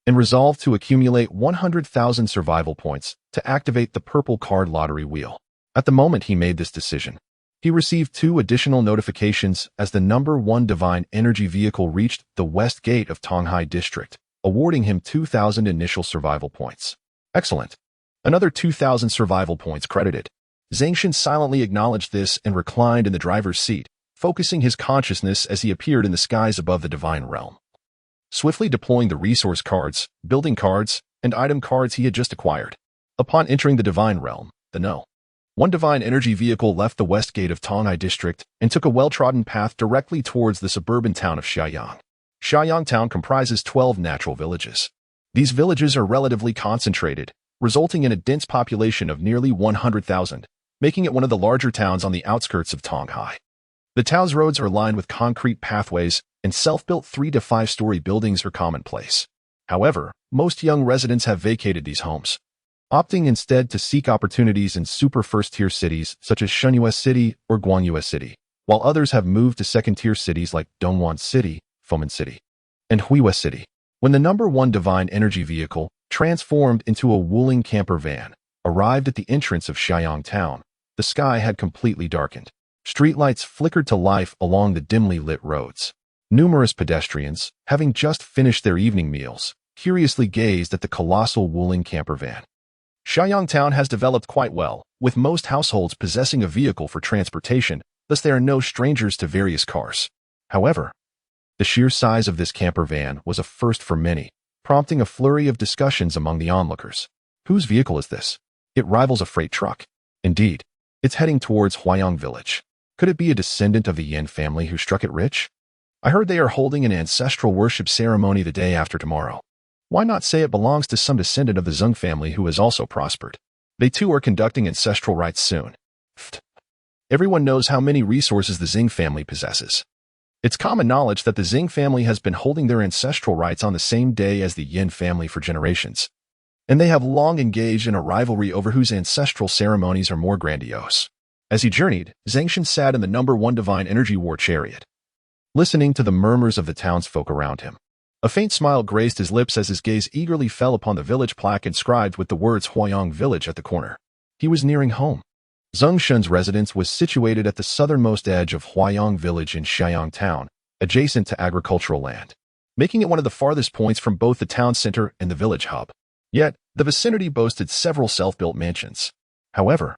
and resolved to accumulate 100,000 survival points to activate the purple card lottery wheel. At the moment he made this decision, he received 2 additional notifications as the number 1 divine energy vehicle reached the west gate of Tonghai District, awarding him 2,000 initial survival points. Excellent. Another 2,000 survival points credited. Zeng Shen silently acknowledged this and reclined in the driver's seat, focusing his consciousness as he appeared in the skies above the divine realm. Swiftly deploying the resource cards, building cards, and item cards he had just acquired. Upon entering the divine realm, the No. 1 divine energy vehicle left the west gate of Tonghai District and took a well-trodden path directly towards the suburban town of Xiaoyang. Xiaoyang town comprises 12 natural villages. These villages are relatively concentrated, resulting in a dense population of nearly 100,000, making it one of the larger towns on the outskirts of Tonghai. The town's roads are lined with concrete pathways, and self-built 3 to 5-story buildings are commonplace. However, most young residents have vacated these homes, opting instead to seek opportunities in super first-tier cities such as Shenyue City or Guangyue City, while others have moved to second-tier cities like Dongguan City, Fomen City, and Huiwe City. When the number 1 divine energy vehicle, transformed into a Wuling camper van, arrived at the entrance of Xiaoyang town, the sky had completely darkened. Streetlights flickered to life along the dimly lit roads. Numerous pedestrians, having just finished their evening meals, curiously gazed at the colossal Wuling camper van. Xiaoyang town has developed quite well, with most households possessing a vehicle for transportation, thus they are no strangers to various cars. However, the sheer size of this camper van was a first for many, prompting a flurry of discussions among the onlookers. Whose vehicle is this? It rivals a freight truck. Indeed, it's heading towards Huayang village. Could it be a descendant of the Yin family who struck it rich? I heard they are holding an ancestral worship ceremony the day after tomorrow. Why not say it belongs to some descendant of the Zeng family who has also prospered? They too are conducting ancestral rites soon. Everyone knows how many resources the Zeng family possesses. It's common knowledge that the Zeng family has been holding their ancestral rites on the same day as the Yin family for generations, and they have long engaged in a rivalry over whose ancestral ceremonies are more grandiose. As he journeyed, Zeng Shen sat in the #1 divine energy war chariot, listening to the murmurs of the townsfolk around him. A faint smile graced his lips as his gaze eagerly fell upon the village plaque inscribed with the words Huayang Village at the corner. He was nearing home. Zeng Shen's residence was situated at the southernmost edge of Huayang Village in Xianyang Town, adjacent to agricultural land, making it one of the farthest points from both the town center and the village hub. Yet, the vicinity boasted several self-built mansions. However,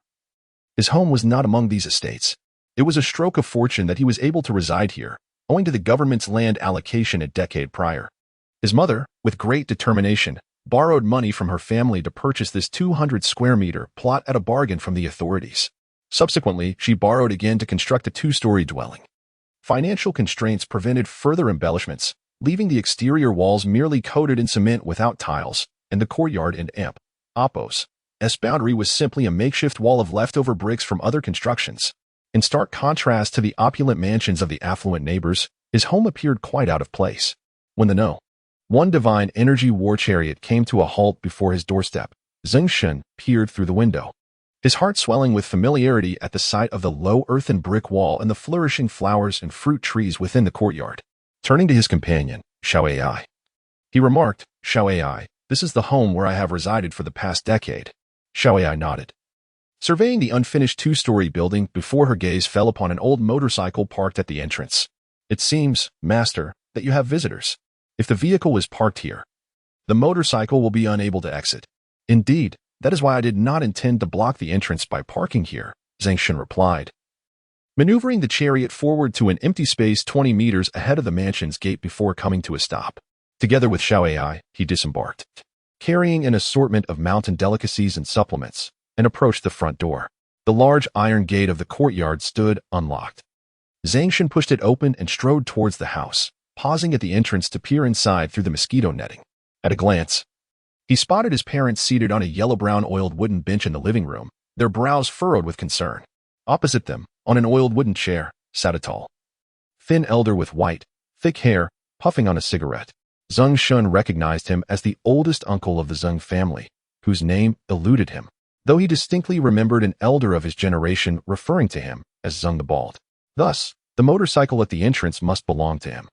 his home was not among these estates. It was a stroke of fortune that he was able to reside here, owing to the government's land allocation a decade prior. His mother, with great determination, borrowed money from her family to purchase this 200-square-meter plot at a bargain from the authorities. Subsequently, she borrowed again to construct a 2-story dwelling. Financial constraints prevented further embellishments, leaving the exterior walls merely coated in cement without tiles, and the courtyard and Oppo's boundary was simply a makeshift wall of leftover bricks from other constructions. In stark contrast to the opulent mansions of the affluent neighbors, his home appeared quite out of place. When the one divine energy war chariot came to a halt before his doorstep, Zeng Shen peered through the window, his heart swelling with familiarity at the sight of the low earthen brick wall and the flourishing flowers and fruit trees within the courtyard. Turning to his companion, Xiao Ai, he remarked, "Xiao Ai, this is the home where I have resided for the past decade." Xiao Ai nodded, surveying the unfinished 2-story building before her gaze fell upon an old motorcycle parked at the entrance. "It seems, master, that you have visitors. If the vehicle is parked here, the motorcycle will be unable to exit." "Indeed, that is why I did not intend to block the entrance by parking here," Zeng Shen replied, maneuvering the chariot forward to an empty space 20 meters ahead of the mansion's gate before coming to a stop. Together with Xiao Ai, he disembarked, carrying an assortment of mountain delicacies and supplements, and approached the front door. The large iron gate of the courtyard stood unlocked. Zeng Shen pushed it open and strode towards the house, pausing at the entrance to peer inside through the mosquito netting. At a glance, he spotted his parents seated on a yellow-brown oiled wooden bench in the living room, their brows furrowed with concern. Opposite them, on an oiled wooden chair, sat a tall, thin elder with white, thick hair, puffing on a cigarette. Zeng Shen recognized him as the oldest uncle of the Zeng family, whose name eluded him, though he distinctly remembered an elder of his generation referring to him as Zeng the Bald. Thus, the motorcycle at the entrance must belong to him.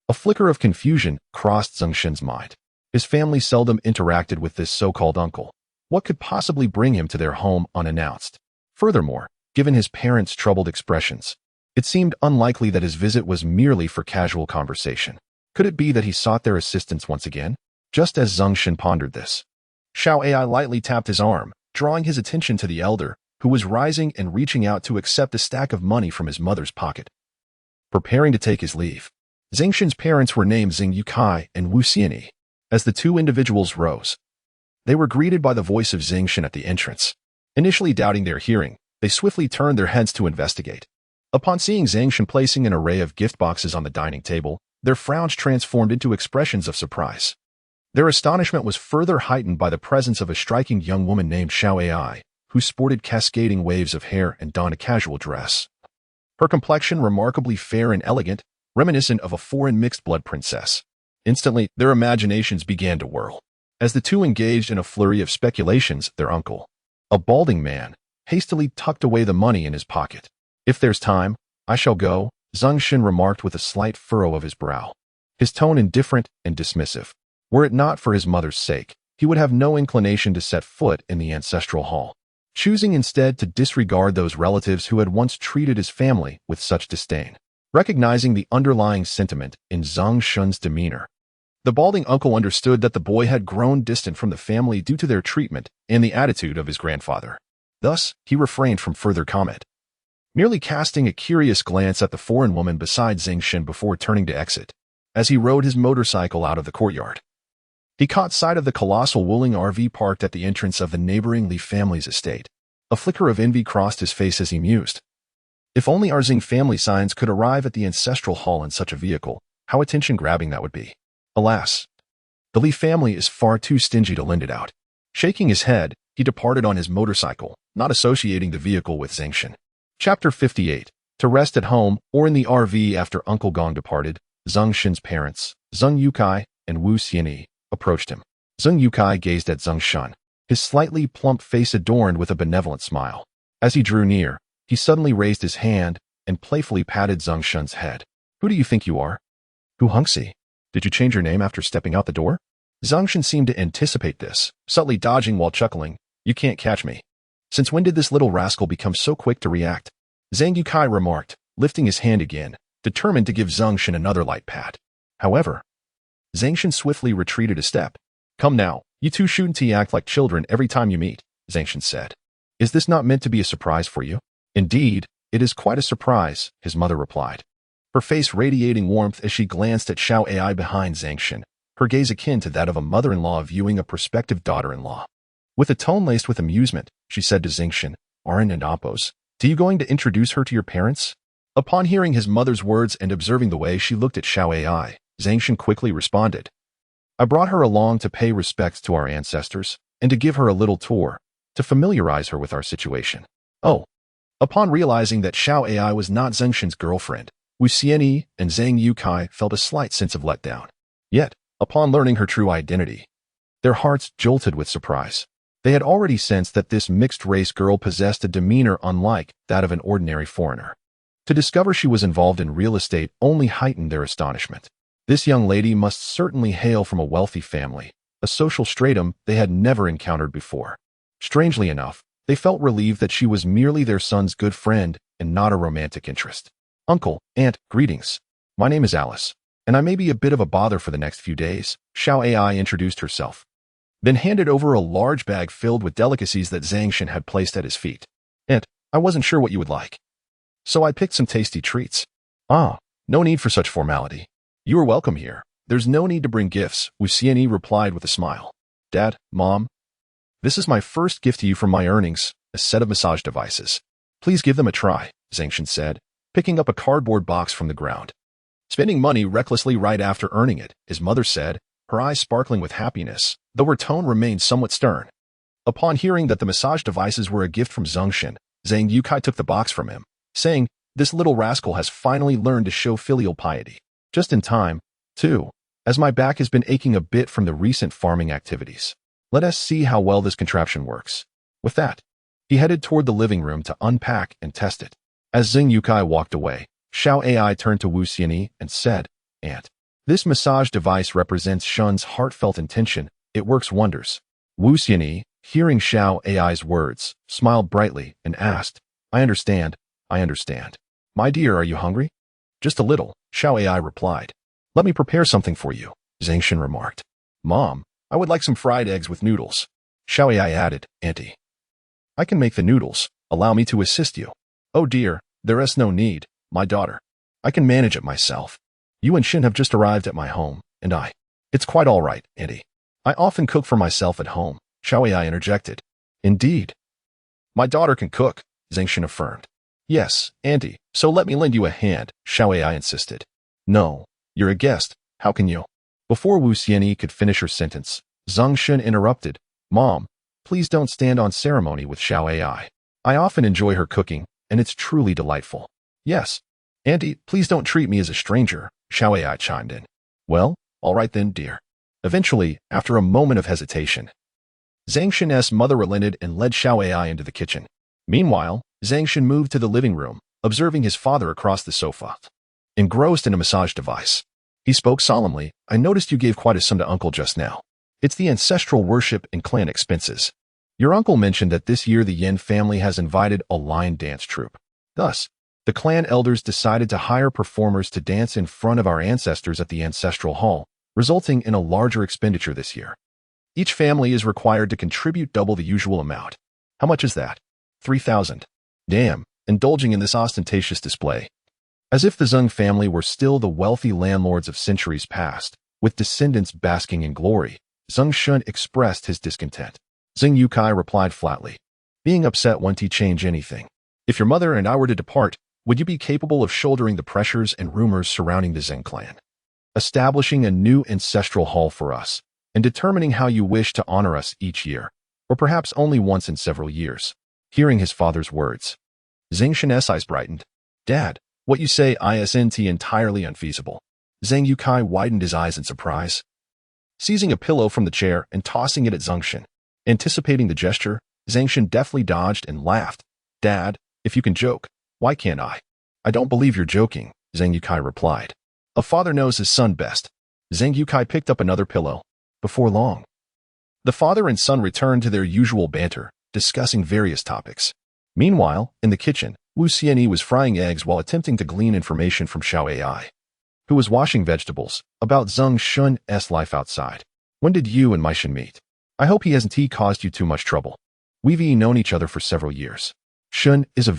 A flicker of confusion crossed Zeng Shen's mind. His family seldom interacted with this so-called uncle. What could possibly bring him to their home unannounced? Furthermore, given his parents' troubled expressions, it seemed unlikely that his visit was merely for casual conversation. Could it be that he sought their assistance once again? Just as Zeng Shen pondered this, Xiao Ai lightly tapped his arm, drawing his attention to the elder, who was rising and reaching out to accept a stack of money from his mother's pocket. Preparing to take his leave, Zeng Shen's parents were named Zeng Yukai and Wu Xianyi. As the two individuals rose, they were greeted by the voice of Zeng Shen at the entrance. Initially doubting their hearing, they swiftly turned their heads to investigate. Upon seeing Zeng Shen placing an array of gift boxes on the dining table, their frowns transformed into expressions of surprise. Their astonishment was further heightened by the presence of a striking young woman named Xiao Ai, who sported cascading waves of hair and donned a casual dress. Her complexion remarkably fair and elegant, reminiscent of a foreign mixed-blood princess. Instantly, their imaginations began to whirl. As the two engaged in a flurry of speculations, their uncle, a balding man, hastily tucked away the money in his pocket. "If there's time, I shall go," Zeng Shen remarked with a slight furrow of his brow, his tone indifferent and dismissive. Were it not for his mother's sake, he would have no inclination to set foot in the ancestral hall, choosing instead to disregard those relatives who had once treated his family with such disdain. Recognizing the underlying sentiment in Zeng Shen's demeanor, the balding uncle understood that the boy had grown distant from the family due to their treatment and the attitude of his grandfather. Thus, he refrained from further comment. merely casting a curious glance at the foreign woman beside Zeng Shen before turning to exit. As he rode his motorcycle out of the courtyard, he caught sight of the colossal wooling RV parked at the entrance of the neighboring Li family's estate. A flicker of envy crossed his face as he mused. If only our Zeng family signs could arrive at the ancestral hall in such a vehicle, how attention-grabbing that would be. Alas, the Li family is far too stingy to lend it out. Shaking his head, he departed on his motorcycle, not associating the vehicle with Zeng Shen. Chapter 58. To rest at home or in the RV after Uncle Gong departed, Zeng Shen's parents, Zeng Yukai and Wu Xianyi, approached him. Zeng Yukai gazed at Zeng Shen, his slightly plump face adorned with a benevolent smile. As he drew near, he suddenly raised his hand and playfully patted Zeng Shen's head. Who do you think you are? Hu Hengxi. Did you change your name after stepping out the door? Zeng Shen seemed to anticipate this, subtly dodging while chuckling. You can't catch me. Since when did this little rascal become so quick to react? Zeng Yukai remarked, lifting his hand again, determined to give Zeng Shen another light pat. However, Zeng Shen swiftly retreated a step. Come now, you two shouldn't act like children every time you meet, Zeng Shen said. Is this not meant to be a surprise for you? Indeed, it is quite a surprise, his mother replied, her face radiating warmth as she glanced at Xiao Ai behind Zeng Shen, her gaze akin to that of a mother-in-law viewing a prospective daughter-in-law. With a tone laced with amusement, she said to Zeng Shen, Arin and Appos, are you going to introduce her to your parents? Upon hearing his mother's words and observing the way she looked at Xiao Ai, Zeng Shen quickly responded. I brought her along to pay respects to our ancestors and to give her a little tour, to familiarize her with our situation. Oh. Upon realizing that Xiao Ai was not Zeng Shen's girlfriend, Wu Xianyi and Zeng Yukai felt a slight sense of letdown. Yet, upon learning her true identity, their hearts jolted with surprise. They had already sensed that this mixed-race girl possessed a demeanor unlike that of an ordinary foreigner. To discover she was involved in real estate only heightened their astonishment. This young lady must certainly hail from a wealthy family, a social stratum they had never encountered before. Strangely enough, they felt relieved that she was merely their son's good friend and not a romantic interest. Uncle, Aunt, greetings. My name is Alice, and I may be a bit of a bother for the next few days, Xiao Ai introduced herself, then handed over a large bag filled with delicacies that Zeng Shen had placed at his feet. Aunt, I wasn't sure what you would like, so I picked some tasty treats. Ah, no need for such formality. You are welcome here. There's no need to bring gifts, Wu Xianyi replied with a smile. Dad, Mom, this is my first gift to you from my earnings, a set of massage devices. Please give them a try, Zeng Shen said, picking up a cardboard box from the ground. Spending money recklessly right after earning it, his mother said, her eyes sparkling with happiness, though her tone remained somewhat stern. Upon hearing that the massage devices were a gift from Zeng Shen, Zeng Yukai took the box from him, saying, this little rascal has finally learned to show filial piety. Just in time, too, as my back has been aching a bit from the recent farming activities. Let us see how well this contraption works. With that, he headed toward the living room to unpack and test it. As Zeng Yukai walked away, Xiao Ai turned to Wu Xianyi and said, Aunt, this massage device represents Shen's heartfelt intention. It works wonders. Wu Xianyi, hearing Xiao Ai's words, smiled brightly and asked, I understand. My dear, are you hungry? Just a little, Xiao Ai replied. Let me prepare something for you, Zeng Shen remarked. Mom, I would like some fried eggs with noodles. Xiao Ai added, Auntie, I can make the noodles. Allow me to assist you. Oh dear, there is no need, my daughter. I can manage it myself. You and Shen have just arrived at my home, and it's quite all right, Auntie. I often cook for myself at home, Xiao Ai interjected. Indeed. My daughter can cook, Zeng Shen affirmed. Yes, Auntie, so let me lend you a hand, Xiao Ai insisted. No, you're a guest, how can you? Before Wu Xianyi could finish her sentence, Zeng Shen interrupted. Mom, please don't stand on ceremony with Xiao Ai. I often enjoy her cooking, and it's truly delightful. Yes, Auntie, please don't treat me as a stranger, Xiao Ai chimed in. Well, all right then, dear. Eventually, after a moment of hesitation, Zeng Shen's mother relented and led Xiao Ai into the kitchen. Meanwhile, Zeng Shen moved to the living room, observing his father across the sofa, engrossed in a massage device. He spoke solemnly. I noticed you gave quite a sum to Uncle just now. It's the ancestral worship and clan expenses. Your uncle mentioned that this year the Yen family has invited a lion dance troupe. Thus, the clan elders decided to hire performers to dance in front of our ancestors at the ancestral hall, resulting in a larger expenditure this year. Each family is required to contribute double the usual amount. How much is that? 3,000. Damn, indulging in this ostentatious display. As if the Zeng family were still the wealthy landlords of centuries past, with descendants basking in glory, Zeng Shen expressed his discontent. Zeng Yukai replied flatly, "Being upset won't change anything. If your mother and I were to depart, would you be capable of shouldering the pressures and rumors surrounding the Zeng clan? Establishing a new ancestral hall for us, and determining how you wish to honor us each year, or perhaps only once in several years." Hearing his father's words, Zeng Shen's eyes brightened. "Dad, what you say isn't entirely unfeasible." Zeng Yukai widened his eyes in surprise. Seizing a pillow from the chair and tossing it at Zeng Shen, anticipating the gesture, Zeng Shen deftly dodged and laughed. "Dad, if you can joke, why can't I?" "I don't believe you're joking," Zeng Yukai replied. "A father knows his son best." Zeng Yukai picked up another pillow. Before long, the father and son returned to their usual banter, discussing various topics. Meanwhile, in the kitchen, Wu Xianyi was frying eggs while attempting to glean information from Xiao Ai, who was washing vegetables, about Zeng Shen's life outside. "When did you and Mei Shen meet? I hope he hasn't caused you too much trouble. We've known each other for several years. Shen is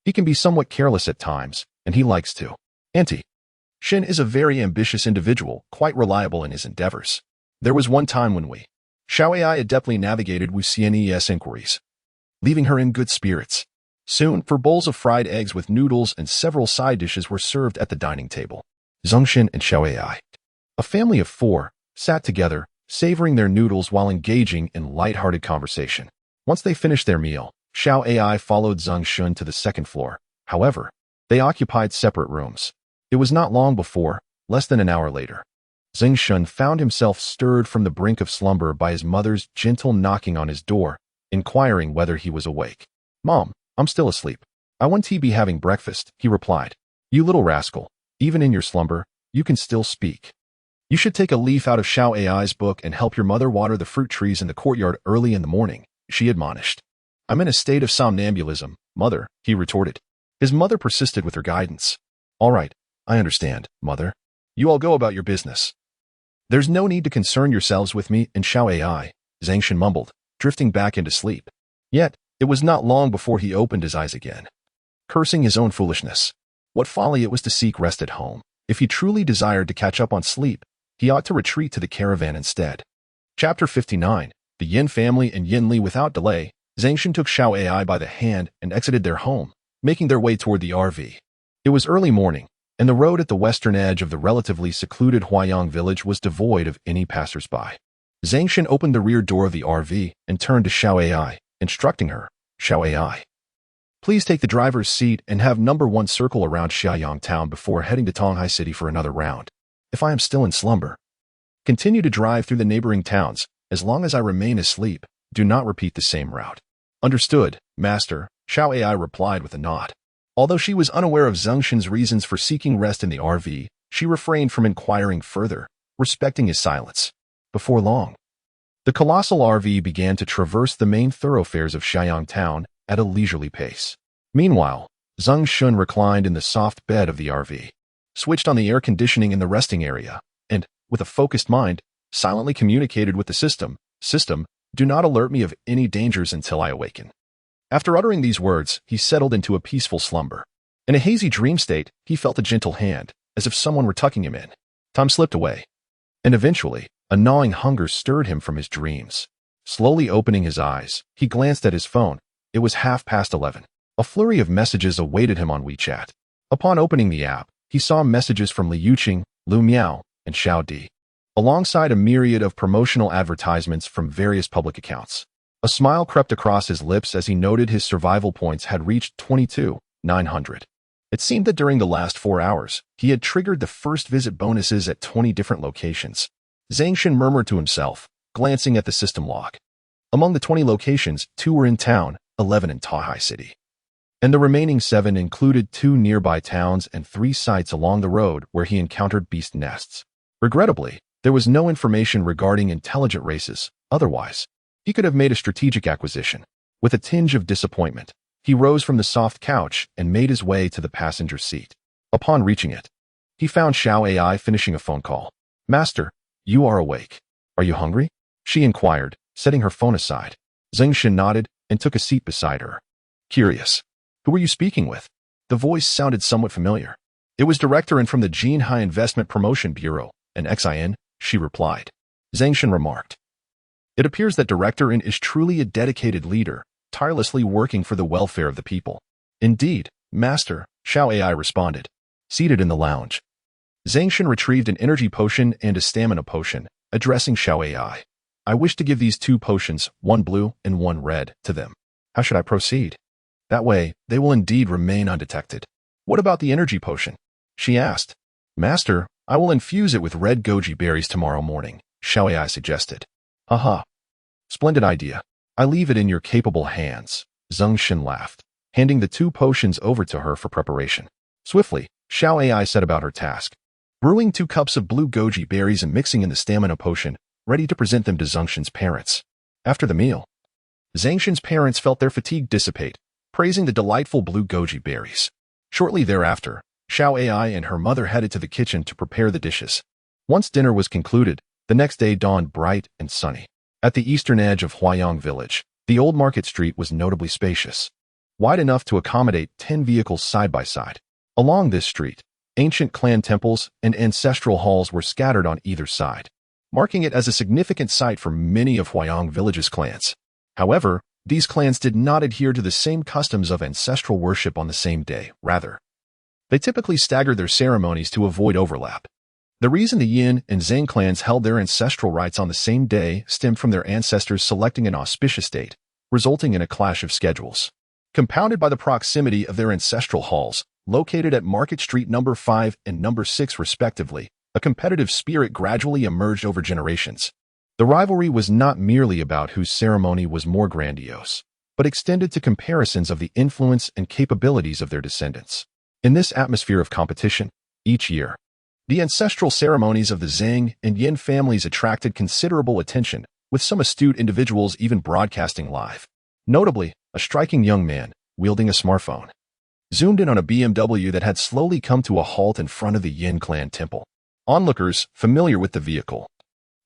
he can be somewhat careless at times, and he likes to. Auntie. Shen is a very ambitious individual, quite reliable in his endeavors. There was one time when Xiao Ai adeptly navigated Wu Xianyi's inquiries, leaving her in good spirits. Soon, 4 bowls of fried eggs with noodles and several side dishes were served at the dining table. Zeng Shen and Xiao Ai, a family of 4, sat together, savoring their noodles while engaging in light-hearted conversation. Once they finished their meal, Xiao Ai followed Zeng Shen to the second floor. However, they occupied separate rooms. It was not long before, less than an hour later, Zeng Shen found himself stirred from the brink of slumber by his mother's gentle knocking on his door, inquiring whether he was awake. "Mom, I'm still asleep. I want to be having breakfast," he replied. "You little rascal, even in your slumber, you can still speak. You should take a leaf out of Xiao Ai's book and help your mother water the fruit trees in the courtyard early in the morning," she admonished. "I'm in a state of somnambulism, mother," he retorted. His mother persisted with her guidance. "All right, I understand, mother. You all go about your business. There's no need to concern yourselves with me and Xiao Ai," Zeng Shen mumbled, drifting back into sleep. Yet, it was not long before he opened his eyes again, cursing his own foolishness. What folly it was to seek rest at home. If he truly desired to catch up on sleep, he ought to retreat to the caravan instead. Chapter 59. The Yin family and Yin Li. Without delay, Zeng Shen took Xiao Ai by the hand and exited their home, making their way toward the RV. It was early morning, and the road at the western edge of the relatively secluded Huayang village was devoid of any passers-by. Zeng Shen opened the rear door of the RV and turned to Xiao Ai, instructing her, "Xiao Ai, please take the driver's seat and have number 1 circle around Xiaoyang town before heading to Tonghai City for another round. If I am still in slumber, continue to drive through the neighboring towns. As long as I remain asleep, do not repeat the same route." "Understood, master," Xiao Ai replied with a nod. Although she was unaware of Zeng Shen's reasons for seeking rest in the RV, she refrained from inquiring further, respecting his silence. Before long, the colossal RV began to traverse the main thoroughfares of Xiaoyang town at a leisurely pace. Meanwhile, Zeng Shen reclined in the soft bed of the RV, switched on the air conditioning in the resting area, and, with a focused mind, silently communicated with the system, "Do not alert me of any dangers until I awaken." After uttering these words, he settled into a peaceful slumber. In a hazy dream state, he felt a gentle hand, as if someone were tucking him in. Time slipped away, and eventually, a gnawing hunger stirred him from his dreams. Slowly opening his eyes, he glanced at his phone. It was 11:30. A flurry of messages awaited him on WeChat. Upon opening the app, he saw messages from Li Yuqing, Lu Miao, and Xiao Di, alongside a myriad of promotional advertisements from various public accounts. A smile crept across his lips as he noted his survival points had reached 22,900. It seemed that during the last 4 hours, he had triggered the first visit bonuses at 20 different locations. Zeng Shen murmured to himself, glancing at the system log. Among the 20 locations, 2 were in town, 11 in Tonghai City. And the remaining 7 included 2 nearby towns and 3 sites along the road where he encountered beast nests. Regrettably, there was no information regarding intelligent races. Otherwise, he could have made a strategic acquisition. With a tinge of disappointment, he rose from the soft couch and made his way to the passenger seat. Upon reaching it, he found Xiao Ai finishing a phone call. "Master, you are awake. Are you hungry?" she inquired, setting her phone aside. Zeng Shen nodded and took a seat beside her. "Curious. Who were you speaking with? The voice sounded somewhat familiar. It was Director In from the Jinhai Investment Promotion Bureau, an XIN, she replied. Zeng Shen remarked. It appears that Director In is truly a dedicated leader, tirelessly working for the welfare of the people. Indeed, Master, Xiao AI responded. Seated in the lounge, Zeng Shen retrieved an energy potion and a stamina potion, addressing Xiao AI. I wish to give these 2 potions, one blue and one red, to them. How should I proceed? That way, they will indeed remain undetected. What about the energy potion? She asked. Master, I will infuse it with red goji berries tomorrow morning, Xiao AI suggested. Haha. Splendid idea. I leave it in your capable hands, Zeng Shen laughed, handing the 2 potions over to her for preparation. Swiftly, Xiao AI set about her task, brewing 2 cups of blue goji berries and mixing in the stamina potion, ready to present them to Zeng Shen's parents. After the meal, Zeng Shen's parents felt their fatigue dissipate, praising the delightful blue goji berries. Shortly thereafter, Xiao AI and her mother headed to the kitchen to prepare the dishes. Once dinner was concluded, the next day dawned bright and sunny. At the eastern edge of Huayang Village, the old market street was notably spacious, wide enough to accommodate 10 vehicles side by side. Along this street, ancient clan temples and ancestral halls were scattered on either side, marking it as a significant site for many of Huayang Village's clans. However, these clans did not adhere to the same customs of ancestral worship on the same day. Rather, they typically staggered their ceremonies to avoid overlap. The reason the Yin and Zhang clans held their ancestral rites on the same day stemmed from their ancestors selecting an auspicious date, resulting in a clash of schedules. Compounded by the proximity of their ancestral halls, located at Market Street number 5 and number 6 respectively, a competitive spirit gradually emerged over generations. The rivalry was not merely about whose ceremony was more grandiose, but extended to comparisons of the influence and capabilities of their descendants. In this atmosphere of competition, each year, the ancestral ceremonies of the Zhang and Yin families attracted considerable attention, with some astute individuals even broadcasting live. Notably, a striking young man, wielding a smartphone, zoomed in on a BMW that had slowly come to a halt in front of the Yin clan temple. Onlookers, familiar with the vehicle,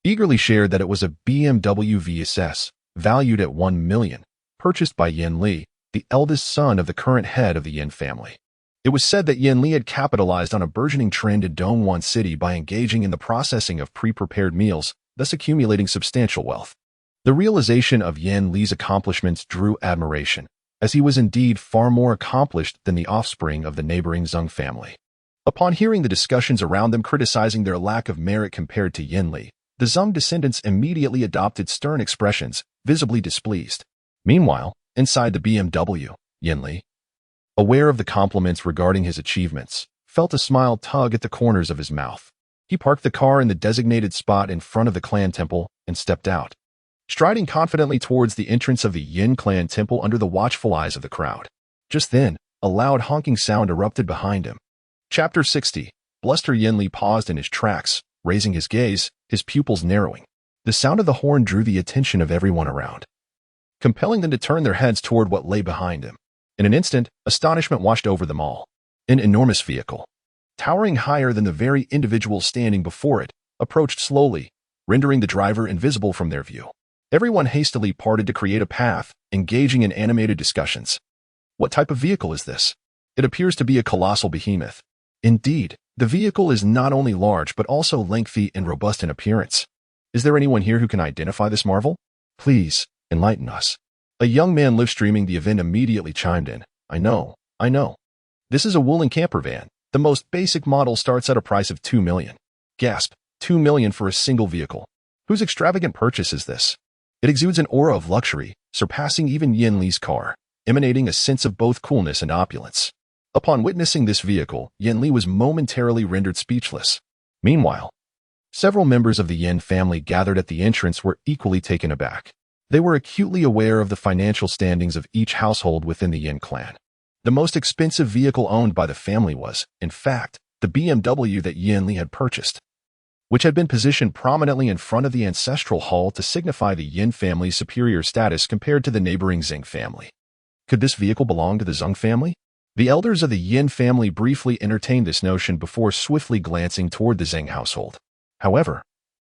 eagerly shared that it was a BMW VSS, valued at 1 million, purchased by Yin Li, the eldest son of the current head of the Yin family. It was said that Yin Li had capitalized on a burgeoning trend in Dongwon City by engaging in the processing of pre-prepared meals, thus accumulating substantial wealth. The realization of Yin Li's accomplishments drew admiration, as he was indeed far more accomplished than the offspring of the neighboring Zeng family. Upon hearing the discussions around them criticizing their lack of merit compared to Yin Li, the Zeng descendants immediately adopted stern expressions, visibly displeased. Meanwhile, inside the BMW, Yin Li, aware of the compliments regarding his achievements, felt a smile tug at the corners of his mouth. He parked the car in the designated spot in front of the clan temple and stepped out, striding confidently towards the entrance of the Yin clan temple under the watchful eyes of the crowd. Just then, a loud honking sound erupted behind him. Chapter 60. Bluster. Yin Li paused in his tracks, raising his gaze, his pupils narrowing. The sound of the horn drew the attention of everyone around, compelling them to turn their heads toward what lay behind him. In an instant, astonishment washed over them all. An enormous vehicle, towering higher than the very individual standing before it, approached slowly, rendering the driver invisible from their view. Everyone hastily parted to create a path, engaging in animated discussions. What type of vehicle is this? It appears to be a colossal behemoth. Indeed, the vehicle is not only large but also lengthy and robust in appearance. Is there anyone here who can identify this marvel? Please, enlighten us. A young man live streaming the event immediately chimed in. I know. This is a woolen camper van. The most basic model starts at a price of 2 million. Gasp, 2 million for a single vehicle. Whose extravagant purchase is this? It exudes an aura of luxury, surpassing even Yin Li's car, emanating a sense of both coolness and opulence. Upon witnessing this vehicle, Yin Li was momentarily rendered speechless. Meanwhile, several members of the Yin family gathered at the entrance were equally taken aback. They were acutely aware of the financial standings of each household within the Yin clan. The most expensive vehicle owned by the family was, in fact, the BMW that Yin Li had purchased, which had been positioned prominently in front of the ancestral hall to signify the Yin family's superior status compared to the neighboring Zeng family. Could this vehicle belong to the Zeng family? The elders of the Yin family briefly entertained this notion before swiftly glancing toward the Zeng household. However,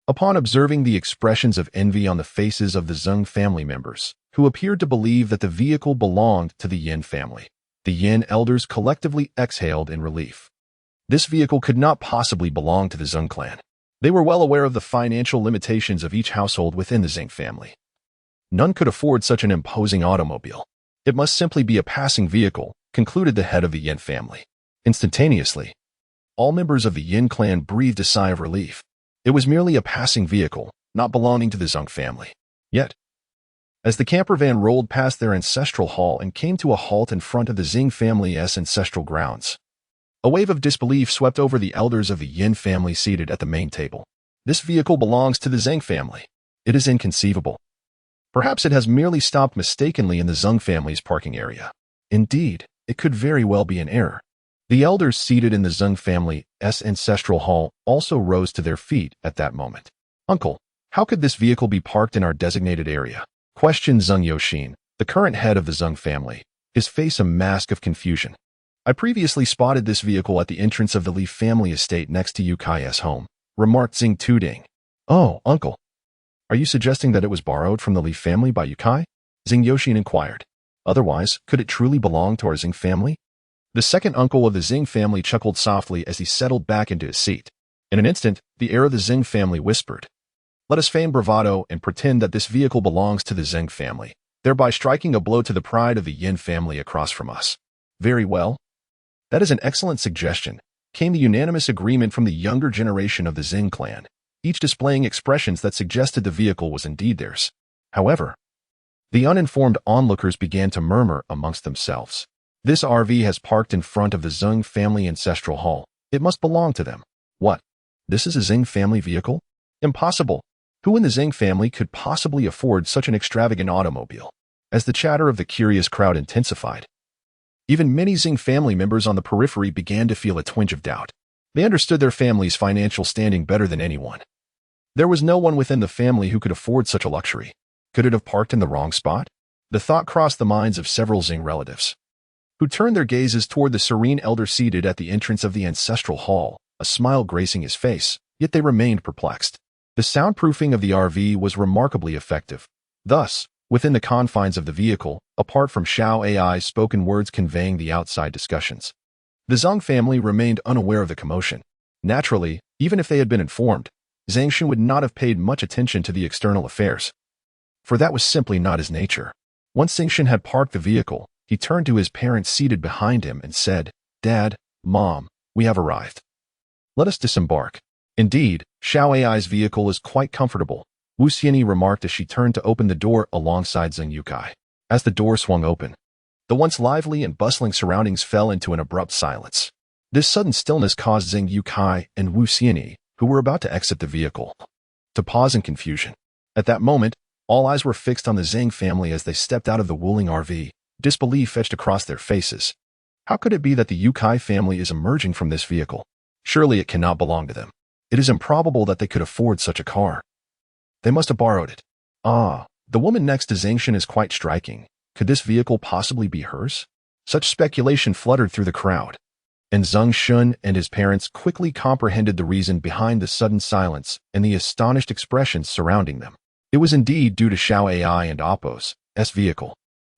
upon observing the expressions of envy on the faces of the Zeng family members, who appeared to believe that the vehicle belonged to the Yin family, The Yin elders collectively exhaled in relief. This vehicle could not possibly belong to the Zeng clan. They were well aware of the financial limitations of each household within the Zeng family. None could afford such an imposing automobile. It must simply be a passing vehicle, concluded the head of the Yin family. Instantaneously, all members of the Yin clan breathed a sigh of relief. It was merely a passing vehicle, not belonging to the Zeng family. Yet, as the camper van rolled past their ancestral hall and came to a halt in front of the Zeng family's ancestral grounds, a wave of disbelief swept over the elders of the Yin family seated at the main table. This vehicle belongs to the Zeng family. It is inconceivable. Perhaps it has merely stopped mistakenly in the Zeng family's parking area. Indeed, it could very well be an error. The elders seated in the Zeng family's ancestral hall also rose to their feet at that moment. Uncle, how could this vehicle be parked in our designated area? Questioned Zeng Yoshin, the current head of the Zeng family, his face a mask of confusion. I previously spotted this vehicle at the entrance of the Li family estate next to Yukai's home, remarked Zeng Tuding. Oh, uncle. Are you suggesting that it was borrowed from the Li family by Yukai? Zeng Yoshin inquired. Otherwise, could it truly belong to our Zeng family? The second uncle of the Zeng family chuckled softly as he settled back into his seat. In an instant, the heir of the Zeng family whispered, "Let us feign bravado and pretend that this vehicle belongs to the Zeng family, thereby striking a blow to the pride of the Yin family across from us." Very well. That is an excellent suggestion, came the unanimous agreement from the younger generation of the Zeng clan, each displaying expressions that suggested the vehicle was indeed theirs. However, the uninformed onlookers began to murmur amongst themselves. This RV has parked in front of the Zeng family ancestral hall. It must belong to them. What? This is a Zeng family vehicle? Impossible. Who in the Zeng family could possibly afford such an extravagant automobile? As the chatter of the curious crowd intensified, even many Zeng family members on the periphery began to feel a twinge of doubt. They understood their family's financial standing better than anyone. There was no one within the family who could afford such a luxury. Could it have parked in the wrong spot? The thought crossed the minds of several Zeng relatives, who turned their gazes toward the serene elder seated at the entrance of the ancestral hall, a smile gracing his face, yet they remained perplexed. The soundproofing of the RV was remarkably effective. Thus, within the confines of the vehicle, apart from Xiao AI's spoken words conveying the outside discussions, the Zeng family remained unaware of the commotion. Naturally, even if they had been informed, Zeng Shen would not have paid much attention to the external affairs, for that was simply not his nature. Once Zeng Shen had parked the vehicle, he turned to his parents seated behind him and said, "Dad, Mom, we have arrived. Let us disembark." Indeed, Xiao AI's vehicle is quite comfortable, Wu Xianyi remarked as she turned to open the door alongside Zeng Yukai. As the door swung open, the once lively and bustling surroundings fell into an abrupt silence. This sudden stillness caused Zeng Yukai and Wu Xianyi, who were about to exit the vehicle, to pause in confusion. At that moment, all eyes were fixed on the Zeng family as they stepped out of the Wuling RV. Disbelief etched across their faces. How could it be that the Yukai family is emerging from this vehicle? Surely it cannot belong to them. It is improbable that they could afford such a car. They must have borrowed it. Ah, the woman next to Zeng Shen is quite striking. Could this vehicle possibly be hers? Such speculation fluttered through the crowd, and Zeng Shen and his parents quickly comprehended the reason behind the sudden silence and the astonished expressions surrounding them. It was indeed due to Xiao AI and Appo's vehicle.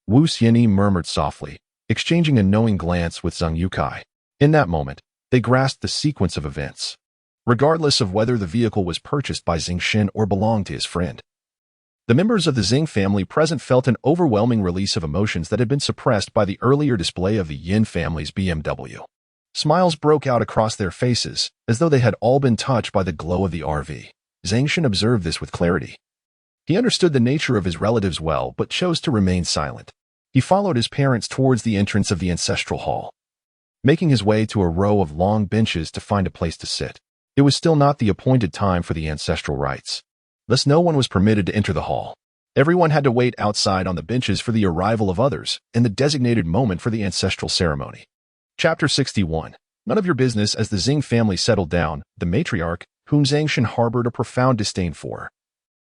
Wu Xianyi murmured softly, exchanging a knowing glance with Zeng Yukai. In that moment, they grasped the sequence of events, regardless of whether the vehicle was purchased by Zeng Shen or belonged to his friend. The members of the Zeng family present felt an overwhelming release of emotions that had been suppressed by the earlier display of the Yin family's BMW. Smiles broke out across their faces, as though they had all been touched by the glow of the RV. Zeng Shen observed this with clarity. He understood the nature of his relatives well, but chose to remain silent. He followed his parents towards the entrance of the ancestral hall, making his way to a row of long benches to find a place to sit. It was still not the appointed time for the ancestral rites. Thus no one was permitted to enter the hall. Everyone had to wait outside on the benches for the arrival of others and the designated moment for the ancestral ceremony. Chapter 61. None of your business. As the Zeng family settled down, the matriarch, whom Zeng Shen harbored a profound disdain for,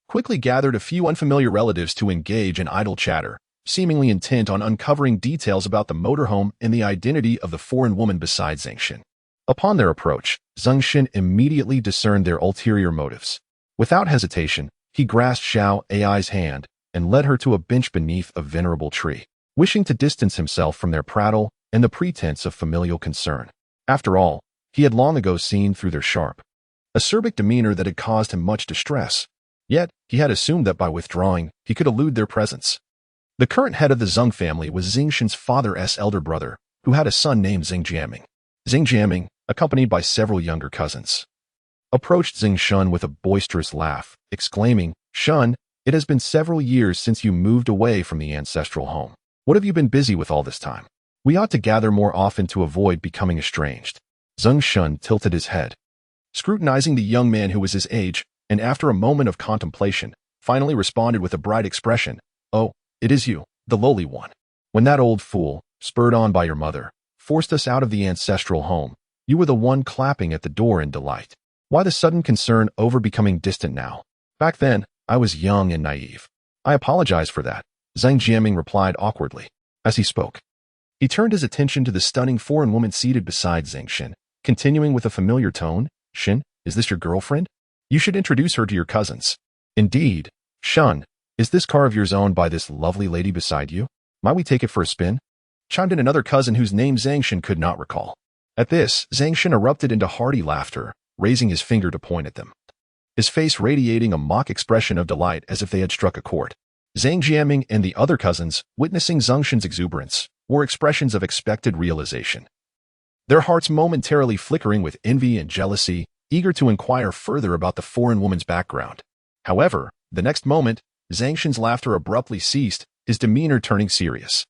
quickly gathered a few unfamiliar relatives to engage in idle chatter, seemingly intent on uncovering details about the motorhome and the identity of the foreign woman beside Zeng Shen. Upon their approach, Zeng Shen immediately discerned their ulterior motives. Without hesitation, he grasped Xiao AI's hand and led her to a bench beneath a venerable tree. Wishing to distance himself from their prattle, and the pretense of familial concern. After all, he had long ago seen through their sharp, acerbic demeanor that had caused him much distress. Yet, he had assumed that by withdrawing, he could elude their presence. The current head of the Zeng family was Zeng Shen's father's elder brother, who had a son named Zeng Jiaming. Zeng Jiaming, accompanied by several younger cousins, approached Zeng Shen with a boisterous laugh, exclaiming, "Shen, it has been several years since you moved away from the ancestral home. What have you been busy with all this time? We ought to gather more often to avoid becoming estranged." Zeng Shen tilted his head, scrutinizing the young man who was his age, and after a moment of contemplation, finally responded with a bright expression, "Oh, it is you, the lowly one. When that old fool, spurred on by your mother, forced us out of the ancestral home, you were the one clapping at the door in delight. Why the sudden concern over becoming distant now? Back then, I was young and naive. I apologize for that," Zeng Jiaming replied awkwardly. As he spoke, he turned his attention to the stunning foreign woman seated beside Zeng Shen, continuing with a familiar tone, "Shen, is this your girlfriend? You should introduce her to your cousins." "Indeed. Shen, is this car of yours owned by this lovely lady beside you? Might we take it for a spin?" chimed in another cousin whose name Zeng Shen could not recall. At this, Zeng Shen erupted into hearty laughter, raising his finger to point at them, his face radiating a mock expression of delight as if they had struck a chord. Zeng Jiaming and the other cousins, witnessing Zeng Shen's exuberance, wore expressions of expected realization, their hearts momentarily flickering with envy and jealousy, eager to inquire further about the foreign woman's background. However, the next moment, Zeng Shen's laughter abruptly ceased, his demeanor turning serious.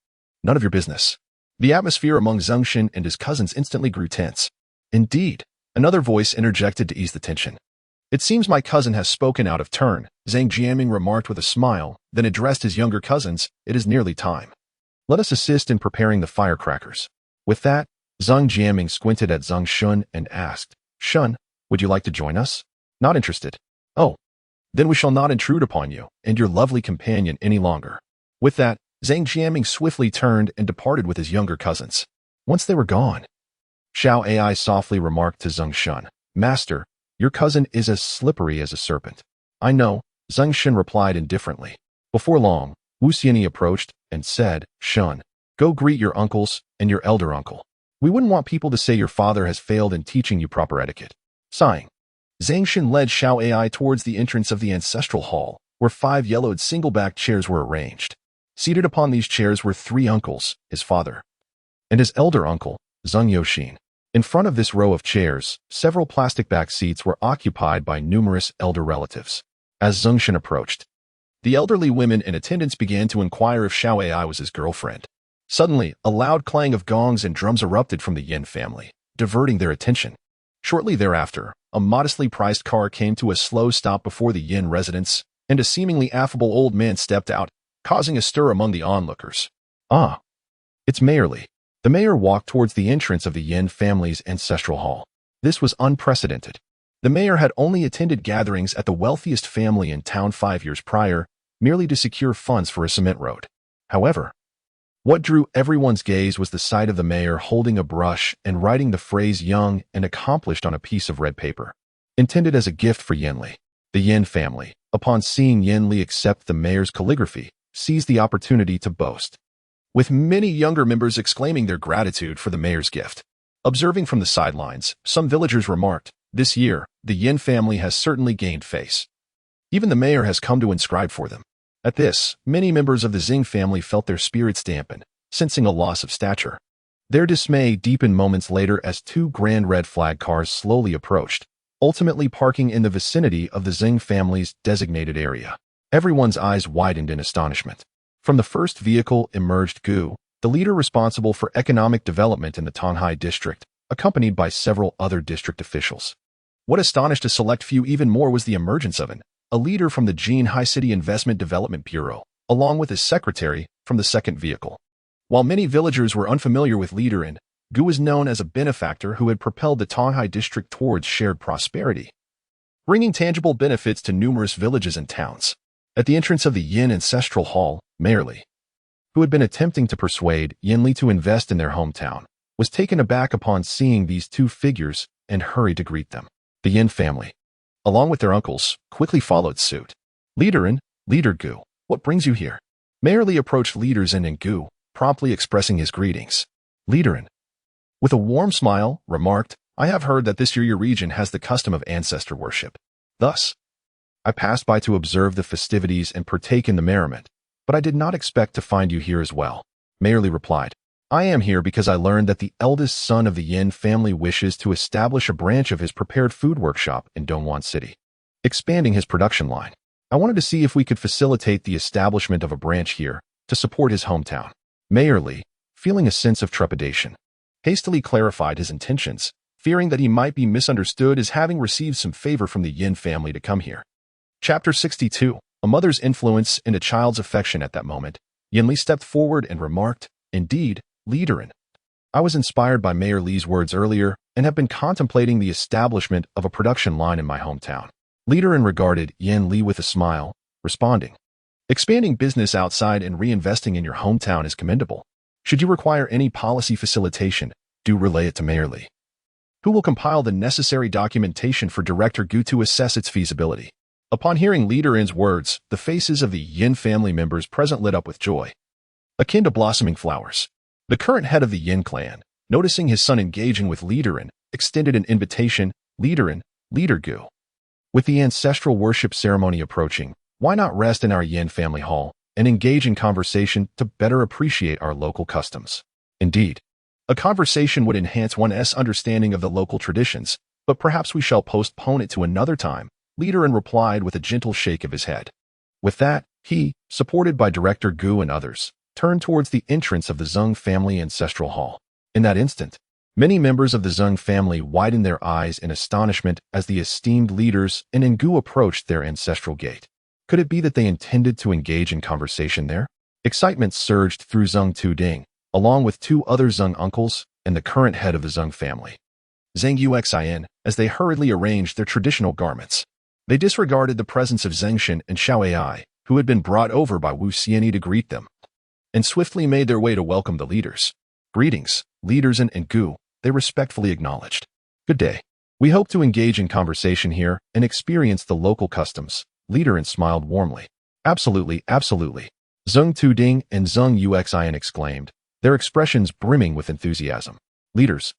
"None of your business." The atmosphere among Zeng Shen and his cousins instantly grew tense. "Indeed," another voice interjected to ease the tension. "It seems my cousin has spoken out of turn," Zeng Jiaming remarked with a smile, then addressed his younger cousins, "It is nearly time. Let us assist in preparing the firecrackers." With that, Zeng Jiaming squinted at Zeng Shen and asked, "Shen, would you like to join us?" "Not interested." "Oh, then we shall not intrude upon you and your lovely companion any longer." With that, Zeng Jiaming swiftly turned and departed with his younger cousins. Once they were gone, Xiao Ai softly remarked to Zeng Shen, "Master, your cousin is as slippery as a serpent." "I know," Zeng Shen replied indifferently. Before long, Wu Xianyi approached and said, "Shen, go greet your uncles and your elder uncle. We wouldn't want people to say your father has failed in teaching you proper etiquette." Sighing, Zeng Shen led Xiao Ai towards the entrance of the ancestral hall, where 5 yellowed single-backed chairs were arranged. Seated upon these chairs were 3 uncles, his father, and his elder uncle, Zeng Yoxin. In front of this row of chairs, several plastic-backed seats were occupied by numerous elder relatives. As Zeng Shen approached, the elderly women in attendance began to inquire if Xiao Ai was his girlfriend. Suddenly, a loud clang of gongs and drums erupted from the Yin family, diverting their attention. Shortly thereafter, a modestly priced car came to a slow stop before the Yin residence, and a seemingly affable old man stepped out, causing a stir among the onlookers. "Ah, it's Mayor Li." The mayor walked towards the entrance of the Yin family's ancestral hall. This was unprecedented. The mayor had only attended gatherings at the wealthiest family in town 5 years prior, merely to secure funds for a cement road. However, what drew everyone's gaze was the sight of the mayor holding a brush and writing the phrase "young and accomplished" on a piece of red paper, intended as a gift for Yin Li. The Yin family, upon seeing Yin Li accept the mayor's calligraphy, seized the opportunity to boast, with many younger members exclaiming their gratitude for the mayor's gift. Observing from the sidelines, some villagers remarked, "This year, the Yin family has certainly gained face. Even the mayor has come to inscribe for them." At this, many members of the Zeng family felt their spirits dampen, sensing a loss of stature. Their dismay deepened moments later as 2 grand red flag cars slowly approached, ultimately parking in the vicinity of the Zeng family's designated area. Everyone's eyes widened in astonishment. From the first vehicle emerged Gu, the leader responsible for economic development in the Tanhai district, accompanied by several other district officials. What astonished a select few even more was the emergence of a leader from the Jinhai City Investment Development Bureau, along with his secretary, from the second vehicle. While many villagers were unfamiliar with Leader and Gu was known as a benefactor who had propelled the Tanhai district towards shared prosperity, bringing tangible benefits to numerous villages and towns. At the entrance of the Yin ancestral hall, Mayor Li, who had been attempting to persuade Yin Li to invest in their hometown, was taken aback upon seeing these 2 figures and hurried to greet them. The Yin family, along with their uncles, quickly followed suit. "Leader and Leader Gu, what brings you here?" Mayor Li approached Leader Zhen and Gu, promptly expressing his greetings. Liederin, with a warm smile, remarked, I have heard that this year your region has the custom of ancestor worship. Thus, I passed by to observe the festivities and partake in the merriment, but I did not expect to find you here as well. Mayerly replied, I am here because I learned that the eldest son of the Yin family wishes to establish a branch of his prepared food workshop in Dongwon City, expanding his production line. I wanted to see if we could facilitate the establishment of a branch here to support his hometown. Mayerly, feeling a sense of trepidation, hastily clarified his intentions, fearing that he might be misunderstood as having received some favor from the Yin family to come here. Chapter 62. A mother's influence and a child's affection. At that moment, Yin stepped forward and remarked, Indeed, Liederin, I was inspired by Mayor Li's words earlier and have been contemplating the establishment of a production line in my hometown. Liederin regarded Yin Li with a smile, responding, Expanding business outside and reinvesting in your hometown is commendable. Should you require any policy facilitation, do relay it to Mayor Li, who will compile the necessary documentation for Director Gu to assess its feasibility. Upon hearing Liederin's words, the faces of the Yin family members present lit up with joy, akin to blossoming flowers. The current head of the Yin clan, noticing his son engaging with Liederin, extended an invitation, Liederin, Leader Gu. With the ancestral worship ceremony approaching, why not rest in our Yin family hall and engage in conversation to better appreciate our local customs? Indeed, a conversation would enhance one's understanding of the local traditions, but perhaps we shall postpone it to another time, Liederin replied with a gentle shake of his head. With that, he, supported by Director Gu and others, turned towards the entrance of the Zeng family ancestral hall. In that instant, many members of the Zeng family widened their eyes in astonishment as the esteemed leaders and Ngu approached their ancestral gate. Could it be that they intended to engage in conversation there? Excitement surged through Zeng Tuding, along with two other Zeng uncles and the current head of the Zeng family, Zeng Uxin, as they hurriedly arranged their traditional garments. They disregarded the presence of Zeng Shen and Xiao Ai, who had been brought over by Wu Xianyi to greet them, and swiftly made their way to welcome the leaders. Greetings, leaders and Ngu, they respectfully acknowledged. Good day. We hope to engage in conversation here and experience the local customs. Liederin smiled warmly. Absolutely, absolutely. Zeng Tuding and Zeng Uxin exclaimed, their expressions brimming with enthusiasm. Leaders,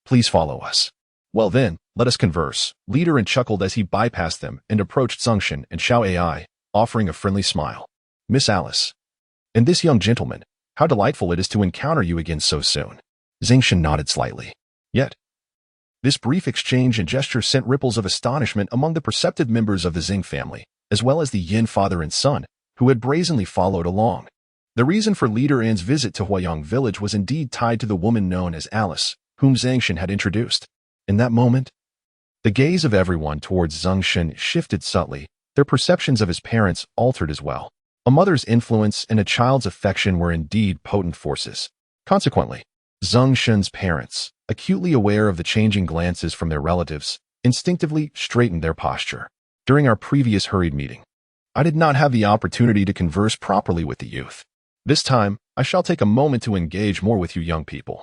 please follow us. Well then, let us converse. Liederin chuckled as he bypassed them and approached Zeng Shen and Xiao Ai, offering a friendly smile. Miss Alice, and this young gentleman, how delightful it is to encounter you again so soon. Zeng Shen nodded slightly. Yet, this brief exchange and gesture sent ripples of astonishment among the perceptive members of the Zeng family, as well as the Yin father and son, who had brazenly followed along. The reason for Liederin's visit to Huayang village was indeed tied to the woman known as Alice, whom Zeng Shen had introduced. In that moment, the gaze of everyone towards Zeng Shen shifted subtly, their perceptions of his parents altered as well. A mother's influence and a child's affection were indeed potent forces. Consequently, Zeng Shen's parents, acutely aware of the changing glances from their relatives, instinctively straightened their posture. During our previous hurried meeting, I did not have the opportunity to converse properly with the youth. This time, I shall take a moment to engage more with you young people.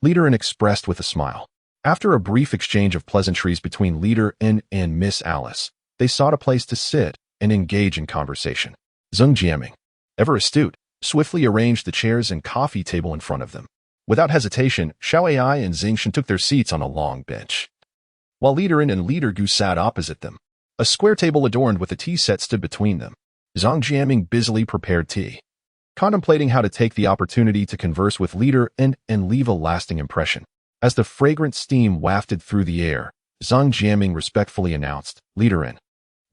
Liederin expressed with a smile. After a brief exchange of pleasantries between Liederin and Miss Alice, they sought a place to sit and engage in conversation. Zeng Jiaming, ever astute, swiftly arranged the chairs and coffee table in front of them. Without hesitation, Xiao Ai and Zeng Shen took their seats on a long bench, while Liederin and Leader Gu sat opposite them. A square table adorned with a tea set stood between them. Zeng Jiaming busily prepared tea, contemplating how to take the opportunity to converse with Liederin and leave a lasting impression. As the fragrant steam wafted through the air, Zeng Jiaming respectfully announced, Liederin,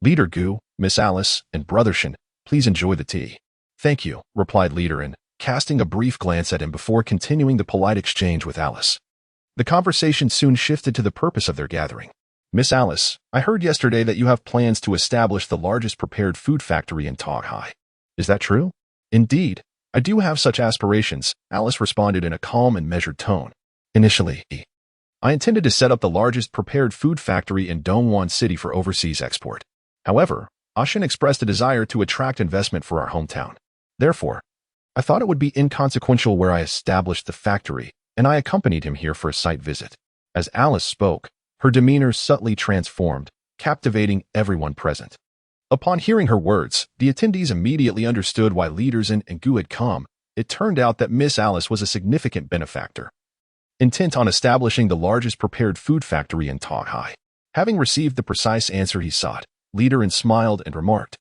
Leader Gu, Miss Alice, and Brother Shen, please enjoy the tea. Thank you, replied Liederin, casting a brief glance at him before continuing the polite exchange with Alice. The conversation soon shifted to the purpose of their gathering. Miss Alice, I heard yesterday that you have plans to establish the largest prepared food factory in Toghai. Is that true? Indeed, I do have such aspirations, Alice responded in a calm and measured tone. Initially, I intended to set up the largest prepared food factory in Dongwon City for overseas export. However, Ashen expressed a desire to attract investment for our hometown. Therefore, I thought it would be inconsequential where I established the factory, and I accompanied him here for a site visit. As Alice spoke, her demeanor subtly transformed, captivating everyone present. Upon hearing her words, the attendees immediately understood why leaders in Ngu had come, it turned out that Miss Alice was a significant benefactor, intent on establishing the largest prepared food factory in Tanghai. Having received the precise answer he sought, Leader smiled and remarked,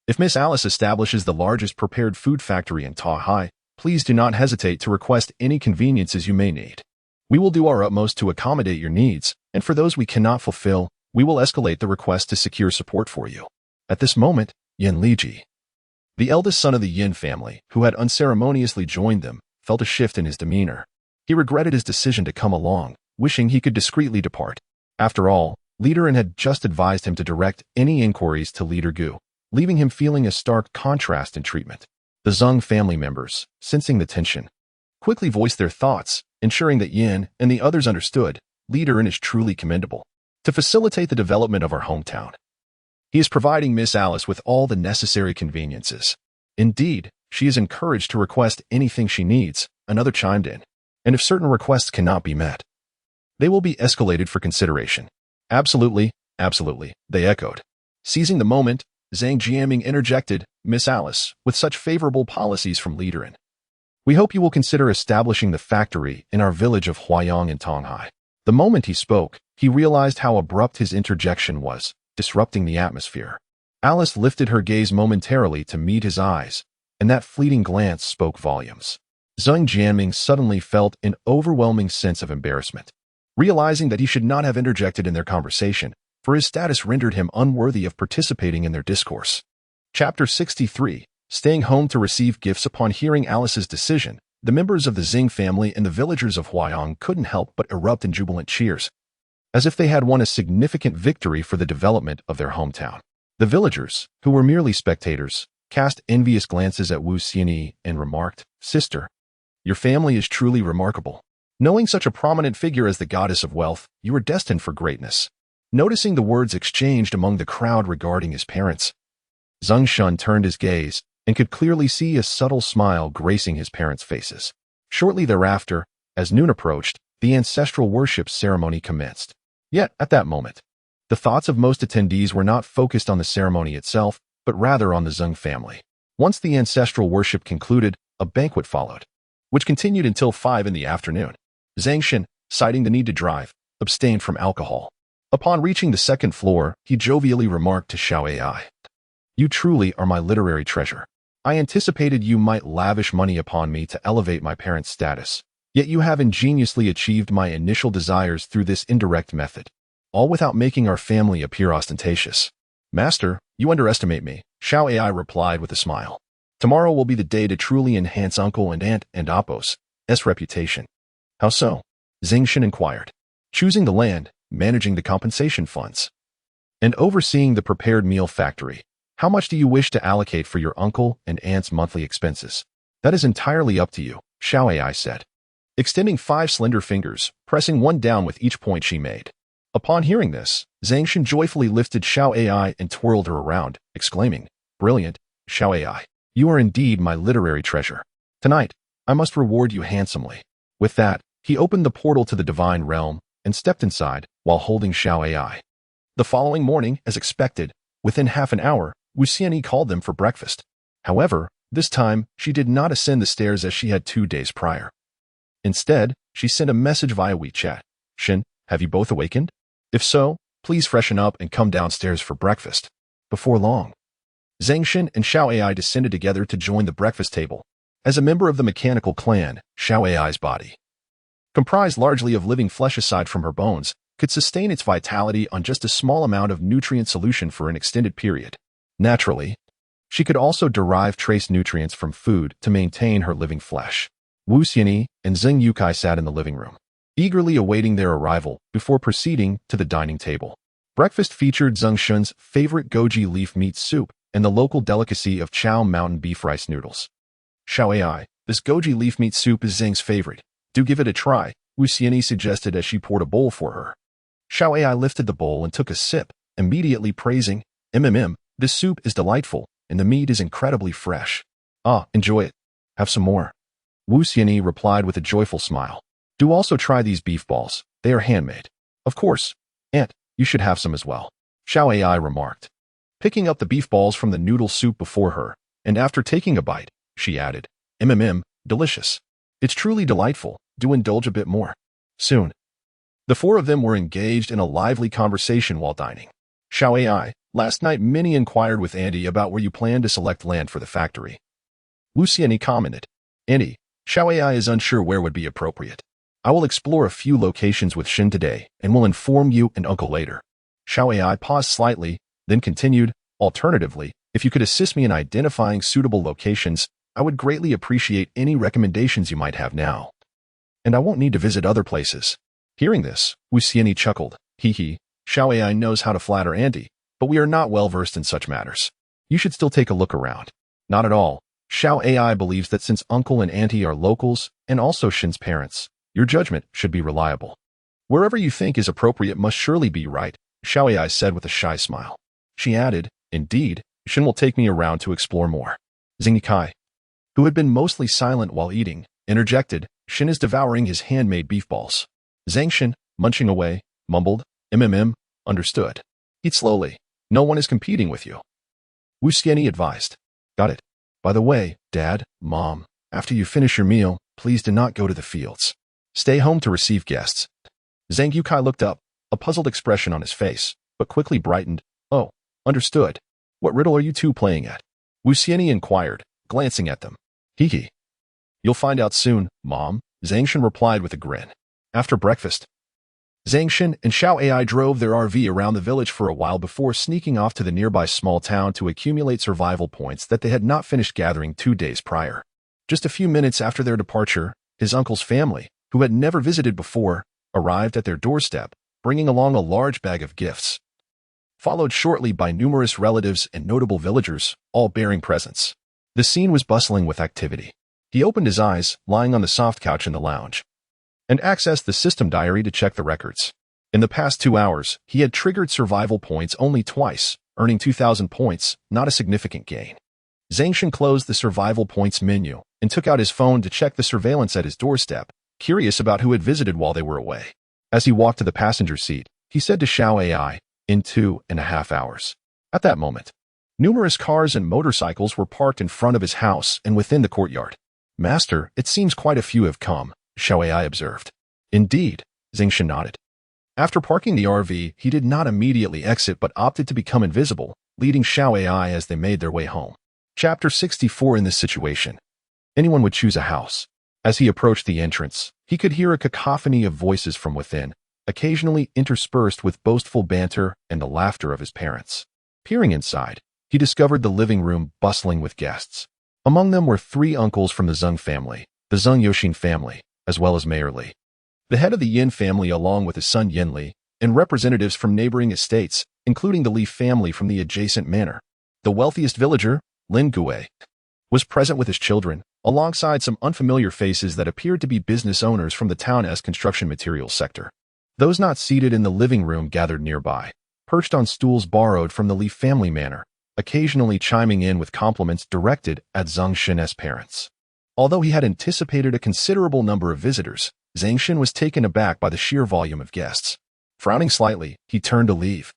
"If Miss Alice establishes the largest prepared food factory in Tanghai, please do not hesitate to request any conveniences you may need. We will do our utmost to accommodate your needs, and for those we cannot fulfill, we will escalate the request to secure support for you." At this moment, Yin Liji, the eldest son of the Yin family, who had unceremoniously joined them, felt a shift in his demeanor. He regretted his decision to come along, wishing he could discreetly depart. After all, Leader had just advised him to direct any inquiries to Leader Gu, leaving him feeling a stark contrast in treatment. The Zeng family members, sensing the tension, quickly voiced their thoughts, ensuring that Yin and the others understood Leader is truly commendable. To facilitate the development of our hometown, he is providing Miss Alice with all the necessary conveniences. Indeed, she is encouraged to request anything she needs, another chimed in. And if certain requests cannot be met, they will be escalated for consideration. Absolutely, absolutely, they echoed. Seizing the moment, Zhang Jiaming interjected, "Miss Alice, with such favorable policies from Leader, we hope you will consider establishing the factory in our village of Huayang in Tanghai." The moment he spoke, he realized how abrupt his interjection was, disrupting the atmosphere. Alice lifted her gaze momentarily to meet his eyes, and that fleeting glance spoke volumes. Zeng Jianming suddenly felt an overwhelming sense of embarrassment, realizing that he should not have interjected in their conversation, for his status rendered him unworthy of participating in their discourse. Chapter 63, Staying home to receive gifts. Upon hearing Alice's decision, the members of the Zeng family and the villagers of Huayang couldn't help but erupt in jubilant cheers, as if they had won a significant victory for the development of their hometown. The villagers, who were merely spectators, cast envious glances at Wu Xianyi and remarked, "Sister, your family is truly remarkable. Knowing such a prominent figure as the goddess of wealth, you are destined for greatness." Noticing the words exchanged among the crowd regarding his parents, Zeng Shen turned his gaze and could clearly see a subtle smile gracing his parents' faces. Shortly thereafter, as noon approached, the ancestral worship ceremony commenced. Yet, at that moment, the thoughts of most attendees were not focused on the ceremony itself, but rather on the Zeng family. Once the ancestral worship concluded, a banquet followed, which continued until 5 in the afternoon. Zeng Shen, citing the need to drive, abstained from alcohol. Upon reaching the second floor, he jovially remarked to Xiao Ai, "You truly are my literary treasure. I anticipated you might lavish money upon me to elevate my parents' status, yet you have ingeniously achieved my initial desires through this indirect method, all without making our family appear ostentatious." "Master, you underestimate me," Xiao Ai replied with a smile. "Tomorrow will be the day to truly enhance uncle and aunt and Apos' reputation." "How so?" Zeng Shen inquired. "Choosing the land, managing the compensation funds, and overseeing the prepared meal factory. How much do you wish to allocate for your uncle and aunt's monthly expenses?" "That is entirely up to you," Xiao Ai said, extending 5 slender fingers, pressing one down with each point she made. Upon hearing this, Zeng Shen joyfully lifted Xiao Ai and twirled her around, exclaiming, "Brilliant, Xiao Ai. You are indeed my literary treasure. Tonight, I must reward you handsomely." With that, he opened the portal to the divine realm and stepped inside while holding Xiao Ai. The following morning, as expected, within half an hour, Wu Xianyi called them for breakfast. However, this time, she did not ascend the stairs as she had 2 days prior. Instead, she sent a message via WeChat. "Shen, have you both awakened? If so, please freshen up and come downstairs for breakfast." Before long, Zeng Shen and Xiao Ai descended together to join the breakfast table. As a member of the mechanical clan, Xiao Ai's body, comprised largely of living flesh aside from her bones, could sustain its vitality on just a small amount of nutrient solution for an extended period. Naturally, she could also derive trace nutrients from food to maintain her living flesh. Wu Xianyi and Zeng Yukai sat in the living room, eagerly awaiting their arrival before proceeding to the dining table. Breakfast featured Zeng Shen's favorite goji leaf meat soup and the local delicacy of Chow Mountain beef rice noodles. "Xiao Ai, this goji leaf meat soup is Zeng's favorite. Do give it a try," Wu Xianyi suggested as she poured a bowl for her. Xiao Ai lifted the bowl and took a sip, immediately praising, This soup is delightful, and the meat is incredibly fresh. Ah, enjoy it. Have some more." Wu Xianyi replied with a joyful smile. "Do also try these beef balls. They are handmade." "Of course, Aunt, you should have some as well," Xiao Ai remarked, picking up the beef balls from the noodle soup before her, and after taking a bite, she added, delicious. It's truly delightful. Do indulge a bit more. Soon, the four of them were engaged in a lively conversation while dining. Xiao Ai, last night Minnie inquired with Andy about where you plan to select land for the factory. Wu Xianyi commented. Andy, Xiao Ai is unsure where would be appropriate. I will explore a few locations with Shin today and will inform you and Uncle later. Xiao Ai paused slightly, then continued, alternatively, if you could assist me in identifying suitable locations, I would greatly appreciate any recommendations you might have now. And I won't need to visit other places. Hearing this, Wu Xianyi chuckled. Hee, Xiao Ai knows how to flatter Andy, but we are not well versed in such matters. You should still take a look around. Not at all. Xiao Ai believes that since Uncle and Auntie are locals, and also Shin's parents, your judgment should be reliable. Wherever you think is appropriate must surely be right, Xiao Ai said with a shy smile. She added, indeed, Shin will take me around to explore more. Zeng Kai, who had been mostly silent while eating, interjected, Shin is devouring his handmade beef balls. Zeng Shen, munching away, mumbled, understood. Eat slowly. No one is competing with you. Wu Xianyi advised. Got it. By the way, Dad, Mom, after you finish your meal, please do not go to the fields. Stay home to receive guests. Zeng Yukai looked up, a puzzled expression on his face, but quickly brightened. Oh, understood. What riddle are you two playing at? Wu Xianyi inquired, glancing at them. Hee. You'll find out soon, Mom, Zeng Shen replied with a grin. After breakfast, Zeng Shen and Xiao Ai drove their RV around the village for a while before sneaking off to the nearby small town to accumulate survival points that they had not finished gathering 2 days prior. Just a few minutes after their departure, his uncle's family, who had never visited before, arrived at their doorstep, bringing along a large bag of gifts, followed shortly by numerous relatives and notable villagers, all bearing presents. The scene was bustling with activity. He opened his eyes, lying on the soft couch in the lounge, and accessed the system diary to check the records. In the past 2 hours, he had triggered survival points only twice, earning 2,000 points, not a significant gain. Zeng Shen closed the survival points menu and took out his phone to check the surveillance at his doorstep, curious about who had visited while they were away. As he walked to the passenger seat, he said to Xiao Ai, in 2.5 hours. At that moment, numerous cars and motorcycles were parked in front of his house and within the courtyard. Master, it seems quite a few have come, Xiao Ai observed. Indeed, Zeng Shen nodded. After parking the RV, he did not immediately exit but opted to become invisible, leading Xiao Ai as they made their way home. Chapter 64. In this situation, anyone would choose a house. As he approached the entrance, he could hear a cacophony of voices from within, occasionally interspersed with boastful banter and the laughter of his parents. Peering inside, he discovered the living room bustling with guests. Among them were 3 uncles from the Zeng family, the Zeng Yoxin family, as well as Mayor Li, the head of the Yin family along with his son Yin Li, and representatives from neighboring estates, including the Li family from the adjacent manor. The wealthiest villager, Lin Gui, was present with his children, alongside some unfamiliar faces that appeared to be business owners from the town's construction materials sector. Those not seated in the living room gathered nearby, perched on stools borrowed from the Li family manor, occasionally chiming in with compliments directed at Zeng Shen's parents. Although he had anticipated a considerable number of visitors, Zeng Shen was taken aback by the sheer volume of guests. Frowning slightly, he turned to leave,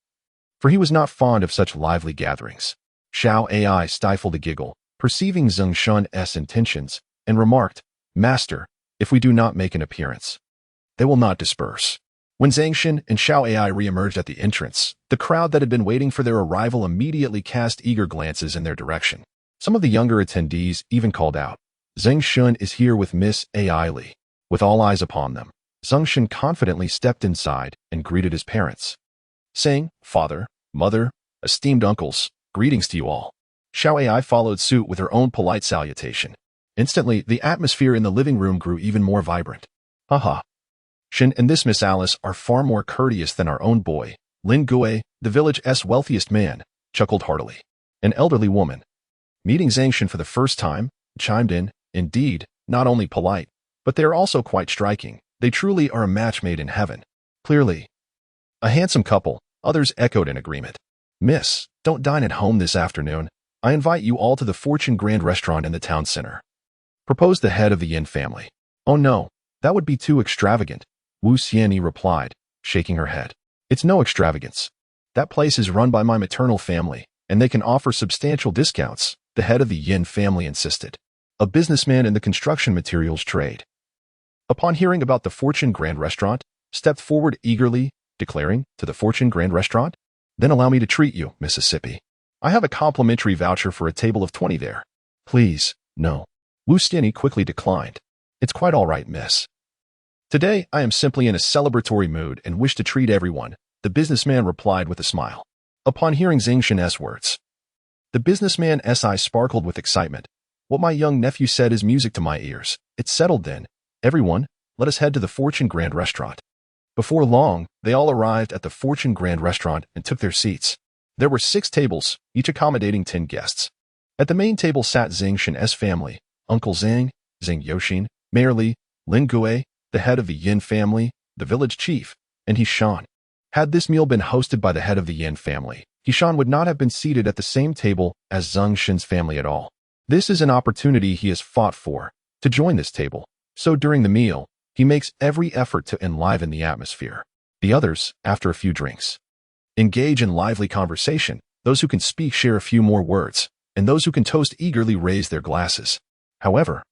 for he was not fond of such lively gatherings. Xiao Ai stifled a giggle, perceiving Zeng Shen's intentions, and remarked, Master, if we do not make an appearance, they will not disperse. When Zeng Shen and Xiao Ai re-emerged at the entrance, the crowd that had been waiting for their arrival immediately cast eager glances in their direction. Some of the younger attendees even called out, Zeng Shen is here with Miss Ai Li. With all eyes upon them, Zeng Shen confidently stepped inside and greeted his parents, saying, Father, Mother, esteemed uncles, greetings to you all. Xiao Ai followed suit with her own polite salutation. Instantly, the atmosphere in the living room grew even more vibrant. Haha. Shin and this Miss Alice are far more courteous than our own boy. Lin Gui, the village's wealthiest man, chuckled heartily. An elderly woman, meeting Zeng Shen for the first time, chimed in, Indeed, not only polite, but they are also quite striking. They truly are a match made in heaven. Clearly, a handsome couple, others echoed in agreement. Miss, don't dine at home this afternoon. I invite you all to the Fortune Grand Restaurant in the town center, proposed the head of the Yin family. Oh no, that would be too extravagant, Wu Xianyi replied, shaking her head. It's no extravagance. That place is run by my maternal family, and they can offer substantial discounts, the head of the Yin family insisted. a businessman in the construction materials trade. Upon hearing about the Fortune Grand Restaurant, stepped forward eagerly, declaring to the Fortune Grand Restaurant, "Then allow me to treat you, Mississippi. I have a complimentary voucher for a table of 20 there." "Please, no." Wu Stinney quickly declined. "It's quite all right, miss. Today, I am simply in a celebratory mood and wish to treat everyone," the businessman replied with a smile. Upon hearing Zeng Shen's words, the businessman's eyes sparkled with excitement. "What my young nephew said is music to my ears. It's settled then. Everyone, let us head to the Fortune Grand Restaurant." Before long, they all arrived at the Fortune Grand Restaurant and took their seats. There were 6 tables, each accommodating 10 guests. At the main table sat Zeng Shen's family, Uncle Zeng, Zeng Yoshin, Mayor Li, Lin Gui, the head of the Yin family, the village chief, and He-shan. Had this meal been hosted by the head of the Yin family, He-shan would not have been seated at the same table as Zeng Shen's family at all. This is an opportunity he has fought for, to join this table. So during the meal, he makes every effort to enliven the atmosphere. The others, after a few drinks, engage in lively conversation. Those who can speak share a few more words, and those who can toast eagerly raise their glasses. However,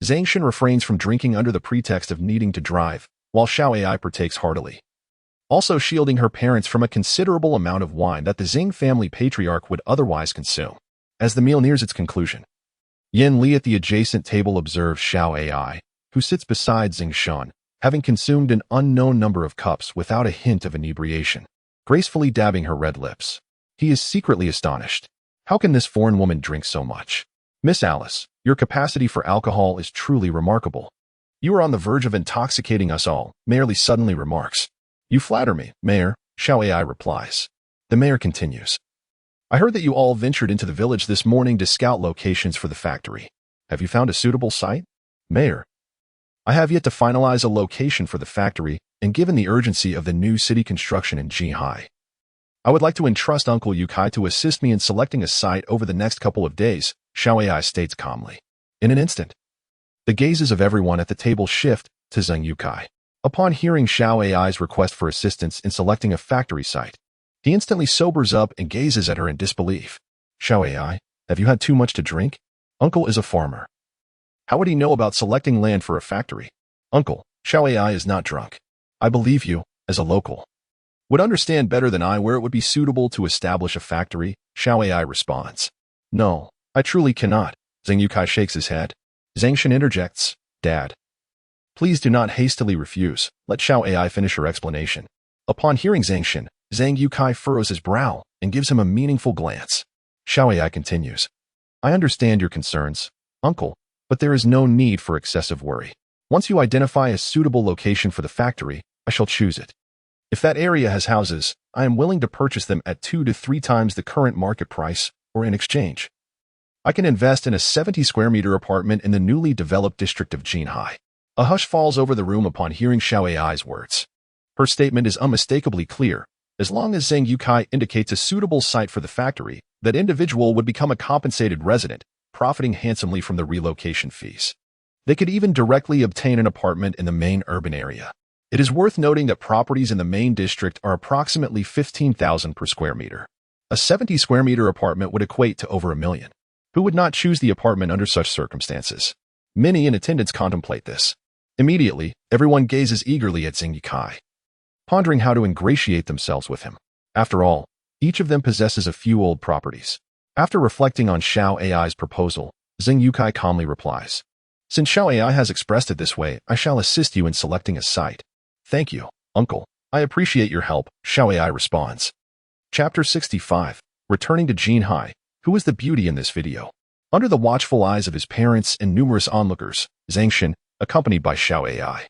Zeng Shen refrains from drinking under the pretext of needing to drive, while Xiao Ai partakes heartily, also shielding her parents from a considerable amount of wine that the Zeng family patriarch would otherwise consume. As the meal nears its conclusion, Yin Li at the adjacent table observes Xiao Ai, who sits beside Zeng Shen, having consumed an unknown number of cups without a hint of inebriation, gracefully dabbing her red lips. He is secretly astonished. How can this foreign woman drink so much? "Miss Alice, your capacity for alcohol is truly remarkable. You are on the verge of intoxicating us all," Mayor Li suddenly remarks. "You flatter me, Mayor," Xiao Ai replies. The mayor continues. "I heard that you all ventured into the village this morning to scout locations for the factory. Have you found a suitable site?" "Mayor, I have yet to finalize a location for the factory, and given the urgency of the new city construction in Jinhai, I would like to entrust Uncle Yukai to assist me in selecting a site over the next couple of days," Xiao Ai states calmly. In an instant, the gazes of everyone at the table shift to Zeng Yukai. Upon hearing Xiao Ai's request for assistance in selecting a factory site, he instantly sobers up and gazes at her in disbelief. "Xiao Ai, have you had too much to drink? Uncle is a farmer. How would he know about selecting land for a factory?" "Uncle, Xiao Ai is not drunk. I believe you, as a local, would understand better than I where it would be suitable to establish a factory," Xiao Ai responds. "No, I truly cannot." Zeng Yukai shakes his head. Zeng Shen interjects, "Dad, please do not hastily refuse. Let Xiao Ai finish her explanation." Upon hearing Zeng Shen, Zeng Yukai furrows his brow and gives him a meaningful glance. Xiao Ai continues, "I understand your concerns, Uncle, but there is no need for excessive worry. Once you identify a suitable location for the factory, I shall choose it. If that area has houses, I am willing to purchase them at 2 to 3 times the current market price, or in exchange, I can invest in a 70 square meter apartment in the newly developed district of Jinhai." A hush falls over the room upon hearing Xiao Ai's words. Her statement is unmistakably clear. As long as Zeng Yukai indicates a suitable site for the factory, that individual would become a compensated resident, profiting handsomely from the relocation fees. They could even directly obtain an apartment in the main urban area. It is worth noting that properties in the main district are approximately 15,000 per square meter. A 70 square meter apartment would equate to over $1 million. Who would not choose the apartment under such circumstances? Many in attendance contemplate this. Immediately, everyone gazes eagerly at Zeng Yukai, pondering how to ingratiate themselves with him. After all, each of them possesses a few old properties. After reflecting on Xiao Ai's proposal, Zeng Yukai calmly replies, "Since Xiao Ai has expressed it this way, I shall assist you in selecting a site." "Thank you, Uncle. I appreciate your help," Xiao Ai responds. Chapter 65. Returning to Jinhai. Who is the beauty in this video? Under the watchful eyes of his parents and numerous onlookers, Zeng Shen, accompanied by Xiao Ai,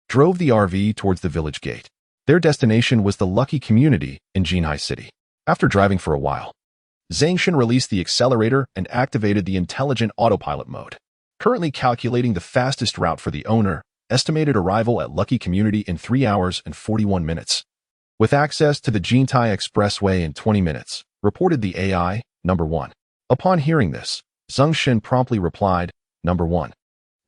drove the RV towards the village gate. Their destination was the Lucky Community in Jinhai City. After driving for a while, Zeng Shen released the accelerator and activated the intelligent autopilot mode. Currently calculating the fastest route for the owner, estimated arrival at Lucky Community in 3 hours and 41 minutes. With access to the Jintai Expressway in 20 minutes, reported the AI, Number 1. Upon hearing this, Zeng Shen promptly replied, Number 1.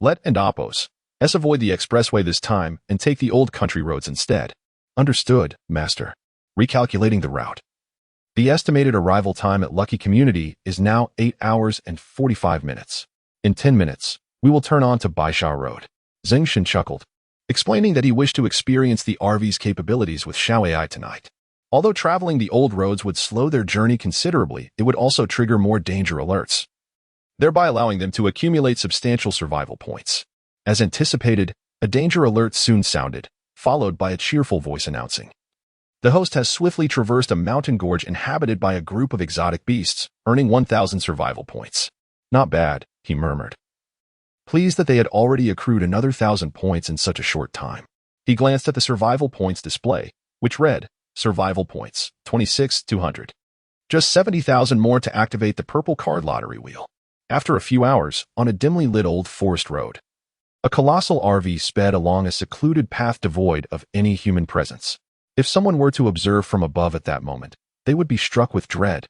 Let and oppose. Avoid the expressway this time and take the old country roads instead. Understood, Master. Recalculating the route. The estimated arrival time at Lucky Community is now 8 hours and 45 minutes. In 10 minutes, we will turn on to Baisha Road. Zeng Shen chuckled, explaining that he wished to experience the RV's capabilities with Xiao AI tonight. Although traveling the old roads would slow their journey considerably, it would also trigger more danger alerts, thereby allowing them to accumulate substantial survival points. As anticipated, a danger alert soon sounded, followed by a cheerful voice announcing, "The host has swiftly traversed a mountain gorge inhabited by a group of exotic beasts, earning 1,000 survival points." "Not bad," he murmured, pleased that they had already accrued another 1,000 points in such a short time. He glanced at the survival points display, which read, "Survival points, 26,200. Just 70,000 more to activate the purple card lottery wheel." After a few hours, on a dimly lit old forest road, a colossal RV sped along a secluded path devoid of any human presence. If someone were to observe from above at that moment, they would be struck with dread,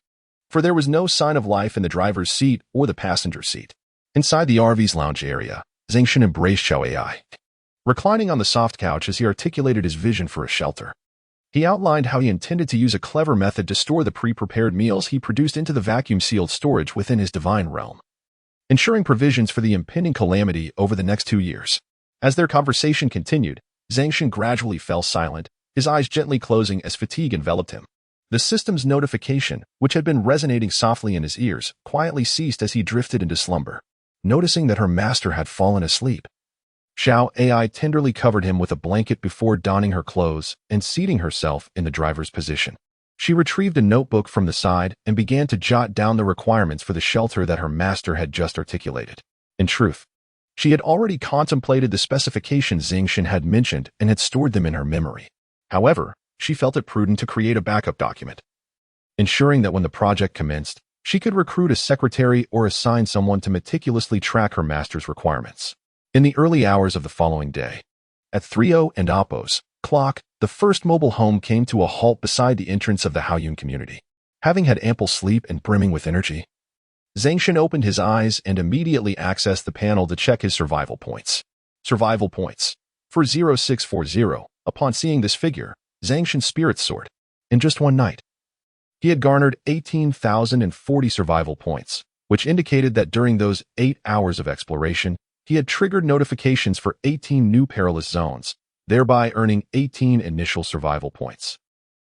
for there was no sign of life in the driver's seat or the passenger seat. Inside the RV's lounge area, Zeng Shen embraced Xiao AI, reclining on the soft couch as he articulated his vision for a shelter. He outlined how he intended to use a clever method to store the pre-prepared meals he produced into the vacuum-sealed storage within his divine realm, ensuring provisions for the impending calamity over the next 2 years. As their conversation continued, Zeng Shen gradually fell silent, his eyes gently closing as fatigue enveloped him. The system's notification, which had been resonating softly in his ears, quietly ceased as he drifted into slumber. Noticing that her master had fallen asleep, Xiao AI tenderly covered him with a blanket before donning her clothes and seating herself in the driver's position. She retrieved a notebook from the side and began to jot down the requirements for the shelter that her master had just articulated. In truth, she had already contemplated the specifications Zeng Shen had mentioned and had stored them in her memory. However, she felt it prudent to create a backup document, ensuring that when the project commenced, she could recruit a secretary or assign someone to meticulously track her master's requirements. In the early hours of the following day, at 3:00 and Oppo's clock, the first mobile home came to a halt beside the entrance of the Haoyun community. Having had ample sleep and brimming with energy, Zeng Shen opened his eyes and immediately accessed the panel to check his survival points. Survival points for 0640. Upon seeing this figure, Zeng Shen's spirits soared. In just one night, he had garnered 18,040 survival points, which indicated that during those 8 hours of exploration, he had triggered notifications for 18 new perilous zones, thereby earning 18 initial survival points.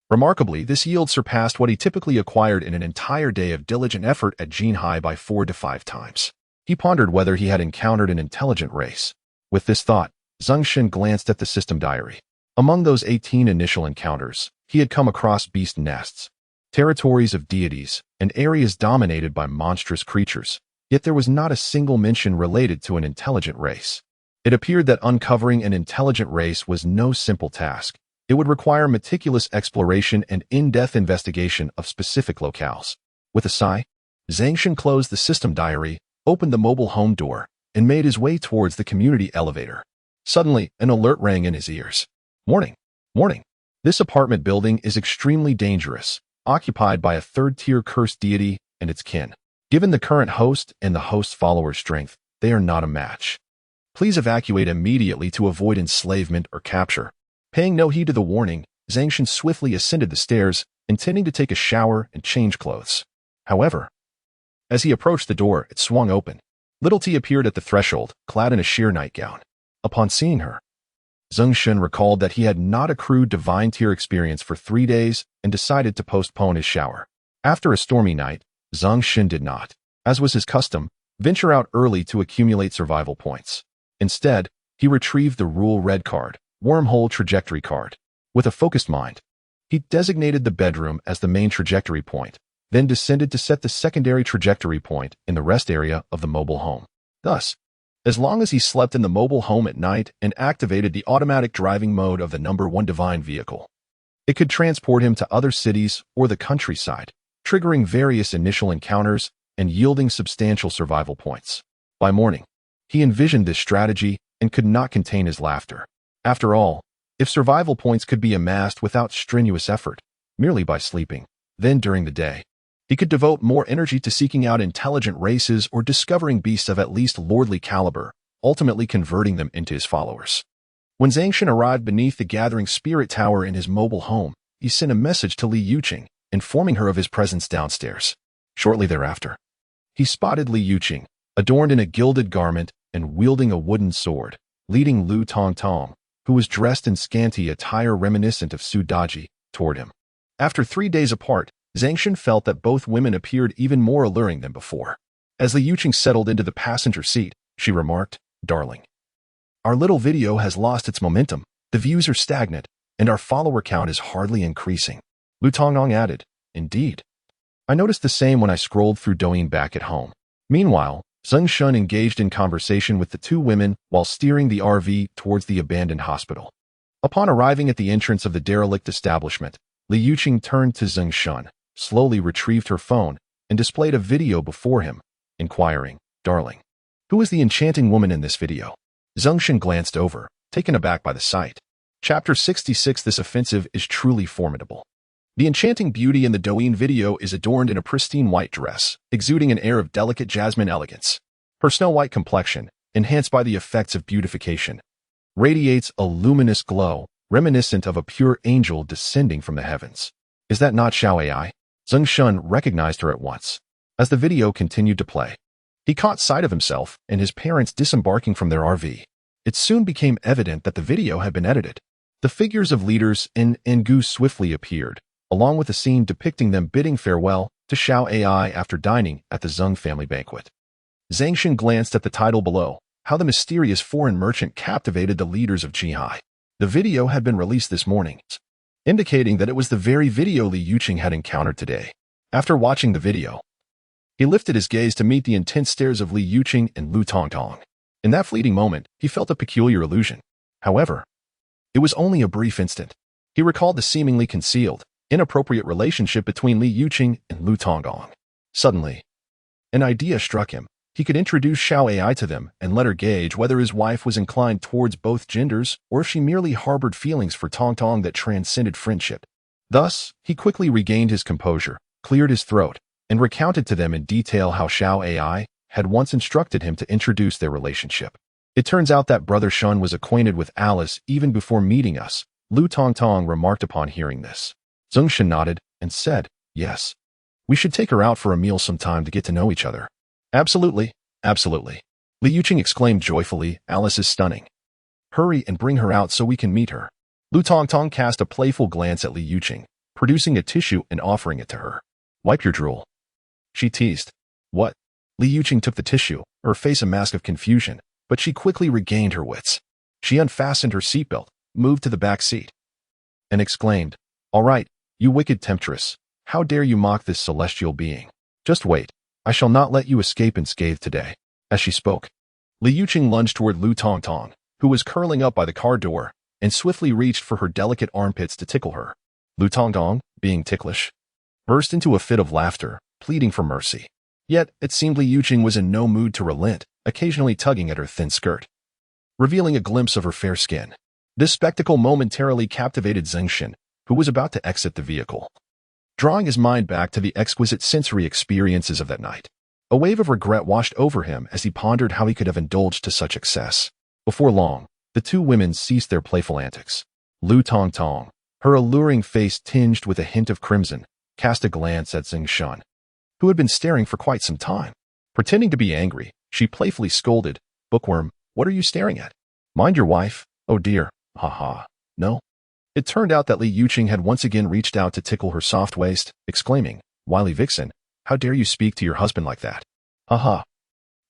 Remarkably, this yield surpassed what he typically acquired in an entire day of diligent effort at Jinhai by 4 to 5 times. He pondered whether he had encountered an intelligent race. With this thought, Zeng Shen glanced at the system diary. Among those 18 initial encounters, he had come across beast nests, territories of deities, and areas dominated by monstrous creatures. Yet there was not a single mention related to an intelligent race. It appeared that uncovering an intelligent race was no simple task. It would require meticulous exploration and in-depth investigation of specific locales. With a sigh, Zeng Shen closed the system diary, opened the mobile home door, and made his way towards the community elevator. Suddenly, an alert rang in his ears. "Warning! Warning! This apartment building is extremely dangerous, occupied by a third-tier cursed deity and its kin. Given the current host and the host's followers' strength, they are not a match. Please evacuate immediately to avoid enslavement or capture." Paying no heed to the warning, Zeng Shen swiftly ascended the stairs, intending to take a shower and change clothes. However, as he approached the door, it swung open. Little T appeared at the threshold, clad in a sheer nightgown. Upon seeing her, Zeng Shen recalled that he had not accrued divine tier experience for 3 days and decided to postpone his shower. After a stormy night, Zeng Shen did not, as was his custom, venture out early to accumulate survival points. Instead, he retrieved the Rule Red card, Wormhole Trajectory card. With a focused mind, he designated the bedroom as the main trajectory point, then descended to set the secondary trajectory point in the rest area of the mobile home. Thus, as long as he slept in the mobile home at night and activated the automatic driving mode of the number 1 divine vehicle, it could transport him to other cities or the countryside, triggering various initial encounters and yielding substantial survival points. By morning, he envisioned this strategy and could not contain his laughter. After all, if survival points could be amassed without strenuous effort, merely by sleeping, then during the day, he could devote more energy to seeking out intelligent races or discovering beasts of at least lordly caliber, ultimately converting them into his followers. When Zeng Shen arrived beneath the gathering spirit tower in his mobile home, he sent a message to Li Yuqing, informing her of his presence downstairs. Shortly thereafter, he spotted Li Yuqing, adorned in a gilded garment and wielding a wooden sword, leading Lu Tongtong, who was dressed in scanty attire reminiscent of Su Daji, toward him. After 3 days apart, Zeng Shen felt that both women appeared even more alluring than before. As Li Yuqing settled into the passenger seat, she remarked, "Darling, our little video has lost its momentum, the views are stagnant, and our follower count is hardly increasing." Lu Tongtong added, "Indeed. I noticed the same when I scrolled through Douyin back at home." Meanwhile, Zeng Shen engaged in conversation with the two women while steering the RV towards the abandoned hospital. Upon arriving at the entrance of the derelict establishment, Li Yuqing turned to Zeng Shen, slowly retrieved her phone, and displayed a video before him, inquiring, "Darling, who is the enchanting woman in this video?" Zeng Shen glanced over, taken aback by the sight. Chapter 66. This offensive is truly formidable. The enchanting beauty in the Douyin video is adorned in a pristine white dress, exuding an air of delicate jasmine elegance. Her snow-white complexion, enhanced by the effects of beautification, radiates a luminous glow, reminiscent of a pure angel descending from the heavens. Is that not Xiao Ai? Zeng Shen recognized her at once. As the video continued to play, he caught sight of himself and his parents disembarking from their RV. It soon became evident that the video had been edited. The figures of leaders in Ngu swiftly appeared, along with a scene depicting them bidding farewell to Xiao Ai after dining at the Zeng family banquet. Zeng Shen glanced at the title below, "How the Mysterious Foreign Merchant Captivated the Leaders of Jihai." The video had been released this morning, indicating that it was the very video Li Yuqing had encountered today. After watching the video, he lifted his gaze to meet the intense stares of Li Yuqing and Lu Tongtong. In that fleeting moment, he felt a peculiar illusion. However, it was only a brief instant. He recalled the seemingly concealed, inappropriate relationship between Li Yuqing and Lu Tongtong. Suddenly, an idea struck him. He could introduce Xiao Ai to them and let her gauge whether his wife was inclined towards both genders or if she merely harbored feelings for Tongtong that transcended friendship. Thus, he quickly regained his composure, cleared his throat, and recounted to them in detail how Xiao Ai had once instructed him to introduce their relationship. "It turns out that Brother Shun was acquainted with Alice even before meeting us," Lu Tongtong remarked upon hearing this. Zeng Shen nodded and said, "Yes. We should take her out for a meal sometime to get to know each other." "Absolutely, absolutely." Li Yuqing exclaimed joyfully, "Alice is stunning. Hurry and bring her out so we can meet her." Lu Tongtong cast a playful glance at Li Yuqing, producing a tissue and offering it to her. "Wipe your drool," she teased. "What?" Li Yuqing took the tissue, her face a mask of confusion, but she quickly regained her wits. She unfastened her seatbelt, moved to the back seat, and exclaimed, "All right, you wicked temptress. How dare you mock this celestial being? Just wait. I shall not let you escape unscathed today." As she spoke, Li Yuqing lunged toward Lu Tongtong, who was curling up by the car door, and swiftly reached for her delicate armpits to tickle her. Lu Tongtong, being ticklish, burst into a fit of laughter, pleading for mercy. Yet, it seemed Li Yuqing was in no mood to relent, occasionally tugging at her thin skirt, revealing a glimpse of her fair skin. This spectacle momentarily captivated Zeng Shen, who was about to exit the vehicle. Drawing his mind back to the exquisite sensory experiences of that night, a wave of regret washed over him as he pondered how he could have indulged to such excess. Before long, the two women ceased their playful antics. Lu Tongtong, her alluring face tinged with a hint of crimson, cast a glance at Zeng Shen, who had been staring for quite some time. Pretending to be angry, she playfully scolded, "Bookworm, what are you staring at? Mind your wife." "Oh dear, haha, no." It turned out that Li Yuqing had once again reached out to tickle her soft waist, exclaiming, "Wily vixen, how dare you speak to your husband like that?" "Haha,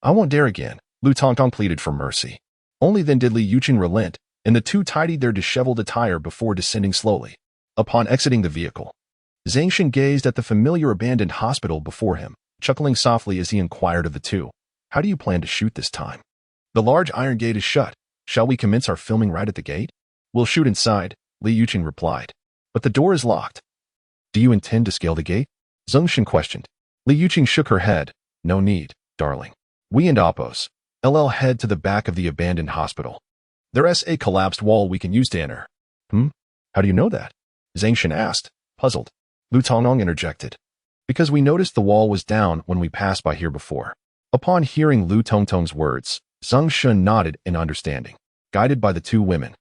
I won't dare again." Lu Tongtong pleaded for mercy. Only then did Li Yuqing relent, and the two tidied their disheveled attire before descending slowly. Upon exiting the vehicle, Zeng Shen gazed at the familiar abandoned hospital before him, chuckling softly as he inquired of the two, "How do you plan to shoot this time? The large iron gate is shut. Shall we commence our filming right at the gate?" "We'll shoot inside," Li Yuqing replied. "But the door is locked." "Do you intend to scale the gate?" Zeng Shen questioned. Li Yuqing shook her head. "No need, darling. We and Oppos, LL head to the back of the abandoned hospital. There's a collapsed wall we can use to enter." How do you know that?" Zeng Shen asked, puzzled. Lu Tongtong interjected. "Because we noticed the wall was down when we passed by here before." Upon hearing Lu Tongtong's words, Zeng Shen nodded in understanding. Guided by the two women,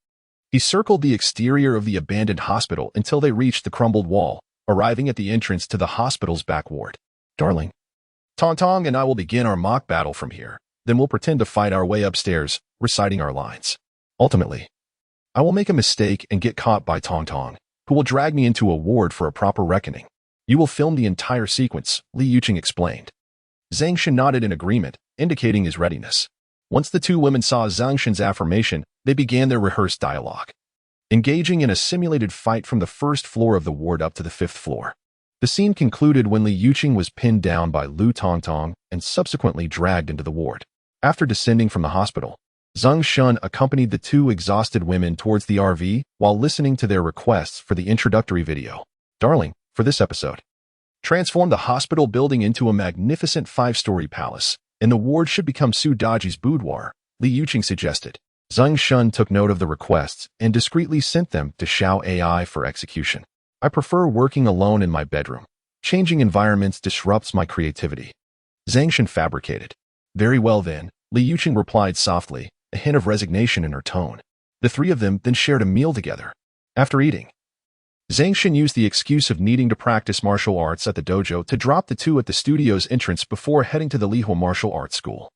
he circled the exterior of the abandoned hospital until they reached the crumbled wall, arriving at the entrance to the hospital's back ward. "Darling, Tong Tong and I will begin our mock battle from here. Then we'll pretend to fight our way upstairs, reciting our lines. Ultimately, I will make a mistake and get caught by Tong Tong, who will drag me into a ward for a proper reckoning. You will film the entire sequence, Li Yuqing explained. Zeng Shen nodded in agreement, indicating his readiness. Once the two women saw Zeng Shen's affirmation, they began their rehearsed dialogue, engaging in a simulated fight from the first floor of the ward up to the 5th floor. The scene concluded when Li Yuqing was pinned down by Lu Tongtong and subsequently dragged into the ward. After descending from the hospital, Zeng Shen accompanied the two exhausted women towards the RV while listening to their requests for the introductory video. Darling, for this episode, transform the hospital building into a magnificent 5-story palace, and the ward should become Su Daji's boudoir, Li Yuqing suggested. Zeng Shen took note of the requests and discreetly sent them to Xiao AI for execution. I prefer working alone in my bedroom. Changing environments disrupts my creativity. Zeng Shen fabricated. Very well then, Li Yuqing replied softly, a hint of resignation in her tone. The three of them then shared a meal together. After eating, Zeng Shen used the excuse of needing to practice martial arts at the dojo to drop the two at the studio's entrance before heading to the Lihua Martial Arts School.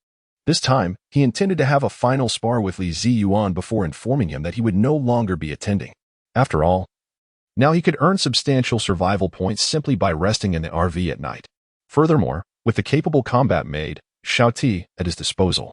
This time, he intended to have a final spar with Li Ziyuan before informing him that he would no longer be attending. After all, now he could earn substantial survival points simply by resting in the RV at night. Furthermore, with the capable combat maid, Xiao Ti, at his disposal,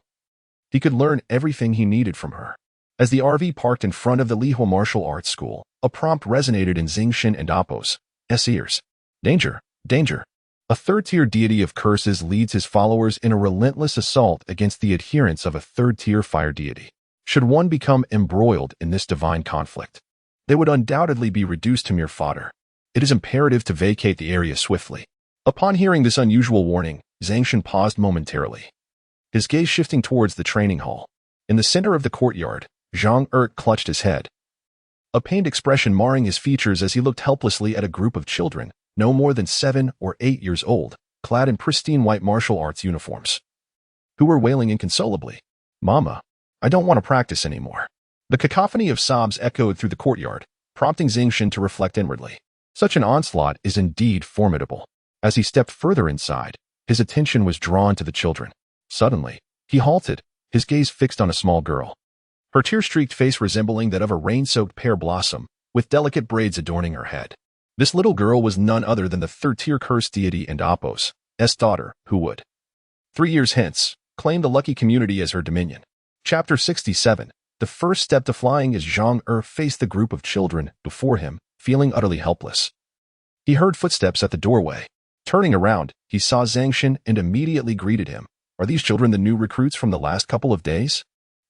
he could learn everything he needed from her. As the RV parked in front of the Lihua Martial Arts School, a prompt resonated in Zeng Shen and Appo's ears. Danger, danger. A third-tier deity of curses leads his followers in a relentless assault against the adherents of a third-tier fire deity. Should one become embroiled in this divine conflict, they would undoubtedly be reduced to mere fodder. It is imperative to vacate the area swiftly. Upon hearing this unusual warning, Zeng Shen paused momentarily, his gaze shifting towards the training hall. In the center of the courtyard, Zhang clutched his head, a pained expression marring his features as he looked helplessly at a group of children, no more than 7 or 8 years old, clad in pristine white martial arts uniforms, who were wailing inconsolably. Mama, I don't want to practice anymore. The cacophony of sobs echoed through the courtyard, prompting Zeng Shen to reflect inwardly. Such an onslaught is indeed formidable. As he stepped further inside, his attention was drawn to the children. Suddenly, he halted, his gaze fixed on a small girl, her tear-streaked face resembling that of a rain-soaked pear blossom, with delicate braids adorning her head. This little girl was none other than the third-tier cursed deity and Appo's daughter, who would, 3 years hence, claim the lucky community as her dominion. Chapter 67. The first step to flying as Zhang faced the group of children before him, feeling utterly helpless. He heard footsteps at the doorway. Turning around, he saw Zeng Shen and immediately greeted him. Are these children the new recruits from the last couple of days?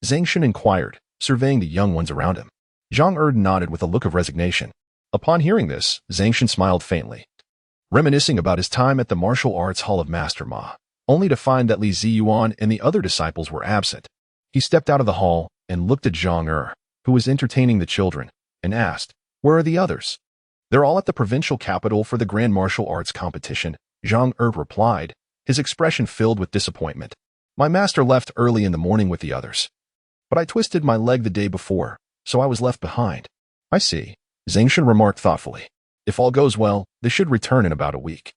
Zeng Shen inquired, surveying the young ones around him. Zhang nodded with a look of resignation. Upon hearing this, Zeng Shen smiled faintly, reminiscing about his time at the martial arts hall of Master Ma, only to find that Li Ziyuan and the other disciples were absent. He stepped out of the hall and looked at Zhang who was entertaining the children, and asked, where are the others? They're all at the provincial capital for the Grand Martial Arts competition, Zhang replied, his expression filled with disappointment. My master left early in the morning with the others, but I twisted my leg the day before, so I was left behind. I see, Zeng Shen remarked thoughtfully. If all goes well, they should return in about a week,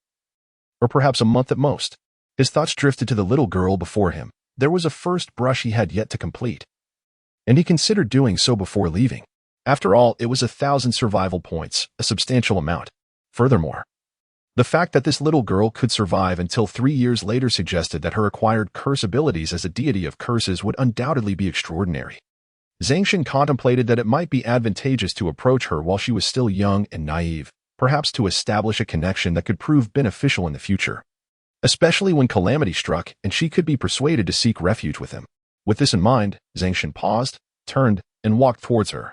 or perhaps a month at most. His thoughts drifted to the little girl before him. There was a first brush he had yet to complete, and he considered doing so before leaving. After all, it was 1,000 survival points, a substantial amount. Furthermore, the fact that this little girl could survive until 3 years later suggested that her acquired curse abilities as a deity of curses would undoubtedly be extraordinary. Zeng Shen contemplated that it might be advantageous to approach her while she was still young and naive, perhaps to establish a connection that could prove beneficial in the future, especially when calamity struck and she could be persuaded to seek refuge with him. With this in mind, Zeng Shen paused, turned, and walked towards her,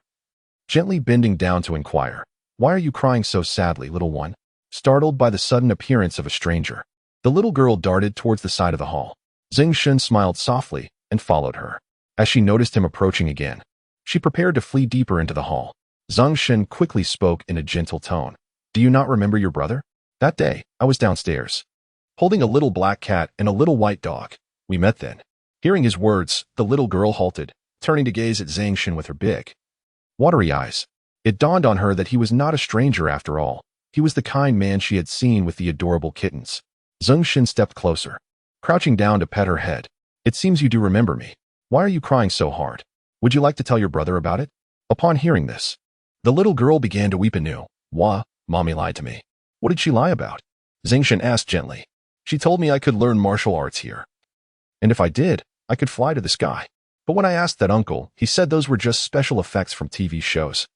gently bending down to inquire, why are you crying so sadly, little one? Startled by the sudden appearance of a stranger, the little girl darted towards the side of the hall. Zeng Shen smiled softly and followed her. As she noticed him approaching again, she prepared to flee deeper into the hall. Zeng Shen quickly spoke in a gentle tone. Do you not remember your brother? That day, I was downstairs, holding a little black cat and a little white dog. We met then. Hearing his words, the little girl halted, turning to gaze at Zeng Shen with her big, watery eyes. It dawned on her that he was not a stranger after all. He was the kind man she had seen with the adorable kittens. Zeng Shen stepped closer, crouching down to pet her head. It seems you do remember me. Why are you crying so hard? Would you like to tell your brother about it? Upon hearing this, the little girl began to weep anew. Wah, Mommy lied to me. What did she lie about? Zeng Shen asked gently. She told me I could learn martial arts here. And if I did, I could fly to the sky. But when I asked that uncle, he said those were just special effects from TV shows.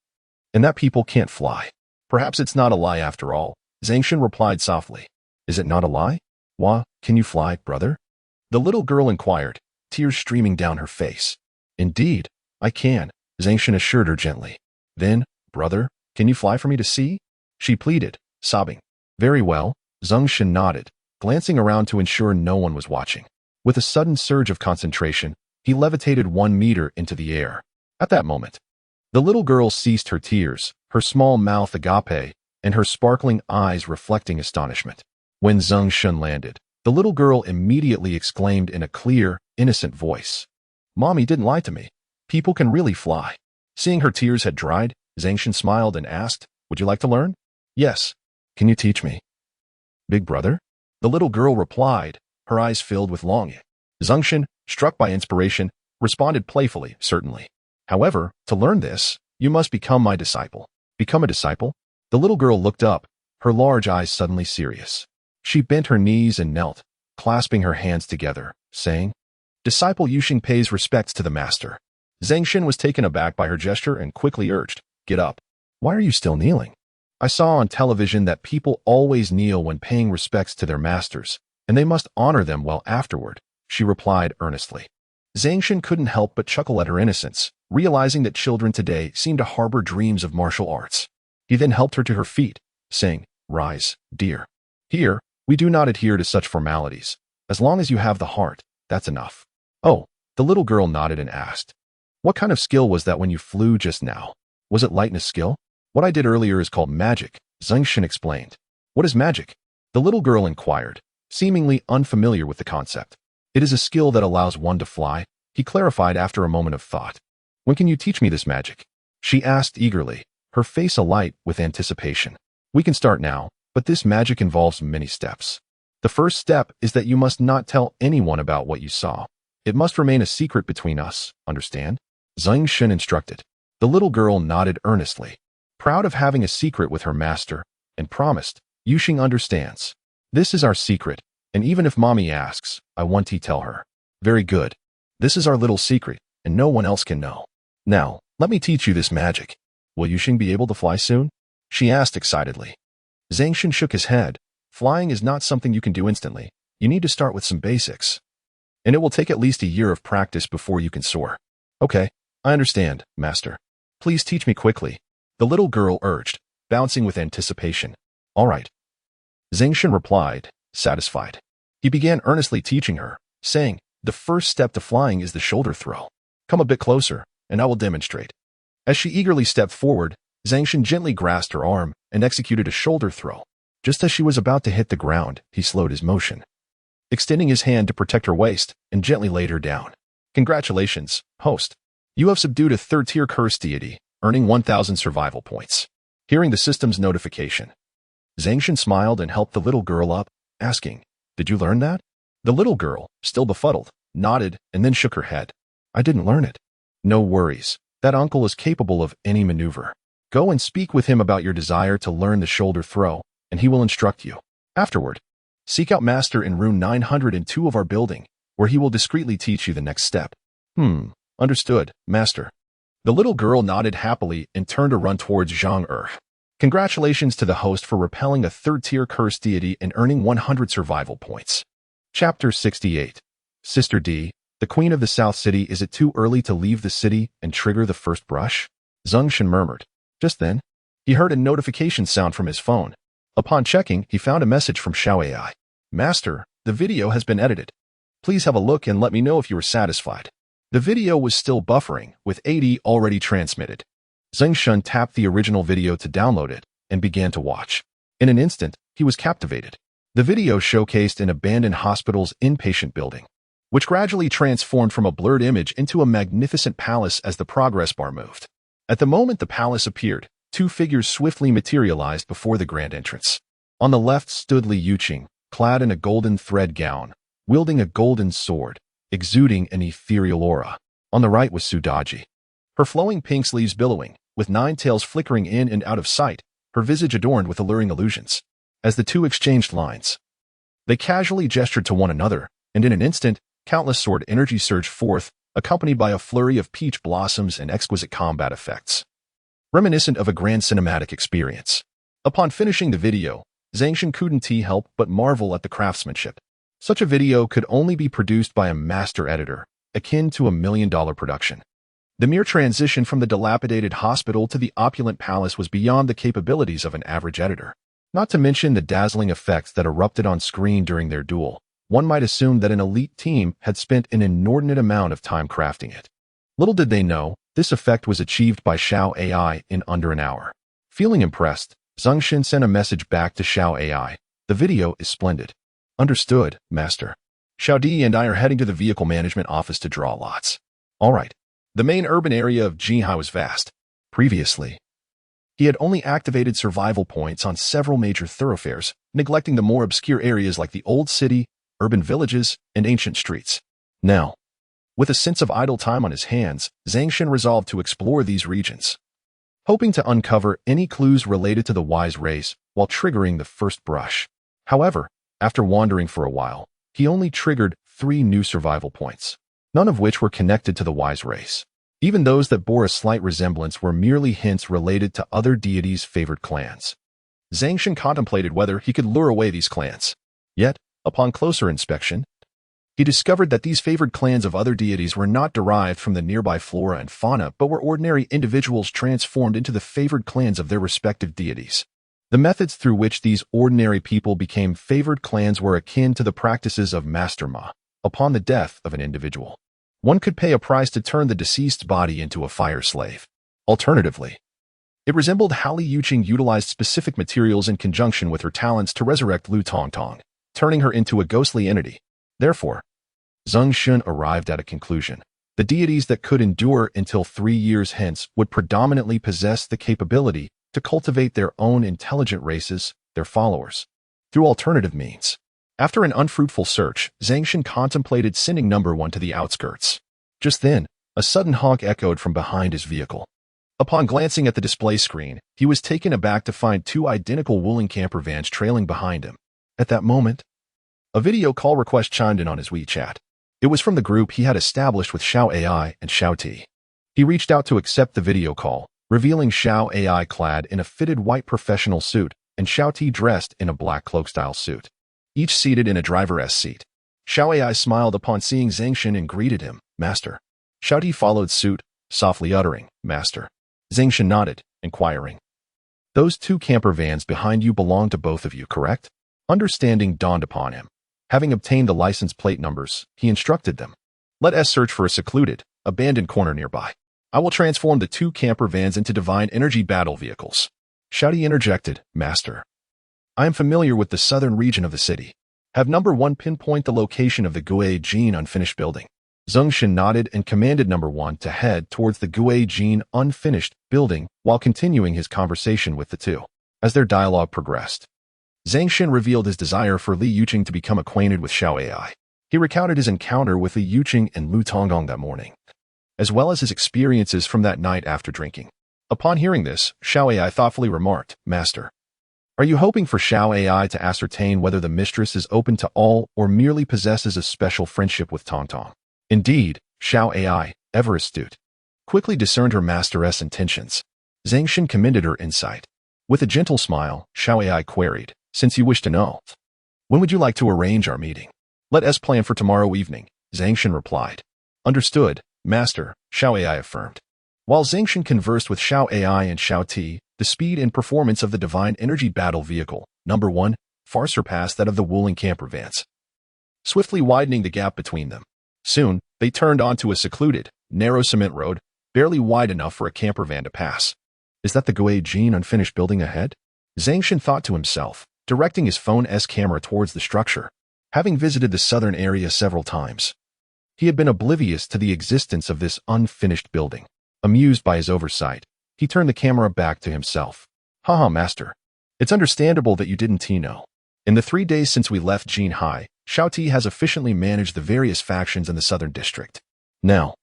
And that people can't fly. Perhaps it's not a lie after all. Zeng Shen replied softly. Is it not a lie? Wah, can you fly, brother? The little girl inquired, tears streaming down her face. Indeed, I can, Zeng Shen assured her gently. Then, brother, can you fly for me to see? She pleaded, sobbing. Very well, Zeng Shen nodded, glancing around to ensure no one was watching. With a sudden surge of concentration, he levitated 1 meter into the air. At that moment, the little girl ceased her tears, her small mouth agape, and her sparkling eyes reflecting astonishment. When Zeng Shen landed, the little girl immediately exclaimed in a clear, innocent voice. Mommy didn't lie to me. People can really fly. Seeing her tears had dried, Zeng Shen smiled and asked, Would you like to learn? Yes. Can you teach me? Big brother? The little girl replied, her eyes filled with longing. Zeng Shen, struck by inspiration, responded playfully, certainly. However, to learn this, you must become my disciple. Become a disciple? The little girl looked up, her large eyes suddenly serious. She bent her knees and knelt, clasping her hands together, saying, Disciple Yuxing pays respects to the master. Zeng Shen was taken aback by her gesture and quickly urged, Get up. Why are you still kneeling? I saw on television that people always kneel when paying respects to their masters, and they must honor them well afterward, she replied earnestly. Zeng Shen couldn't help but chuckle at her innocence, realizing that children today seem to harbor dreams of martial arts. He then helped her to her feet, saying, Rise, dear. Here, we do not adhere to such formalities. As long as you have the heart, that's enough. Oh, the little girl nodded and asked, What kind of skill was that when you flew just now? Was it lightness skill? What I did earlier is called magic, Zeng Shen explained. What is magic? The little girl inquired, seemingly unfamiliar with the concept. It is a skill that allows one to fly, he clarified after a moment of thought. When can you teach me this magic? She asked eagerly, her face alight with anticipation. We can start now, but this magic involves many steps. The first step is that you must not tell anyone about what you saw. It must remain a secret between us, understand? Zeng Shen instructed. The little girl nodded earnestly, proud of having a secret with her master, and promised, Yuxing understands. This is our secret, and even if Mommy asks, I want to tell her. Very good. This is our little secret, and no one else can know. Now, let me teach you this magic. Will Yuxing be able to fly soon? She asked excitedly. Zeng Shen shook his head. Flying is not something you can do instantly. You need to start with some basics. And it will take at least a year of practice before you can soar. Okay, I understand, Master. Please teach me quickly. The little girl urged, bouncing with anticipation. All right. Zeng Shen replied, satisfied. He began earnestly teaching her, saying, The first step to flying is the shoulder throw. Come a bit closer, and I will demonstrate. As she eagerly stepped forward, Zeng Shen gently grasped her arm and executed a shoulder throw. Just as she was about to hit the ground, he slowed his motion, extending his hand to protect her waist and gently laid her down. Congratulations, host. You have subdued a third-tier curse deity, earning 1,000 survival points. Hearing the system's notification, Zeng Shen smiled and helped the little girl up, asking, Did you learn that? The little girl, still befuddled, nodded and then shook her head. I didn't learn it. No worries. That uncle is capable of any maneuver. Go and speak with him about your desire to learn the shoulder throw, and he will instruct you. Afterward, seek out Master in room 902 of our building, where he will discreetly teach you the next step. Understood, Master. The little girl nodded happily and turned to run towards Zhang. Congratulations to the host for repelling a third-tier curse deity and earning 100 survival points. Chapter 68. Sister D, the Queen of the South City, is it too early to leave the city and trigger the first brush? Zeng Shen murmured. Just then, he heard a notification sound from his phone. Upon checking, he found a message from Xiao AI. Master, the video has been edited. Please have a look and let me know if you are satisfied. The video was still buffering, with 80 already transmitted. Zeng Shen tapped the original video to download it and began to watch. In an instant, he was captivated. The video showcased an abandoned hospital's inpatient building, which gradually transformed from a blurred image into a magnificent palace as the progress bar moved. At the moment the palace appeared, two figures swiftly materialized before the grand entrance. On the left stood Li Yuqing, clad in a golden thread gown, wielding a golden sword, exuding an ethereal aura. On the right was Sudaji, her flowing pink sleeves billowing, with 9 tails flickering in and out of sight, her visage adorned with alluring illusions. As the two exchanged lines, they casually gestured to one another, and in an instant, countless sword energy surged forth, accompanied by a flurry of peach blossoms and exquisite combat effects, reminiscent of a grand cinematic experience. Upon finishing the video, Zeng Shen couldn't help but marvel at the craftsmanship. Such a video could only be produced by a master editor, akin to a $1 million production. The mere transition from the dilapidated hospital to the opulent palace was beyond the capabilities of an average editor. Not to mention the dazzling effects that erupted on screen during their duel. One might assume that an elite team had spent an inordinate amount of time crafting it. Little did they know, this effect was achieved by Xiao AI in under an hour. Feeling impressed, Zeng Shen sent a message back to Xiao AI. The video is splendid. Understood, Master. Xiao Di and I are heading to the vehicle management office to draw lots. All right. The main urban area of Jinhai was vast. Previously, he had only activated survival points on several major thoroughfares, neglecting the more obscure areas like the old city, urban villages, and ancient streets. Now, with a sense of idle time on his hands, Zeng Shen resolved to explore these regions, hoping to uncover any clues related to the wise race while triggering the first brush. However, after wandering for a while, he only triggered 3 new survival points, none of which were connected to the wise race. Even those that bore a slight resemblance were merely hints related to other deities' favored clans. Zeng Shen contemplated whether he could lure away these clans. Yet, upon closer inspection, he discovered that these favored clans of other deities were not derived from the nearby flora and fauna, but were ordinary individuals transformed into the favored clans of their respective deities. The methods through which these ordinary people became favored clans were akin to the practices of Master Ma. Upon the death of an individual, one could pay a price to turn the deceased's body into a fire slave. Alternatively, it resembled how Li Yuqing utilized specific materials in conjunction with her talents to resurrect Lu Tongtong, turning her into a ghostly entity. Therefore, Zeng Shen arrived at a conclusion. The deities that could endure until 3 years hence would predominantly possess the capability to cultivate their own intelligent races, their followers, through alternative means. After an unfruitful search, Zeng Shen contemplated sending number 1 to the outskirts. Just then, a sudden honk echoed from behind his vehicle. Upon glancing at the display screen, he was taken aback to find 2 identical woolen camper vans trailing behind him. At that moment, a video call request chimed in on his WeChat. It was from the group he had established with Xiao AI and Xiao Ti. He reached out to accept the video call, revealing Xiao AI clad in a fitted white professional suit and Xiao Ti dressed in a black cloak-style suit, each seated in a driver's seat. Xiao AI smiled upon seeing Zeng Shen and greeted him, Master. Xiao Ti followed suit, softly uttering, Master. Zeng Shen nodded, inquiring. Those 2 camper vans behind you belong to both of you, correct? Understanding dawned upon him. Having obtained the license plate numbers, he instructed them. Let us search for a secluded, abandoned corner nearby. I will transform the 2 camper vans into divine energy battle vehicles. Xiao Ti interjected, Master. I am familiar with the southern region of the city. Have number 1 pinpoint the location of the Gue Jin unfinished building. Zeng Shen nodded and commanded number 1 to head towards the Gue Jin unfinished building while continuing his conversation with the 2. As their dialogue progressed, Zeng Shen revealed his desire for Li Yuqing to become acquainted with Xiao AI. He recounted his encounter with Li Yuqing and Lu Tongtong that morning, as well as his experiences from that night after drinking. Upon hearing this, Xiao AI thoughtfully remarked, Master, are you hoping for Xiao AI to ascertain whether the mistress is open to all or merely possesses a special friendship with Tongtong? Indeed, Xiao AI, ever astute, quickly discerned her masteress' intentions. Zeng Shen commended her insight. With a gentle smile, Xiao AI queried, since you wish to know, when would you like to arrange our meeting? Let us plan for tomorrow evening, Zeng Shen replied. Understood, Master, Xiao AI affirmed. While Zeng Shen conversed with Xiao AI and Xiao Ti, the speed and performance of the divine energy battle vehicle, number 1, far surpassed that of the woolen camper vans, swiftly widening the gap between them. Soon, they turned onto a secluded, narrow cement road, barely wide enough for a camper van to pass. Is that the Gue Jin unfinished building ahead? Zeng Shen thought to himself, directing his phone's camera towards the structure. Having visited the southern area several times, he had been oblivious to the existence of this unfinished building. Amused by his oversight, he turned the camera back to himself. Haha, Master. It's understandable that you didn't know. In the 3 days since we left Jinhai, Xiaoti has efficiently managed the various factions in the southern district. Now,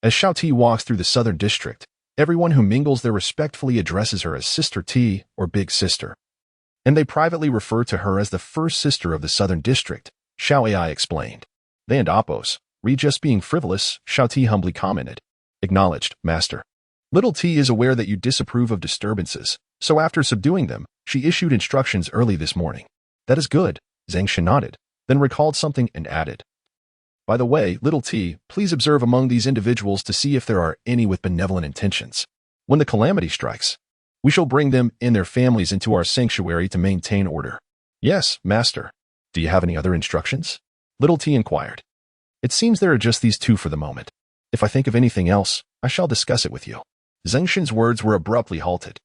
as Xiaoti walks through the southern district, everyone who mingles there respectfully addresses her as Sister T or Big Sister. And they privately refer to her as the first sister of the southern district, Xiao Ai explained. They and Oppos, re just being frivolous, Xiaoti humbly commented. Acknowledged, Master. Little T is aware that you disapprove of disturbances, so after subduing them, she issued instructions early this morning. That is good, Zeng Shen nodded, then recalled something and added. By the way, Little T, please observe among these individuals to see if there are any with benevolent intentions. When the calamity strikes, we shall bring them and their families into our sanctuary to maintain order. Yes, Master. Do you have any other instructions? Little T inquired. It seems there are just these two for the moment. If I think of anything else, I shall discuss it with you. Zeng Shen's words were abruptly halted.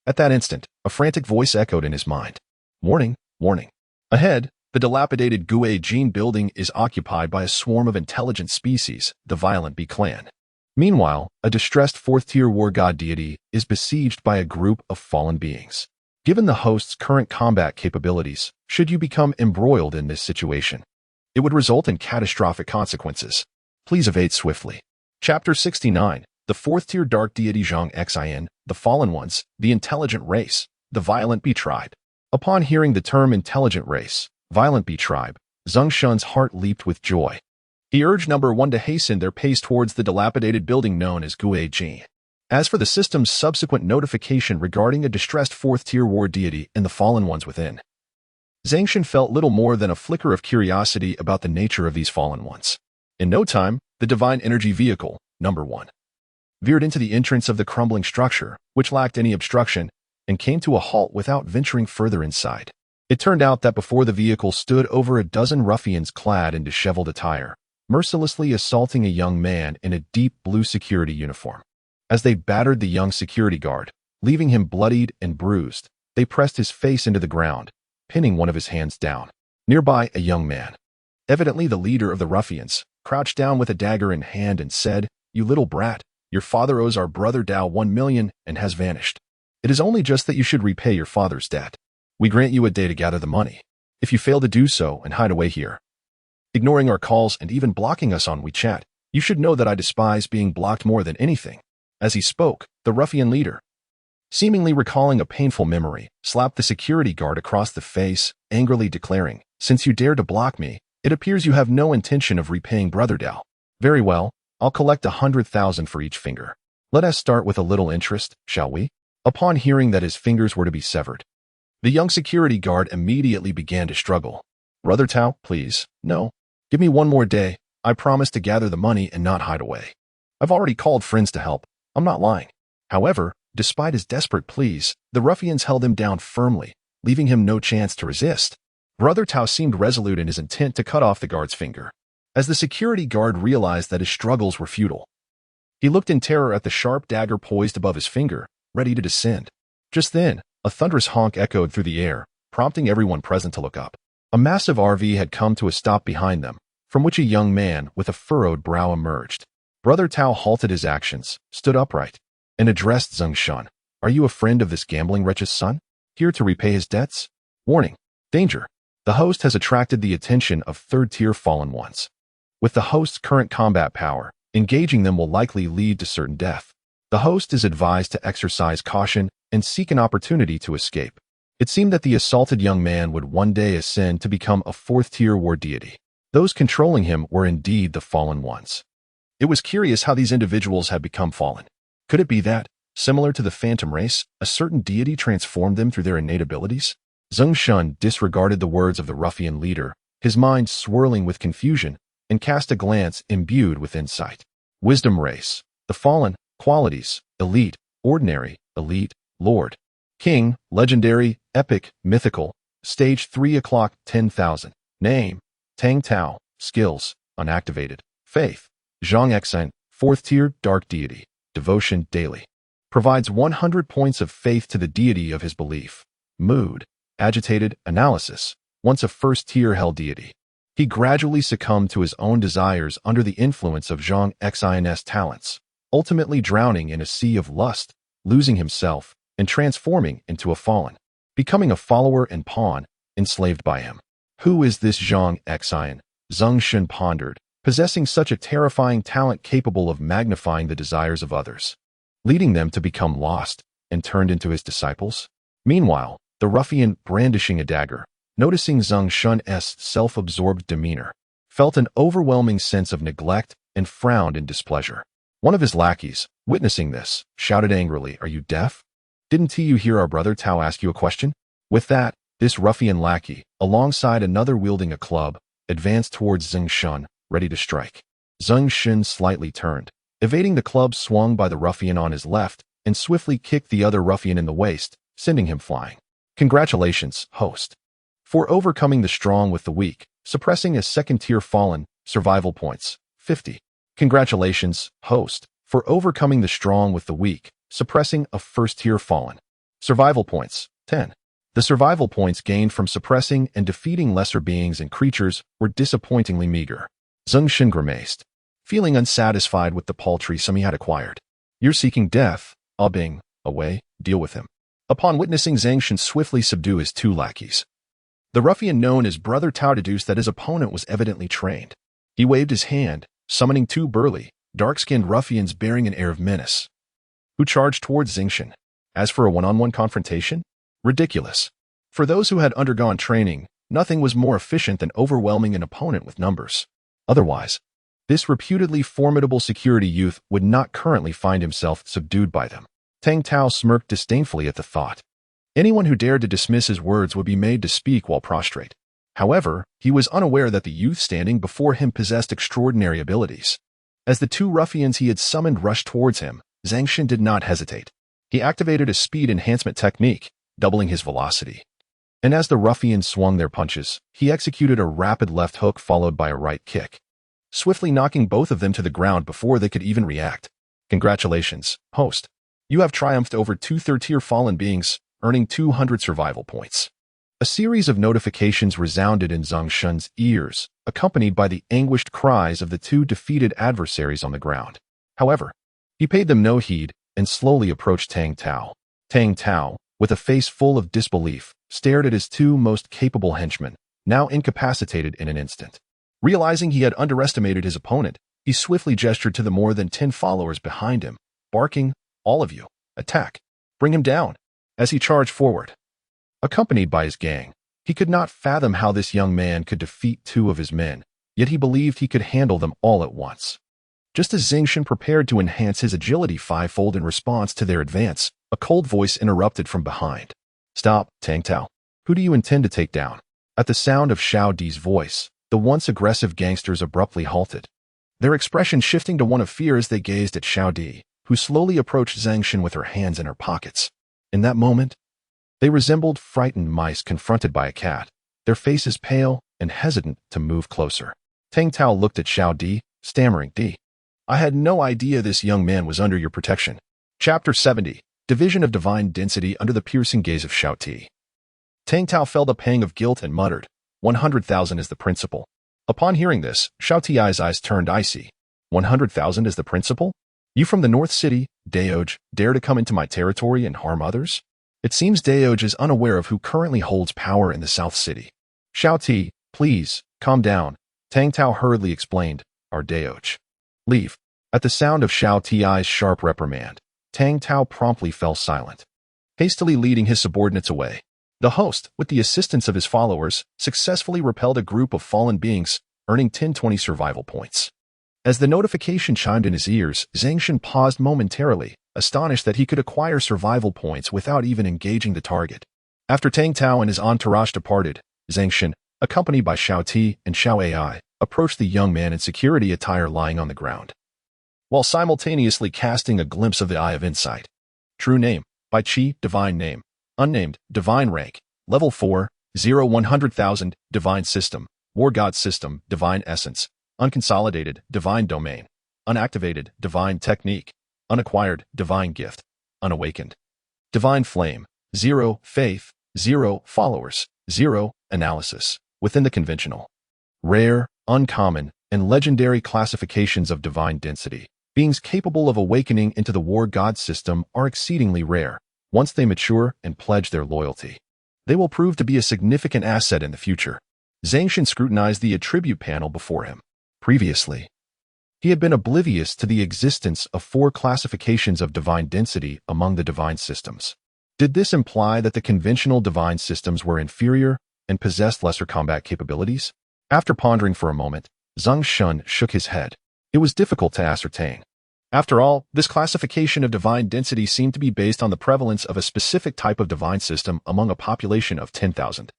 At that instant, a frantic voice echoed in his mind. Warning, warning. Ahead, the dilapidated Gue Jin building is occupied by a swarm of intelligent species, the violent bee clan. Meanwhile, a distressed fourth-tier war god deity is besieged by a group of fallen beings. Given the host's current combat capabilities, should you become embroiled in this situation, it would result in catastrophic consequences. Please evade swiftly. Chapter 69. The fourth-tier dark deity Zhang Xin, the fallen ones, the intelligent race, the violent bee tribe. Upon hearing the term intelligent race, violent bee tribe, Zeng Shen's heart leaped with joy. He urged number 1 to hasten their pace towards the dilapidated building known as Gue Jin. As for the system's subsequent notification regarding a distressed fourth-tier war deity and the fallen ones within, Zeng Shen felt little more than a flicker of curiosity about the nature of these fallen ones. In no time, the divine energy vehicle, number 1, veered into the entrance of the crumbling structure, which lacked any obstruction, and came to a halt without venturing further inside. It turned out that before the vehicle stood over a dozen ruffians clad in disheveled attire, mercilessly assaulting a young man in a deep blue security uniform. As they battered the young security guard, leaving him bloodied and bruised, they pressed his face into the ground, pinning one of his hands down. Nearby, a young man, evidently the leader of the ruffians, crouched down with a dagger in hand and said, "You little brat, your father owes our brother Dao 1 million and has vanished. It is only just that you should repay your father's debt. We grant you a day to gather the money. If you fail to do so and hide away here, ignoring our calls and even blocking us on WeChat, you should know that I despise being blocked more than anything." As he spoke, the ruffian leader, seemingly recalling a painful memory, slapped the security guard across the face, angrily declaring, "Since you dare to block me, it appears you have no intention of repaying Brother Dao. Very well, I'll collect 100,000 for each finger. Let us start with a little interest, shall we?" Upon hearing that his fingers were to be severed, the young security guard immediately began to struggle. "Brother Tao, please, no. Give me one more day. I promise to gather the money and not hide away. I've already called friends to help. I'm not lying." However, despite his desperate pleas, the ruffians held him down firmly, leaving him no chance to resist. Brother Tao seemed resolute in his intent to cut off the guard's finger. As the security guard realized that his struggles were futile, he looked in terror at the sharp dagger poised above his finger, ready to descend. Just then, a thunderous honk echoed through the air, prompting everyone present to look up. A massive RV had come to a stop behind them, from which a young man with a furrowed brow emerged. Brother Tao halted his actions, stood upright, and addressed Zeng Shen. "Are you a friend of this gambling wretch's son, here to repay his debts? Warning. Danger. The host has attracted the attention of third-tier fallen ones. With the host's current combat power, engaging them will likely lead to certain death. The host is advised to exercise caution and seek an opportunity to escape." It seemed that the assaulted young man would one day ascend to become a fourth-tier war deity. Those controlling him were indeed the fallen ones. It was curious how these individuals had become fallen. Could it be that, similar to the phantom race, a certain deity transformed them through their innate abilities? Zeng Shen disregarded the words of the ruffian leader, his mind swirling with confusion, and cast a glance imbued with insight. Wisdom race. The fallen. Qualities: elite, ordinary, elite, lord, king, legendary, epic, mythical. Stage 3 o'clock 10,000. Name: Tang Tao. Skills: unactivated. Faith: Zhang Xin, 4th tier dark deity. Devotion: daily. Provides 100 points of faith to the deity of his belief. Mood: agitated. Analysis: once a 1st tier hell deity. He gradually succumbed to his own desires under the influence of Zhang Xin's talents, ultimately drowning in a sea of lust, losing himself, and transforming into a fallen, becoming a follower and pawn enslaved by him. Who is this Zhang Xian? Zeng Shen pondered, possessing such a terrifying talent capable of magnifying the desires of others, leading them to become lost and turned into his disciples? Meanwhile, the ruffian, brandishing a dagger, noticing Zeng Shen's self-absorbed demeanor, felt an overwhelming sense of neglect and frowned in displeasure. One of his lackeys, witnessing this, shouted angrily, "Are you deaf? Didn't you hear our brother Tao ask you a question?" With that, this ruffian lackey, alongside another wielding a club, advanced towards Zeng Shen, ready to strike. Zeng Shen slightly turned, evading the club swung by the ruffian on his left, and swiftly kicked the other ruffian in the waist, sending him flying. Congratulations, host, for overcoming the strong with the weak, suppressing a second-tier fallen, survival points, 50. Congratulations, host, for overcoming the strong with the weak, suppressing a first-tier fallen, survival points, 10. The survival points gained from suppressing and defeating lesser beings and creatures were disappointingly meager. Zeng Shen grimaced, feeling unsatisfied with the paltry sum he had acquired. "You're seeking death, Bing, away, deal with him." Upon witnessing Zeng Shen swiftly subdue his two lackeys, the ruffian known as Brother Tao deduced that his opponent was evidently trained. He waved his hand, summoning two burly, dark-skinned ruffians bearing an air of menace, who charged towards Zeng Shen. As for a one-on-one confrontation, ridiculous. For those who had undergone training, nothing was more efficient than overwhelming an opponent with numbers. Otherwise, this reputedly formidable security youth would not currently find himself subdued by them. Tang Tao smirked disdainfully at the thought. Anyone who dared to dismiss his words would be made to speak while prostrate. However, he was unaware that the youth standing before him possessed extraordinary abilities. As the two ruffians he had summoned rushed towards him, Zeng Shen did not hesitate. He activated a speed enhancement technique, doubling his velocity. And as the ruffians swung their punches, he executed a rapid left hook followed by a right kick, swiftly knocking both of them to the ground before they could even react. Congratulations, host. You have triumphed over two third-tier fallen beings, earning 200 survival points. A series of notifications resounded in Zeng Shen's ears, accompanied by the anguished cries of the two defeated adversaries on the ground. However, he paid them no heed and slowly approached Tang Tao. Tang Tao, with a face full of disbelief, stared at his two most capable henchmen, now incapacitated in an instant. Realizing he had underestimated his opponent, he swiftly gestured to the more than 10 followers behind him, barking, "All of you, attack! Bring him down!" As he charged forward, accompanied by his gang, he could not fathom how this young man could defeat two of his men, yet he believed he could handle them all at once. Just as Zeng Shen prepared to enhance his agility fivefold in response to their advance, a cold voice interrupted from behind. "Stop, Tang Tao. Who do you intend to take down?" At the sound of Xiao Di's voice, the once aggressive gangsters abruptly halted, their expression shifting to one of fear as they gazed at Xiao Di, who slowly approached Zeng Shen with her hands in her pockets. In that moment, they resembled frightened mice confronted by a cat, their faces pale and hesitant to move closer. Tang Tao looked at Xiao Di, stammering, "I had no idea this young man was under your protection." Chapter 70, Division of Divine Density under the piercing gaze of Xiao Di. Tang Tao felt a pang of guilt and muttered, 100,000 is the principal. Upon hearing this, Xiao Ti's eyes turned icy. 100,000 is the principal? You from the North City, Daoj, dare to come into my territory and harm others? It seems Daoj is unaware of who currently holds power in the South City. Xiao Ti, please, calm down, Tang Tao hurriedly explained, our Daoj. Leave. At the sound of Xiao Ti's sharp reprimand, Tang Tao promptly fell silent, hastily leading his subordinates away. The host, with the assistance of his followers, successfully repelled a group of fallen beings, earning 1020 survival points. As the notification chimed in his ears, Zeng Shen paused momentarily, astonished that he could acquire survival points without even engaging the target. After Tang Tao and his entourage departed, Zeng Shen, accompanied by Xiao Ti and Xiao Ai, approached the young man in security attire lying on the ground, while simultaneously casting a glimpse of the Eye of Insight. True name, by Qi, divine name. Unnamed, divine rank, level 4, 100,000, divine system, war god system, divine essence, unconsolidated, divine domain, unactivated, divine technique, unacquired, divine gift, unawakened, divine flame, 0, faith, 0, followers, 0, analysis, within the conventional, rare, uncommon, and legendary classifications of divine density. Beings capable of awakening into the war god system are exceedingly rare, once they mature and pledge their loyalty. They will prove to be a significant asset in the future. Zeng Shen scrutinized the attribute panel before him. Previously, he had been oblivious to the existence of 4 classifications of divine density among the divine systems. Did this imply that the conventional divine systems were inferior and possessed lesser combat capabilities? After pondering for a moment, Zeng Shen shook his head. It was difficult to ascertain. After all, this classification of divine density seemed to be based on the prevalence of a specific type of divine system among a population of 10,000,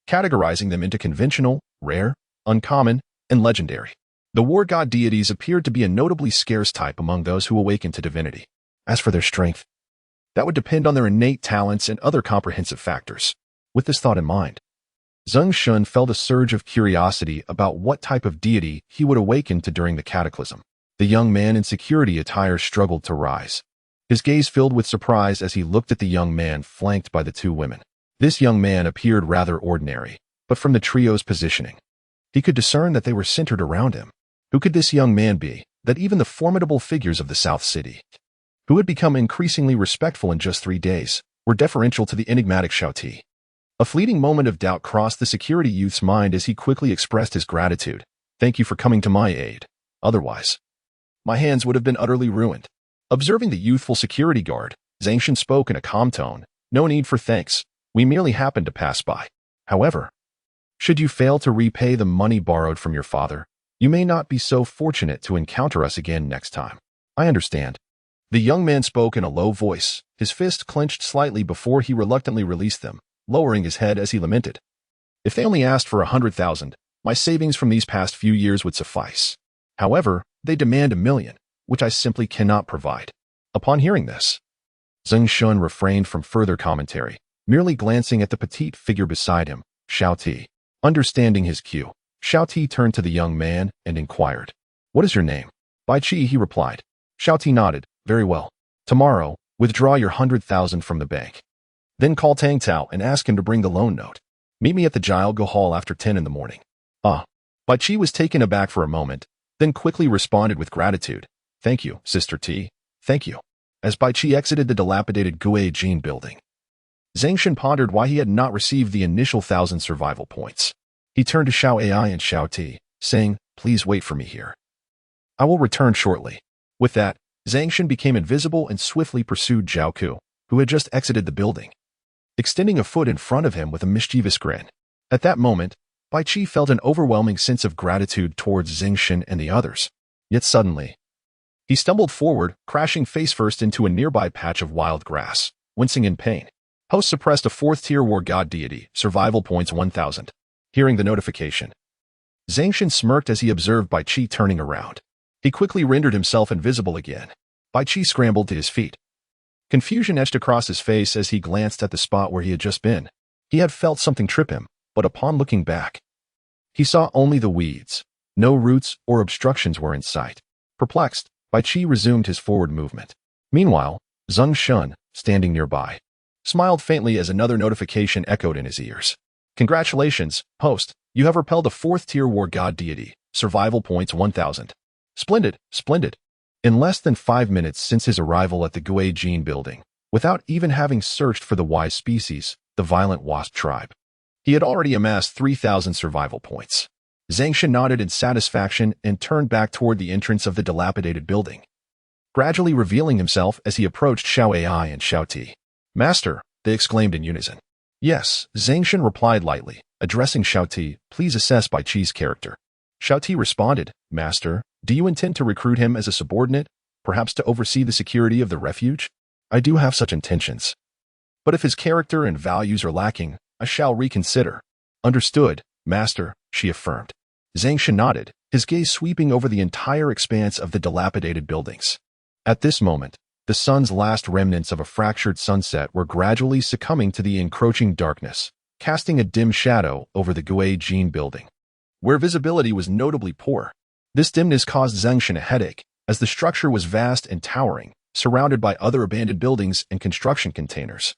categorizing them into conventional, rare, uncommon, and legendary. The war god deities appeared to be a notably scarce type among those who awakened to divinity. As for their strength, that would depend on their innate talents and other comprehensive factors. With this thought in mind, Zeng Shen felt a surge of curiosity about what type of deity he would awaken to during the cataclysm. The young man in security attire struggled to rise. His gaze filled with surprise as he looked at the young man flanked by the 2 women. This young man appeared rather ordinary, but from the trio's positioning, he could discern that they were centered around him. Who could this young man be, that even the formidable figures of the South City, who had become increasingly respectful in just 3 days, were deferential to the enigmatic Xiaoti? A fleeting moment of doubt crossed the security youth's mind as he quickly expressed his gratitude. Thank you for coming to my aid. Otherwise, my hands would have been utterly ruined. Observing the youthful security guard, Zeng Shen spoke in a calm tone. No need for thanks. We merely happened to pass by. However, should you fail to repay the money borrowed from your father, you may not be so fortunate to encounter us again next time. I understand. The young man spoke in a low voice, his fist clenched slightly before he reluctantly released them, lowering his head as he lamented. If they only asked for 100,000, my savings from these past few years would suffice. However, they demand 1,000,000, which I simply cannot provide. Upon hearing this, Zeng Shen refrained from further commentary, merely glancing at the petite figure beside him, Xiaoti. Understanding his cue, Xiaoti turned to the young man and inquired, "What is your name?" "Bai Qi," he replied. Xiaoti nodded. "Very well. Tomorrow, withdraw your 100,000 from the bank. Then call Tang Tao and ask him to bring the loan note. Meet me at the Jiao Hall after 10 in the morning." Bai Qi was taken aback for a moment, then quickly responded with gratitude. "Thank you, Sister T. Thank you." As Bai Qi exited the dilapidated Guijin building, Zeng Shen pondered why he had not received the initial 1,000 survival points. He turned to Xiao Ai and Xiao Ti, saying, "Please wait for me here. I will return shortly." With that, Zeng Shen became invisible and swiftly pursued Zhao Ku, who had just exited the building, extending a foot in front of him with a mischievous grin. At that moment, Bai Qi felt an overwhelming sense of gratitude towards Zeng Shen and the others. Yet suddenly, he stumbled forward, crashing face-first into a nearby patch of wild grass, wincing in pain. Host suppressed a 4th-tier war god deity, survival points 1,000. Hearing the notification, Zeng Shen smirked as he observed Bai Qi turning around. He quickly rendered himself invisible again. Bai Qi scrambled to his feet. Confusion etched across his face as he glanced at the spot where he had just been. He had felt something trip him, but upon looking back, he saw only the weeds. No roots or obstructions were in sight. Perplexed, Bai Qi resumed his forward movement. Meanwhile, Zeng Shen, standing nearby, smiled faintly as another notification echoed in his ears. "Congratulations, host. You have repelled a 4th-tier war god deity. Survival points 1,000. Splendid, splendid." In less than 5 minutes since his arrival at the Guijin building, without even having searched for the wise species, the violent wasp tribe, he had already amassed 3,000 survival points. Zeng Shen nodded in satisfaction and turned back toward the entrance of the dilapidated building, gradually revealing himself as he approached Xiao Ai and Xiao Ti. "Master," they exclaimed in unison. "Yes," Zeng Shen replied lightly, addressing Xiao Ti. "Please assess Bai Qi's character." Xiao Ti responded, "Master, do you intend to recruit him as a subordinate, perhaps to oversee the security of the refuge?" "I do have such intentions. But if his character and values are lacking, I shall reconsider." "Understood, Master," she affirmed. Zeng Shen nodded, his gaze sweeping over the entire expanse of the dilapidated buildings. At this moment, the sun's last remnants of a fractured sunset were gradually succumbing to the encroaching darkness, casting a dim shadow over the Guijin building, where visibility was notably poor. This dimness caused Zeng Shen a headache, as the structure was vast and towering, surrounded by other abandoned buildings and construction containers,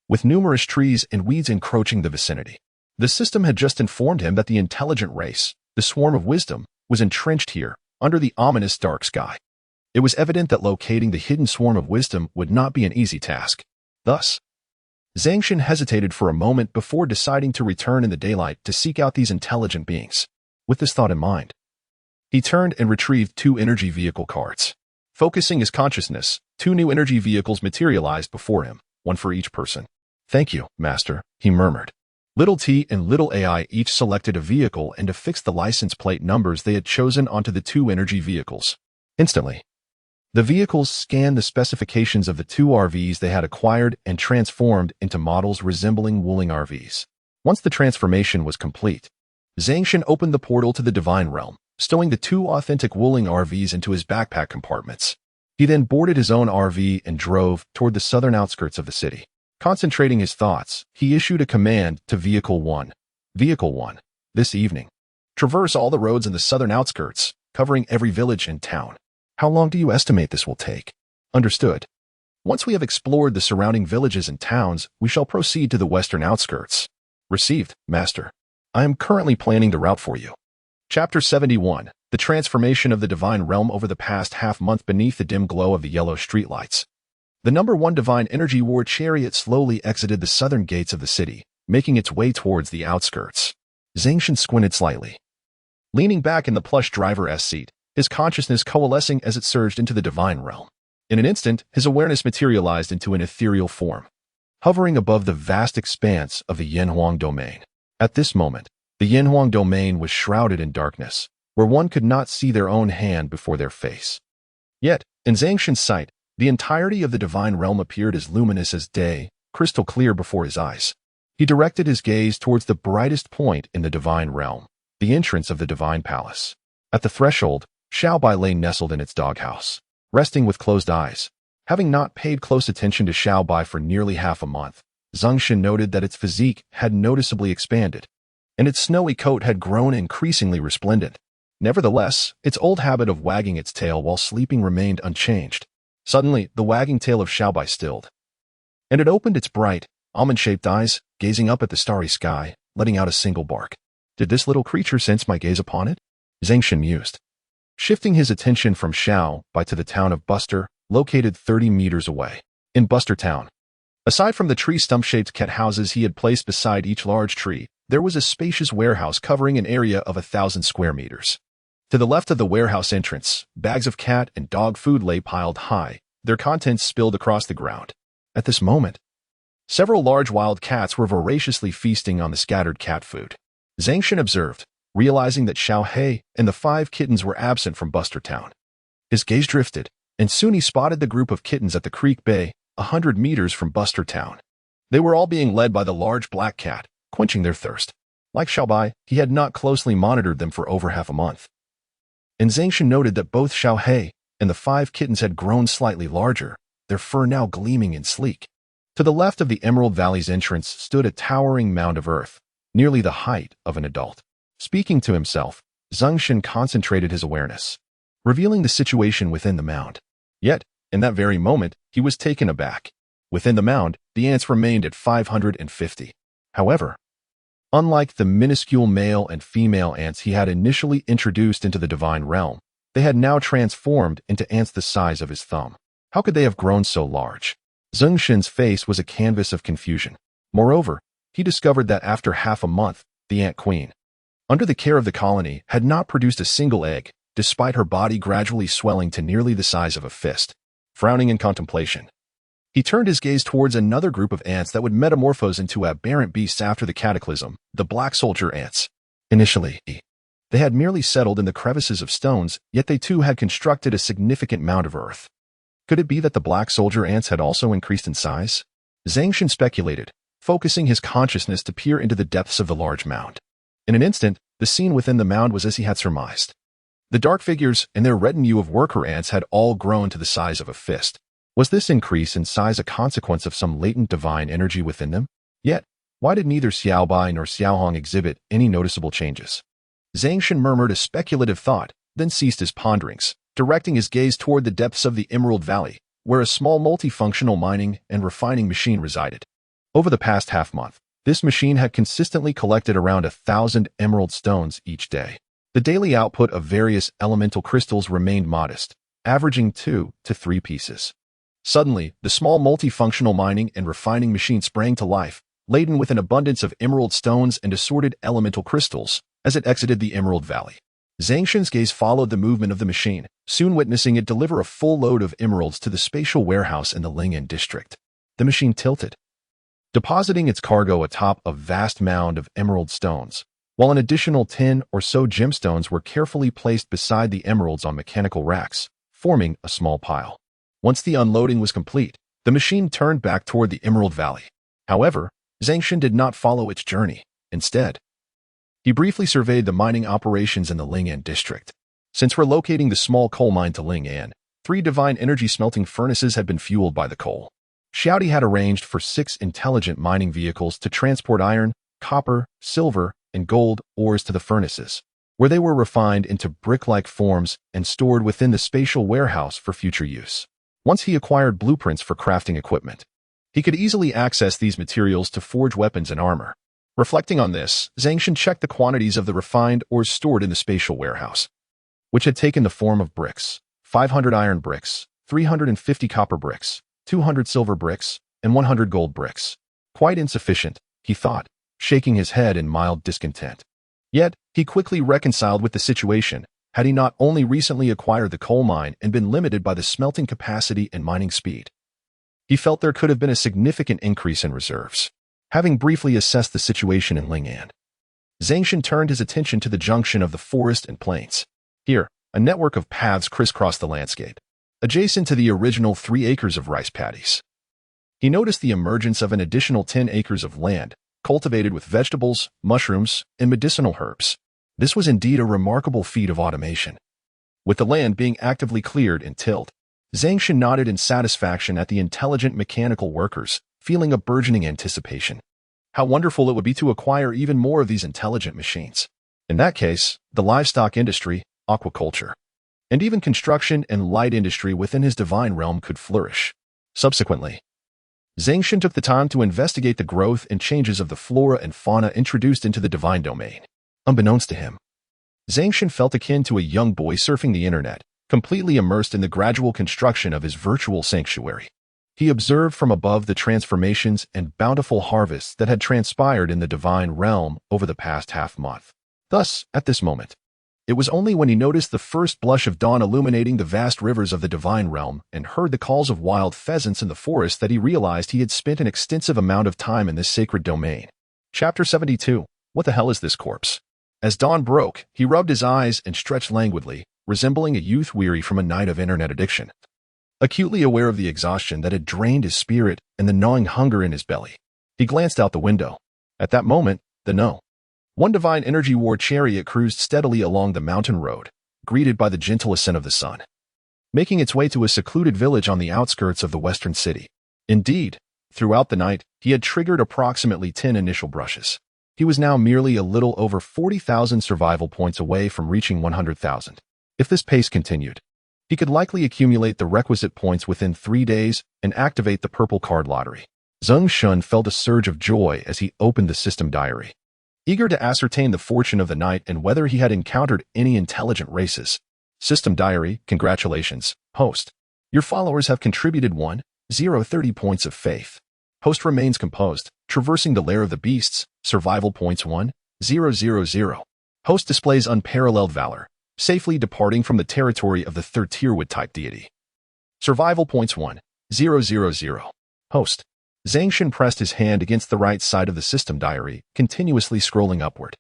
with numerous trees and weeds encroaching the vicinity. The system had just informed him that the intelligent race, the swarm of wisdom, was entrenched here, under the ominous dark sky. It was evident that locating the hidden swarm of wisdom would not be an easy task. Thus, Zeng Shen hesitated for a moment before deciding to return in the daylight to seek out these intelligent beings. With this thought in mind, he turned and retrieved 2 energy vehicle cards. Focusing his consciousness, 2 new energy vehicles materialized before him, one for each person. "Thank you, Master," he murmured. Little T and Little AI each selected a vehicle and affixed the license plate numbers they had chosen onto the 2 energy vehicles. Instantly, the vehicles scanned the specifications of the 2 RVs they had acquired and transformed into models resembling wooling RVs. Once the transformation was complete, Zeng Shen opened the portal to the divine realm, stowing the 2 authentic wooling RVs into his backpack compartments. He then boarded his own RV and drove toward the southern outskirts of the city. Concentrating his thoughts, he issued a command to Vehicle 1. "Vehicle 1, this evening, traverse all the roads in the southern outskirts, covering every village and town. How long do you estimate this will take?" "Understood. Once we have explored the surrounding villages and towns, we shall proceed to the western outskirts." "Received, Master. I am currently planning the route for you." Chapter 71. The transformation of the divine realm over the past half-month beneath the dim glow of the yellow streetlights. The number 1 divine energy war chariot slowly exited the southern gates of the city, making its way towards the outskirts. Zeng Shen squinted slightly. Leaning back in the plush driver's seat, his consciousness coalescing as it surged into the divine realm. In an instant, his awareness materialized into an ethereal form, hovering above the vast expanse of the Yanhuang domain. At this moment, the Yanhuang domain was shrouded in darkness, where one could not see their own hand before their face. Yet, in Zeng Shen's sight, the entirety of the divine realm appeared as luminous as day, crystal clear before his eyes. He directed his gaze towards the brightest point in the divine realm, the entrance of the divine palace. At the threshold, Xiaobai lay nestled in its doghouse, resting with closed eyes. Having not paid close attention to Xiaobai for nearly half a month, Zeng Shen noted that its physique had noticeably expanded, and its snowy coat had grown increasingly resplendent. Nevertheless, its old habit of wagging its tail while sleeping remained unchanged. Suddenly, the wagging tail of Xiaobai stilled, and it opened its bright, almond-shaped eyes, gazing up at the starry sky, letting out a single bark. Did this little creature sense my gaze upon it? Zeng Shen mused. Shifting his attention from Xiaobai to the town of Buster, located 30 meters away. In Buster Town, aside from the tree stump-shaped cat houses he had placed beside each large tree, there was a spacious warehouse covering an area of 1,000 square meters. To the left of the warehouse entrance, bags of cat and dog food lay piled high, their contents spilled across the ground. At this moment, several large wild cats were voraciously feasting on the scattered cat food. Zeng Shen observed, realizing that Xiao He and the 5 kittens were absent from Buster Town. His gaze drifted, and soon he spotted the group of kittens at the creek bay, 100 meters from Buster Town. They were all being led by the large black cat, quenching their thirst. Like Xiaobai, he had not closely monitored them for over half a month. And Zeng Shen noted that both Xiao He and the 5 kittens had grown slightly larger, their fur now gleaming and sleek. To the left of the Emerald Valley's entrance stood a towering mound of earth, nearly the height of an adult. Speaking to himself, Zeng Shen concentrated his awareness, revealing the situation within the mound. Yet, in that very moment, he was taken aback. Within the mound, the ants remained at 550. However, unlike the minuscule male and female ants he had initially introduced into the divine realm, they had now transformed into ants the size of his thumb. How could they have grown so large? Zeng Shen's face was a canvas of confusion. Moreover, he discovered that after half a month, the ant queen, under the care of the colony, had not produced a single egg, despite her body gradually swelling to nearly the size of a fist. Frowning in contemplation, he turned his gaze towards another group of ants that would metamorphose into aberrant beasts after the cataclysm, the black soldier ants. Initially, they had merely settled in the crevices of stones, yet they too had constructed a significant mound of earth. Could it be that the black soldier ants had also increased in size? Zeng Shen speculated, focusing his consciousness to peer into the depths of the large mound. In an instant, the scene within the mound was as he had surmised. The dark figures and their retinue of worker ants had all grown to the size of a fist. Was this increase in size a consequence of some latent divine energy within them? Yet, why did neither Xiaobai nor Xiaohong exhibit any noticeable changes? Zeng Shen murmured a speculative thought, then ceased his ponderings, directing his gaze toward the depths of the Emerald Valley, where a small multifunctional mining and refining machine resided. Over the past half-month, this machine had consistently collected around 1,000 emerald stones each day. The daily output of various elemental crystals remained modest, averaging 2 to 3 pieces. Suddenly, the small multifunctional mining and refining machine sprang to life, laden with an abundance of emerald stones and assorted elemental crystals, as it exited the Emerald Valley. Zeng Shen's gaze followed the movement of the machine, soon witnessing it deliver a full load of emeralds to the spatial warehouse in the Ling'an district. The machine tilted, depositing its cargo atop a vast mound of emerald stones, while an additional 10 or so gemstones were carefully placed beside the emeralds on mechanical racks, forming a small pile. Once the unloading was complete, the machine turned back toward the Emerald Valley. However, Zeng Shen did not follow its journey. Instead, he briefly surveyed the mining operations in the Ling'an district. Since relocating the small coal mine to Ling'an, 3 divine energy smelting furnaces had been fueled by the coal. Xiaodi had arranged for 6 intelligent mining vehicles to transport iron, copper, silver, and gold ores to the furnaces, where they were refined into brick-like forms and stored within the spatial warehouse for future use. Once he acquired blueprints for crafting equipment, he could easily access these materials to forge weapons and armor. Reflecting on this, Zeng Shen checked the quantities of the refined ores stored in the spatial warehouse, which had taken the form of bricks: 500 iron bricks, 350 copper bricks, 200 silver bricks, and 100 gold bricks. Quite insufficient, he thought, shaking his head in mild discontent. Yet, he quickly reconciled with the situation. Had he not only recently acquired the coal mine and been limited by the smelting capacity and mining speed, he felt there could have been a significant increase in reserves. Having briefly assessed the situation in Ling'an, Zeng Shen turned his attention to the junction of the forest and plains. Here, a network of paths crisscrossed the landscape, adjacent to the original 3 acres of rice paddies. He noticed the emergence of an additional 10 acres of land, cultivated with vegetables, mushrooms, and medicinal herbs. This was indeed a remarkable feat of automation. With the land being actively cleared and tilled, Zeng Shen nodded in satisfaction at the intelligent mechanical workers, feeling a burgeoning anticipation. How wonderful it would be to acquire even more of these intelligent machines. In that case, the livestock industry, aquaculture, and even construction and light industry within his divine realm could flourish. Subsequently, Zeng Shen took the time to investigate the growth and changes of the flora and fauna introduced into the divine domain. Unbeknownst to him, Zeng Shen felt akin to a young boy surfing the internet, completely immersed in the gradual construction of his virtual sanctuary. He observed from above the transformations and bountiful harvests that had transpired in the divine realm over the past half-month. Thus, at this moment, it was only when he noticed the first blush of dawn illuminating the vast rivers of the divine realm and heard the calls of wild pheasants in the forest that he realized he had spent an extensive amount of time in this sacred domain. Chapter 72. What the hell is this corpse? As dawn broke, he rubbed his eyes and stretched languidly, resembling a youth weary from a night of internet addiction. Acutely aware of the exhaustion that had drained his spirit and the gnawing hunger in his belly, he glanced out the window. At that moment, one divine energy war chariot cruised steadily along the mountain road, greeted by the gentle ascent of the sun, making its way to a secluded village on the outskirts of the western city. Indeed, throughout the night, he had triggered approximately 10 initial brushes. He was now merely a little over 40,000 survival points away from reaching 100,000. If this pace continued, he could likely accumulate the requisite points within 3 days and activate the purple card lottery. Zeng Shen felt a surge of joy as he opened the system diary, eager to ascertain the fortune of the night and whether he had encountered any intelligent races. System diary, congratulations, host. Your followers have contributed 1,030 points of faith. Host remains composed, traversing the lair of the beasts, survival points 1,000. Host displays unparalleled valor, safely departing from the territory of the third tier wood-type deity. Survival points 1,000. Host. Zeng Shen pressed his hand against the right side of the system diary, continuously scrolling upward.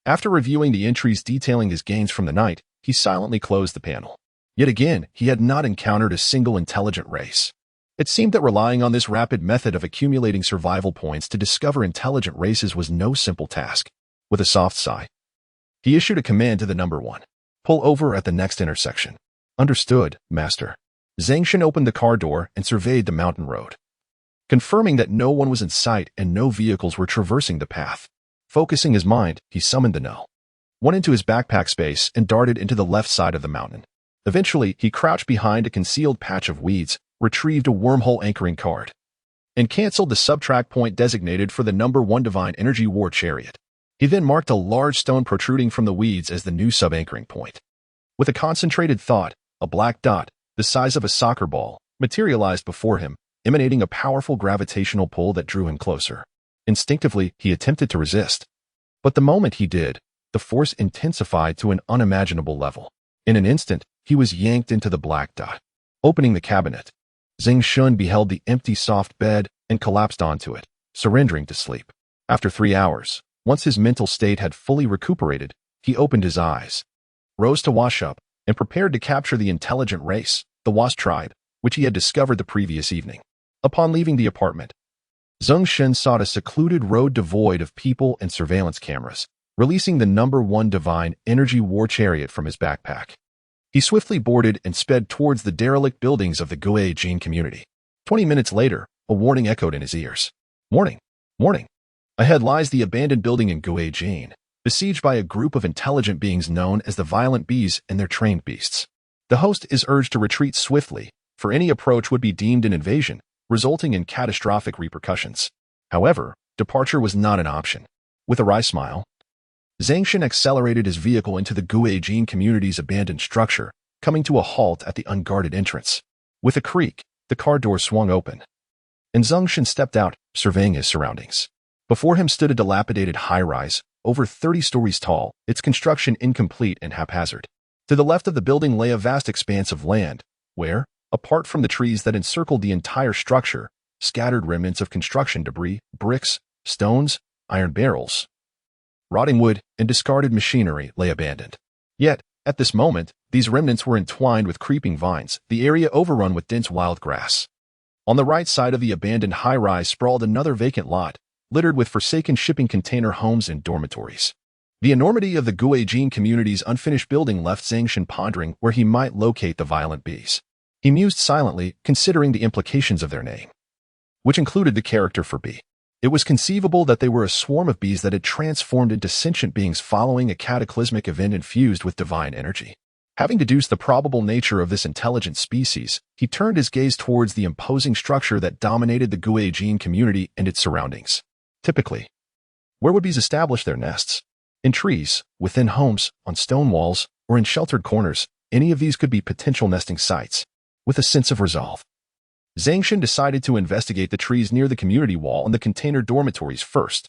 After reviewing the entries detailing his gains from the night, he silently closed the panel. Yet again, he had not encountered a single intelligent race. It seemed that relying on this rapid method of accumulating survival points to discover intelligent races was no simple task. With a soft sigh, he issued a command to the number 1. Pull over at the next intersection. Understood, master. Zeng Shen opened the car door and surveyed the mountain road, confirming that no one was in sight and no vehicles were traversing the path. Focusing his mind, he summoned the No. 1 into his backpack space and darted into the left side of the mountain. Eventually, he crouched behind a concealed patch of weeds, retrieved a wormhole anchoring card, and canceled the subtract point designated for the number 1 divine energy war chariot. He then marked a large stone protruding from the weeds as the new sub-anchoring point. With a concentrated thought, a black dot, the size of a soccer ball, materialized before him, emanating a powerful gravitational pull that drew him closer. Instinctively, he attempted to resist. But the moment he did, the force intensified to an unimaginable level. In an instant, he was yanked into the black dot. Opening the cabinet, Zeng Shen beheld the empty soft bed and collapsed onto it, surrendering to sleep. After 3 hours, once his mental state had fully recuperated, he opened his eyes, rose to wash up, and prepared to capture the intelligent race, the wasp tribe, which he had discovered the previous evening. Upon leaving the apartment, Zeng Shen sought a secluded road devoid of people and surveillance cameras, releasing the #1 divine energy war chariot from his backpack. He swiftly boarded and sped towards the derelict buildings of the Guijin community. 20 minutes later, a warning echoed in his ears. Warning! Warning! Ahead lies the abandoned building in Guijin, besieged by a group of intelligent beings known as the violent bees and their trained beasts. The host is urged to retreat swiftly, for any approach would be deemed an invasion, resulting in catastrophic repercussions. However, departure was not an option. With a wry smile, Zeng Shen accelerated his vehicle into the Guijin community's abandoned structure, coming to a halt at the unguarded entrance. With a creak, the car door swung open, and Zeng Shen stepped out, surveying his surroundings. Before him stood a dilapidated high-rise, over 30 stories tall, its construction incomplete and haphazard. To the left of the building lay a vast expanse of land, where, apart from the trees that encircled the entire structure, scattered remnants of construction debris, bricks, stones, iron barrels, rotting wood, and discarded machinery lay abandoned. Yet, at this moment, these remnants were entwined with creeping vines, the area overrun with dense wild grass. On the right side of the abandoned high-rise sprawled another vacant lot, littered with forsaken shipping container homes and dormitories. The enormity of the Guijin community's unfinished building left Zeng Shen pondering where he might locate the violent bees. He mused silently, considering the implications of their name, which included the character for bee. It was conceivable that they were a swarm of bees that had transformed into sentient beings following a cataclysmic event infused with divine energy. Having deduced the probable nature of this intelligent species, he turned his gaze towards the imposing structure that dominated the Guijin community and its surroundings. Typically, where would bees establish their nests? In trees, within homes, on stone walls, or in sheltered corners. Any of these could be potential nesting sites. With a sense of resolve, Zeng Shen decided to investigate the trees near the community wall and the container dormitories first.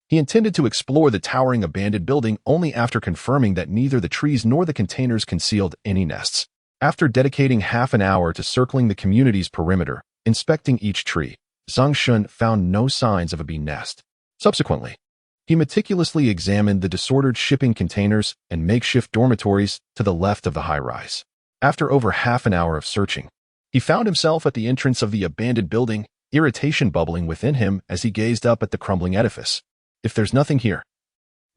He intended to explore the towering abandoned building only after confirming that neither the trees nor the containers concealed any nests. After dedicating half an hour to circling the community's perimeter, inspecting each tree, Zeng Shen found no signs of a bee nest. Subsequently, he meticulously examined the disordered shipping containers and makeshift dormitories to the left of the high-rise. After over half an hour of searching, he found himself at the entrance of the abandoned building, irritation bubbling within him as he gazed up at the crumbling edifice. If there's nothing here,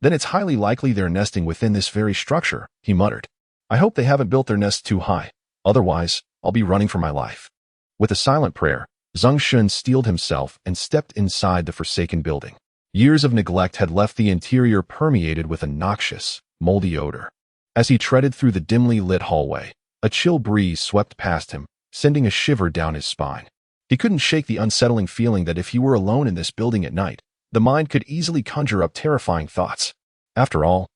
then it's highly likely they're nesting within this very structure, he muttered. I hope they haven't built their nests too high, otherwise I'll be running for my life. With a silent prayer, Zeng Shen steeled himself and stepped inside the forsaken building. Years of neglect had left the interior permeated with a noxious, moldy odor. As he treaded through the dimly lit hallway, a chill breeze swept past him, sending a shiver down his spine. He couldn't shake the unsettling feeling that if he were alone in this building at night, the mind could easily conjure up terrifying thoughts. After all,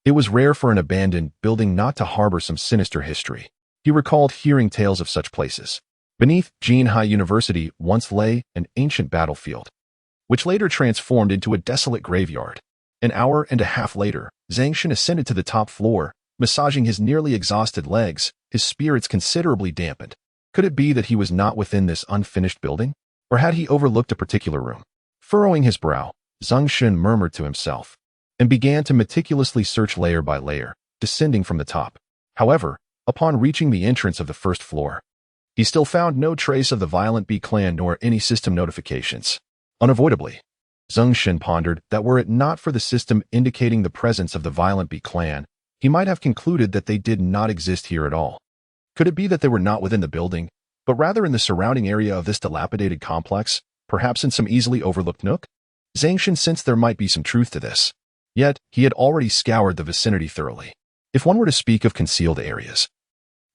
it was rare for an abandoned building not to harbor some sinister history. He recalled hearing tales of such places. Beneath Jinhai University once lay an ancient battlefield, which later transformed into a desolate graveyard. An hour and a half later, Zeng Shen ascended to the top floor, massaging his nearly exhausted legs, his spirits considerably dampened. Could it be that he was not within this unfinished building? Or had he overlooked a particular room? Furrowing his brow, Zeng Shen murmured to himself, and began to meticulously search layer by layer, descending from the top. However, upon reaching the entrance of the first floor, he still found no trace of the violent bee clan nor any system notifications. Unavoidably, Zeng Shen pondered that were it not for the system indicating the presence of the violent bee clan, he might have concluded that they did not exist here at all. Could it be that they were not within the building, but rather in the surrounding area of this dilapidated complex, perhaps in some easily overlooked nook? Zeng Shen sensed there might be some truth to this. Yet, he had already scoured the vicinity thoroughly. If one were to speak of concealed areas,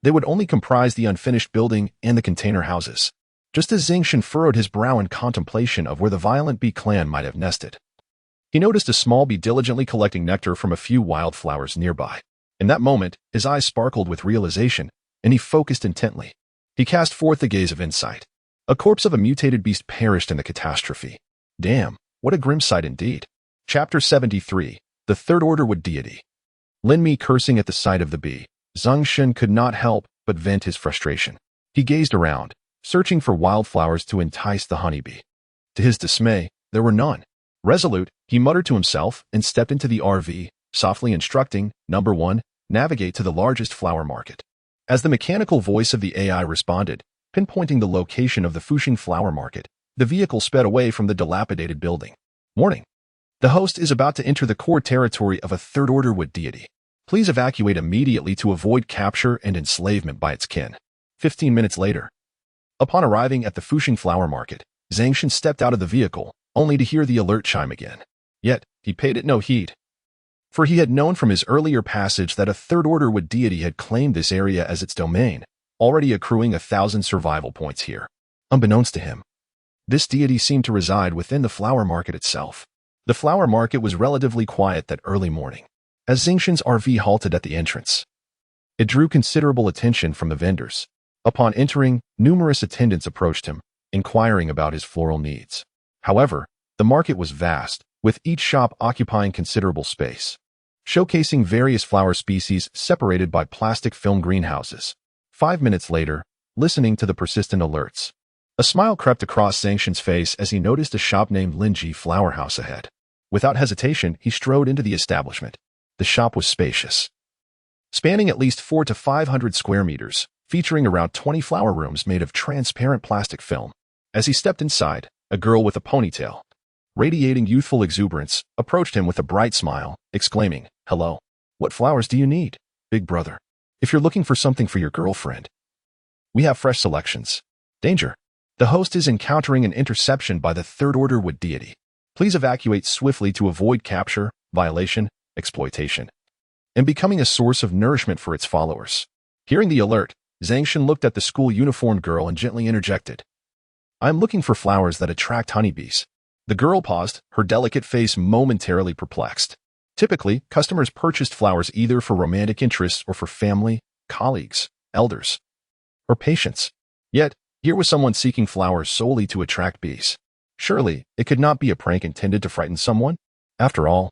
they would only comprise the unfinished building and the container houses. Just as Zeng Shen furrowed his brow in contemplation of where the violent bee clan might have nested, he noticed a small bee diligently collecting nectar from a few wildflowers nearby. In that moment, his eyes sparkled with realization, and he focused intently. He cast forth the gaze of insight. A corpse of a mutated beast perished in the catastrophe. Damn, what a grim sight indeed. Chapter 73. The Third Order with Deity. Lin Mi cursing at the sight of the bee, Zeng Shen could not help but vent his frustration. He gazed around, searching for wildflowers to entice the honeybee. To his dismay, there were none. Resolute, he muttered to himself and stepped into the RV, softly instructing, Number 1, navigate to the largest flower market. As the mechanical voice of the AI responded, pinpointing the location of the Fuxing flower market, the vehicle sped away from the dilapidated building. Warning. The host is about to enter the core territory of a Third Order with Deity. Please evacuate immediately to avoid capture and enslavement by its kin. 15 minutes later. Upon arriving at the Fuxing flower market, Zeng Shen stepped out of the vehicle, only to hear the alert chime again. Yet, he paid it no heed. For he had known from his earlier passage that a Third Order with Deity had claimed this area as its domain, already accruing 1,000 survival points here. Unbeknownst to him, this deity seemed to reside within the flower market itself. The flower market was relatively quiet that early morning, as Zeng Shen's RV halted at the entrance. It drew considerable attention from the vendors. Upon entering, numerous attendants approached him, inquiring about his floral needs. However, the market was vast, with each shop occupying considerable space, showcasing various flower species separated by plastic film greenhouses. 5 minutes later, listening to the persistent alerts, a smile crept across Zeng Shen's face as he noticed a shop named Linji Flower House ahead. Without hesitation, he strode into the establishment. The shop was spacious, spanning at least 400 to 500 square meters, featuring around 20 flower rooms made of transparent plastic film. As he stepped inside, a girl with a ponytail, radiating youthful exuberance, approached him with a bright smile, exclaiming, "Hello. What flowers do you need, big brother? If you're looking for something for your girlfriend, we have fresh selections." Danger. The host is encountering an interception by the Third Order with Deity. Please evacuate swiftly to avoid capture, violation, exploitation, and becoming a source of nourishment for its followers. Hearing the alert, Zeng Shen looked at the school-uniformed girl and gently interjected, "I am looking for flowers that attract honeybees." The girl paused, her delicate face momentarily perplexed. Typically, customers purchased flowers either for romantic interests or for family, colleagues, elders, or patients. Yet, here was someone seeking flowers solely to attract bees. Surely, it could not be a prank intended to frighten someone? After all,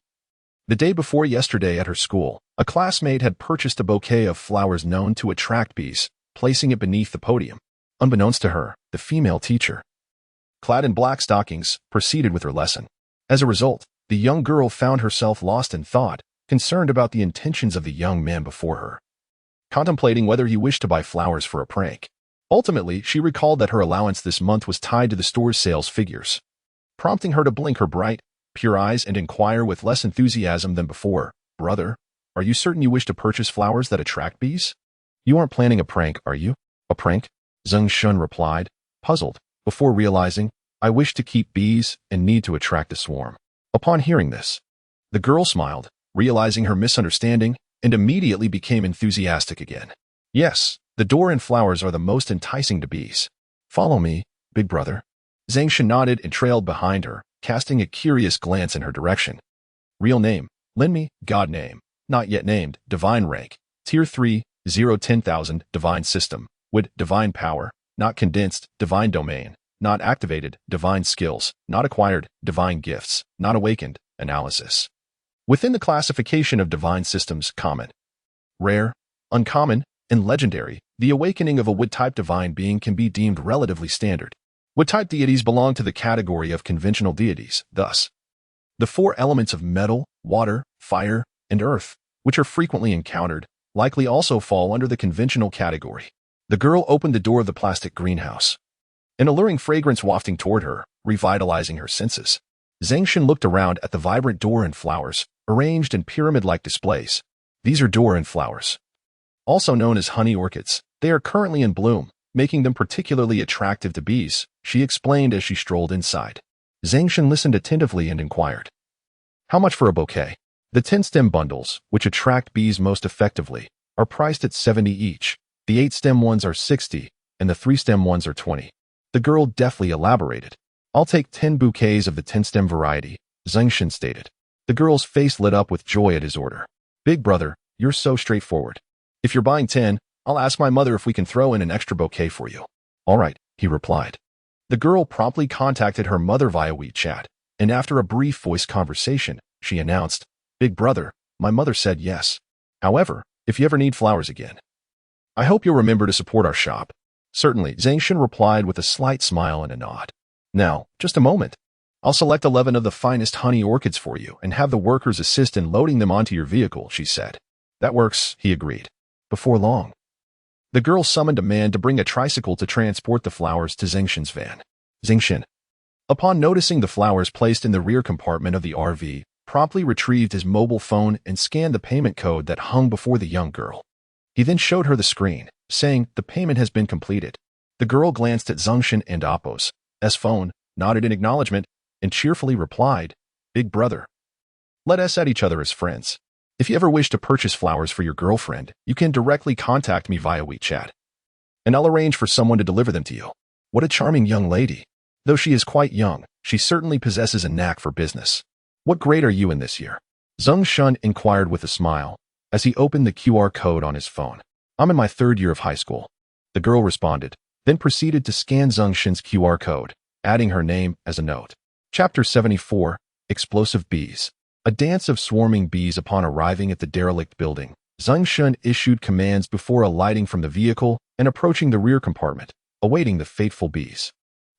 the day before yesterday at her school, a classmate had purchased a bouquet of flowers known to attract bees, placing it beneath the podium. Unbeknownst to her, the female teacher, clad in black stockings, proceeded with her lesson. As a result, the young girl found herself lost in thought, concerned about the intentions of the young man before her, contemplating whether he wished to buy flowers for a prank. Ultimately, she recalled that her allowance this month was tied to the store's sales figures, prompting her to blink her bright, pure eyes and inquire with less enthusiasm than before, "Brother, are you certain you wish to purchase flowers that attract bees? You aren't planning a prank, are you?" "A prank?" Zeng Shen replied, puzzled, before realizing, "I wish to keep bees and need to attract a swarm." Upon hearing this, the girl smiled, realizing her misunderstanding, and immediately became enthusiastic again. "Yes, the door and flowers are the most enticing to bees. Follow me, big brother." Zeng Shen nodded and trailed behind her, casting a curious glance in her direction. Real name, Lin Mi, God name, not yet named, divine rank, Tier 3, 0-10,000, divine system, with divine power, not condensed, divine domain, not activated, divine skills, not acquired, divine gifts, not awakened, analysis. Within the classification of divine systems, common, rare, uncommon, and legendary, the awakening of a wood-type divine being can be deemed relatively standard. Wood-type deities belong to the category of conventional deities, thus, the 4 elements of metal, water, fire, and earth, which are frequently encountered, likely also fall under the conventional category. The girl opened the door of the plastic greenhouse, an alluring fragrance wafting toward her, revitalizing her senses. Zeng Shen looked around at the vibrant door and flowers, arranged in pyramid-like displays. These are door and flowers, also known as honey orchids. They are currently in bloom, making them particularly attractive to bees, she explained as she strolled inside. Zeng Shen listened attentively and inquired, "How much for a bouquet?" The 10-stem bundles, which attract bees most effectively, are priced at 70 each. The 8-stem ones are 60, and the 3-stem ones are 20. The girl deftly elaborated. "I'll take 10 bouquets of the 10-stem variety," Zeng Shen stated. The girl's face lit up with joy at his order. "Big brother, you're so straightforward. If you're buying 10, I'll ask my mother if we can throw in an extra bouquet for you. All right, he replied. The girl promptly contacted her mother via WeChat, and after a brief voice conversation, she announced, "Big brother, my mother said yes. However, if you ever need flowers again, I hope you'll remember to support our shop." Certainly, Zeng Shen replied with a slight smile and a nod. Now, just a moment. I'll select 11 of the finest honey orchids for you and have the workers assist in loading them onto your vehicle, she said. That works, he agreed. Before long, the girl summoned a man to bring a tricycle to transport the flowers to Zeng Shen's van. Zeng Shen, upon noticing the flowers placed in the rear compartment of the RV, promptly retrieved his mobile phone and scanned the payment code that hung before the young girl. He then showed her the screen, saying, "The payment has been completed." The girl glanced at Zeng Shen and Appo's phone, nodded in acknowledgement, and cheerfully replied, "Big brother, let us at each other as friends. If you ever wish to purchase flowers for your girlfriend, you can directly contact me via WeChat, and I'll arrange for someone to deliver them to you." What a charming young lady. Though she is quite young, she certainly possesses a knack for business. What grade are you in this year? Zeng Shen inquired with a smile as he opened the QR code on his phone. I'm in my 3rd year of high school. The girl responded, then proceeded to scan Zeng Shen's QR code, adding her name as a note. Chapter 74, Explosive Bees. A dance of swarming bees upon arriving at the derelict building. Zeng Shen issued commands before alighting from the vehicle and approaching the rear compartment, awaiting the fateful bees.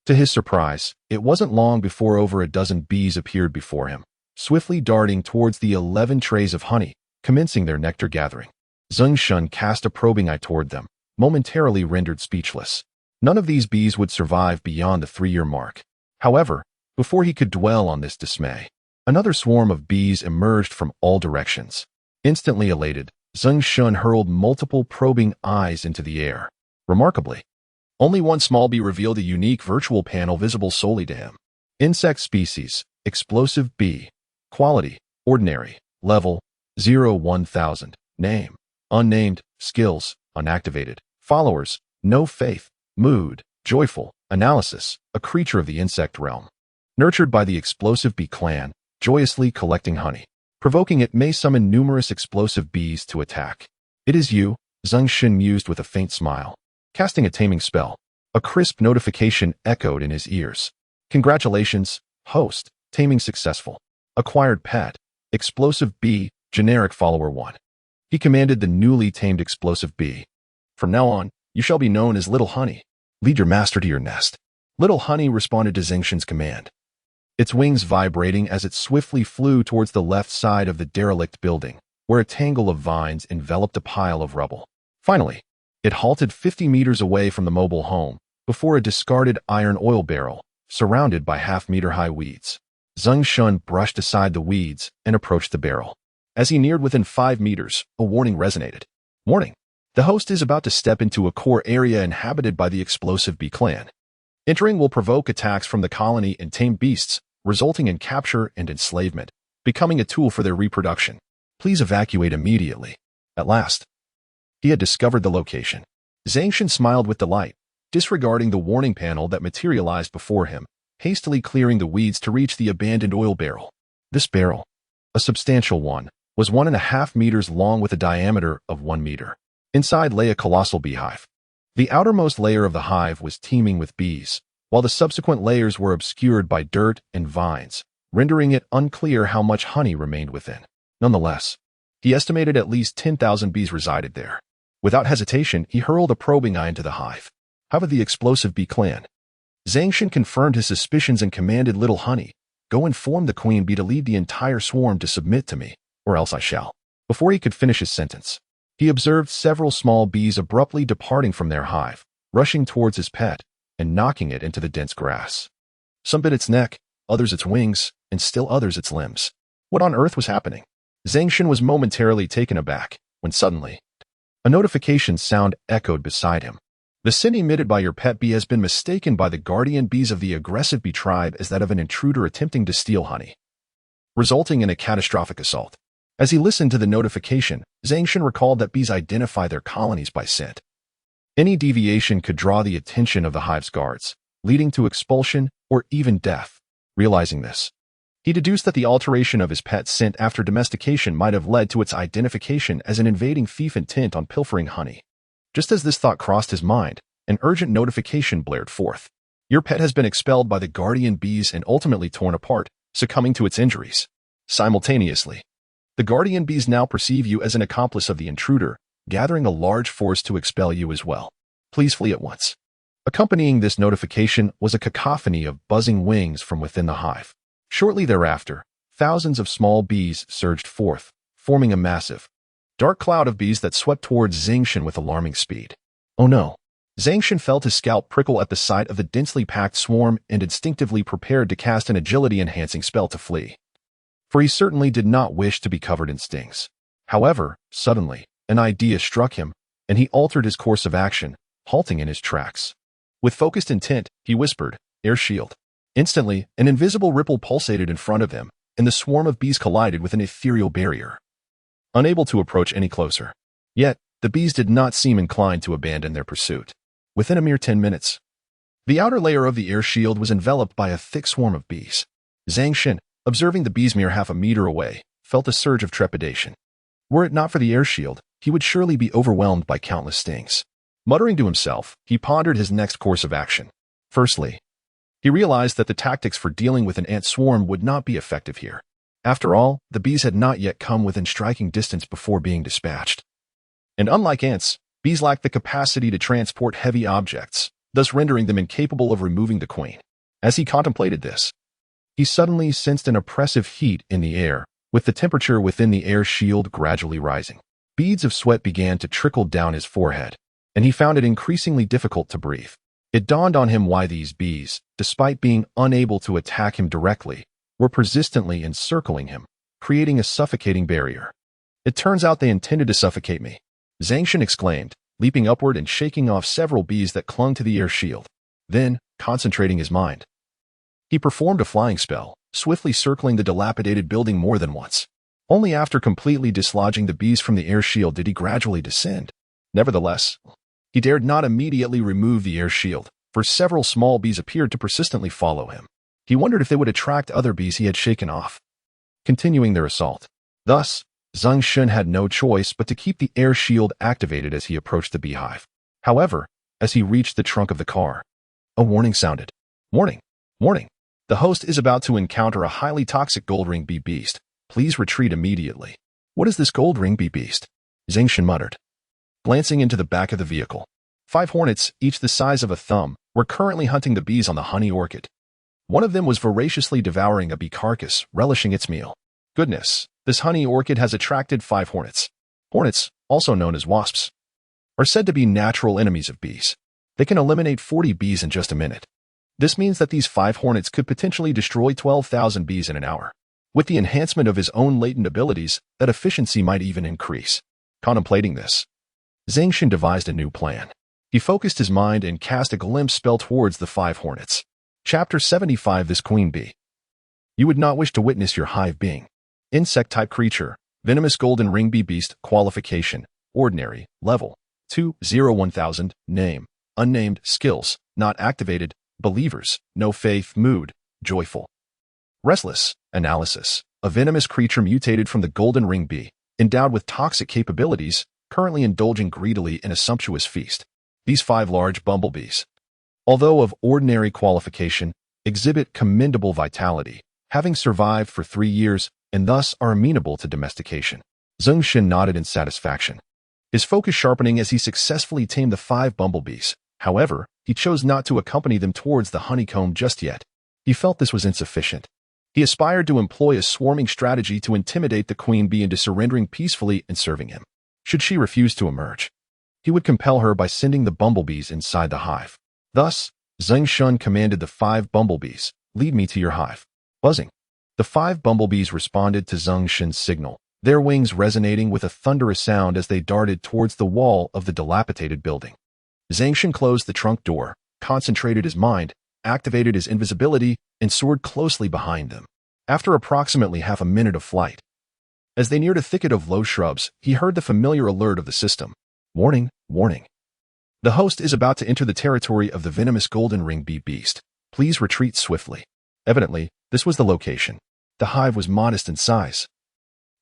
To his surprise, it wasn't long before over a dozen bees appeared before him, swiftly darting towards the 11 trays of honey, commencing their nectar gathering. Zeng Shen cast a probing eye toward them, momentarily rendered speechless. None of these bees would survive beyond the 3-year mark. However, before he could dwell on this dismay, another swarm of bees emerged from all directions. Instantly elated, Zeng Shen hurled multiple probing eyes into the air. Remarkably, only one small bee revealed a unique virtual panel visible solely to him. Insect species, explosive bee. Quality, ordinary. Level, 0-1000. Name, unnamed. Skills, unactivated. Followers, no faith. Mood, joyful. Analysis, a creature of the insect realm. Nurtured by the explosive bee clan, joyously collecting honey. Provoking it may summon numerous explosive bees to attack. It is you, Zeng Shen mused with a faint smile. Casting a taming spell, a crisp notification echoed in his ears. Congratulations, host, taming successful. Acquired pet, explosive bee, generic follower 1. He commanded the newly tamed explosive bee. From now on, you shall be known as Little Honey. Lead your master to your nest. Little Honey responded to Zeng Shen's command, its wings vibrating as it swiftly flew towards the left side of the derelict building, where a tangle of vines enveloped a pile of rubble. Finally, it halted 50 meters away from the mobile home, before a discarded iron oil barrel, surrounded by half-meter-high weeds. Zeng Shen brushed aside the weeds and approached the barrel. As he neared within 5 meters, a warning resonated. Warning! The host is about to step into a core area inhabited by the explosive bee clan. Entering will provoke attacks from the colony and tame beasts, resulting in capture and enslavement, becoming a tool for their reproduction. Please evacuate immediately. At last, he had discovered the location. Zeng Shen smiled with delight, disregarding the warning panel that materialized before him, hastily clearing the weeds to reach the abandoned oil barrel. This barrel, a substantial one, was 1.5 meters long with a diameter of 1 meter. Inside lay a colossal beehive. The outermost layer of the hive was teeming with bees, while the subsequent layers were obscured by dirt and vines, rendering it unclear how much honey remained within. Nonetheless, he estimated at least 10,000 bees resided there. Without hesitation, he hurled a probing eye into the hive. How of the explosive bee clan? Zeng Shen confirmed his suspicions and commanded Little Honey, "Go inform the queen bee to lead the entire swarm to submit to me, or else I shall." Before he could finish his sentence, he observed several small bees abruptly departing from their hive, rushing towards his pet, and knocking it into the dense grass. Some bit its neck, others its wings, and still others its limbs. What on earth was happening? Zeng Shen was momentarily taken aback, when suddenly, a notification sound echoed beside him. The scent emitted by your pet bee has been mistaken by the guardian bees of the aggressive bee tribe as that of an intruder attempting to steal honey, resulting in a catastrophic assault. As he listened to the notification, Zeng Shen recalled that bees identify their colonies by scent. Any deviation could draw the attention of the hive's guards, leading to expulsion or even death. Realizing this, he deduced that the alteration of his pet's scent after domestication might have led to its identification as an invading thief intent on pilfering honey. Just as this thought crossed his mind, an urgent notification blared forth. Your pet has been expelled by the guardian bees and ultimately torn apart, succumbing to its injuries. Simultaneously, the guardian bees now perceive you as an accomplice of the intruder, gathering a large force to expel you as well. Please flee at once. Accompanying this notification was a cacophony of buzzing wings from within the hive. Shortly thereafter, thousands of small bees surged forth, forming a massive, dark cloud of bees that swept towards Zeng Shen with alarming speed. Oh no! Zeng Shen felt his scalp prickle at the sight of the densely packed swarm and instinctively prepared to cast an agility-enhancing spell to flee. For he certainly did not wish to be covered in stings. However, suddenly, an idea struck him, and he altered his course of action, halting in his tracks. With focused intent, he whispered, "Air shield." Instantly, an invisible ripple pulsated in front of him, and the swarm of bees collided with an ethereal barrier, unable to approach any closer. Yet, the bees did not seem inclined to abandon their pursuit. Within a mere 10 minutes, the outer layer of the air shield was enveloped by a thick swarm of bees. Zeng Shen, observing the bees mere half a meter away, felt a surge of trepidation. Were it not for the air shield, he would surely be overwhelmed by countless stings. Muttering to himself, he pondered his next course of action. Firstly, he realized that the tactics for dealing with an ant swarm would not be effective here. After all, the bees had not yet come within striking distance before being dispatched. And unlike ants, bees lack the capacity to transport heavy objects, thus rendering them incapable of removing the queen. As he contemplated this, he suddenly sensed an oppressive heat in the air, with the temperature within the air shield gradually rising. Beads of sweat began to trickle down his forehead, and he found it increasingly difficult to breathe. It dawned on him why these bees, despite being unable to attack him directly, were persistently encircling him, creating a suffocating barrier. "It turns out they intended to suffocate me," Zeng Shen exclaimed, leaping upward and shaking off several bees that clung to the air shield. Then, concentrating his mind, he performed a flying spell, swiftly circling the dilapidated building more than once. Only after completely dislodging the bees from the air shield did he gradually descend. Nevertheless, he dared not immediately remove the air shield, for several small bees appeared to persistently follow him. He wondered if they would attract other bees he had shaken off, continuing their assault. Thus, Zeng Shen had no choice but to keep the air shield activated as he approached the beehive. However, as he reached the trunk of the car, a warning sounded. "Warning! Warning! The host is about to encounter a highly toxic gold ring bee beast. Please retreat immediately." "What is this gold ring bee beast?" Zeng Shen muttered, glancing into the back of the vehicle. 5 hornets, each the size of a thumb, were currently hunting the bees on the honey orchid. One of them was voraciously devouring a bee carcass, relishing its meal. Goodness, this honey orchid has attracted 5 hornets. Hornets, also known as wasps, are said to be natural enemies of bees. They can eliminate 40 bees in just a minute. This means that these 5 hornets could potentially destroy 12,000 bees in an hour. With the enhancement of his own latent abilities, that efficiency might even increase. Contemplating this, Zeng Shen devised a new plan. He focused his mind and cast a glimpse spell towards the 5 hornets. Chapter 75. This queen bee. You would not wish to witness your hive being. Insect-type creature, venomous golden ring bee beast, qualification, ordinary, level 201,000, name, unnamed, skills, not activated, believers, no faith, mood, joyful. Restless, analysis, a venomous creature mutated from the golden ring bee, endowed with toxic capabilities, currently indulging greedily in a sumptuous feast. These 5 large bumblebees, although of ordinary qualification, exhibit commendable vitality, having survived for 3 years and thus are amenable to domestication. Zeng Shen nodded in satisfaction, his focus sharpening as he successfully tamed the 5 bumblebees. However, he chose not to accompany them towards the honeycomb just yet. He felt this was insufficient. He aspired to employ a swarming strategy to intimidate the queen bee into surrendering peacefully and serving him. Should she refuse to emerge, he would compel her by sending the bumblebees inside the hive. Thus, Zeng Shen commanded the 5 bumblebees, "Lead me to your hive." Buzzing. The 5 bumblebees responded to Zeng Shen's signal, their wings resonating with a thunderous sound as they darted towards the wall of the dilapidated building. Zeng Shen closed the trunk door, concentrated his mind, activated his invisibility, and soared closely behind them. After approximately half a minute of flight, as they neared a thicket of low shrubs, he heard the familiar alert of the system. "Warning, warning. The host is about to enter the territory of the venomous golden ring bee beast. Please retreat swiftly." Evidently, this was the location. The hive was modest in size,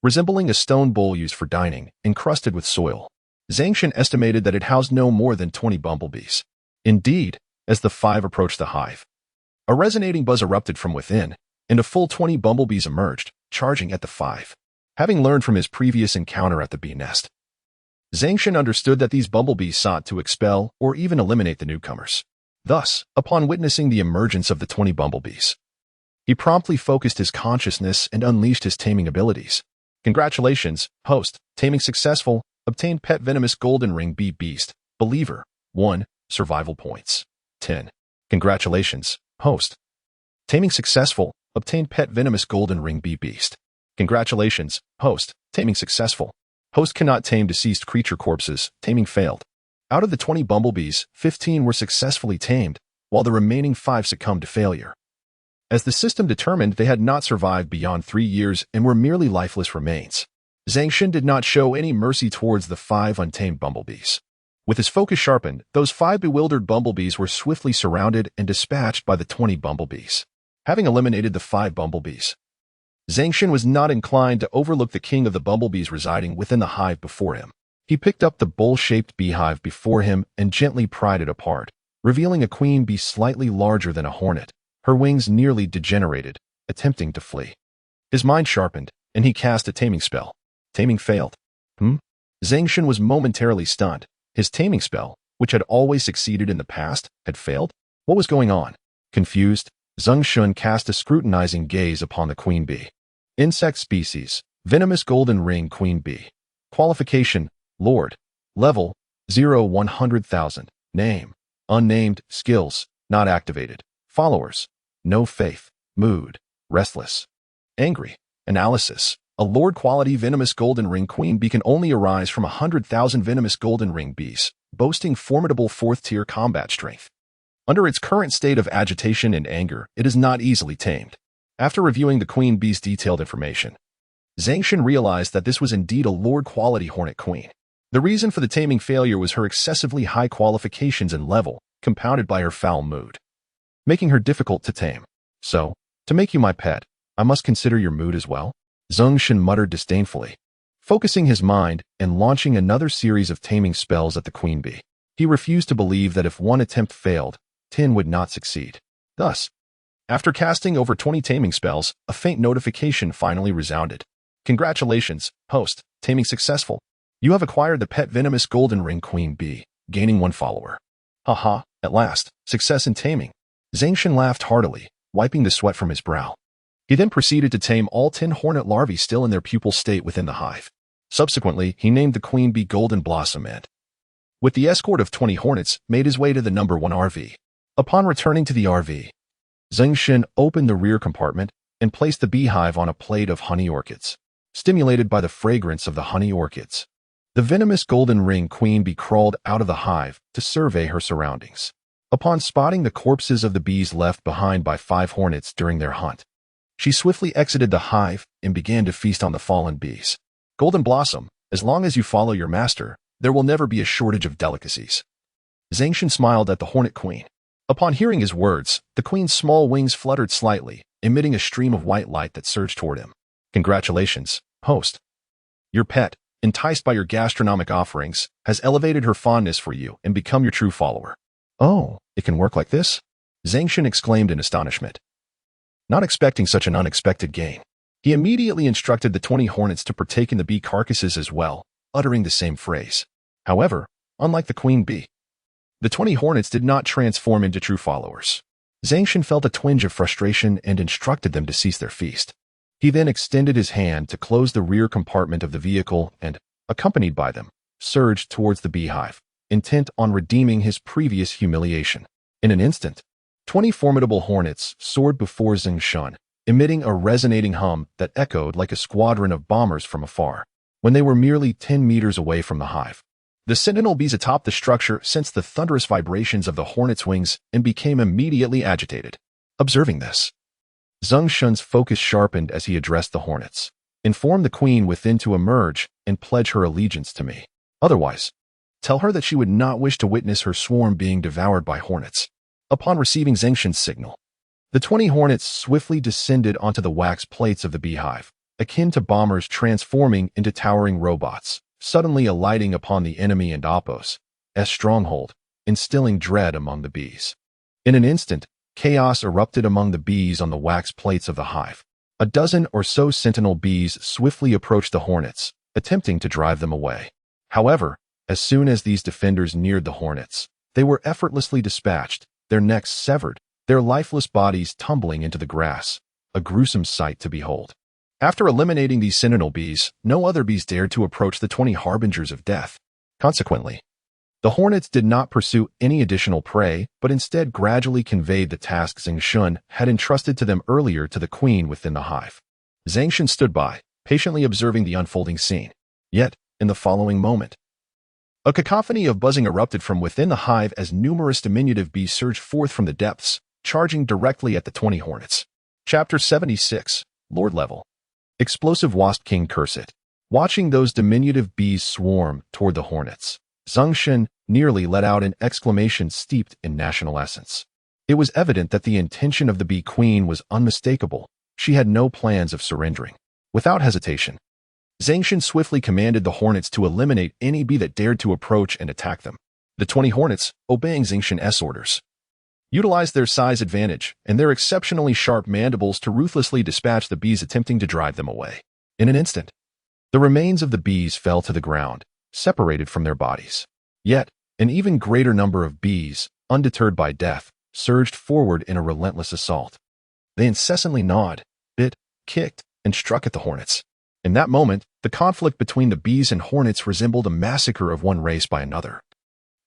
resembling a stone bowl used for dining, encrusted with soil. Zeng Shen estimated that it housed no more than 20 bumblebees. Indeed, as the 5 approached the hive, a resonating buzz erupted from within, and a full 20 bumblebees emerged, charging at the 5. Having learned from his previous encounter at the bee nest, Zeng Shen understood that these bumblebees sought to expel or even eliminate the newcomers. Thus, upon witnessing the emergence of the 20 bumblebees, he promptly focused his consciousness and unleashed his taming abilities. Congratulations, host. Taming successful. Obtained pet venomous golden ring bee beast. Believer. 1. Survival points. 10. Congratulations, host. Taming successful. Obtained pet venomous golden ring bee beast. Congratulations, host. Taming successful. Host cannot tame deceased creature corpses. Taming failed. Out of the 20 bumblebees, 15 were successfully tamed, while the remaining 5 succumbed to failure, as the system determined they had not survived beyond 3 years and were merely lifeless remains. Zeng Shen did not show any mercy towards the 5 untamed bumblebees. With his focus sharpened, those 5 bewildered bumblebees were swiftly surrounded and dispatched by the 20 bumblebees. Having eliminated the 5 bumblebees, Zeng Shen was not inclined to overlook the king of the bumblebees residing within the hive before him. He picked up the bowl-shaped beehive before him and gently pried it apart, revealing a queen bee slightly larger than a hornet, her wings nearly degenerated, attempting to flee. His mind sharpened, and he cast a taming spell. Taming failed. Zeng Shen was momentarily stunned. His taming spell, which had always succeeded in the past, had failed? What was going on? Confused, Zeng Shen cast a scrutinizing gaze upon the queen bee. Insect species, venomous golden ring queen bee. Qualification, Lord. Level, 0-100,000. Name, unnamed. Skills, not activated. Followers, no faith. Mood, restless. Angry. Analysis. A Lord quality venomous golden ring queen bee can only arise from 100,000 venomous golden ring bees, boasting formidable 4th-tier combat strength. Under its current state of agitation and anger, it is not easily tamed. After reviewing the queen bee's detailed information, Zeng Shen realized that this was indeed a Lord quality hornet queen. The reason for the taming failure was her excessively high qualifications and level, compounded by her foul mood, making her difficult to tame. So, to make you my pet, I must consider your mood as well? Zeng Shen muttered disdainfully, focusing his mind and launching another series of taming spells at the queen bee. He refused to believe that if one attempt failed, 10 would not succeed. Thus, after casting over 20 taming spells, a faint notification finally resounded. Congratulations, host. Taming successful. You have acquired the pet venomous golden ring queen bee, gaining 1 follower. Haha, at last, success in taming. Zeng Shen laughed heartily, wiping the sweat from his brow. He then proceeded to tame all 10 hornet larvae still in their pupal state within the hive. Subsequently, he named the queen bee Golden Blossom and, with the escort of 20 hornets, made his way to the number 1 RV. Upon returning to the RV, Zeng Shen opened the rear compartment and placed the beehive on a plate of honey orchids. Stimulated by the fragrance of the honey orchids, the venomous golden ring queen bee crawled out of the hive to survey her surroundings. Upon spotting the corpses of the bees left behind by 5 hornets during their hunt, she swiftly exited the hive and began to feast on the fallen bees. Golden Blossom, as long as you follow your master, there will never be a shortage of delicacies. Zeng Shen smiled at the hornet queen. Upon hearing his words, the queen's small wings fluttered slightly, emitting a stream of white light that surged toward him. Congratulations, host. Your pet, enticed by your gastronomic offerings, has elevated her fondness for you and become your true follower. Oh, it can work like this? Zeng Shen exclaimed in astonishment, not expecting such an unexpected gain. He immediately instructed the 20 hornets to partake in the bee carcasses as well, uttering the same phrase. However, unlike the queen bee, the 20 hornets did not transform into true followers. Zeng Shen felt a twinge of frustration and instructed them to cease their feast. He then extended his hand to close the rear compartment of the vehicle and, accompanied by them, surged towards the beehive, intent on redeeming his previous humiliation. In an instant, 20 formidable hornets soared before Zeng Shen, emitting a resonating hum that echoed like a squadron of bombers from afar. When they were merely 10 meters away from the hive, the sentinel bees atop the structure sensed the thunderous vibrations of the hornets' wings and became immediately agitated. Observing this, Zeng Shen's focus sharpened as he addressed the hornets. Inform the queen within to emerge and pledge her allegiance to me. Otherwise, tell her that she would not wish to witness her swarm being devoured by hornets. Upon receiving Zeng Shen's signal, the 20 hornets swiftly descended onto the wax plates of the beehive, akin to bombers transforming into towering robots, suddenly alighting upon the enemy and Apos' stronghold, instilling dread among the bees. In an instant, chaos erupted among the bees on the wax plates of the hive. A dozen or so sentinel bees swiftly approached the hornets, attempting to drive them away. However, as soon as these defenders neared the hornets, they were effortlessly dispatched, their necks severed, their lifeless bodies tumbling into the grass, a gruesome sight to behold. After eliminating these sentinel bees, no other bees dared to approach the 20 harbingers of death. Consequently, the hornets did not pursue any additional prey, but instead gradually conveyed the task Zeng Shen had entrusted to them earlier to the queen within the hive. Zeng Shen stood by, patiently observing the unfolding scene. Yet, in the following moment, a cacophony of buzzing erupted from within the hive as numerous diminutive bees surged forth from the depths, charging directly at the 20 hornets. Chapter 76, Lord Level. Explosive Wasp King Curse It. Watching those diminutive bees swarm toward the hornets, Zeng Shen nearly let out an exclamation steeped in national essence. It was evident that the intention of the bee queen was unmistakable. She had no plans of surrendering. Without hesitation, Zeng Shen swiftly commanded the hornets to eliminate any bee that dared to approach and attack them. The 20 hornets, obeying Zeng Shen's orders, utilized their size advantage and their exceptionally sharp mandibles to ruthlessly dispatch the bees attempting to drive them away. In an instant, the remains of the bees fell to the ground, separated from their bodies. Yet, an even greater number of bees, undeterred by death, surged forward in a relentless assault. They incessantly gnawed, bit, kicked, and struck at the hornets. In that moment, the conflict between the bees and hornets resembled a massacre of one race by another,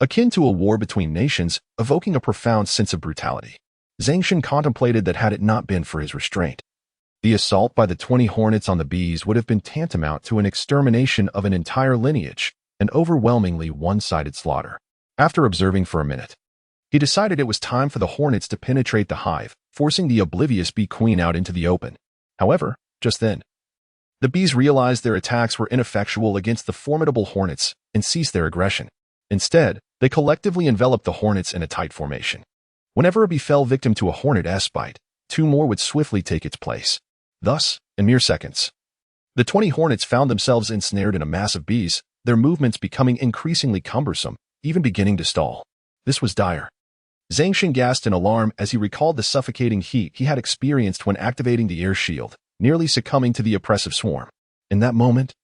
akin to a war between nations, evoking a profound sense of brutality. Zeng Shen contemplated that had it not been for his restraint, the assault by the 20 hornets on the bees would have been tantamount to an extermination of an entire lineage, an overwhelmingly one-sided slaughter. After observing for a minute, he decided it was time for the hornets to penetrate the hive, forcing the oblivious bee queen out into the open. However, just then, the bees realized their attacks were ineffectual against the formidable hornets and ceased their aggression. Instead, they collectively enveloped the hornets in a tight formation. Whenever a bee fell victim to a hornet's bite, 2 more would swiftly take its place. Thus, in mere seconds, the 20 hornets found themselves ensnared in a mass of bees, their movements becoming increasingly cumbersome, even beginning to stall. This was dire. Zeng Shen gasped in alarm as he recalled the suffocating heat he had experienced when activating the air shield, nearly succumbing to the oppressive swarm. In that moment,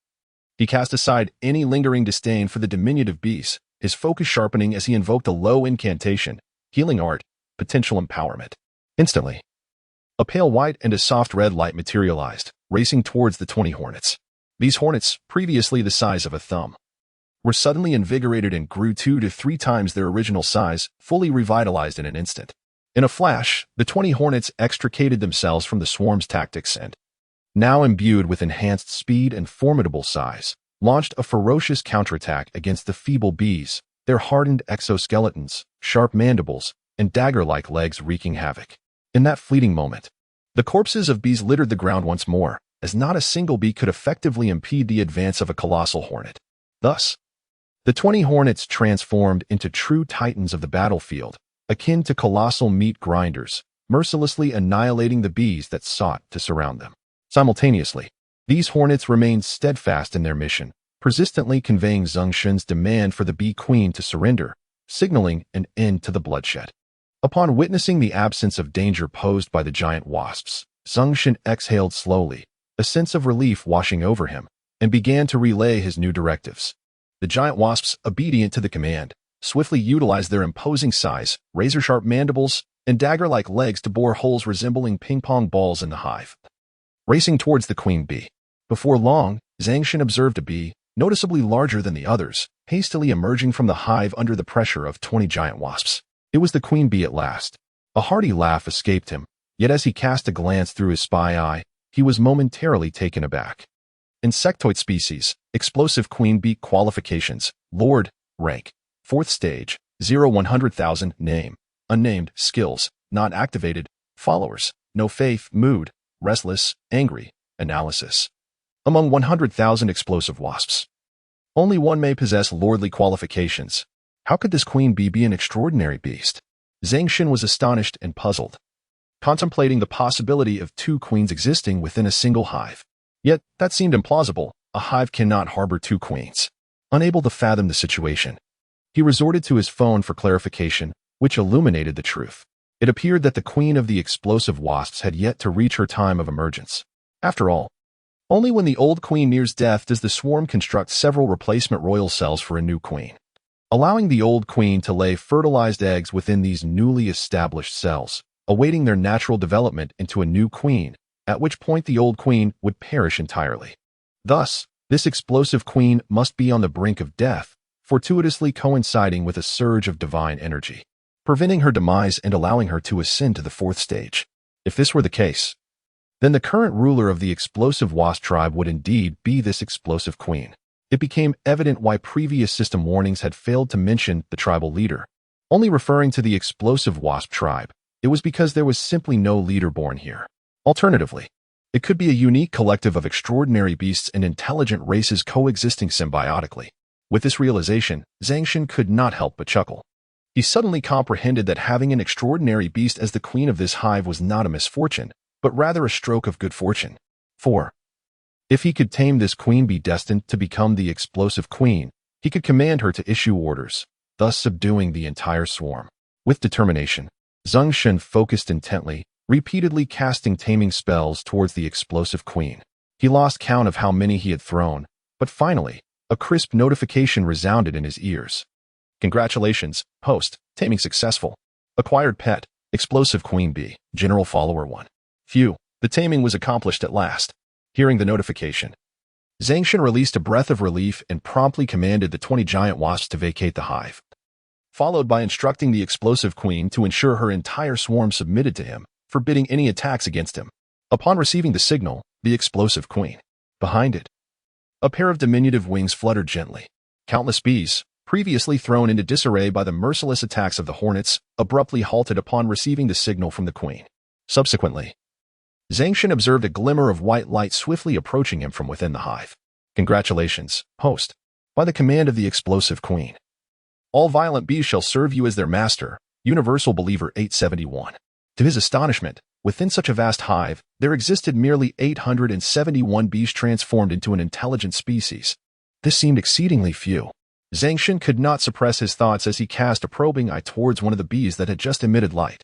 he cast aside any lingering disdain for the diminutive bees, his focus sharpening as he invoked a low incantation, healing art, potential empowerment. Instantly, a pale white and a soft red light materialized, racing towards the 20 hornets. These hornets, previously the size of a thumb, were suddenly invigorated and grew 2 to 3 times their original size, fully revitalized in an instant. In a flash, the 20 hornets extricated themselves from the swarm's tactics and, now imbued with enhanced speed and formidable size, launched a ferocious counterattack against the feeble bees, their hardened exoskeletons, sharp mandibles, and dagger-like legs wreaking havoc. In that fleeting moment, the corpses of bees littered the ground once more, as not a single bee could effectively impede the advance of a colossal hornet. Thus, the 20 hornets transformed into true titans of the battlefield, akin to colossal meat grinders, mercilessly annihilating the bees that sought to surround them. Simultaneously, these hornets remained steadfast in their mission, persistently conveying Zeng Shen's demand for the bee queen to surrender, signaling an end to the bloodshed. Upon witnessing the absence of danger posed by the giant wasps, Zeng Shen exhaled slowly, a sense of relief washing over him, and began to relay his new directives. The giant wasps, obedient to the command, swiftly utilized their imposing size, razor-sharp mandibles, and dagger-like legs to bore holes resembling ping-pong balls in the hive, racing towards the queen bee. Before long, Zeng Shen observed a bee, noticeably larger than the others, hastily emerging from the hive under the pressure of 20 giant wasps. It was the queen bee at last. A hearty laugh escaped him, yet as he cast a glance through his spy eye, he was momentarily taken aback. Insectoid species, explosive queen bee qualifications, Lord, rank, 4th stage, 0-100,000, name, unnamed, skills, not activated, followers, no faith, mood, restless, angry, analysis. Among 100,000 explosive wasps, only one may possess lordly qualifications. How could this queen bee be an extraordinary beast? Zeng Shen was astonished and puzzled, contemplating the possibility of 2 queens existing within a single hive. Yet, that seemed implausible. A hive cannot harbor 2 queens. Unable to fathom the situation, he resorted to his phone for clarification, which illuminated the truth. It appeared that the queen of the explosive wasps had yet to reach her time of emergence. After all, only when the old queen nears death does the swarm construct several replacement royal cells for a new queen, allowing the old queen to lay fertilized eggs within these newly established cells, awaiting their natural development into a new queen, at which point the old queen would perish entirely. Thus, this explosive queen must be on the brink of death, fortuitously coinciding with a surge of divine energy, preventing her demise and allowing her to ascend to the fourth stage. If this were the case, then the current ruler of the explosive wasp tribe would indeed be this explosive queen. It became evident why previous system warnings had failed to mention the tribal leader, only referring to the explosive wasp tribe. It was because there was simply no leader born here. Alternatively, it could be a unique collective of extraordinary beasts and intelligent races coexisting symbiotically. With this realization, Zeng Shen could not help but chuckle. He suddenly comprehended that having an extraordinary beast as the queen of this hive was not a misfortune, but rather a stroke of good fortune. For if he could tame this queen be destined to become the explosive queen, he could command her to issue orders, thus subduing the entire swarm. With determination, Zeng Shen focused intently, repeatedly casting taming spells towards the explosive queen. He lost count of how many he had thrown, but finally, a crisp notification resounded in his ears. Congratulations, host, taming successful. Acquired pet, explosive queen bee, general follower 1. Phew, the taming was accomplished at last. Hearing the notification, Zeng Shen released a breath of relief and promptly commanded the 20 giant wasps to vacate the hive, followed by instructing the explosive queen to ensure her entire swarm submitted to him, forbidding any attacks against him. Upon receiving the signal, the explosive queen, behind it, a pair of diminutive wings fluttered gently. Countless bees, previously thrown into disarray by the merciless attacks of the hornets, abruptly halted upon receiving the signal from the queen. Subsequently, Zeng Shen observed a glimmer of white light swiftly approaching him from within the hive. Congratulations, host. By the command of the explosive queen, all violent bees shall serve you as their master. Universal Believer 871. To his astonishment, within such a vast hive, there existed merely 871 bees transformed into an intelligent species. This seemed exceedingly few. Zeng Shen could not suppress his thoughts as he cast a probing eye towards one of the bees that had just emitted light.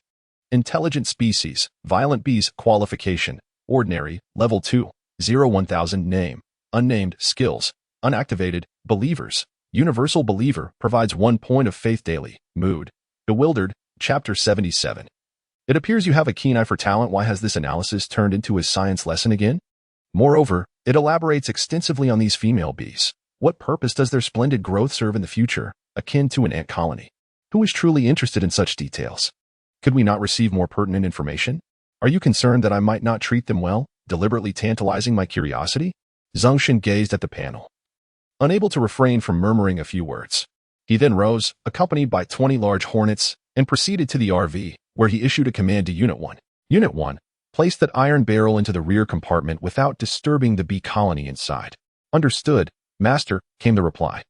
Intelligent species, violent bees, qualification, ordinary, level 2, 0-1000 name, unnamed, skills, unactivated, believers. Universal Believer provides 1 point of faith daily. Mood, bewildered, chapter 77. It appears you have a keen eye for talent. Why has this analysis turned into a science lesson again? Moreover, it elaborates extensively on these female bees. What purpose does their splendid growth serve in the future, akin to an ant colony? Who is truly interested in such details? Could we not receive more pertinent information? Are you concerned that I might not treat them well, deliberately tantalizing my curiosity? Zeng Shen gazed at the panel, unable to refrain from murmuring a few words. He then rose, accompanied by 20 large hornets, and proceeded to the RV, where he issued a command to Unit 1. Unit 1, place that iron barrel into the rear compartment without disturbing the bee colony inside. Understood, Master, came the reply.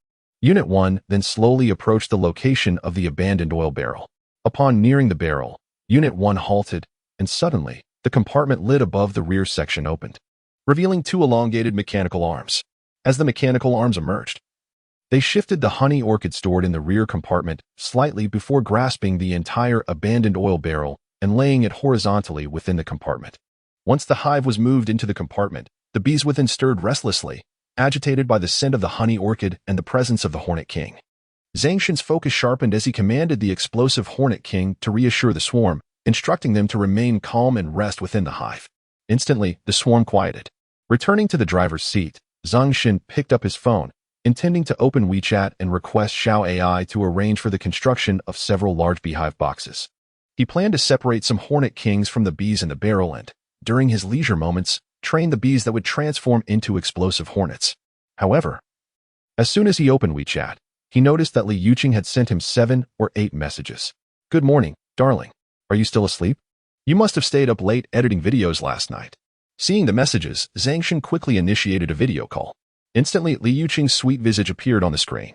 Unit 1 then slowly approached the location of the abandoned oil barrel. Upon nearing the barrel, Unit 1 halted, and suddenly, the compartment lid above the rear section opened, revealing 2 elongated mechanical arms. As the mechanical arms emerged, they shifted the honey orchid stored in the rear compartment slightly before grasping the entire abandoned oil barrel and laying it horizontally within the compartment. Once the hive was moved into the compartment, the bees within stirred restlessly, agitated by the scent of the honey orchid and the presence of the Hornet King. Zeng Shen's focus sharpened as he commanded the explosive Hornet King to reassure the swarm, instructing them to remain calm and rest within the hive. Instantly, the swarm quieted. Returning to the driver's seat, Zeng Shen picked up his phone, intending to open WeChat and request Xiao AI to arrange for the construction of several large beehive boxes. He planned to separate some Hornet Kings from the bees in the barrel and, during his leisure moments, train the bees that would transform into explosive hornets. However, as soon as he opened WeChat, he noticed that Li Yuqing had sent him 7 or 8 messages. Good morning, darling. Are you still asleep? You must have stayed up late editing videos last night. Seeing the messages, Zeng Shen quickly initiated a video call. Instantly, Li Yuqing's sweet visage appeared on the screen,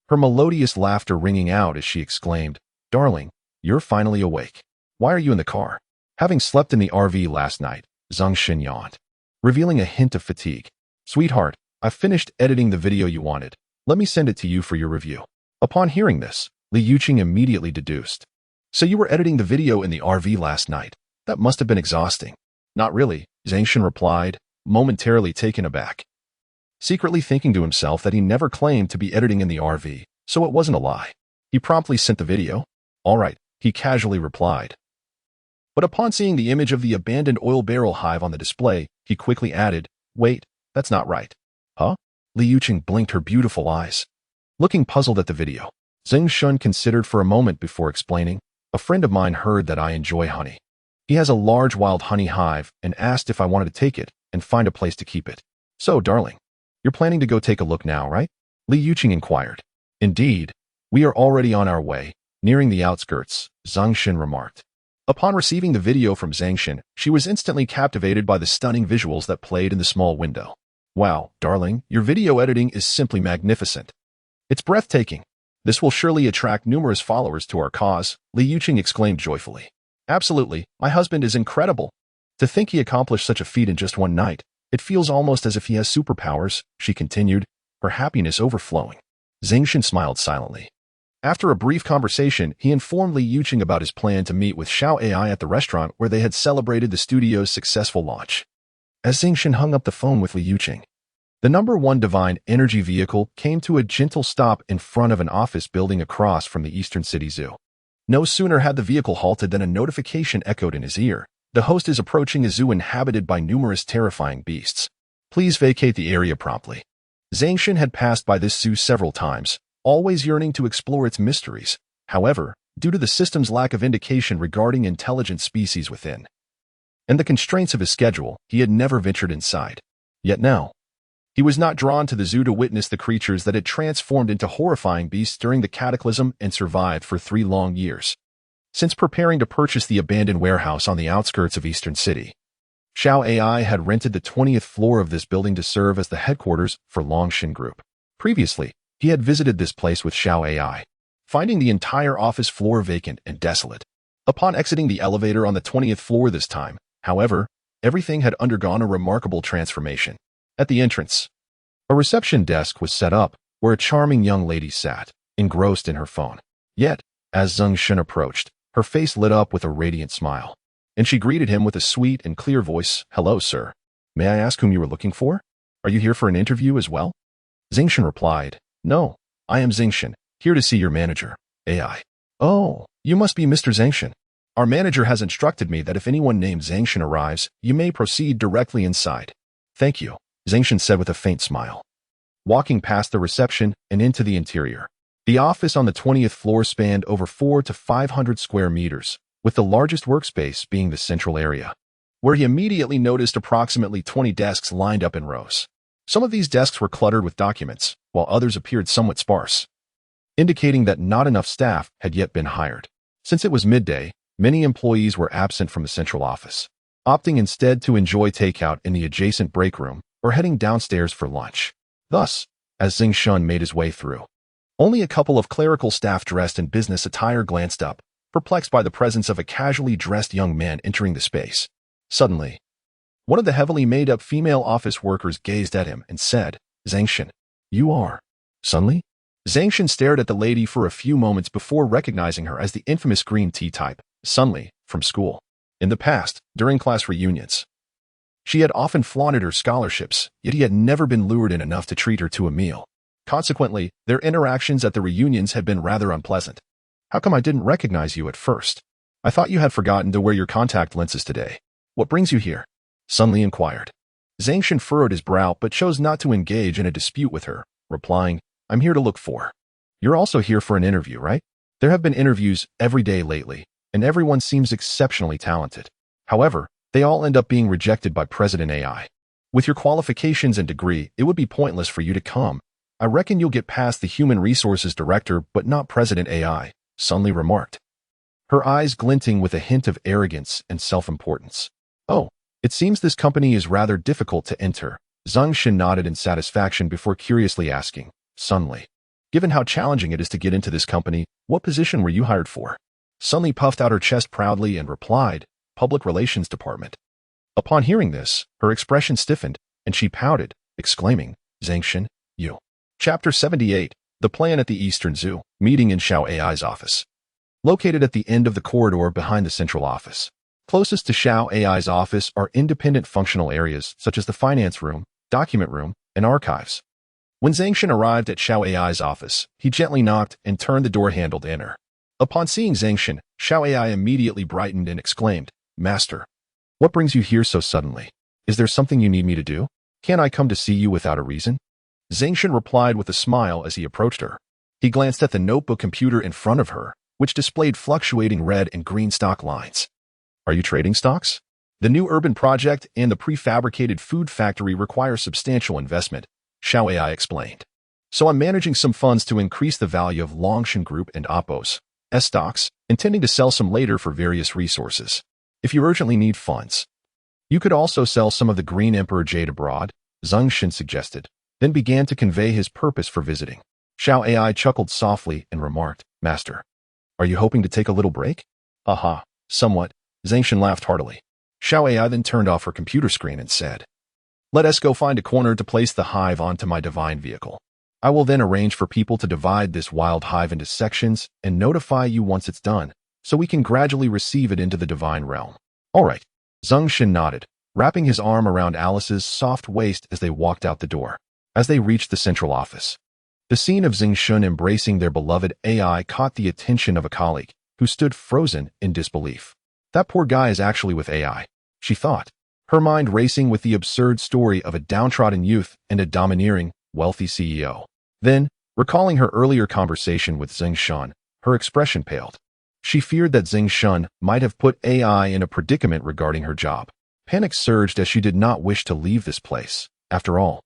her melodious laughter ringing out as she exclaimed, Darling, you're finally awake. Why are you in the car? Having slept in the RV last night, Zeng Shen yawned, revealing a hint of fatigue. Sweetheart, I've finished editing the video you wanted. Let me send it to you for your review. Upon hearing this, Li Yuqing immediately deduced. So you were editing the video in the RV last night. That must have been exhausting. Not really, Zeng Shen replied, momentarily taken aback. Secretly thinking to himself that he never claimed to be editing in the RV, so it wasn't a lie. He promptly sent the video. All right, he casually replied. But upon seeing the image of the abandoned oil barrel hive on the display, he quickly added, wait, that's not right. Huh? Li Yuqing blinked her beautiful eyes. Looking puzzled at the video, Zeng Shen considered for a moment before explaining, a friend of mine heard that I enjoy honey. He has a large wild honey hive and asked if I wanted to take it and find a place to keep it. So, darling, you're planning to go take a look now, right? Li Yuqing inquired. Indeed, we are already on our way, nearing the outskirts, Zeng Shen remarked. Upon receiving the video from Zeng Shen, she was instantly captivated by the stunning visuals that played in the small window. Wow, darling, your video editing is simply magnificent. It's breathtaking. This will surely attract numerous followers to our cause, Li Yuqing exclaimed joyfully. Absolutely, my husband is incredible. To think he accomplished such a feat in just one night, it feels almost as if he has superpowers, she continued, her happiness overflowing. Zeng Shen smiled silently. After a brief conversation, he informed Li Yuqing about his plan to meet with Xiao AI at the restaurant where they had celebrated the studio's successful launch. As Zeng Shen hung up the phone with Li Yuqing, the #1 divine energy vehicle came to a gentle stop in front of an office building across from the Eastern City Zoo. No sooner had the vehicle halted than a notification echoed in his ear. The host is approaching a zoo inhabited by numerous terrifying beasts. Please vacate the area promptly. Zeng Shen had passed by this zoo several times, always yearning to explore its mysteries. However, due to the system's lack of indication regarding intelligent species within, and the constraints of his schedule, he had never ventured inside. Yet now, he was not drawn to the zoo to witness the creatures that had transformed into horrifying beasts during the cataclysm and survived for 3 long years. Since preparing to purchase the abandoned warehouse on the outskirts of Eastern City, Xiao AI had rented the 20th floor of this building to serve as the headquarters for Longshin Group. Previously, he had visited this place with Xiao AI, finding the entire office floor vacant and desolate. Upon exiting the elevator on the 20th floor this time, however, everything had undergone a remarkable transformation. At the entrance, a reception desk was set up where a charming young lady sat, engrossed in her phone. Yet, as Zeng Shen approached, her face lit up with a radiant smile, and she greeted him with a sweet and clear voice. Hello, sir. May I ask whom you were looking for? Are you here for an interview as well? Zeng Shen replied, No, I am Zeng Shen, here to see your manager, AI. Oh, you must be Mr. Zeng Shen. Our manager has instructed me that if anyone named Zeng Shen arrives, you may proceed directly inside. Thank you, Zeng Shen said with a faint smile. Walking past the reception and into the interior, the office on the 20th floor spanned over 400 to 500 square meters, with the largest workspace being the central area, where he immediately noticed approximately 20 desks lined up in rows. Some of these desks were cluttered with documents, while others appeared somewhat sparse, indicating that not enough staff had yet been hired. Since it was midday, many employees were absent from the central office, opting instead to enjoy takeout in the adjacent break room or heading downstairs for lunch. Thus, as Zeng Shen made his way through, only a couple of clerical staff dressed in business attire glanced up, perplexed by the presence of a casually dressed young man entering the space. Suddenly, one of the heavily made-up female office workers gazed at him and said, Zeng Shen, you are Sun Li? Zeng Shen stared at the lady for a few moments before recognizing her as the infamous green tea type, Sun Li, from school. In the past, during class reunions, she had often flaunted her scholarships, yet he had never been lured in enough to treat her to a meal. Consequently, their interactions at the reunions had been rather unpleasant. How come I didn't recognize you at first? I thought you had forgotten to wear your contact lenses today. What brings you here? Sun Li inquired. Zeng Shen furrowed his brow but chose not to engage in a dispute with her, replying, I'm here to look for. You're also here for an interview, right? There have been interviews every day lately, and everyone seems exceptionally talented. However, they all end up being rejected by President AI. With your qualifications and degree, it would be pointless for you to come. I reckon you'll get past the Human Resources Director, but not President AI, Sun Li remarked, her eyes glinting with a hint of arrogance and self-importance. Oh, it seems this company is rather difficult to enter. Zeng Shen nodded in satisfaction before curiously asking, Sun Li, given how challenging it is to get into this company, what position were you hired for? Sun Li puffed out her chest proudly and replied, Public Relations Department. Upon hearing this, her expression stiffened, and she pouted, exclaiming, Zeng Shen, you Chapter 78, The Plan at the Eastern Zoo, Meeting in Xiao AI's office. Located at the end of the corridor behind the central office. Closest to Xiao AI's office are independent functional areas such as the finance room, document room, and archives. When Zeng Shen arrived at Xiao AI's office, he gently knocked and turned the door handle to enter. Upon seeing Zeng Shen, Xiao AI immediately brightened and exclaimed, "Master, what brings you here so suddenly? Is there something you need me to do? Can't I come to see you without a reason?" Zeng Shen replied with a smile as he approached her. He glanced at the notebook computer in front of her, which displayed fluctuating red and green stock lines. "Are you trading stocks? The new urban project and the prefabricated food factory require substantial investment," Xiao AI explained. "So I'm managing some funds to increase the value of Longshan Group and Oppo's stocks, intending to sell some later for various resources. If you urgently need funds, you could also sell some of the Green Emperor Jade abroad," Zeng Shen suggested, then began to convey his purpose for visiting. Xiao AI chuckled softly and remarked, "Master, are you hoping to take a little break?" "Haha, somewhat," Zeng Shen laughed heartily. Xiao AI then turned off her computer screen and said, "Let us go find a corner to place the hive onto my divine vehicle. I will then arrange for people to divide this wild hive into sections and notify you once it's done, so we can gradually receive it into the divine realm." "All right," Zeng Shen nodded, wrapping his arm around Alice's soft waist as they walked out the door. As they reached the central office, the scene of Zeng Shen embracing their beloved AI caught the attention of a colleague, who stood frozen in disbelief. "That poor guy is actually with AI," she thought, her mind racing with the absurd story of a downtrodden youth and a domineering, wealthy CEO. Then, recalling her earlier conversation with Zeng Shen, her expression paled. She feared that Zeng Shen might have put AI in a predicament regarding her job. Panic surged as she did not wish to leave this place. After all,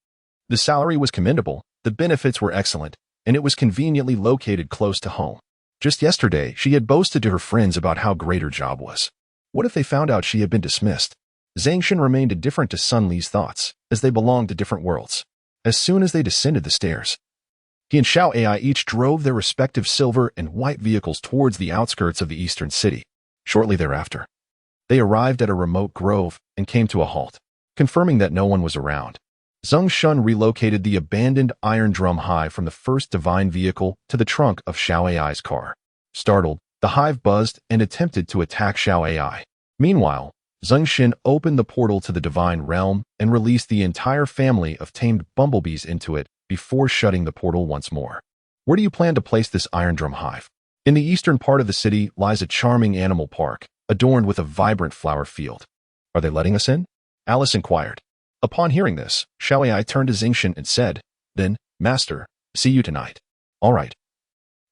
the salary was commendable, the benefits were excellent, and it was conveniently located close to home. Just yesterday, she had boasted to her friends about how great her job was. What if they found out she had been dismissed? Zeng Shen remained indifferent to Sun Li's thoughts, as they belonged to different worlds. As soon as they descended the stairs, he and Xiao AI each drove their respective silver and white vehicles towards the outskirts of the eastern city. Shortly thereafter, they arrived at a remote grove and came to a halt. Confirming that no one was around, Zeng Shen relocated the abandoned iron drum hive from the first divine vehicle to the trunk of Xiao AI's car. Startled, the hive buzzed and attempted to attack Xiao AI. Meanwhile, Zeng Shen opened the portal to the divine realm and released the entire family of tamed bumblebees into it before shutting the portal once more. "Where do you plan to place this iron drum hive?" "In the eastern part of the city lies a charming animal park, adorned with a vibrant flower field." "Are they letting us in?" Alice inquired. Upon hearing this, Xiao AI turned to Zeng Shen and said, "Then, Master, see you tonight." "All right.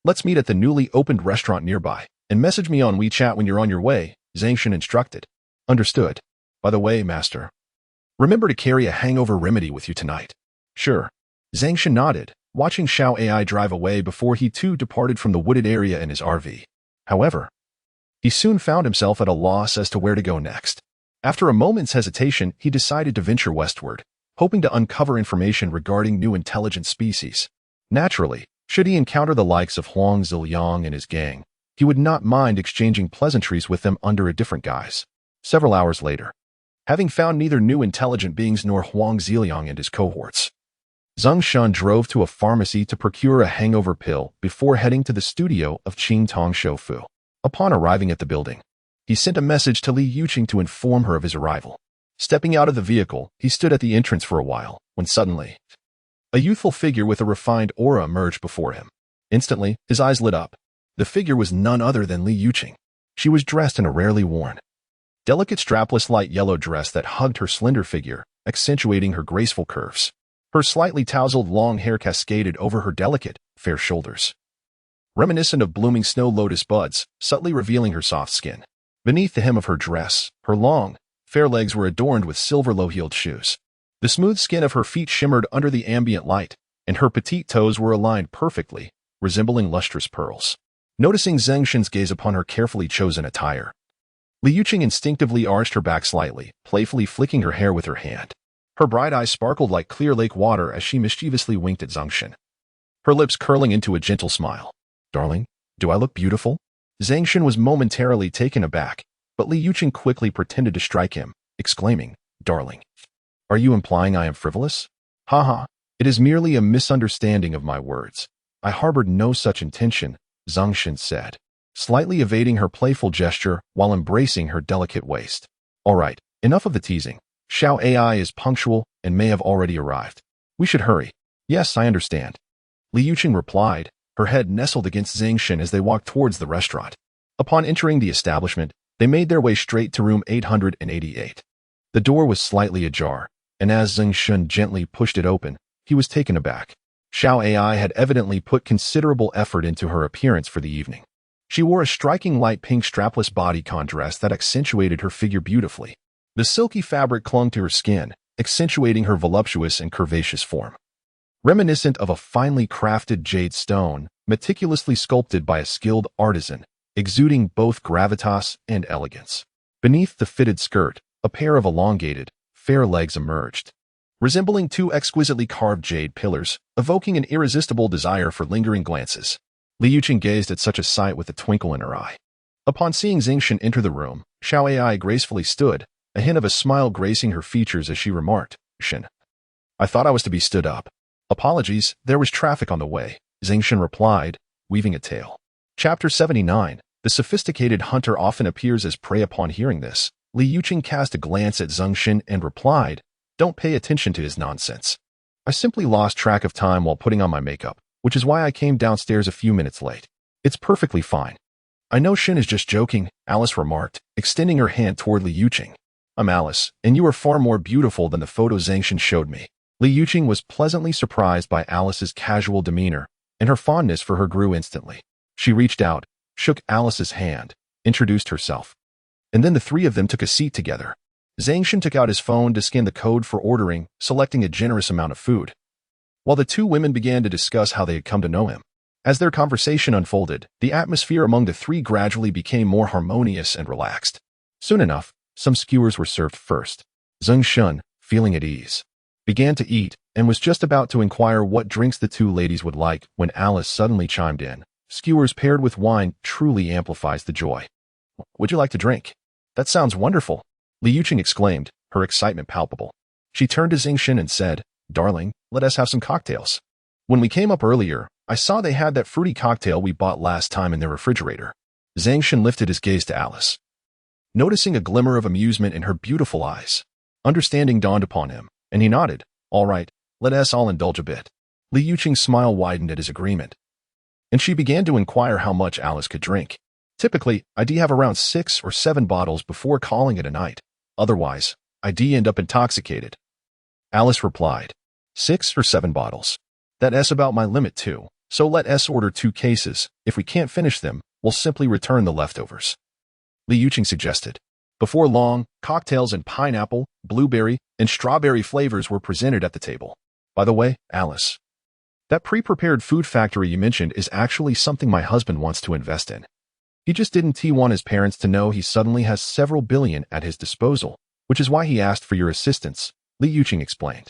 Let's meet at the newly opened restaurant nearby, and message me on WeChat when you're on your way," Zeng Shen instructed. "Understood. By the way, Master, remember to carry a hangover remedy with you tonight." "Sure." Zeng Shen nodded, watching Xiao AI drive away before he too departed from the wooded area in his RV. However, he soon found himself at a loss as to where to go next. After a moment's hesitation, he decided to venture westward, hoping to uncover information regarding new intelligent species. Naturally, should he encounter the likes of Huang Ziliang and his gang, he would not mind exchanging pleasantries with them under a different guise. Several hours later, having found neither new intelligent beings nor Huang Ziliang and his cohorts, Zeng Shen drove to a pharmacy to procure a hangover pill before heading to the studio of Qing Tong Shoufu. Upon arriving at the building, he sent a message to Li Yuqing to inform her of his arrival. Stepping out of the vehicle, he stood at the entrance for a while, when suddenly, a youthful figure with a refined aura emerged before him. Instantly, his eyes lit up. The figure was none other than Li Yuqing. She was dressed in a rarely worn, delicate strapless light yellow dress that hugged her slender figure, accentuating her graceful curves. Her slightly tousled long hair cascaded over her delicate, fair shoulders, reminiscent of blooming snow lotus buds, subtly revealing her soft skin. Beneath the hem of her dress, her long, fair legs were adorned with silver low-heeled shoes. The smooth skin of her feet shimmered under the ambient light, and her petite toes were aligned perfectly, resembling lustrous pearls. Noticing Zeng Shen's gaze upon her carefully chosen attire, Li Yuqing instinctively arched her back slightly, playfully flicking her hair with her hand. Her bright eyes sparkled like clear lake water as she mischievously winked at Zeng Shen, her lips curling into a gentle smile. "Darling, do I look beautiful?" Zeng Shen was momentarily taken aback, but Li Yuqing quickly pretended to strike him, exclaiming, "Darling, are you implying I am frivolous?" "Ha ha, It is merely a misunderstanding of my words. I harbored no such intention, Zeng Shen said, slightly evading her playful gesture while embracing her delicate waist. All right, enough of the teasing. Xiao AI is punctual and may have already arrived. We should hurry. Yes, I understand. Li Yuqing replied, her head nestled against Zeng Shen as they walked towards the restaurant. Upon entering the establishment, they made their way straight to room 888. The door was slightly ajar, and as Zeng Shen gently pushed it open, he was taken aback. Xiao AI had evidently put considerable effort into her appearance for the evening. She wore a striking light pink strapless body contrast that accentuated her figure beautifully. The silky fabric clung to her skin, accentuating her voluptuous and curvaceous form. Reminiscent of a finely crafted jade stone, meticulously sculpted by a skilled artisan, exuding both gravitas and elegance. Beneath the fitted skirt, a pair of elongated, fair legs emerged, resembling two exquisitely carved jade pillars, evoking an irresistible desire for lingering glances. Li Yuqing gazed at such a sight with a twinkle in her eye. Upon seeing Zeng Shen enter the room, Xiao AI gracefully stood, a hint of a smile gracing her features as she remarked, "Shen, I thought I was to be stood up. Apologies, there was traffic on the way," Zeng Shen replied, weaving a tale. Chapter 79. The sophisticated hunter often appears as prey. Upon hearing this, Li Yuqing cast a glance at Zeng Shen and replied, "Don't pay attention to his nonsense. I simply lost track of time while putting on my makeup, which is why I came downstairs a few minutes late. It's perfectly fine." "I know Shen is just joking," Alice remarked, extending her hand toward Li Yuqing. "I'm Alice, and you are far more beautiful than the photo Zeng Shen showed me." Li Yuqing was pleasantly surprised by Alice's casual demeanor, and her fondness for her grew instantly. She reached out, shook Alice's hand, introduced herself, and then the three of them took a seat together. Zeng Shen took out his phone to scan the code for ordering, selecting a generous amount of food, while the two women began to discuss how they had come to know him. As their conversation unfolded, the atmosphere among the three gradually became more harmonious and relaxed. Soon enough, some skewers were served first. Zeng Shen, feeling at ease, began to eat and was just about to inquire what drinks the two ladies would like when Alice suddenly chimed in. "Skewers paired with wine truly amplifies the joy. Would you like to drink?" "That sounds wonderful," Li Yuqing exclaimed, her excitement palpable. She turned to Zeng Shen and said, "Darling, let us have some cocktails. When we came up earlier, I saw they had that fruity cocktail we bought last time in their refrigerator." Zeng Shen lifted his gaze to Alice, noticing a glimmer of amusement in her beautiful eyes. Understanding dawned upon him, and he nodded. "All right, let us all indulge a bit." Li Yuqing's smile widened at his agreement, and she began to inquire how much Alice could drink. "Typically, I'd have around 6 or 7 bottles before calling it a night. Otherwise, I'd end up intoxicated." Alice replied, 6 or 7 bottles. That's about my limit too, so let us order 2 cases. If we can't finish them, we'll simply return the leftovers," Li Yuqing suggested. Before long, cocktails in pineapple, blueberry, and strawberry flavors were presented at the table. "By the way, Alice, that pre-prepared food factory you mentioned is actually something my husband wants to invest in. He just didn't want his parents to know he suddenly has several billion at his disposal, which is why he asked for your assistance," Li Yuqing explained.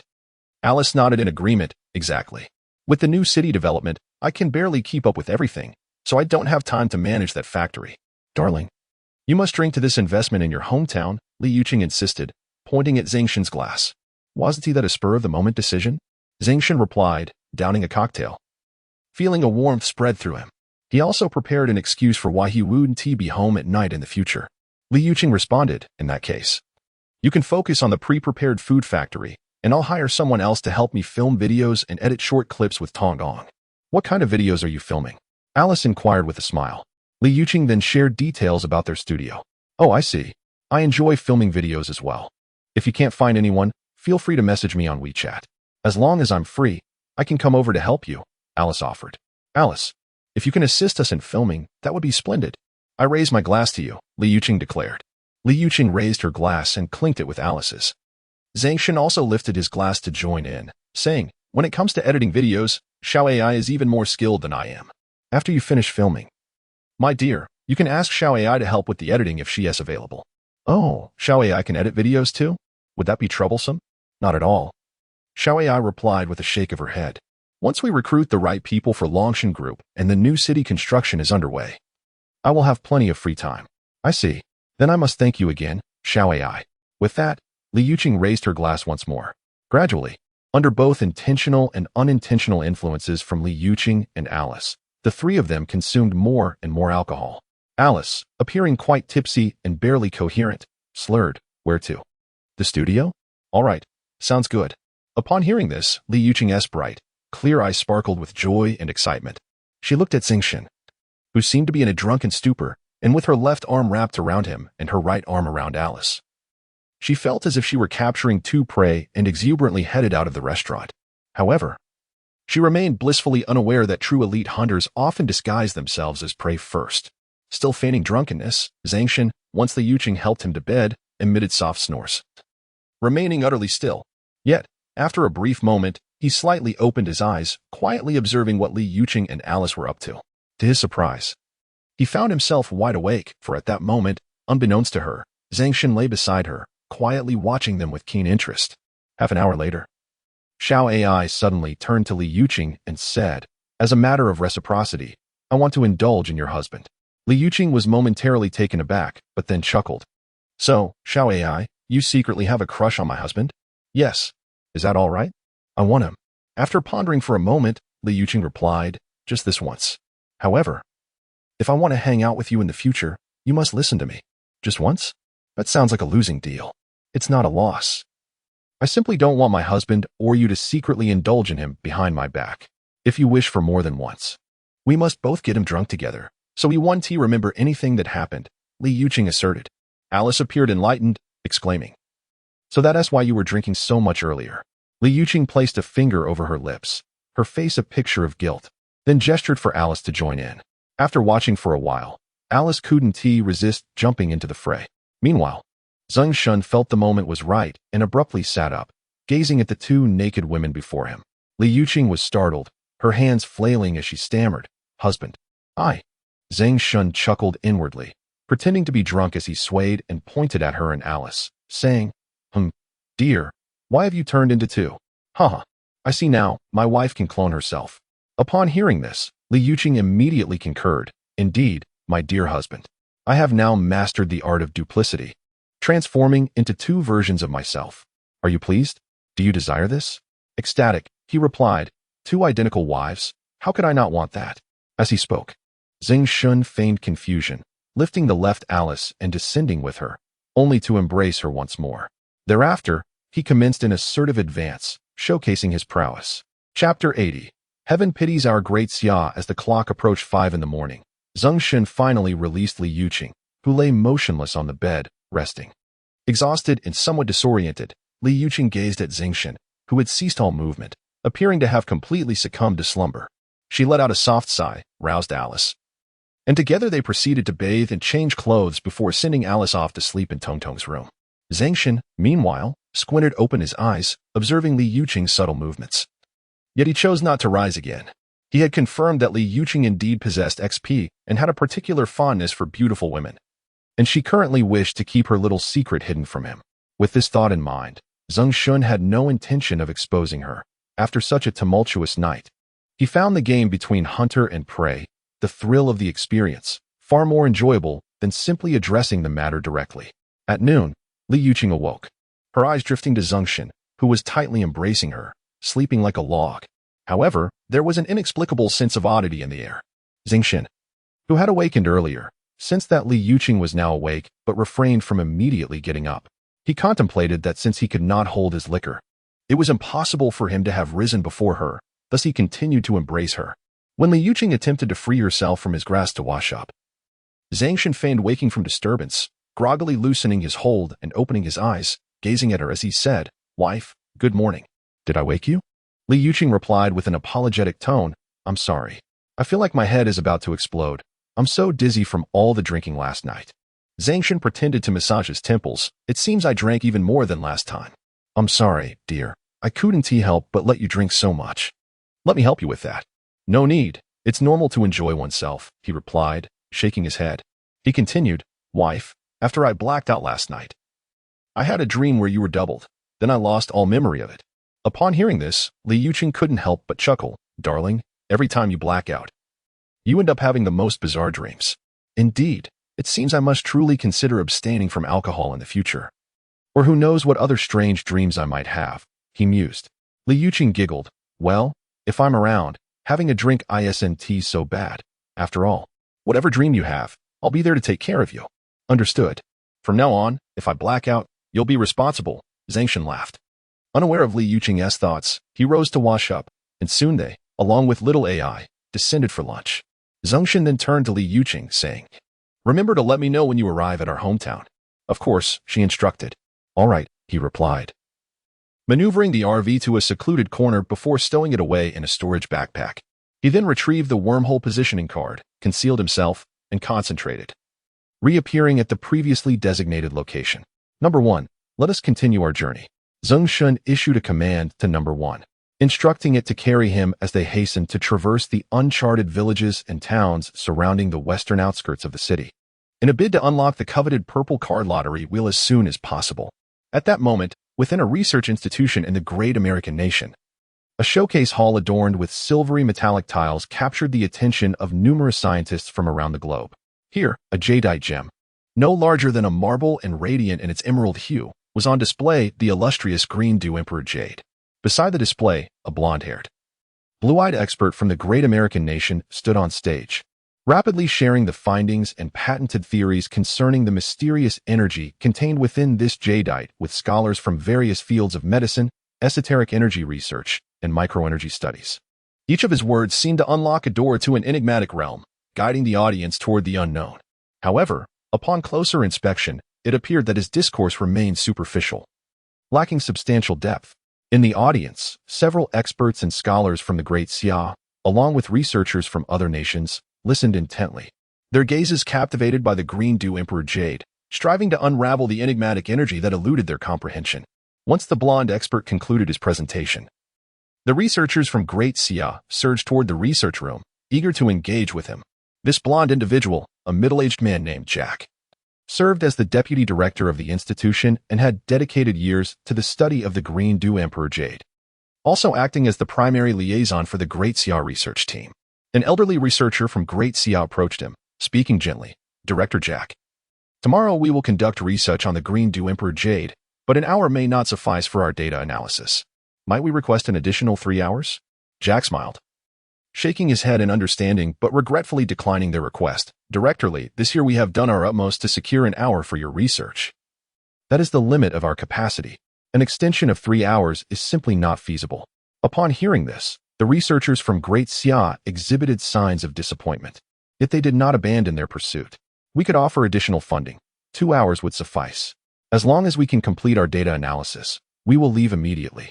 Alice nodded in agreement. "Exactly. With the new city development, I can barely keep up with everything, so I don't have time to manage that factory." "Darling, you must drink to this investment in your hometown," Li Yuqing insisted, pointing at Zeng Shen's glass. "Wasn't that a spur-of-the-moment decision?" Zeng Shen replied, downing a cocktail. Feeling a warmth spread through him, he also prepared an excuse for why he wouldn't be home at night in the future. Li Yuqing responded, "In that case, you can focus on the pre-prepared food factory, and I'll hire someone else to help me film videos and edit short clips with Tong Gong." "What kind of videos are you filming?" Alice inquired with a smile. Li Yuqing then shared details about their studio. "Oh, I see. I enjoy filming videos as well. If you can't find anyone, feel free to message me on WeChat. As long as I'm free, I can come over to help you," Alice offered. "Alice, if you can assist us in filming, that would be splendid." "I raise my glass to you," Li Yuqing declared. Li Yuqing raised her glass and clinked it with Alice's. Zeng Shen also lifted his glass to join in, saying, "When it comes to editing videos, Xiao AI is even more skilled than I am. After you finish filming, my dear, you can ask Xiao AI to help with the editing if she is available." "Oh, Xiao AI can edit videos too? Would that be troublesome?" "Not at all," Xiao AI replied with a shake of her head. "Once we recruit the right people for Longshan Group and the new city construction is underway, I will have plenty of free time." "I see. Then I must thank you again, Xiao AI." With that, Li Yuqing raised her glass once more. Gradually, Under both intentional and unintentional influences from Li Yuqing and Alice, the three of them consumed more and more alcohol. Alice, appearing quite tipsy and barely coherent, slurred, "Where to? The studio? All right, sounds good." Upon hearing this, Li Yuqing's bright, clear eyes sparkled with joy and excitement. She looked at Zeng Shen, who seemed to be in a drunken stupor, and with her left arm wrapped around him and her right arm around Alice. She felt as if she were capturing two prey and exuberantly headed out of the restaurant. However, she remained blissfully unaware that true elite hunters often disguise themselves as prey first. Still feigning drunkenness, Zeng Shen, once Li Yuqing helped him to bed, emitted soft snores, remaining utterly still. Yet, after a brief moment, he slightly opened his eyes, quietly observing what Li Yuqing and Alice were up to. To his surprise, he found himself wide awake, for at that moment, unbeknownst to her, Zeng Shen lay beside her, quietly watching them with keen interest. Half an hour later, Xiao Ai suddenly turned to Li Yuqing and said, "As a matter of reciprocity, I want to indulge in your husband." Li Yuqing was momentarily taken aback, but then chuckled. "So, Xiao Ai, you secretly have a crush on my husband?" "Yes. Is that all right? I want him." After pondering for a moment, Li Yuqing replied, "Just this once. However, if I want to hang out with you in the future, you must listen to me." "Just once? That sounds like a losing deal." "It's not a loss. I simply don't want my husband or you to secretly indulge in him behind my back. If you wish for more than once, we must both get him drunk together, so we won't remember anything that happened," Li Yuqing asserted. Alice appeared enlightened, exclaiming, "So that's why you were drinking so much earlier." Li Yuqing placed a finger over her lips, her face a picture of guilt, then gestured for Alice to join in. After watching for a while, Alice couldn't resist jumping into the fray. Meanwhile, Zeng Shen felt the moment was right and abruptly sat up, gazing at the two naked women before him. Li Yuqing was startled, her hands flailing as she stammered, "Husband, I." Zeng Shen chuckled inwardly, pretending to be drunk as he swayed and pointed at her and Alice, saying, "Dear, why have you turned into two? Haha, I see now, my wife can clone herself." Upon hearing this, Li Yuqing immediately concurred, "Indeed, my dear husband, I have now mastered the art of duplicity, transforming into two versions of myself. Are you pleased? Do you desire this?" Ecstatic, he replied, "Two identical wives? How could I not want that?" As he spoke, Zeng Shen feigned confusion, lifting the left Alice and descending with her, only to embrace her once more. Thereafter, he commenced an assertive advance, showcasing his prowess. Chapter 80. Heaven pities our great Xia. As the clock approached 5 in the morning, Zeng Shen finally released Li Yuqing, who lay motionless on the bed, resting. Exhausted and somewhat disoriented, Li Yuqing gazed at Zeng Shen, who had ceased all movement, appearing to have completely succumbed to slumber. She let out a soft sigh, roused Alice, and together they proceeded to bathe and change clothes before sending Alice off to sleep in Tongtong's room. Zeng Shen, meanwhile, squinted open his eyes, observing Li Yuqing's subtle movements. Yet he chose not to rise again. He had confirmed that Li Yuqing indeed possessed XP and had a particular fondness for beautiful women, and she currently wished to keep her little secret hidden from him. With this thought in mind, Zeng Shen had no intention of exposing her. After such a tumultuous night, he found the game between hunter and prey, the thrill of the experience, far more enjoyable than simply addressing the matter directly. At noon, Li Yuqing awoke, her eyes drifting to Zeng Shen, who was tightly embracing her, sleeping like a log. However, there was an inexplicable sense of oddity in the air. Zeng Shen, who had awakened earlier, sensed that Li Yuqing was now awake but refrained from immediately getting up. He contemplated that since he could not hold his liquor, it was impossible for him to have risen before her, thus he continued to embrace her. When Li Yuqing attempted to free herself from his grasp to wash up, Zeng Shen feigned waking from disturbance, groggily loosening his hold and opening his eyes, gazing at her as he said, "Wife, good morning. Did I wake you?" Li Yuqing replied with an apologetic tone, "I'm sorry. I feel like my head is about to explode. I'm so dizzy from all the drinking last night." Zeng Shen pretended to massage his temples. "It seems I drank even more than last time." "I'm sorry, dear. I couldn't help but let you drink so much. Let me help you with that." "No need. It's normal to enjoy oneself," he replied, shaking his head. He continued, "Wife, after I blacked out last night, I had a dream where you were doubled. Then I lost all memory of it." Upon hearing this, Li Yuqing couldn't help but chuckle. "Darling, every time you black out, you end up having the most bizarre dreams." "Indeed, it seems I must truly consider abstaining from alcohol in the future. Or who knows what other strange dreams I might have," he mused. Li Yuqing giggled. Well, if I'm around, having a drink isn't so bad. After all, whatever dream you have, I'll be there to take care of you. Understood. From now on, if I black out, you'll be responsible, Zeng Shen laughed. Unaware of Li Yuqing's thoughts, he rose to wash up, and soon they, along with little AI, descended for lunch. Zeng Shen then turned to Li Yuqing, saying, Remember to let me know when you arrive at our hometown. Of course, she instructed. All right, he replied, maneuvering the RV to a secluded corner before stowing it away in a storage backpack. He then retrieved the wormhole positioning card, concealed himself, and concentrated, reappearing at the previously designated location. Number 1. Let us continue our journey. Zeng Shen issued a command to Number 1, instructing it to carry him as they hastened to traverse the uncharted villages and towns surrounding the western outskirts of the city, in a bid to unlock the coveted purple card lottery wheel as soon as possible. At that moment, within a research institution in the great American nation, a showcase hall adorned with silvery metallic tiles captured the attention of numerous scientists from around the globe. Here, a jadeite gem, no larger than a marble and radiant in its emerald hue, was on display, the illustrious green dew emperor jade. Beside the display, a blonde-haired, blue-eyed expert from the great American nation stood on stage, rapidly sharing the findings and patented theories concerning the mysterious energy contained within this jadeite with scholars from various fields of medicine, esoteric energy research, and microenergy studies. Each of his words seemed to unlock a door to an enigmatic realm, guiding the audience toward the unknown. However, upon closer inspection, it appeared that his discourse remained superficial, lacking substantial depth. In the audience, several experts and scholars from the Great Xia, along with researchers from other nations, listened intently, their gazes captivated by the green dew emperor jade, striving to unravel the enigmatic energy that eluded their comprehension. Once the blonde expert concluded his presentation, the researchers from Great Xia surged toward the research room, eager to engage with him. This blonde individual, a middle-aged man named Jack, served as the deputy director of the institution and had dedicated years to the study of the green dew emperor jade, also acting as the primary liaison for the Great Xia research team. An elderly researcher from Great Xia approached him, speaking gently. Director Jack, tomorrow we will conduct research on the green dew emperor jade, but an hour may not suffice for our data analysis. Might we request an additional 3 hours? Jack smiled, shaking his head in understanding but regretfully declining their request. Director Lee, this year we have done our utmost to secure an hour for your research. That is the limit of our capacity. An extension of 3 hours is simply not feasible. Upon hearing this, the researchers from Great Xia exhibited signs of disappointment. Yet they did not abandon their pursuit. We could offer additional funding. 2 hours would suffice. As long as we can complete our data analysis, we will leave immediately.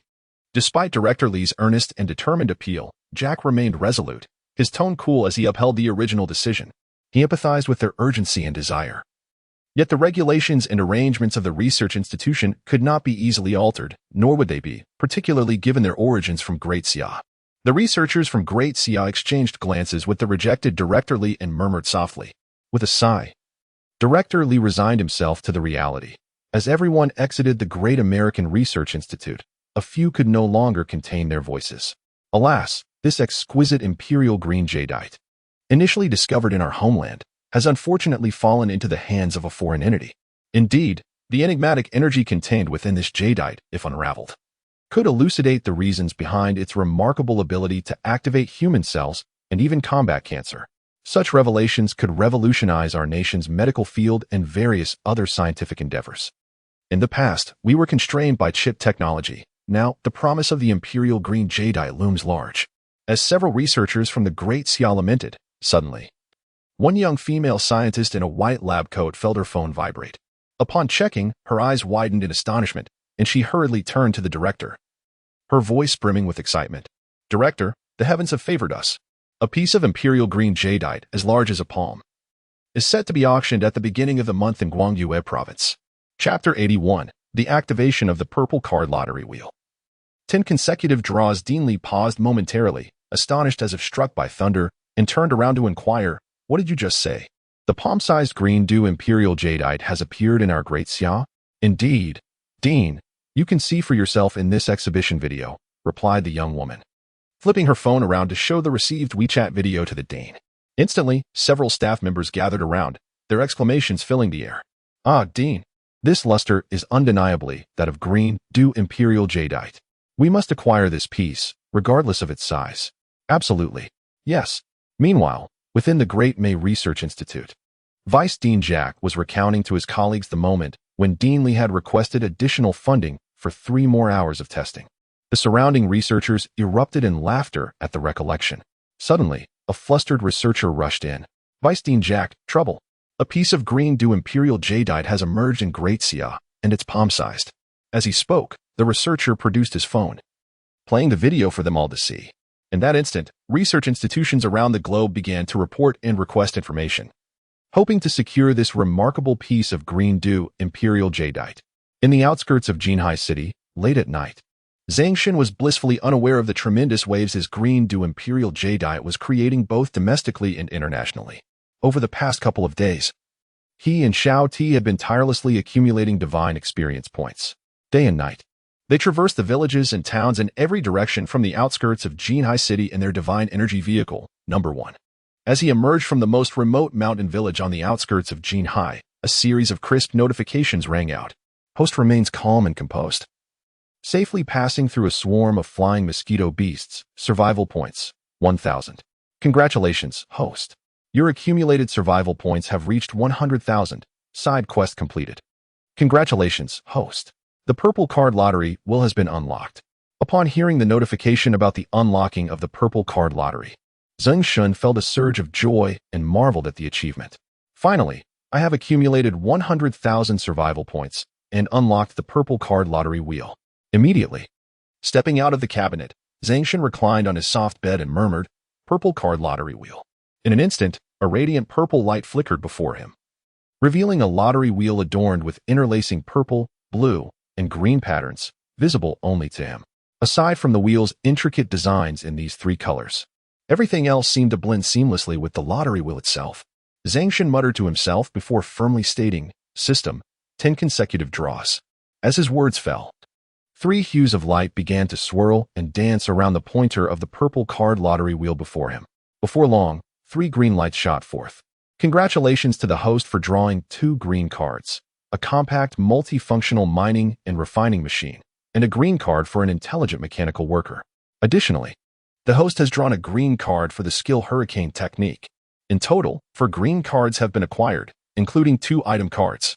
Despite Director Lee's earnest and determined appeal, Jack remained resolute, his tone cool as he upheld the original decision. He empathized with their urgency and desire. Yet the regulations and arrangements of the research institution could not be easily altered, nor would they be, particularly given their origins from Great Xia. The researchers from Great Xia exchanged glances with the rejected Director Lee and murmured softly, with a sigh. Director Lee resigned himself to the reality. As everyone exited the Great American Research Institute, a few could no longer contain their voices. Alas, this exquisite imperial green jadeite, initially discovered in our homeland, has unfortunately fallen into the hands of a foreign entity. Indeed, the enigmatic energy contained within this jadeite, if unraveled, could elucidate the reasons behind its remarkable ability to activate human cells and even combat cancer. Such revelations could revolutionize our nation's medical field and various other scientific endeavors. In the past, we were constrained by chip technology. Now, the promise of the imperial green jadeite looms large. As several researchers from the Great Xia lamented, suddenly, one young female scientist in a white lab coat felt her phone vibrate. Upon checking, her eyes widened in astonishment, and she hurriedly turned to the director, her voice brimming with excitement. Director, the heavens have favored us. A piece of imperial green jadeite as large as a palm is set to be auctioned at the beginning of the month in Guangyue province. Chapter 81. The activation of the purple card lottery wheel. 10 consecutive draws. Dean Li paused momentarily, astonished as if struck by thunder, and turned around to inquire, what did you just say? The palm-sized green dew imperial jadeite has appeared in our Great Xia? Indeed. Dean, you can see for yourself in this exhibition video, replied the young woman, flipping her phone around to show the received WeChat video to the Dean. Instantly, several staff members gathered around, their exclamations filling the air. Ah, Dean, this luster is undeniably that of green dew imperial jadeite. We must acquire this piece, regardless of its size. Absolutely. Yes. Meanwhile, within the Great May Research Institute, Vice Dean Jack was recounting to his colleagues the moment when Dean Lee had requested additional funding for 3 more hours of testing. The surrounding researchers erupted in laughter at the recollection. Suddenly, a flustered researcher rushed in. Vice Dean Jack, trouble. A piece of green dew imperial jadeite has emerged in Great Sia, and it's palm-sized. As he spoke, the researcher produced his phone, playing the video for them all to see. In that instant, research institutions around the globe began to report and request information, hoping to secure this remarkable piece of green dew imperial jadeite. In the outskirts of Jinhai City, late at night, Zeng Shen was blissfully unaware of the tremendous waves his green dew imperial jadeite was creating both domestically and internationally. Over the past couple of days, he and Xiao Ti had been tirelessly accumulating divine experience points, day and night. They traversed the villages and towns in every direction from the outskirts of Jinhai City in their divine energy vehicle, number 1. As he emerged from the most remote mountain village on the outskirts of Jinhai, a series of crisp notifications rang out. Host remains calm and composed, safely passing through a swarm of flying mosquito beasts. Survival points, 1,000. Congratulations, host. Your accumulated survival points have reached 100,000. Side quest completed. Congratulations, host. The purple card lottery has been unlocked. Upon hearing the notification about the unlocking of the purple card lottery, Zeng Shen felt a surge of joy and marveled at the achievement. Finally, I have accumulated 100,000 survival points and unlocked the purple card lottery wheel. Immediately, stepping out of the cabinet, Zeng Shen reclined on his soft bed and murmured, "Purple card lottery wheel." In an instant, a radiant purple light flickered before him, revealing a lottery wheel adorned with interlacing purple, blue, and green patterns, visible only to him. Aside from the wheel's intricate designs in these 3 colors, everything else seemed to blend seamlessly with the lottery wheel itself. Zeng Shen muttered to himself before firmly stating, "System, 10 consecutive draws." As his words fell, 3 hues of light began to swirl and dance around the pointer of the purple card lottery wheel before him. Before long, 3 green lights shot forth. Congratulations to the host for drawing 2 green cards, a compact multifunctional mining and refining machine, and a green card for an intelligent mechanical worker. Additionally, the host has drawn a green card for the skill hurricane technique. In total, 4 green cards have been acquired, including 2 item cards,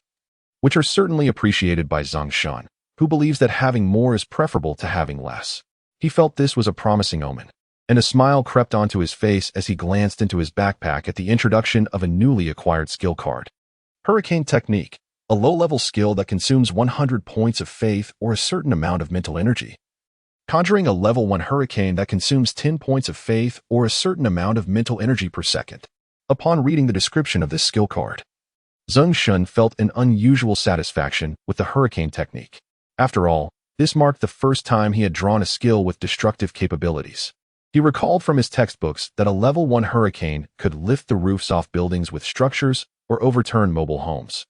which are certainly appreciated by Zeng Shen, who believes that having more is preferable to having less. He felt this was a promising omen, and a smile crept onto his face as he glanced into his backpack at the introduction of a newly acquired skill card. Hurricane Technique, a low-level skill that consumes 100 points of faith or a certain amount of mental energy. Conjuring a level 1 hurricane that consumes 10 points of faith or a certain amount of mental energy per second. Upon reading the description of this skill card, Zeng Shen felt an unusual satisfaction with the hurricane technique. After all, this marked the first time he had drawn a skill with destructive capabilities. He recalled from his textbooks that a level 1 hurricane could lift the roofs off buildings with structures or overturn mobile homes.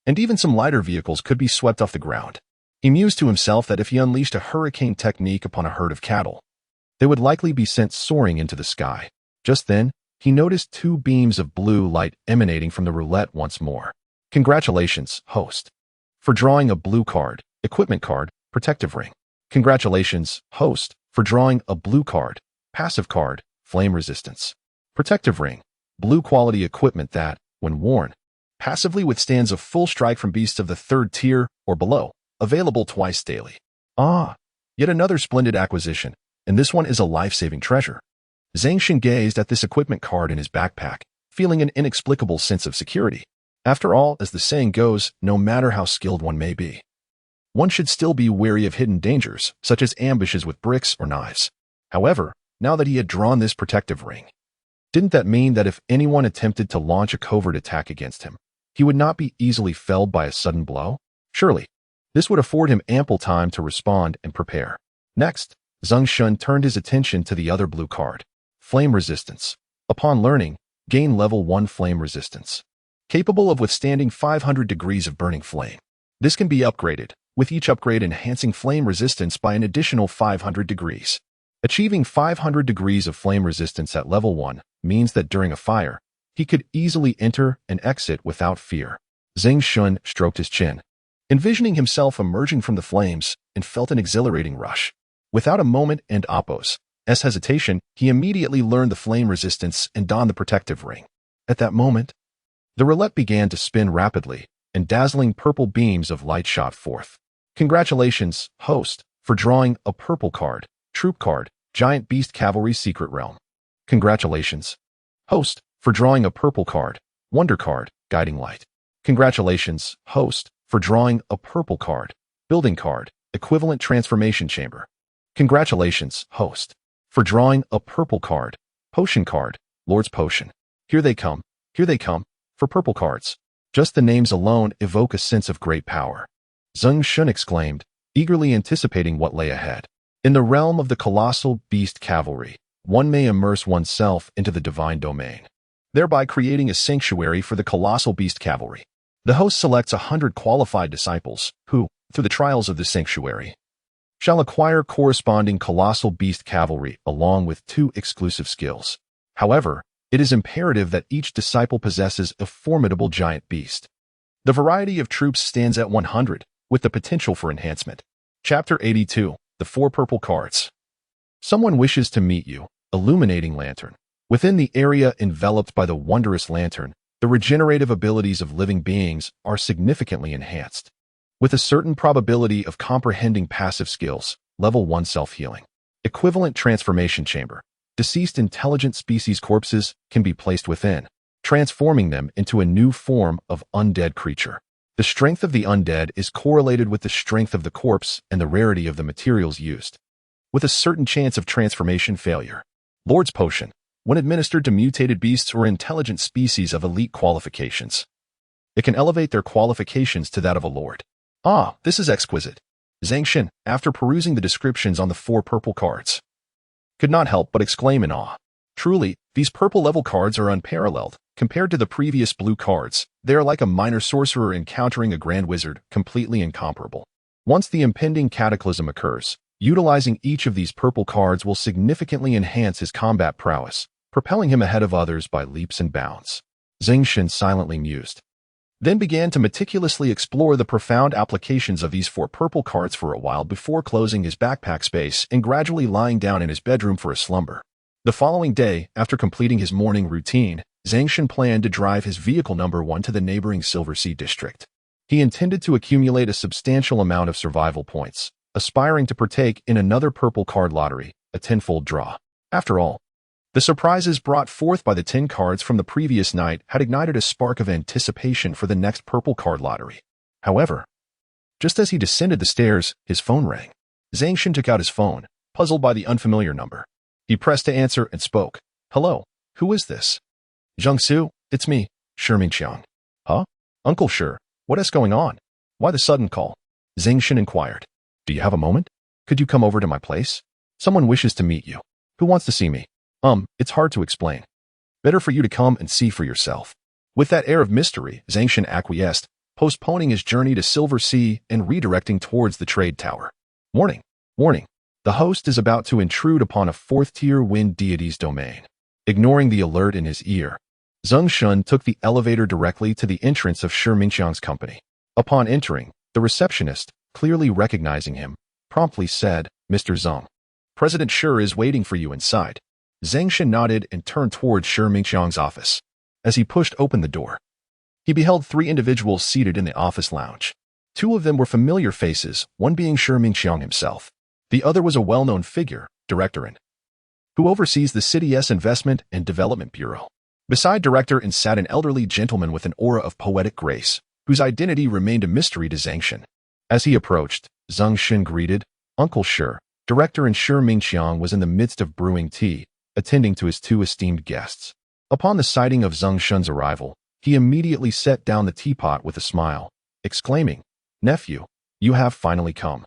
And even some lighter vehicles could be swept off the ground. He mused to himself that if he unleashed a hurricane technique upon a herd of cattle, they would likely be sent soaring into the sky. Just then, he noticed 2 beams of blue light emanating from the roulette once more. Congratulations, host, for drawing a blue card, equipment card, protective ring. Congratulations, host, for drawing a blue card, passive card, flame resistance. Protective ring, blue quality equipment that, when worn, passively withstands a full strike from beasts of the 3rd tier or below, available twice daily. Ah, yet another splendid acquisition, and this one is a life-saving treasure. Zeng Shen gazed at this equipment card in his backpack, feeling an inexplicable sense of security. After all, as the saying goes, no matter how skilled one may be, one should still be wary of hidden dangers, such as ambushes with bricks or knives. However, now that he had drawn this protective ring, didn't that mean that if anyone attempted to launch a covert attack against him, he would not be easily felled by a sudden blow? Surely, this would afford him ample time to respond and prepare. Next, Zeng Shen turned his attention to the other blue card, Flame Resistance. Upon learning, gain level 1 Flame Resistance, capable of withstanding 500 degrees of burning flame. This can be upgraded, with each upgrade enhancing flame resistance by an additional 500 degrees. Achieving 500 degrees of flame resistance at level 1 means that during a fire, he could easily enter and exit without fear. Zeng Shen stroked his chin, envisioning himself emerging from the flames, and felt an exhilarating rush. Without a moment and Apos' hesitation, he immediately learned the flame resistance and donned the protective ring. At that moment, the roulette began to spin rapidly, and dazzling purple beams of light shot forth. Congratulations, host, for drawing a purple card, troop card, giant beast cavalry secret realm. Congratulations, host, for drawing a purple card, wonder card, guiding light. Congratulations, host, for drawing a purple card, building card, equivalent transformation chamber. Congratulations, host, for drawing a purple card, potion card, Lord's Potion. Here they come, for purple cards. Just the names alone evoke a sense of great power. Zeng Shen exclaimed, eagerly anticipating what lay ahead. In the realm of the colossal beast cavalry, one may immerse oneself into the divine domain, thereby creating a sanctuary for the colossal beast cavalry. The host selects 100 qualified disciples who, through the trials of the sanctuary, shall acquire corresponding colossal beast cavalry along with 2 exclusive skills. However, it is imperative that each disciple possesses a formidable giant beast. The variety of troops stands at 100, with the potential for enhancement. Chapter 82, The 4 Purple Cards. Someone wishes to meet you, illuminating lantern. Within the area enveloped by the wondrous lantern, the regenerative abilities of living beings are significantly enhanced. With a certain probability of comprehending passive skills, level 1 self-healing. Equivalent transformation chamber. Deceased intelligent species corpses can be placed within, transforming them into a new form of undead creature. The strength of the undead is correlated with the strength of the corpse and the rarity of the materials used, with a certain chance of transformation failure. Lord's Potion. When administered to mutated beasts or intelligent species of elite qualifications, it can elevate their qualifications to that of a lord. Ah, this is exquisite. Zeng Shen, after perusing the descriptions on the 4 purple cards, could not help but exclaim in awe. Truly, these purple level cards are unparalleled. Compared to the previous blue cards, they are like a minor sorcerer encountering a grand wizard, completely incomparable. Once the impending cataclysm occurs, utilizing each of these purple cards will significantly enhance his combat prowess, propelling him ahead of others by leaps and bounds. Zeng Shen silently mused, then began to meticulously explore the profound applications of these 4 purple cards for a while before closing his backpack space and gradually lying down in his bedroom for a slumber. The following day, after completing his morning routine, Zeng Shen planned to drive his vehicle number 1 to the neighboring Silver Sea district. He intended to accumulate a substantial amount of survival points, aspiring to partake in another purple card lottery, a 10-fold draw. After all, the surprises brought forth by the 10 cards from the previous night had ignited a spark of anticipation for the next purple card lottery. However, just as he descended the stairs, his phone rang. Zeng Shen took out his phone, puzzled by the unfamiliar number. He pressed to answer and spoke. Hello, who is this? Jiangsu, it's me, Shi Mingqiang. Huh? Uncle Shi, what is going on? Why the sudden call? Zeng Shen inquired. Do you have a moment? Could you come over to my place? Someone wishes to meet you. Who wants to see me? It's hard to explain. Better for you to come and see for yourself. With that air of mystery, Zeng Shen acquiesced, postponing his journey to Silver Sea and redirecting towards the trade tower. Warning! Warning! The host is about to intrude upon a 4th-tier wind deity's domain. Ignoring the alert in his ear, Zeng Shen took the elevator directly to the entrance of Shi Mingqiang's company. Upon entering, the receptionist, clearly recognizing him, promptly said, Mr. Zeng, President Shi is waiting for you inside. Zeng Shen nodded and turned towards Shi Mingqiang's office. As he pushed open the door, he beheld 3 individuals seated in the office lounge. 2 of them were familiar faces, one being Shi Mingqiang himself. The other was a well-known figure, Director In, who oversees the city's Investment and Development Bureau. Beside Director In sat an elderly gentleman with an aura of poetic grace, whose identity remained a mystery to Zeng Shen. As he approached, Zeng Shen greeted, Uncle Shi. Director In Shi Mingqiang was in the midst of brewing tea, attending to his 2 esteemed guests. Upon the sighting of Zeng Shen's arrival, he immediately set down the teapot with a smile, exclaiming, Nephew, you have finally come.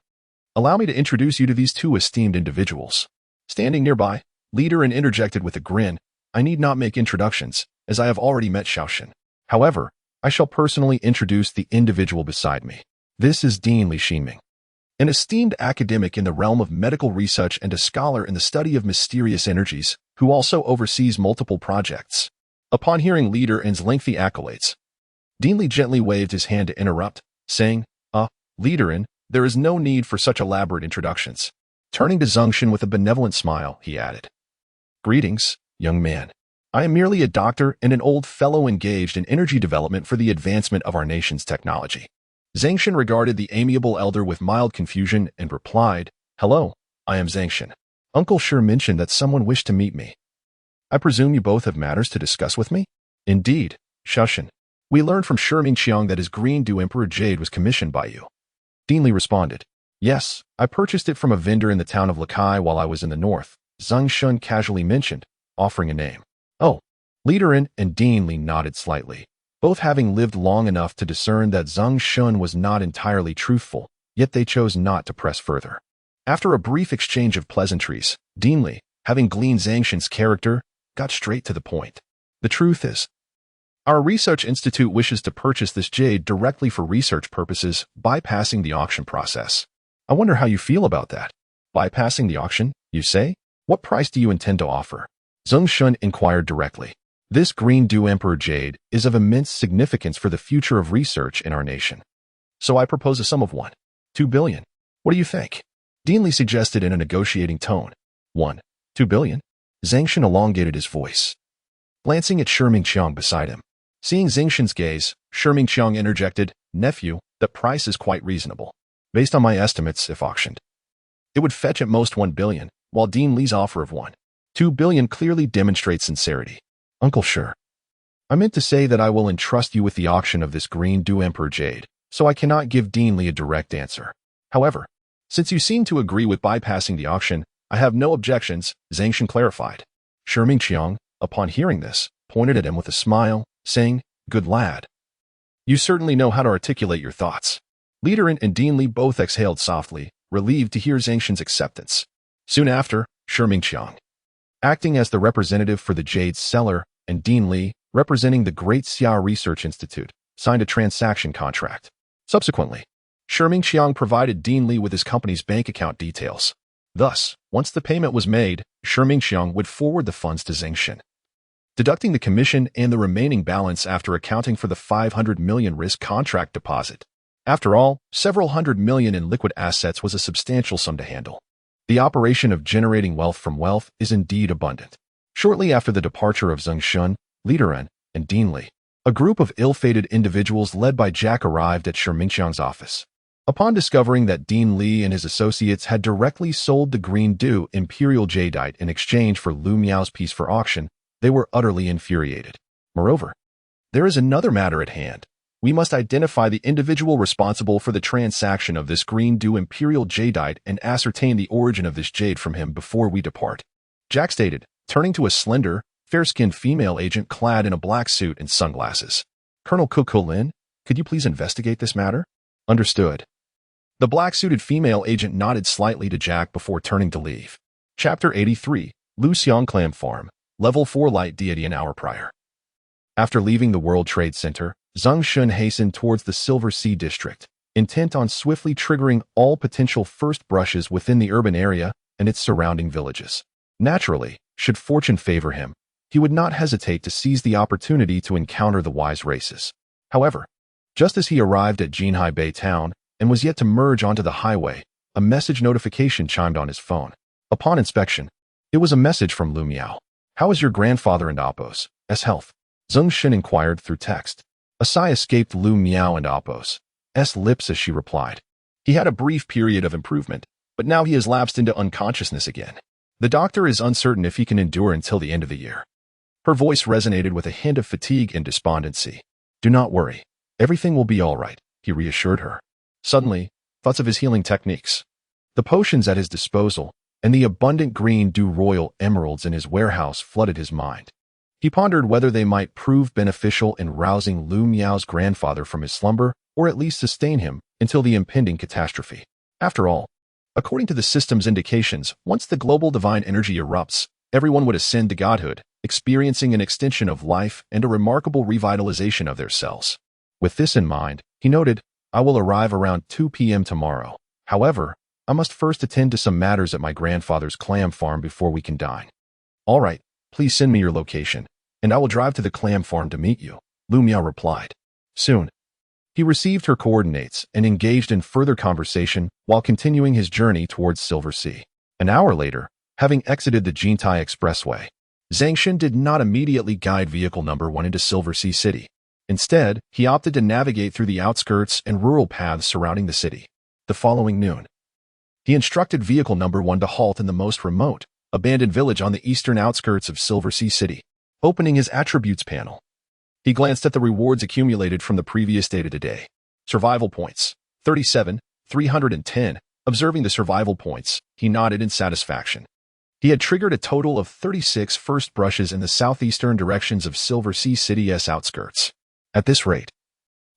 Allow me to introduce you to these 2 esteemed individuals. Standing nearby, Leader In interjected with a grin, I need not make introductions, as I have already met Xiaoshen. However, I shall personally introduce the individual beside me. This is Dean Li Xinming, an esteemed academic in the realm of medical research and a scholar in the study of mysterious energies, who also oversees multiple projects. Upon hearing Leader In's lengthy accolades, Dean Li gently waved his hand to interrupt, saying, Leader In, there is no need for such elaborate introductions. Turning to Zeng Shen with a benevolent smile, he added, "Greetings, young man. I am merely a doctor and an old fellow engaged in energy development for the advancement of our nation's technology." Zeng Shen regarded the amiable elder with mild confusion and replied, "Hello, I am Zeng Shen. Uncle sure mentioned that someone wished to meet me. I presume you both have matters to discuss with me?" "Indeed, Shushan. We learned from Shiming Qiang that his green dew emperor jade was commissioned by you." Deanly responded, "Yes, I purchased it from a vendor in the town of Lakai while I was in the north," Zeng Shen casually mentioned, offering a name. "Oh." Leaderin and Dean Li nodded slightly, both having lived long enough to discern that Zeng Shen was not entirely truthful, yet they chose not to press further. After a brief exchange of pleasantries, Dean Li, having gleaned Zeng Shen's character, got straight to the point. "The truth is, our research institute wishes to purchase this jade directly for research purposes, bypassing the auction process. I wonder how you feel about that." "Bypassing the auction, you say? What price do you intend to offer?" Zeng Shen inquired directly. "This green dew emperor jade is of immense significance for the future of research in our nation. So I propose a sum of 2 billion. What do you think?" Dean Li suggested in a negotiating tone. 2 billion? Zeng Shen elongated his voice, glancing at Shiming Qiang beside him. Seeing Zeng Shen's gaze, Shiming Qiang interjected, "Nephew, the price is quite reasonable. Based on my estimates, if auctioned, it would fetch at most 1 billion, while Dean Li's offer of 2 billion clearly demonstrates sincerity." "Uncle sure. I meant to say that I will entrust you with the auction of this green dew emperor jade, so I cannot give Dean Li a direct answer. However, since you seem to agree with bypassing the auction, I have no objections," Zeng Shen clarified. Shiming Qiang, upon hearing this, pointed at him with a smile, saying, "Good lad. You certainly know how to articulate your thoughts." Leaderin and Dean Li both exhaled softly, relieved to hear Zeng Shen's acceptance. Soon after, Shiming Qiang, acting as the representative for the jade seller, and Dean Li, representing the Great Xia Research Institute, signed a transaction contract. Subsequently, Shiming Qiang provided Dean Li with his company's bank account details. Thus, once the payment was made, Shiming Qiang would forward the funds to Zeng Shen, deducting the commission and the remaining balance after accounting for the 500 million risk contract deposit. After all, several hundred million in liquid assets was a substantial sum to handle. The operation of generating wealth from wealth is indeed abundant. Shortly after the departure of Zeng Shen, Leaderin, and Dean Li, a group of ill-fated individuals led by Jack arrived at Shiming Qiang's office. Upon discovering that Dean Li and his associates had directly sold the green dew imperial jadeite in exchange for Lu Miao's piece for auction, they were utterly infuriated. Moreover, there is another matter at hand. We must identify the individual responsible for the transaction of this green dew imperial jadeite and ascertain the origin of this jade from him before we depart," Jack stated, turning to a slender, fair-skinned female agent clad in a black suit and sunglasses. "Colonel Kukulin, could you please investigate this matter?" "Understood." The black-suited female agent nodded slightly to Jack before turning to leave. Chapter 83, Lu Xiang Clam Farm, Level 4 Light Deity an hour prior. After leaving the World Trade Center, Zeng Shen hastened towards the Silver Sea District, intent on swiftly triggering all potential first brushes within the urban area and its surrounding villages. Naturally, should fortune favor him, he would not hesitate to seize the opportunity to encounter the wise races. However, just as he arrived at Jinhai Bay Town and was yet to merge onto the highway, a message notification chimed on his phone. Upon inspection, it was a message from Lu Miao. "How is your grandfather and Appo's health?" Zeng Shen inquired through text. A sigh escaped Lu Miao and Appo's lips as she replied. "He had a brief period of improvement, but now he has lapsed into unconsciousness again. The doctor is uncertain if he can endure until the end of the year." Her voice resonated with a hint of fatigue and despondency. "Do not worry. Everything will be all right," he reassured her. Suddenly, thoughts of his healing techniques, the potions at his disposal, and the abundant green dew royal emeralds in his warehouse flooded his mind. He pondered whether they might prove beneficial in rousing Lu Miao's grandfather from his slumber, or at least sustain him until the impending catastrophe. After all, according to the system's indications, once the global divine energy erupts, everyone would ascend to godhood, experiencing an extension of life and a remarkable revitalization of their cells. With this in mind, he noted, "I will arrive around 2 p.m. tomorrow. However, I must first attend to some matters at my grandfather's clam farm before we can dine." "All right, please send me your location, and I will drive to the clam farm to meet you," Lu Miao replied. Soon, he received her coordinates and engaged in further conversation while continuing his journey towards Silver Sea. An hour later, having exited the Jintai Expressway, Zeng Shen did not immediately guide vehicle number 1 into Silver Sea City. Instead, he opted to navigate through the outskirts and rural paths surrounding the city. The following noon, he instructed vehicle number 1 to halt in the most remote, abandoned village on the eastern outskirts of Silver Sea City. Opening his attributes panel, he glanced at the rewards accumulated from the previous data today. Survival points, 37, 310. Observing the survival points, he nodded in satisfaction. He had triggered a total of 36 first brushes in the southeastern directions of Silver Sea City's outskirts. At this rate,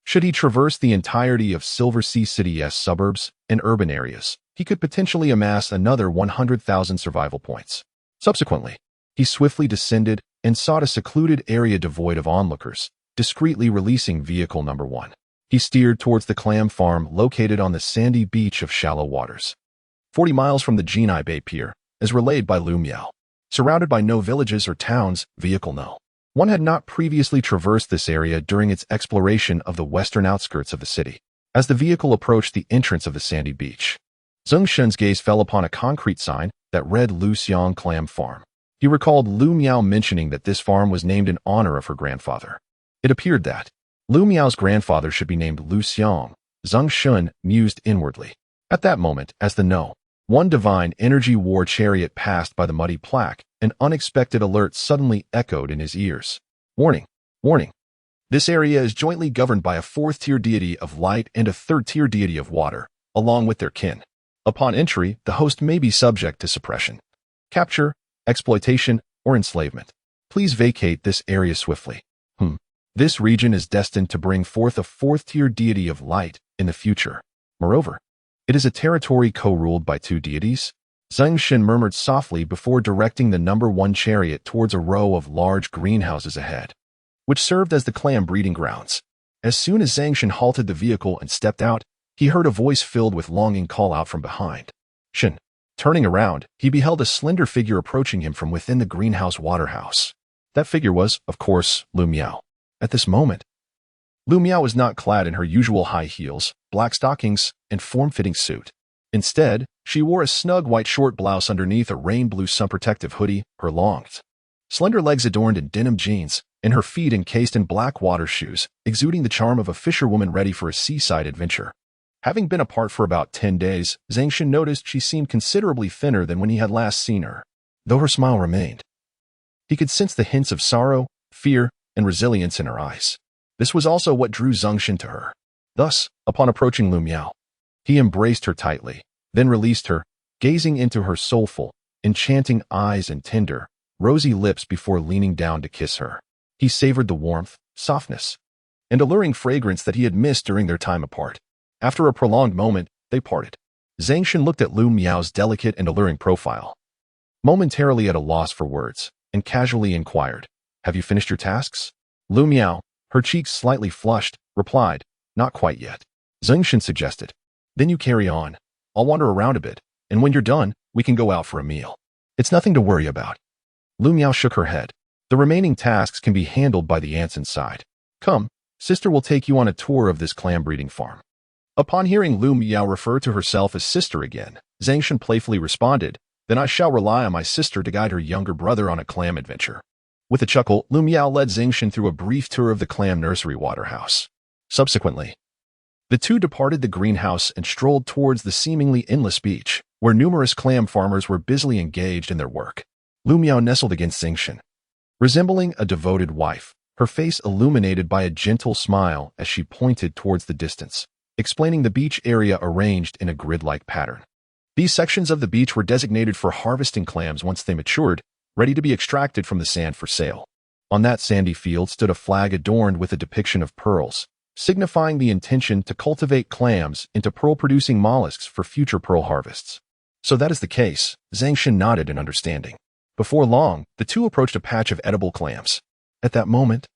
should he traverse the entirety of Silver Sea City's suburbs and urban areas, he could potentially amass another 100,000 survival points. Subsequently, he swiftly descended and sought a secluded area devoid of onlookers, discreetly releasing vehicle number 1. He steered towards the clam farm located on the sandy beach of shallow waters, 40 miles from the Jinai Bay Pier, as relayed by Lu Miao. Surrounded by no villages or towns, vehicle no. 1 had not previously traversed this area during its exploration of the western outskirts of the city. As the vehicle approached the entrance of the sandy beach, Zeng Shen's gaze fell upon a concrete sign that read Lu Xiang Clam Farm. He recalled Lu Miao mentioning that this farm was named in honor of her grandfather. It appeared that Lu Miao's grandfather should be named Lu Xiang. Zeng Shen mused inwardly. At that moment, as the No. 1 divine energy war chariot passed by the muddy plaque, an unexpected alert suddenly echoed in his ears. Warning! Warning! This area is jointly governed by a 4th-tier deity of light and a 3rd-tier deity of water, along with their kin. Upon entry, the host may be subject to suppression, capture, exploitation, or enslavement. Please vacate this area swiftly. This region is destined to bring forth a 4th-tier deity of light in the future. Moreover, it is a territory co-ruled by 2 deities. Zeng Shen murmured softly before directing the number 1 chariot towards a row of large greenhouses ahead, which served as the clam breeding grounds. As soon as Zeng Shen halted the vehicle and stepped out, he heard a voice filled with longing call out from behind. Shen. Turning around, he beheld a slender figure approaching him from within the greenhouse waterhouse. That figure was, of course, Lu Miao. At this moment, Lu Miao was not clad in her usual high heels, black stockings, and form-fitting suit. Instead, she wore a snug white short blouse underneath a rain-blue sun-protective hoodie, her long, slender legs adorned in denim jeans, and her feet encased in black water shoes, exuding the charm of a fisherwoman ready for a seaside adventure. Having been apart for about 10 days, Zeng Shen noticed she seemed considerably thinner than when he had last seen her, though her smile remained. He could sense the hints of sorrow, fear, and resilience in her eyes. This was also what drew Zeng Shen to her. Thus, upon approaching Lu Miao, he embraced her tightly, then released her, gazing into her soulful, enchanting eyes and tender, rosy lips before leaning down to kiss her. He savored the warmth, softness, and alluring fragrance that he had missed during their time apart. After a prolonged moment, they parted. Zeng Shen looked at Lu Miao's delicate and alluring profile, momentarily at a loss for words, and casually inquired, "Have you finished your tasks?" Lu Miao, her cheeks slightly flushed, replied, "Not quite yet." Zeng Shen suggested, "Then you carry on. I'll wander around a bit, and when you're done, we can go out for a meal. It's nothing to worry about." Lu Miao shook her head. "The remaining tasks can be handled by the ants inside. Come, sister will take you on a tour of this clam breeding farm." Upon hearing Lu Miao refer to herself as sister again, Zeng Shen playfully responded, "Then I shall rely on my sister to guide her younger brother on a clam adventure." With a chuckle, Lu Miao led Zeng Shen through a brief tour of the clam nursery waterhouse. Subsequently, the two departed the greenhouse and strolled towards the seemingly endless beach, where numerous clam farmers were busily engaged in their work. Lu Miao nestled against Zeng Shen, resembling a devoted wife, her face illuminated by a gentle smile as she pointed towards the distance, explaining the beach area arranged in a grid-like pattern. These sections of the beach were designated for harvesting clams once they matured, ready to be extracted from the sand for sale. On that sandy field stood a flag adorned with a depiction of pearls, signifying the intention to cultivate clams into pearl-producing mollusks for future pearl harvests. So that is the case, Zeng Shen nodded in understanding. Before long, the two approached a patch of edible clams. At that moment,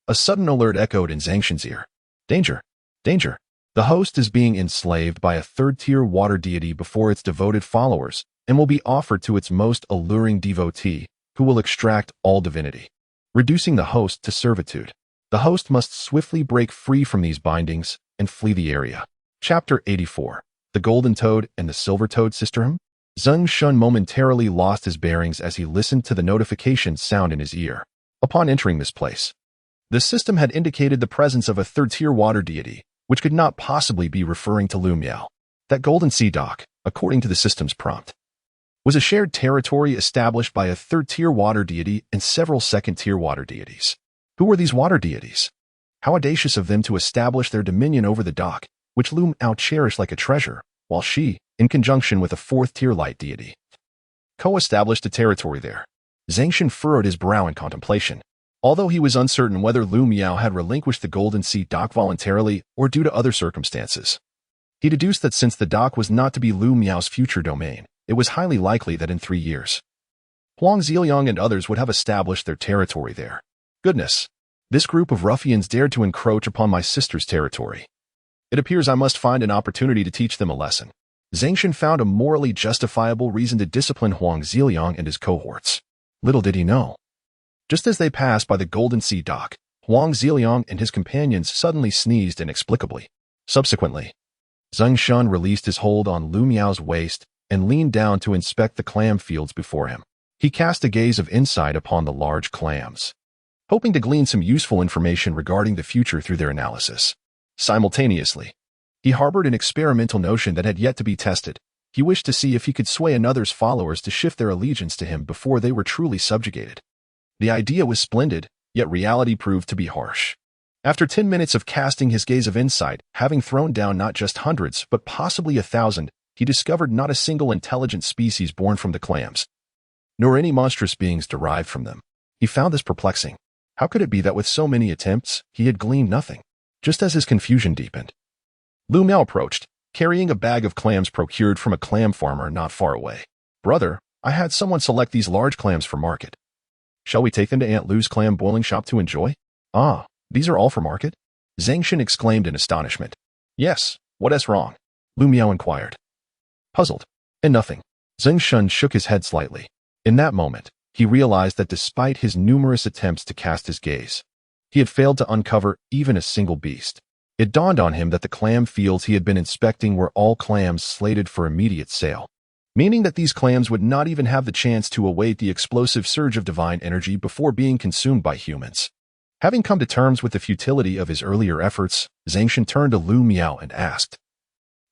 a sudden alert echoed in Zeng Shen's ear. "Danger! Danger! The host is being enslaved by a 3rd-tier water deity before its devoted followers, and will be offered to its most alluring devotee, who will extract all divinity, reducing the host to servitude. The host must swiftly break free from these bindings and flee the area." Chapter 84. The Golden Toad and the Silver Toad Sisterhood. Zeng Shen momentarily lost his bearings as he listened to the notification sound in his ear. Upon entering this place, the system had indicated the presence of a third-tier water deity, which could not possibly be referring to Lu Miao. That golden sea dock, according to the system's prompt, was a shared territory established by a third-tier water deity and several second-tier water deities. Who were these water deities? How audacious of them to establish their dominion over the dock, which Lu Miao cherished like a treasure, while she, in conjunction with a fourth-tier light deity, co-established a territory there. Zeng Shen furrowed his brow in contemplation. Although he was uncertain whether Lu Miao had relinquished the Golden Sea dock voluntarily or due to other circumstances, he deduced that since the dock was not to be Lu Miao's future domain, it was highly likely that in 3 years, Huang Ziyang and others would have established their territory there. Goodness, this group of ruffians dared to encroach upon my sister's territory. It appears I must find an opportunity to teach them a lesson. Zeng Shen found a morally justifiable reason to discipline Huang Ziyang and his cohorts. Little did he know. Just as they passed by the Golden Sea dock, Huang Ziyang and his companions suddenly sneezed inexplicably. Subsequently, Zeng Shen released his hold on Lu Miao's waist and leaned down to inspect the clam fields before him. He cast a gaze of insight upon the large clams, hoping to glean some useful information regarding the future through their analysis. Simultaneously, he harbored an experimental notion that had yet to be tested. He wished to see if he could sway another's followers to shift their allegiance to him before they were truly subjugated. The idea was splendid, yet reality proved to be harsh. After 10 minutes of casting his gaze of insight, having thrown down not just hundreds but possibly 1,000, he discovered not a single intelligent species born from the clams, nor any monstrous beings derived from them. He found this perplexing. How could it be that with so many attempts, he had gleaned nothing? Just as his confusion deepened, Lu Miao approached, carrying a bag of clams procured from a clam farmer not far away. "Brother, I had someone select these large clams for market. Shall we take them to Aunt Lu's clam boiling shop to enjoy?" "Ah, these are all for market?" Zeng Shen exclaimed in astonishment. "Yes, what is wrong?" Lu Miao inquired, puzzled. "And nothing." Zeng Shen shook his head slightly. In that moment, he realized that despite his numerous attempts to cast his gaze, he had failed to uncover even a single beast. It dawned on him that the clam fields he had been inspecting were all clams slated for immediate sale, meaning that these clams would not even have the chance to await the explosive surge of divine energy before being consumed by humans. Having come to terms with the futility of his earlier efforts, Zeng Shen turned to Lu Miao and asked,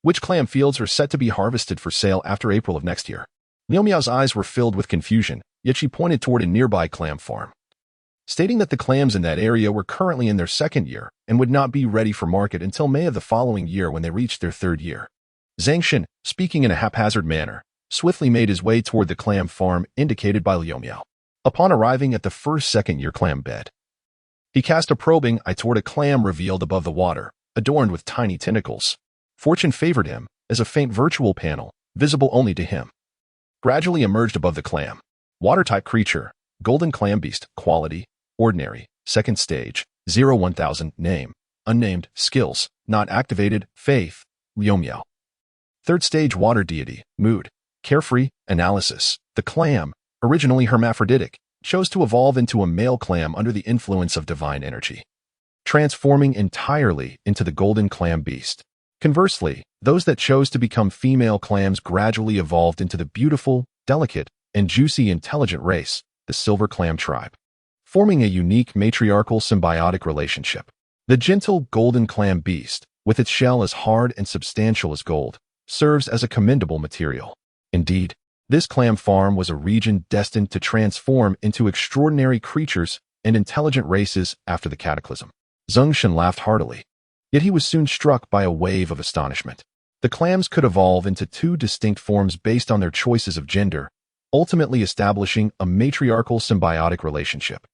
"Which clam fields are set to be harvested for sale after April of next year?" Lu Miao's eyes were filled with confusion, yet she pointed toward a nearby clam farm, stating that the clams in that area were currently in their 2nd year and would not be ready for market until May of the following year when they reached their 3rd year. Zeng Shen, speaking in a haphazard manner, swiftly made his way toward the clam farm indicated by Lu Miao. Upon arriving at the first 2nd-year clam bed, he cast a probing eye toward a clam revealed above the water, adorned with tiny tentacles. Fortune favored him, as a faint virtual panel, visible only to him, gradually emerged above the clam. Water-type creature, golden clam beast, quality, ordinary, 2nd stage, 0-1000, name, unnamed, skills, not activated, faith, Lu Miao. 3rd stage water deity, mood, carefree, analysis. The clam, originally hermaphroditic, chose to evolve into a male clam under the influence of divine energy, transforming entirely into the golden clam beast. Conversely, those that chose to become female clams gradually evolved into the beautiful, delicate, and juicy intelligent race, the silver clam tribe, forming a unique matriarchal symbiotic relationship. The gentle golden clam beast, with its shell as hard and substantial as gold, serves as a commendable material. Indeed, this clam farm was a region destined to transform into extraordinary creatures and intelligent races after the cataclysm. Zeng Shen laughed heartily, yet he was soon struck by a wave of astonishment. The clams could evolve into 2 distinct forms based on their choices of gender, ultimately establishing a matriarchal symbiotic relationship.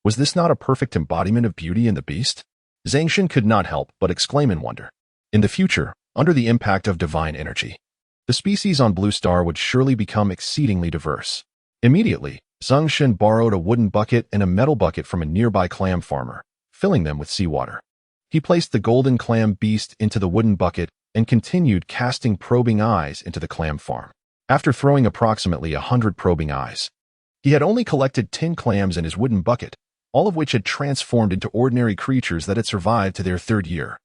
Was this not a perfect embodiment of beauty in the beast? Zeng Shen could not help but exclaim in wonder. In the future, under the impact of divine energy, the species on Blue Star would surely become exceedingly diverse. Immediately, Zeng Shen borrowed a wooden bucket and a metal bucket from a nearby clam farmer, filling them with seawater. He placed the golden clam beast into the wooden bucket and continued casting probing eyes into the clam farm. After throwing approximately 100 probing eyes, he had only collected 10 clams in his wooden bucket, all of which had transformed into ordinary creatures that had survived to their 3rd year.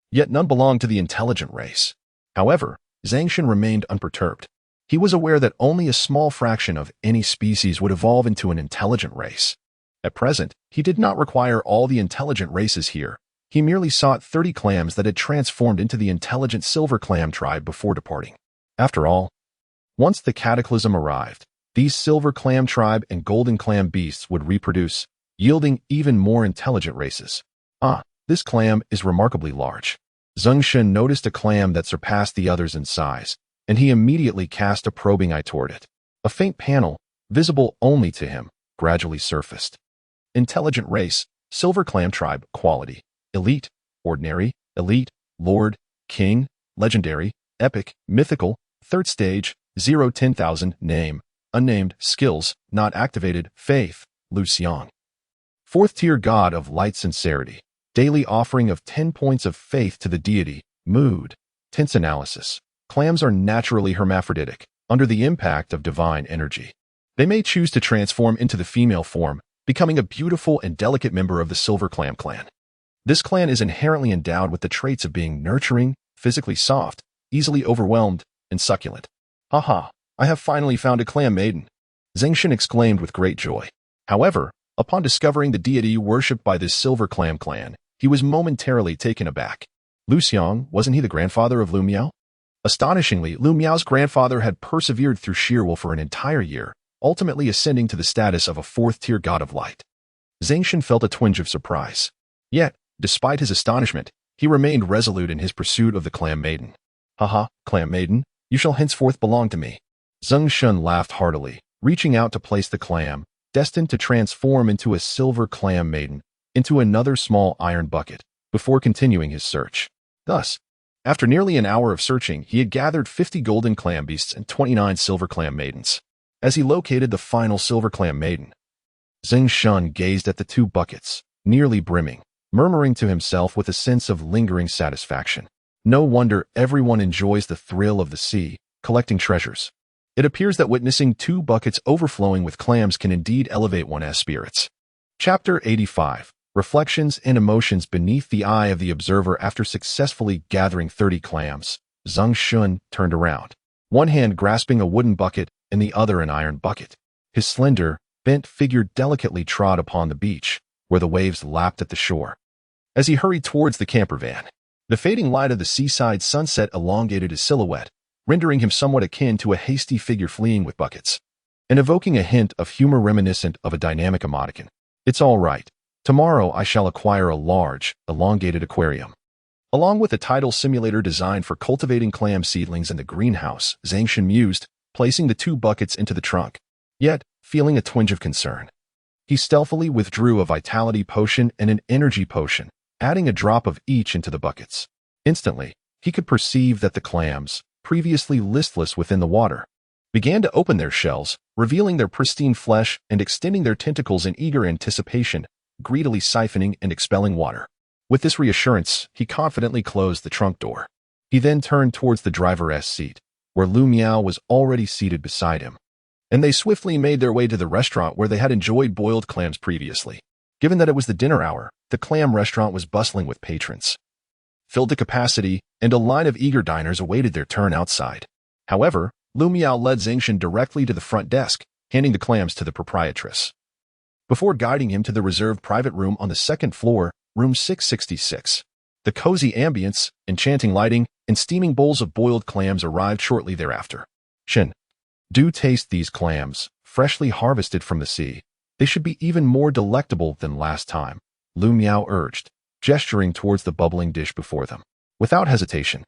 Yet none belonged to the intelligent race. However, Zeng Shen remained unperturbed. He was aware that only a small fraction of any species would evolve into an intelligent race. At present, he did not require all the intelligent races here. He merely sought 30 clams that had transformed into the intelligent silver clam tribe before departing. After all, once the cataclysm arrived, these silver clam tribe and golden clam beasts would reproduce, yielding even more intelligent races. This clam is remarkably large. Zeng Shen noticed a clam that surpassed the others in size, and he immediately cast a probing eye toward it. A faint panel, visible only to him, gradually surfaced. Intelligent race, silver clam tribe, quality, elite, ordinary, elite, lord, king, legendary, epic, mythical, third stage, 0-10,000, name, unnamed, skills, not activated, faith, Lu Xiang. Fourth tier god of light sincerity. Daily offering of 10 points of faith to the deity, mood, tense analysis. Clams are naturally hermaphroditic, under the impact of divine energy. They may choose to transform into the female form, becoming a beautiful and delicate member of the silver clam clan. This clan is inherently endowed with the traits of being nurturing, physically soft, easily overwhelmed, and succulent. Haha, I have finally found a clam maiden, Zeng Shen exclaimed with great joy. However, upon discovering the deity worshipped by this silver clam clan, he was momentarily taken aback. Lu Xiang, wasn't he the grandfather of Lu Miao? Astonishingly, Lu Miao's grandfather had persevered through sheer will for an entire year, ultimately ascending to the status of a fourth-tier god of light. Zeng Shen felt a twinge of surprise. Yet, despite his astonishment, he remained resolute in his pursuit of the clam maiden. Haha, clam maiden, you shall henceforth belong to me. Zeng Shen laughed heartily, reaching out to place the clam, destined to transform into a silver clam maiden, into another small iron bucket, before continuing his search. Thus, after nearly an hour of searching, he had gathered 50 golden clam beasts and 29 silver clam maidens. As he located the final silver clam maiden, Zeng Shen gazed at the 2 buckets, nearly brimming, murmuring to himself with a sense of lingering satisfaction. No wonder everyone enjoys the thrill of the sea, collecting treasures. It appears that witnessing 2 buckets overflowing with clams can indeed elevate one's spirits. Chapter 85. Reflections and emotions beneath the eye of the observer. After successfully gathering 30 clams, Zeng Shen turned around, one hand grasping a wooden bucket and the other an iron bucket. His slender, bent figure delicately trod upon the beach, where the waves lapped at the shore. As he hurried towards the camper van, the fading light of the seaside sunset elongated his silhouette, rendering him somewhat akin to a hasty figure fleeing with buckets, and evoking a hint of humor reminiscent of a dynamic emoticon. It's all right. Tomorrow I shall acquire a large, elongated aquarium. Along with a tidal simulator designed for cultivating clam seedlings in the greenhouse, Zeng Shen mused, placing the 2 buckets into the trunk. Yet, feeling a twinge of concern, he stealthily withdrew a vitality potion and an energy potion, adding a drop of each into the buckets. Instantly, he could perceive that the clams, previously listless within the water, began to open their shells, revealing their pristine flesh and extending their tentacles in eager anticipation, greedily siphoning and expelling water. With this reassurance, he confidently closed the trunk door. He then turned towards the driver's seat, where Lu Miao was already seated beside him, and they swiftly made their way to the restaurant where they had enjoyed boiled clams previously. Given that it was the dinner hour, the clam restaurant was bustling with patrons, filled to capacity, and a line of eager diners awaited their turn outside. However, Lu Miao led Zeng Shen directly to the front desk, handing the clams to the proprietress, before guiding him to the reserved private room on the 2nd floor, room 666. The cozy ambience, enchanting lighting, and steaming bowls of boiled clams arrived shortly thereafter. Shen, do taste these clams, freshly harvested from the sea. They should be even more delectable than last time, Lu Miao urged, gesturing towards the bubbling dish before them. Without hesitation,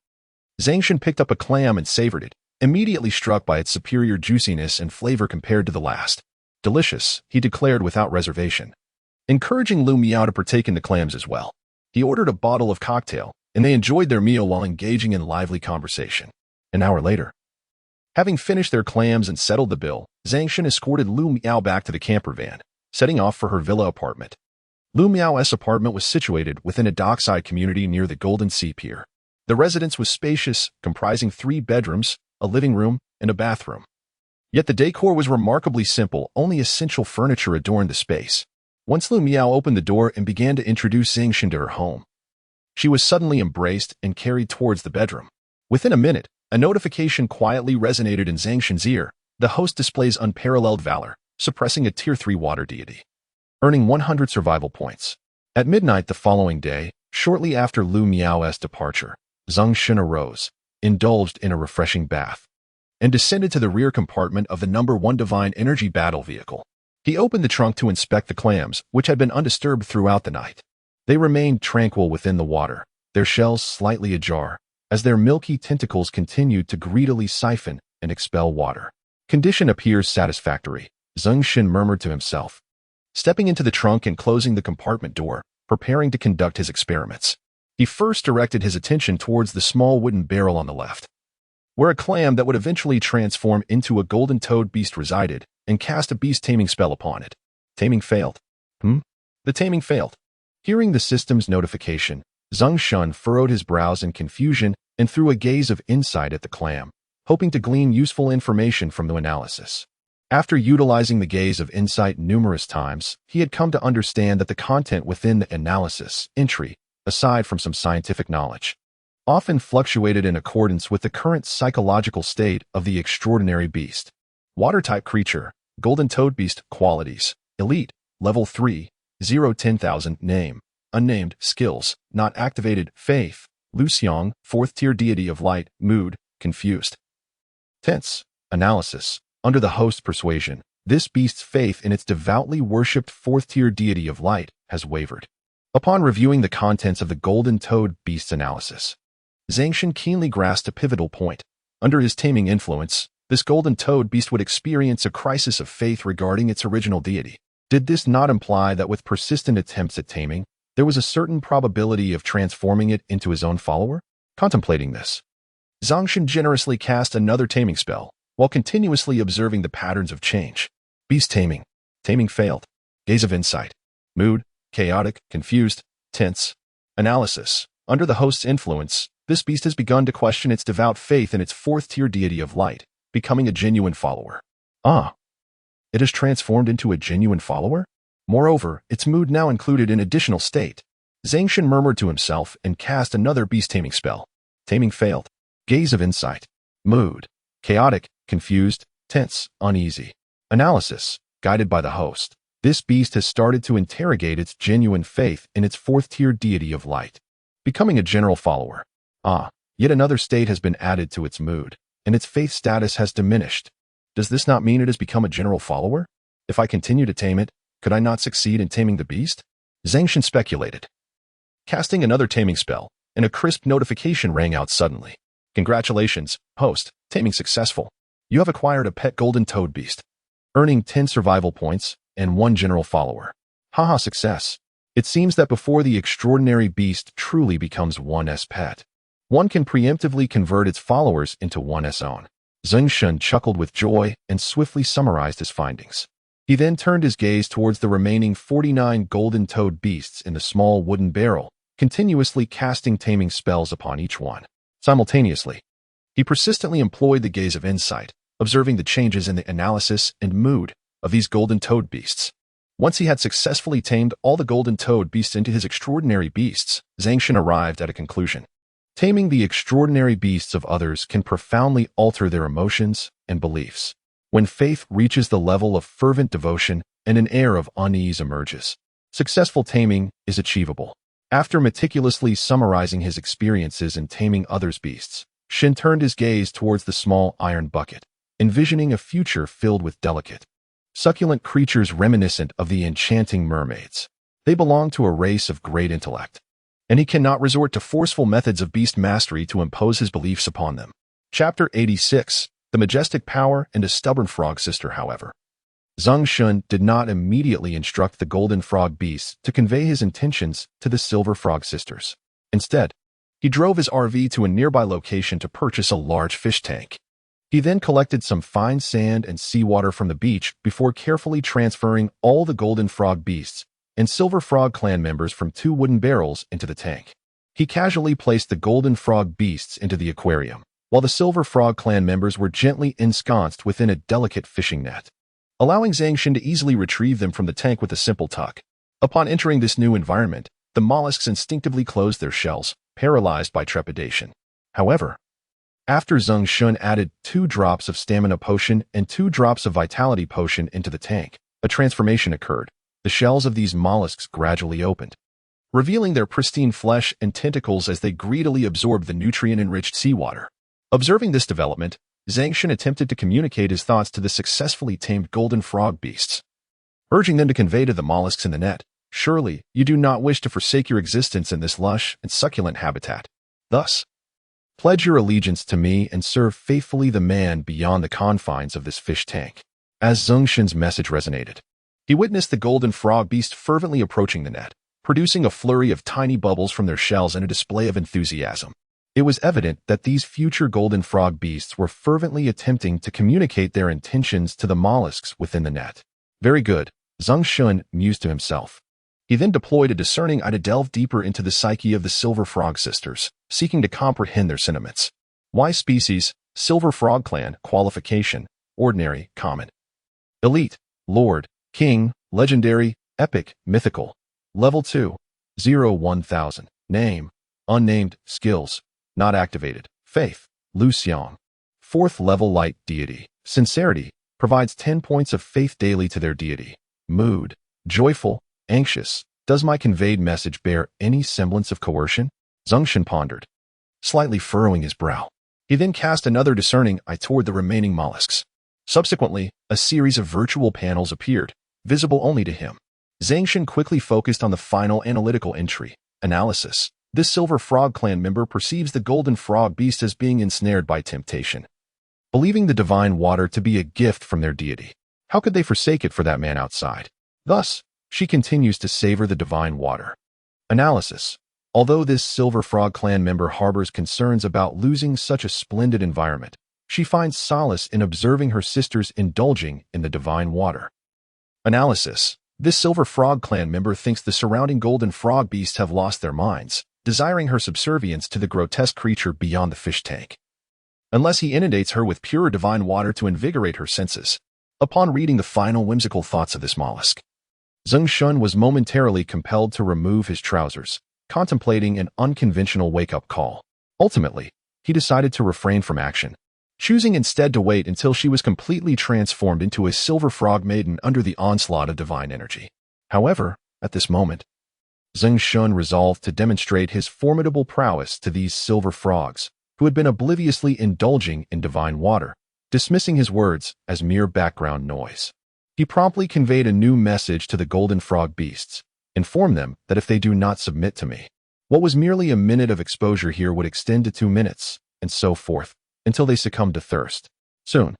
Zeng Shen picked up a clam and savored it, immediately struck by its superior juiciness and flavor compared to the last. Delicious, he declared without reservation, encouraging Lu Miao to partake in the clams as well. He ordered a bottle of cocktail, and they enjoyed their meal while engaging in lively conversation. An hour later, having finished their clams and settled the bill, Zeng Shen escorted Lu Miao back to the camper van, setting off for her villa apartment. Lu Miao's apartment was situated within a dockside community near the Golden Sea Pier. The residence was spacious, comprising 3 bedrooms, a living room, and a bathroom. Yet the decor was remarkably simple, only essential furniture adorned the space. Once Lu Miao opened the door and began to introduce Zeng Shen to her home, she was suddenly embraced and carried towards the bedroom. Within a minute, A notification quietly resonated in Zeng Shen's ear. The host displays unparalleled valor, suppressing a Tier 3 water deity, earning 100 survival points. At midnight the following day, shortly after Lu Miao's departure, Zeng Shen arose, indulged in a refreshing bath, and descended to the rear compartment of the number 1 divine energy battle vehicle. He opened the trunk to inspect the clams, which had been undisturbed throughout the night. They remained tranquil within the water, their shells slightly ajar, as their milky tentacles continued to greedily siphon and expel water. Condition appears satisfactory, Zeng Shen murmured to himself, stepping into the trunk and closing the compartment door, preparing to conduct his experiments. He first directed his attention towards the small wooden barrel on the left, where a clam that would eventually transform into a golden toad beast resided, and cast a beast taming spell upon it. Taming failed. The taming failed. Hearing the system's notification, Zeng Shen furrowed his brows in confusion and threw a gaze of insight at the clam, hoping to glean useful information from the analysis. After utilizing the gaze of insight numerous times, he had come to understand that the content within the analysis entry, aside from some scientific knowledge, often fluctuated in accordance with the current psychological state of the extraordinary beast. Water-type creature, golden toad beast, qualities, elite, level 3, 0-10,000, name, unnamed, skills, not activated, faith, Lu Xiang, 4th tier deity of light, mood, confused. Tense, analysis, under the host's persuasion, this beast's faith in its devoutly worshipped 4th tier deity of light has wavered. Upon reviewing the contents of the golden toad beast's analysis, Zeng Shen keenly grasped a pivotal point. Under his taming influence, this golden toad beast would experience a crisis of faith regarding its original deity. Did this not imply that with persistent attempts at taming, there was a certain probability of transforming it into his own follower? Contemplating this, Zeng Shen generously cast another taming spell, while continuously observing the patterns of change. Beast taming. Taming failed. Gaze of insight. Mood, chaotic, confused, tense. Analysis. Under the host's influence, this beast has begun to question its devout faith in its 4th tier deity of light, becoming a genuine follower. It has transformed into a genuine follower? Moreover, its mood now included an additional state. Zeng Shen murmured to himself and cast another beast taming spell. Taming failed. Gaze of insight. Mood. Chaotic, confused, tense, uneasy. Analysis. Guided by the host, this beast has started to interrogate its genuine faith in its 4th tier deity of light, becoming a general follower. Yet another state has been added to its mood, and its faith status has diminished. Does this not mean it has become a general follower? If I continue to tame it, could I not succeed in taming the beast? Zeng Shen speculated. Casting another taming spell, and a crisp notification rang out suddenly. Congratulations, host, taming successful. You have acquired a pet golden toad beast, earning 10 survival points and 1 general follower. Haha, success. It seems that before the extraordinary beast truly becomes one's pet, one can preemptively convert its followers into one's own. Zeng Shen chuckled with joy and swiftly summarized his findings. He then turned his gaze towards the remaining 49 golden toad beasts in the small wooden barrel, continuously casting taming spells upon each one. Simultaneously, he persistently employed the gaze of insight, observing the changes in the analysis and mood of these golden toad beasts. Once he had successfully tamed all the golden toad beasts into his extraordinary beasts, Zeng Shen arrived at a conclusion. Taming the extraordinary beasts of others can profoundly alter their emotions and beliefs. When faith reaches the level of fervent devotion and an air of unease emerges, successful taming is achievable. After meticulously summarizing his experiences in taming others' beasts, Shen turned his gaze towards the small iron bucket, envisioning a future filled with delicate, succulent creatures reminiscent of the enchanting mermaids. They belong to a race of great intellect, and he cannot resort to forceful methods of beast mastery to impose his beliefs upon them. Chapter 86. The majestic power and a stubborn frog sister, however. Zeng Shen did not immediately instruct the golden frog beasts to convey his intentions to the silver frog sisters. Instead, he drove his RV to a nearby location to purchase a large fish tank. He then collected some fine sand and seawater from the beach before carefully transferring all the golden frog beasts and silver frog clan members from 2 wooden barrels into the tank. He casually placed the golden frog beasts into the aquarium, while the silver frog clan members were gently ensconced within a delicate fishing net, allowing Zeng Shen to easily retrieve them from the tank with a simple tuck. Upon entering this new environment, the mollusks instinctively closed their shells, paralyzed by trepidation. However, After Zeng Shen added 2 drops of stamina potion and 2 drops of vitality potion into the tank, a transformation occurred. The shells of these mollusks gradually opened, revealing their pristine flesh and tentacles as they greedily absorbed the nutrient-enriched seawater. Observing this development, Zeng Shen attempted to communicate his thoughts to the successfully tamed golden frog beasts, urging them to convey to the mollusks in the net, "Surely, you do not wish to forsake your existence in this lush and succulent habitat. Thus, pledge your allegiance to me and serve faithfully the man beyond the confines of this fish tank." As Zeng Shen's message resonated, he witnessed the golden frog beast fervently approaching the net, producing a flurry of tiny bubbles from their shells and a display of enthusiasm. It was evident that these future golden frog beasts were fervently attempting to communicate their intentions to the mollusks within the net. Very good, Zeng Shen mused to himself. He then deployed a discerning eye to delve deeper into the psyche of the silver frog sisters, seeking to comprehend their sentiments. Y species, silver frog clan, qualification, ordinary, common. Elite, lord, king, legendary, epic, mythical. Level 2, 0-1000. Name, unnamed, skills, not activated. Faith, Lu Xiang. 4th level light deity. Sincerity, provides 10 points of faith daily to their deity. Mood, joyful, anxious. Does my conveyed message bear any semblance of coercion? Zeng Shen pondered, slightly furrowing his brow. He then cast another discerning eye toward the remaining mollusks. Subsequently, a series of virtual panels appeared, visible only to him. Zeng Shen quickly focused on the final analytical entry, analysis. This silver frog clan member perceives the golden frog beast as being ensnared by temptation, believing the divine water to be a gift from their deity. How could they forsake it for that man outside? Thus, she continues to savor the divine water. Analysis. Although this silver frog clan member harbors concerns about losing such a splendid environment, she finds solace in observing her sisters indulging in the divine water. Analysis. This silver frog clan member thinks the surrounding golden frog beasts have lost their minds, desiring her subservience to the grotesque creature beyond the fish tank, unless he inundates her with pure divine water to invigorate her senses. Upon reading the final whimsical thoughts of this mollusk, Zeng Shen was momentarily compelled to remove his trousers, contemplating an unconventional wake-up call. Ultimately, he decided to refrain from action, choosing instead to wait until she was completely transformed into a silver frog maiden under the onslaught of divine energy. However, at this moment, Zeng Shen resolved to demonstrate his formidable prowess to these silver frogs, who had been obliviously indulging in divine water, dismissing his words as mere background noise. He promptly conveyed a new message to the golden frog beasts, informed them that if they do not submit to me, what was merely a minute of exposure here would extend to 2 minutes, and so forth, until they succumbed to thirst. Soon,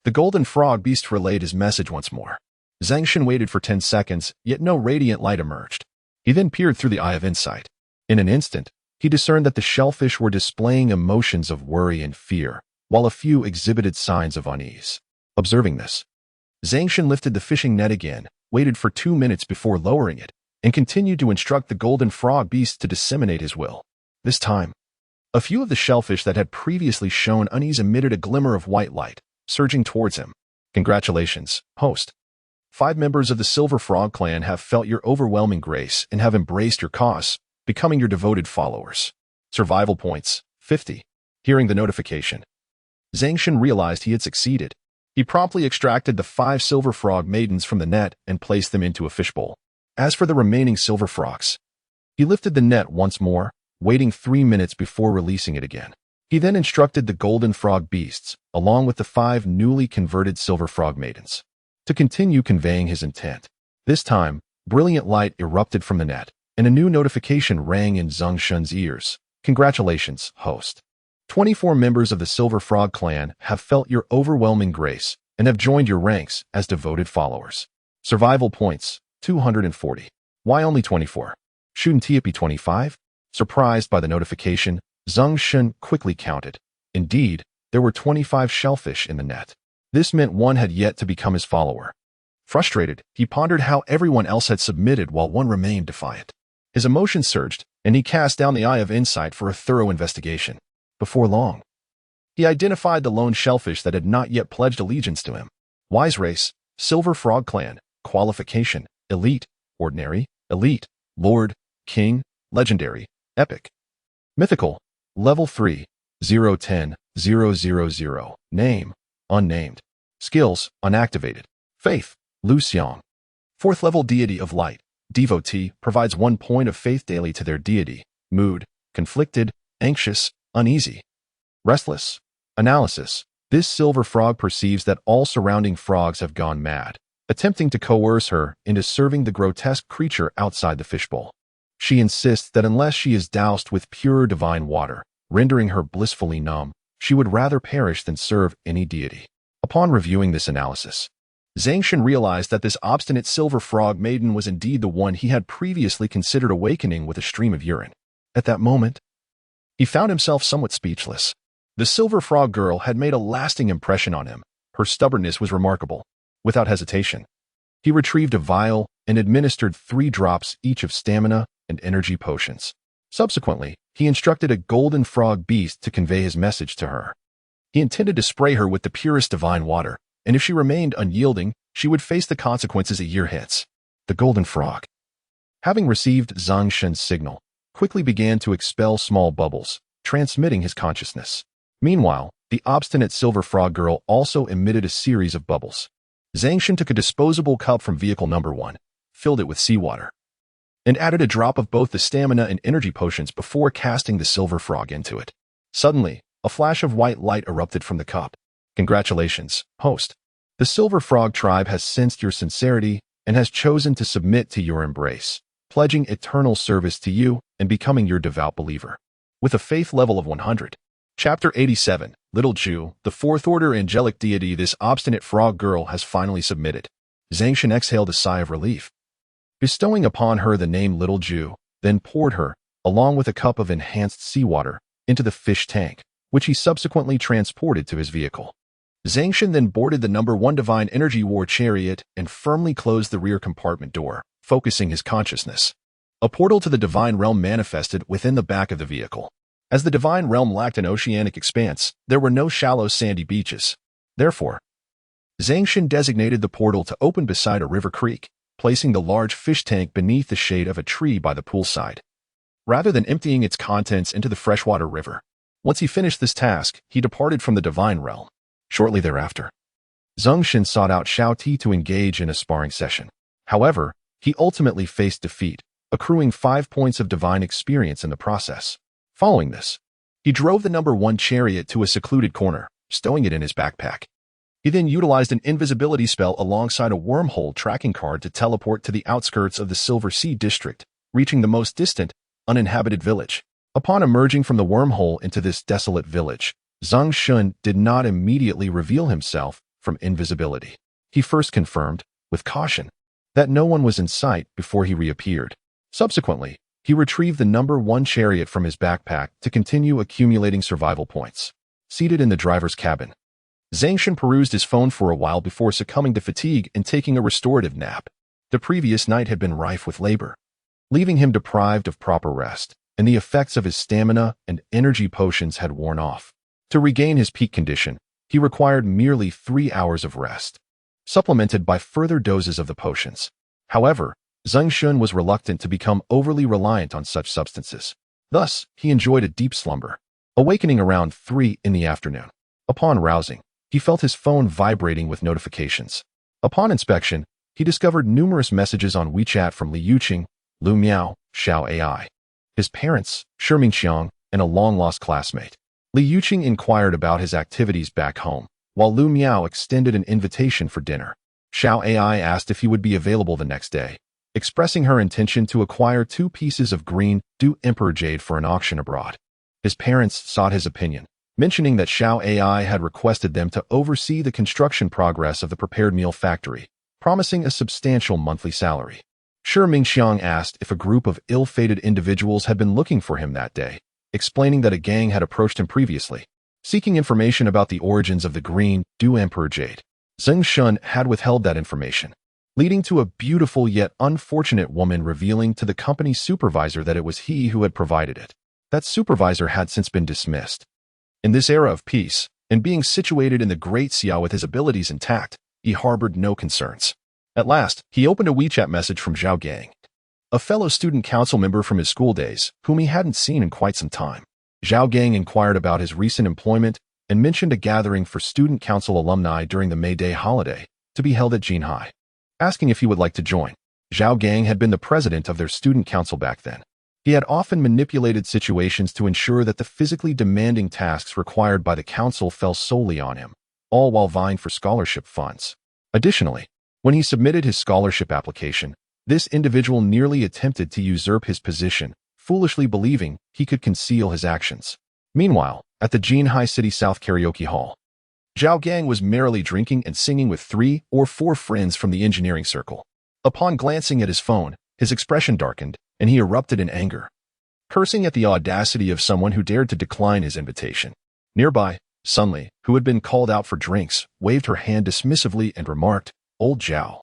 the golden frog beast relayed his message once more. Zeng Shen waited for 10 seconds, yet no radiant light emerged. He then peered through the eye of insight. In an instant, he discerned that the shellfish were displaying emotions of worry and fear, while a few exhibited signs of unease. Observing this, Zeng Shen lifted the fishing net again, waited for 2 minutes before lowering it, and continued to instruct the golden frog beast to disseminate his will. This time, a few of the shellfish that had previously shown unease emitted a glimmer of white light, surging towards him. Congratulations, host. 5 members of the Silver Frog clan have felt your overwhelming grace and have embraced your cause, becoming your devoted followers. Survival points, 50. Hearing the notification, Zeng Shen realized he had succeeded. He promptly extracted the 5 silver frog maidens from the net and placed them into a fishbowl. As for the remaining silver frogs, he lifted the net once more, waiting 3 minutes before releasing it again. He then instructed the golden frog beasts, along with the 5 newly converted silver frog maidens, to continue conveying his intent. This time, brilliant light erupted from the net, and a new notification rang in Zeng Shen's ears. Congratulations, host. 24 members of the Silver Frog clan have felt your overwhelming grace and have joined your ranks as devoted followers. Survival points, 240. Why only 24? Shouldn't it be 25? Surprised by the notification, Zeng Shen quickly counted. Indeed, there were 25 shellfish in the net. This meant one had yet to become his follower. Frustrated, he pondered how everyone else had submitted while one remained defiant. His emotions surged, and he cast down the eye of insight for a thorough investigation. Before long, he identified the lone shellfish that had not yet pledged allegiance to him. Wise race, Silver Frog clan, qualification, elite, ordinary, elite, lord, king, legendary, epic. Mythical, level 3, 0-10, 000. Name, unnamed. Skills, unactivated. Faith, Lu Xiang. 4th level deity of light. Devotee provides 1 point of faith daily to their deity. Mood, conflicted, anxious, uneasy. Restless. Analysis. This silver frog perceives that all surrounding frogs have gone mad, attempting to coerce her into serving the grotesque creature outside the fishbowl. She insists that unless she is doused with pure divine water, rendering her blissfully numb, she would rather perish than serve any deity. Upon reviewing this analysis, Zeng Shen realized that this obstinate silver frog maiden was indeed the one he had previously considered awakening with a stream of urine. At that moment, he found himself somewhat speechless. The silver frog girl had made a lasting impression on him. Her stubbornness was remarkable. Without hesitation, he retrieved a vial and administered 3 drops each of stamina and energy potions. Subsequently, he instructed a golden frog beast to convey his message to her. He intended to spray her with the purest divine water, and if she remained unyielding, she would face the consequences a year hence. The golden frog, having received Zeng Shen's signal, quickly began to expel small bubbles, transmitting his consciousness. Meanwhile, the obstinate silver frog girl also emitted a series of bubbles. Zeng Shen took a disposable cup from vehicle number 1, filled it with seawater, and added a drop of both the stamina and energy potions before casting the silver frog into it. Suddenly, a flash of white light erupted from the cup. Congratulations, host. The silver frog tribe has sensed your sincerity and has chosen to submit to your embrace, pledging eternal service to you and becoming your devout believer. With a faith level of 100. Chapter 87, Little Jew, the 4th order angelic deity. This obstinate frog girl has finally submitted. Zeng Shen exhaled a sigh of relief. Bestowing upon her the name Little Jew, then poured her, along with a cup of enhanced seawater, into the fish tank, which he subsequently transported to his vehicle. Zeng Shen then boarded the number 1 divine energy war chariot and firmly closed the rear compartment door, focusing his consciousness. A portal to the divine realm manifested within the back of the vehicle. As the divine realm lacked an oceanic expanse, there were no shallow sandy beaches. Therefore, Zeng Shen designated the portal to open beside a river creek, placing the large fish tank beneath the shade of a tree by the poolside, rather than emptying its contents into the freshwater river. Once he finished this task, he departed from the divine realm. Shortly thereafter, Zeng Shen sought out Xiao Ti to engage in a sparring session. However, he ultimately faced defeat, accruing 5 points of divine experience in the process. Following this, he drove the number 1 chariot to a secluded corner, stowing it in his backpack. He then utilized an invisibility spell alongside a wormhole tracking card to teleport to the outskirts of the Silver Sea district, reaching the most distant, uninhabited village. Upon emerging from the wormhole into this desolate village, Zeng Shen did not immediately reveal himself from invisibility. He first confirmed, with caution, that no one was in sight before he reappeared. Subsequently, he retrieved the number 1 chariot from his backpack to continue accumulating survival points. Seated in the driver's cabin, Zeng Shen perused his phone for a while before succumbing to fatigue and taking a restorative nap. The previous night had been rife with labor, leaving him deprived of proper rest, and the effects of his stamina and energy potions had worn off. To regain his peak condition, he required merely 3 hours of rest, supplemented by further doses of the potions. However, Zeng Shen was reluctant to become overly reliant on such substances. Thus, he enjoyed a deep slumber, awakening around 3 in the afternoon. Upon rousing, he felt his phone vibrating with notifications. Upon inspection, he discovered numerous messages on WeChat from Li Yuqing, Lu Miao, Xiao AI, his parents, Shiming Xiang, and a long-lost classmate. Li Yuqing inquired about his activities back home, while Lu Miao extended an invitation for dinner. Xiao AI asked if he would be available the next day, expressing her intention to acquire 2 pieces of green, due emperor jade for an auction abroad. His parents sought his opinion, mentioning that Xiao AI had requested them to oversee the construction progress of the prepared meal factory, promising a substantial monthly salary. Shiming Xiang asked if a group of ill-fated individuals had been looking for him that day, explaining that a gang had approached him previously, seeking information about the origins of the green, due emperor jade. Zeng Shen had withheld that information, leading to a beautiful yet unfortunate woman revealing to the company's supervisor that it was he who had provided it. That supervisor had since been dismissed. In this era of peace, and being situated in the Great Xiao with his abilities intact, he harbored no concerns. At last, he opened a WeChat message from Zhao Gang, a fellow student council member from his school days, whom he hadn't seen in quite some time. Zhao Gang inquired about his recent employment and mentioned a gathering for student council alumni during the May Day holiday to be held at Jinhai, asking if he would like to join. Zhao Gang had been the president of their student council back then. He had often manipulated situations to ensure that the physically demanding tasks required by the council fell solely on him, all while vying for scholarship funds. Additionally, when he submitted his scholarship application, this individual nearly attempted to usurp his position, foolishly believing he could conceal his actions. Meanwhile, at the Jinhai City South Karaoke Hall, Zhao Gang was merrily drinking and singing with 3 or 4 friends from the engineering circle. Upon glancing at his phone, his expression darkened, and he erupted in anger, cursing at the audacity of someone who dared to decline his invitation. Nearby, Sunli, who had been called out for drinks, waved her hand dismissively and remarked, "Old Zhao,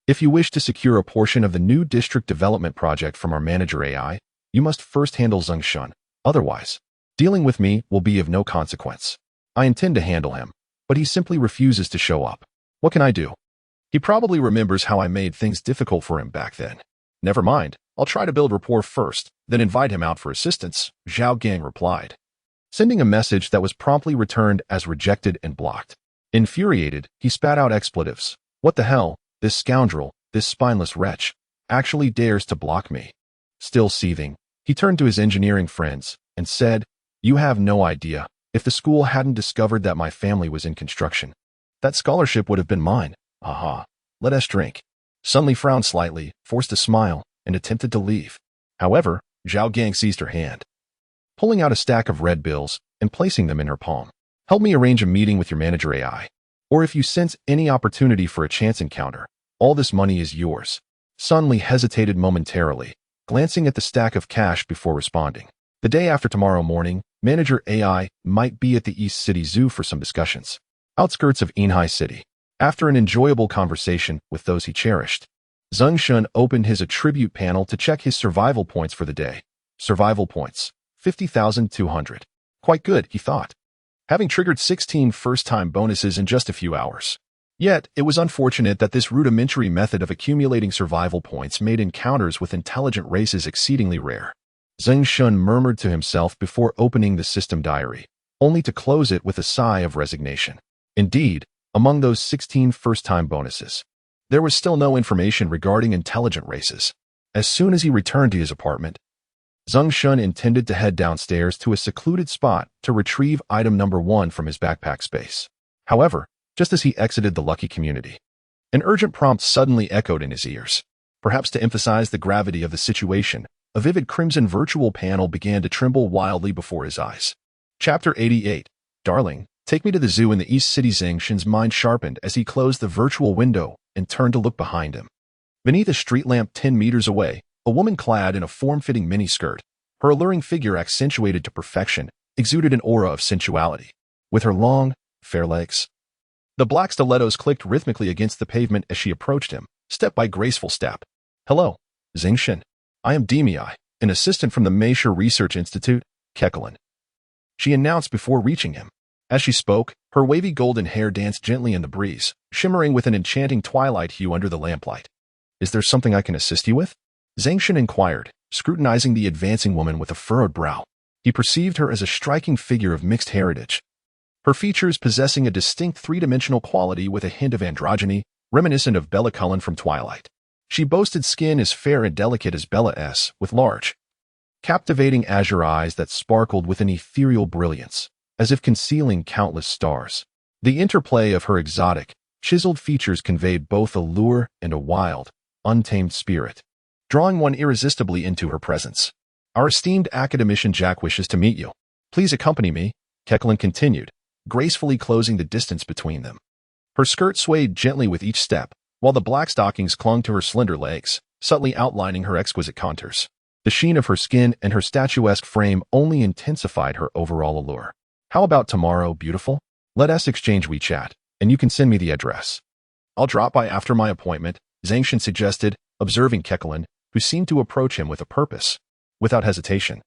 if you wish to secure a portion of the new district development project from our manager AI, you must first handle Zeng Shen. Otherwise, dealing with me will be of no consequence. I intend to handle him, but he simply refuses to show up. What can I do? He probably remembers how I made things difficult for him back then. Never mind, I'll try to build rapport first, then invite him out for assistance," Zhao Gang replied, sending a message that was promptly returned as rejected and blocked. Infuriated, he spat out expletives. "What the hell? This scoundrel, this spineless wretch, actually dares to block me." Still seething, he turned to his engineering friends and said, "You have no idea. If the school hadn't discovered that my family was in construction, that scholarship would have been mine. Aha, let us drink." Sunli frowned slightly, forced a smile, and attempted to leave. However, Zhao Gang seized her hand, pulling out a stack of red bills and placing them in her palm. "Help me arrange a meeting with your manager AI. Or if you sense any opportunity for a chance encounter, all this money is yours." Sunli hesitated momentarily, glancing at the stack of cash before responding. The day after tomorrow morning, manager AI might be at the East City Zoo for some discussions. Outskirts of Jinhai City. After an enjoyable conversation with those he cherished, Zeng Shen opened his attribute panel to check his survival points for the day. Survival points, 50,200. Quite good, he thought, having triggered 16 first-time bonuses in just a few hours. Yet, it was unfortunate that this rudimentary method of accumulating survival points made encounters with intelligent races exceedingly rare. Zeng Shen murmured to himself before opening the system diary, only to close it with a sigh of resignation. Indeed, among those 16 first-time bonuses, there was still no information regarding intelligent races. As soon as he returned to his apartment, Zeng Shen intended to head downstairs to a secluded spot to retrieve item number 1 from his backpack space. However, just as he exited the lucky community, an urgent prompt suddenly echoed in his ears. Perhaps to emphasize the gravity of the situation, a vivid crimson virtual panel began to tremble wildly before his eyes. Chapter 88. Darling, take me to the zoo in the East City. Zeng Shen's mind sharpened as he closed the virtual window and turned to look behind him. Beneath a street lamp 10 meters away, a woman clad in a form-fitting miniskirt, her alluring figure accentuated to perfection, exuded an aura of sensuality. With her long, fair legs, the black stilettos clicked rhythmically against the pavement as she approached him, step by graceful step. "Hello, Zeng Shen. I am Demii, an assistant from the Meisher Research Institute, Kekelin," she announced before reaching him. As she spoke, her wavy golden hair danced gently in the breeze, shimmering with an enchanting twilight hue under the lamplight. "Is there something I can assist you with?" Zeng Shen inquired, scrutinizing the advancing woman with a furrowed brow. He perceived her as a striking figure of mixed heritage, her features possessing a distinct three-dimensional quality with a hint of androgyny, reminiscent of Bella Cullen from Twilight. She boasted skin as fair and delicate as Bella S, with large, captivating azure eyes that sparkled with an ethereal brilliance, as if concealing countless stars. The interplay of her exotic, chiseled features conveyed both a lure and a wild, untamed spirit, drawing one irresistibly into her presence. "Our esteemed academician Jack wishes to meet you. Please accompany me," Kekelin continued, gracefully closing the distance between them. Her skirt swayed gently with each step, while the black stockings clung to her slender legs, subtly outlining her exquisite contours. The sheen of her skin and her statuesque frame only intensified her overall allure. "How about tomorrow, beautiful? Let us exchange WeChat, and you can send me the address." "I'll drop by after my appointment," Zeng Shen suggested, observing Kekelin, who seemed to approach him with a purpose. Without hesitation,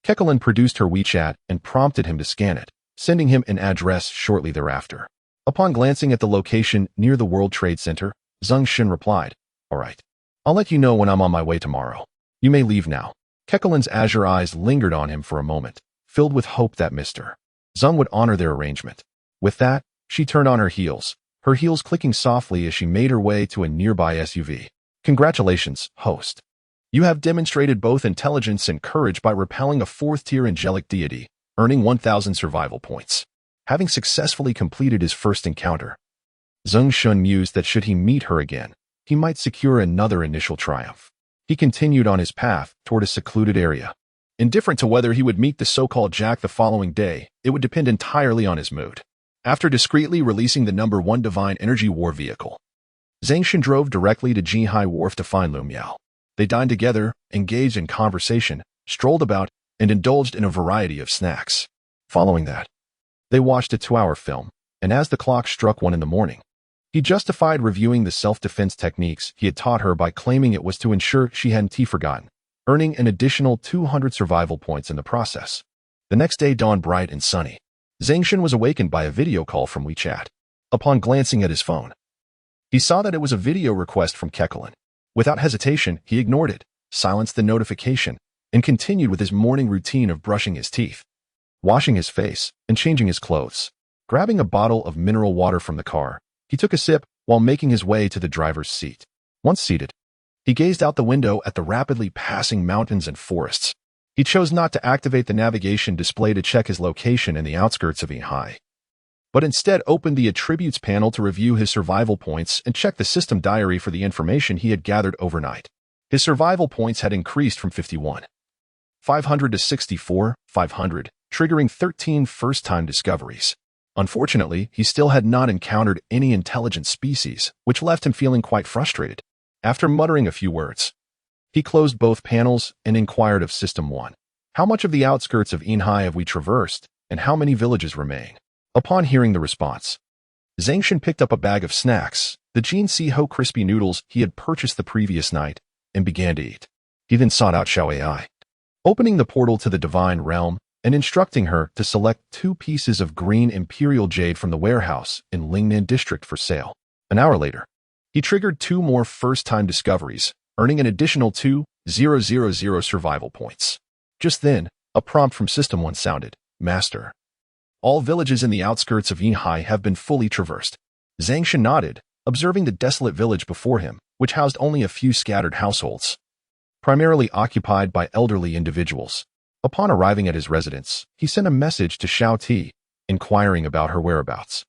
Kekelin produced her WeChat and prompted him to scan it, sending him an address shortly thereafter. Upon glancing at the location near the World Trade Center, Zeng Shen replied, "All right. I'll let you know when I'm on my way tomorrow. You may leave now." Kekelin's azure eyes lingered on him for a moment, filled with hope that Mr. Zeng would honor their arrangement. With that, she turned on her heels clicking softly as she made her way to a nearby SUV. Congratulations, host. You have demonstrated both intelligence and courage by repelling a fourth-tier angelic deity, earning 1,000 survival points. Having successfully completed his first encounter, Zeng Shen mused that should he meet her again, he might secure another initial triumph. He continued on his path toward a secluded area. Indifferent to whether he would meet the so-called Jack the following day, it would depend entirely on his mood. After discreetly releasing the number 1 Divine Energy War vehicle, Zeng Shen drove directly to Jinhai Wharf to find Lu Miao. They dined together, engaged in conversation, strolled about, and indulged in a variety of snacks. Following that, they watched a 2-hour film, and as the clock struck 1 in the morning, he justified reviewing the self-defense techniques he had taught her by claiming it was to ensure she hadn't forgotten, earning an additional 200 survival points in the process. The next day dawned bright and sunny. Zeng Shen was awakened by a video call from WeChat. Upon glancing at his phone, he saw that it was a video request from Kekelin. Without hesitation, he ignored it, silenced the notification, and continued with his morning routine of brushing his teeth, washing his face, and changing his clothes. Grabbing a bottle of mineral water from the car, he took a sip while making his way to the driver's seat. Once seated, he gazed out the window at the rapidly passing mountains and forests. He chose not to activate the navigation display to check his location in the outskirts of Yinhai, but instead opened the attributes panel to review his survival points and check the system diary for the information he had gathered overnight. His survival points had increased from 51,500 to 64,500, triggering 13 first-time discoveries. Unfortunately, he still had not encountered any intelligent species, which left him feeling quite frustrated. After muttering a few words, he closed both panels and inquired of System 1. How much of the outskirts of Yinhai have we traversed, and how many villages remain? Upon hearing the response, Zeng Shen picked up a bag of snacks, the Jin Si Ho crispy noodles he had purchased the previous night, and began to eat. He then sought out Xiao Ai, opening the portal to the divine realm and instructing her to select 2 pieces of green imperial jade from the warehouse in Lingnan district for sale. An hour later, he triggered 2 more first-time discoveries, earning an additional 2,000 survival points. Just then, a prompt from System 1 sounded. Master, all villages in the outskirts of Yinhai have been fully traversed. Zeng Shen nodded, observing the desolate village before him, which housed only a few scattered households, primarily occupied by elderly individuals. Upon arriving at his residence, he sent a message to Xiao Ti, inquiring about her whereabouts.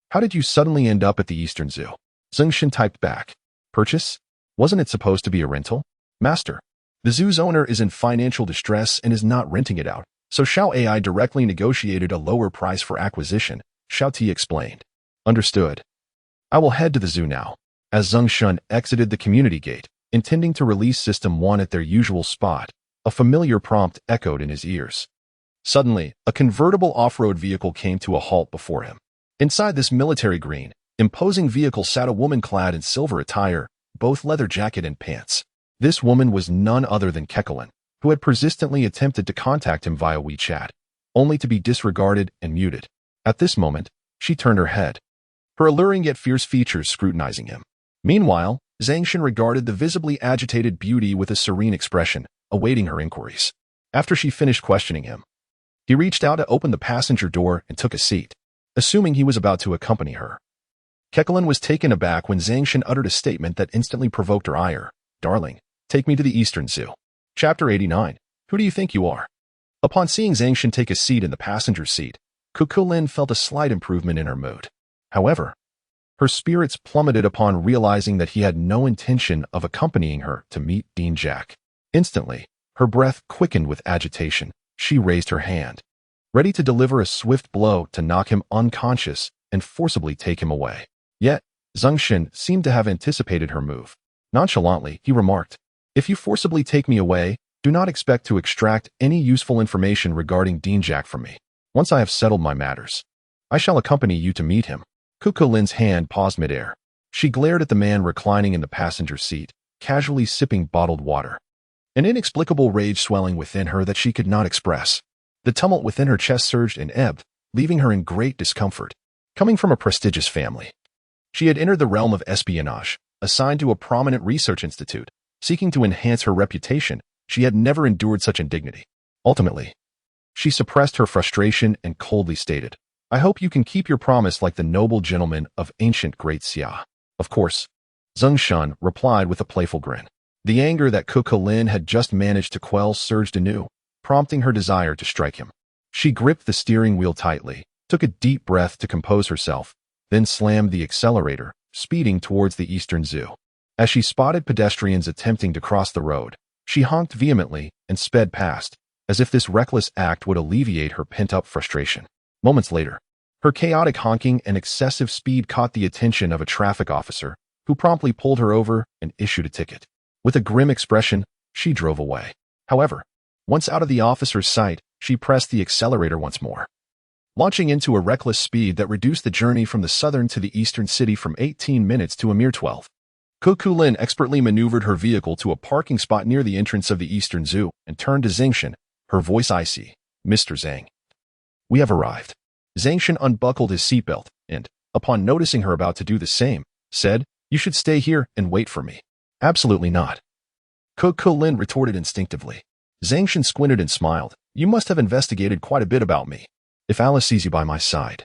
How did you suddenly end up at the Eastern Zoo? Zeng Shen typed back. Purchase? Wasn't it supposed to be a rental? Master, the zoo's owner is in financial distress and is not renting it out, so Xiao Ai directly negotiated a lower price for acquisition, Xiao Ti explained. Understood. I will head to the zoo now. As Zeng Shen exited the community gate, intending to release System 1 at their usual spot, a familiar prompt echoed in his ears. Suddenly, a convertible off-road vehicle came to a halt before him. Inside this military green, imposing vehicle sat a woman clad in silver attire, both leather jacket and pants. This woman was none other than Kekelin, who had persistently attempted to contact him via WeChat, only to be disregarded and muted. At this moment, she turned her head, her alluring yet fierce features scrutinizing him. Meanwhile, Zeng Shen regarded the visibly agitated beauty with a serene expression, awaiting her inquiries. After she finished questioning him, he reached out to open the passenger door and took a seat, assuming he was about to accompany her. Kekelin was taken aback when Zeng Shen uttered a statement that instantly provoked her ire. Darling, take me to the Eastern Zoo. Chapter 89. Who do you think you are? Upon seeing Zeng Shen take a seat in the passenger seat, Kekelin felt a slight improvement in her mood. However, her spirits plummeted upon realizing that he had no intention of accompanying her to meet Dean Jack. Instantly, her breath quickened with agitation. She raised her hand, ready to deliver a swift blow to knock him unconscious and forcibly take him away. Yet, Zeng Shen seemed to have anticipated her move. Nonchalantly, he remarked, If you forcibly take me away, do not expect to extract any useful information regarding Dean Jack from me. Once I have settled my matters, I shall accompany you to meet him. Kekelin's hand paused midair. She glared at the man reclining in the passenger seat, casually sipping bottled water. An inexplicable rage swelling within her that she could not express. The tumult within her chest surged and ebbed, leaving her in great discomfort. Coming from a prestigious family, she had entered the realm of espionage, assigned to a prominent research institute. Seeking to enhance her reputation, she had never endured such indignity. Ultimately, She suppressed her frustration and coldly stated, "I hope you can keep your promise like the noble gentleman of ancient great Xia." "Of course," Zeng Shen replied with a playful grin. The anger that Kukulin had just managed to quell surged anew, prompting her desire to strike him. She gripped the steering wheel tightly, took a deep breath to compose herself, then slammed the accelerator, speeding towards the Eastern Zoo. As she spotted pedestrians attempting to cross the road, she honked vehemently and sped past, as if this reckless act would alleviate her pent-up frustration. Moments later, her chaotic honking and excessive speed caught the attention of a traffic officer, who promptly pulled her over and issued a ticket. With a grim expression, she drove away. However, once out of the officer's sight, she pressed the accelerator once more, launching into a reckless speed that reduced the journey from the southern to the eastern city from 18 minutes to a mere 12. Kukulin expertly maneuvered her vehicle to a parking spot near the entrance of the Eastern Zoo and turned to Zeng Shen, her voice icy. "Mr. Zeng, we have arrived." Zeng Shen unbuckled his seatbelt and, upon noticing her about to do the same, said, "You should stay here and wait for me." "Absolutely not," Kukulin retorted instinctively. Zeng Shen squinted and smiled. "You must have investigated quite a bit about me. If Alice sees you by my side,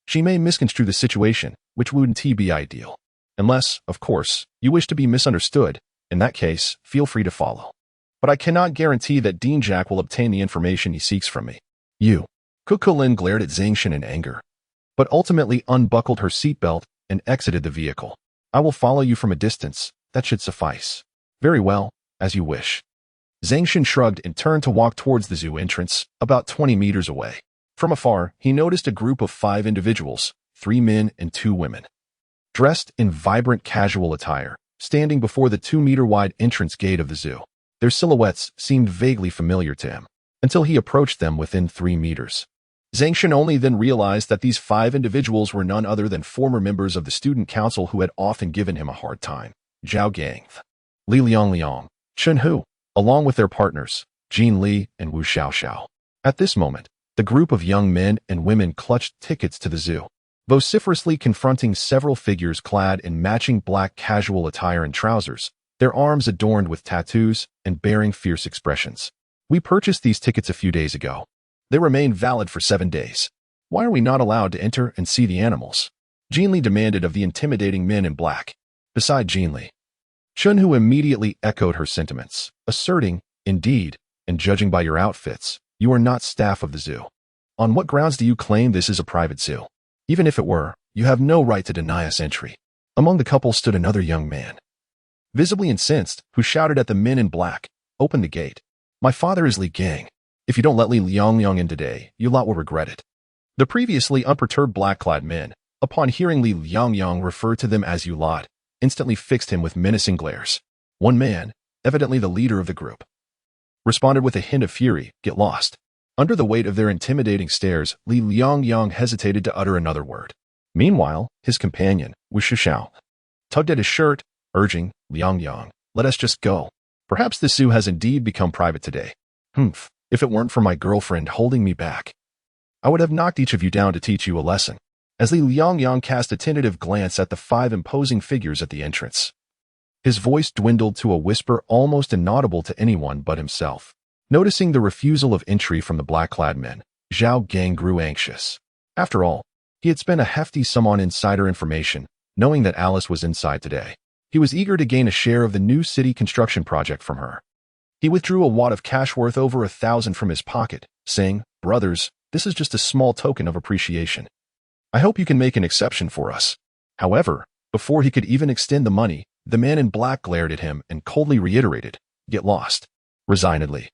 she may misconstrue the situation, which wouldn't be ideal. Unless, of course, you wish to be misunderstood. In that case, feel free to follow. But I cannot guarantee that Dean Jack will obtain the information he seeks from me." "You." Kukulin glared at Zeng Shen in anger, but ultimately unbuckled her seatbelt and exited the vehicle. "I will follow you from a distance. That should suffice." "Very well, as you wish." Zeng Shen shrugged and turned to walk towards the zoo entrance, about 20 meters away. From afar, he noticed a group of 5 individuals, 3 men and 2 women, dressed in vibrant casual attire, standing before the 2-meter-wide entrance gate of the zoo. Their silhouettes seemed vaguely familiar to him, until he approached them within 3 meters. Zeng Shen only then realized that these 5 individuals were none other than former members of the student council who had often given him a hard time: Zhao Gang, Li Liang, Chen Hu, along with their partners, Jin Li and Wu Xiaoxiao. At this moment, the group of young men and women clutched tickets to the zoo, vociferously confronting several figures clad in matching black casual attire and trousers, their arms adorned with tattoos and bearing fierce expressions. "We purchased these tickets a few days ago. They remain valid for 7 days. Why are we not allowed to enter and see the animals?" Jin Li demanded of the intimidating men in black. Beside Jin Li, Chen Hu immediately echoed her sentiments, asserting, "Indeed, and judging by your outfits, you are not staff of the zoo. On what grounds do you claim this is a private zoo? Even if it were, you have no right to deny us entry." Among the couple stood another young man, visibly incensed, who shouted at the men in black, "Open the gate. My father is Li Gang. If you don't let Li Liang in today, you lot will regret it." The previously unperturbed black-clad men, upon hearing Li Liang refer to them as "you lot," instantly fixed him with menacing glares. One man, evidently the leader of the group, responded with a hint of fury, "Get lost." Under the weight of their intimidating stares, Li Liang hesitated to utter another word. Meanwhile, his companion, Wu Xiaoxiao, tugged at his shirt, urging, "Liang, let us just go. Perhaps this zoo has indeed become private today. If it weren't for my girlfriend holding me back, I would have knocked each of you down to teach you a lesson." As Li Liang cast a tentative glance at the 5 imposing figures at the entrance, his voice dwindled to a whisper almost inaudible to anyone but himself. Noticing the refusal of entry from the black-clad men, Zhao Gang grew anxious. After all, he had spent a hefty sum on insider information, knowing that Alice was inside today. He was eager to gain a share of the new city construction project from her. He withdrew a wad of cash worth over 1,000 from his pocket, saying, "Brothers, this is just a small token of appreciation. I hope you can make an exception for us." However, before he could even extend the money, the man in black glared at him and coldly reiterated, "Get lost." Resignedly,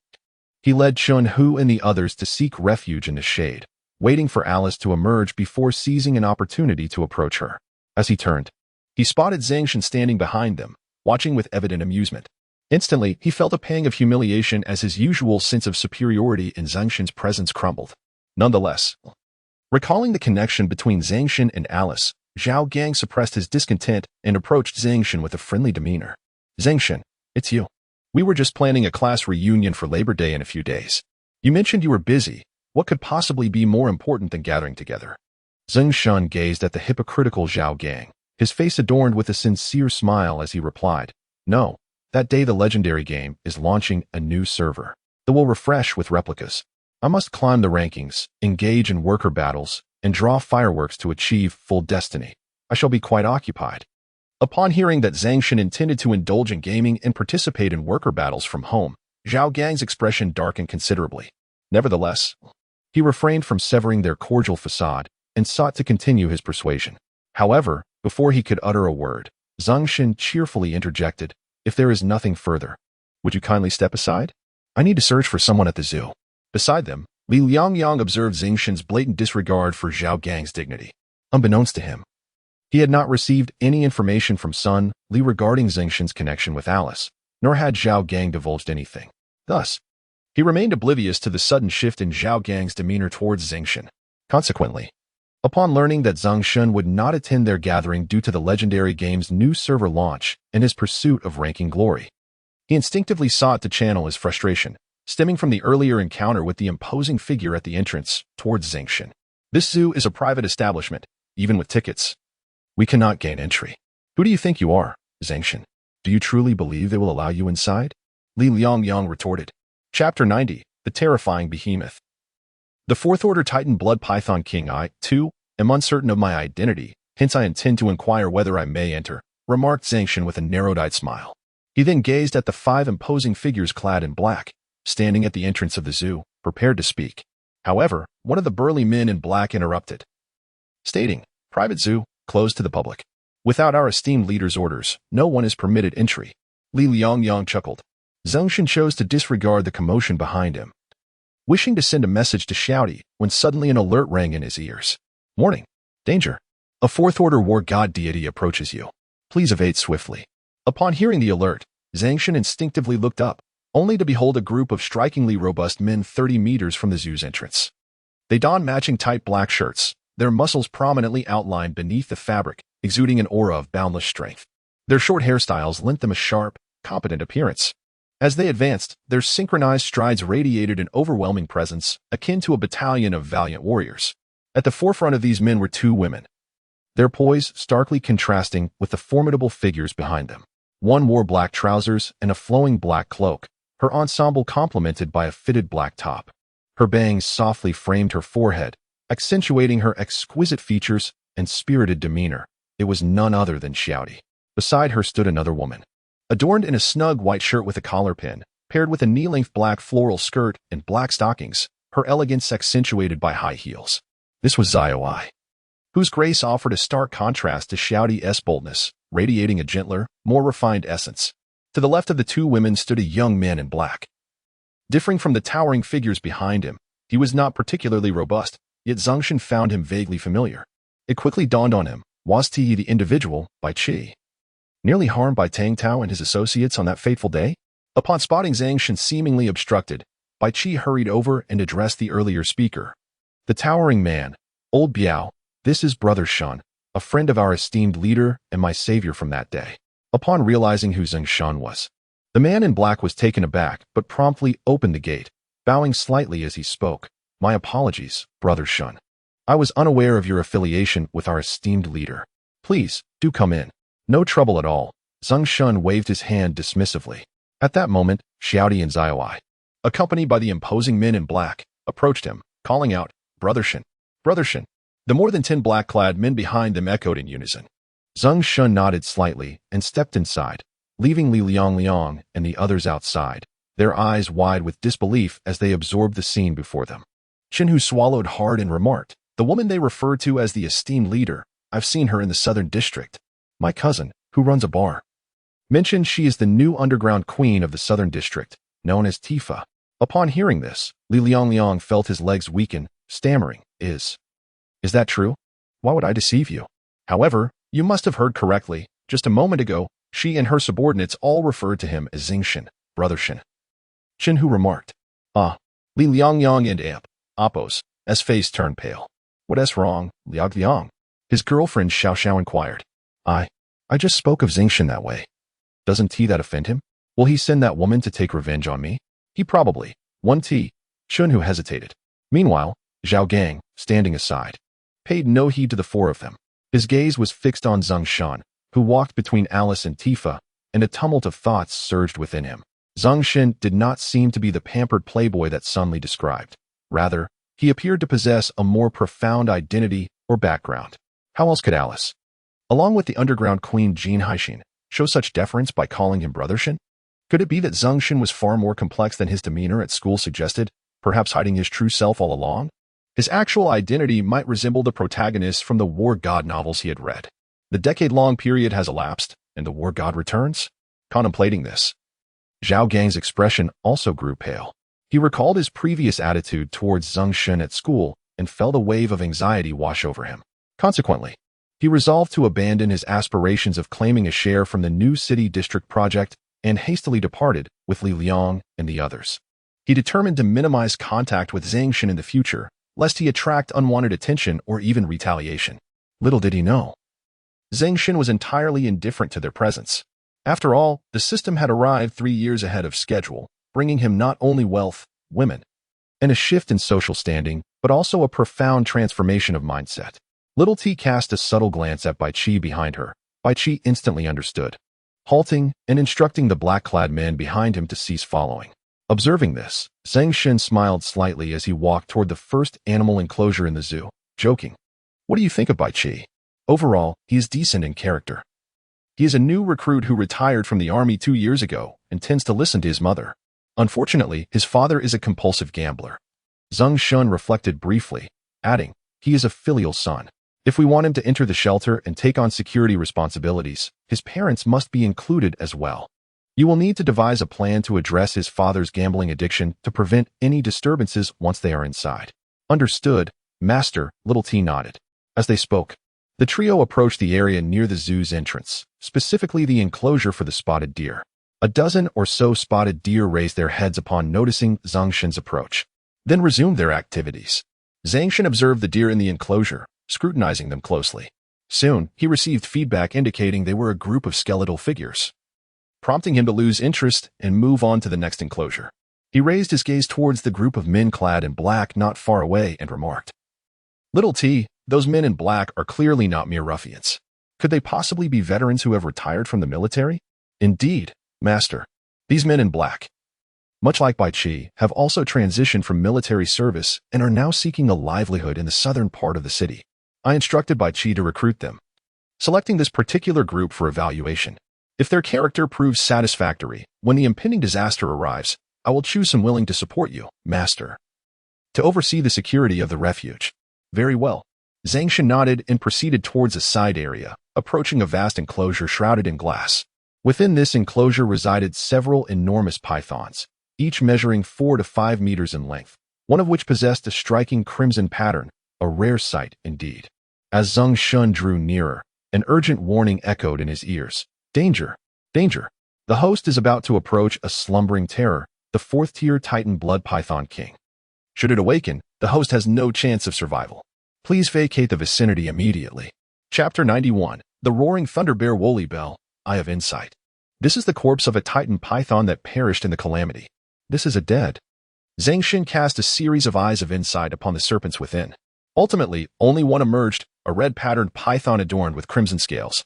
he led Chen Hu and the others to seek refuge in the shade, waiting for Alice to emerge before seizing an opportunity to approach her. As he turned, he spotted Zeng Shen standing behind them, watching with evident amusement. Instantly, he felt a pang of humiliation as his usual sense of superiority in Zeng Shen's presence crumbled. Nonetheless, recalling the connection between Zeng Shen and Alice, Zhao Gang suppressed his discontent and approached Zeng Shen with a friendly demeanor. "Zeng Shen, it's you. We were just planning a class reunion for Labor Day in a few days. You mentioned you were busy. What could possibly be more important than gathering together?" Zeng Shen gazed at the hypocritical Zhao Gang, his face adorned with a sincere smile as he replied, "No, that day the legendary game is launching a new server that will refresh with replicas. I must climb the rankings, engage in worker battles, and draw fireworks to achieve full destiny. I shall be quite occupied. Upon hearing that Zeng Shen intended to indulge in gaming and participate in worker battles from home, Zhao Gang's expression darkened considerably. Nevertheless, he refrained from severing their cordial facade and sought to continue his persuasion. However, before he could utter a word, Zeng Shen cheerfully interjected, "If there is nothing further, would you kindly step aside? I need to search for someone at the zoo." Beside them, Li Liangyang observed Zeng Shen's blatant disregard for Zhao Gang's dignity. Unbeknownst to him, he had not received any information from Sun Li regarding Zeng Shen's connection with Alice, nor had Zhao Gang divulged anything. Thus, he remained oblivious to the sudden shift in Zhao Gang's demeanor towards Zeng Shen. Consequently, upon learning that Zeng Shen would not attend their gathering due to the legendary game's new server launch and his pursuit of ranking glory, he instinctively sought to channel his frustration, stemming from the earlier encounter with the imposing figure at the entrance towards Zeng Shen. This zoo is a private establishment, even with tickets. We cannot gain entry. Who do you think you are, Zeng Shen? Do you truly believe they will allow you inside? Li Liangyang retorted. Chapter 90, The Terrifying Behemoth. The Fourth Order Titan Blood Python King, I, too, am uncertain of my identity, hence I intend to inquire whether I may enter, remarked Zeng Shen with a narrowed-eyed smile. He then gazed at the 5 imposing figures clad in black, standing at the entrance of the zoo, prepared to speak. However, one of the burly men in black interrupted, stating, "Private zoo, closed to the public. Without our esteemed leader's orders, no one is permitted entry." Li Liangyang chuckled. Zeng Shen chose to disregard the commotion behind him, wishing to send a message to Shouty when suddenly an alert rang in his ears. "Warning! Danger! A Fourth Order war god deity approaches you. Please evade swiftly." Upon hearing the alert, Zeng Shen instinctively looked up, only to behold a group of strikingly robust men 30 meters from the zoo's entrance. They donned matching tight black shirts, their muscles prominently outlined beneath the fabric, exuding an aura of boundless strength. Their short hairstyles lent them a sharp, competent appearance. As they advanced, their synchronized strides radiated an overwhelming presence, akin to a battalion of valiant warriors. At the forefront of these men were 2 women, their poise starkly contrasting with the formidable figures behind them. One wore black trousers and a flowing black cloak, her ensemble complemented by a fitted black top. Her bangs softly framed her forehead, accentuating her exquisite features and spirited demeanor. It was none other than Shouty. Beside her stood another woman, adorned in a snug white shirt with a collar pin, paired with a knee-length black floral skirt and black stockings, her elegance accentuated by high heels. This was Zai, whose grace offered a stark contrast to Shouty's boldness, radiating a gentler, more refined essence. To the left of the 2 women stood a young man in black. Differing from the towering figures behind him, he was not particularly robust, yet Zeng Shen found him vaguely familiar. It quickly dawned on him, was he the individual, Bai Qi, nearly harmed by Tang Tao and his associates on that fateful day? Upon spotting Zeng Shen seemingly obstructed, Bai Qi hurried over and addressed the earlier speaker. "The towering man, old Biao, this is Brother Shen, a friend of our esteemed leader and my savior from that day." Upon realizing who Zeng Shen was, the man in black was taken aback but promptly opened the gate, bowing slightly as he spoke. "My apologies, Brother Shen. I was unaware of your affiliation with our esteemed leader. Please, do come in." "No trouble at all." Zeng Shen waved his hand dismissively. At that moment, Shouty and Zai, accompanied by the imposing men in black, approached him, calling out, "Brother Shen! Brother Shen!" The more than 10 black-clad men behind them echoed in unison. Zeng Shen nodded slightly and stepped inside, leaving Li Liangyang and the others outside, their eyes wide with disbelief as they absorbed the scene before them. Chinhu swallowed hard and remarked, "The woman they refer to as the esteemed leader, I've seen her in the southern district. My cousin, who runs a bar, mentioned she is the new underground queen of the southern district, known as Tifa." Upon hearing this, Li Liangyang felt his legs weaken, stammering, Is that true? Why would I deceive you? However, you must have heard correctly. Just a moment ago, she and her subordinates all referred to him as Zeng Shen, Brother Shen." Chinhu remarked. "Ah." Li Liangyang and Appos, as face turned pale. "What's wrong, Liang?" His girlfriend Xiao Xiao inquired. I just spoke of Zeng Shen that way. Doesn't that offend him? Will he send that woman to take revenge on me? He probably. Chinhu hesitated. Meanwhile, Zhao Gang, standing aside, paid no heed to the 4 of them. His gaze was fixed on Zeng Shen, who walked between Alice and Tifa, and a tumult of thoughts surged within him. Zeng Shen did not seem to be the pampered playboy that Sun Li described. Rather, he appeared to possess a more profound identity or background. How else could Alice, along with the underground queen Jean Haixin, show such deference by calling him Brother Shen? Could it be that Zeng Shen was far more complex than his demeanor at school suggested, perhaps hiding his true self all along? His actual identity might resemble the protagonists from the war god novels he had read. The decade-long period has elapsed, and the war god returns? Contemplating this, Zhao Gang's expression also grew pale. He recalled his previous attitude towards Zeng Shen at school and felt a wave of anxiety wash over him. Consequently, he resolved to abandon his aspirations of claiming a share from the new city district project and hastily departed with Li Liang and the others. He determined to minimize contact with Zeng Shen in the future, lest he attract unwanted attention or even retaliation. Little did he know, Zeng Shen was entirely indifferent to their presence. After all, the system had arrived 3 years ahead of schedule, bringing him not only wealth, women, and a shift in social standing, but also a profound transformation of mindset. Little T cast a subtle glance at Bai Qi behind her. Bai Qi instantly understood, halting and instructing the black-clad man behind him to cease following. Observing this, Zeng Shen smiled slightly as he walked toward the first animal enclosure in the zoo, joking, "What do you think of Bai Qi? Overall, he is decent in character. He is a new recruit who retired from the army 2 years ago and tends to listen to his mother. Unfortunately, his father is a compulsive gambler." Zeng Shen reflected briefly, adding, "He is a filial son. If we want him to enter the shelter and take on security responsibilities, his parents must be included as well. You will need to devise a plan to address his father's gambling addiction to prevent any disturbances once they are inside." "Understood, Master," Little T nodded. As they spoke, the trio approached the area near the zoo's entrance, specifically the enclosure for the spotted deer. A dozen or so spotted deer raised their heads upon noticing Zeng Shen's approach, then resumed their activities. Zeng Shen observed the deer in the enclosure, scrutinizing them closely. Soon, he received feedback indicating they were a group of skeletal figures, prompting him to lose interest and move on to the next enclosure. He raised his gaze towards the group of men clad in black not far away and remarked, "Little T, those men in black are clearly not mere ruffians. Could they possibly be veterans who have retired from the military?" "Indeed, Master. These men in black, much like Bai Qi, have also transitioned from military service and are now seeking a livelihood in the southern part of the city. I instructed Bai Qi to recruit them, selecting this particular group for evaluation. If their character proves satisfactory, when the impending disaster arrives, I will choose some willing to support you, Master, to oversee the security of the refuge." "Very well." Zeng Shen nodded and proceeded towards a side area, approaching a vast enclosure shrouded in glass. Within this enclosure resided several enormous pythons, each measuring 4 to 5 meters in length, one of which possessed a striking crimson pattern, a rare sight indeed. As Zeng Shen drew nearer, an urgent warning echoed in his ears. "Danger! Danger! The host is about to approach a slumbering terror, the 4th-tier Titan blood python king. Should it awaken, the host has no chance of survival. Please vacate the vicinity immediately." Chapter 91. The Roaring Thunder Bear Woolly Bell, Eye of Insight. This is the corpse of a Titan python that perished in the calamity. This is a dead. Zeng Shen cast a series of eyes of insight upon the serpents within. Ultimately, only one emerged, a red-patterned python adorned with crimson scales,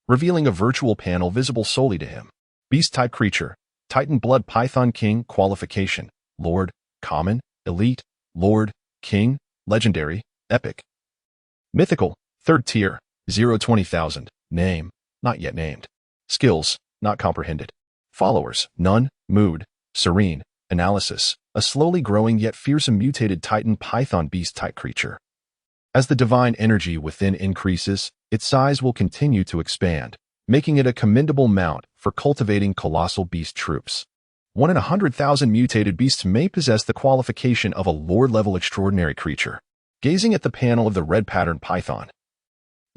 revealing a virtual panel visible solely to him. Beast-type creature, Titan blood python king, qualification, Lord, common, elite, Lord, king, legendary, epic. Mythical, 3rd tier, 0-20,000, name, not yet named. Skills, not comprehended. Followers, none, mood, serene, analysis, a slowly growing yet fearsome mutated Titan python beast-type creature. As the divine energy within increases, its size will continue to expand, making it a commendable mount for cultivating colossal beast troops. 1 in 100,000 mutated beasts may possess the qualification of a lord-level extraordinary creature. Gazing at the panel of the red-patterned python,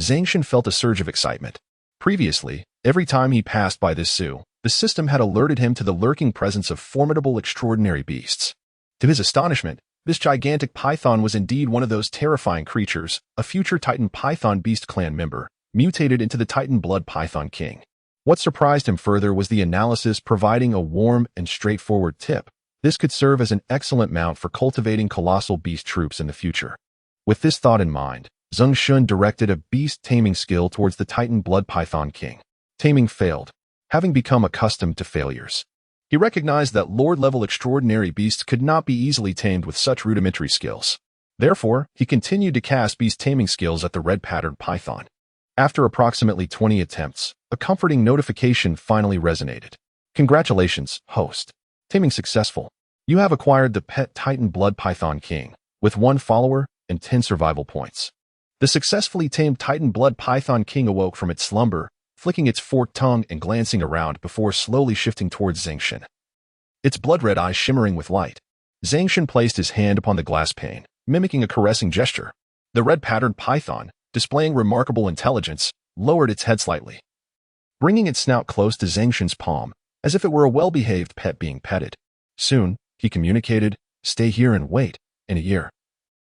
Zeng Shen felt a surge of excitement. Previously, every time he passed by this zoo, the system had alerted him to the lurking presence of formidable extraordinary beasts. To his astonishment, this gigantic python was indeed one of those terrifying creatures, a future Titan Python Beast Clan member, mutated into the Titan Blood Python King. What surprised him further was the analysis providing a warm and straightforward tip. This could serve as an excellent mount for cultivating colossal beast troops in the future. With this thought in mind, Zeng Shen directed a beast taming skill towards the Titan Blood Python King. Taming failed, having become accustomed to failures. He recognized that Lord-level extraordinary beasts could not be easily tamed with such rudimentary skills. Therefore, he continued to cast beast taming skills at the red-patterned python. After approximately 20 attempts, a comforting notification finally resonated. Congratulations, host. Taming successful. You have acquired the pet Titan Blood Python King, with 1 follower and 10 survival points. The successfully tamed Titan Blood Python King awoke from its slumber, flicking its forked tongue and glancing around before slowly shifting towards Zeng Shen. Its blood-red eyes shimmering with light. Zeng Shen placed his hand upon the glass pane, mimicking a caressing gesture. The red-patterned python, displaying remarkable intelligence, lowered its head slightly, bringing its snout close to Zeng Shen's palm, as if it were a well-behaved pet being petted. Soon, he communicated, "Stay here and wait. In a year,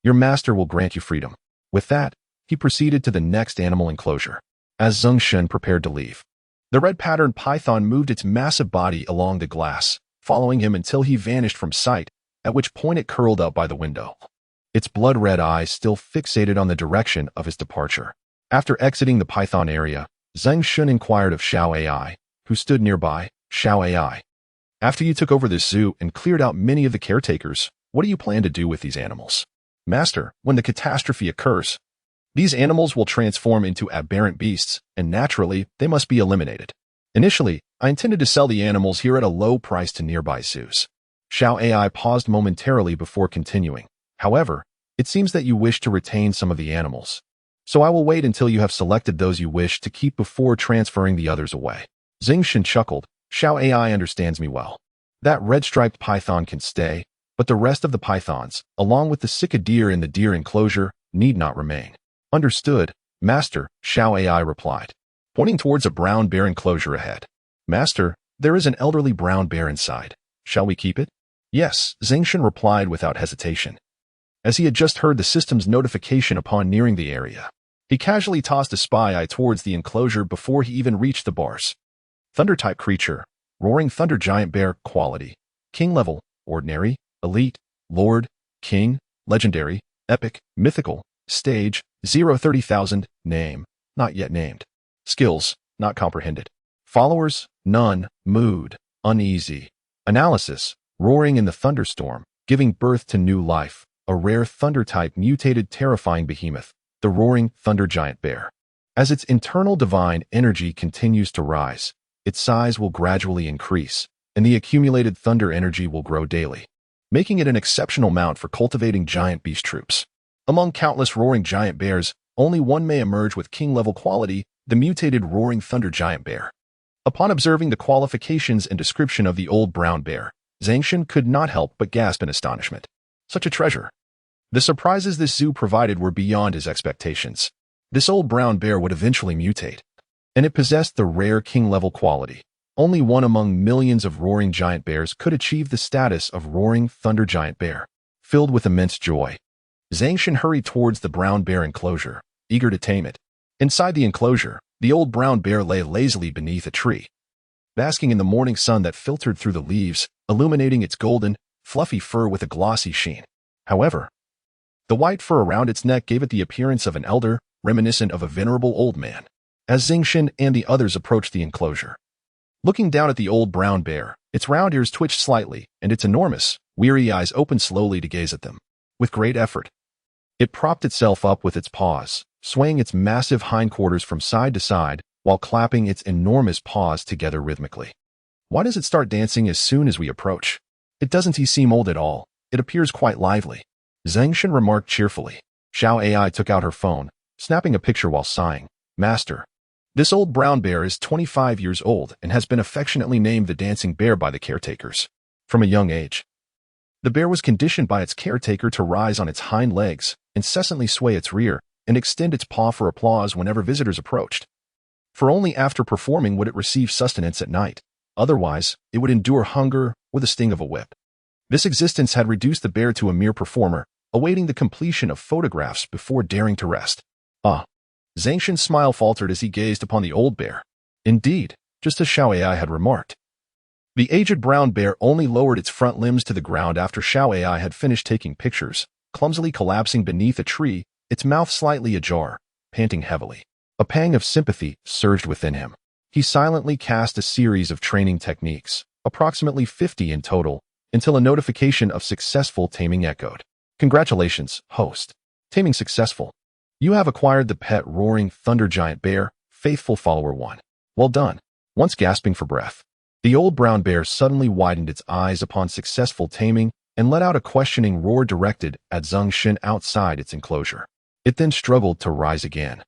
your master will grant you freedom." With that, he proceeded to the next animal enclosure. As Zeng Shen prepared to leave, the red-patterned python moved its massive body along the glass, following him until he vanished from sight, at which point it curled up by the window, its blood-red eyes still fixated on the direction of his departure. After exiting the python area, Zeng Shen inquired of Xiao AI, who stood nearby. Xiao AI, after you took over this zoo and cleared out many of the caretakers, what do you plan to do with these animals? Master, when the catastrophe occurs, these animals will transform into aberrant beasts, and naturally, they must be eliminated. Initially, I intended to sell the animals here at a low price to nearby zoos. Xiao AI paused momentarily before continuing. However, it seems that you wish to retain some of the animals. So I will wait until you have selected those you wish to keep before transferring the others away. Zeng Shen chuckled. Xiao AI understands me well. That red-striped python can stay, but the rest of the pythons, along with the sika deer in the deer enclosure, need not remain. Understood, Master, Xiao AI replied, pointing towards a brown bear enclosure ahead. Master, there is an elderly brown bear inside. Shall we keep it? Yes, Zeng Shen replied without hesitation. As he had just heard the system's notification upon nearing the area, he casually tossed a spy eye towards the enclosure before he even reached the bars. Thunder-type creature, roaring thunder giant bear, quality, king level, ordinary, elite, lord, king, legendary, epic, mythical, stage, 0-30,000, name, not yet named. Skills, not comprehended. Followers, none, mood, uneasy. Analysis, roaring in the thunderstorm, giving birth to new life, a rare thunder-type mutated terrifying behemoth, the roaring thunder giant bear. As its internal divine energy continues to rise, its size will gradually increase, and the accumulated thunder energy will grow daily, making it an exceptional mount for cultivating giant beast troops. Among countless roaring giant bears, only one may emerge with king-level quality, the mutated roaring thunder giant bear. Upon observing the qualifications and description of the old brown bear, Zeng Shen could not help but gasp in astonishment. Such a treasure. The surprises this zoo provided were beyond his expectations. This old brown bear would eventually mutate, and it possessed the rare king-level quality. Only one among millions of roaring giant bears could achieve the status of roaring thunder giant bear. Filled with immense joy, Zeng Shen hurried towards the brown bear enclosure, eager to tame it. Inside the enclosure, the old brown bear lay lazily beneath a tree, basking in the morning sun that filtered through the leaves, illuminating its golden, fluffy fur with a glossy sheen. However, the white fur around its neck gave it the appearance of an elder, reminiscent of a venerable old man. As Zeng Shen and the others approached the enclosure, looking down at the old brown bear, its round ears twitched slightly, and its enormous, weary eyes opened slowly to gaze at them. With great effort, it propped itself up with its paws, swaying its massive hindquarters from side to side while clapping its enormous paws together rhythmically. Why does it start dancing as soon as we approach? It doesn't seem old at all. It appears quite lively. Zeng Shen remarked cheerfully. Xiao AI took out her phone, snapping a picture while sighing. Master, this old brown bear is 25 years old and has been affectionately named the dancing bear by the caretakers. From a young age, the bear was conditioned by its caretaker to rise on its hind legs, incessantly sway its rear, and extend its paw for applause whenever visitors approached. For only after performing would it receive sustenance at night. Otherwise, it would endure hunger or the sting of a whip. This existence had reduced the bear to a mere performer, awaiting the completion of photographs before daring to rest. Zeng Shen's smile faltered as he gazed upon the old bear. Indeed, just as Xiao AI had remarked. The aged brown bear only lowered its front limbs to the ground after Xiao AI had finished taking pictures, clumsily collapsing beneath a tree, its mouth slightly ajar, panting heavily. A pang of sympathy surged within him. He silently cast a series of training techniques, approximately 50 in total, until a notification of successful taming echoed. Congratulations, host. Taming successful. You have acquired the pet roaring thunder giant bear, faithful follower 1. Well done. Once gasping for breath, the old brown bear suddenly widened its eyes upon successful taming and let out a questioning roar directed at Zeng Shen outside its enclosure. It then struggled to rise again,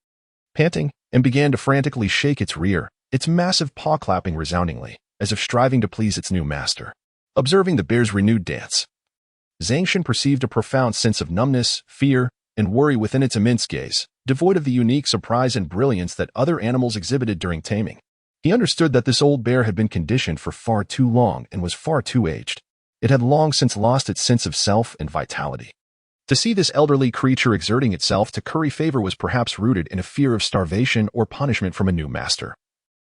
panting, and began to frantically shake its rear, its massive paw clapping resoundingly, as if striving to please its new master. Observing the bear's renewed dance, Zeng Shen perceived a profound sense of numbness, fear, and worry within its immense gaze, devoid of the unique surprise and brilliance that other animals exhibited during taming. He understood that this old bear had been conditioned for far too long and was far too aged. It had long since lost its sense of self and vitality. To see this elderly creature exerting itself to curry favor was perhaps rooted in a fear of starvation or punishment from a new master,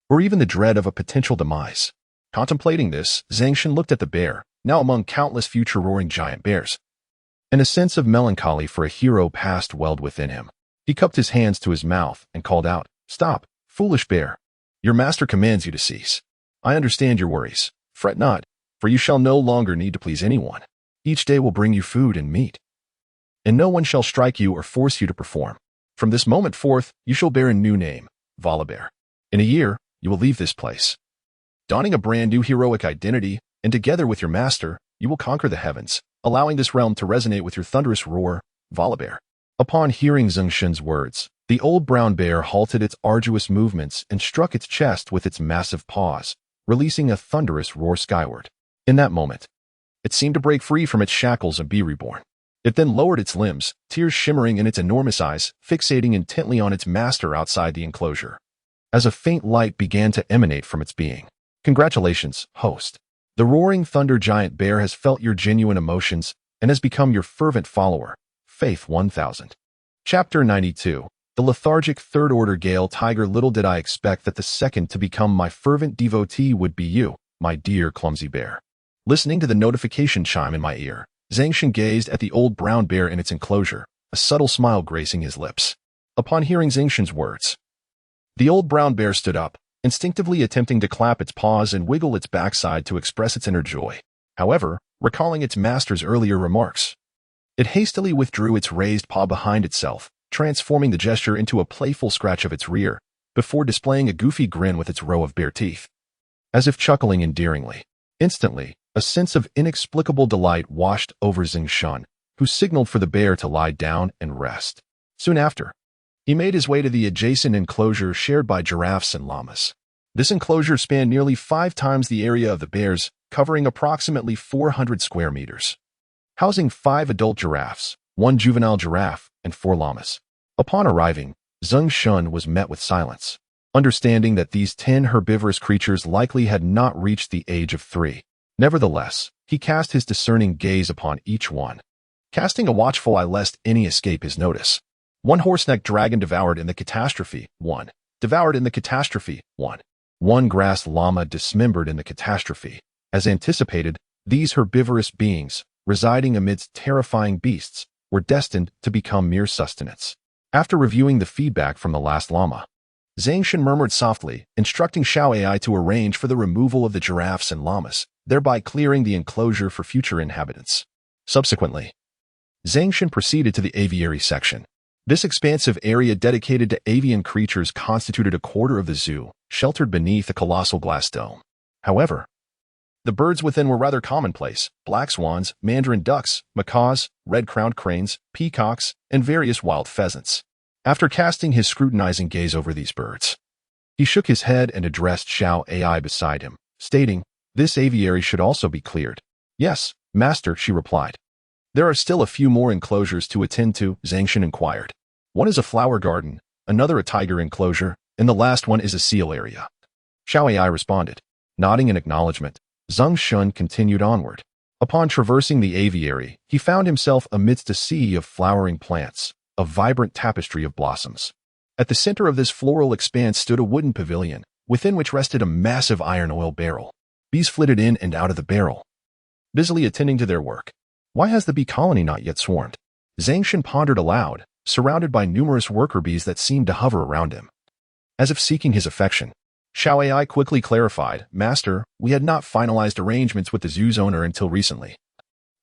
or even the dread of a potential demise. Contemplating this, Zeng Shen looked at the bear, now among countless future roaring giant bears, and a sense of melancholy for a hero past welled within him. He cupped his hands to his mouth and called out, "Stop, foolish bear. Your master commands you to cease. I understand your worries. Fret not, for you shall no longer need to please anyone. Each day will bring you food and meat, and no one shall strike you or force you to perform. From this moment forth, you shall bear a new name, Volibear. In a year, you will leave this place, donning a brand new heroic identity, and together with your master, you will conquer the heavens, allowing this realm to resonate with your thunderous roar, Volibear." Upon hearing Zeng Shen's words, the old brown bear halted its arduous movements and struck its chest with its massive paws, releasing a thunderous roar skyward. In that moment, it seemed to break free from its shackles and be reborn. It then lowered its limbs, tears shimmering in its enormous eyes, fixating intently on its master outside the enclosure, as a faint light began to emanate from its being. Congratulations, host. The roaring thunder giant bear has felt your genuine emotions and has become your fervent follower, Faith 1000. Chapter 92. The lethargic third-order Gale Tiger. Little did I expect that the second to become my fervent devotee would be you, my dear clumsy bear. Listening to the notification chime in my ear, Zeng Shen gazed at the old brown bear in its enclosure, a subtle smile gracing his lips. Upon hearing Zeng Shen's words, the old brown bear stood up, instinctively attempting to clap its paws and wiggle its backside to express its inner joy. However, recalling its master's earlier remarks, it hastily withdrew its raised paw behind itself, transforming the gesture into a playful scratch of its rear, before displaying a goofy grin with its row of bare teeth, as if chuckling endearingly. Instantly, a sense of inexplicable delight washed over Zeng Shen, who signaled for the bear to lie down and rest. Soon after, he made his way to the adjacent enclosure shared by giraffes and llamas. This enclosure spanned nearly 5 times the area of the bears, covering approximately 400 square meters, housing 5 adult giraffes, 1 juvenile giraffe, and 4 llamas. Upon arriving, Zeng Shen was met with silence, understanding that these 10 herbivorous creatures likely had not reached the age of 3. Nevertheless, he cast his discerning gaze upon each one, casting a watchful eye lest any escape his notice. 1 horseneck dragon devoured in the catastrophe, 1. Devoured in the catastrophe, 1. 1 grass llama dismembered in the catastrophe. As anticipated, these herbivorous beings, residing amidst terrifying beasts, were destined to become mere sustenance. After reviewing the feedback from the last llama, Zeng Shen murmured softly, instructing Xiao AI to arrange for the removal of the giraffes and llamas, thereby clearing the enclosure for future inhabitants. Subsequently, Zeng Shen proceeded to the aviary section. This expansive area dedicated to avian creatures constituted a quarter of the zoo, sheltered beneath a colossal glass dome. However, the birds within were rather commonplace: black swans, mandarin ducks, macaws, red-crowned cranes, peacocks, and various wild pheasants. After casting his scrutinizing gaze over these birds, he shook his head and addressed Xiao AI beside him, stating, "This aviary should also be cleared." "Yes, master," she replied. "There are still a few more enclosures to attend to," Zeng Shen inquired. "One is a flower garden, another a tiger enclosure, and the last one is a seal area." Xiao AI responded. Nodding in acknowledgement, Zeng Shen continued onward. Upon traversing the aviary, he found himself amidst a sea of flowering plants, a vibrant tapestry of blossoms. At the center of this floral expanse stood a wooden pavilion, within which rested a massive iron oil barrel. Bees flitted in and out of the barrel, busily attending to their work. Why has the bee colony not yet swarmed? Zeng Shen pondered aloud, surrounded by numerous worker bees that seemed to hover around him, as if seeking his affection. Xiao Ai quickly clarified, Master, we had not finalized arrangements with the zoo's owner until recently.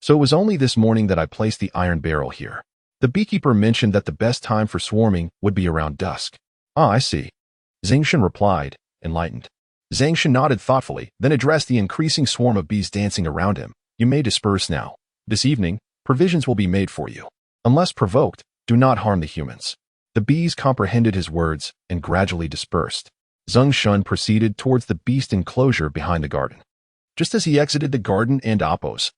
So it was only this morning that I placed the iron barrel here. The beekeeper mentioned that the best time for swarming would be around dusk. Ah, I see. Zeng Shen replied, enlightened. Zeng Shen nodded thoughtfully, then addressed the increasing swarm of bees dancing around him. You may disperse now. This evening, provisions will be made for you. Unless provoked, do not harm the humans. The bees comprehended his words and gradually dispersed. Zeng Shen proceeded towards the beast enclosure behind the garden. Just as he exited the garden and Appo's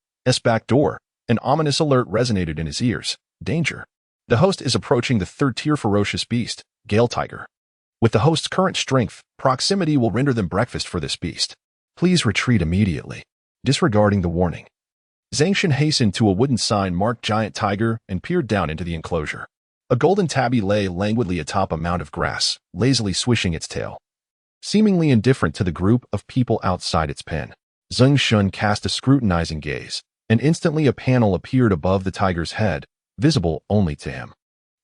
back door, an ominous alert resonated in his ears. Danger. The host is approaching the third-tier ferocious beast, Gale Tiger. With the host's current strength, proximity will render them breakfast for this beast. Please retreat immediately. Disregarding the warning, Zeng Shen hastened to a wooden sign marked Giant Tiger and peered down into the enclosure. A golden tabby lay languidly atop a mound of grass, lazily swishing its tail. Seemingly indifferent to the group of people outside its pen, Zeng Shen cast a scrutinizing gaze, and instantly a panel appeared above the tiger's head, visible only to him.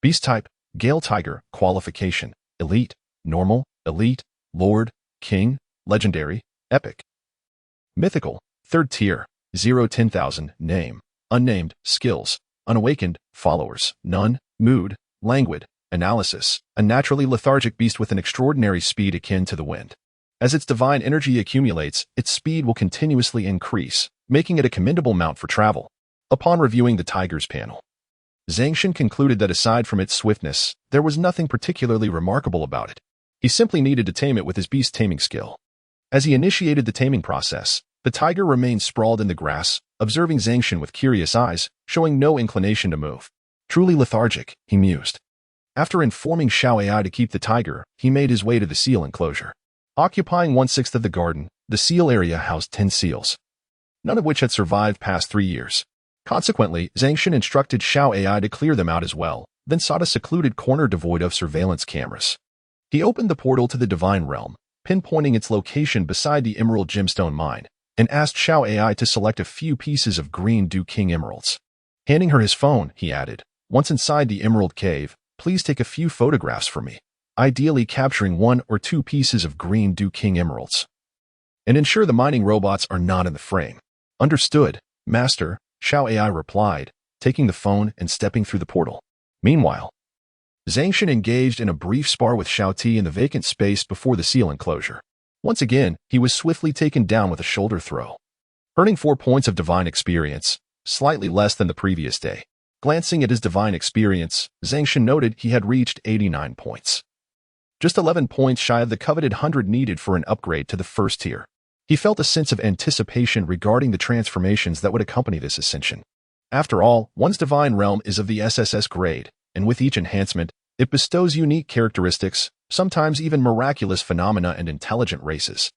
Beast type, Gale Tiger, qualification, elite, normal, elite, lord, king, legendary, epic. Mythical, third tier, 0-10,000, name, unnamed, skills, unawakened, followers, none, mood, languid, analysis, a naturally lethargic beast with an extraordinary speed akin to the wind. As its divine energy accumulates, its speed will continuously increase, making it a commendable mount for travel. Upon reviewing the tiger's panel, Zeng Shen concluded that aside from its swiftness, there was nothing particularly remarkable about it. He simply needed to tame it with his beast taming skill. As he initiated the taming process, the tiger remained sprawled in the grass, observing Zeng Shen with curious eyes, showing no inclination to move. Truly lethargic, he mused. After informing Xiao Ai to keep the tiger, he made his way to the seal enclosure. Occupying 1/6 of the garden, the seal area housed 10 seals, none of which had survived past 3 years. Consequently, Zeng Shen instructed Xiao Ai to clear them out as well, then sought a secluded corner devoid of surveillance cameras. He opened the portal to the divine realm, pinpointing its location beside the emerald gemstone mine, and asked Xiao Ai to select a few pieces of green Dew King emeralds. Handing her his phone, he added, once inside the emerald cave, please take a few photographs for me, ideally capturing 1 or 2 pieces of green Dew King emeralds. And ensure the mining robots are not in the frame. Understood, Master, Xiao Ai replied, taking the phone and stepping through the portal. Meanwhile, Zeng Shen engaged in a brief spar with Xiao Ti in the vacant space before the seal enclosure. Once again, he was swiftly taken down with a shoulder throw, earning 4 points of divine experience, slightly less than the previous day. Glancing at his divine experience, Zeng Shen noted he had reached 89 points. Just 11 points shy of the coveted 100 needed for an upgrade to the first tier. He felt a sense of anticipation regarding the transformations that would accompany this ascension. After all, one's divine realm is of the SSS grade, and with each enhancement, it bestows unique characteristics, sometimes even miraculous phenomena and intelligent races.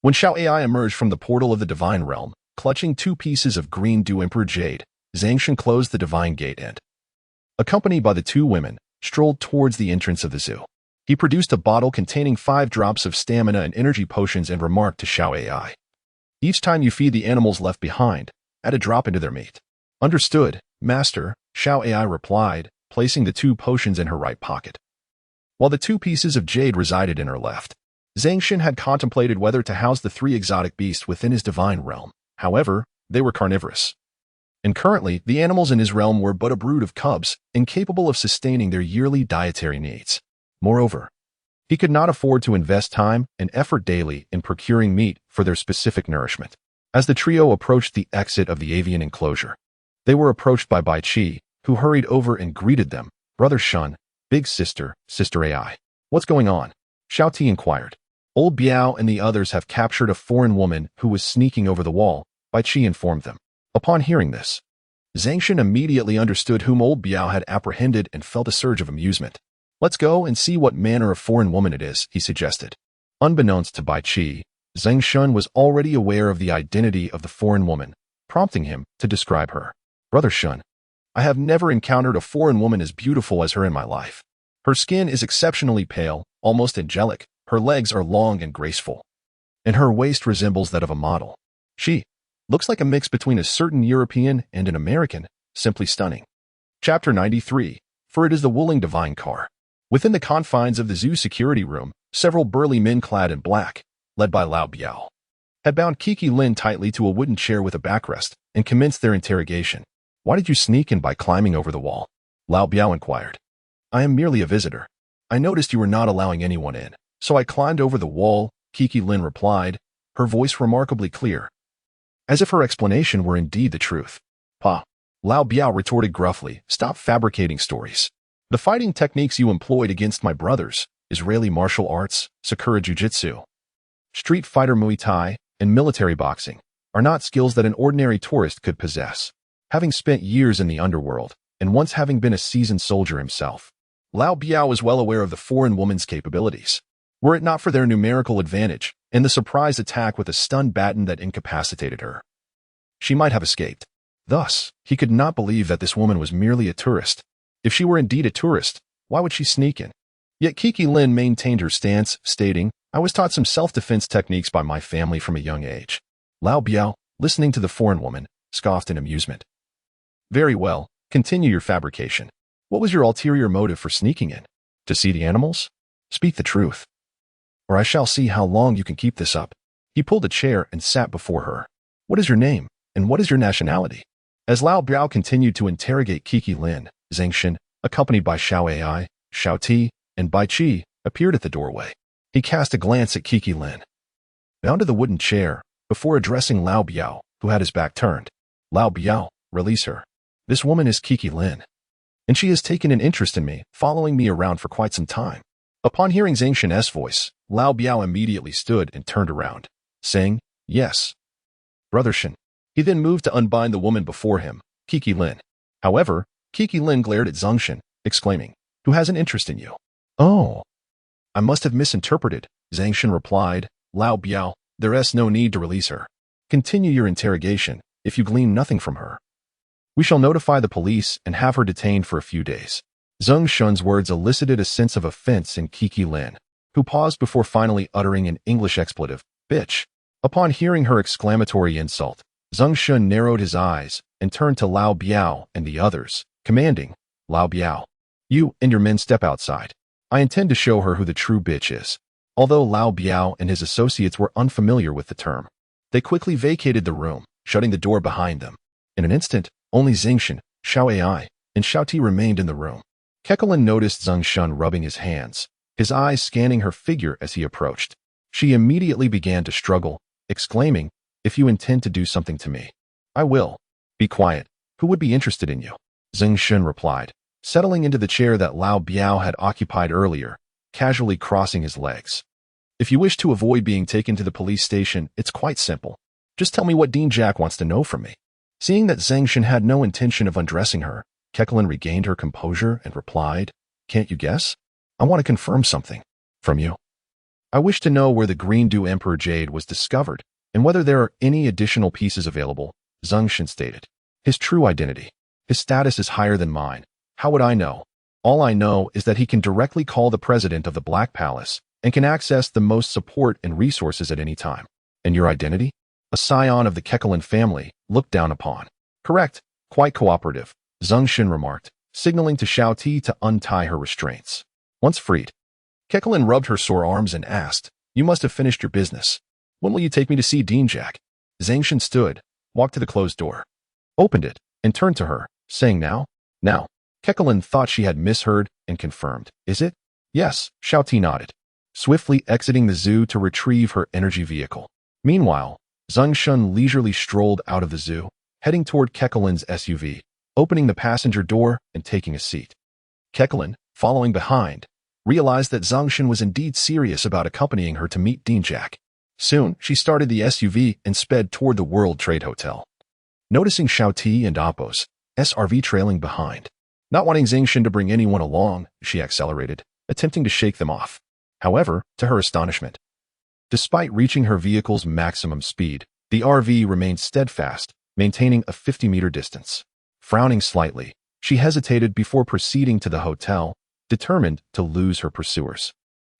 When Xiao Ai emerged from the portal of the divine realm, clutching 2 pieces of green Dew Emperor Jade, Zeng Shen closed the divine gate and, accompanied by the 2 women, strolled towards the entrance of the zoo. He produced a bottle containing 5 drops of stamina and energy potions and remarked to Xiao Ai, each time you feed the animals left behind, add a drop into their meat. Understood, Master, Xiao Ai replied, placing the 2 potions in her right pocket, while the 2 pieces of jade resided in her left. Zeng Shen had contemplated whether to house the 3 exotic beasts within his divine realm. However, they were carnivorous, and currently the animals in his realm were but a brood of cubs, incapable of sustaining their yearly dietary needs. Moreover, he could not afford to invest time and effort daily in procuring meat for their specific nourishment. As the trio approached the exit of the avian enclosure, they were approached by Bai Qi, who hurried over and greeted them. Brother Shun, big sister, Sister Ai. What's going on? Xiao Ti inquired. Old Biao and the others have captured a foreign woman who was sneaking over the wall, Bai Qi informed them. Upon hearing this, Zeng Shen immediately understood whom old Biao had apprehended and felt a surge of amusement. Let's go and see what manner of foreign woman it is, he suggested. Unbeknownst to Bai Qi, Zeng Shen was already aware of the identity of the foreign woman, prompting him to describe her. Brother Shun, I have never encountered a foreign woman as beautiful as her in my life. Her skin is exceptionally pale, almost angelic, her legs are long and graceful, and her waist resembles that of a model. She looks like a mix between a certain European and an American, simply stunning. Chapter 93, for it is the Wuling Divine Car. Within the confines of the zoo security room, several burly men clad in black, led by Lao Biao, had bound Kiki Lin tightly to a wooden chair with a backrest and commenced their interrogation. "Why did you sneak in by climbing over the wall?" Lao Biao inquired. "I am merely a visitor. I noticed you were not allowing anyone in, so I climbed over the wall," Kiki Lin replied, her voice remarkably clear, as if her explanation were indeed the truth. "Pa," Lao Biao retorted gruffly, "stop fabricating stories. The fighting techniques you employed against my brothers, Israeli martial arts, Sakura Jiu-Jitsu, street fighter Muay Thai, and military boxing, are not skills that an ordinary tourist could possess, having spent years in the underworld, and once having been a seasoned soldier himself." Lao Biao was well aware of the foreign woman's capabilities. Were it not for their numerical advantage and the surprise attack with a stun baton that incapacitated her, she might have escaped. Thus, he could not believe that this woman was merely a tourist. If she were indeed a tourist, why would she sneak in? Yet Kiki Lin maintained her stance, stating, "I was taught some self-defense techniques by my family from a young age." Lao Biao, listening to the foreign woman, scoffed in amusement. "Very well, continue your fabrication. What was your ulterior motive for sneaking in? To see the animals? Speak the truth, or I shall see how long you can keep this up." He pulled a chair and sat before her. "What is your name, and what is your nationality?" As Lao Biao continued to interrogate Kiki Lin, Zeng Shen, accompanied by Xiao Ai, Xiao Ti, and Bai Qi, appeared at the doorway. He cast a glance at Kiki Lin, bound to the wooden chair, before addressing Lao Biao, who had his back turned. "Lao Biao, release her. This woman is Kiki Lin, and she has taken an interest in me, following me around for quite some time." Upon hearing Zeng Shen's voice, Lao Biao immediately stood and turned around, saying, "Yes, Brother Shen." He then moved to unbind the woman before him, Kiki Lin. However, Kiki Lin glared at Zeng Shen, exclaiming, "Who has an interest in you?" "Oh, I must have misinterpreted," Zeng Shen replied. "Lao Biao, there is no need to release her. Continue your interrogation. If you glean nothing from her, we shall notify the police and have her detained for a few days." Zeng Shen's words elicited a sense of offense in Kiki Lin, who paused before finally uttering an English expletive, "Bitch." Upon hearing her exclamatory insult, Zeng Shen narrowed his eyes and turned to Lao Biao and the others, commanding, "Lao Biao, you and your men step outside. I intend to show her who the true bitch is." Although Lao Biao and his associates were unfamiliar with the term, they quickly vacated the room, shutting the door behind them. In an instant, only Zeng Shen, Xiao Ai, and Xiao Ti remained in the room. Kekelin noticed Zeng Shen rubbing his hands, his eyes scanning her figure as he approached. She immediately began to struggle, exclaiming, "If you intend to do something to me, I will." "Be quiet. Who would be interested in you?" Zeng Shen replied, settling into the chair that Lao Biao had occupied earlier, casually crossing his legs. "If you wish to avoid being taken to the police station, it's quite simple. Just tell me what Dean Jack wants to know from me." Seeing that Zeng Shen had no intention of undressing her, Kekelin regained her composure and replied, "Can't you guess? I want to confirm something from you. I wish to know where the Green Dew Emperor Jade was discovered and whether there are any additional pieces available." Zeng Shen stated, "His true identity. His status is higher than mine. How would I know? All I know is that he can directly call the president of the Black Palace and can access the most support and resources at any time." "And your identity?" "A scion of the Kekelin family, looked down upon." "Correct. Quite cooperative," Zeng Shen remarked, signaling to Xiao Ti to untie her restraints. Once freed, Kekelin rubbed her sore arms and asked, "You must have finished your business. When will you take me to see Dean Jack?" Zeng Shen stood, walked to the closed door, opened it, and turned to her, saying, "Now?" "Now." Kekelin thought she had misheard and confirmed, "Is it?" "Yes," Xiao Ti nodded, swiftly exiting the zoo to retrieve her energy vehicle. Meanwhile, Zeng Shen leisurely strolled out of the zoo, heading toward Kekelin's SUV, opening the passenger door and taking a seat. Kekelin, following behind, realized that Zeng Shen was indeed serious about accompanying her to meet Dean Jack. Soon, she started the SUV and sped toward the World Trade Hotel. Noticing Xiao Ti and Appo's SRV trailing behind, not wanting Zeng Shen to bring anyone along, she accelerated, attempting to shake them off. However, to her astonishment, despite reaching her vehicle's maximum speed, the RV remained steadfast, maintaining a 50-meter distance. Frowning slightly, she hesitated before proceeding to the hotel, determined to lose her pursuers.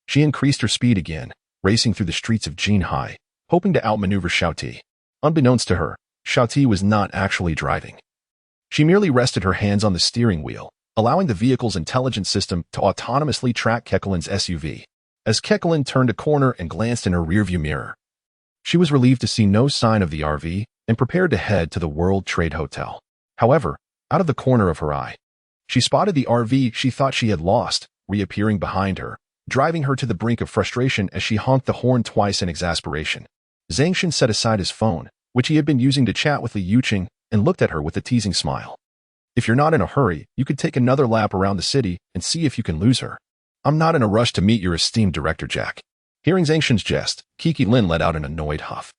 She increased her speed again, racing through the streets of Jinhai, hoping to outmaneuver Xiao Ti. Unbeknownst to her, Xiao Ti was not actually driving. She merely rested her hands on the steering wheel, allowing the vehicle's intelligence system to autonomously track Kekelin's SUV. As Kekelin turned a corner and glanced in her rearview mirror, she was relieved to see no sign of the RV and prepared to head to the World Trade Hotel. However, out of the corner of her eye, she spotted the RV she thought she had lost, reappearing behind her, driving her to the brink of frustration as she honked the horn twice in exasperation. Zeng Shen set aside his phone, which he had been using to chat with Li Yuqing, and looked at her with a teasing smile. If you're not in a hurry, you could take another lap around the city and see if you can lose her. I'm not in a rush to meet your esteemed director, Jack. Hearing Zeng Shen's jest, Kiki Lin let out an annoyed huff.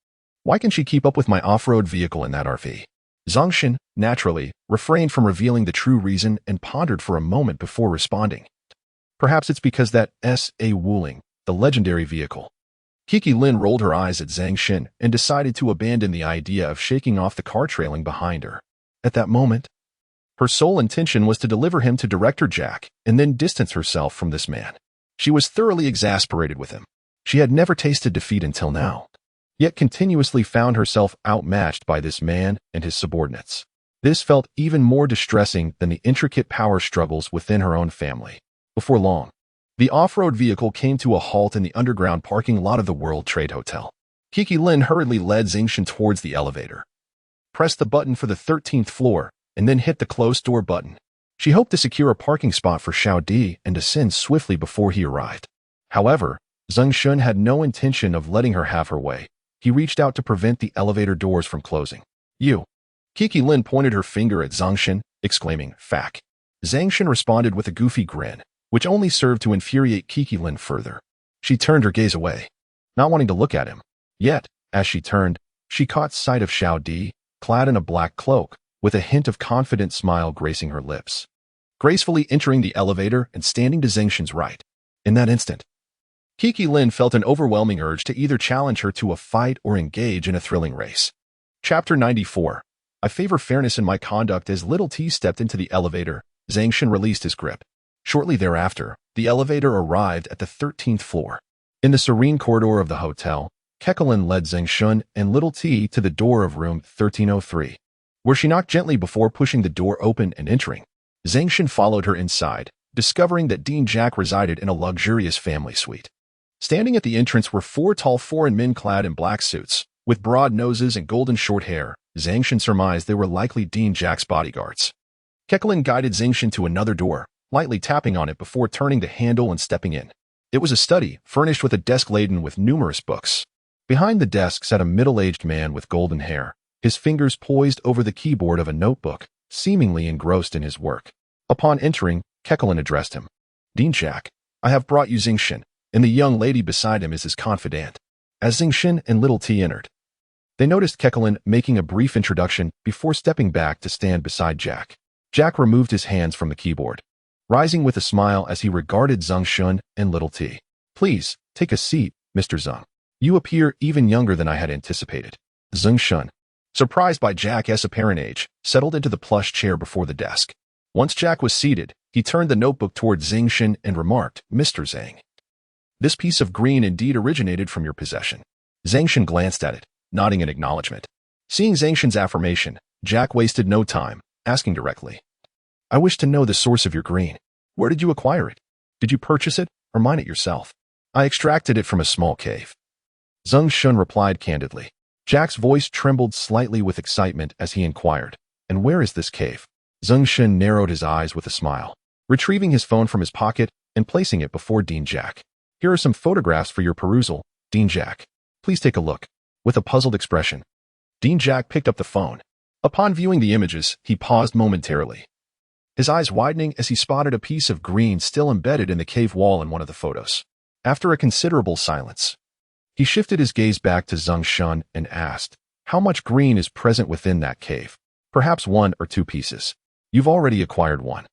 Why can she keep up with my off-road vehicle in that RV? Zeng Shen, naturally, refrained from revealing the true reason and pondered for a moment before responding. Perhaps it's because that S.A. Wuling, the legendary vehicle. Kiki Lin rolled her eyes at Zeng Shen and decided to abandon the idea of shaking off the car trailing behind her. At that moment, her sole intention was to deliver him to Director Jack and then distance herself from this man. She was thoroughly exasperated with him. She had never tasted defeat until now, yet continuously found herself outmatched by this man and his subordinates. This felt even more distressing than the intricate power struggles within her own family. Before long, the off-road vehicle came to a halt in the underground parking lot of the World Trade Hotel. Kiki Lin hurriedly led Zeng Shen towards the elevator, pressed the button for the 13th floor, and then hit the close door button. She hoped to secure a parking spot for Xiao Di and descend swiftly before he arrived. However, Zeng Shen had no intention of letting her have her way. He reached out to prevent the elevator doors from closing. You. Kiki Lin pointed her finger at Zeng Shen, exclaiming, "Fack." Zeng Shen responded with a goofy grin, which only served to infuriate Kiki Lin further. She turned her gaze away, not wanting to look at him. Yet, as she turned, she caught sight of Xiao Di, clad in a black cloak, with a hint of confident smile gracing her lips, gracefully entering the elevator and standing to Zeng Shen's right. In that instant, Kiki Lin felt an overwhelming urge to either challenge her to a fight or engage in a thrilling race. Chapter 94. I favor fairness in my conduct. As Little T stepped into the elevator, Zeng Shen released his grip. Shortly thereafter, the elevator arrived at the 13th floor. In the serene corridor of the hotel, Kekelin led Zeng Shen and Little T to the door of room 1303, where she knocked gently before pushing the door open and entering. Zeng Shen followed her inside, discovering that Dean Jack resided in a luxurious family suite. Standing at the entrance were four tall foreign men clad in black suits, with broad noses and golden short hair. Zeng Shen surmised they were likely Dean Jack's bodyguards. Kekelin guided Zeng Shen to another door, lightly tapping on it before turning the handle and stepping in. It was a study, furnished with a desk laden with numerous books. Behind the desk sat a middle-aged man with golden hair, his fingers poised over the keyboard of a notebook, seemingly engrossed in his work. Upon entering, Kekelin addressed him. "Dean Jack, I have brought you Zeng Shen," and the young lady beside him is his confidant. As Zeng Shen and Little T entered, they noticed Kekelin making a brief introduction before stepping back to stand beside Jack. Jack removed his hands from the keyboard, rising with a smile as he regarded Zeng Shen and Little T. "Please, take a seat, Mr. Zeng. You appear even younger than I had anticipated." Zeng Shen, surprised by Jack's apparent age, settled into the plush chair before the desk. Once Jack was seated, he turned the notebook toward Zeng Shen and remarked, "Mr. Zeng, this piece of green indeed originated from your possession." Zeng Shen glanced at it, nodding in acknowledgement. Seeing Zeng Shen's affirmation, Jack wasted no time, asking directly, "I wish to know the source of your green. Where did you acquire it? Did you purchase it or mine it yourself?" "I extracted it from a small cave," Zeng Shen replied candidly. Jack's voice trembled slightly with excitement as he inquired, "And where is this cave?" Zeng Shen narrowed his eyes with a smile, retrieving his phone from his pocket and placing it before Dean Jack. "Here are some photographs for your perusal, Dean Jack. Please take a look." With a puzzled expression, Dean Jack picked up the phone. Upon viewing the images, he paused momentarily, his eyes widening as he spotted a piece of green still embedded in the cave wall in one of the photos. After a considerable silence, he shifted his gaze back to Zeng Shen and asked, "How much green is present within that cave?" "Perhaps 1 or 2 pieces. You've already acquired one.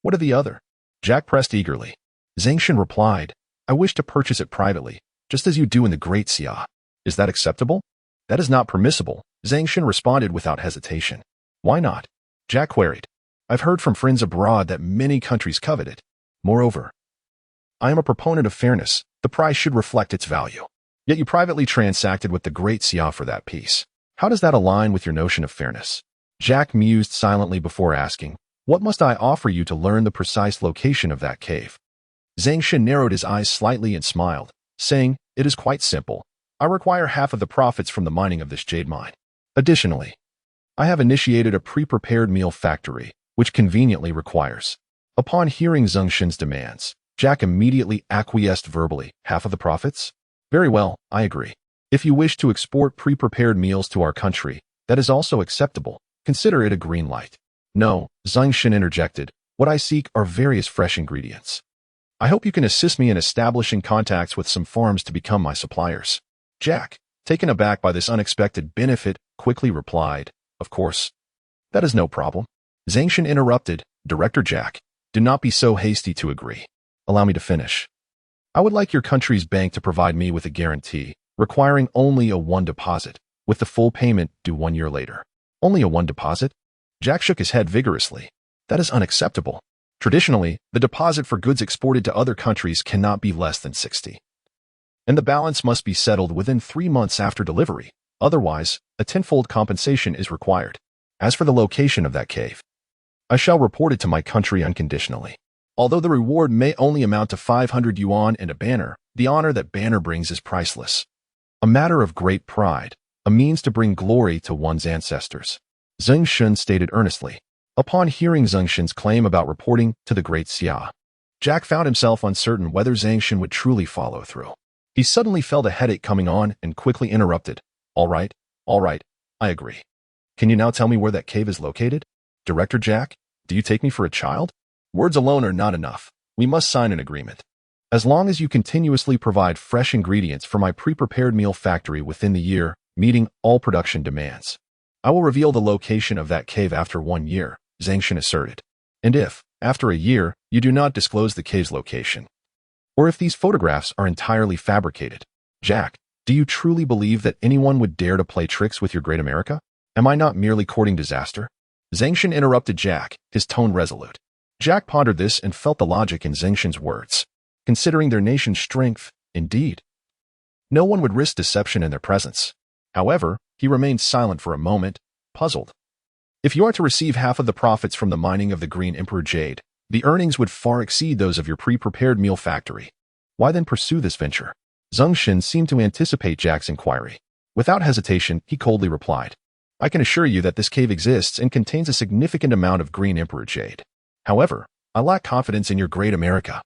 What are the other?" Jack pressed eagerly. Zeng Shen replied, "I wish to purchase it privately, just as you do in the Great Xia. Is that acceptable?" "That is not permissible," Zeng Shen responded without hesitation. "Why not?" Jack queried. "I've heard from friends abroad that many countries covet it. Moreover, I am a proponent of fairness. The price should reflect its value. Yet you privately transacted with the Great Xia for that piece. How does that align with your notion of fairness?" Jack mused silently before asking, What must I offer you to learn the precise location of that cave? Zeng Shen narrowed his eyes slightly and smiled, saying, "It is quite simple. I require half of the profits from the mining of this jade mine. Additionally, I have initiated a pre-prepared meal factory, which conveniently requires." Upon hearing Zeng Shen's demands, Jack immediately acquiesced verbally. "Half of the profits? Very well, I agree. If you wish to export pre-prepared meals to our country, that is also acceptable. Consider it a green light." "No," Zeng Shen interjected. "What I seek are various fresh ingredients. I hope you can assist me in establishing contacts with some farms to become my suppliers." Jack, taken aback by this unexpected benefit, quickly replied, "Of course. That is no problem." Zeng Shen interrupted, "Director Jack, do not be so hasty to agree. Allow me to finish. I would like your country's bank to provide me with a guarantee, requiring only a one deposit, with the full payment due 1 year later." "Only a one deposit?" Jack shook his head vigorously. "That is unacceptable. Traditionally, the deposit for goods exported to other countries cannot be less than 60. And the balance must be settled within 3 months after delivery. Otherwise, a tenfold compensation is required. As for the location of that cave, I shall report it to my country unconditionally. Although the reward may only amount to 500 yuan and a banner, the honor that banner brings is priceless. A matter of great pride, a means to bring glory to one's ancestors," Zeng Shen stated earnestly. Upon hearing Zeng Shen's claim about reporting to the Great Xia, Jack found himself uncertain whether Zeng Shen would truly follow through. He suddenly felt a headache coming on and quickly interrupted. All right, I agree. Can you now tell me where that cave is located? Director Jack, do you take me for a child? Words alone are not enough. We must sign an agreement. As long as you continuously provide fresh ingredients for my pre-prepared meal factory within the year, meeting all production demands, I will reveal the location of that cave after 1 year, Zeng Shen asserted. And if, after a year, you do not disclose the cave's location, or if these photographs are entirely fabricated, Jack, do you truly believe that anyone would dare to play tricks with your great America? Am I not merely courting disaster? Zeng Shen interrupted Jack, his tone resolute. Jack pondered this and felt the logic in Zeng Shen's words. Considering their nation's strength, indeed, no one would risk deception in their presence. However, he remained silent for a moment, puzzled. If you are to receive half of the profits from the mining of the Green Emperor Jade, the earnings would far exceed those of your pre-prepared meal factory. Why then pursue this venture? Zeng Shen seemed to anticipate Jack's inquiry. Without hesitation, he coldly replied, "I can assure you that this cave exists and contains a significant amount of Green Emperor Jade. However, I lack confidence in your great America.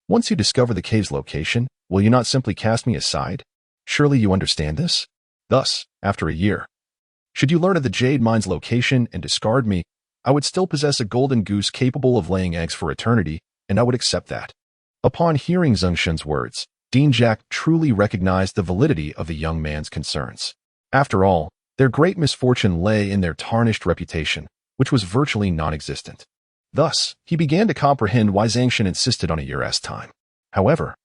Once you discover the cave's location, will you not simply cast me aside? Surely you understand this? Thus, after a year, should you learn of the jade mine's location and discard me, I would still possess a golden goose capable of laying eggs for eternity, and I would accept that." Upon hearing Zeng Shen's words, Dean Jack truly recognized the validity of the young man's concerns. After all, their great misfortune lay in their tarnished reputation, which was virtually non-existent. Thus, he began to comprehend why Zeng Shen insisted on a year's time. However,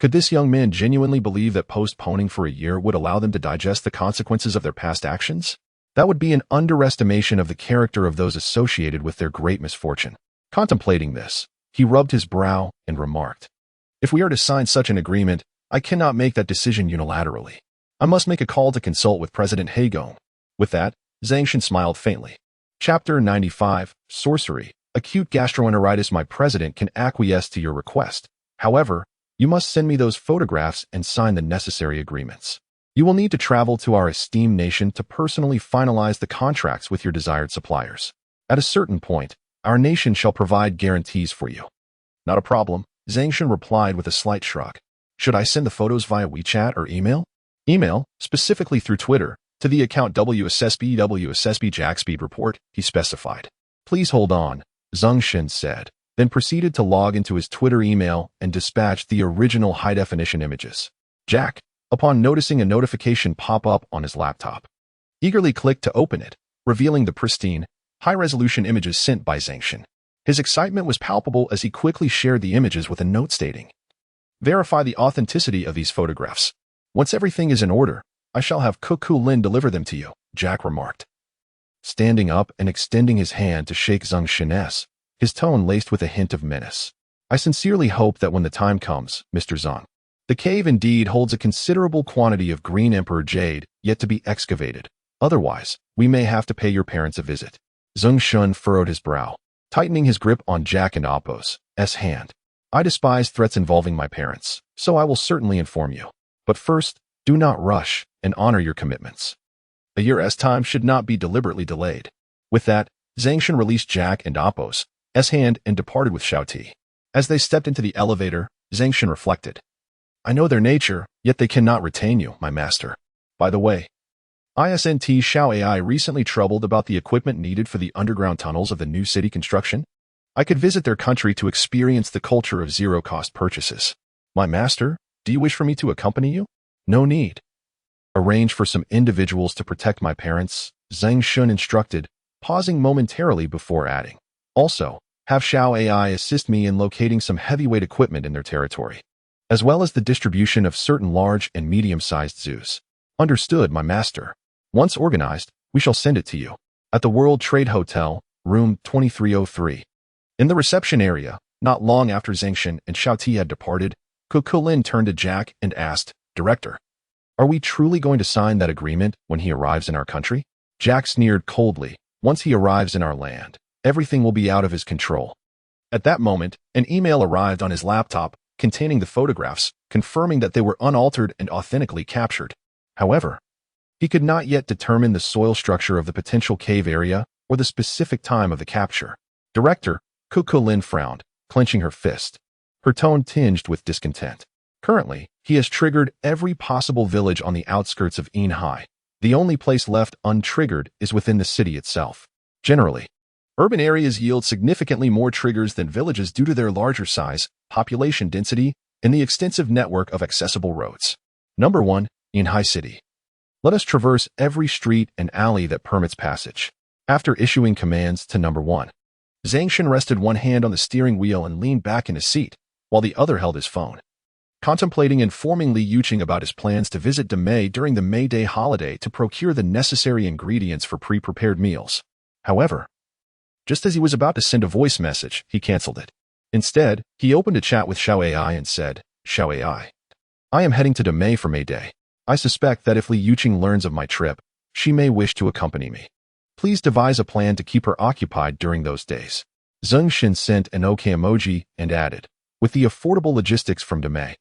could this young man genuinely believe that postponing for a year would allow them to digest the consequences of their past actions? That would be an underestimation of the character of those associated with their great misfortune. Contemplating this, he rubbed his brow and remarked, "If we are to sign such an agreement, I cannot make that decision unilaterally. I must make a call to consult with President Hagong." With that, Zeng Shen smiled faintly. Chapter 95, Sorcery. Acute gastroenteritis. My president can acquiesce to your request. However, you must send me those photographs and sign the necessary agreements. You will need to travel to our esteemed nation to personally finalize the contracts with your desired suppliers. At a certain point, our nation shall provide guarantees for you. Not a problem, Zeng Shen replied with a slight shrug. Should I send the photos via WeChat or email? Email, specifically through Twitter, to the account WSSB Jack Speed Report, he specified. Please hold on, Zeng Shen said, then proceeded to log into his Twitter email and dispatch the original high-definition images. Jack, upon noticing a notification pop up on his laptop, eagerly clicked to open it, revealing the pristine, high-resolution images sent by Zeng Shen. His excitement was palpable as he quickly shared the images with a note stating, "Verify the authenticity of these photographs. Once everything is in order, I shall have Cuckoo Lin deliver them to you," Jack remarked, standing up and extending his hand to shake Zeng Shen's, his tone laced with a hint of menace. "I sincerely hope that when the time comes, Mr. Zeng, the cave indeed holds a considerable quantity of Green Emperor Jade yet to be excavated. Otherwise, we may have to pay your parents a visit." Zeng Shen furrowed his brow. tightening his grip on Jack and Appo's hand. I despise threats involving my parents, so I will certainly inform you. But first, do not rush and honor your commitments. A year's time should not be deliberately delayed. With that, Zeng Shen released Jack and Appo's hand and departed with Xiaoti. As they stepped into the elevator, Zeng Shen reflected. I know their nature, yet they cannot retain you, my master. By the way, ISNT Xiao AI recently troubled about the equipment needed for the underground tunnels of the new city construction. I could visit their country to experience the culture of zero-cost purchases. My master, do you wish for me to accompany you? No need. Arrange for some individuals to protect my parents, Zeng Shen instructed, pausing momentarily before adding. Also, have Xiao AI assist me in locating some heavyweight equipment in their territory, as well as the distribution of certain large and medium-sized zoos. Understood, my master. Once organized, we shall send it to you. At the World Trade Hotel, room 2303. In the reception area, not long after Zeng Shen and Xiaoti had departed, Kukulin turned to Jack and asked, Director, are we truly going to sign that agreement when he arrives in our country? Jack sneered coldly. Once he arrives in our land, everything will be out of his control. At that moment, an email arrived on his laptop containing the photographs, confirming that they were unaltered and authentically captured. However, he could not yet determine the soil structure of the potential cave area or the specific time of the capture. Director, Kukulin frowned, clenching her fist, her tone tinged with discontent. Currently, he has triggered every possible village on the outskirts of Enhai. The only place left untriggered is within the city itself. Generally, urban areas yield significantly more triggers than villages due to their larger size, population density, and the extensive network of accessible roads. Number 1. Enhai City. Let us traverse every street and alley that permits passage. After issuing commands to Number 1, Zeng Shen rested one hand on the steering wheel and leaned back in his seat, while the other held his phone, contemplating informing Li Yuqing about his plans to visit Demei during the May Day holiday to procure the necessary ingredients for pre-prepared meals. However, just as he was about to send a voice message, he canceled it. Instead, he opened a chat with Xiao AI and said, Xiao AI, I am heading to Demei for May Day. I suspect that if Li Yuqing learns of my trip, she may wish to accompany me. Please devise a plan to keep her occupied during those days. Zeng Shen sent an OK emoji and added, with the affordable logistics from Demei,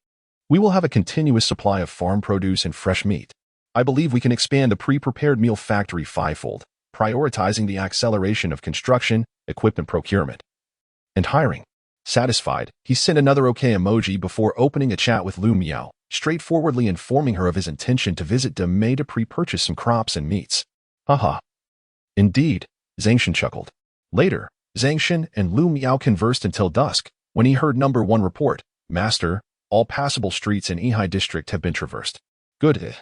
we will have a continuous supply of farm produce and fresh meat. I believe we can expand the pre-prepared meal factory fivefold, prioritizing the acceleration of construction, equipment procurement, and hiring. Satisfied, he sent another OK emoji before opening a chat with Lu Miao, straightforwardly informing her of his intention to visit Demei to pre-purchase some crops and meats. Haha. Indeed, Zeng Shen chuckled. Later, Zeng Shen and Lu Miao conversed until dusk, when he heard Number 1 report, Master, all passable streets in Ehai district have been traversed. Good.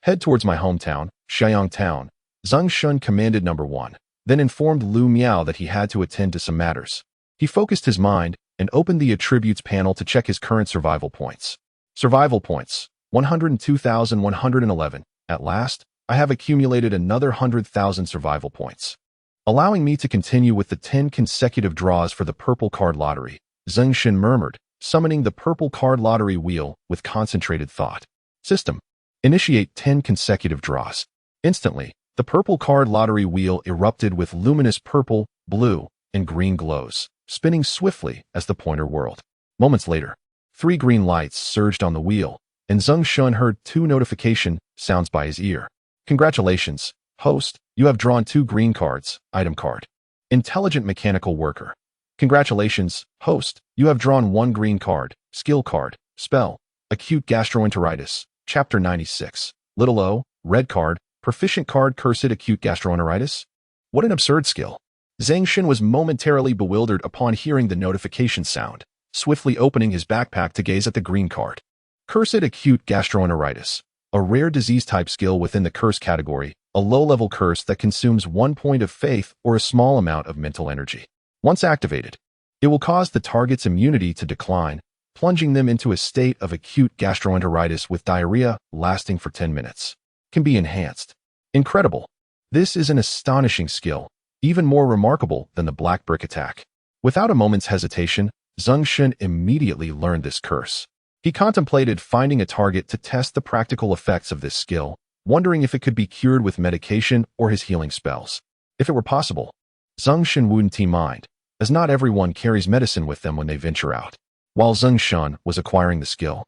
Head towards my hometown, Xianyang Town. Zeng Shen commanded Number 1, then informed Lu Miao that he had to attend to some matters. He focused his mind and opened the attributes panel to check his current survival points. Survival points, 102,111. At last, I have accumulated another 100,000 survival points, allowing me to continue with the 10 consecutive draws for the purple card lottery. Zeng Shen murmured, summoning the purple card lottery wheel with concentrated thought. System. Initiate 10 consecutive draws. Instantly, the purple card lottery wheel erupted with luminous purple, blue, and green glows, spinning swiftly as the pointer whirled. Moments later, 3 green lights surged on the wheel, and Zeng Shen heard 2 notification sounds by his ear. Congratulations, host, you have drawn 2 green cards. Item card. Intelligent mechanical worker. Congratulations, host, you have drawn 1 green card. Skill card. Spell. Acute gastroenteritis. Chapter 96. Little O. Red card. Proficient card. Cursed acute gastroenteritis. What an absurd skill. Zeng Shen was momentarily bewildered upon hearing the notification sound, swiftly opening his backpack to gaze at the green card. Cursed acute gastroenteritis. A rare disease-type skill within the curse category, a low-level curse that consumes 1 point of faith or a small amount of mental energy. Once activated, it will cause the target's immunity to decline, plunging them into a state of acute gastroenteritis with diarrhea lasting for 10 minutes. Can be enhanced. Incredible. This is an astonishing skill, even more remarkable than the black brick attack. Without a moment's hesitation, Zeng Shen immediately learned this curse. He contemplated finding a target to test the practical effects of this skill, wondering if it could be cured with medication or his healing spells. If it were possible, Zeng Shen wouldn't mind. as not everyone carries medicine with them when they venture out. While Zeng Shen was acquiring the skill,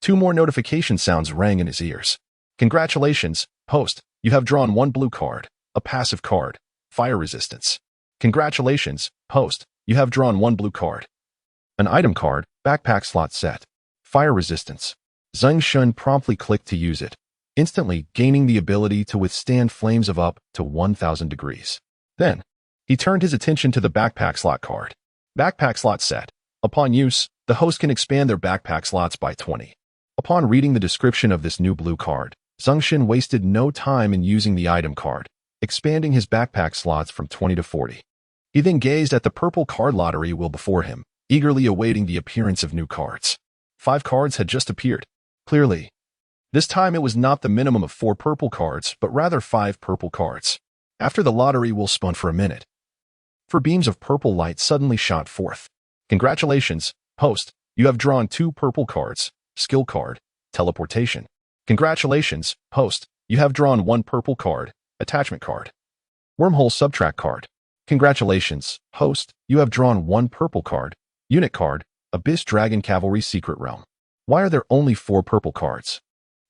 2 more notification sounds rang in his ears. Congratulations, host, you have drawn 1 blue card, a passive card, fire resistance. Congratulations, host, you have drawn 1 blue card. An item card, backpack slot set. Fire resistance. Zeng Shen promptly clicked to use it, instantly gaining the ability to withstand flames of up to 1,000 degrees. Then, he turned his attention to the backpack slot card. Backpack slot set. Upon use, the host can expand their backpack slots by 20. Upon reading the description of this new blue card, Zeng Shen wasted no time in using the item card, expanding his backpack slots from 20 to 40. He then gazed at the purple card lottery wheel before him, eagerly awaiting the appearance of new cards. 5 cards had just appeared. Clearly, this time it was not the minimum of 4 purple cards, but rather 5 purple cards. After the lottery wheel spun for a minute, 4 beams of purple light suddenly shot forth. Congratulations, host, you have drawn 2 purple cards, skill card, teleportation. Congratulations, host, you have drawn 1 purple card, attachment card. Wormhole subtract card. Congratulations, host, you have drawn 1 purple card, unit card, Abyss Dragon Cavalry Secret Realm. Why are there only 4 purple cards?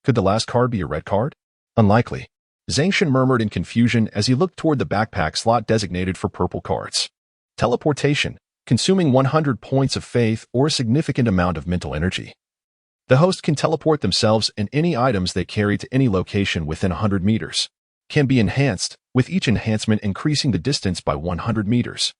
Could the last card be a red card? Unlikely. Zeng Shen murmured in confusion as he looked toward the backpack slot designated for purple cards. Teleportation, consuming 100 points of faith or a significant amount of mental energy. The host can teleport themselves and any items they carry to any location within 100 meters. Can be enhanced, with each enhancement increasing the distance by 100 meters.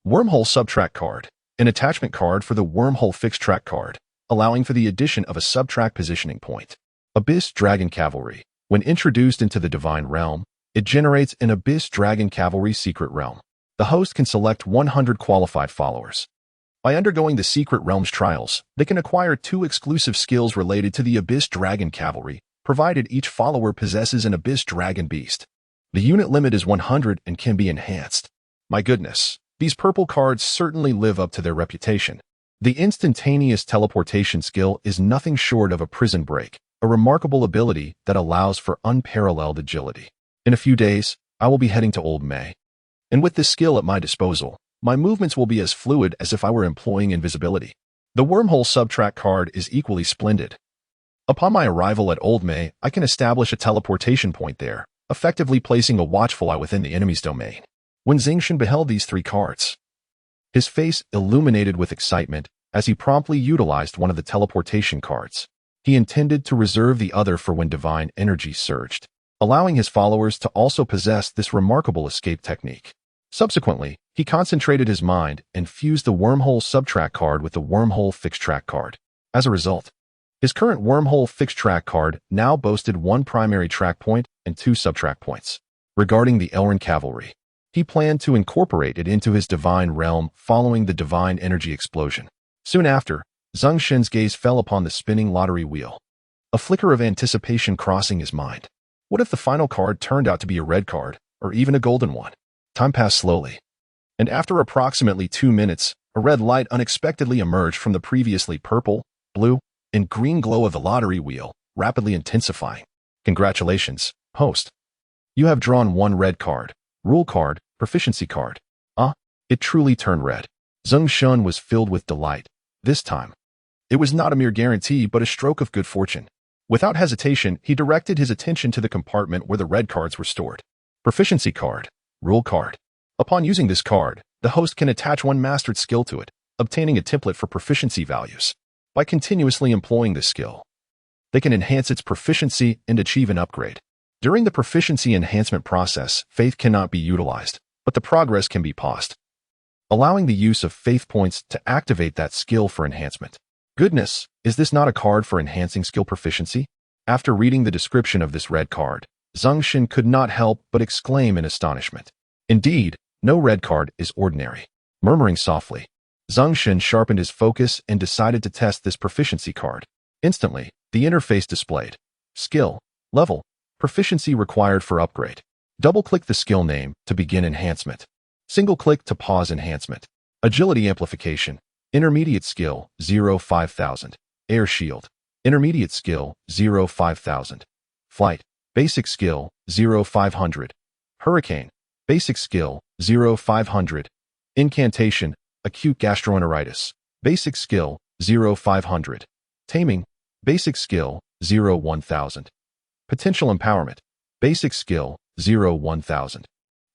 Wormhole subtract card, an attachment card for the wormhole fixed track card, allowing for the addition of a subtract positioning point. Abyss Dragon Cavalry. When introduced into the Divine Realm, it generates an Abyss Dragon Cavalry Secret Realm. The host can select 100 qualified followers. By undergoing the Secret Realms trials, they can acquire 2 exclusive skills related to the Abyss Dragon Cavalry, provided each follower possesses an Abyss Dragon Beast. The unit limit is 100 and can be enhanced. My goodness, these purple cards certainly live up to their reputation. The instantaneous teleportation skill is nothing short of a prison break, a remarkable ability that allows for unparalleled agility. In a few days, I will be heading to Old May. And with this skill at my disposal, my movements will be as fluid as if I were employing invisibility. The wormhole subtract card is equally splendid. Upon my arrival at Old May, I can establish a teleportation point there, effectively placing a watchful eye within the enemy's domain. When Zeng Shen beheld these 3 cards, his face illuminated with excitement as he promptly utilized one of the teleportation cards. He intended to reserve the other for when divine energy surged, allowing his followers to also possess this remarkable escape technique. Subsequently, he concentrated his mind and fused the wormhole subtract card with the wormhole fixed track card. As a result, his current wormhole fixed track card now boasted 1 primary track point and 2 subtract points. Regarding the Elrin Cavalry, he planned to incorporate it into his divine realm following the divine energy explosion. Soon after, Zeng Shen's gaze fell upon the spinning lottery wheel, a flicker of anticipation crossing his mind. What if the final card turned out to be a red card, or even a golden one? Time passed slowly, and after approximately 2 minutes, a red light unexpectedly emerged from the previously purple, blue, and green glow of the lottery wheel, rapidly intensifying. Congratulations, host. You have drawn 1 red card, rule card, proficiency card. It truly turned red. Zeng Shen was filled with delight. This time, it was not a mere guarantee but a stroke of good fortune. Without hesitation, he directed his attention to the compartment where the red cards were stored. Proficiency card, rule card. Upon using this card, the host can attach 1 mastered skill to it, obtaining a template for proficiency values. By continuously employing this skill, they can enhance its proficiency and achieve an upgrade. During the proficiency enhancement process, faith cannot be utilized, but the progress can be paused, allowing the use of faith points to activate that skill for enhancement. Goodness, is this not a card for enhancing skill proficiency? After reading the description of this red card, Zeng Shen could not help but exclaim in astonishment. Indeed, no red card is ordinary. Murmuring softly, Zeng Shen sharpened his focus and decided to test this proficiency card. Instantly, the interface displayed skill, level, proficiency required for upgrade. Double-click the skill name to begin enhancement. Single-click to pause enhancement. Agility amplification. Intermediate skill, 0-5000. Air shield. Intermediate skill, 0-5000. Flight. Basic skill, 0-500. Hurricane. Basic skill, 0-500. Incantation. acute gastroenteritis. Basic skill, 0-500. Taming, basic skill, 0-1000. Potential empowerment, basic skill, 0-1000.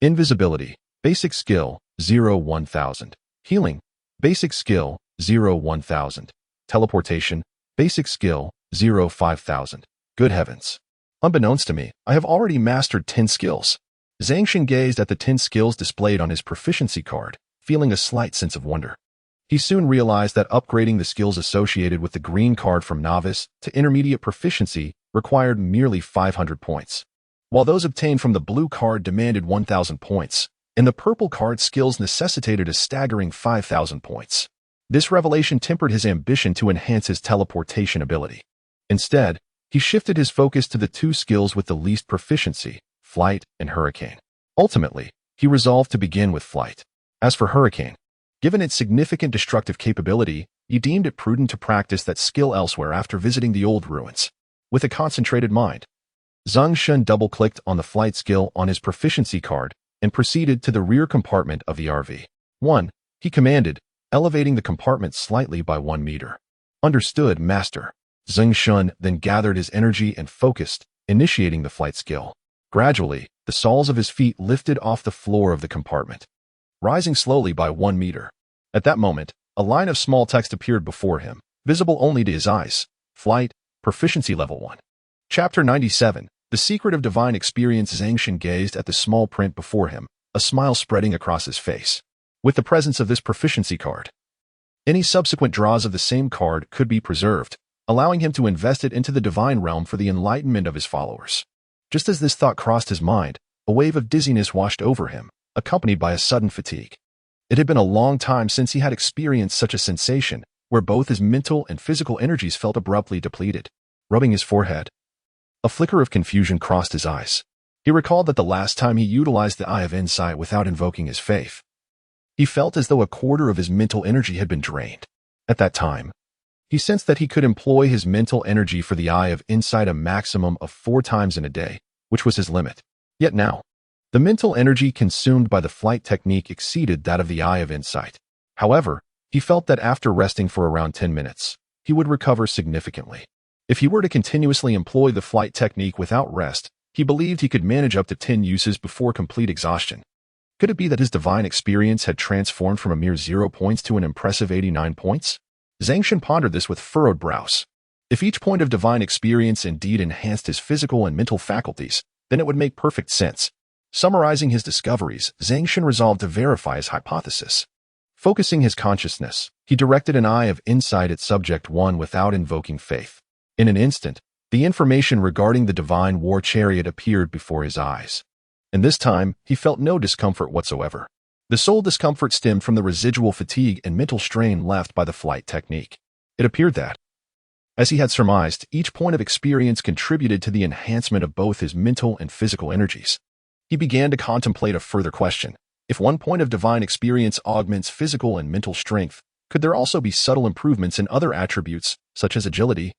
Invisibility, basic skill, 0-1000. Healing, basic skill, 0-1000. Teleportation, basic skill, 0-5000. Good heavens. Unbeknownst to me, I have already mastered 10 skills. Zeng Shen gazed at the 10 skills displayed on his proficiency card, feeling a slight sense of wonder. He soon realized that upgrading the skills associated with the green card from novice to intermediate proficiency required merely 500 points, while those obtained from the blue card demanded 1,000 points, and the purple card skills necessitated a staggering 5,000 points. This revelation tempered his ambition to enhance his teleportation ability. Instead, he shifted his focus to the 2 skills with the least proficiency, flight and hurricane. Ultimately, he resolved to begin with flight. As for hurricane, given its significant destructive capability, he deemed it prudent to practice that skill elsewhere after visiting the old ruins. With a concentrated mind, Zeng Shen double-clicked on the flight skill on his proficiency card and proceeded to the rear compartment of the RV. 1. He commanded, elevating the compartment slightly by 1 meter. Understood, Master. Zeng Shen then gathered his energy and focused, initiating the flight skill. Gradually, the soles of his feet lifted off the floor of the compartment, rising slowly by 1 meter. At that moment, a line of small text appeared before him, visible only to his eyes. Flight, proficiency level 1. Chapter 97. The Secret of Divine Experience. Zeng Shen gazed at the small print before him, a smile spreading across his face. With the presence of this proficiency card, any subsequent draws of the same card could be preserved, allowing him to invest it into the divine realm for the enlightenment of his followers. Just as this thought crossed his mind, a wave of dizziness washed over him, accompanied by a sudden fatigue. It had been a long time since he had experienced such a sensation, where both his mental and physical energies felt abruptly depleted. Rubbing his forehead, a flicker of confusion crossed his eyes. He recalled that the last time he utilized the Eye of Insight without invoking his faith, he felt as though a quarter of his mental energy had been drained. At that time, he sensed that he could employ his mental energy for the Eye of Insight a maximum of 4 times in a day, which was his limit. Yet now, the mental energy consumed by the flight technique exceeded that of the Eye of Insight. However, he felt that after resting for around 10 minutes, he would recover significantly. If he were to continuously employ the flight technique without rest, he believed he could manage up to 10 uses before complete exhaustion. Could it be that his divine experience had transformed from a mere 0 points to an impressive 89 points? Zeng Shen pondered this with furrowed brows. If each point of divine experience indeed enhanced his physical and mental faculties, then it would make perfect sense. Summarizing his discoveries, Zeng Shen resolved to verify his hypothesis. Focusing his consciousness, he directed an Eye of Insight at Subject 1 without invoking faith. In an instant, the information regarding the divine war chariot appeared before his eyes. And this time, he felt no discomfort whatsoever. The sole discomfort stemmed from the residual fatigue and mental strain left by the flight technique. It appeared that, as he had surmised, each point of experience contributed to the enhancement of both his mental and physical energies. He began to contemplate a further question. If 1 point of divine experience augments physical and mental strength, could there also be subtle improvements in other attributes, such as agility,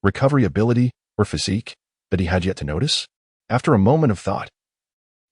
recovery ability, or physique, that he had yet to notice? After a moment of thought,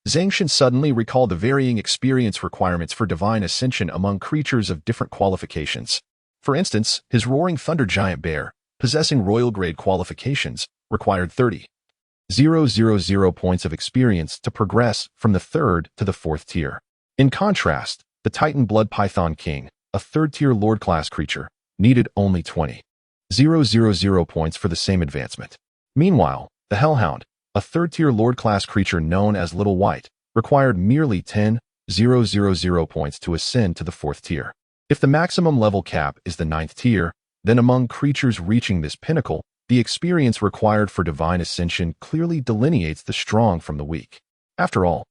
Zeng Shen suddenly recalled the varying experience requirements for divine ascension among creatures of different qualifications. For instance, his roaring thunder giant bear, possessing royal-grade qualifications, required 30,000 points of experience to progress from the 3rd to the 4th tier. In contrast, the Titan Blood Python King, a 3rd-tier Lord-class creature, needed only 20,000 points for the same advancement. Meanwhile, the Hellhound, a 3rd-tier Lord-class creature known as Little White, required merely 10,000 points to ascend to the 4th tier. If the maximum level cap is the 9th tier, then among creatures reaching this pinnacle, the experience required for divine ascension clearly delineates the strong from the weak. After all,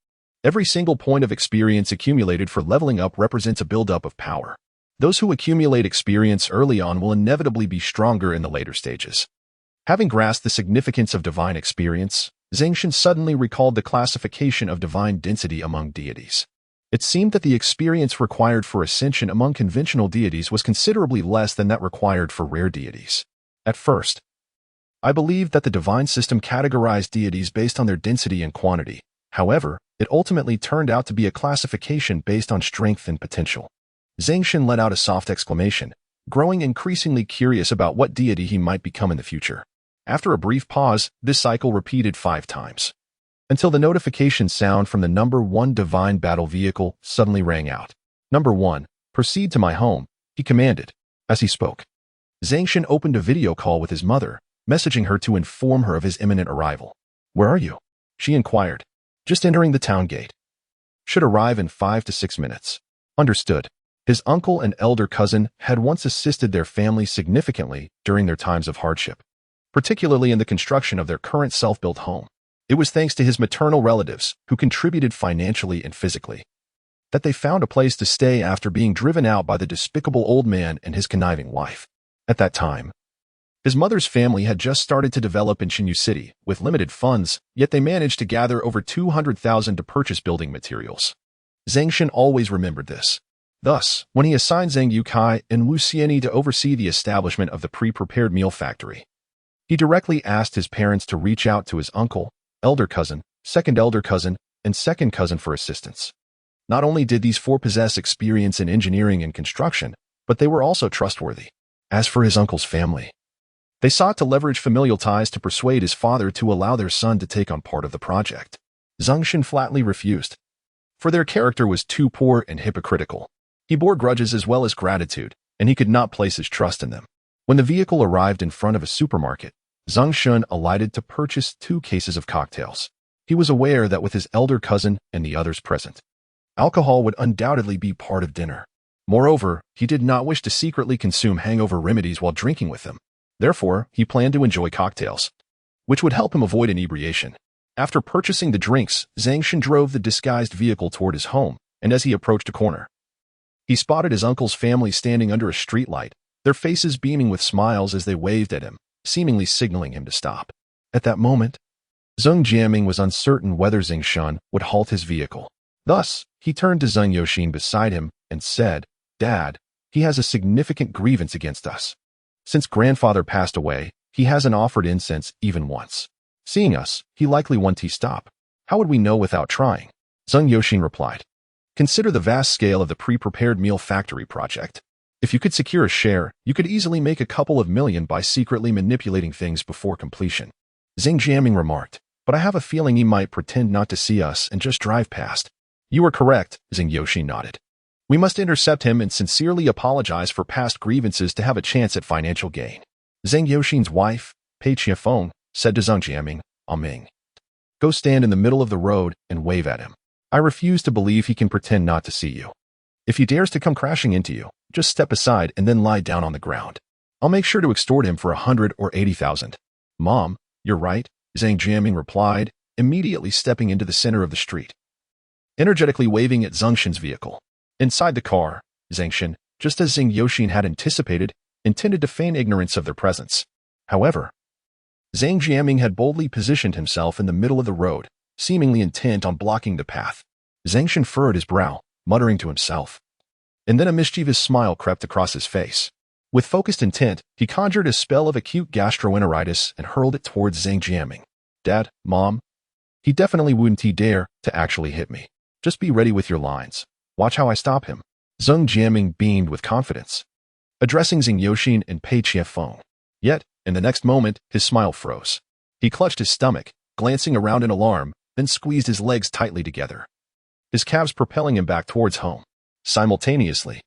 every single point of experience accumulated for leveling up represents a buildup of power. Those who accumulate experience early on will inevitably be stronger in the later stages. Having grasped the significance of divine experience, Zeng Shen suddenly recalled the classification of divine density among deities. It seemed that the experience required for ascension among conventional deities was considerably less than that required for rare deities. At first, I believed that the divine system categorized deities based on their density and quantity. However, it ultimately turned out to be a classification based on strength and potential. Zeng Shen let out a soft exclamation, growing increasingly curious about what deity he might become in the future. After a brief pause, this cycle repeated 5 times, until the notification sound from the number 1 divine battle vehicle suddenly rang out. Number 1, proceed to my home, he commanded. As he spoke, Zeng Shen opened a video call with his mother, messaging her to inform her of his imminent arrival. Where are you? She inquired. Just entering the town gate. Should arrive in 5 to 6 minutes. Understood. His uncle and elder cousin had once assisted their family significantly during their times of hardship, particularly in the construction of their current self-built home. It was thanks to his maternal relatives, who contributed financially and physically, that they found a place to stay after being driven out by the despicable old man and his conniving wife. At that time, his mother's family had just started to develop in Xinyu City with limited funds, yet they managed to gather over 200,000 to purchase building materials. Zeng Shen always remembered this. Thus, when he assigned Zhang Yukai and Wu Xianyi to oversee the establishment of the pre-prepared meal factory, he directly asked his parents to reach out to his uncle, elder cousin, second elder cousin, and second cousin for assistance. Not only did these 4 possess experience in engineering and construction, but they were also trustworthy. As for his uncle's family, they sought to leverage familial ties to persuade his father to allow their son to take on part of the project. Zeng Shen flatly refused, for their character was too poor and hypocritical. He bore grudges as well as gratitude, and he could not place his trust in them. When the vehicle arrived in front of a supermarket, Zeng Shen alighted to purchase 2 cases of cocktails. He was aware that with his elder cousin and the others present, alcohol would undoubtedly be part of dinner. Moreover, he did not wish to secretly consume hangover remedies while drinking with them. Therefore, he planned to enjoy cocktails, which would help him avoid inebriation. After purchasing the drinks, Zeng Shen drove the disguised vehicle toward his home, and as he approached a corner, he spotted his uncle's family standing under a streetlight, their faces beaming with smiles as they waved at him, seemingly signaling him to stop. At that moment, Zeng Jiaming was uncertain whether Zeng Shen would halt his vehicle. Thus, he turned to Zeng Yoxin beside him and said, Dad, he has a significant grievance against us. Since grandfather passed away, he hasn't offered incense even once. Seeing us, he likely won't stop. How would we know without trying? Zeng Yoxin replied. Consider the vast scale of the pre-prepared meal factory project. If you could secure a share, you could easily make a couple of million by secretly manipulating things before completion. Zeng Jiaming remarked, but I have a feeling he might pretend not to see us and just drive past. You are correct, Zeng Yoxin nodded. We must intercept him and sincerely apologize for past grievances to have a chance at financial gain. Zeng Yoxin's wife, Pei Qiafeng, said to Zeng Jiaming, Ming, go stand in the middle of the road and wave at him. I refuse to believe he can pretend not to see you. If he dares to come crashing into you, just step aside and then lie down on the ground. I'll make sure to extort him for 100 or 80,000. Mom, you're right, Zeng Jiaming replied, immediately stepping into the center of the street, energetically waving at Zeng Shen's vehicle. Inside the car, Zeng Shen, just as Zeng Yoxin had anticipated, intended to feign ignorance of their presence. However, Zeng Jiaming had boldly positioned himself in the middle of the road, seemingly intent on blocking the path. Zeng Shen furrowed his brow, muttering to himself. And then a mischievous smile crept across his face. With focused intent, he conjured a spell of acute gastroenteritis and hurled it towards Zeng Jiaming. Dad, Mom, he definitely wouldn't dare to actually hit me. Just be ready with your lines. Watch how I stop him. Zeng Jiaming beamed with confidence, addressing Zeng Yoxin and Pei Qiafeng. Yet, in the next moment, his smile froze. He clutched his stomach, glancing around in alarm, then squeezed his legs tightly together, his calves propelling him back towards home. Simultaneously,